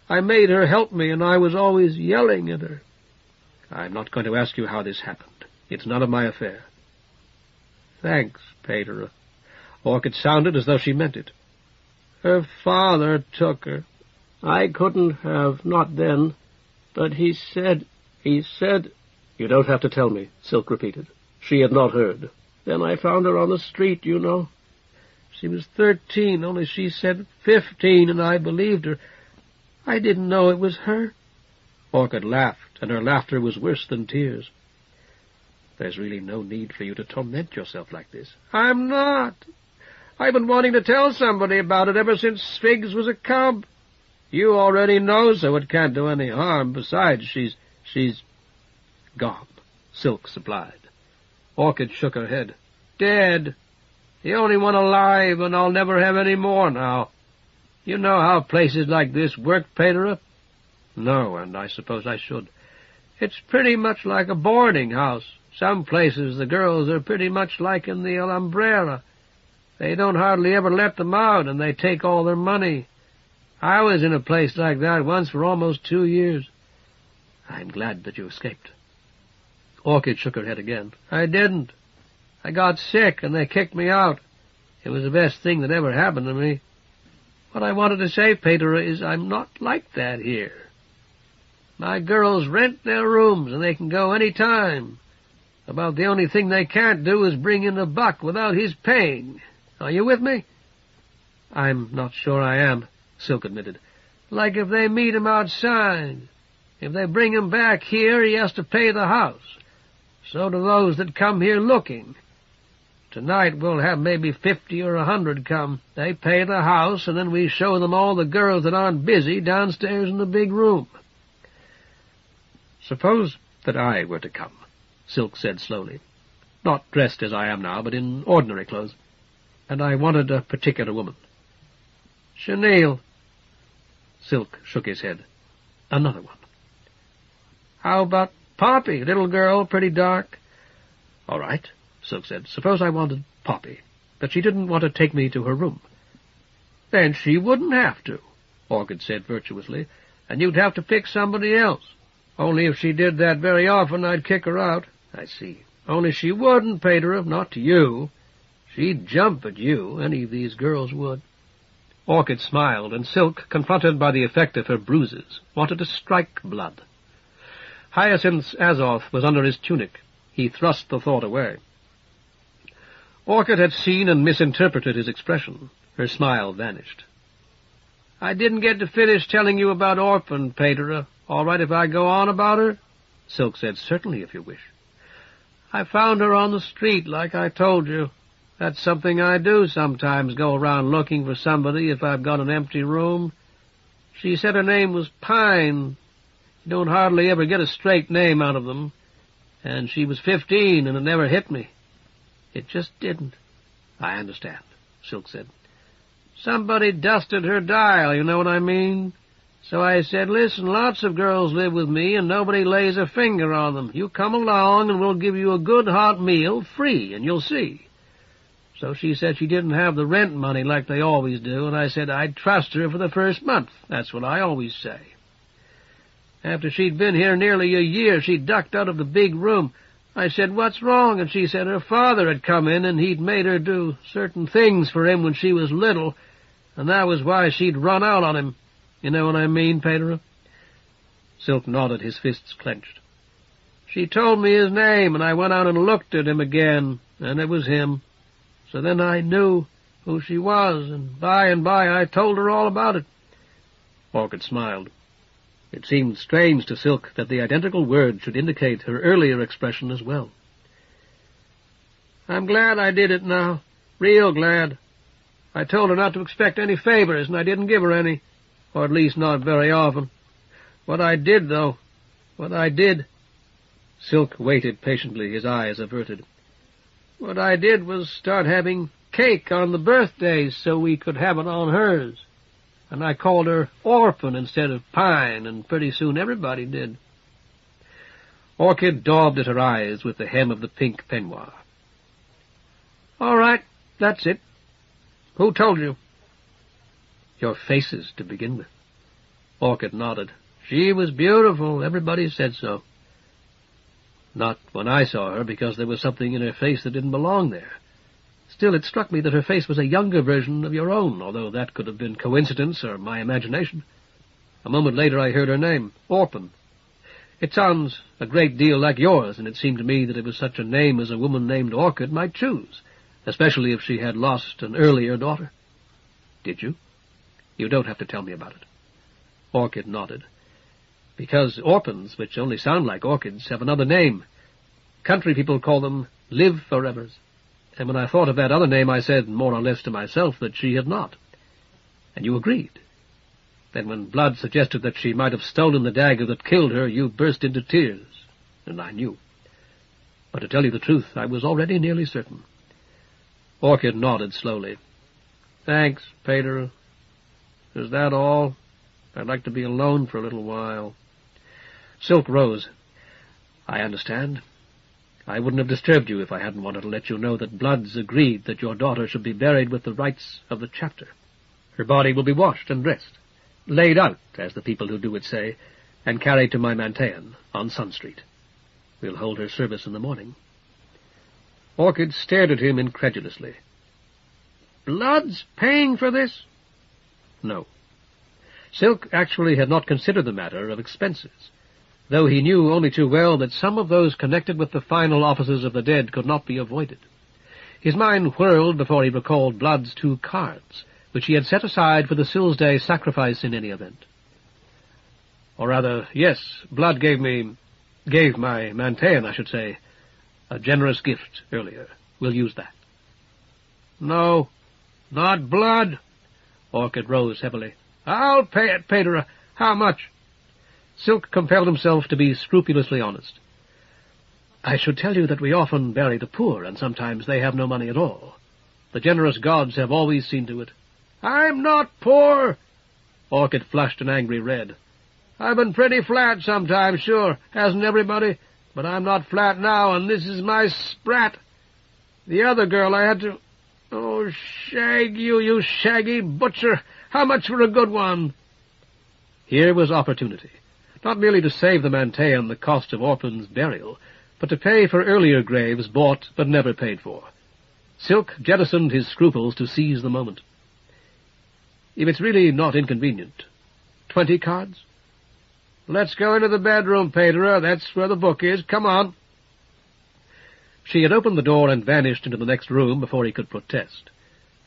I made her help me, and I was always yelling at her. I'm not going to ask you how this happened. It's none of my affair. Thanks, Paterer. Orchid sounded as though she meant it. Her father took her. I couldn't have, not then. But he said... You don't have to tell me, Silk repeated. She had not heard. Then I found her on the street, you know. She was 13, only she said 15, and I believed her. I didn't know it was her. Orchid laughed, and her laughter was worse than tears. There's really no need for you to torment yourself like this. I'm not. I've been wanting to tell somebody about it ever since Figs was a cub. You already know, so it can't do any harm. Besides, she's gone, Silk supplied. Orchid shook her head. Dead. The only one alive, and I'll never have any more now. You know how places like this work, Pedro? No, and I suppose I should. It's pretty much like a boarding house. Some places the girls are pretty much like in the Alhambra. They don't hardly ever let them out, and they take all their money. I was in a place like that once for almost 2 years. I'm glad that you escaped. Orchid shook her head again. I didn't. I got sick, and they kicked me out. It was the best thing that ever happened to me. What I wanted to say, Pedro, is I'm not like that here. My girls rent their rooms, and they can go any time. About the only thing they can't do is bring in a buck without his paying. Are you with me? I'm not sure I am, Silk admitted. Like if they meet him outside. If they bring him back here, he has to pay the house. So do those that come here looking. Tonight we'll have maybe 50 or 100 come. They pay the house, and then we show them all the girls that aren't busy downstairs in the big room. Suppose that I were to come, Silk said slowly. Not dressed as I am now, but in ordinary clothes. And I wanted a particular woman. Chenille. Silk shook his head. Another one. How about Poppy, little girl, pretty dark? All right, Silk said. Suppose I wanted Poppy, but she didn't want to take me to her room. Then she wouldn't have to, Orchid said virtuously, and you'd have to pick somebody else. Only if she did that very often, I'd kick her out. I see. Only she wouldn't, Pedro, not to you. She'd jump at you, any of these girls would. Orchid smiled, and Silk, confronted by the effect of her bruises, wanted to strike blood. Hyacinth's Azoth was under his tunic. He thrust the thought away. Orchid had seen and misinterpreted his expression. Her smile vanished. I didn't get to finish telling you about Orphan, Pedro. All right if I go on about her? Silk said, certainly, if you wish. I found her on the street, like I told you. That's something I do sometimes, go around looking for somebody if I've got an empty room. She said her name was Pine. You don't hardly ever get a straight name out of them. And she was 15, and it never hit me. It just didn't. I understand, Silk said. Somebody dusted her dial, you know what I mean? So I said, listen, lots of girls live with me, and nobody lays a finger on them. You come along, and we'll give you a good hot meal, free, and you'll see. So she said she didn't have the rent money like they always do, and I said I'd trust her for the first month. That's what I always say. After she'd been here nearly a year, she ducked out of the big room. I said, what's wrong? And she said her father had come in, and he'd made her do certain things for him when she was little, and that was why she'd run out on him. You know what I mean, Pedro? Silk nodded, his fists clenched. She told me his name, and I went out and looked at him again, and it was him. So then I knew who she was, and by I told her all about it. Orchid smiled. It seemed strange to Silk that the identical word should indicate her earlier expression as well. I'm glad I did it now. Real glad. I told her not to expect any favors, and I didn't give her any. Or at least not very often. What I did, though, Silk waited patiently, his eyes averted. What I did was start having cake on the birthdays so we could have it on hers. And I called her Orphan instead of Pine, and pretty soon everybody did. Orchid daubed at her eyes with the hem of the pink peignoir. All right, that's it. Who told you? Your faces, to begin with. Orchid nodded. She was beautiful. Everybody said so. Not when I saw her, because there was something in her face that didn't belong there. Still, it struck me that her face was a younger version of your own, although that could have been coincidence or my imagination. A moment later I heard her name, Orphan. It sounds a great deal like yours, and it seemed to me that it was such a name as a woman named Orchid might choose, especially if she had lost an earlier daughter. Did you? You don't have to tell me about it. Orchid nodded. Because orphans, which only sound like orchids, have another name. Country people call them live-forevers. And when I thought of that other name, I said, more or less to myself, that she had not. And you agreed. Then when Blood suggested that she might have stolen the dagger that killed her, you burst into tears, and I knew. But to tell you the truth, I was already nearly certain. Orchid nodded slowly. Thanks, Pater. Is that all? I'd like to be alone for a little while. Silk rose. I understand. I wouldn't have disturbed you if I hadn't wanted to let you know that Blood's agreed that your daughter should be buried with the rites of the chapter. Her body will be washed and dressed, laid out, as the people who do it say, and carried to my Mantean on Sun Street. We'll hold her service in the morning. Orchid stared at him incredulously. Blood's paying for this? No. Silk actually had not considered the matter of expenses, though he knew only too well that some of those connected with the final offices of the dead could not be avoided. His mind whirled before he recalled Blood's 2 cards, which he had set aside for the Silsday sacrifice in any event. Or rather, yes, Blood gave my Mantean, I should say, a generous gift earlier. We'll use that. No, not Blood. Orchid rose heavily. I'll pay it, Pater. How much? Silk compelled himself to be scrupulously honest. I should tell you that we often bury the poor, and sometimes they have no money at all. The generous gods have always seen to it. I'm not poor. Orchid flushed an angry red. I've been pretty flat sometimes, sure, hasn't everybody? But I'm not flat now, and this is my sprat. The other girl I had to... Oh, shag you shaggy butcher! How much for a good one? Here was opportunity, not merely to save the Mantean the cost of Orphan's burial, but to pay for earlier graves bought but never paid for. Silk jettisoned his scruples to seize the moment. If it's really not inconvenient, 20 cards? Let's go into the bedroom, Pater. That's where the book is. Come on. She had opened the door and vanished into the next room before he could protest.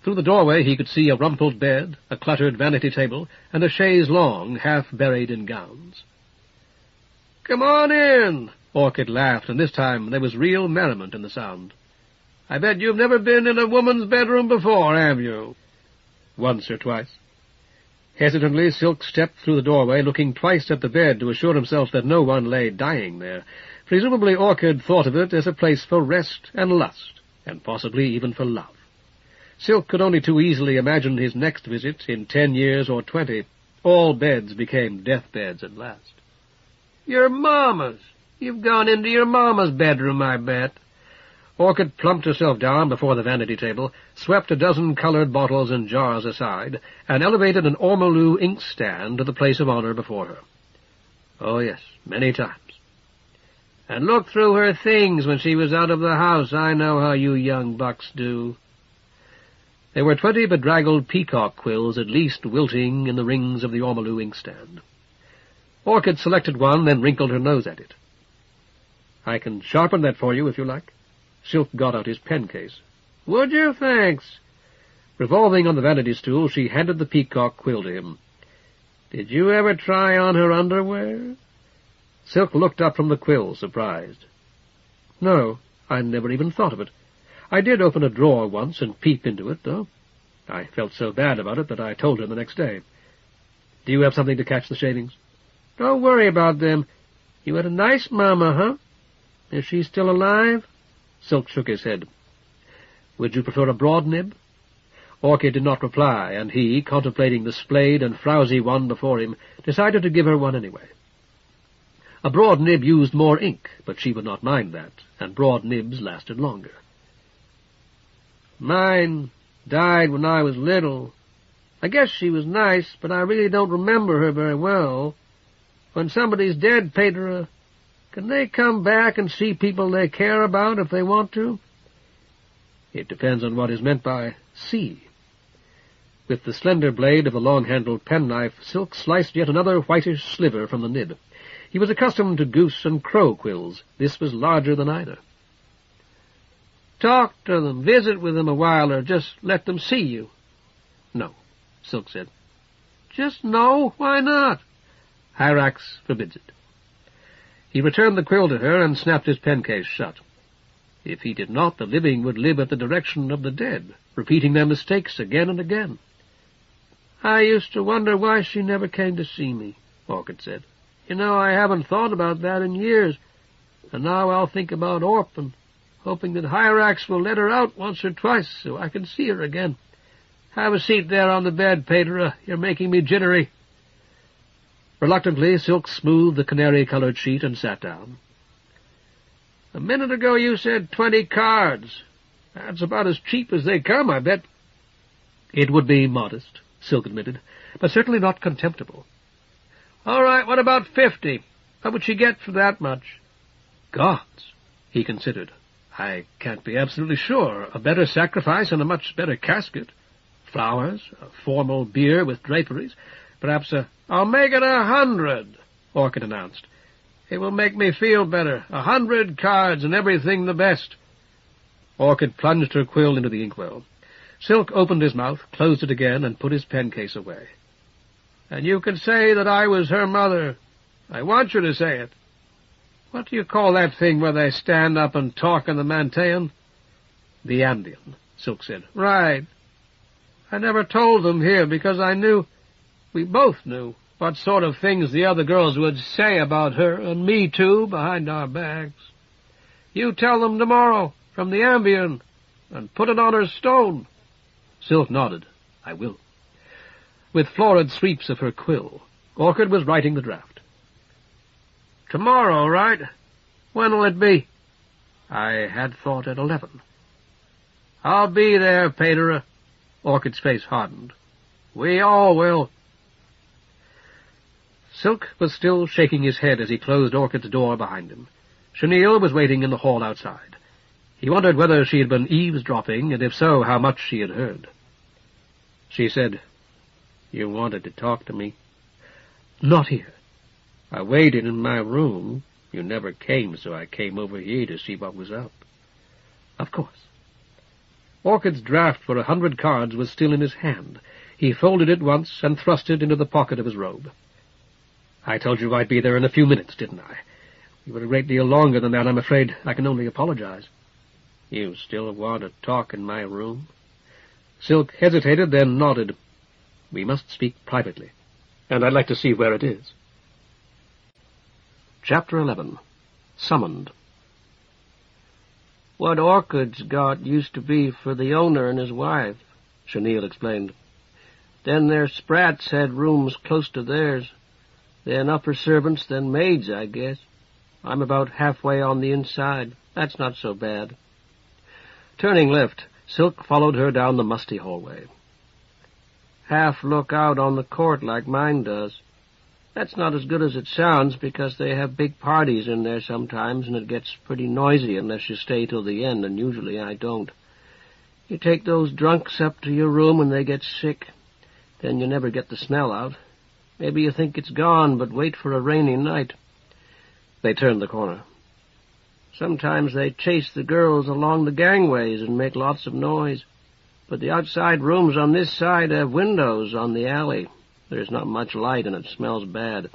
Through the doorway he could see a rumpled bed, a cluttered vanity table, and a chaise longue half buried in gowns. Come on in! Orchid laughed, and this time there was real merriment in the sound. I bet you've never been in a woman's bedroom before, have you? Once or twice. Hesitantly, Silk stepped through the doorway, looking twice at the bed to assure himself that no one lay dying there. Presumably Orchid thought of it as a place for rest and lust, and possibly even for love. Silk could only too easily imagine his next visit in 10 years or 20. All beds became deathbeds at last. Your mamma's. You've gone into your mamma's bedroom, I bet. Orchid plumped herself down before the vanity table, swept a dozen colored bottles and jars aside, and elevated an ormolu inkstand to the place of honor before her. Oh, yes, many times. And look through her things when she was out of the house. I know how you young bucks do. There were 20 bedraggled peacock quills at least wilting in the rings of the ormolu inkstand. Orchid selected one, then wrinkled her nose at it. I can sharpen that for you, if you like. Silk got out his pen case. Would you? Thanks. Revolving on the vanity stool, she handed the peacock quill to him. Did you ever try on her underwear? Silk looked up from the quill, surprised. No, I never even thought of it. I did open a drawer once and peep into it, though. I felt so bad about it that I told her the next day. Do you have something to catch the shavings? Don't worry about them. You had a nice mamma, huh? Is she still alive? Silk shook his head. Would you prefer a broad nib? Orchid did not reply, and he, contemplating the splayed and frowsy one before him, decided to give her one anyway. A broad nib used more ink, but she would not mind that, and broad nibs lasted longer. Mine died when I was little. I guess she was nice, but I really don't remember her very well. When somebody's dead, Pater, can they come back and see people they care about if they want to? It depends on what is meant by see. With the slender blade of the long-handled penknife, Silk sliced yet another whitish sliver from the nib. He was accustomed to goose and crow quills. This was larger than either. "Talk to them, visit with them a while, or just let them see you." "No," Silk said. "Just no? Why not?" "Hyrax forbids it." He returned the quill to her and snapped his pencase shut. If he did not, the living would live at the direction of the dead, repeating their mistakes again and again. "I used to wonder why she never came to see me," Orchid said. "You know, I haven't thought about that in years, and now I'll think about Orphan, hoping that Hyrax will let her out once or twice so I can see her again. Have a seat there on the bed, Pedro. You're making me jittery." Reluctantly, Silk smoothed the canary-colored sheet and sat down. "A minute ago you said 20 cards. That's about as cheap as they come, I bet." "It would be modest," Silk admitted, "but certainly not contemptible." "All right, what about 50? What would she get for that much?" "Gods," he considered. "I can't be absolutely sure. A better sacrifice and a much better casket. Flowers, a formal bier with draperies, perhaps a—" "I'll make it 100, Orchid announced. "It will make me feel better. 100 cards and everything the best." Orchid plunged her quill into the inkwell. Silk opened his mouth, closed it again, and put his pencase away. "And you can say that I was her mother. I want you to say it. What do you call that thing where they stand up and talk in the Mantean?" "The Andean," Silk said. "Right. I never told them here because I knew, we both knew, what sort of things the other girls would say about her, and me too, behind our backs. You tell them tomorrow, from the Ambien, and put it on her stone." Silk nodded. "I will." With florid sweeps of her quill, Orchid was writing the draft. "Tomorrow, right? When'll it be?" "I had thought at 11. "I'll be there, Pedro." Orchid's face hardened. "We all will." Silk was still shaking his head as he closed Orchid's door behind him. Chenille was waiting in the hall outside. He wondered whether she had been eavesdropping, and if so, how much she had heard. She said, "You wanted to talk to me?" "Not here." "I waited in my room. You never came, so I came over here to see what was up." "Of course." Orchid's draft for 100 cards was still in his hand. He folded it once and thrust it into the pocket of his robe. "I told you I'd be there in a few minutes, didn't I? You were a great deal longer than that. I'm afraid I can only apologize." "You still want to talk in my room?" Silk hesitated, then nodded. "We must speak privately, and I'd like to see where it is." Chapter 11. Summoned. "What Orchid's got used to be for the owner and his wife," Chenille explained. "Then their sprats had rooms close to theirs. Then upper servants, then maids, I guess. I'm about halfway on the inside. That's not so bad." Turning left, Silk followed her down the musty hallway. "Half look out on the court like mine does. That's not as good as it sounds, because they have big parties in there sometimes, and it gets pretty noisy unless you stay till the end, and usually I don't. You take those drunks up to your room and they get sick. Then you never get the smell out. Maybe you think it's gone, but wait for a rainy night." They turned the corner. "Sometimes they chase the girls along the gangways and make lots of noise. But the outside rooms on this side have windows on the alley. There's not much light, and it smells bad."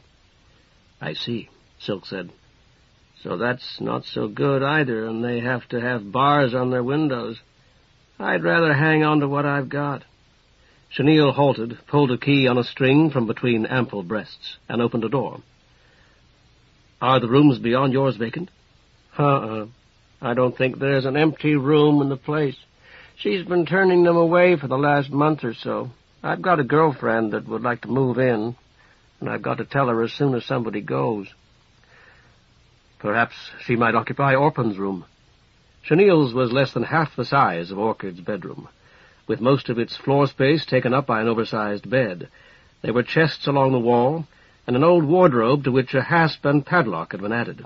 "I see," Silk said. "So that's not so good either, and they have to have bars on their windows. I'd rather hang on to what I've got." Chenille halted, pulled a key on a string from between ample breasts, and opened a door. "Are the rooms beyond yours vacant?" I don't think there's an empty room in the place. She's been turning them away for the last month or so. I've got a girlfriend that would like to move in, and I've got to tell her as soon as somebody goes." "Perhaps she might occupy Orphan's room." Chenille's was less than half the size of Orchid's bedroom, with most of its floor space taken up by an oversized bed. There were chests along the wall, and an old wardrobe to which a hasp and padlock had been added.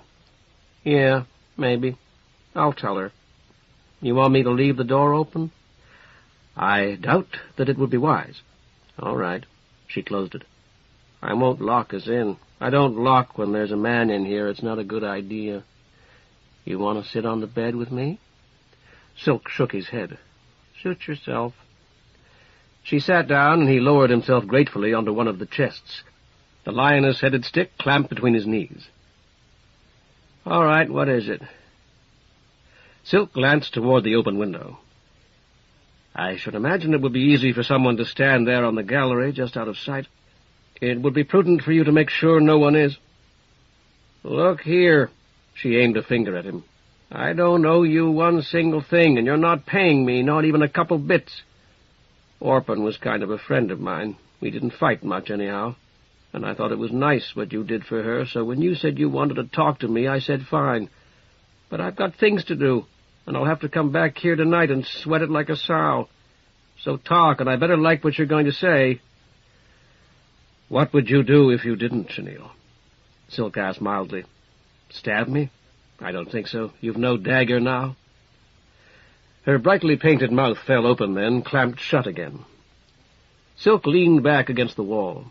"Yeah, maybe. I'll tell her. You want me to leave the door open?" "I doubt that it would be wise." "All right." She closed it. I won't lock us in. I don't lock when there's a man in here. It's not a good idea. You want to sit on the bed with me? Silk shook his head. Suit yourself. She sat down, and he lowered himself gratefully onto one of the chests. The lioness-headed stick clamped between his knees. All right, what is it? Silk glanced toward the open window. I should imagine it would be easy for someone to stand there on the gallery, just out of sight. It would be prudent for you to make sure no one is. Look here. She aimed a finger at him. I don't owe you one single thing, and you're not paying me, not even a couple bits. Orphan was kind of a friend of mine. We didn't fight much, anyhow. And I thought it was nice what you did for her, so when you said you wanted to talk to me, I said fine. But I've got things to do, and I'll have to come back here tonight and sweat it like a sow. So talk, and I better like what you're going to say. What would you do if you didn't, Chenille? Silk asked mildly. Stab me? I don't think so. You've no dagger now. Her brightly painted mouth fell open then, clamped shut again. Silk leaned back against the wall.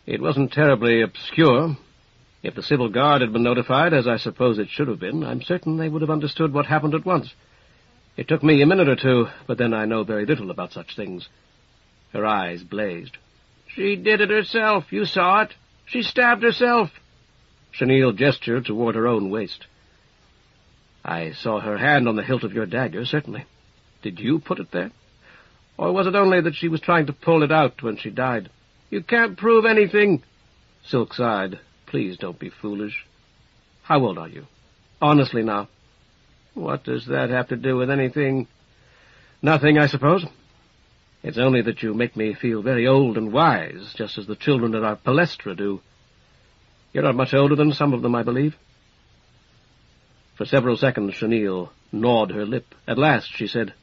It wasn't terribly obscure. If the civil guard had been notified, as I suppose it should have been, I'm certain they would have understood what happened at once. It took me a minute or two, but then I know very little about such things. Her eyes blazed. She did it herself. You saw it. She stabbed herself. Chenille gestured toward her own waist. I saw her hand on the hilt of your dagger, certainly. Did you put it there? Or was it only that she was trying to pull it out when she died? You can't prove anything. Silk sighed. Please don't be foolish. How old are you? Honestly now. What does that have to do with anything? Nothing, I suppose. It's only that you make me feel very old and wise, just as the children at our palestra do. You're not much older than some of them, I believe. For several seconds, Chenille gnawed her lip. At last, she said,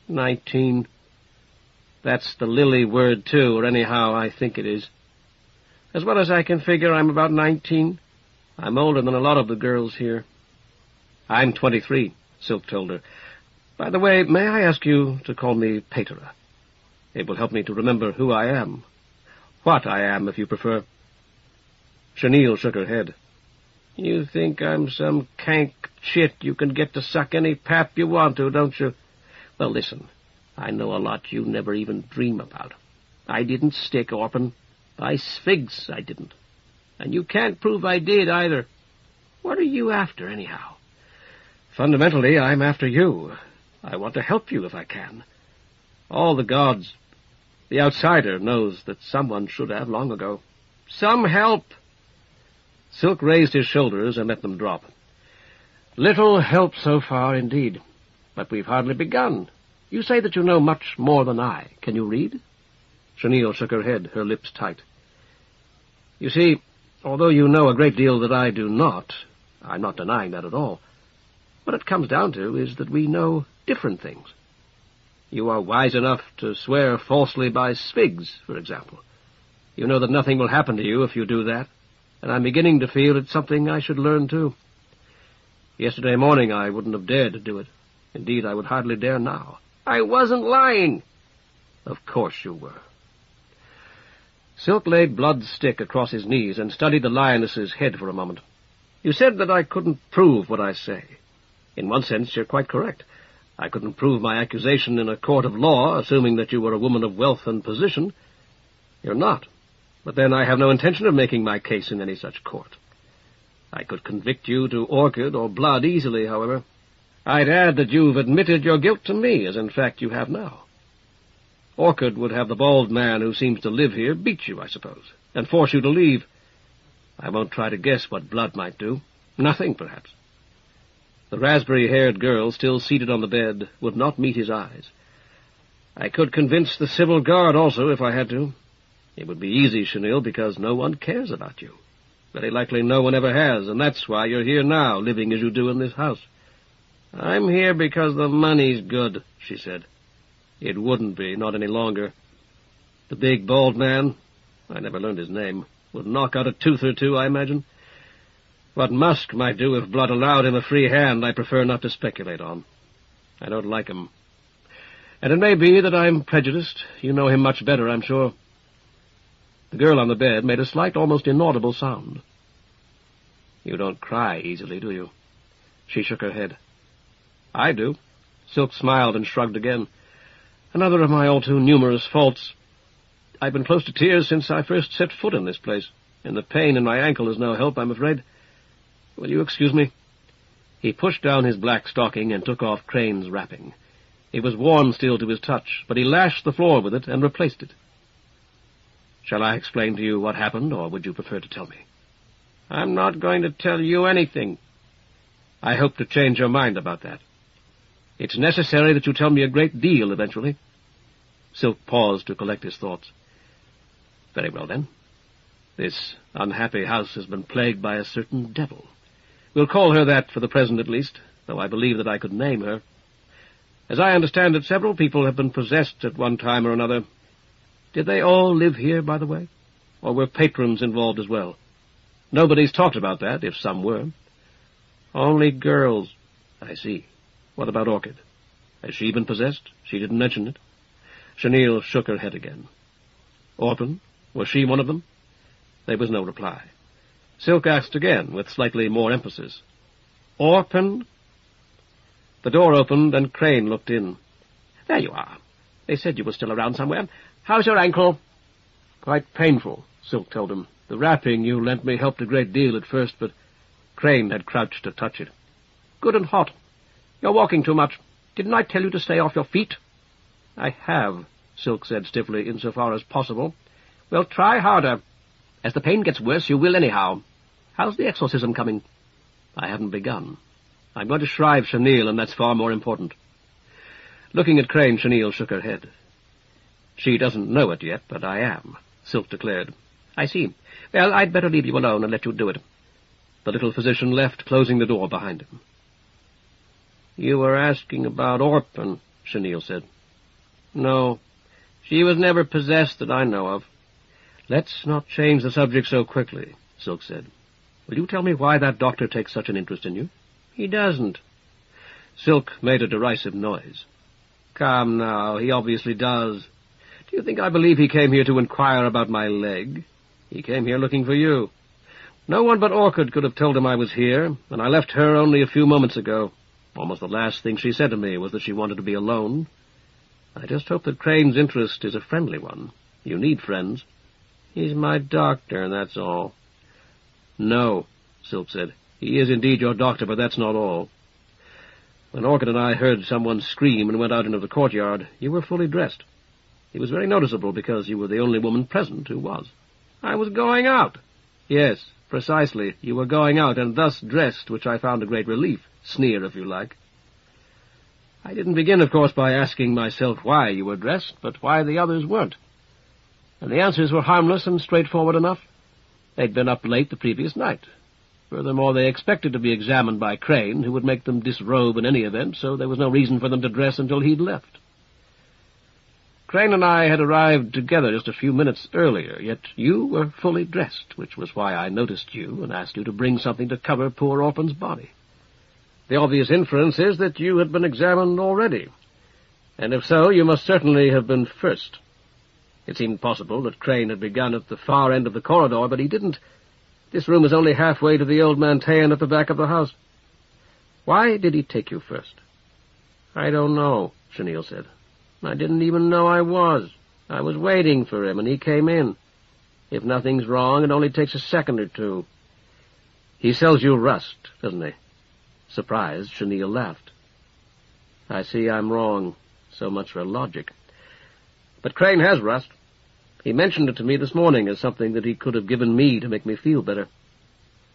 19. That's the Lily word, too, or anyhow, I think it is. As well as I can figure, I'm about 19. I'm older than a lot of the girls here. I'm 23, Silk told her. By the way, may I ask you to call me Paterer? It will help me to remember who I am. What I am, if you prefer. Chenille shook her head. You think I'm some cank chit you can get to suck any pap you want to, don't you? Well, listen, I know a lot you never even dream about. I didn't stick Orphan. By Sphinx, I didn't. And you can't prove I did, either. What are you after, anyhow? Fundamentally, I'm after you. I want to help you if I can. All the gods. The outsider knows that someone should have long ago. Some help! Silk raised his shoulders and let them drop. Little help so far, indeed. But we've hardly begun. You say that you know much more than I. Can you read? Chenille shook her head, her lips tight. You see, although you know a great deal that I do not, I'm not denying that at all, what it comes down to is that we know different things. You are wise enough to swear falsely by Sphinx, for example. You know that nothing will happen to you if you do that, and I'm beginning to feel it's something I should learn too. Yesterday morning I wouldn't have dared to do it. Indeed, I would hardly dare now. I wasn't lying. Of course you were. Silk laid Blood's stick across his knees and studied the lioness's head for a moment. You said that I couldn't prove what I say. In one sense, you're quite correct. I couldn't prove my accusation in a court of law, assuming that you were a woman of wealth and position. You're not. But then I have no intention of making my case in any such court. I could convict you to Orchid or Blood easily, however. I'd add that you've admitted your guilt to me, as in fact you have now. Orchid would have the bald man who seems to live here beat you, I suppose, and force you to leave. I won't try to guess what Blood might do. Nothing, perhaps. The raspberry-haired girl, still seated on the bed, would not meet his eyes. I could convince the civil guard also, if I had to. It would be easy, Chenille, because no one cares about you. Very likely no one ever has, and that's why you're here now, living as you do in this house. I'm here because the money's good, she said. It wouldn't be, not any longer. The big bald man, I never learned his name, would knock out a tooth or two, I imagine. What Musk might do if Blood allowed him a free hand, I prefer not to speculate on. I don't like him. And it may be that I'm prejudiced. You know him much better, I'm sure. The girl on the bed made a slight, almost inaudible sound. "You don't cry easily, do you?" She shook her head. "I do." Silk smiled and shrugged again. "Another of my all too numerous faults. I've been close to tears since I first set foot in this place, and the pain in my ankle is no help, I'm afraid. Will you excuse me?" He pushed down his black stocking and took off Crane's wrapping. It was warm still to his touch, but he lashed the floor with it and replaced it. "Shall I explain to you what happened, or would you prefer to tell me?" "I'm not going to tell you anything." "I hope to change your mind about that. It's necessary that you tell me a great deal eventually." Silk paused to collect his thoughts. "Very well, then. This unhappy house has been plagued by a certain devil. We'll call her that for the present at least, though I believe that I could name her. As I understand it, several people have been possessed at one time or another. Did they all live here, by the way? Or were patrons involved as well? Nobody's talked about that, if some were." "Only girls." "I see. What about Orchid? Has she been possessed? She didn't mention it." Chenille shook her head again. "Orphan? Was she one of them?" There was no reply. Silk asked again, with slightly more emphasis. "Orphan?" The door opened, and Crane looked in. "There you are. They said you were still around somewhere. How's your ankle?" "Quite painful," Silk told him. "The wrapping you lent me helped a great deal at first, but—" Crane had crouched to touch it. "Good and hot. You're walking too much. Didn't I tell you to stay off your feet?" "I have," Silk said stiffly, "insofar as possible." "Well, try harder. As the pain gets worse, you will anyhow. How's the exorcism coming?" "I haven't begun. I'm going to shrive Chenille, and that's far more important." Looking at Crane, Chenille shook her head. "She doesn't know it yet, but I am," Silk declared. "I see. Well, I'd better leave you alone and let you do it." The little physician left, closing the door behind him. "You were asking about Orphan," Chenille said. "No, she was never possessed that I know of." "Let's not change the subject so quickly," Silk said. "Will you tell me why that doctor takes such an interest in you?" "He doesn't." Silk made a derisive noise. "Come now, he obviously does. Do you think I believe he came here to inquire about my leg? He came here looking for you. No one but Orchid could have told him I was here, and I left her only a few moments ago. Almost the last thing she said to me was that she wanted to be alone. I just hope that Crane's interest is a friendly one. You need friends." "He's my doctor, that's all." "No," Silk said. "He is indeed your doctor, but that's not all. When Orchid and I heard someone scream and went out into the courtyard, you were fully dressed. It was very noticeable because you were the only woman present who was." "I was going out." "Yes, precisely. You were going out, and thus dressed, which I found a great relief. Sneer, if you like. I didn't begin, of course, by asking myself why you were dressed, but why the others weren't. And the answers were harmless and straightforward enough. They'd been up late the previous night. Furthermore, they expected to be examined by Crane, who would make them disrobe in any event, so there was no reason for them to dress until he'd left. Crane and I had arrived together just a few minutes earlier, yet you were fully dressed, which was why I noticed you and asked you to bring something to cover poor Orphan's body. The obvious inference is that you had been examined already, and if so, you must certainly have been first. It seemed possible that Crane had begun at the far end of the corridor, but he didn't. This room is only halfway to the old Mantean at the back of the house. Why did he take you first?" "I don't know," Chenille said. "I didn't even know I was. I was waiting for him, and he came in. If nothing's wrong, it only takes a second or two." "He sells you rust, doesn't he?" Surprised, Chenille laughed. "I see I'm wrong. So much for logic. But Crane has rust. He mentioned it to me this morning as something that he could have given me to make me feel better.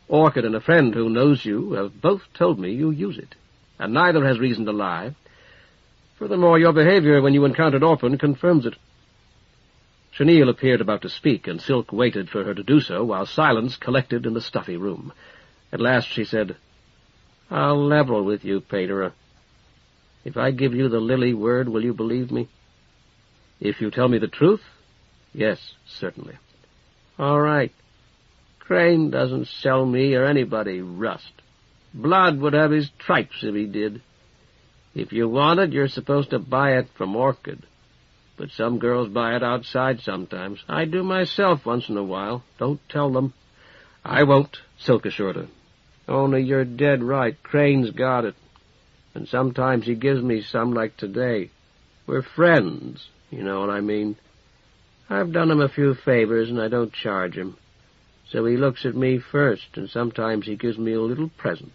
Orchid and a friend who knows you have both told me you use it, and neither has reason to lie. Furthermore, your behavior when you encountered Orphan confirms it." Chenille appeared about to speak, and Silk waited for her to do so, while silence collected in the stuffy room. At last she said, "I'll level with you, Paterer. If I give you the lily word, will you believe me?" "If you tell me the truth, yes, certainly." "All right. Crane doesn't sell me or anybody rust. Blood would have his tripes if he did. If you want it, you're supposed to buy it from Orchid. but some girls buy it outside sometimes. I do myself once in a while. Don't tell them." "I won't," Silk assured her. "Only you're dead right. Crane's got it. And sometimes he gives me some, like today. We're friends, you know what I mean. I've done him a few favors, and I don't charge him. So he looks at me first, and sometimes he gives me a little present."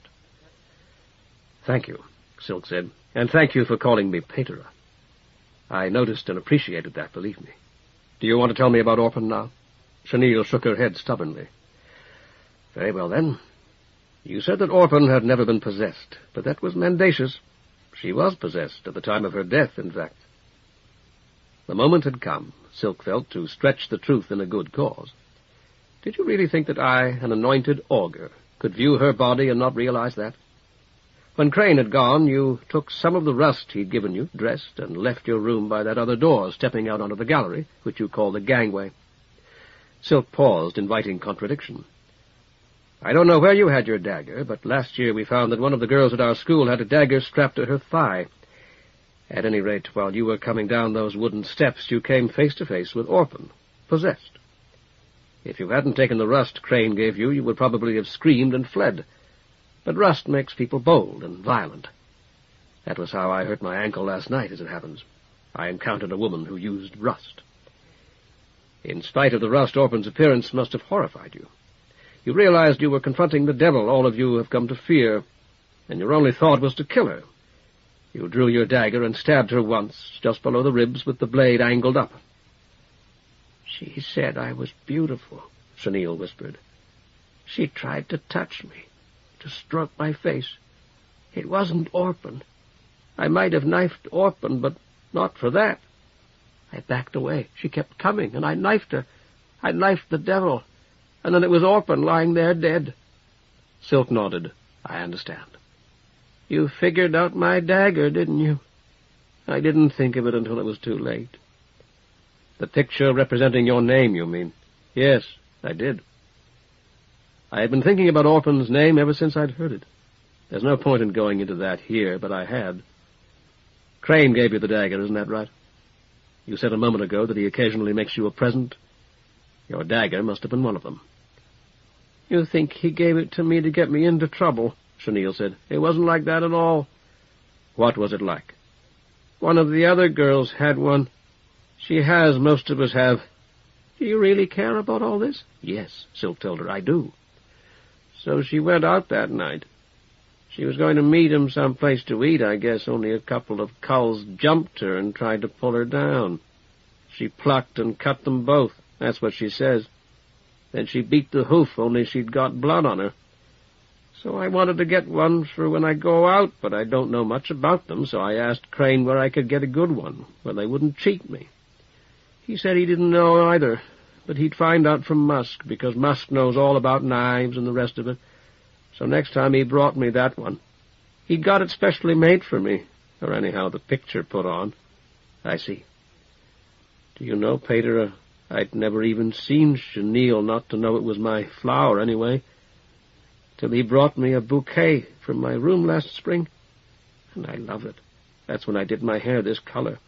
"Thank you," Silk said, "and thank you for calling me Paterer. I noticed and appreciated that, believe me. Do you want to tell me about Orphan now?" Chenille shook her head stubbornly. "Very well, then. You said that Orphan had never been possessed, but that was mendacious. She was possessed at the time of her death, in fact." The moment had come, Silk felt, to stretch the truth in a good cause. "Did you really think that I, an anointed augur, could view her body and not realize that? When Crane had gone, you took some of the rust he'd given you, dressed, and left your room by that other door, stepping out onto the gallery, which you call the gangway." Silk paused, inviting contradiction. "I don't know where you had your dagger, but last year we found that one of the girls at our school had a dagger strapped to her thigh. At any rate, while you were coming down those wooden steps, you came face to face with Orphan, possessed. If you hadn't taken the rust Crane gave you, you would probably have screamed and fled. But rust makes people bold and violent. That was how I hurt my ankle last night, as it happens. I encountered a woman who used rust. In spite of the rust, Orphan's appearance must have horrified you. You realized you were confronting the devil all of you have come to fear, and your only thought was to kill her. You drew your dagger and stabbed her once, just below the ribs, with the blade angled up." "She said I was beautiful," Chenille whispered. "She tried to touch me, to stroke my face. It wasn't Orphan. I might have knifed Orphan, but not for that. I backed away. She kept coming, and I knifed her. I knifed the devil, and then it was Orphan lying there dead." Silk nodded. "I understand. You figured out my dagger, didn't you? I didn't think of it until it was too late." "The picture representing your name, you mean?" "Yes, I did. I had been thinking about Orphan's name ever since I'd heard it. There's no point in going into that here, but I had. Crane gave you the dagger, isn't that right? You said a moment ago that he occasionally makes you a present. Your dagger must have been one of them." "You think he gave it to me to get me into trouble," Chenille said. "It wasn't like that at all." "What was it like?" "One of the other girls had one. She has, most of us have." "Do you really care about all this?" "Yes," Silk told her, "I do." "So she went out that night. She was going to meet him someplace to eat, I guess, only a couple of culls jumped her and tried to pull her down. She plucked and cut them both, that's what she says. Then she beat the hoof, only she'd got blood on her. So I wanted to get one for when I go out, but I don't know much about them, so I asked Crane where I could get a good one, where they wouldn't cheat me. He said he didn't know either, but he'd find out from Musk, because Musk knows all about knives and the rest of it. So next time he brought me that one. He'd got it specially made for me, or anyhow the picture put on." "I see. Do you know, Paterer, I'd never even seen chenille not to know it was my flower anyway, till he brought me a bouquet from my room last spring, and I love it. That's when I did my hair this color.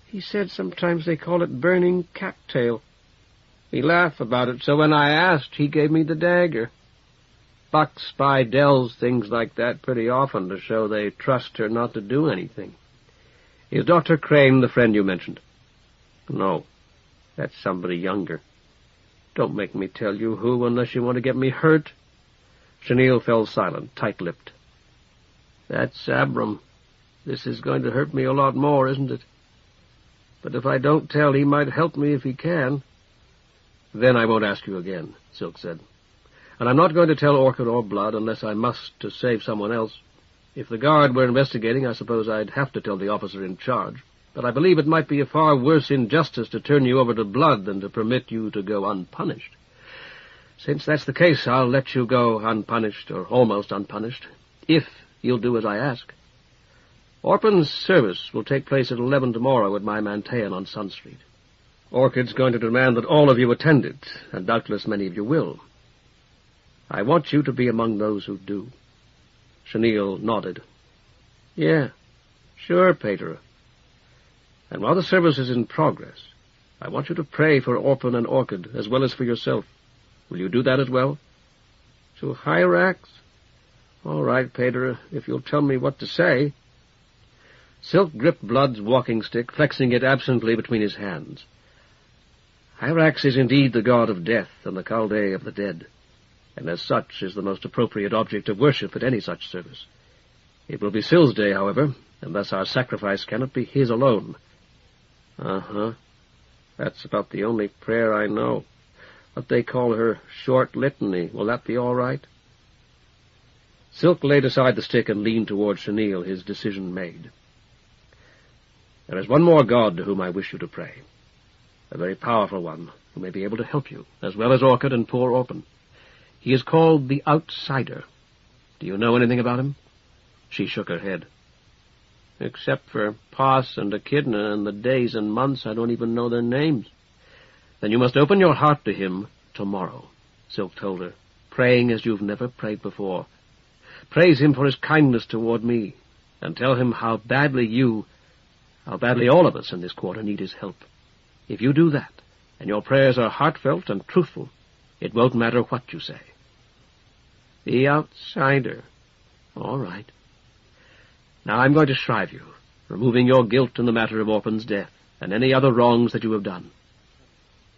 He said sometimes they call it burning cattail. We laugh about it, so when I asked, he gave me the dagger. Bucks buy Dells things like that pretty often to show they trust her not to do anything." "Is Dr. Crane the friend you mentioned?" "No, that's somebody younger. Don't make me tell you who unless you want to get me hurt." Chenille fell silent, tight-lipped. "That's Abram. This is going to hurt me a lot more, isn't it? But if I don't tell, he might help me if he can." "Then I won't ask you again," Silk said. "And I'm not going to tell Orchid or Blood unless I must to save someone else. If the guard were investigating, I suppose I'd have to tell the officer in charge. But I believe it might be a far worse injustice to turn you over to Blood than to permit you to go unpunished. Since that's the case, I'll let you go unpunished, or almost unpunished, if you'll do as I ask. Orphan's service will take place at 11 tomorrow at my Mantean on Sun Street. Orchid's going to demand that all of you attend it, and doubtless many of you will. I want you to be among those who do." Chenille nodded. "Yeah, sure, Paterer. And while the service is in progress, I want you to pray for Orphan and Orchid, as well as for yourself. Will you do that as well? To Hyrax? All right, Pater, if you'll tell me what to say. Silk gripped Blood's walking stick, flexing it absently between his hands. Hyrax is indeed the god of death and the Chaldee of the dead, and as such is the most appropriate object of worship at any such service. It will be Syl's day, however, and thus our sacrifice cannot be his alone. Uh-huh. That's about the only prayer I know. What they call her short litany. Will that be all right? Silk laid aside the stick and leaned toward Chenille, his decision made. There is one more god to whom I wish you to pray. A very powerful one, who may be able to help you, as well as Orchid and poor Orphan. He is called the Outsider. Do you know anything about him? She shook her head. Except for Pos and Echidna and the days and months, I don't even know their names. Then you must open your heart to him tomorrow, Silk told her, praying as you've never prayed before. Praise him for his kindness toward me, and tell him how badly all of us in this quarter need his help. If you do that, and your prayers are heartfelt and truthful, it won't matter what you say. The Outsider. All right. Now I'm going to shrive you, removing your guilt in the matter of Orphan's death, and any other wrongs that you have done.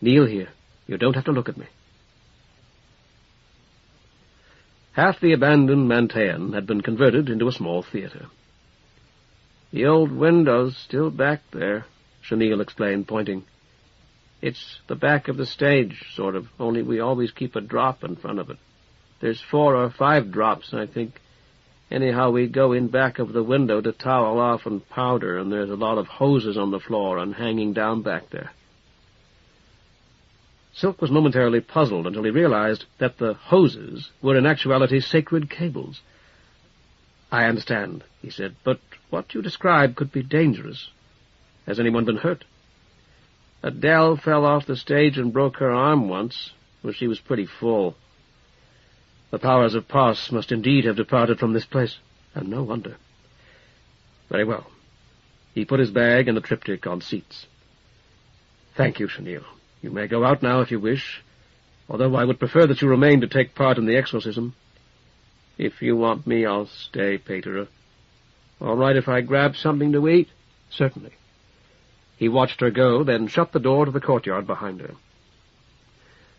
Kneel here. You don't have to look at me. Half the abandoned Mantean had been converted into a small theater. The old window's still back there, Chenille explained, pointing. It's the back of the stage, sort of, only we always keep a drop in front of it. There's 4 or 5 drops, I think. Anyhow, we go in back of the window to towel off and powder, and there's a lot of hoses on the floor and hanging down back there. Silk was momentarily puzzled until he realized that the hoses were in actuality sacred cables. I understand, he said, but what you describe could be dangerous. Has anyone been hurt? Adele fell off the stage and broke her arm once, when she was pretty full. The powers of Pos must indeed have departed from this place, and no wonder. Very well. He put his bag and the triptych on seats. Thank you, Chenille. You may go out now if you wish, although I would prefer that you remain to take part in the exorcism. If you want me, I'll stay, Pater. All right if I grab something to eat? Certainly. He watched her go, then shut the door to the courtyard behind her.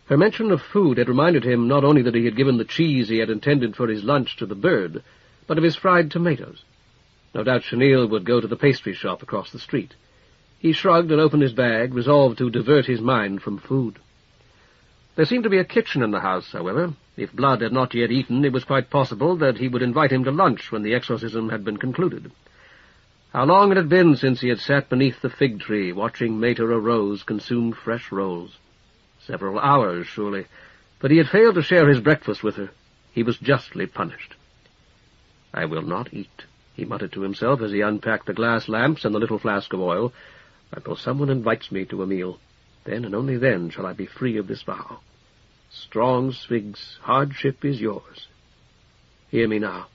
Her mention of food had reminded him not only that he had given the cheese he had intended for his lunch to the bird, but of his fried tomatoes. No doubt Chenille would go to the pastry shop across the street. He shrugged and opened his bag, resolved to divert his mind from food. There seemed to be a kitchen in the house, however. If Blood had not yet eaten, it was quite possible that he would invite him to lunch when the exorcism had been concluded. How long it had been since he had sat beneath the fig tree, watching Mater Rose consume fresh rolls. Several hours, surely, but he had failed to share his breakfast with her. He was justly punished. I will not eat, he muttered to himself as he unpacked the glass lamps and the little flask of oil, until someone invites me to a meal. Then and only then shall I be free of this vow. Strong Svigs, hardship is yours. Hear me now.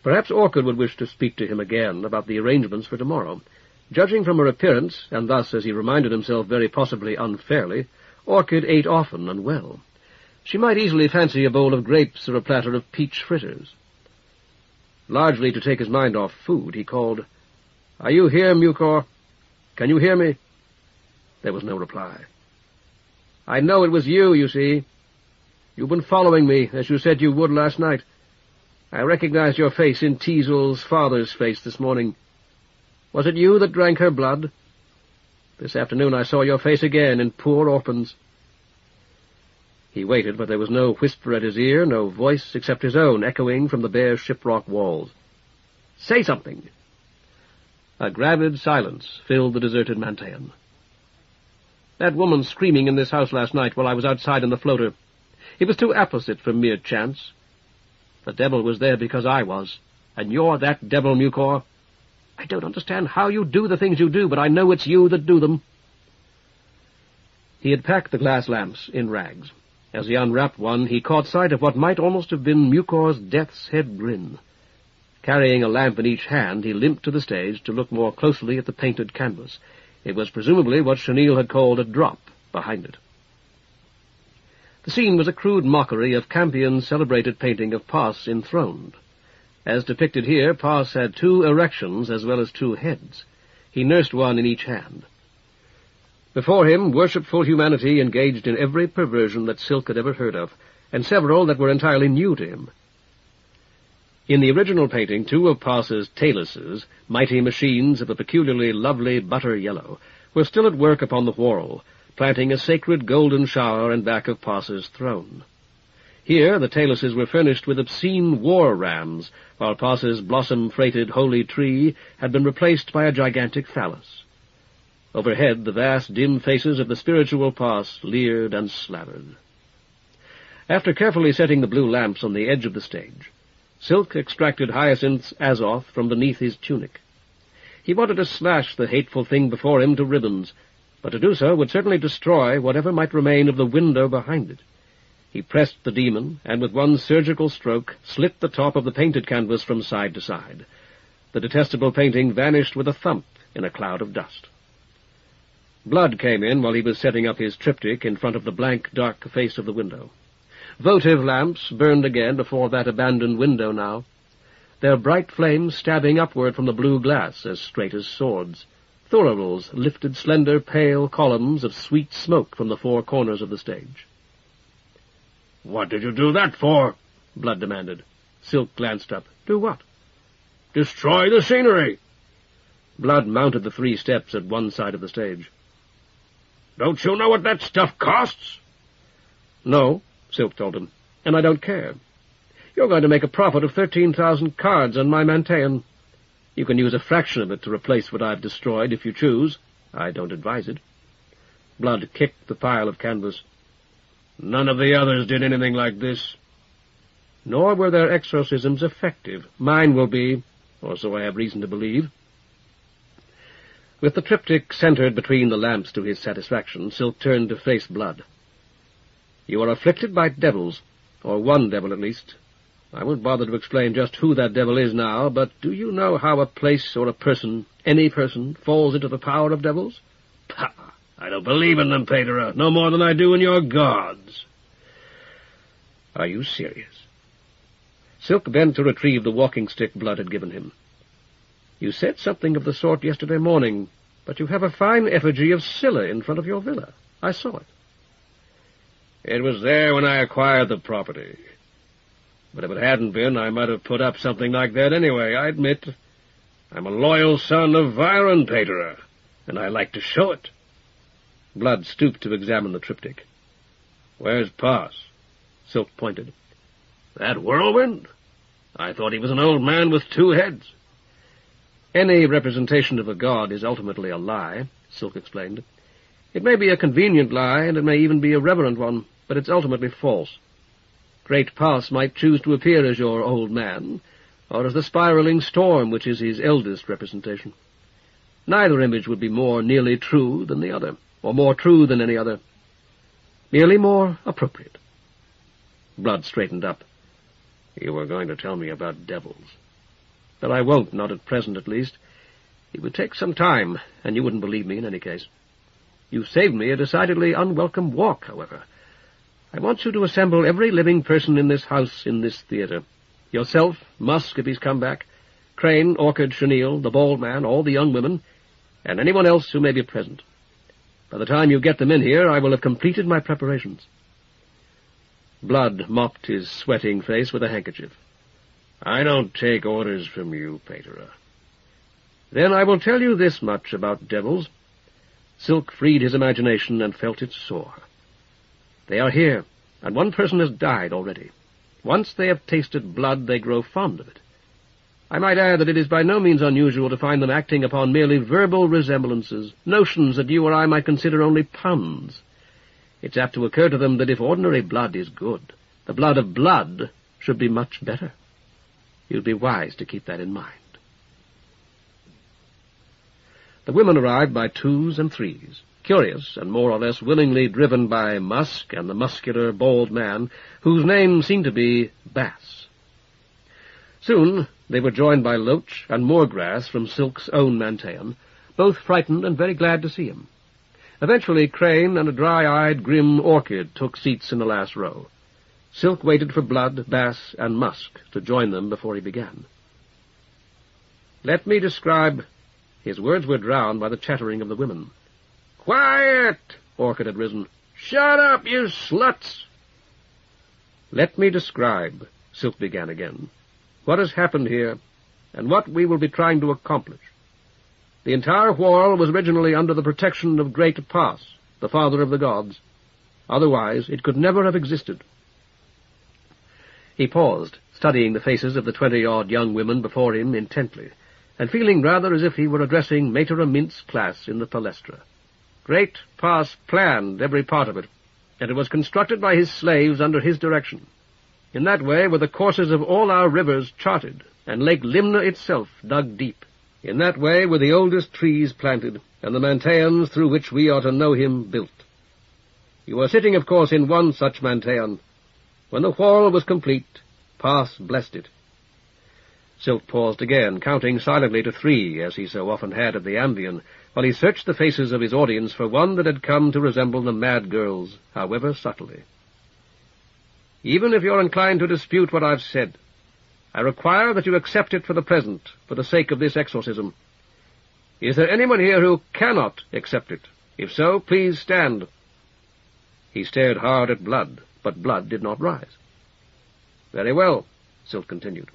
Perhaps Orchid would wish to speak to him again about the arrangements for tomorrow. Judging from her appearance, and thus, as he reminded himself very possibly unfairly, Orchid ate often and well. She might easily fancy a bowl of grapes or a platter of peach fritters. Largely to take his mind off food, he called, "Are you here, Mucor? Can you hear me?" There was no reply. "I know it was you, you see. You've been following me, as you said you would last night. I recognized your face in Teasel's father's face this morning. Was it you that drank her blood? This afternoon I saw your face again in poor Orphan's." He waited, but there was no whisper at his ear, no voice except his own echoing from the bare shiprock walls. "Say something!" A gravid silence filled the deserted Mantean. "That woman screaming in this house last night while I was outside in the floater. It was too apposite for mere chance. The devil was there because I was, and you're that devil, Mucor. I don't understand how you do the things you do, but I know it's you that do them." He had packed the glass lamps in rags. As he unwrapped one, he caught sight of what might almost have been Mucor's death's head grin. Carrying a lamp in each hand, he limped to the stage to look more closely at the painted canvas. It was presumably what Chenille had called a drop behind it. The scene was a crude mockery of Campion's celebrated painting of Pos enthroned. As depicted here, Pos had 2 erections as well as 2 heads. He nursed one in each hand. Before him, worshipful humanity engaged in every perversion that Silk had ever heard of, and several that were entirely new to him. In the original painting, 2 of Pos's taluses, mighty machines of a peculiarly lovely butter yellow, were still at work upon the whorl, planting a sacred golden shower in back of Pos's throne. Here the taluses were furnished with obscene war rams, while Pos's blossom-freighted holy tree had been replaced by a gigantic phallus. Overhead, the vast, dim faces of the spiritual Pos leered and slavered. After carefully setting the blue lamps on the edge of the stage, Silk extracted Hyacinth's Azoth from beneath his tunic. He wanted to slash the hateful thing before him to ribbons, but to do so would certainly destroy whatever might remain of the window behind it. He pressed the demon, and with one surgical stroke slit the top of the painted canvas from side to side. The detestable painting vanished with a thump in a cloud of dust. Blood came in while he was setting up his triptych in front of the blank, dark face of the window. Votive lamps burned again before that abandoned window now, their bright flames stabbing upward from the blue glass as straight as swords. Thuribles lifted slender, pale columns of sweet smoke from the 4 corners of the stage. "What did you do that for?" Blood demanded. Silk glanced up. "Do what?" "Destroy the scenery." Blood mounted the 3 steps at one side of the stage. "Don't you know what that stuff costs?" "No," Silk told him, "and I don't care. You're going to make a profit of 13,000 cards on my Mantean. You can use a fraction of it to replace what I've destroyed if you choose. I don't advise it." Blood kicked the pile of canvas. "None of the others did anything like this." "Nor were their exorcisms effective. Mine will be, or so I have reason to believe." With the triptych centered between the lamps to his satisfaction, Silk turned to face Blood. "You are afflicted by devils, or one devil at least. I won't bother to explain just who that devil is now, but do you know how a place or a person, any person, falls into the power of devils?" "Pah! I don't believe in them, Paterer, no more than I do in your gods." "Are you serious?" Silk bent to retrieve the walking stick Blood had given him. "You said something of the sort yesterday morning, but you have a fine effigy of Scylla in front of your villa. I saw it." "It was there when I acquired the property. But if it hadn't been, I might have put up something like that anyway, I admit. I'm a loyal son of Viren, Paterer, and I like to show it." Blood stooped to examine the triptych. "Where's Pos?" Silk pointed. "That whirlwind? I thought he was an old man with 2 heads. "Any representation of a god is ultimately a lie," Silk explained. "It may be a convenient lie, and it may even be a reverent one, but it's ultimately false. Great Pos might choose to appear as your old man, or as the spiraling storm, which is his eldest representation. Neither image would be more nearly true than the other, or more true than any other. Merely more appropriate." Blood straightened up. "You were going to tell me about devils." "But I won't, not at present, at least. It would take some time, and you wouldn't believe me in any case. You've saved me a decidedly unwelcome walk, however. I want you to assemble every living person in this house, in this theater. Yourself, Musk, if he's come back, Crane, Orchard, Chenille, the bald man, all the young women, and anyone else who may be present. By the time you get them in here, I will have completed my preparations." Blood mopped his sweating face with a handkerchief. "I don't take orders from you, Paterer." "Then I will tell you this much about devils." Silk freed his imagination and felt it soar. "They are here, and one person has died already. Once they have tasted blood, they grow fond of it. I might add that it is by no means unusual to find them acting upon merely verbal resemblances, notions that you or I might consider only puns. It's apt to occur to them that if ordinary blood is good, the blood of blood should be much better. You'd be wise to keep that in mind." The women arrived by 2s and 3s, curious and more or less willingly driven by Musk and the muscular, bald man, whose name seemed to be Bass. Soon They were joined by Loach and Moorgrass from Silk's own Mantean, both frightened and very glad to see him. Eventually Crane and a dry-eyed, grim Orchid took seats in the last row. Silk waited for Blood, Bass, and Musk to join them before he began. "Let me describe—" His words were drowned by the chattering of the women. "Quiet!" Orchid had risen. "Shut up, you sluts!" "Let me describe," Silk began again, "what has happened here, and what we will be trying to accomplish. The entire whorl was originally under the protection of Great Pass, the father of the gods. Otherwise it could never have existed." He paused, studying the faces of the 20-odd young women before him intently, and feeling rather as if he were addressing Mater Amint's class in the Palestra. Great Pass planned every part of it, and it was constructed by his slaves under his direction. In that way were the courses of all our rivers charted, and Lake Limna itself dug deep. In that way were the oldest trees planted, and the Manteans through which we are to know him built. You are sitting, of course, in one such Mantean. When the whorl was complete, Pass blessed it. Silk paused again, counting silently to 3, as he so often had at the Ambion, while he searched the faces of his audience for one that had come to resemble the mad girl's, however subtly. "Even if you're inclined to dispute what I've said, I require that you accept it for the present, for the sake of this exorcism. Is there anyone here who cannot accept it? If so, please stand." He stared hard at Blood, but Blood did not rise. "Very well," Silk continued.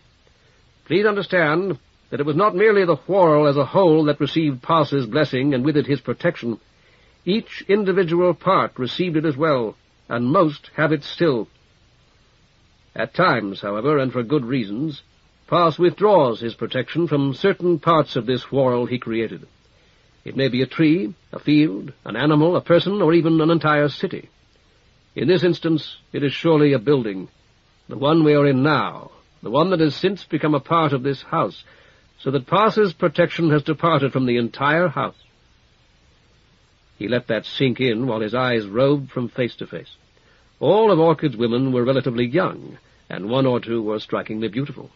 "Please understand that it was not merely the whorl as a whole that received Pass's blessing and with it his protection. Each individual part received it as well, and most have it still. At times, however, and for good reasons, Pass withdraws his protection from certain parts of this whorl he created. It may be a tree, a field, an animal, a person, or even an entire city. In this instance, it is surely a building, the one we are in now, the one that has since become a part of this house, so that Pass's protection has departed from the entire house." He let that sink in while his eyes roved from face to face. All of Orchid's women were relatively young, and 1 or 2 were strikingly beautiful.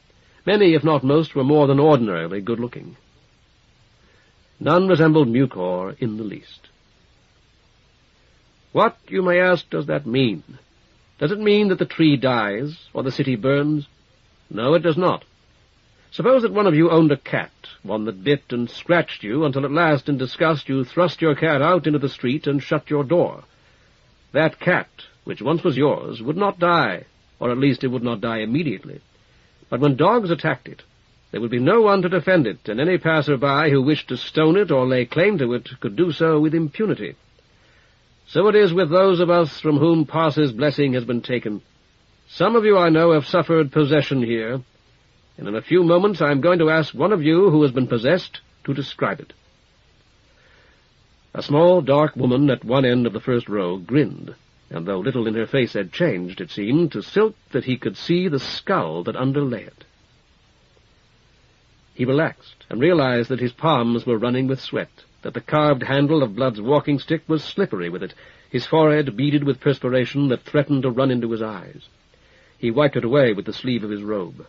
Many, if not most, were more than ordinarily good-looking. None resembled Mucor in the least. What, you may ask, does that mean? Does it mean that the tree dies, or the city burns? No, it does not. Suppose that one of you owned a cat, one that bit and scratched you, until at last, in disgust, you thrust your cat out into the street and shut your door. That cat, which once was yours, would not die, or at least it would not die immediately. But when dogs attacked it, there would be no one to defend it, and any passer-by who wished to stone it or lay claim to it could do so with impunity. So it is with those of us from whom Pass's blessing has been taken. Some of you, I know, have suffered possession here, and in a few moments I am going to ask one of you who has been possessed to describe it." A small, dark woman at one end of the first row grinned, and though little in her face had changed, it seemed to Silk that he could see the skull that underlay it. He relaxed, and realized that his palms were running with sweat, that the carved handle of Blood's walking-stick was slippery with it, his forehead beaded with perspiration that threatened to run into his eyes. He wiped it away with the sleeve of his robe.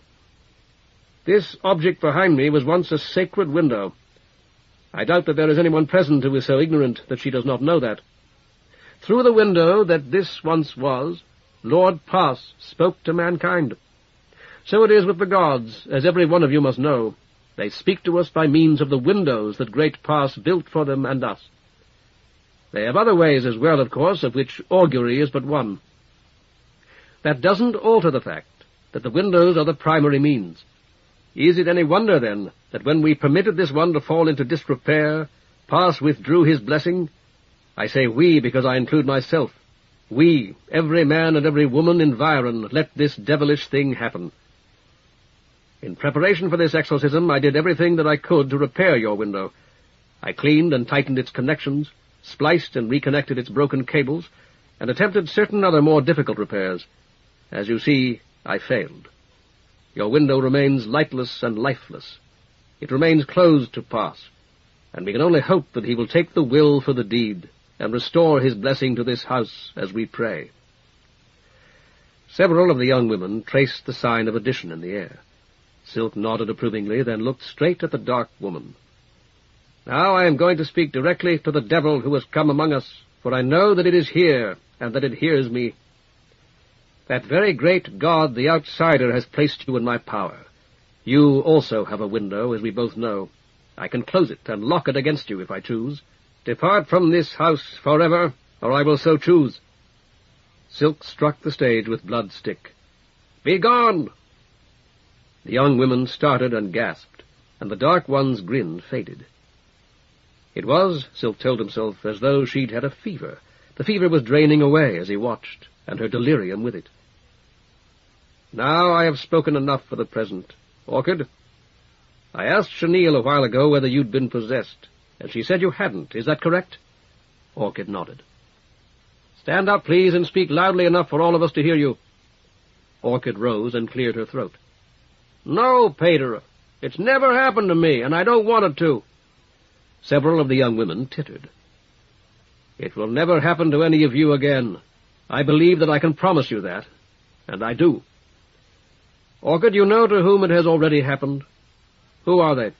"This object behind me was once a sacred window. I doubt that there is anyone present who is so ignorant that she does not know that. Through the window that this once was, Lord Pass spoke to mankind. So it is with the gods, as every one of you must know. They speak to us by means of the windows that Great Pass built for them and us. They have other ways as well, of course, of which augury is but one. That doesn't alter the fact that the windows are the primary means. Is it any wonder, then, that when we permitted this one to fall into disrepair, Pass withdrew his blessing? I say we because I include myself. We, every man and every woman in Viron, let this devilish thing happen. In preparation for this exorcism, I did everything that I could to repair your window. I cleaned and tightened its connections, spliced and reconnected its broken cables, and attempted certain other more difficult repairs. As you see, I failed. Your window remains lightless and lifeless. It remains closed to Pass, and we can only hope that he will take the will for the deed, and restore his blessing to this house as we pray." Several of the young women traced the sign of addition in the air. Silk nodded approvingly, then looked straight at the dark woman. "Now I am going to speak directly to the devil who has come among us, for I know that it is here, and that it hears me. That very great God, the outsider, has placed you in my power. You also have a window, as we both know. I can close it and lock it against you if I choose. Depart from this house forever, or I will so choose." Silk struck the stage with Blood's stick. "Be gone!" The young women started and gasped, and the dark one's grin faded. It was, Silk told himself, as though she'd had a fever. The fever was draining away as he watched, and her delirium with it. "Now I have spoken enough for the present. Orchid, I asked Chenille a while ago whether you'd been possessed, and she said you hadn't. Is that correct?" Orchid nodded. "Stand up, please, and speak loudly enough for all of us to hear you." Orchid rose and cleared her throat. "No, Pater, it's never happened to me, and I don't want it to." Several of the young women tittered. "It will never happen to any of you again. I believe that I can promise you that, and I do. Orchid, you know to whom it has already happened. Who are they?"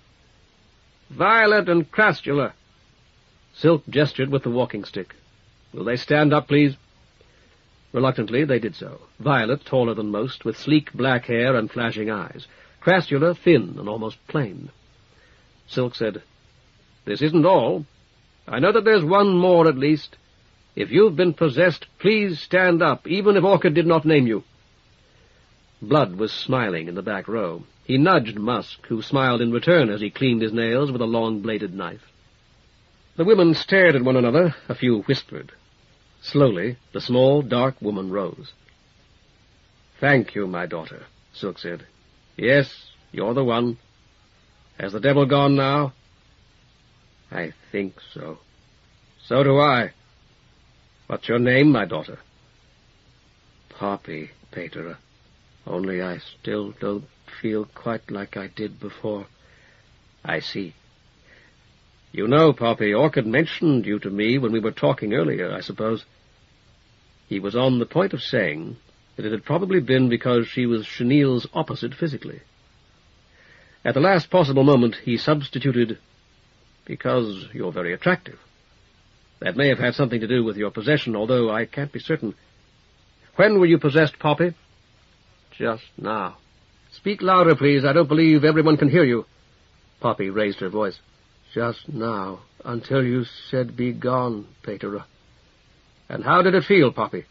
"Violet and Crastula." Silk gestured with the walking stick. "Will they stand up, please?" Reluctantly, they did so. Violet, taller than most, with sleek black hair and flashing eyes. Crastula, thin and almost plain. Silk said, "This isn't all. I know that there's one more at least. If you've been possessed, please stand up, even if Orchid did not name you." Blood was smiling in the back row. He nudged Musk, who smiled in return as he cleaned his nails with a long-bladed knife. The women stared at one another. A few whispered. Slowly, the small, dark woman rose. "Thank you, my daughter," Silk said. "Yes, you're the one. Has the devil gone now?" "I think so." "So do I. What's your name, my daughter?" "Poppy, Pater. Only I still don't feel quite like I did before." "I see. You know, Poppy, Orchid mentioned you to me when we were talking earlier, I suppose." He was on the point of saying that it had probably been because she was Chenille's opposite physically. At the last possible moment he substituted, "Because you're very attractive. That may have had something to do with your possession, although I can't be certain. When were you possessed, Poppy?" "Just now." "Speak louder, please. I don't believe everyone can hear you." Poppy raised her voice. "Just now, until you said be gone, Pater." "And how did it feel, Poppy?"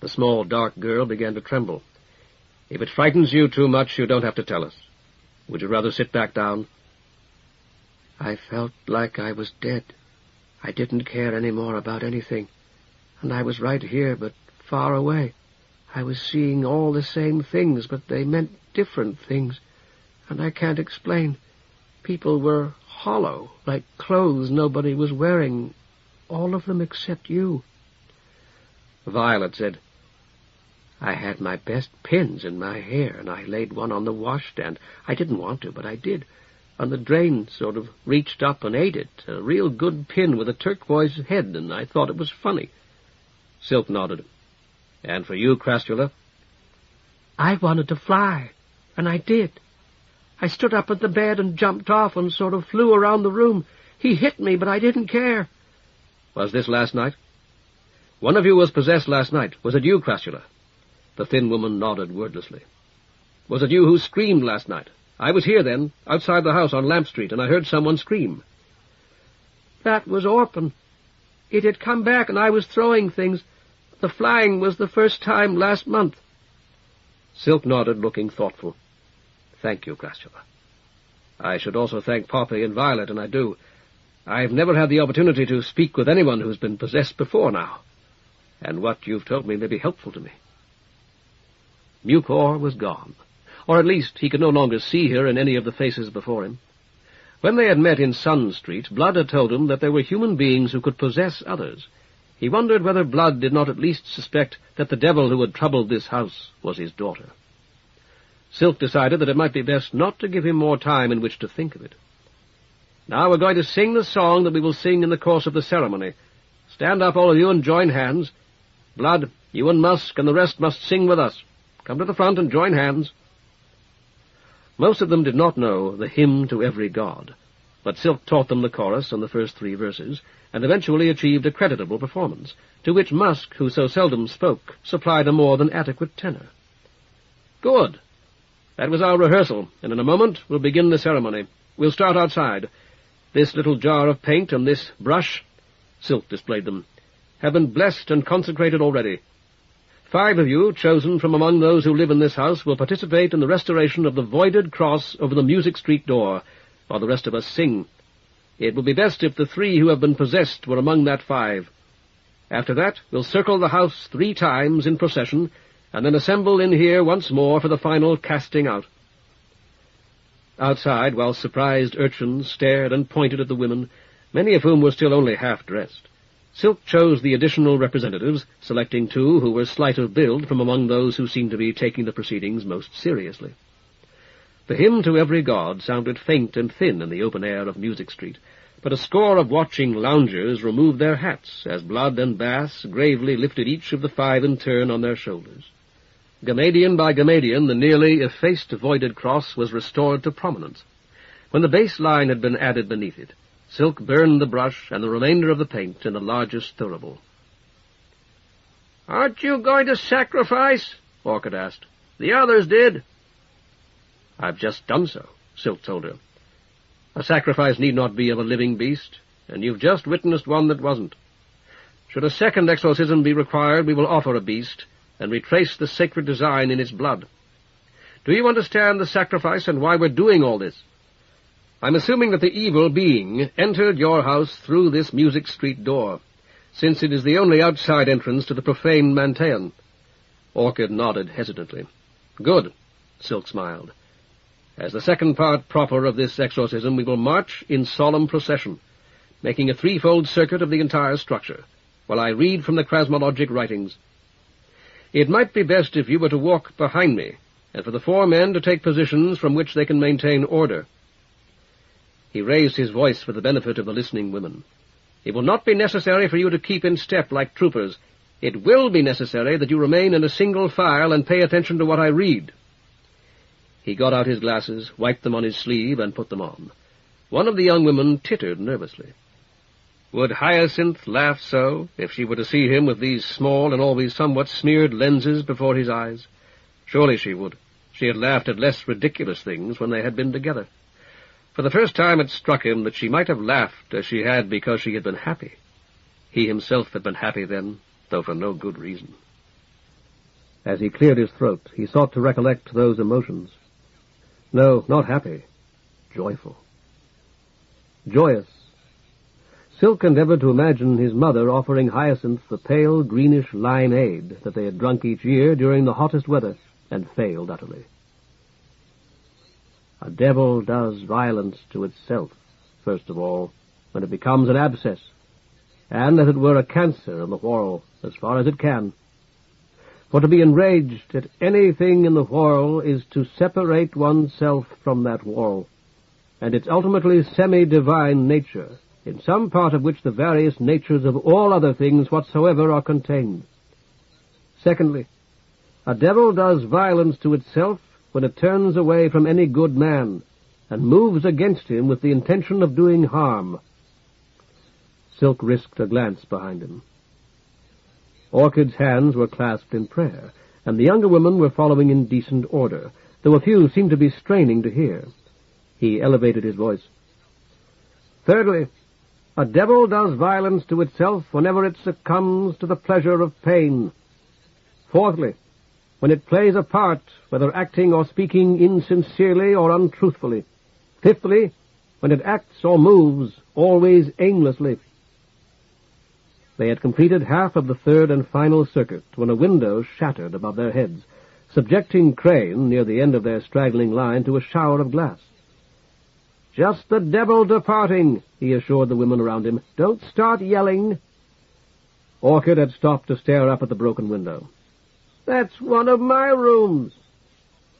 The small, dark girl began to tremble. "If it frightens you too much, you don't have to tell us. Would you rather sit back down?" "I felt like I was dead. I didn't care any more about anything. And I was right here, but far away. I was seeing all the same things, but they meant different things. And I can't explain. People were hollow, like clothes nobody was wearing. All of them except you." Violet said, "I had my best pins in my hair, and I laid one on the washstand. I didn't want to, but I did. And the drain sort of reached up and ate it. A real good pin with a turquoise head, and I thought it was funny." Silk nodded. "And for you, Crastula?" "I wanted to fly, and I did. I stood up at the bed and jumped off and sort of flew around the room. He hit me, but I didn't care." "Was this last night?" "One of you was possessed last night. Was it you, Crastula?" The thin woman nodded wordlessly. "Was it you who screamed last night? I was here then, outside the house on Lamp Street, and I heard someone scream." "That was Orphan. It had come back, and I was throwing things. The flying was the first time last month." Silk nodded, looking thoughtful. "Thank you, Crastula. I should also thank Poppy and Violet, and I do. I've never had the opportunity to speak with anyone who's been possessed before now, and what you've told me may be helpful to me." Mucor was gone, or at least he could no longer see her in any of the faces before him. When they had met in Sun Street, Blood had told him that there were human beings who could possess others. He wondered whether Blood did not at least suspect that the devil who had troubled this house was his daughter. Silk decided that it might be best not to give him more time in which to think of it. "Now we're going to sing the song that we will sing in the course of the ceremony. Stand up, all of you, and join hands. Blood, you and Musk and the rest must sing with us. Come to the front and join hands." Most of them did not know the Hymn to Every God, but Silk taught them the chorus and the first 3 verses, and eventually achieved a creditable performance, to which Musk, who so seldom spoke, supplied a more than adequate tenor. "Good. That was our rehearsal, and in a moment we'll begin the ceremony. We'll start outside. This little jar of paint and this brush," Silk displayed them, "have been blessed and consecrated already. 5 of you, chosen from among those who live in this house, will participate in the restoration of the voided cross over the Music Street door, while the rest of us sing. It will be best if the 3 who have been possessed were among that 5. After that, we'll circle the house 3 times in procession, and then assemble in here once more for the final casting out." Outside, while surprised urchins stared and pointed at the women, many of whom were still only half-dressed, Silk chose the additional representatives, selecting 2 who were slight of build from among those who seemed to be taking the proceedings most seriously. The Hymn to Every God sounded faint and thin in the open air of Music Street, but a score of watching loungers removed their hats as Blood and Bass gravely lifted each of the 5 in turn on their shoulders. Gamadian by Gamadian, the nearly effaced voided cross was restored to prominence. When the bass line had been added beneath it, Silk burned the brush and the remainder of the paint in the largest thurible. "Aren't you going to sacrifice?" Orchid asked. "The others did." "I've just done so," Silk told her. "A sacrifice need not be of a living beast, and you've just witnessed one that wasn't. Should a second exorcism be required, we will offer a beast, and retrace the sacred design in its blood. Do you understand the sacrifice and why we're doing all this? I'm assuming that the evil being entered your house through this Music Street door, since it is the only outside entrance to the profane Mantean." Orchid nodded hesitantly. "Good," Silk smiled. "As the second part proper of this exorcism, we will march in solemn procession, making a 3-fold circuit of the entire structure, while I read from the Krasmologic writings. It might be best if you were to walk behind me, and for the 4 men to take positions from which they can maintain order." He raised his voice for the benefit of the listening women. "It will not be necessary for you to keep in step like troopers. It will be necessary that you remain in a single file and pay attention to what I read." He got out his glasses, wiped them on his sleeve, and put them on. One of the young women tittered nervously. Would Hyacinth laugh so if she were to see him with these small and always somewhat sneered lenses before his eyes? Surely she would. She had laughed at less ridiculous things when they had been together. For the first time it struck him that she might have laughed as she had because she had been happy. He himself had been happy then, though for no good reason. As he cleared his throat, he sought to recollect those emotions. No, not happy. Joyful. Joyous. Silk endeavored to imagine his mother offering Hyacinth the pale, greenish limeade that they had drunk each year during the hottest weather, and failed utterly. A devil does violence to itself, first of all, when it becomes an abscess, and as it were a cancer in the whorl, as far as it can. For to be enraged at anything in the whorl is to separate oneself from that whorl, and its ultimately semi-divine nature, in some part of which the various natures of all other things whatsoever are contained. Secondly, a devil does violence to itself when it turns away from any good man, and moves against him with the intention of doing harm. Silk risked a glance behind him. Orchid's hands were clasped in prayer, and the younger women were following in decent order, though a few seemed to be straining to hear. He elevated his voice. Thirdly, a devil does violence to itself whenever it succumbs to the pleasure of pain. Fourthly, when it plays a part, whether acting or speaking insincerely or untruthfully. Fifthly, when it acts or moves, always aimlessly. They had completed half of the 3rd and final circuit when a window shattered above their heads, subjecting Crane, near the end of their straggling line, to a shower of glass. "Just the devil departing," he assured the women around him. "Don't start yelling." Orchid had stopped to stare up at the broken window. "That's one of my rooms."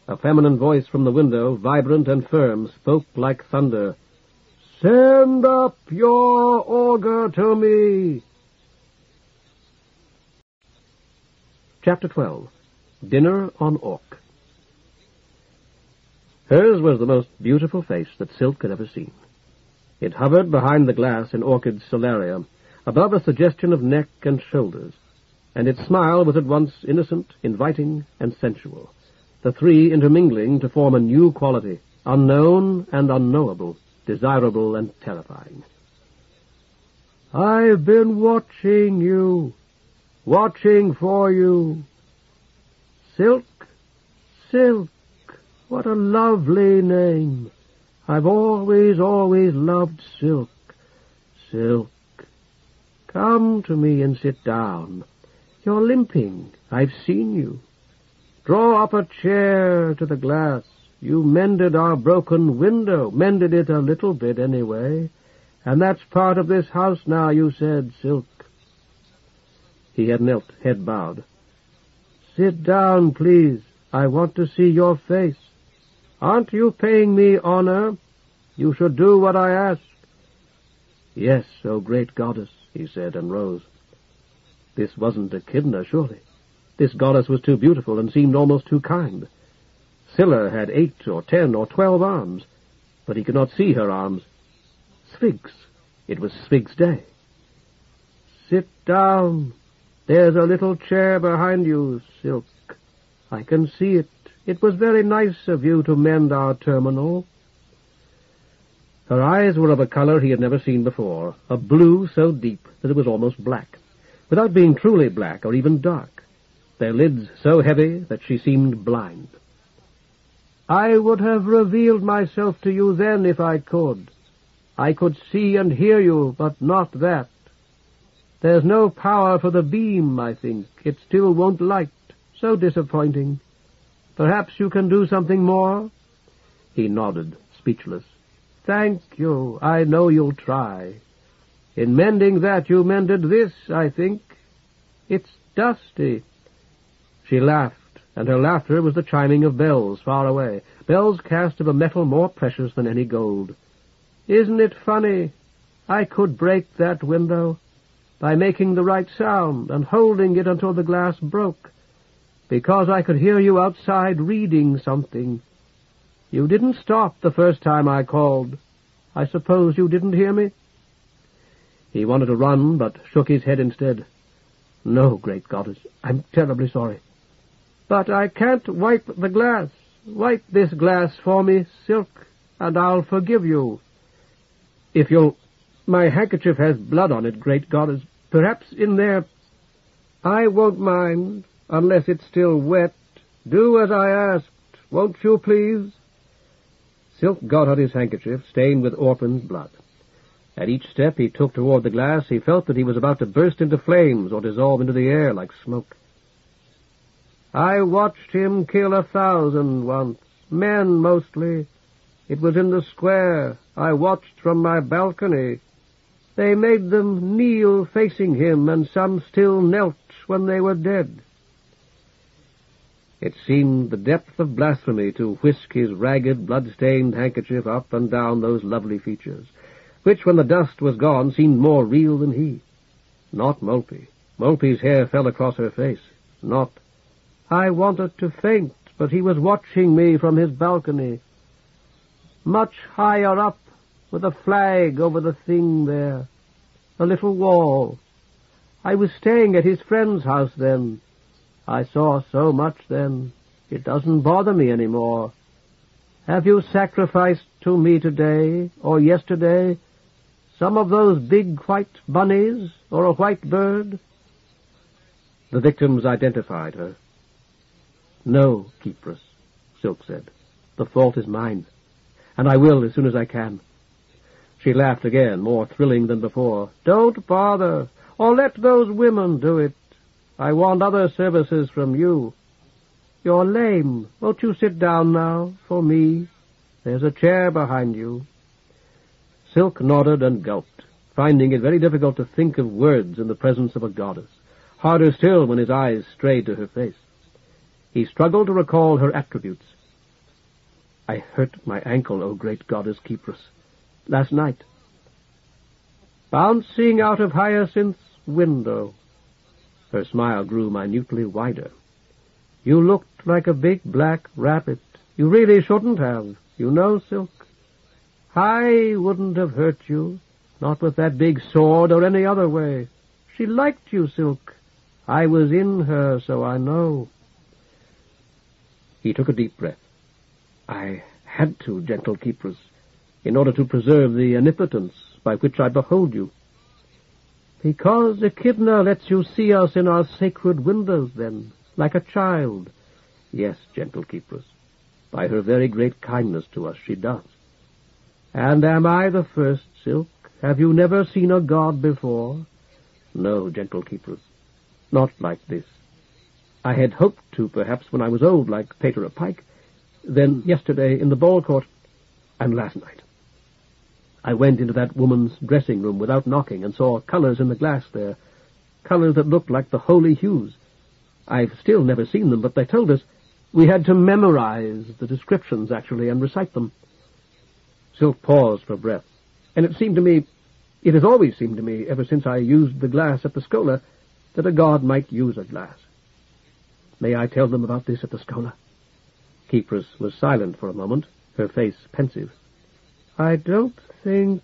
A feminine voice from the window, vibrant and firm, spoke like thunder. "Send up your auger to me." Chapter 12. Dinner on Orc. Hers was the most beautiful face that Silk had ever seen. It hovered behind the glass in orchid solaria, above a suggestion of neck and shoulders, and its smile was at once innocent, inviting, and sensual, the three intermingling to form a new quality, unknown and unknowable, desirable and terrifying. "I've been watching you, watching for you. Silk, Silk, what a lovely name. I've always loved Silk. Silk, come to me and sit down. You're limping. I've seen you. Draw up a chair to the glass. You mended our broken window, mended it a little bit anyway, and that's part of this house now, you said, Silk." He had knelt, head bowed. "Sit down, please. I want to see your face. Aren't you paying me honor? You should do what I ask." "Yes, O great goddess," he said, and rose. This wasn't Echidna, surely. This goddess was too beautiful and seemed almost too kind. Scylla had 8 or 10 or 12 arms, but he could not see her arms. Sphinx. It was Sphinx Day. "Sit down. There's a little chair behind you, Silk. I can see it. It was very nice of you to mend our terminal." Her eyes were of a color he had never seen before, a blue so deep that it was almost black, without being truly black or even dark, their lids so heavy that she seemed blind. "I would have revealed myself to you then if I could. I could see and hear you, but not that. There's no power for the beam, I think. It still won't light. So disappointing. Perhaps you can do something more?" He nodded, speechless. "Thank you. I know you'll try. In mending that, you mended this, I think. It's dusty." She laughed, and her laughter was the chiming of bells far away, bells cast of a metal more precious than any gold. "Isn't it funny? I could break that window by making the right sound and holding it until the glass broke, because I could hear you outside reading something. You didn't stop the first time I called. I suppose you didn't hear me?" He wanted to run, but shook his head instead. "No, great goddess, I'm terribly sorry." "But I can't wipe the glass. Wipe this glass for me, Silk, and I'll forgive you." "If you'll... My handkerchief has blood on it, great goddess. Perhaps in there..." "I won't mind, unless it's still wet. Do as I asked, won't you, please?" Silk got out his handkerchief, stained with Orphan's blood. At each step he took toward the glass, he felt that he was about to burst into flames or dissolve into the air like smoke. "I watched him kill 1,000 once, men mostly. It was in the square. I watched from my balcony. They made them kneel facing him, and some still knelt when they were dead." It seemed the depth of blasphemy to whisk his ragged, blood-stained handkerchief up and down those lovely features, which, when the dust was gone, seemed more real than he. Not Molpe. Molpe's hair fell across her face. Not... I wanted to faint, but he was watching me from his balcony. Much higher up, with a flag over the thing there. A little wall. I was staying at his friend's house then. I saw so much then. It doesn't bother me any more. Have you sacrificed to me today, or yesterday, some of those big white bunnies, or a white bird?" The victims identified her. "No, Keepress," Silk said. "The fault is mine, and I will as soon as I can." She laughed again, more thrilling than before. "Don't bother, or let those women do it. I want other services from you. You're lame. Won't you sit down now, for me? There's a chair behind you." Silk nodded and gulped, finding it very difficult to think of words in the presence of a goddess, harder still when his eyes strayed to her face. He struggled to recall her attributes. "I hurt my ankle, O great goddess Keepress, last night." "Bouncing out of Hyacinth's window." Her smile grew minutely wider. "You looked like a big black rabbit. You really shouldn't have. You know, Silk, I wouldn't have hurt you, not with that big sword or any other way. She liked you, Silk. I was in her, so I know. He took a deep breath. I had to, gentle keepress, in order to preserve the omnipotence by which I behold you. Because Echidna lets you see us in our sacred windows, then, like a child. Yes, gentle keepress. By her very great kindness to us, she does. And am I the first, Silk? Have you never seen a god before? No, gentle keepress. Not like this. I had hoped to, perhaps, when I was old, like Pater of Pike, then yesterday in the ball court, and last night. I went into that woman's dressing room without knocking and saw colors in the glass there, colors that looked like the holy hues. I've still never seen them, but they told us we had to memorize the descriptions, actually, and recite them. Silk paused for breath, and it has always seemed to me, ever since I used the glass at the Schola, that a god might use a glass. May I tell them about this at the Schola? Keepress was silent for a moment, her face pensive. I don't think...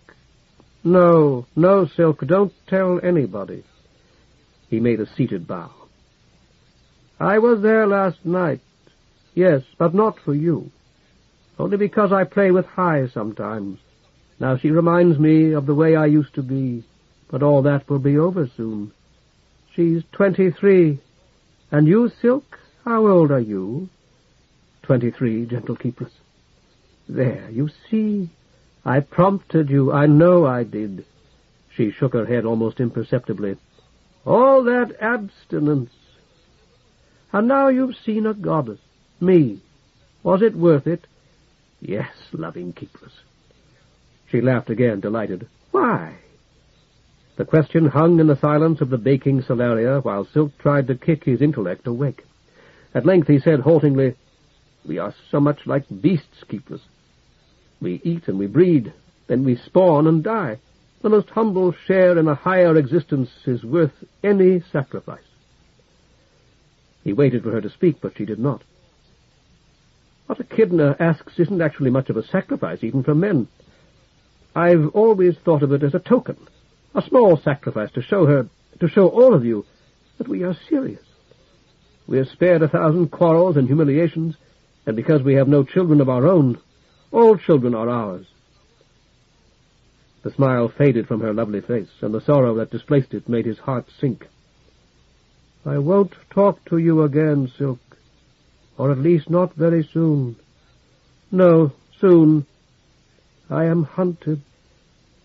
No, Silk, don't tell anybody. He made a seated bow. I was there last night. Yes, but not for you. Only because I play with High sometimes. Now she reminds me of the way I used to be, but all that will be over soon. She's 23. And you, Silk, how old are you? 23, gentle keepress. There, you see, I prompted you. I know I did. She shook her head almost imperceptibly. All that abstinence. And now you've seen a goddess, me. Was it worth it? Yes, loving keepress. She laughed again, delighted. Why? The question hung in the silence of the baking solaria while Silk tried to kick his intellect awake. At length he said haltingly, We are so much like beasts, keepress. We eat and we breed, then we spawn and die. The most humble share in a higher existence is worth any sacrifice. He waited for her to speak, but she did not. What Echidna asks isn't actually much of a sacrifice, even for men. I've always thought of it as a token, a small sacrifice to show all of you that we are serious. We are spared 1,000 quarrels and humiliations, and because we have no children of our own, all children are ours. The smile faded from her lovely face, and the sorrow that displaced it made his heart sink. I won't talk to you again, Silk, or at least not very soon. No, soon. I am hunted.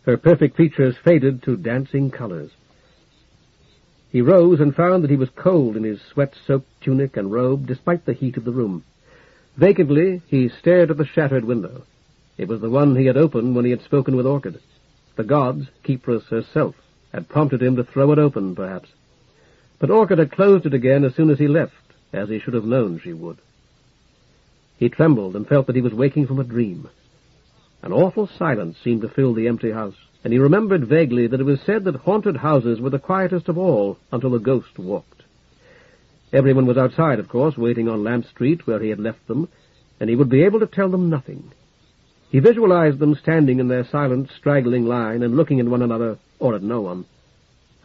Her perfect features faded to dancing colors. He rose and found that he was cold in his sweat-soaked tunic and robe, despite the heat of the room. Vacantly, he stared at the shattered window. It was the one he had opened when he had spoken with Orchid. The gods, Keepress herself, had prompted him to throw it open, perhaps. But Orchid had closed it again as soon as he left, as he should have known she would. He trembled and felt that he was waking from a dream. An awful silence seemed to fill the empty house, and he remembered vaguely that it was said that haunted houses were the quietest of all until a ghost walked. Everyone was outside, of course, waiting on Lamp Street, where he had left them, and he would be able to tell them nothing. He visualized them standing in their silent, straggling line and looking at one another, or at no one.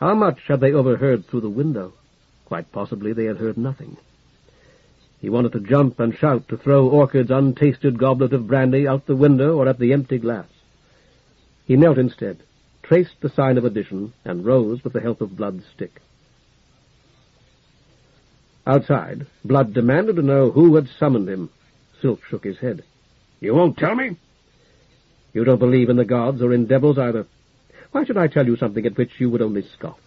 How much had they overheard through the window? Quite possibly they had heard nothing. He wanted to jump and shout, to throw Orchid's untasted goblet of brandy out the window or at the empty glass. He knelt instead, traced the sign of addition, and rose with the help of Blood's stick. Outside, Blood demanded to know who had summoned him. Silk shook his head. You won't tell me? You don't believe in the gods or in devils either. Why should I tell you something at which you would only scoff?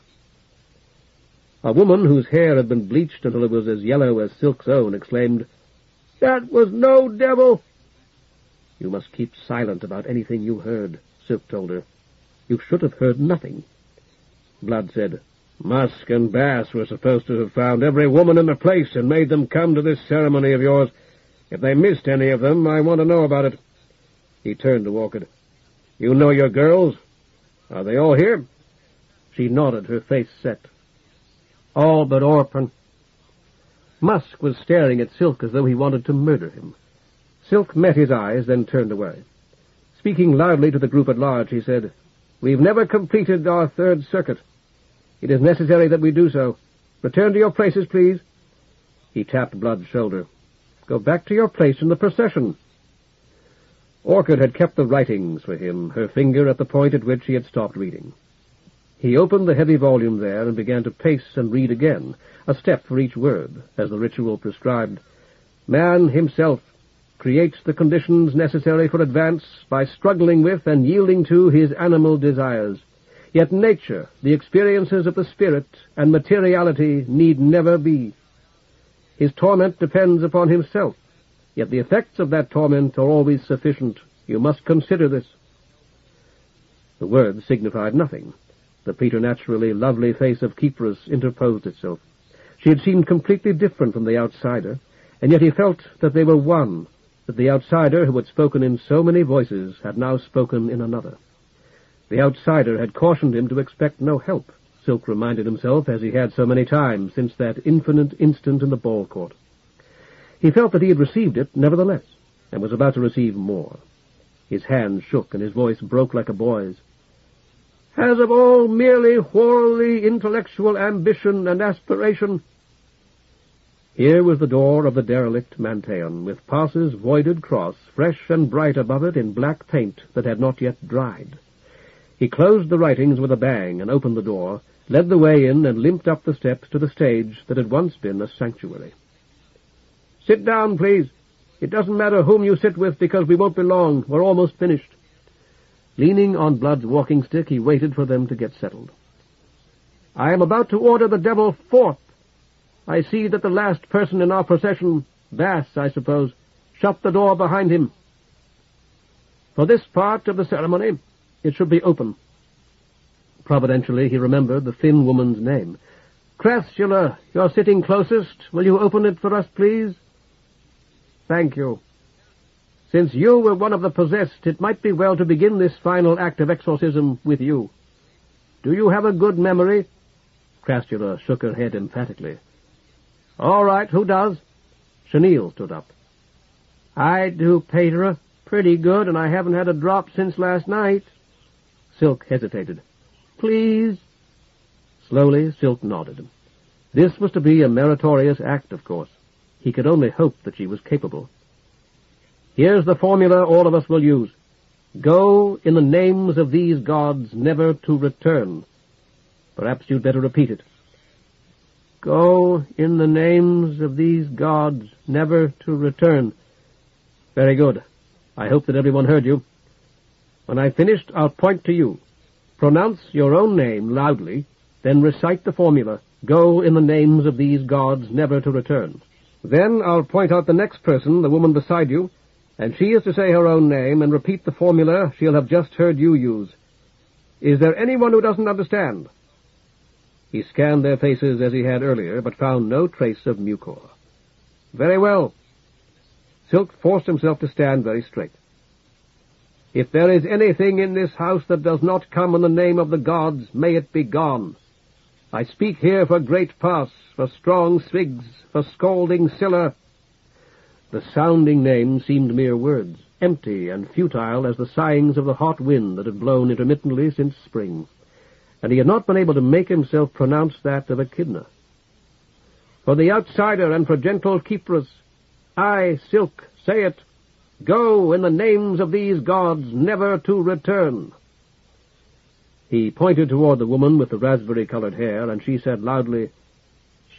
A woman whose hair had been bleached until it was as yellow as Silk's own exclaimed, "That was no devil!" You must keep silent about anything you heard, Silk told her. You should have heard nothing. Blood said, Musk and Bass were supposed to have found every woman in the place and made them come to this ceremony of yours. If they missed any of them, I want to know about it. He turned to Orchid. You know your girls? Are they all here? She nodded, her face set. All but Orphan. Musk was staring at Silk as though he wanted to murder him. Silk met his eyes, then turned away. Speaking loudly to the group at large, he said, "We've never completed our third circuit. It is necessary that we do so. Return to your places, please." He tapped Blood's shoulder. "Go back to your place in the procession." Orchid had kept the writings for him, her finger at the point at which he had stopped reading. He opened the heavy volume there and began to pace and read again, a step for each word, as the ritual prescribed. Man himself creates the conditions necessary for advance by struggling with and yielding to his animal desires. Yet nature, the experiences of the spirit, and materiality need never be. His torment depends upon himself, yet the effects of that torment are always sufficient. You must consider this. The words signified nothing. The preternaturally lovely face of Kypros interposed itself. She had seemed completely different from the outsider, and yet he felt that they were one, that the outsider who had spoken in so many voices had now spoken in another. The outsider had cautioned him to expect no help, Silk reminded himself, as he had so many times since that infinite instant in the ball court. He felt that he had received it, nevertheless, and was about to receive more. His hand shook, and his voice broke like a boy's. "Has of all merely wholly intellectual ambition and aspiration—" Here was the door of the derelict Manteon, with Pas's voided cross, fresh and bright above it in black paint that had not yet dried. He closed the writings with a bang and opened the door, led the way in, and limped up the steps to the stage that had once been a sanctuary. "Sit down, please. It doesn't matter whom you sit with, because we won't be long. We're almost finished." Leaning on Blood's walking stick, he waited for them to get settled. "I am about to order the devil forth. I see that the last person in our procession, Bass, I suppose, shut the door behind him. For this part of the ceremony, it should be open." Providentially, he remembered the thin woman's name. "Crassula, you're sitting closest. Will you open it for us, please?" "Thank you. Since you were one of the possessed, it might be well to begin this final act of exorcism with you. Do you have a good memory?" Crassula shook her head emphatically. "All right, who does?" Chenille stood up. "I do, Pater. Pretty good, and I haven't had a drop since last night." Silk hesitated. "Please?" Slowly, Silk nodded. This was to be a meritorious act, of course. He could only hope that she was capable. "Here's the formula all of us will use. Go in the names of these gods, never to return. Perhaps you'd better repeat it." "Go in the names of these gods, never to return." "Very good. I hope that everyone heard you. When I've finished, I'll point to you. Pronounce your own name loudly, then recite the formula, "Go in the names of these gods, never to return." Then I'll point out the next person, the woman beside you, and she is to say her own name and repeat the formula she'll have just heard you use. Is there anyone who doesn't understand?" He scanned their faces as he had earlier, but found no trace of mucor. "Very well." Silk forced himself to stand very straight. "If there is anything in this house that does not come in the name of the gods, may it be gone. I speak here for Great Pass, for strong Svigs, for scalding Scylla." The sounding names seemed mere words, empty and futile as the sighings of the hot wind that had blown intermittently since spring, and he had not been able to make himself pronounce that of Echidna. "For the outsider and for gentle Kypros, I, Silk, say it. Go in the names of these gods, never to return." He pointed toward the woman with the raspberry-colored hair, and she said loudly,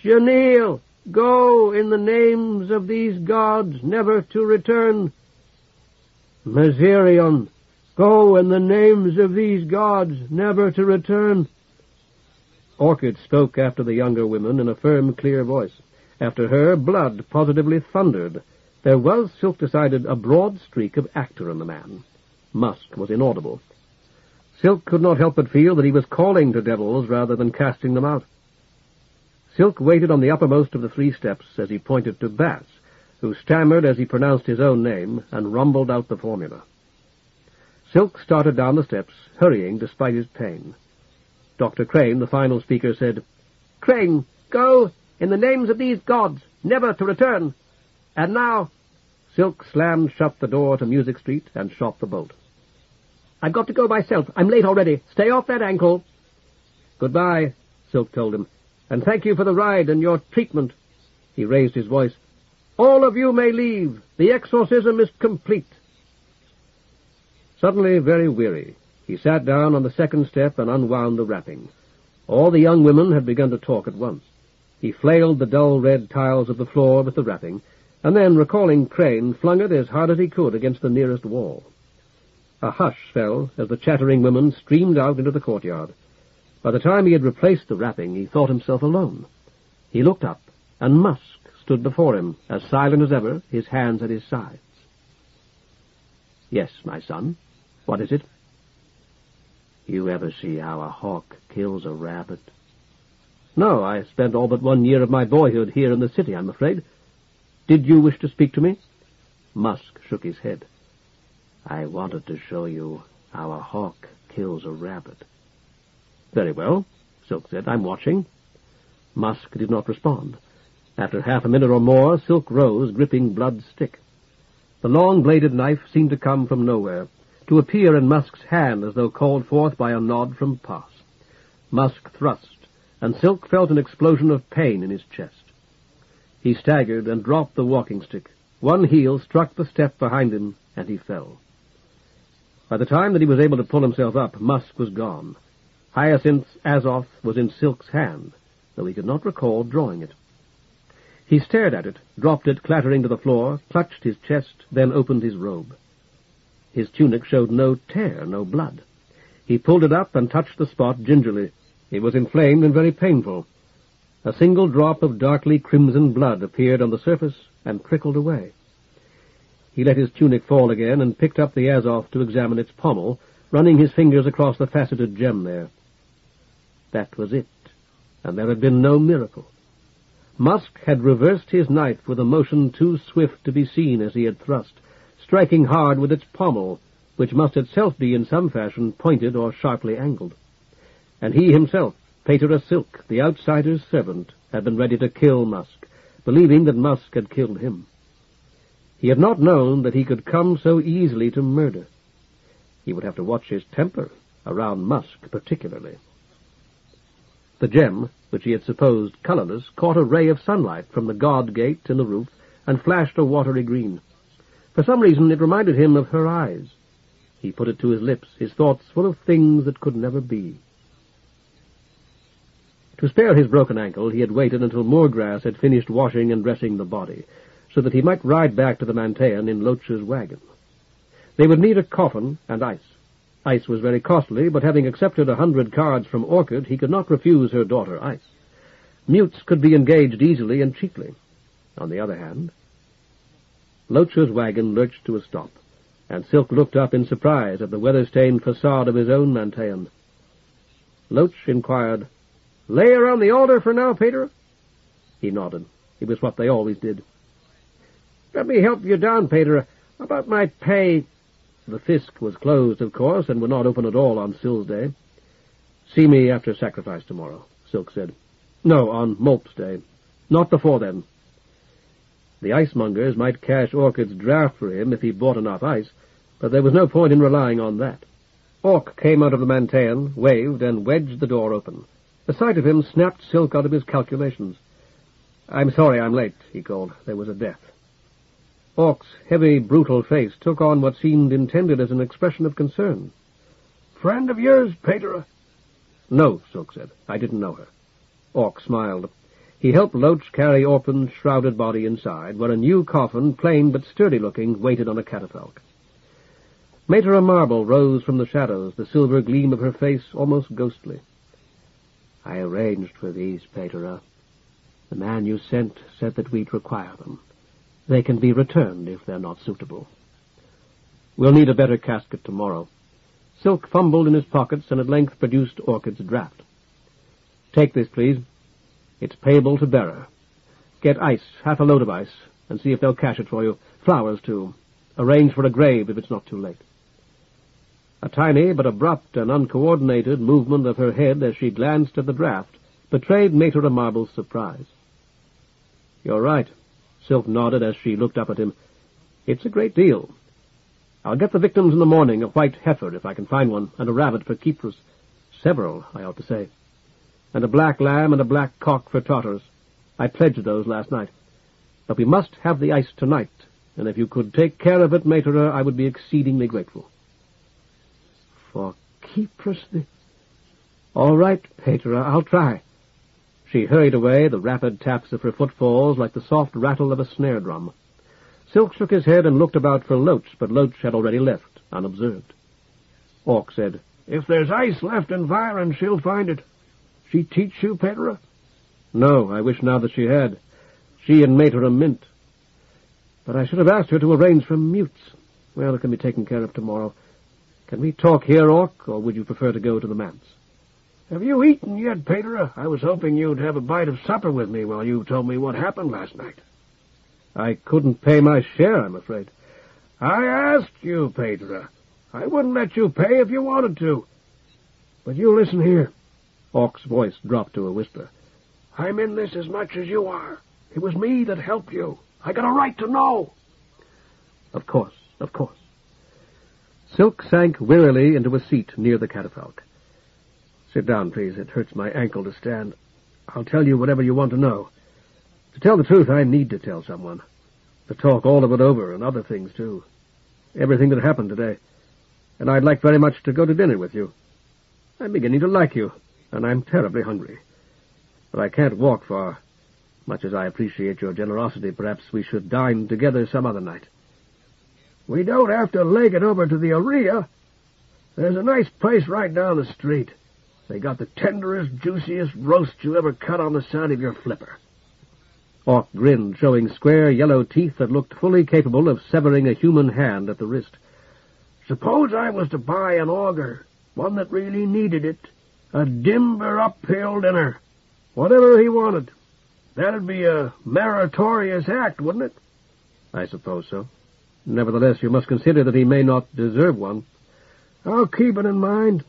"Chenille, go in the names of these gods, never to return." "Meserion, go in the names of these gods, never to return." Orchid spoke after the younger women in a firm, clear voice. After her, Blood positively thundered. There was, Silk decided, a broad streak of actor in the man. Musk was inaudible. Silk could not help but feel that he was calling to devils rather than casting them out. Silk waited on the uppermost of the 3 steps as he pointed to Bass, who stammered as he pronounced his own name and rumbled out the formula. Silk started down the steps, hurrying despite his pain. Dr. Crane, the final speaker, said, "Crane, go in the names of these gods, never to return. And now, Silk slammed shut the door to Music Street and shot the bolt. "I've got to go myself. I'm late already. Stay off that ankle." "Goodbye," Silk told him, "and thank you for the ride and your treatment." He raised his voice. "All of you may leave. The exorcism is complete." Suddenly very weary, he sat down on the second step and unwound the wrapping. All the young women had begun to talk at once. He flailed the dull red tiles of the floor with the wrapping, and then, recalling Crane, flung it as hard as he could against the nearest wall. A hush fell as the chattering women streamed out into the courtyard. By the time he had replaced the wrapping, he thought himself alone. He looked up, and Musk stood before him, as silent as ever, his hands at his sides. "Yes, my son. What is it?" "You ever see how a hawk kills a rabbit?" "No, I spent all but 1 year of my boyhood here in the city, I'm afraid. Did you wish to speak to me?" Musk shook his head. "I wanted to show you how a hawk kills a rabbit." "Very well," Silk said. "I'm watching." Musk did not respond. After half a minute or more, Silk rose, gripping Blood's stick. The long-bladed knife seemed to come from nowhere, to appear in Musk's hand as though called forth by a nod from Pass. Musk thrust, and Silk felt an explosion of pain in his chest. He staggered and dropped the walking-stick. One heel struck the step behind him, and he fell. By the time that he was able to pull himself up, Musk was gone. Hyacinth's Azoth was in Silk's hand, though he could not recall drawing it. He stared at it, dropped it clattering to the floor, clutched his chest, then opened his robe. His tunic showed no tear, no blood. He pulled it up and touched the spot gingerly. It was inflamed and very painful. A single drop of darkly crimson blood appeared on the surface and trickled away. He let his tunic fall again and picked up the Azoth to examine its pommel, running his fingers across the faceted gem there. That was it, and there had been no miracle. Musk had reversed his knife with a motion too swift to be seen as he had thrust, striking hard with its pommel, which must itself be in some fashion pointed or sharply angled. And he himself, Pater Silk, the outsider's servant, had been ready to kill Musk, believing that Musk had killed him. He had not known that he could come so easily to murder. He would have to watch his temper, around Musk particularly. The gem, which he had supposed colorless, caught a ray of sunlight from the guard gate in the roof and flashed a watery green. For some reason it reminded him of her eyes. He put it to his lips, his thoughts full of things that could never be. To spare his broken ankle, he had waited until Moorgrass had finished washing and dressing the body, so that he might ride back to the Mantean in Loach's wagon. They would need a coffin and ice. Ice was very costly, but having accepted 100 cards from Orchid, he could not refuse her daughter Ice. Mutes could be engaged easily and cheaply. On the other hand, Loach's wagon lurched to a stop, and Silk looked up in surprise at the weather-stained facade of his own Mantean. Loach inquired, "Lay her on the altar for now, Peter?" He nodded. It was what they always did. "Let me help you down, Peter. About my pay—" The Fisk was closed, of course, and would not open at all on Sill's Day. "See me after sacrifice tomorrow," Silk said. "No, on Molp's Day. Not before then." The icemongers might cash Orchid's draft for him if he bought enough ice, but there was no point in relying on that. Orc came out of the Mantean, waved, and wedged the door open. The sight of him snapped Silk out of his calculations. "I'm sorry I'm late," he called. "There was a death." Orc's heavy, brutal face took on what seemed intended as an expression of concern. "Friend of yours, Pater?" "No," Silk said. "I didn't know her." Orc smiled. He helped Loach carry Orphan's shrouded body inside, where a new coffin, plain but sturdy-looking, waited on a catafalque. Mater Marble rose from the shadows, the silver gleam of her face almost ghostly. "I arranged for these, Pater. The man you sent said that we'd require them. They can be returned if they're not suitable." "We'll need a better casket tomorrow." Silk fumbled in his pockets and at length produced Orchid's draft. "Take this, please. It's payable to bearer. Get ice, half a load of ice, and see if they'll cash it for you. Flowers, too. Arrange for a grave if it's not too late." A tiny but abrupt and uncoordinated movement of her head as she glanced at the draft betrayed Mater Marble's surprise. "You're right." Silk nodded as she looked up at him. It's a great deal. I'll get the victims in the morning, a white heifer, if I can find one, and a rabbit for keepers. Several, I ought to say. And a black lamb and a black cock for Tartars. I pledged those last night. But we must have the ice tonight, and if you could take care of it, Mater, I would be exceedingly grateful. For keepers? All right, Pater, I'll try. She hurried away, the rapid taps of her footfalls like the soft rattle of a snare drum. Silk shook his head and looked about for Loach, but Loach had already left, unobserved. Orc said, If there's ice left in Viren, she'll find it. She teach you, Petra? No, I wish now that she had. She and Mater mint. But I should have asked her to arrange for mutes. Well, it can be taken care of tomorrow. Can we talk here, Orc, or would you prefer to go to the manse? Have you eaten yet, Petra? I was hoping you'd have a bite of supper with me while you told me what happened last night. I couldn't pay my share, I'm afraid. I asked you, Petra. I wouldn't let you pay if you wanted to. But you listen here. Orc's voice dropped to a whisper. I'm in this as much as you are. It was me that helped you. I got a right to know. Of course, of course. Silk sank wearily into a seat near the catafalque. Sit down, please. It hurts my ankle to stand. I'll tell you whatever you want to know. To tell the truth, I need to tell someone. To talk all of it over, and other things, too. Everything that happened today. And I'd like very much to go to dinner with you. I'm beginning to like you, and I'm terribly hungry. But I can't walk far. Much as I appreciate your generosity, perhaps we should dine together some other night. We don't have to leg it over to the area. There's a nice place right down the street. They got the tenderest, juiciest roast you ever cut on the side of your flipper. Orc grinned, showing square yellow teeth that looked fully capable of severing a human hand at the wrist. Suppose I was to buy an auger, one that really needed it, a dimber uphill dinner, whatever he wanted. That'd be a meritorious act, wouldn't it? I suppose so. Nevertheless, you must consider that he may not deserve one. I'll keep it in mind.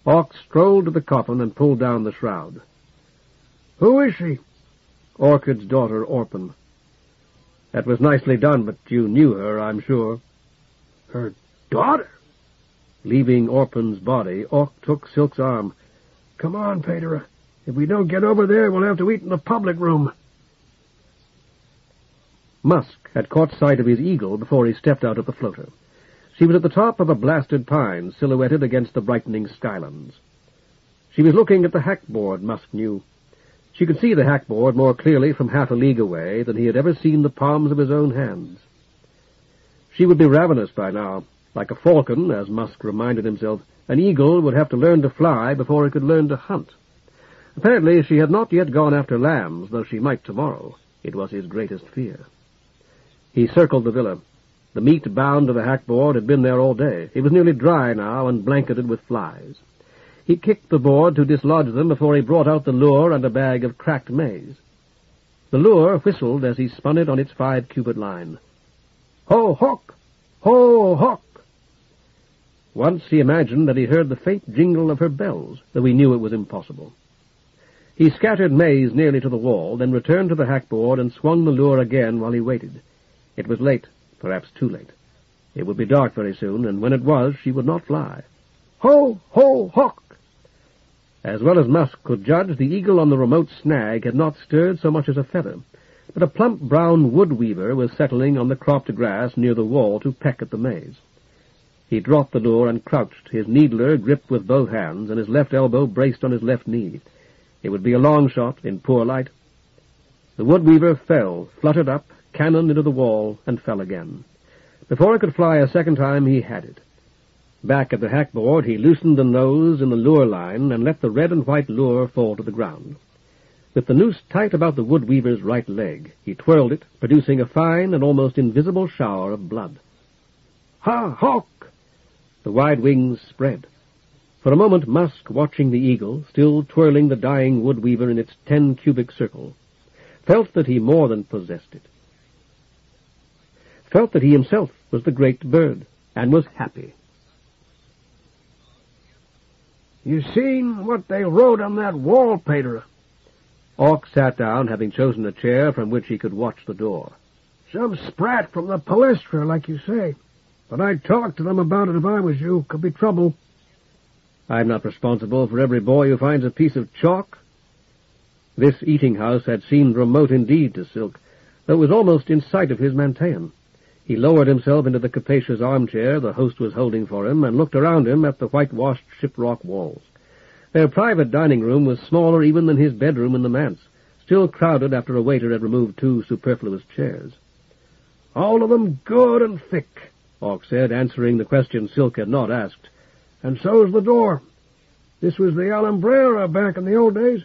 Orc strolled to the coffin and pulled down the shroud. Who is she? Orchid's daughter, Orphan. That was nicely done, but you knew her, I'm sure. Her daughter? Leaving Orphan's body, Orc took Silk's arm. Come on, Petra. If we don't get over there, we'll have to eat in the public room. Musk had caught sight of his eagle before he stepped out of the floater. She was at the top of a blasted pine, silhouetted against the brightening skylands. She was looking at the hackboard, Musk knew. She could see the hackboard more clearly from half a league away than he had ever seen the palms of his own hands. She would be ravenous by now. Like a falcon, as Musk reminded himself, an eagle would have to learn to fly before it could learn to hunt. Apparently she had not yet gone after lambs, though she might tomorrow. It was his greatest fear. He circled the villa. The meat bound to the hackboard had been there all day. It was nearly dry now and blanketed with flies. He kicked the board to dislodge them before he brought out the lure and a bag of cracked maize. The lure whistled as he spun it on its 5-cubit line. Ho, hawk! Ho, hawk! Once he imagined that he heard the faint jingle of her bells, though he knew it was impossible. He scattered maize nearly to the wall, then returned to the hackboard and swung the lure again while he waited. It was late, perhaps too late. It would be dark very soon, and when it was, she would not fly. Ho, ho, hawk! As well as Musk could judge, the eagle on the remote snag had not stirred so much as a feather, but a plump brown wood weaver was settling on the cropped grass near the wall to peck at the maize. He dropped the lure and crouched, his needler gripped with both hands and his left elbow braced on his left knee. It would be a long shot in poor light. The wood weaver fell, fluttered up, cannoned into the wall, and fell again. Before it could fly a second time, he had it. Back at the hackboard, he loosened the nose in the lure line and let the red and white lure fall to the ground. With the noose tight about the wood weaver's right leg, he twirled it, producing a fine and almost invisible shower of blood. Ha, hawk! The wide wings spread. For a moment, Musk, watching the eagle, still twirling the dying wood weaver in its 10-cubic circle, felt that he more than possessed it. Felt that he himself was the great bird, and was happy. You seen what they wrote on that wall, Petra? Orc sat down, having chosen a chair from which he could watch the door. Some sprat from the palestra, like you say. But I'd talk to them about it if I was you. Could be trouble. I'm not responsible for every boy who finds a piece of chalk. This eating-house had seemed remote indeed to Silk, though it was almost in sight of his Mantean. He lowered himself into the capacious armchair the host was holding for him and looked around him at the whitewashed shiprock walls. Their private dining room was smaller even than his bedroom in the manse, still crowded after a waiter had removed 2 superfluous chairs. All of them good and thick, Hawk said, answering the question Silk had not asked. And so's the door. This was the Alhambra back in the old days.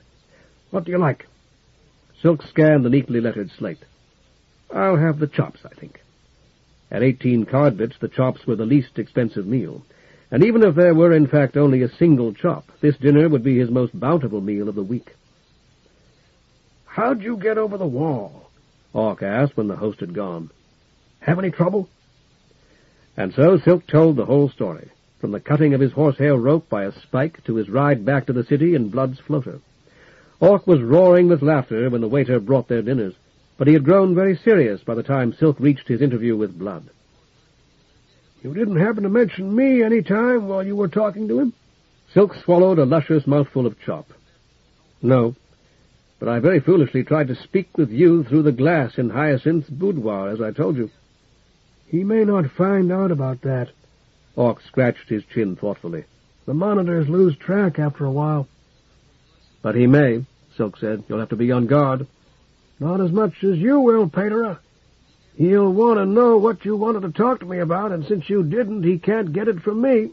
What do you like? Silk scanned the neatly lettered slate. I'll have the chops, I think. At 18 card bits, the chops were the least expensive meal. And even if there were, in fact, only a single chop, this dinner would be his most bountiful meal of the week. How'd you get over the wall? Hawk asked when the host had gone. Have any trouble? And so Silk told the whole story, from the cutting of his horsehair rope by a spike to his ride back to the city in Blood's floater. Hawk was roaring with laughter when the waiter brought their dinners, but he had grown very serious by the time Silk reached his interview with Blood. You didn't happen to mention me any time while you were talking to him? Silk swallowed a luscious mouthful of chop. No, but I very foolishly tried to speak with you through the glass in Hyacinth's boudoir, as I told you. He may not find out about that. Hawk scratched his chin thoughtfully. The monitors lose track after a while. But he may, Silk said. You'll have to be on guard. Not as much as you will, Pater. He'll want to know what you wanted to talk to me about, and since you didn't, he can't get it from me.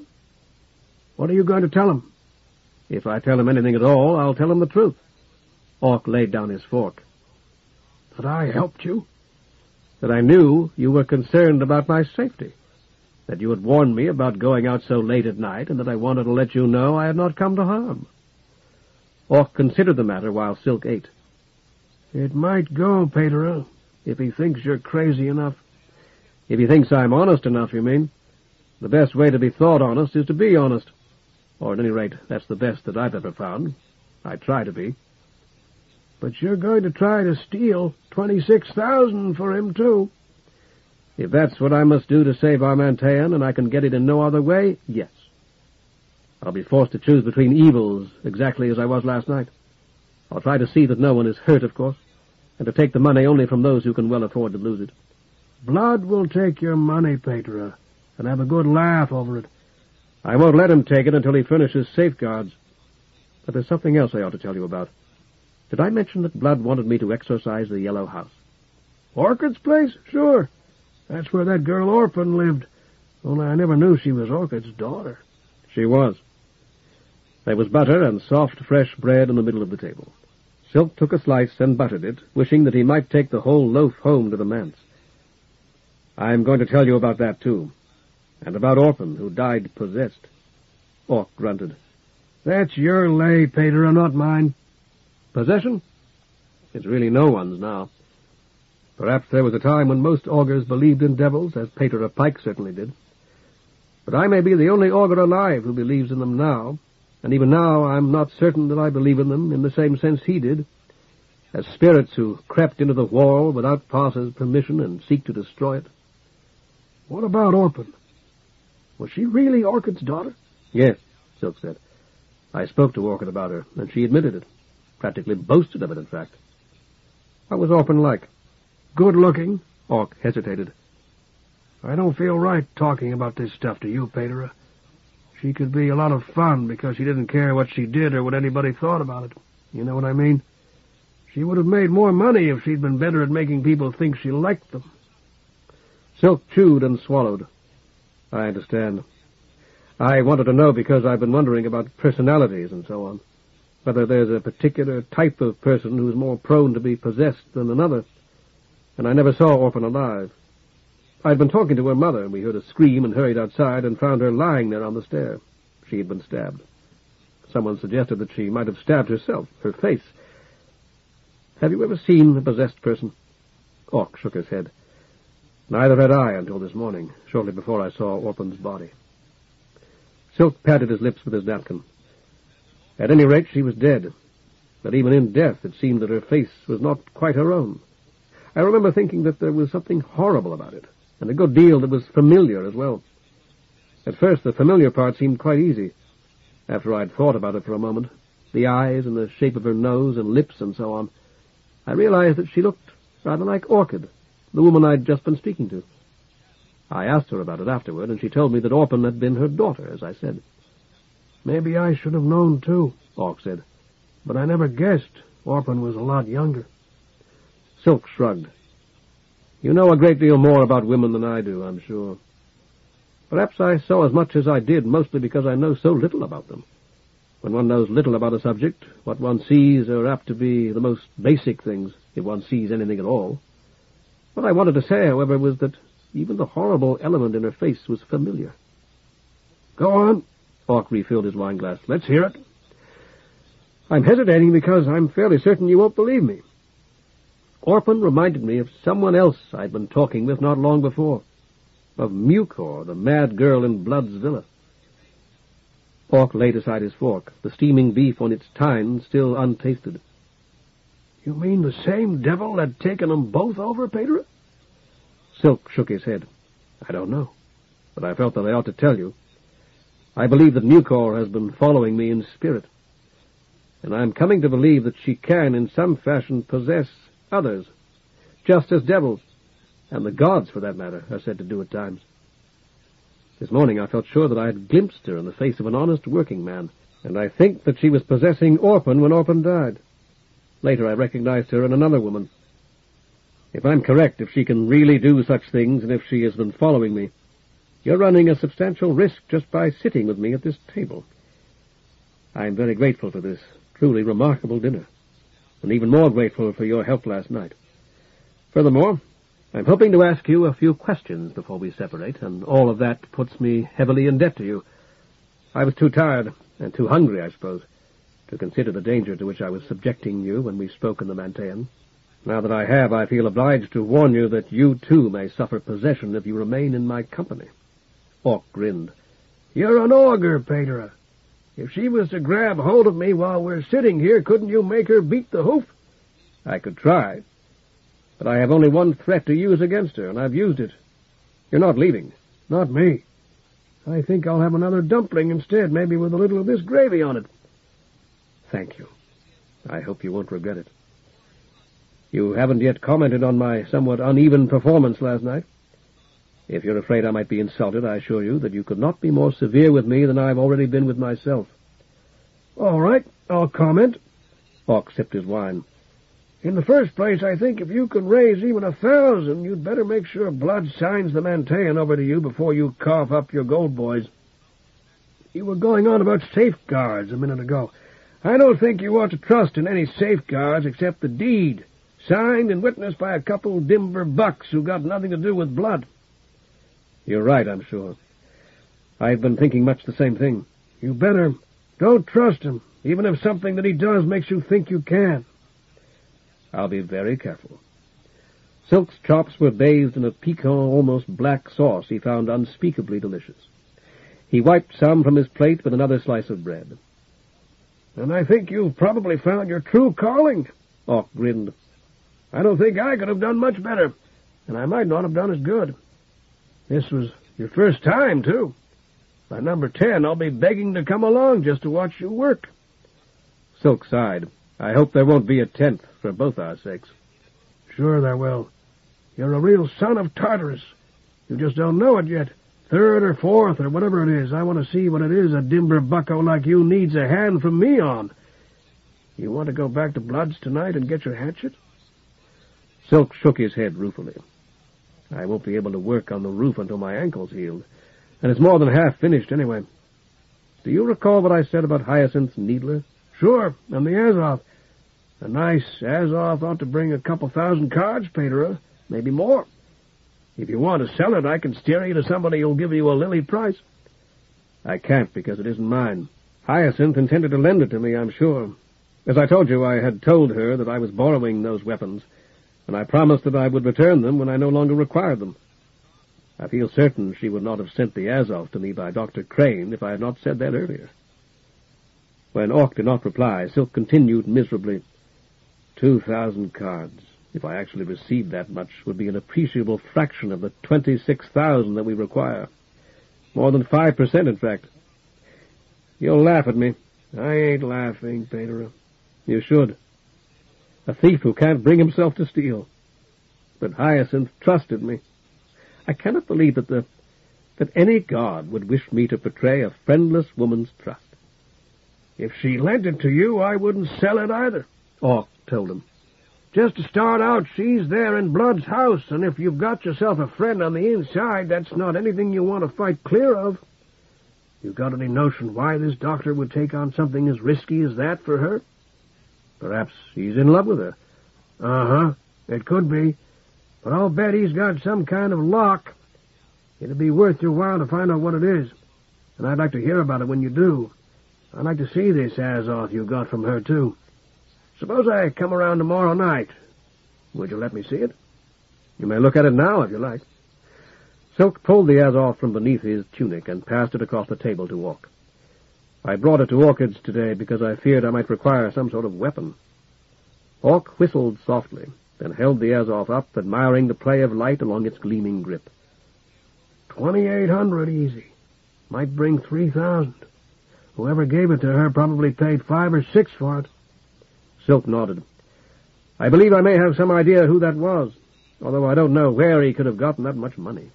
What are you going to tell him? If I tell him anything at all, I'll tell him the truth. Hawk laid down his fork. That I helped you? That I knew you were concerned about my safety. That you had warned me about going out so late at night, and that I wanted to let you know I had not come to harm. Hawk considered the matter while Silk ate. It might go, Pater, if he thinks you're crazy enough. If he thinks I'm honest enough, you mean? The best way to be thought honest is to be honest. Or at any rate, that's the best that I've ever found. I try to be. But you're going to try to steal 26,000 for him, too. If that's what I must do to save our Mantean, and I can get it in no other way, yes. I'll be forced to choose between evils, exactly as I was last night. I'll try to see that no one is hurt, of course, and to take the money only from those who can well afford to lose it. Blood will take your money, Pater, and have a good laugh over it. I won't let him take it until he furnishes safeguards. But there's something else I ought to tell you about. Did I mention that Blood wanted me to exorcise the Yellow House? Orchid's place? Sure. That's where that girl Orphan lived. Only I never knew she was Orchid's daughter. She was. There was butter and soft, fresh bread in the middle of the table. Silk took a slice and buttered it, wishing that he might take the whole loaf home to the manse. I'm going to tell you about that, too. And about Orphan, who died possessed. Hawk grunted. That's your lay, Pater, not mine. Possession? It's really no one's now. Perhaps there was a time when most augurs believed in devils, as Pater Pike certainly did. But I may be the only augur alive who believes in them now, and even now I'm not certain that I believe in them in the same sense he did, as spirits who crept into the wall without Parsa's permission and seek to destroy it. What about Orphan? Was she really Orchid's daughter? Yes, Silk said. I spoke to Orchid about her, and she admitted it. Practically boasted of it, in fact. What was Orphan like? Good-looking. Hawk hesitated. I don't feel right talking about this stuff to you, Pater. She could be a lot of fun because she didn't care what she did or what anybody thought about it. You know what I mean? She would have made more money if she'd been better at making people think she liked them. Silk chewed and swallowed. I understand. I wanted to know because I've been wondering about personalities and so on. Whether there's a particular type of person who's more prone to be possessed than another. And I never saw Orphan alive. I'd been talking to her mother, and we heard a scream and hurried outside and found her lying there on the stair. She had been stabbed. Someone suggested that she might have stabbed herself, her face. Have you ever seen a possessed person? Hawk shook his head. Neither had I until this morning, shortly before I saw Orphan's body. Silk patted his lips with his napkin. At any rate, she was dead. But even in death, it seemed that her face was not quite her own. I remember thinking that there was something horrible about it, and a good deal that was familiar as well. At first, the familiar part seemed quite easy. After I'd thought about it for a moment, the eyes and the shape of her nose and lips and so on, I realized that she looked rather like Orchid, the woman I'd just been speaking to. I asked her about it afterward, and she told me that Orphan had been her daughter, as I said. Maybe I should have known, too, Orc said. But I never guessed Orphan was a lot younger. Silk shrugged. You know a great deal more about women than I do, I'm sure. Perhaps I saw as much as I did, mostly because I know so little about them. When one knows little about a subject, what one sees are apt to be the most basic things, if one sees anything at all. What I wanted to say, however, was that even the horrible element in her face was familiar. Go on. Orc refilled his wineglass. Let's hear it. I'm hesitating because I'm fairly certain you won't believe me. Orphan reminded me of someone else I'd been talking with not long before. Of Mucor, the mad girl in Blood's villa. Orc laid aside his fork, the steaming beef on its tines still untasted. You mean the same devil that taken them both over, Pedro? Silk shook his head. I don't know, but I felt that I ought to tell you. I believe that Mucor has been following me in spirit, and I'm coming to believe that she can, in some fashion, possess others, just as devils, and the gods, for that matter, are said to do at times. This morning I felt sure that I had glimpsed her in the face of an honest working man, and I think that she was possessing Orphan when Orphan died. Later I recognized her in another woman. If I'm correct, if she can really do such things, and if she has been following me, you're running a substantial risk just by sitting with me at this table. I'm very grateful for this truly remarkable dinner, and even more grateful for your help last night. Furthermore, I'm hoping to ask you a few questions before we separate, and all of that puts me heavily in debt to you. I was too tired, and too hungry, I suppose, to consider the danger to which I was subjecting you when we spoke in the Mantean. Now that I have, I feel obliged to warn you that you, too, may suffer possession if you remain in my company. Orc grinned. You're an augur, Pedro. If she was to grab hold of me while we're sitting here, couldn't you make her beat the hoof? I could try, but I have only one threat to use against her, and I've used it. You're not leaving. Not me. I think I'll have another dumpling instead, maybe with a little of this gravy on it. Thank you. I hope you won't regret it. You haven't yet commented on my somewhat uneven performance last night. If you're afraid I might be insulted, I assure you that you could not be more severe with me than I've already been with myself. All right, I'll comment. Orc sipped his wine. In the first place, I think if you can raise even 1,000, you'd better make sure Blood signs the Mantean over to you before you cough up your gold boys. You were going on about safeguards a minute ago. I don't think you ought to trust in any safeguards except the deed, signed and witnessed by a couple dimber bucks who got nothing to do with Blood. You're right, I'm sure. I've been thinking much the same thing. You better. Don't trust him, even if something that he does makes you think you can. I'll be very careful. Silk's chops were bathed in a piquant, almost black sauce he found unspeakably delicious. He wiped some from his plate with another slice of bread. And I think you've probably found your true calling. Orc grinned. I don't think I could have done much better, and I might not have done as good. This was your first time, too. By number 10, I'll be begging to come along just to watch you work. Silk sighed. I hope there won't be a 10th for both our sakes. Sure there will. You're a real son of Tartarus. You just don't know it yet. 3rd or 4th or whatever it is. I want to see what it is a dimber bucko like you needs a hand from me on. You want to go back to Blood's tonight and get your hatchet? Silk shook his head ruefully. I won't be able to work on the roof until my ankle's healed, and it's more than half finished anyway. Do you recall what I said about Hyacinth's needler? Sure, and the Azov. A nice Azov ought to bring a couple thousand cards, Pedro, maybe more. If you want to sell it, I can steer you to somebody who'll give you a lily price. I can't because it isn't mine. Hyacinth intended to lend it to me, I'm sure. As I told you, I had told her that I was borrowing those weapons, and I promised that I would return them when I no longer required them. I feel certain she would not have sent the Azov to me by Dr. Crane if I had not said that earlier. When Orc did not reply, Silk continued miserably, 2,000 cards. if I actually received that much, would be an appreciable fraction of the 26,000 that we require. More than 5%, in fact. You'll laugh at me. I ain't laughing, Pedro. You should. A thief who can't bring himself to steal. But Hyacinth trusted me. I cannot believe that any god would wish me to betray a friendless woman's trust. If she lent it to you, I wouldn't sell it either. Orc told him. Just to start out, she's there in Blood's house, and if you've got yourself a friend on the inside, that's not anything you want to fight clear of. You got any notion why this doctor would take on something as risky as that for her? Perhaps he's in love with her. Uh-huh, it could be. But I'll bet he's got some kind of lock. It'd be worth your while to find out what it is, and I'd like to hear about it when you do. I'd like to see this Azoth you got from her, too. Suppose I come around tomorrow night. Would you let me see it? You may look at it now, if you like. Silk pulled the Azoth from beneath his tunic and passed it across the table to Orc. I brought it to Orchid's today because I feared I might require some sort of weapon. Orc whistled softly, then held the Azoth up, admiring the play of light along its gleaming grip. 2,800 easy. Might bring 3,000. Whoever gave it to her probably paid 5 or 6 for it. Silk nodded. I believe I may have some idea who that was, although I don't know where he could have gotten that much money.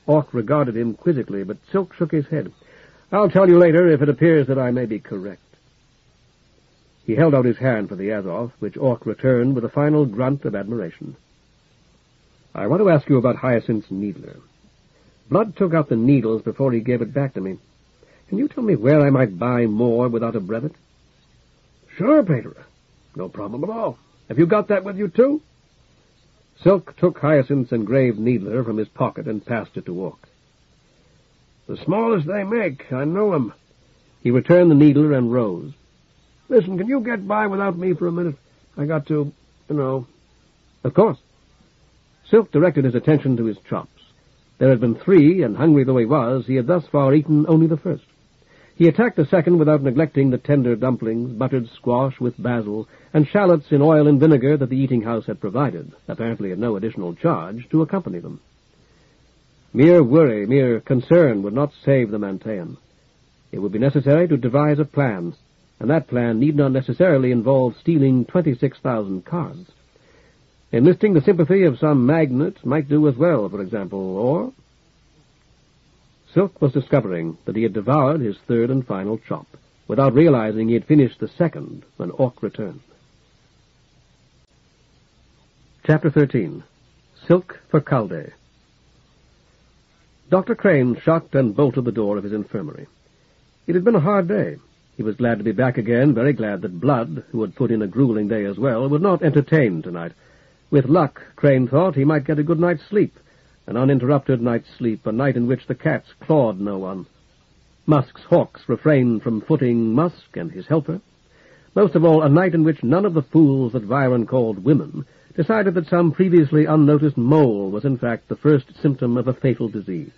Orc regarded him quizzically, but Silk shook his head. I'll tell you later if it appears that I may be correct. He held out his hand for the Azoth, which Orc returned with a final grunt of admiration. I want to ask you about Hyacinth's needler. Blood took out the needles before he gave it back to me. Can you tell me where I might buy more without a brevet? Sure, Pedro. No problem at all. Have you got that with you, too? Silk took Hyacinth's engraved needler from his pocket and passed it to Orc. The smallest they make. I know 'em. He returned the needler and rose. Listen, can you get by without me for a minute? I got to, Of course. Silk directed his attention to his chops. There had been 3, and hungry though he was, he had thus far eaten only the first. He attacked the second without neglecting the tender dumplings, buttered squash with basil, and shallots in oil and vinegar that the eating-house had provided, apparently at no additional charge, to accompany them. Mere worry, mere concern would not save the Mantean. It would be necessary to devise a plan, and that plan need not necessarily involve stealing 26,000 cards. Enlisting the sympathy of some magnate might do as well, for example, or... Silk was discovering that he had devoured his third and final chop, without realizing he had finished the second when Orc returned. Chapter 13. Silk for Calde. Dr. Crane shut and bolted the door of his infirmary. It had been a hard day. He was glad to be back again, very glad that Blood, who had put in a grueling day as well, was not entertained tonight. With luck, Crane thought, he might get a good night's sleep, an uninterrupted night's sleep, a night in which the cats clawed no one. Musk's hawks refrained from footing Musk and his helper. Most of all, a night in which none of the fools that Byron called women decided that some previously unnoticed mole was in fact the first symptom of a fatal disease.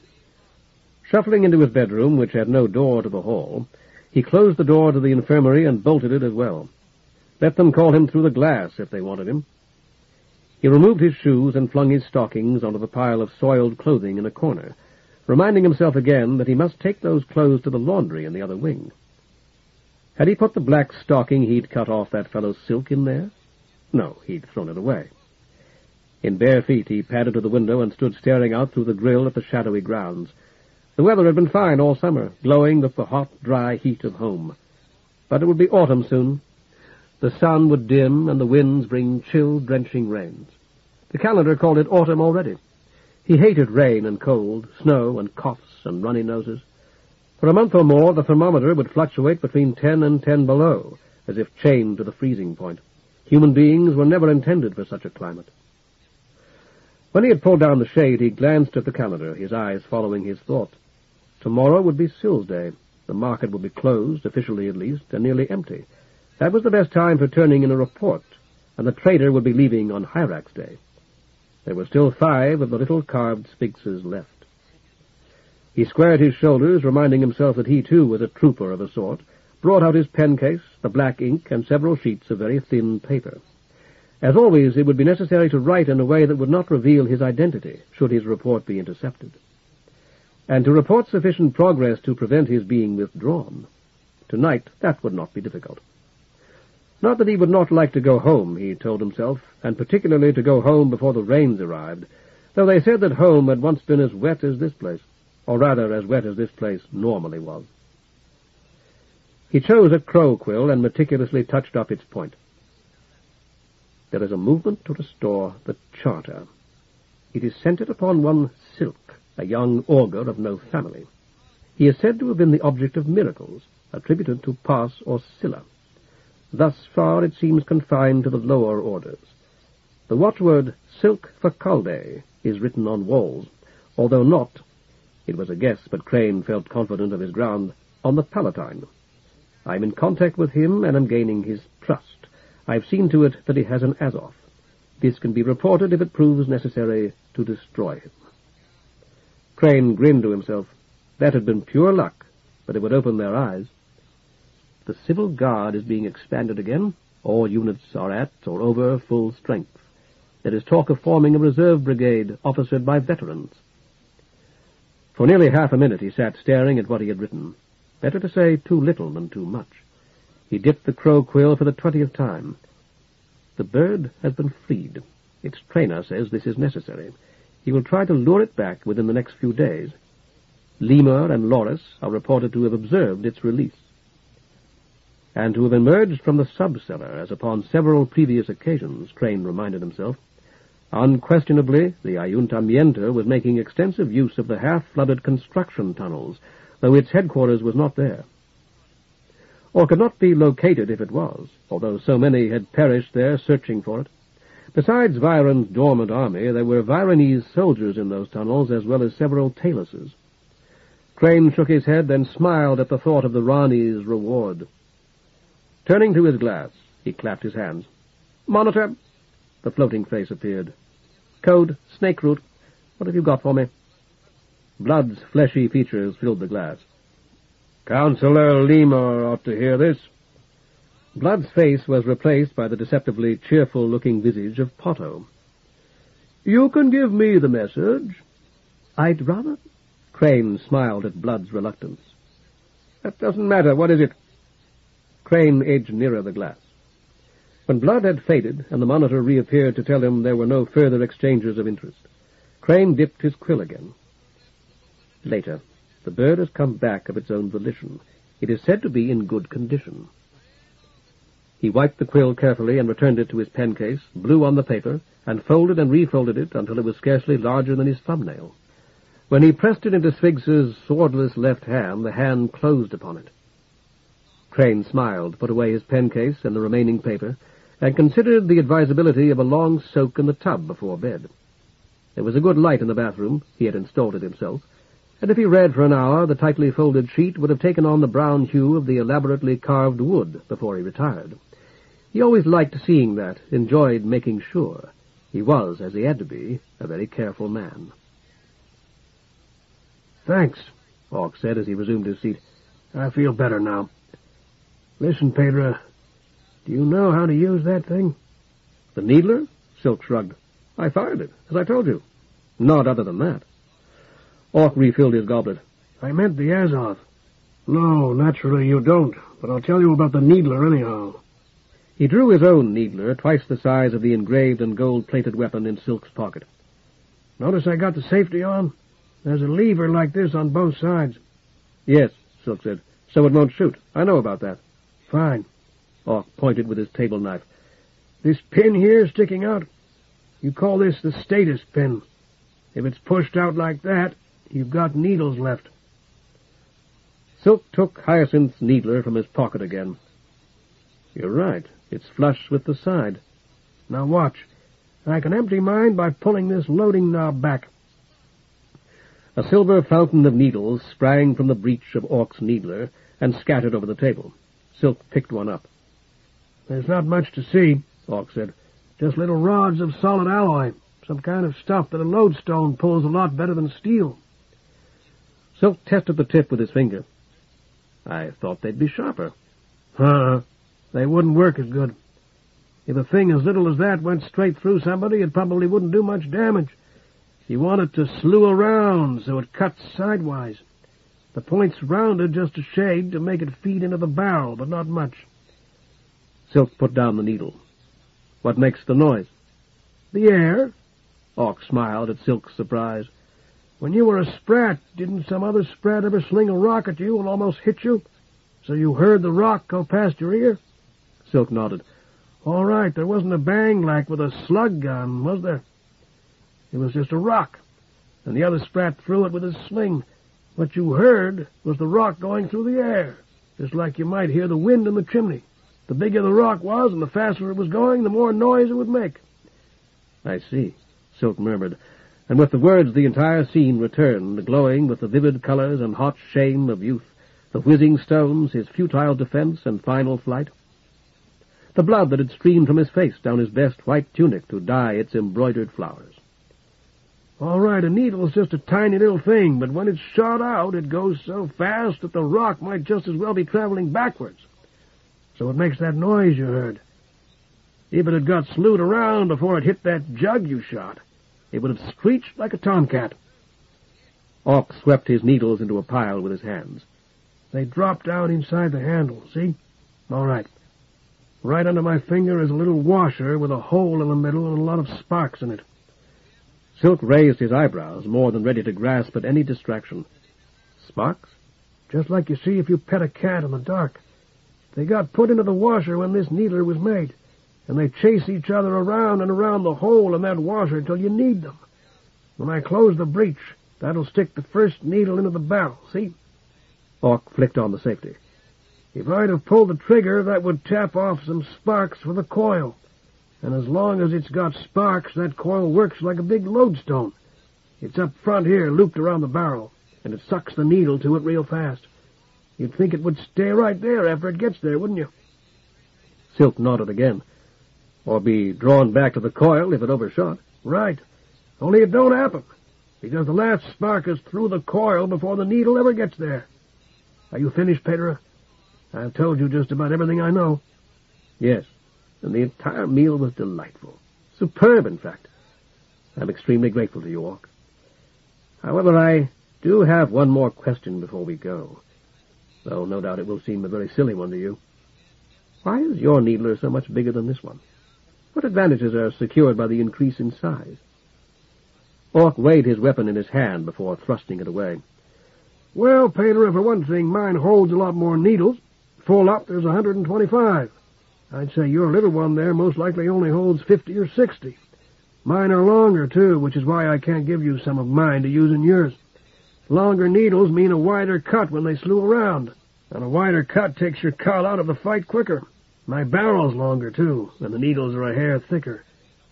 Shuffling into his bedroom, which had no door to the hall, he closed the door to the infirmary and bolted it as well. Let them call him through the glass if they wanted him. He removed his shoes and flung his stockings onto the pile of soiled clothing in a corner, reminding himself again that he must take those clothes to the laundry in the other wing. Had he put the black stocking he'd cut off that fellow's silk in there? No, he'd thrown it away. In bare feet he padded to the window and stood staring out through the grill at the shadowy grounds. The weather had been fine all summer, glowing with the hot, dry heat of home. But it would be autumn soon. The sun would dim, and the winds bring chill, drenching rains. The calendar called it autumn already. He hated rain and cold, snow and coughs and runny noses. For a month or more, the thermometer would fluctuate between 10 and 10 below, as if chained to the freezing point. Human beings were never intended for such a climate. When he had pulled down the shade, he glanced at the calendar, his eyes following his thought. Tomorrow would be Sill's Day. The market would be closed, officially at least, and nearly empty. That was the best time for turning in a report, and the trader would be leaving on Hyrax Day. There were still 5 of the little carved sphinxes left. He squared his shoulders, reminding himself that he, too, was a trooper of a sort, brought out his pen case, the black ink, and several sheets of very thin paper. As always, it would be necessary to write in a way that would not reveal his identity, should his report be intercepted, and to report sufficient progress to prevent his being withdrawn. Tonight, that would not be difficult. Not that he would not like to go home, he told himself, and particularly to go home before the rains arrived, though they said that home had once been as wet as this place, or rather as wet as this place normally was. He chose a crow quill and meticulously touched up its point. There is a movement to restore the charter. It is centered upon one Silk, a young augur of no family. He is said to have been the object of miracles, attributed to Pas or Scylla. Thus far it seems confined to the lower orders. The watchword Silk for Calde is written on walls, although not, it was a guess, but Crane felt confident of his ground, on the Palatine. I am in contact with him and am gaining his trust. I have seen to it that he has an Azov. This can be reported if it proves necessary to destroy him. Crane grinned to himself. That had been pure luck, but it would open their eyes. The Civil Guard is being expanded again. All units are at or over full strength. There is talk of forming a reserve brigade officered by veterans. For nearly half a minute he sat staring at what he had written. Better to say too little than too much. He dipped the crow quill for the 20th time. The bird has been freed. Its trainer says this is necessary. He will try to lure it back within the next few days. Lemur and Loris are reported to have observed its release, and to have emerged from the sub-cellar, as upon several previous occasions, Crane reminded himself. Unquestionably, the Ayuntamiento was making extensive use of the half-flooded construction tunnels, though its headquarters was not there, or could not be located if it was, although so many had perished there searching for it. Besides Viron's dormant army, there were Vironese soldiers in those tunnels, as well as several taluses. Crane shook his head, then smiled at the thought of the Rani's reward. Turning to his glass, he clapped his hands. "Monitor!" The floating face appeared. "Code, snake root. What have you got for me?" Blood's fleshy features filled the glass. "Councillor Lemur ought to hear this." Blood's face was replaced by the deceptively cheerful-looking visage of Potto. "You can give me the message." "I'd rather—" Crane smiled at Blood's reluctance. "That doesn't matter. What is it?" Crane edged nearer the glass. When Blood had faded and the monitor reappeared to tell him there were no further exchanges of interest, Crane dipped his quill again. Later, the bird has come back of its own volition. It is said to be in good condition. He wiped the quill carefully and returned it to his pen case, blew on the paper, and folded and refolded it until it was scarcely larger than his thumbnail. When he pressed it into Sphinx's swordless left hand, the hand closed upon it. Crane smiled, put away his pen case and the remaining paper, and considered the advisability of a long soak in the tub before bed. There was a good light in the bathroom. He had installed it himself, and if he read for an hour, the tightly folded sheet would have taken on the brown hue of the elaborately carved wood before he retired. He always liked seeing that, enjoyed making sure. He was, as he had to be, a very careful man. "Thanks," Hawk said as he resumed his seat. "I feel better now. Listen, Pedro, do you know how to use that thing?" "The needler?" Silk shrugged. "I fired it, as I told you. Not other than that." Hawk refilled his goblet. "I meant the Azov." "No, naturally you don't, but I'll tell you about the needler anyhow." He drew his own needler, twice the size of the engraved and gold-plated weapon, in Silk's pocket. "Notice I got the safety on? There's a lever like this on both sides." "Yes," Silk said, "so it won't shoot. I know about that." "Fine." Hawk pointed with his table knife. "This pin here sticking out, you call this the status pin. If it's pushed out like that, you've got needles left." Silk took Hyacinth's needler from his pocket again. "You're right. It's flush with the side." "Now watch. I can empty mine by pulling this loading knob back." A silver fountain of needles sprang from the breech of Hawk's needler and scattered over the table. Silk picked one up. "There's not much to see," Hawk said. "Just little rods of solid alloy, some kind of stuff that a lodestone pulls a lot better than steel." Silk tested the tip with his finger. "I thought they'd be sharper." They wouldn't work as good. If a thing as little as that went straight through somebody, it probably wouldn't do much damage. You want it to slew around so it cuts sidewise. The point's rounded just a shade to make it feed into the barrel, but not much. Silk put down the needle. What makes the noise? The air. Hawk smiled at Silk's surprise. When you were a sprat, didn't some other sprat ever sling a rock at you and almost hit you? So you heard the rock go past your ear? Silk nodded. All right, there wasn't a bang like with a slug gun, was there? It was just a rock, and the other sprat threw it with his sling. What you heard was the rock going through the air, just like you might hear the wind in the chimney. The bigger the rock was and the faster it was going, the more noise it would make. I see, Silk murmured, and with the words the entire scene returned, glowing with the vivid colors and hot shame of youth, the whizzing stones, his futile defense and final flight. The blood that had streamed from his face down his best white tunic to dye its embroidered flowers. All right, a needle's just a tiny little thing, but when it's shot out, it goes so fast that the rock might just as well be traveling backwards. So it makes that noise you heard. If it had got slewed around before it hit that jug you shot, it would have screeched like a tomcat. Hawk swept his needles into a pile with his hands. They drop down inside the handle, see? All right. Right under my finger is a little washer with a hole in the middle and a lot of sparks in it. Silk raised his eyebrows, more than ready to grasp at any distraction. Sparks? Just like you see if you pet a cat in the dark. They got put into the washer when this needler was made, and they chase each other around and around the hole in that washer till you need them. When I close the breech, that'll stick the first needle into the barrel, see? Hawk flicked on the safety. If I'd have pulled the trigger, that would tap off some sparks for the coil. And as long as it's got sparks, that coil works like a big lodestone. It's up front here, looped around the barrel, and it sucks the needle to it real fast. You'd think it would stay right there after it gets there, wouldn't you? Silk nodded again. Or be drawn back to the coil if it overshot. Right. Only it don't happen, because the last spark is through the coil before the needle ever gets there. Are you finished, Pedro? I've told you just about everything I know. Yes, and the entire meal was delightful. Superb, in fact. I'm extremely grateful to you, Hawk. However, I do have one more question before we go, though no doubt it will seem a very silly one to you. Why is your needler so much bigger than this one? What advantages are secured by the increase in size? Hawk weighed his weapon in his hand before thrusting it away. Well, Pedro, for one thing, mine holds a lot more needles. Full up, there's 125. I'd say your little one there most likely only holds 50 or 60. Mine are longer, too, which is why I can't give you some of mine to use in yours. Longer needles mean a wider cut when they slew around, and a wider cut takes your cull out of the fight quicker. My barrel's longer, too, and the needles are a hair thicker.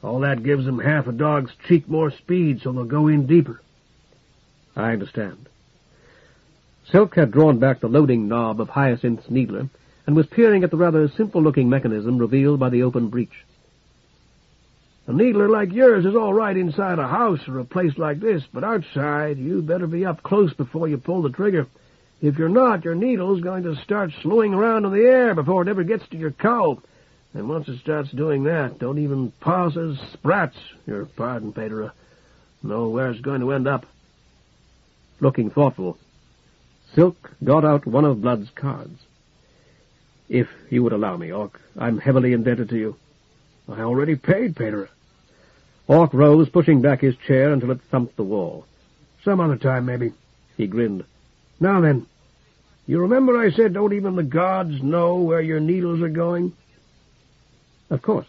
All that gives them half a dog's cheek more speed, so they'll go in deeper. I understand. Silk had drawn back the loading knob of Hyacinth's needler and was peering at the rather simple-looking mechanism revealed by the open breech. A needler like yours is all right inside a house or a place like this, but outside you better be up close before you pull the trigger. If you're not, your needle's going to start slewing around in the air before it ever gets to your cowl. And once it starts doing that, don't even pauses, sprats, your pardon, Pedro, know where it's going to end up. Looking thoughtful, Silk got out one of Blood's cards. If you would allow me, Hawk, I'm heavily indebted to you. I already paid, Pedro. Hawk rose, pushing back his chair until it thumped the wall. Some other time, maybe. He grinned. Now then, you remember I said don't even the gods know where your needles are going? Of course.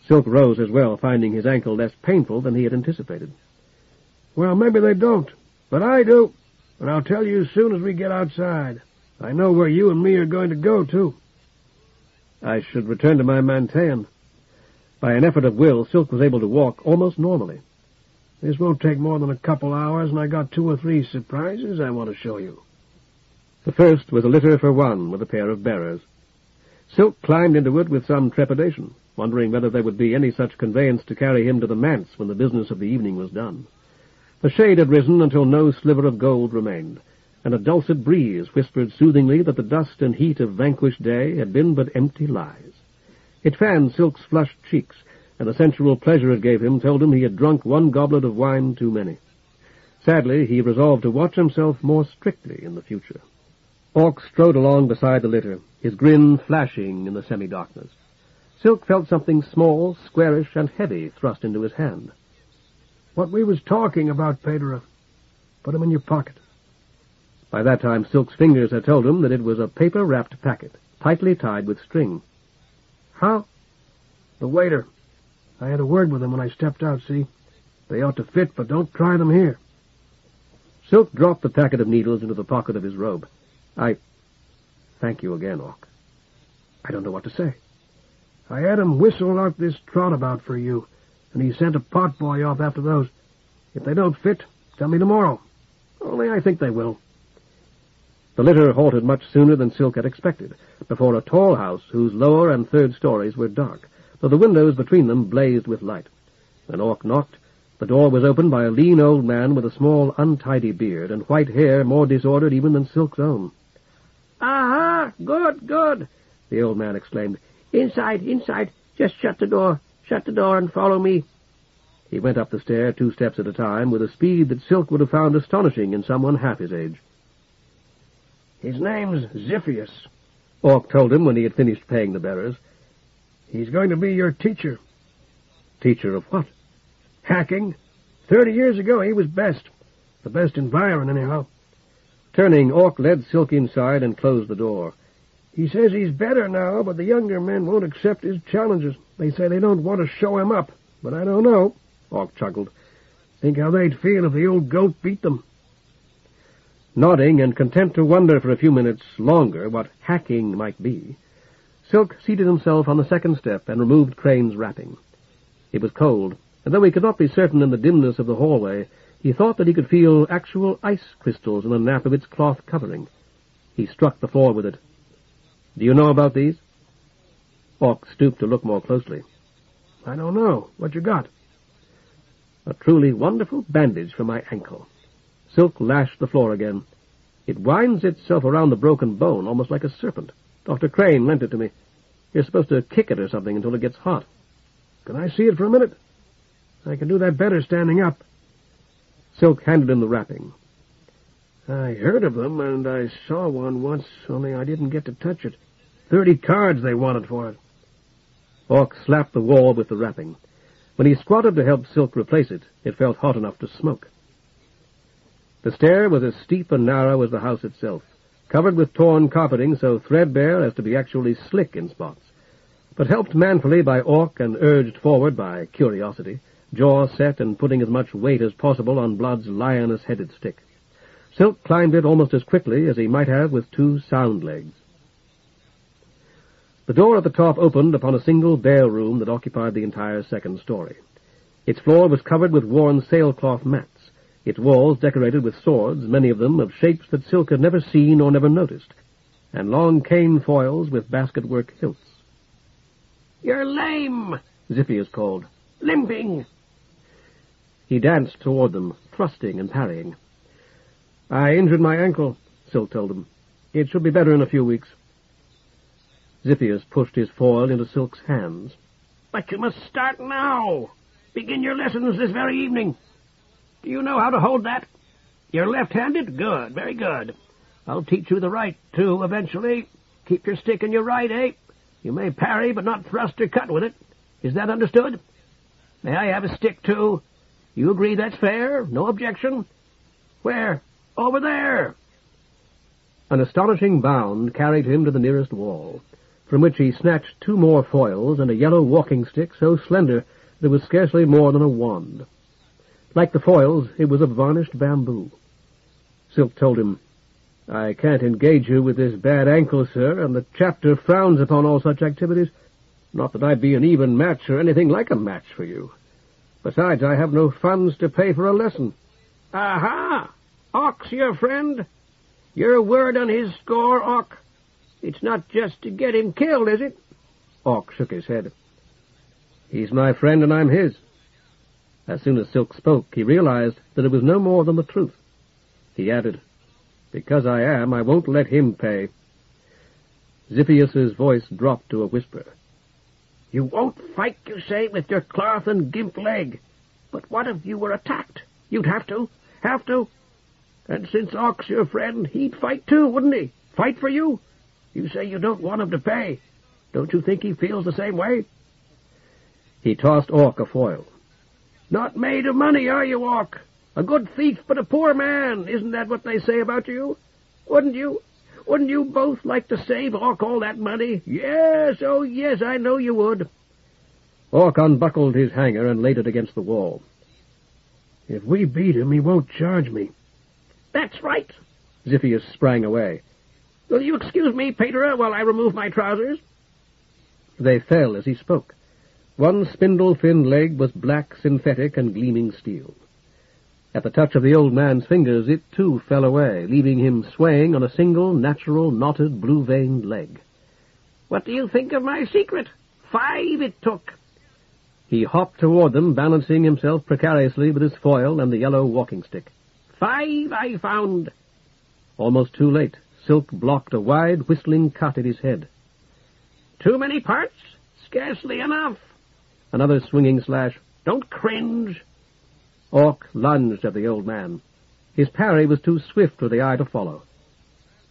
Silk rose as well, finding his ankle less painful than he had anticipated. Well, maybe they don't, but I do, and I'll tell you as soon as we get outside. I know where you and me are going to go, too. I should return to my Mantean. By an effort of will, Silk was able to walk almost normally. This won't take more than a couple hours, and I got 2 or 3 surprises I want to show you. The first was a litter for one with a pair of bearers. Silk climbed into it with some trepidation, wondering whether there would be any such conveyance to carry him to the manse when the business of the evening was done. The shade had risen until no sliver of gold remained, and a dulcet breeze whispered soothingly that the dust and heat of vanquished day had been but empty lies. It fanned Silk's flushed cheeks, and the sensual pleasure it gave him told him he had drunk one goblet of wine too many. Sadly, he resolved to watch himself more strictly in the future. Orc strode along beside the litter, his grin flashing in the semi-darkness. Silk felt something small, squarish, and heavy thrust into his hand. "What we was talking about, Pedro. Put 'em in your pocket." By that time, Silk's fingers had told him that it was a paper-wrapped packet, tightly tied with string. "How?" "The waiter. I had a word with him when I stepped out, see? They ought to fit, but don't try them here." Silk dropped the packet of needles into the pocket of his robe. Thank you again, Orc." "I don't know what to say. I had him whistle out this trot about for you, and he sent a potboy off after those. If they don't fit, tell me tomorrow. Only I think they will." The litter halted much sooner than Silk had expected, before a tall house whose lower and third stories were dark, though the windows between them blazed with light. When Orc knocked, the door was opened by a lean old man with a small, untidy beard and white hair more disordered even than Silk's own. "Aha! Good, good!" the old man exclaimed. "Inside, inside! Just shut the door and follow me." He went up the stair 2 steps at a time with a speed that Silk would have found astonishing in someone half his age. "His name's Ziphius," Orc told him when he had finished paying the bearers. "He's going to be your teacher." "Teacher of what?" "Hacking. 30 years ago he was best. The best in Byron, anyhow." Turning, Orc led Silk inside and closed the door. "He says he's better now, but the younger men won't accept his challenges. They say they don't want to show him up. But I don't know." Orc chuckled. "Think how they'd feel if the old goat beat them." Nodding and content to wonder for a few minutes longer what hacking might be, Silk seated himself on the second step and removed Crane's wrapping. It was cold, and though he could not be certain in the dimness of the hallway, he thought that he could feel actual ice crystals in the nap of its cloth covering. He struck the floor with it. "Do you know about these?" Orc stooped to look more closely. "I don't know. What you got?" "A truly wonderful bandage for my ankle." Silk lashed the floor again. "It winds itself around the broken bone, almost like a serpent. Dr. Crane lent it to me. You're supposed to kick it or something until it gets hot." "Can I see it for a minute?" "I can do that better standing up." Silk handed him the wrapping. "I heard of them, and I saw one once, only I didn't get to touch it. 30 cards they wanted for it." Orc slapped the wall with the wrapping. When he squatted to help Silk replace it, it felt hot enough to smoke. The stair was as steep and narrow as the house itself, covered with torn carpeting so threadbare as to be actually slick in spots, but helped manfully by Orc and urged forward by curiosity, jaw set and putting as much weight as possible on Blood's lioness-headed stick. Silk climbed it almost as quickly as he might have with 2 sound legs. The door at the top opened upon a single bare room that occupied the entire second story. Its floor was covered with worn sailcloth mats, its walls decorated with swords, many of them of shapes that Silk had never seen or never noticed, and long cane foils with basket-work hilts. "You're lame," Ziphius called. "Limping." He danced toward them, thrusting and parrying. "I injured my ankle," Silk told him. "It should be better in a few weeks." Ziphius pushed his foil into Silk's hands. "But you must start now. Begin your lessons this very evening. Do you know how to hold that? You're left-handed? Good, very good. I'll teach you the right, too, eventually. Keep your stick in your right, eh? You may parry, but not thrust or cut with it. Is that understood? May I have a stick, too? You agree that's fair? No objection? Where? Over there." An astonishing bound carried him to the nearest wall, from which he snatched 2 more foils and a yellow walking stick so slender that it was scarcely more than a wand. Like the foils, it was of varnished bamboo. Silk told him, "I can't engage you with this bad ankle, sir, and the chapter frowns upon all such activities. Not that I'd be an even match or anything like a match for you. Besides, I have no funds to pay for a lesson." "Aha! Orc's your friend? Your word on his score, Orc? It's not just to get him killed, is it?" Orc shook his head. "He's my friend and I'm his." As soon as Silk spoke, he realized that it was no more than the truth. He added, "Because I am, I won't let him pay." Ziphius's voice dropped to a whisper. You won't fight, you say, with your cloth and gimp leg. But what if you were attacked? You'd have to. And since Orc's your friend, he'd fight too, wouldn't he? Fight for you? You say you don't want him to pay. Don't you think he feels the same way? He tossed Orc a foil. Not made of money, are you, Orc? A good thief, but a poor man. Isn't that what they say about you? Wouldn't you both like to save Orc all that money? Yes, oh yes, I know you would. Orc unbuckled his hanger and laid it against the wall. If we beat him, he won't charge me. That's right. Ziphius sprang away. Will you excuse me, Paterer, while I remove my trousers? They fell as he spoke. One spindle-thin leg was black, synthetic, and gleaming steel. At the touch of the old man's fingers, it too fell away, leaving him swaying on a single, natural, knotted, blue-veined leg. What do you think of my secret? 5 it took. He hopped toward them, balancing himself precariously with his foil and the yellow walking stick. 5 I found. Almost too late. Silk blocked a wide, whistling cut in his head. Too many parts? Scarcely enough. Another swinging slash. Don't cringe. Orc lunged at the old man. His parry was too swift for the eye to follow.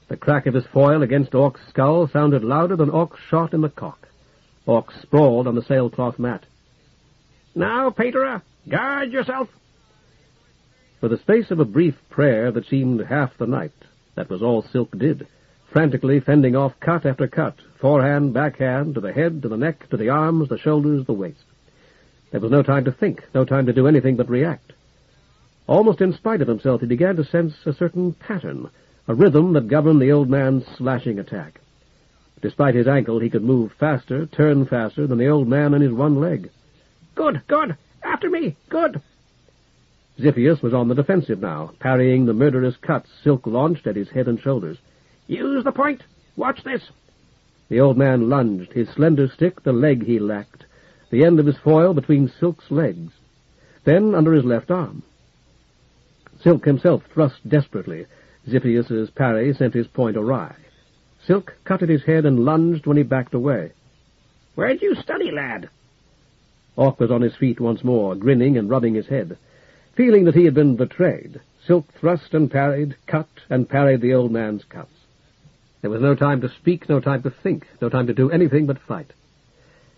The crack of his foil against Orc's skull sounded louder than Orc's shot in the cock. Orc sprawled on the sailcloth mat. Now, Paterer, guard yourself. For the space of a brief prayer that seemed half the night, that was all Silk did, frantically fending off cut after cut, forehand, backhand, to the head, to the neck, to the arms, the shoulders, the waist. There was no time to think, no time to do anything but react. Almost in spite of himself, he began to sense a certain pattern, a rhythm that governed the old man's slashing attack. Despite his ankle, he could move faster, turn faster than the old man on his one leg. Good! After me! Good! Ziphius was on the defensive now, parrying the murderous cuts Silk launched at his head and shoulders. Use the point! Watch this! The old man lunged, his slender stick the leg he lacked, the end of his foil between Silk's legs, then under his left arm. Silk himself thrust desperately. Ziphius's parry sent his point awry. Silk cut at his head and lunged when he backed away. Where'd you study, lad? Orc was on his feet once more, grinning and rubbing his head. Feeling that he had been betrayed, Silk thrust and parried, cut and parried the old man's cuts. There was no time to speak, no time to think, no time to do anything but fight.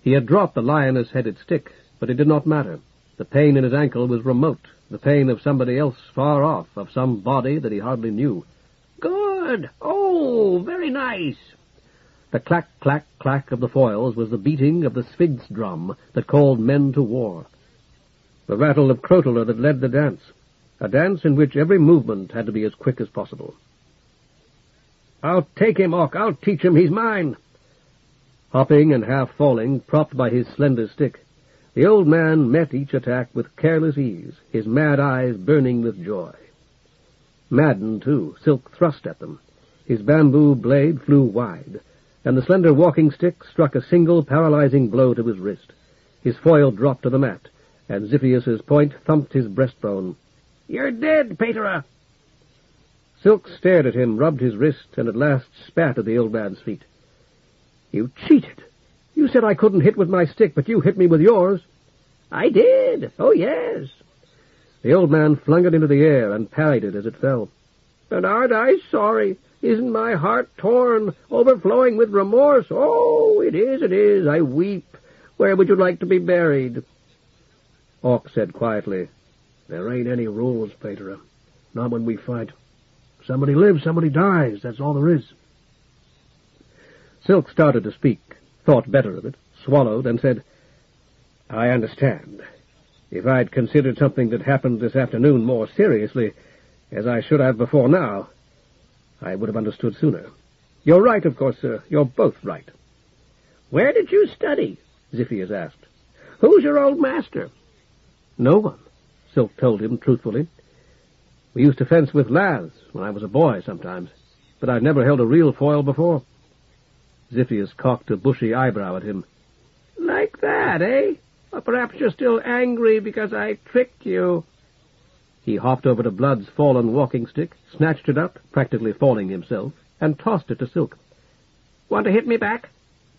He had dropped the lioness-headed stick, but it did not matter. The pain in his ankle was remote, the pain of somebody else far off, of some body that he hardly knew. Good! Oh, very nice! The clack, clack, clack of the foils was the beating of the Sphinx drum that called men to war. The rattle of Crotalor that led the dance, a dance in which every movement had to be as quick as possible. I'll take him, Orc. I'll teach him. He's mine. Hopping and half falling, propped by his slender stick, the old man met each attack with careless ease, his mad eyes burning with joy. Maddened, too, Silk thrust at them. His bamboo blade flew wide, and the slender walking stick struck a single paralyzing blow to his wrist. His foil dropped to the mat, and Ziphius's point thumped his breastbone. You're dead, Paterer! Silk stared at him, rubbed his wrist, and at last spat at the old man's feet. You cheated! You said I couldn't hit with my stick, but you hit me with yours. I did! Oh, yes! The old man flung it into the air and parried it as it fell. And aren't I sorry? Isn't my heart torn, overflowing with remorse? Oh, it is, I weep. Where would you like to be buried? Orc said quietly, There ain't any rules, Paterer. Not when we fight. Somebody lives, somebody dies. That's all there is. Silk started to speak, thought better of it, swallowed, and said, I understand. If I'd considered something that happened this afternoon more seriously, as I should have before now, I would have understood sooner. You're right, of course, sir. You're both right. Where did you study? Ziphius asked. Who's your old master? No one, Silk told him truthfully. We used to fence with laths when I was a boy sometimes, but I'd never held a real foil before. Ziphius cocked a bushy eyebrow at him. Like that, eh? Or perhaps you're still angry because I tricked you. He hopped over to Blood's fallen walking stick, snatched it up, practically falling himself, and tossed it to Silk. Want to hit me back?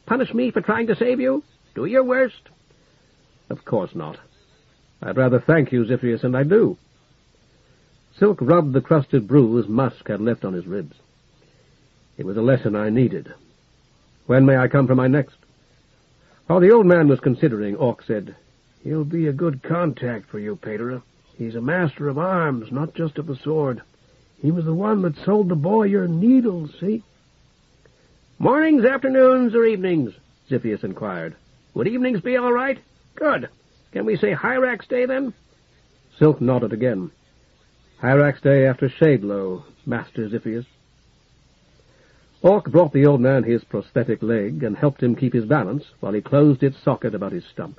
Punish me for trying to save you? Do your worst." "Of course not. I'd rather thank you, Ziphius, and I do." Silk rubbed the crusted bruise Musk had left on his ribs. "It was a lesson I needed. When may I come for my next?" While the old man was considering, Orc said, "He'll be a good contact for you, Pater. He's a master of arms, not just of the sword. He was the one that sold the boy your needles, see?" "Mornings, afternoons, or evenings?" Ziphius inquired. "Would evenings be all right? Good. Can we say Hyrax Day, then?" Silk nodded again. "Hyrax Day after Shadlow, Master Ziphius." Orc brought the old man his prosthetic leg and helped him keep his balance while he closed its socket about his stump.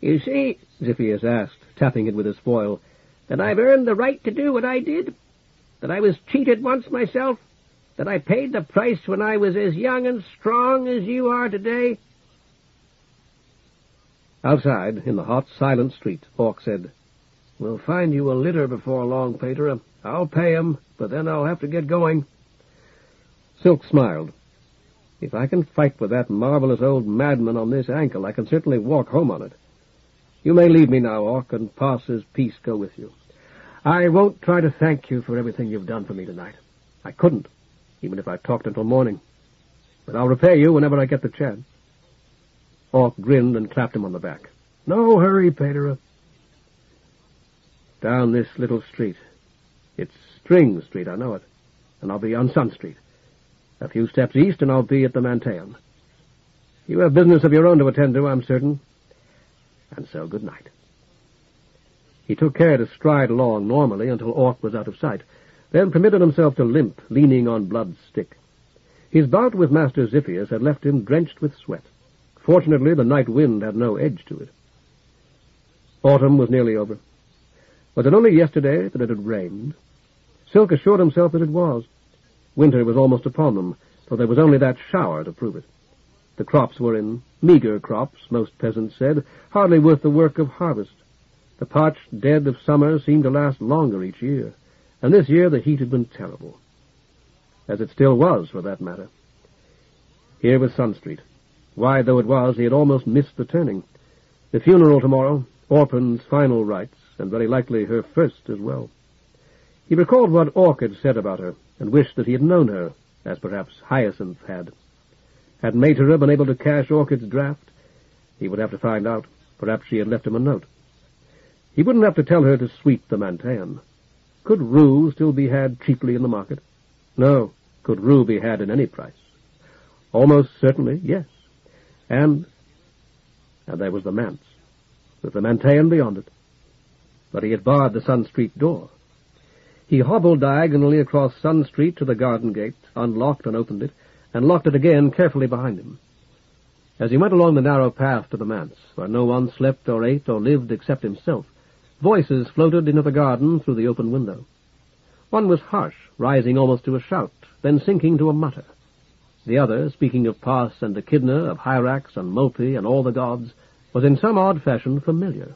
"You see," Ziphius asked, tapping it with his foil, "that I've earned the right to do what I did? That I was cheated once myself? That I paid the price when I was as young and strong as you are today?" Outside, in the hot, silent street, Orc said, "We'll find you a litter before long, Pater. I'll pay 'em, but then I'll have to get going." Silk smiled. "If I can fight with that marvelous old madman on this ankle, I can certainly walk home on it. You may leave me now, Orc, and Pars's peace go with you. I won't try to thank you for everything you've done for me tonight. I couldn't, even if I talked until morning. But I'll repay you whenever I get the chance." Orc grinned and clapped him on the back. "No hurry, Pater." Down this little street. It's String Street, I know it, and I'll be on Sun Street. A few steps east, and I'll be at the Mantean. You have business of your own to attend to, I'm certain. And so, good night." He took care to stride along normally until Orc was out of sight, then permitted himself to limp, leaning on Blood's stick. His bout with Master Ziphius had left him drenched with sweat. Fortunately, the night wind had no edge to it. Autumn was nearly over. Was it only yesterday that it had rained? Silk assured himself that it was. Winter was almost upon them, though there was only that shower to prove it. The crops were in meager crops, most peasants said, hardly worth the work of harvest. The parched dead of summer seemed to last longer each year, and this year the heat had been terrible. As it still was, for that matter. Here was Sun Street. Wide though it was, he had almost missed the turning. The funeral tomorrow, Orphan's final rites, and very likely her first as well. He recalled what Orc had said about her, and wished that he had known her, as perhaps Hyacinth had. Had Mater been able to cash Orchid's draft? He would have to find out. Perhaps she had left him a note. He wouldn't have to tell her to sweep the Mantean. Could rue still be had cheaply in the market? No. Could rue be had at any price? Almost certainly, yes. And there was the manse, with the Mantean beyond it. But he had barred the Sun Street door. He hobbled diagonally across Sun Street to the garden gate, unlocked and opened it, and locked it again carefully behind him. As he went along the narrow path to the manse, where no one slept or ate or lived except himself, voices floated into the garden through the open window. One was harsh, rising almost to a shout, then sinking to a mutter. The other, speaking of Pars and Echidna, of Hyrax and Mulpi and all the gods, was in some odd fashion familiar.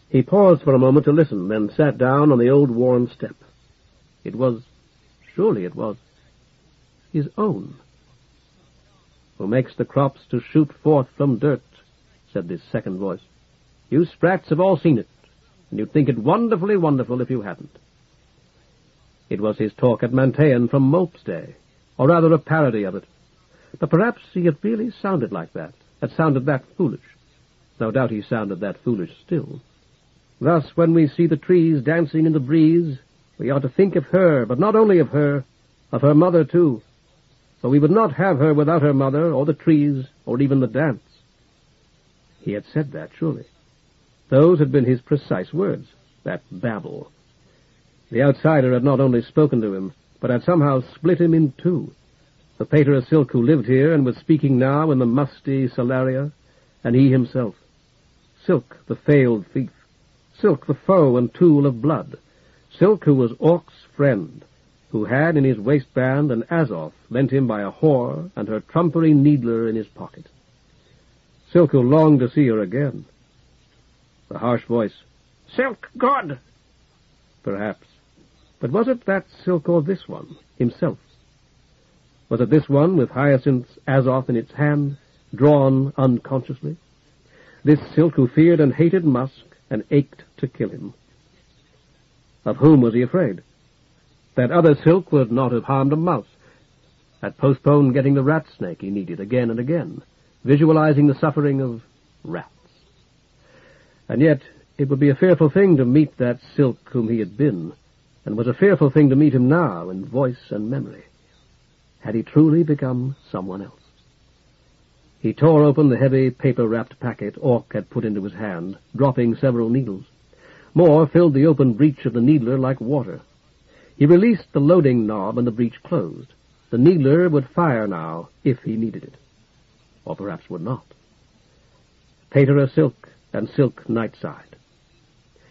He paused for a moment to listen, then sat down on the old worn step. It was, surely it was, his own. "Who makes the crops to shoot forth from dirt," said this second voice. "You sprats have all seen it, and you'd think it wonderfully wonderful if you hadn't." It was his talk at Mantean from Mope's day, or rather a parody of it. But perhaps he had really sounded like that, had sounded that foolish. No doubt he sounded that foolish still. Thus, when we see the trees dancing in the breeze, we ought to think of her, but not only of her mother too. For we would not have her without her mother, or the trees, or even the dance. He had said that, surely. Those had been his precise words, that babble. The outsider had not only spoken to him, but had somehow split him in two. The pater of Silk who lived here and was speaking now in the musty Salaria, and he himself. Silk, the failed thief. Silk, the foe and tool of blood. Silk, who was Orc's friend, who had in his waistband an Azoth lent him by a whore and her trumpery needler in his pocket. Silk, who longed to see her again. The harsh voice, "Silk, good!" Perhaps. But was it that Silk or this one, himself? Was it this one with Hyacinth's Azoth in its hand, drawn unconsciously. This Silk who feared and hated Musk and ached to kill him. Of whom was he afraid? That other Silk would not have harmed a mouse, had postponed getting the rat snake he needed again and again, visualizing the suffering of rats. And yet it would be a fearful thing to meet that Silk whom he had been, and was a fearful thing to meet him now in voice and memory. Had he truly become someone else? He tore open the heavy paper-wrapped packet Orc had put into his hand, dropping several needles. More filled the open breech of the needler like water. He released the loading knob and the breech closed. The needler would fire now, if he needed it. Or perhaps would not. Pater Silk and Silk Nightside.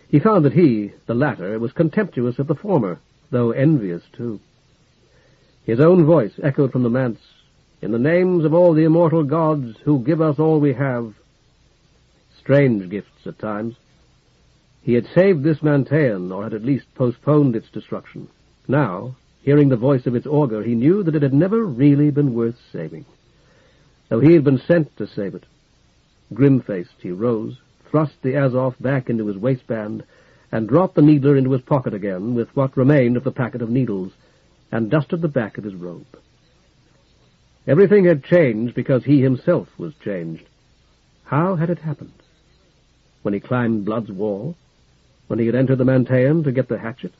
He found that he, the latter, was contemptuous of the former, though envious too. His own voice echoed from the manse, "In the names of all the immortal gods who give us all we have." Strange gifts at times. He had saved this Mantean, or had at least postponed its destruction. Now, hearing the voice of its augur, he knew that it had never really been worth saving, though he had been sent to save it. Grim-faced, he rose, thrust the Azoth back into his waistband, and dropped the needler into his pocket again with what remained of the packet of needles, and dusted the back of his robe. Everything had changed because he himself was changed. How had it happened? When he climbed Blood's wall? When he had entered the Mantean to get the hatchet?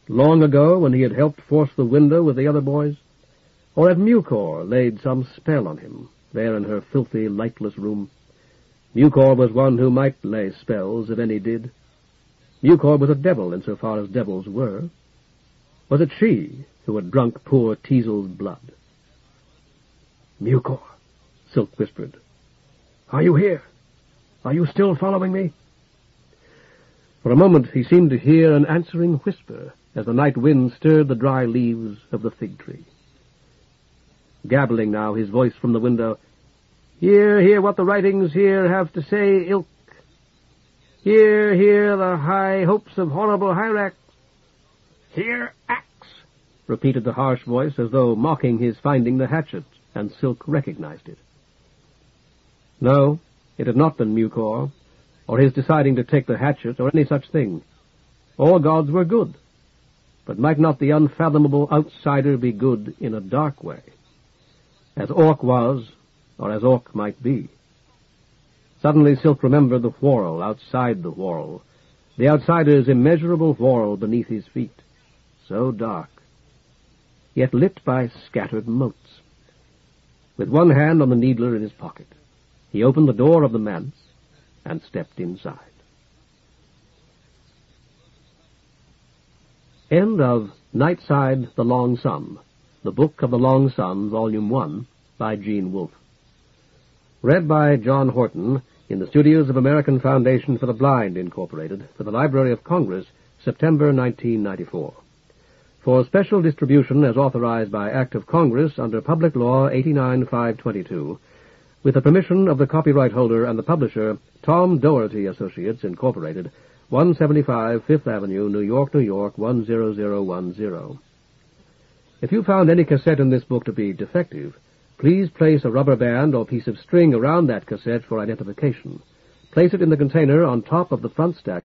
Long ago, when he had helped force the window with the other boys? Or had Mucor laid some spell on him, there in her filthy, lightless room? Mucor was one who might lay spells, if any did. Mucor was a devil, insofar as devils were. Was it she who had drunk poor Teasel's blood? "Mucor," Silk whispered. "Are you here? Are you still following me?" For a moment he seemed to hear an answering whisper as the night wind stirred the dry leaves of the fig tree. Gabbling now, his voice from the window, Hear what the writings here have to say, ilk. Hear the high hopes of horrible Hyrax." "Hear axe," repeated the harsh voice, as though mocking his finding the hatchet, and Silk recognized it. No, it had not been Mucor, or his deciding to take the hatchet, or any such thing. All gods were good, but might not the unfathomable outsider be good in a dark way, as Orc was, or as Orc might be? Suddenly Silk remembered the whorl outside the whorl, the outsider's immeasurable whorl beneath his feet, so dark, yet lit by scattered motes. With one hand on the needler in his pocket, he opened the door of the manse and stepped inside. End of Nightside, The Long Sun, The Book of the Long Sun, Volume 1, by Gene Wolfe. Read by John Horton in the studios of American Foundation for the Blind, Incorporated, for the Library of Congress, September 1994. For special distribution as authorized by Act of Congress under Public Law 89-522, with the permission of the copyright holder and the publisher, Tom Doherty Associates, Incorporated, 175 Fifth Avenue, New York, 10010. If you found any cassette in this book to be defective, please place a rubber band or piece of string around that cassette for identification. Place it in the container on top of the front stack